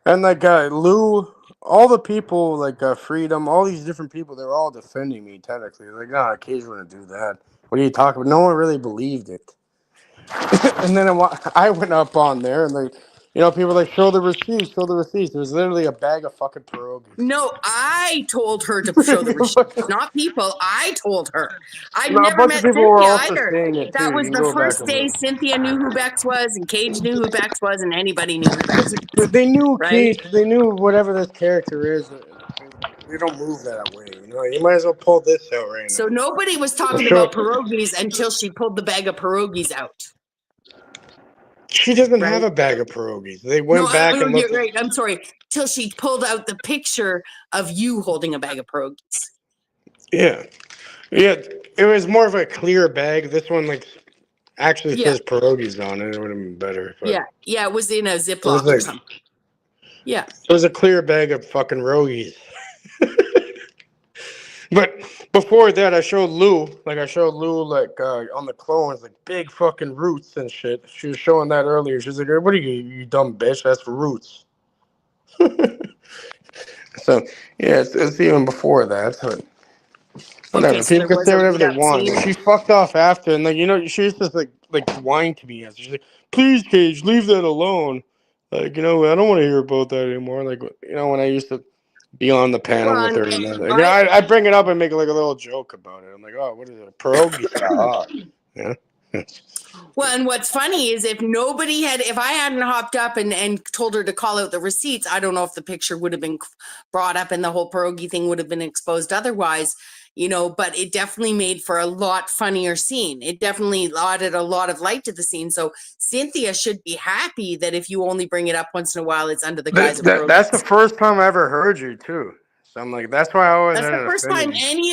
And like Lou, all the people, like Freedom, all these different people, they're all defending me technically. Like, nah, Cage wouldn't do that. What are you talking about? No one really believed it. And then I went up on there and people like, show the receipts. It was literally a bag of fucking pierogies. No, I told her to show the receipts, not people. I told her. I never met Cynthia either. That was the first day Cynthia knew who Bex was, and Cage knew who Bex was, and anybody knew who Bex was. They knew right? Cage. They knew whatever this character is. They don't move that way. You might as well pull this out right now. So nobody was talking about pierogies until she pulled the bag of pierogies out. She doesn't have a bag of pierogies. They went back and looked. Right. I'm sorry. Till she pulled out the picture of you holding a bag of pierogies. Yeah. It was more of a clear bag. This one actually says pierogies on it. It would have been better. Yeah. It was in a Ziploc or something. Yeah. It was a clear bag of fucking pierogies. But before that, I showed Lou on the clones, like big fucking roots and shit. She was showing that earlier. She's like, "What are you dumb bitch? That's for roots." So it's even before that. So whatever. People can say whatever they want. She fucked off after, and she used to like whine to me. She's like, "Please, Cage, leave that alone." I don't want to hear about that anymore. When I used to be on the panel with her. I bring it up and make like a little joke about it. I'm like, oh, what is it? A pierogi? Yeah. Well, and what's funny is if I hadn't hopped up and told her to call out the receipts, I don't know if the picture would have been brought up and the whole pierogi thing would have been exposed otherwise, but it definitely made for a lot funnier scene. It definitely added a lot of light to the scene. So Cynthia should be happy that if you only bring it up once in a while, it's under the guise of pierogies. That's the first time I ever heard you too. So I'm like, that's why I always. That's the first time any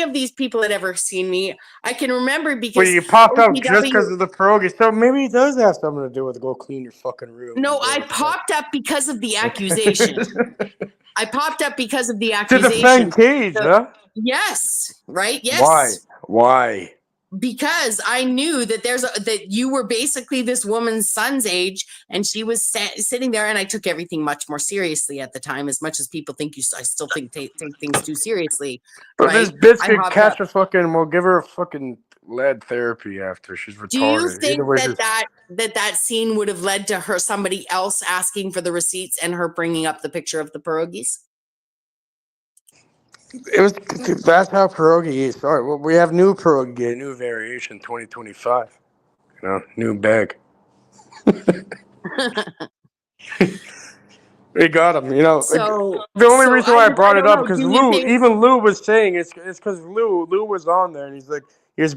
of these people had ever seen me. I can remember because. Well, you popped up just because of the pierogi. So maybe it does have something to do with go clean your fucking room. No, I popped up because of the accusation. I popped up because of the To accusation. defend Cage, huh? Yes, right? Yes. Why? Why? Because I knew that that you were basically this woman's son's age, and she was sitting there, and I took everything much more seriously at the time. As much as people think I still think take things too seriously. But right? this bitch I could hopped catch up. a fucking. We'll give her a fucking lead therapy after. She's retarded. Do you think Either way, that scene would have led to her somebody else asking for the receipts and her bringing up the picture of the pierogies? it was. That's how pierogi is. Sorry, well, we have new pierogi, a new variation, 2025. You know, new bag. We got him. You know, So the only reason why I brought it up know, because do you think- even Lou was saying it's because Lou was on there and he's like he was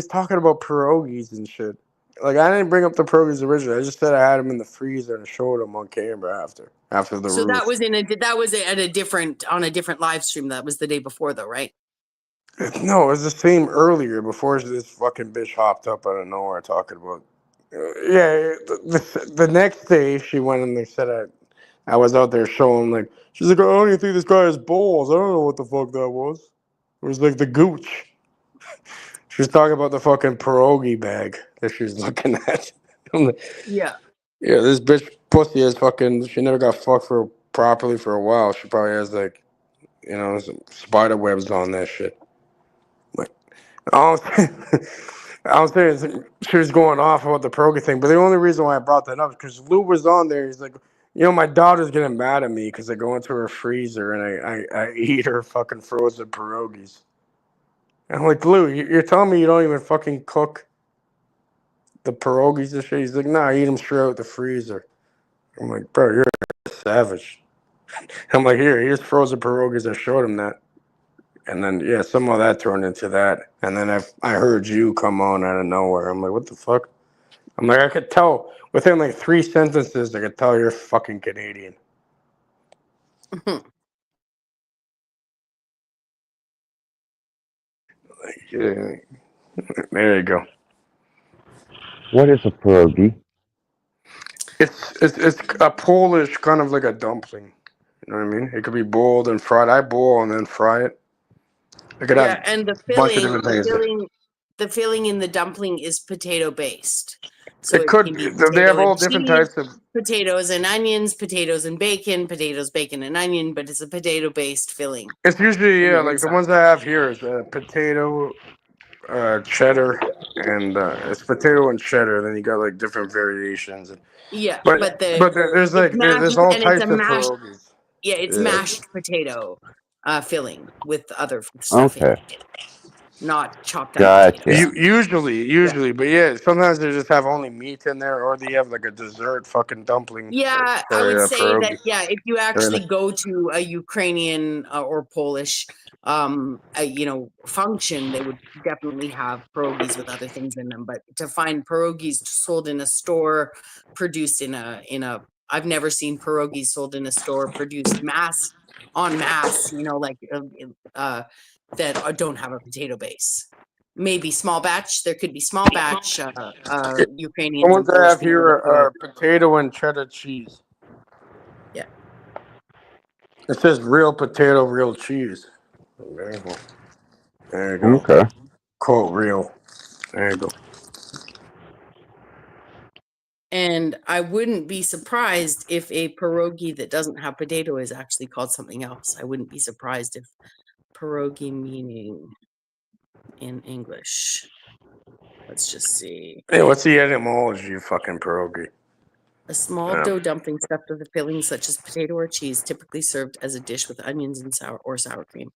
talking about pierogies and shit. Like I didn't bring up the pierogies originally. I just said I had them in the freezer and showed them on camera after the. So roof. that was at a different live stream. That was the day before, though, right? No, it was the same earlier before this fucking bitch hopped up out of nowhere talking about. Yeah, the next day she went and they said I was out there showing like she's like I don't even think this guy has balls. I don't know what the fuck that was. It was like the gooch. She was talking about the fucking pierogi bag that she was looking at. I'm like, yeah, this bitch pussy is fucking. She never got fucked properly for a while. She probably has like, some spider webs on that shit. But I was saying she was going off about the pierogi thing, but the only reason why I brought that up is because Lou was on there. He's like, my daughter's getting mad at me because I go into her freezer and I eat her fucking frozen pierogies. And I'm like, Lou, you're telling me you don't even fucking cook the pierogies and shit? He's like, nah, I eat them straight out the freezer. I'm like, bro, you're a savage. I'm like, here's frozen pierogies. I showed him that. And then, some of that turned into that. And then I heard you come on out of nowhere. I'm like, what the fuck? I'm like, I could tell within like 3 sentences, I could tell you're fucking Canadian. Yeah. There you go. What is a pierogi? It's a Polish kind of like a dumpling. You know what I mean? It could be boiled and fried. I boil and then fry it. It could have and the a bunch of different things. the filling in the dumpling is potato based. So it could can be they have all and different cheese, types of potatoes and onions, potatoes and bacon, bacon and onion, but it's a potato based filling. It's usually like the ones I have here is potato, cheddar, and it's potato and cheddar. Then you got like different variations. Yeah, but there's all types of pierogies. Yeah, it's mashed potato filling with other stuff in it, not chopped up. Gotcha. Usually, but sometimes they just have only meat in there, or they have like a dessert fucking dumpling. Yeah, I would say that. Yeah, if you actually go to a Ukrainian or Polish, function, they would definitely have pierogies with other things in them. But to find pierogies sold in a store, produced in a, I've never seen pierogies sold in a store produced mass, that don't have a potato base. Maybe small batch. There could be small batch Ukrainian. The ones I have here are potato and cheddar cheese. Yeah. It says real potato, real cheese. There you go. There you go. Okay. Quote real. There you go. And I wouldn't be surprised if a pierogi that doesn't have potato is actually called something else. I wouldn't be surprised if pierogi meaning in English. Let's just see. Hey, what's the etymology of fucking pierogi? A small dough dumpling stuffed with a filling such as potato or cheese, typically served as a dish with onions and sour cream.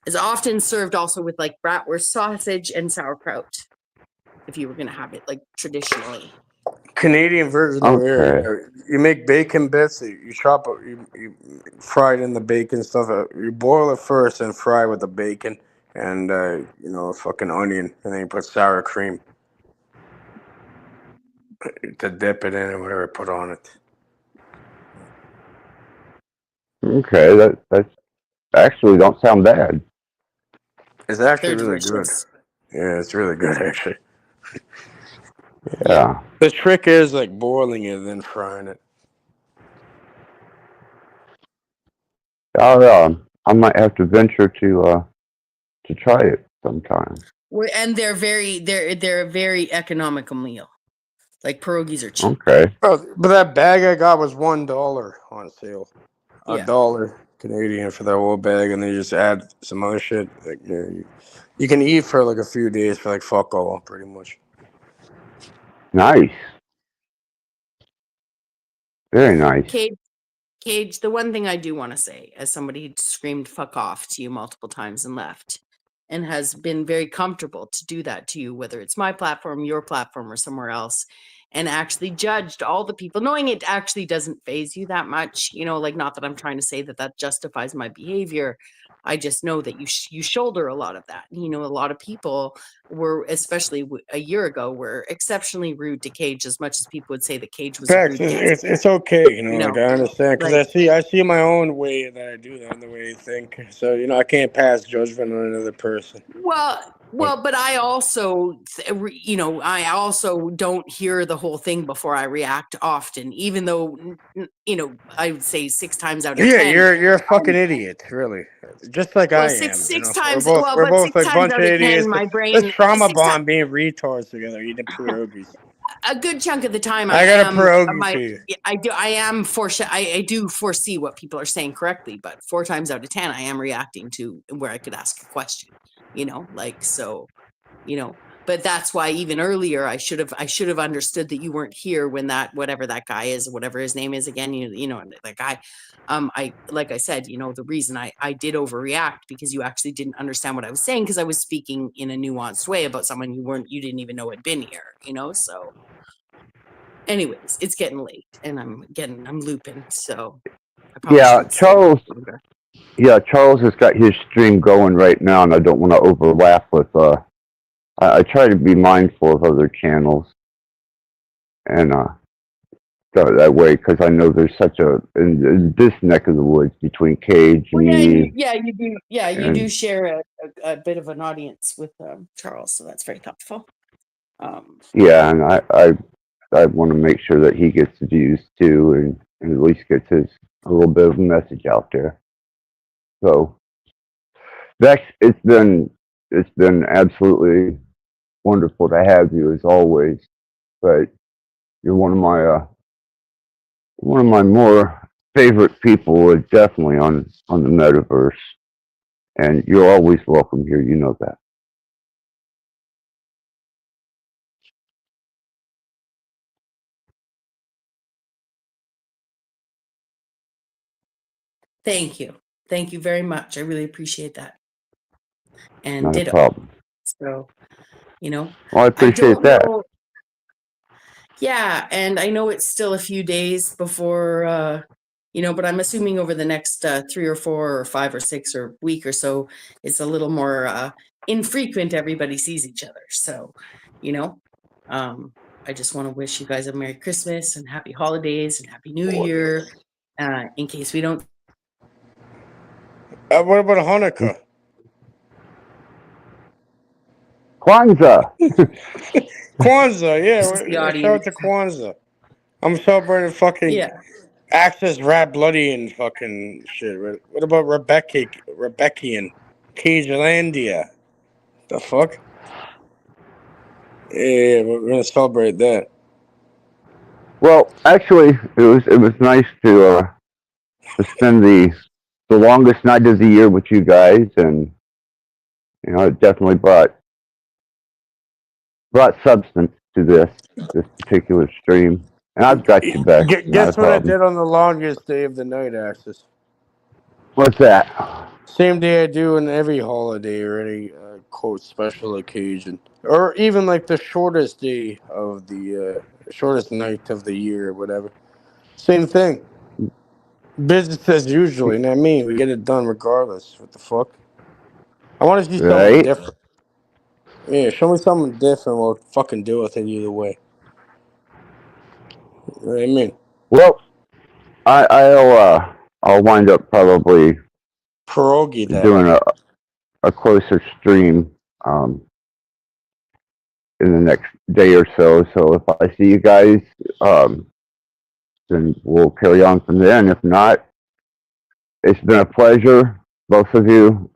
Is often served also with like bratwurst sausage and sauerkraut, if you were going to have it like traditionally. Canadian version of it. You make bacon bits. You chop it. You fry it in the bacon stuff. You boil it first and fry with the bacon and fucking onion, and then you put sour cream to dip it in or whatever. Put on it. Okay, that actually don't sound bad. It's actually really good. Yeah, it's really good actually. Yeah. The trick is like boiling it and then frying it. I might have to venture to try it sometime. And they're a very economical meal. Like pierogies are cheap. Okay. Oh, but that bag I got was $1 on sale. Yeah. $1 Canadian for that whole bag, and then you just add some other shit. Like you can eat for like a few days for like fuck all, pretty much. Nice. Very nice. Cage, the one thing I do want to say, as somebody who screamed fuck off to you multiple times and left, and has been very comfortable to do that to you, whether it's my platform, your platform, or somewhere else, and actually judged all the people, knowing it actually doesn't faze you that much, like, not that I'm trying to say that justifies my behavior. I just know that you shoulder a lot of that. A lot of people were, especially a year ago, were exceptionally rude to Cage, as much as people would say that Cage was a Facts, rude guest. it's okay, like I understand, because I see my own way that I do that and the way I think. So I can't pass judgment on another person. Well, but I also, I also don't hear the whole thing before I react often, even though, I would say 6 times out of 10. Yeah, you're a fucking idiot, really. Just like I am. Six times. We're both like a bunch of idiots. My brain. Let's trauma bond being retards together, eating pierogies. A good chunk of the time, I got a pierogi for you. I do foresee what people are saying correctly, but 4 times out of 10, I am reacting to where I could ask a question. But that's why even earlier I should have understood that you weren't here when whatever that guy is, whatever his name is again, that guy. Like I said, the reason I did overreact because you actually didn't understand what I was saying, because I was speaking in a nuanced way about someone you didn't even know had been here, so anyways, it's getting late and I'm looping, so Charles has got his stream going right now, and I don't want to overlap with I try to be mindful of other channels, and that way, because I know there's such in this neck of the woods between Cage and me. You do share a bit of an audience with Charles, so that's very thoughtful. And I want to make sure that he gets views too, and at least gets a little bit of a message out there. So Vex, it's been absolutely wonderful to have you as always, but you're one of my more favorite people, definitely on the metaverse, and you're always welcome here. You know that. Thank you very much. I really appreciate that. And Not ditto. a problem. So, Well, I appreciate that. Yeah, and I know it's still a few days before, but I'm assuming over the next 3 or 4 or 5 or 6 or week or so, it's a little more infrequent. Everybody sees each other. So, I just want to wish you guys a Merry Christmas and Happy Holidays and Happy New Year. In case we don't. What about Hanukkah? Kwanzaa. Kwanzaa, yeah. Shout out to Kwanzaa. I'm celebrating fucking Access Rattblood and fucking shit. What about Rebeckian? Cagelandia? The fuck? Yeah, we're gonna celebrate that. Well, actually, it was nice to spend the longest night of the year with you guys, and it definitely brought substance to this particular stream. And I've got you back. Guess what I did on the longest day of the night, Axis? What's that? Same day I do on every holiday or any quote special occasion, or even like the shortest day of the shortest night of the year or whatever. Same thing. Business as usual, you know what I mean? We get it done regardless. What the fuck? I want to see something different. Yeah, show me something different. We'll fucking deal with it either way. You know what I mean? Well, I'll wind up probably pierogi doing a closer stream in the next day or so. So if I see you guys, then we'll carry on from there. And if not, It's been a pleasure, both of you.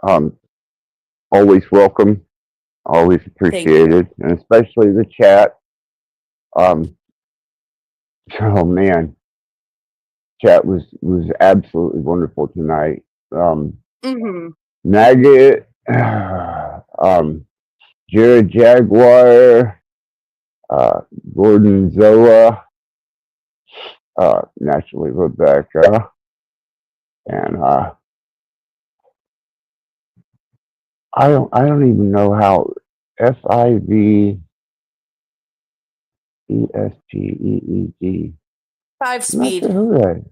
Always welcome, always appreciated, and especially the chat. Oh man, chat was absolutely wonderful tonight. Nugget, Jared Jaguar, Gordon Zoa, naturally Rebecca, and I don't even know how FIVESPEEG. 5 speed. I'm not sure who that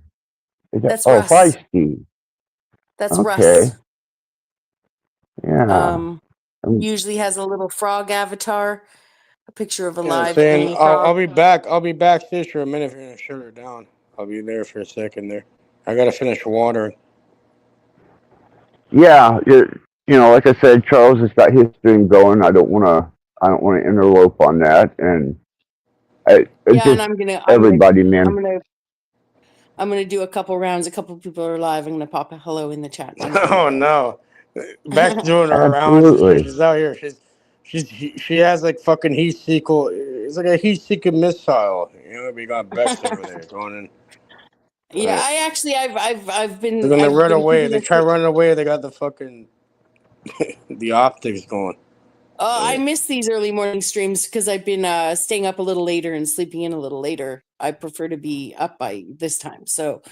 is. That's Oh, Russ. 5 speed. That's Okay. Russ. Yeah. Usually has a little frog avatar, a picture of a Yeah, live saying only frog. I'll be back. I'll be backstage for a minute if you're gonna shut her down. I'll be there for a second there. I gotta finish watering. Yeah, like I said, Charles has got his thing going. I don't want to interlope on that, and And I'm gonna do a couple rounds. A couple people are live. I'm gonna pop a hello in the chat. Oh no, Beck's doing her rounds. She's out here. She has like fucking heat seeker. It's like a heat seeking missile. We got Beck's over there going in. Yeah, I've been. They're gonna run away. They keeping try running away. They got the fucking the optics going. I miss these early morning streams because I've been staying up a little later and sleeping in a little later. I prefer to be up by this time. So,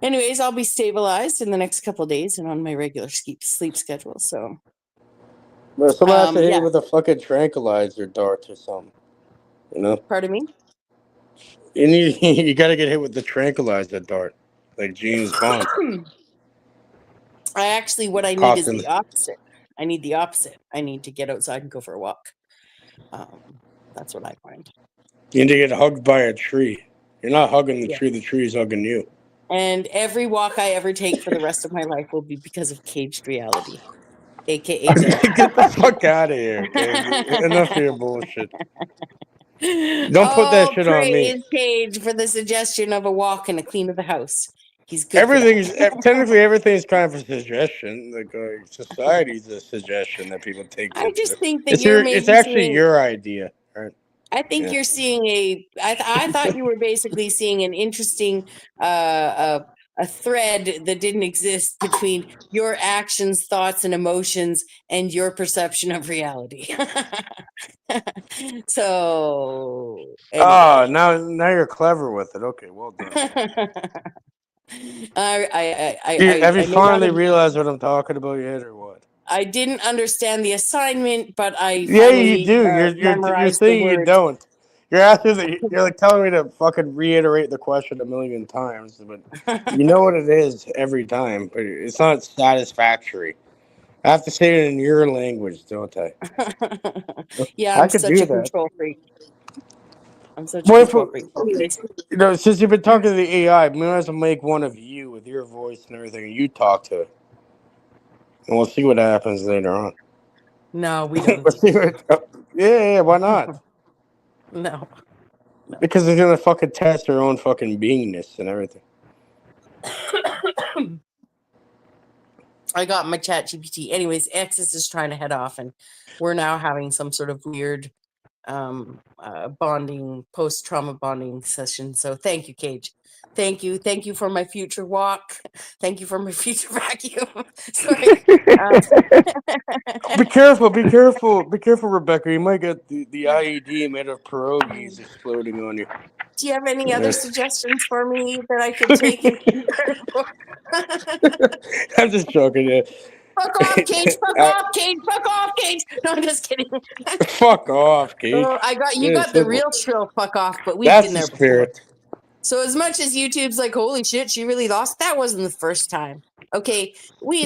anyways, I'll be stabilized in the next couple of days and on my regular sleep schedule. So, But someone has to hit you with a fucking tranquilizer dart or something. Pardon me? You gotta get hit with the tranquilizer dart, like James Bond. What I need is the opposite. I need the opposite. I need to get outside and go for a walk. That's what I find. You need to get hugged by a tree. You're not hugging the tree. The tree's hugging you. And every walk I ever take for the rest of my life will be because of caged reality, aka get the fuck out of here. Enough of your bullshit. Don't put that shit on me. Praise Cage for the suggestion of a walk and a clean of the house. He's good. Technically everything's kind of a suggestion. Like society's a suggestion that people take. I just think that it's actually your idea, right? I think you're seeing I thought you were basically seeing an interesting a thread that didn't exist between your actions, thoughts, and emotions and your perception of reality. So anyway. Now you're clever with it. Okay, well done. Have you finally realized what I'm talking about yet, or what? I didn't understand the assignment, but I finally, you do. You're saying you don't. You're asking. You're like telling me to fucking reiterate the question 1,000,000 times, but you know what it is every time. But it's not satisfactory. I have to say it in your language, don't I? Yeah, I'm such a control freak. I'm such a control freak. Anyways. Since you've been talking to the AI, we might as well make one of you with your voice and everything, and you talk to it. And we'll see what happens later on. No, we don't. Yeah, why not? No. Because they're gonna fucking test their own fucking beingness and everything. I got my chat GPT. Anyways, Axis is trying to head off, and we're now having some sort of weird bonding, post-trauma bonding session. So thank you, Cage. Thank you for my future walk. Thank you for my future vacuum. Sorry. Be careful, Rebecca. You might get the IED made of pierogies exploding on you. Do you have any other suggestions for me that I could take in credit for? I'm just joking. Yeah. Fuck off, Cage! Fuck off, Cage! Fuck off, Cage! No, I'm just kidding. Fuck off, Cage. Oh, you got the real shrill fuck off, but we've That's been there the spirit. before. So as much as YouTube's like, holy shit, she really lost, that wasn't the first time. Okay,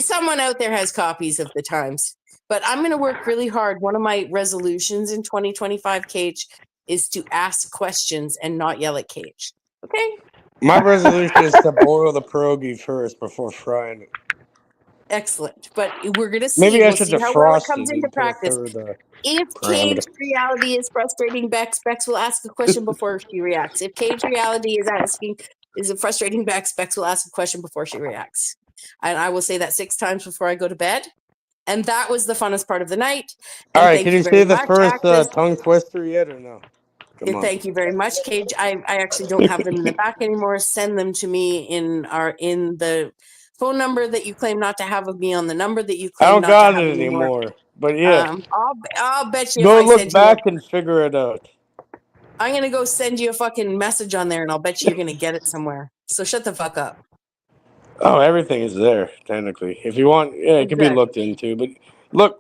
someone out there has copies of the times. But I'm going to work really hard. One of my resolutions in 2025, Cage, is to ask questions and not yell at Cage. Okay? My resolution is to boil the pierogi first before frying it. Excellent. But we're going to see. Maybe I we'll should see defrost how well it comes into practice. If parameter. Cage reality is frustrating Bex will ask a question before she reacts. If Cage reality is frustrating Bex will ask a question before she reacts. And I will say that 6 times before I go to bed. And that was the funnest part of the night. All And right, thank can you you very say the much, first Access. tongue twister yet or no? Come on. Thank you very much, Cage. I actually don't have them in the back anymore. Send them to me in the phone number that you claim not to have of me on the number that you I claim don't not to got have it anymore. anymore. But yeah, I'll bet you if go I look send you back and figure it out. I'm gonna go send you a fucking message on there, and I'll bet you you're gonna get it somewhere. So shut the fuck up. Oh, everything is there technically. If you want, yeah, it can be looked into. But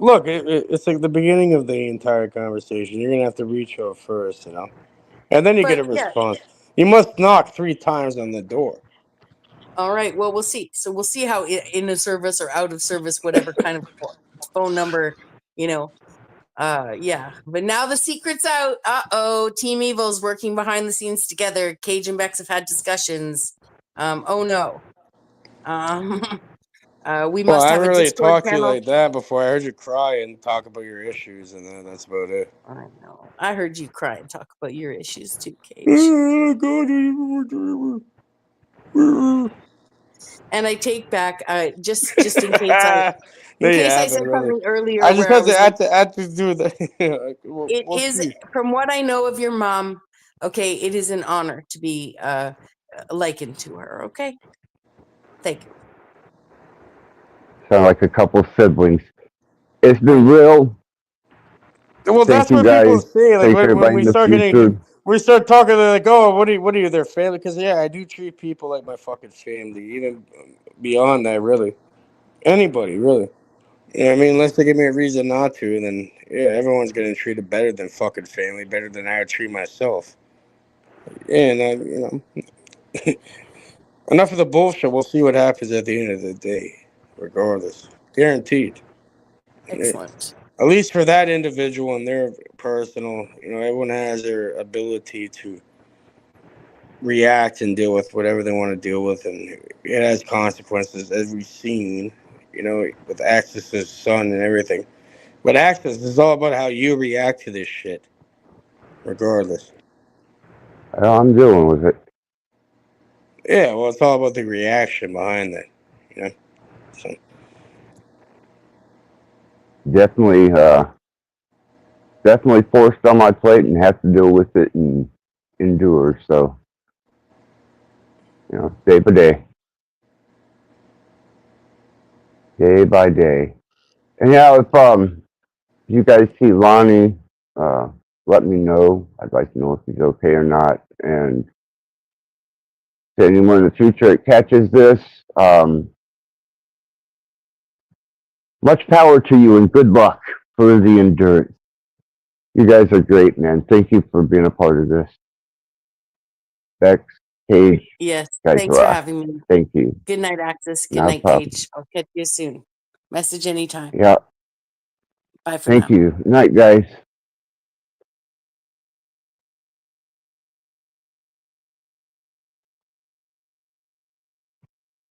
look, it's like the beginning of the entire conversation. You're gonna have to reach out first, and then you get a response. You must knock 3 times on the door. All right. Well, we'll see. So we'll see how in a service or out of service, whatever kind of phone number, yeah. But now the secret's out. Team Evil's working behind the scenes together. Cage and Bex have had discussions. Oh no. We Well, must I have a haven't really Discord talked to you channel. like that before. I heard you cry and talk about your issues, and then that's about it. I know. I heard you cry and talk about your issues too, Cage. And I take back just in case I said something earlier. I just where had to do that. It is, from what I know of your mom, okay, it is an honor to be likened to her, okay? Thank you. Sound like a couple siblings. It's been real. Well, that's what people say. Like when we start we start talking, they're like, "Oh, what are you, their family?" Because yeah, I do treat people like my fucking family, even beyond that, really. Anybody, really. Yeah, I mean, unless they give me a reason not to, then yeah, everyone's getting treated better than fucking family, better than I would treat myself. And enough of the bullshit. We'll see what happens at the end of the day, regardless. Guaranteed. Excellent. At least for that individual and their personal, everyone has their ability to react and deal with whatever they want to deal with, and it has consequences, as we've seen, with Axis's son and everything. But Axis is all about how you react to this shit, regardless. I'm dealing with it. Yeah, well, it's all about the reaction behind that, So. Definitely forced on my plate and have to deal with it and endure. So, day by day. Day by day. And if you guys see Lonnie, let me know. I'd like to know if he's okay or not. And to anyone in the future that catches this, much power to you and good luck for the endurance. You guys are great, man. Thank you for being a part of this. Bex, Cage. Yes, thanks for having me. Thank you. Good night, Axis. Good No night, problem. Cage. I'll catch you soon. Message anytime. Yeah. Bye for now. Thank you. Night, guys.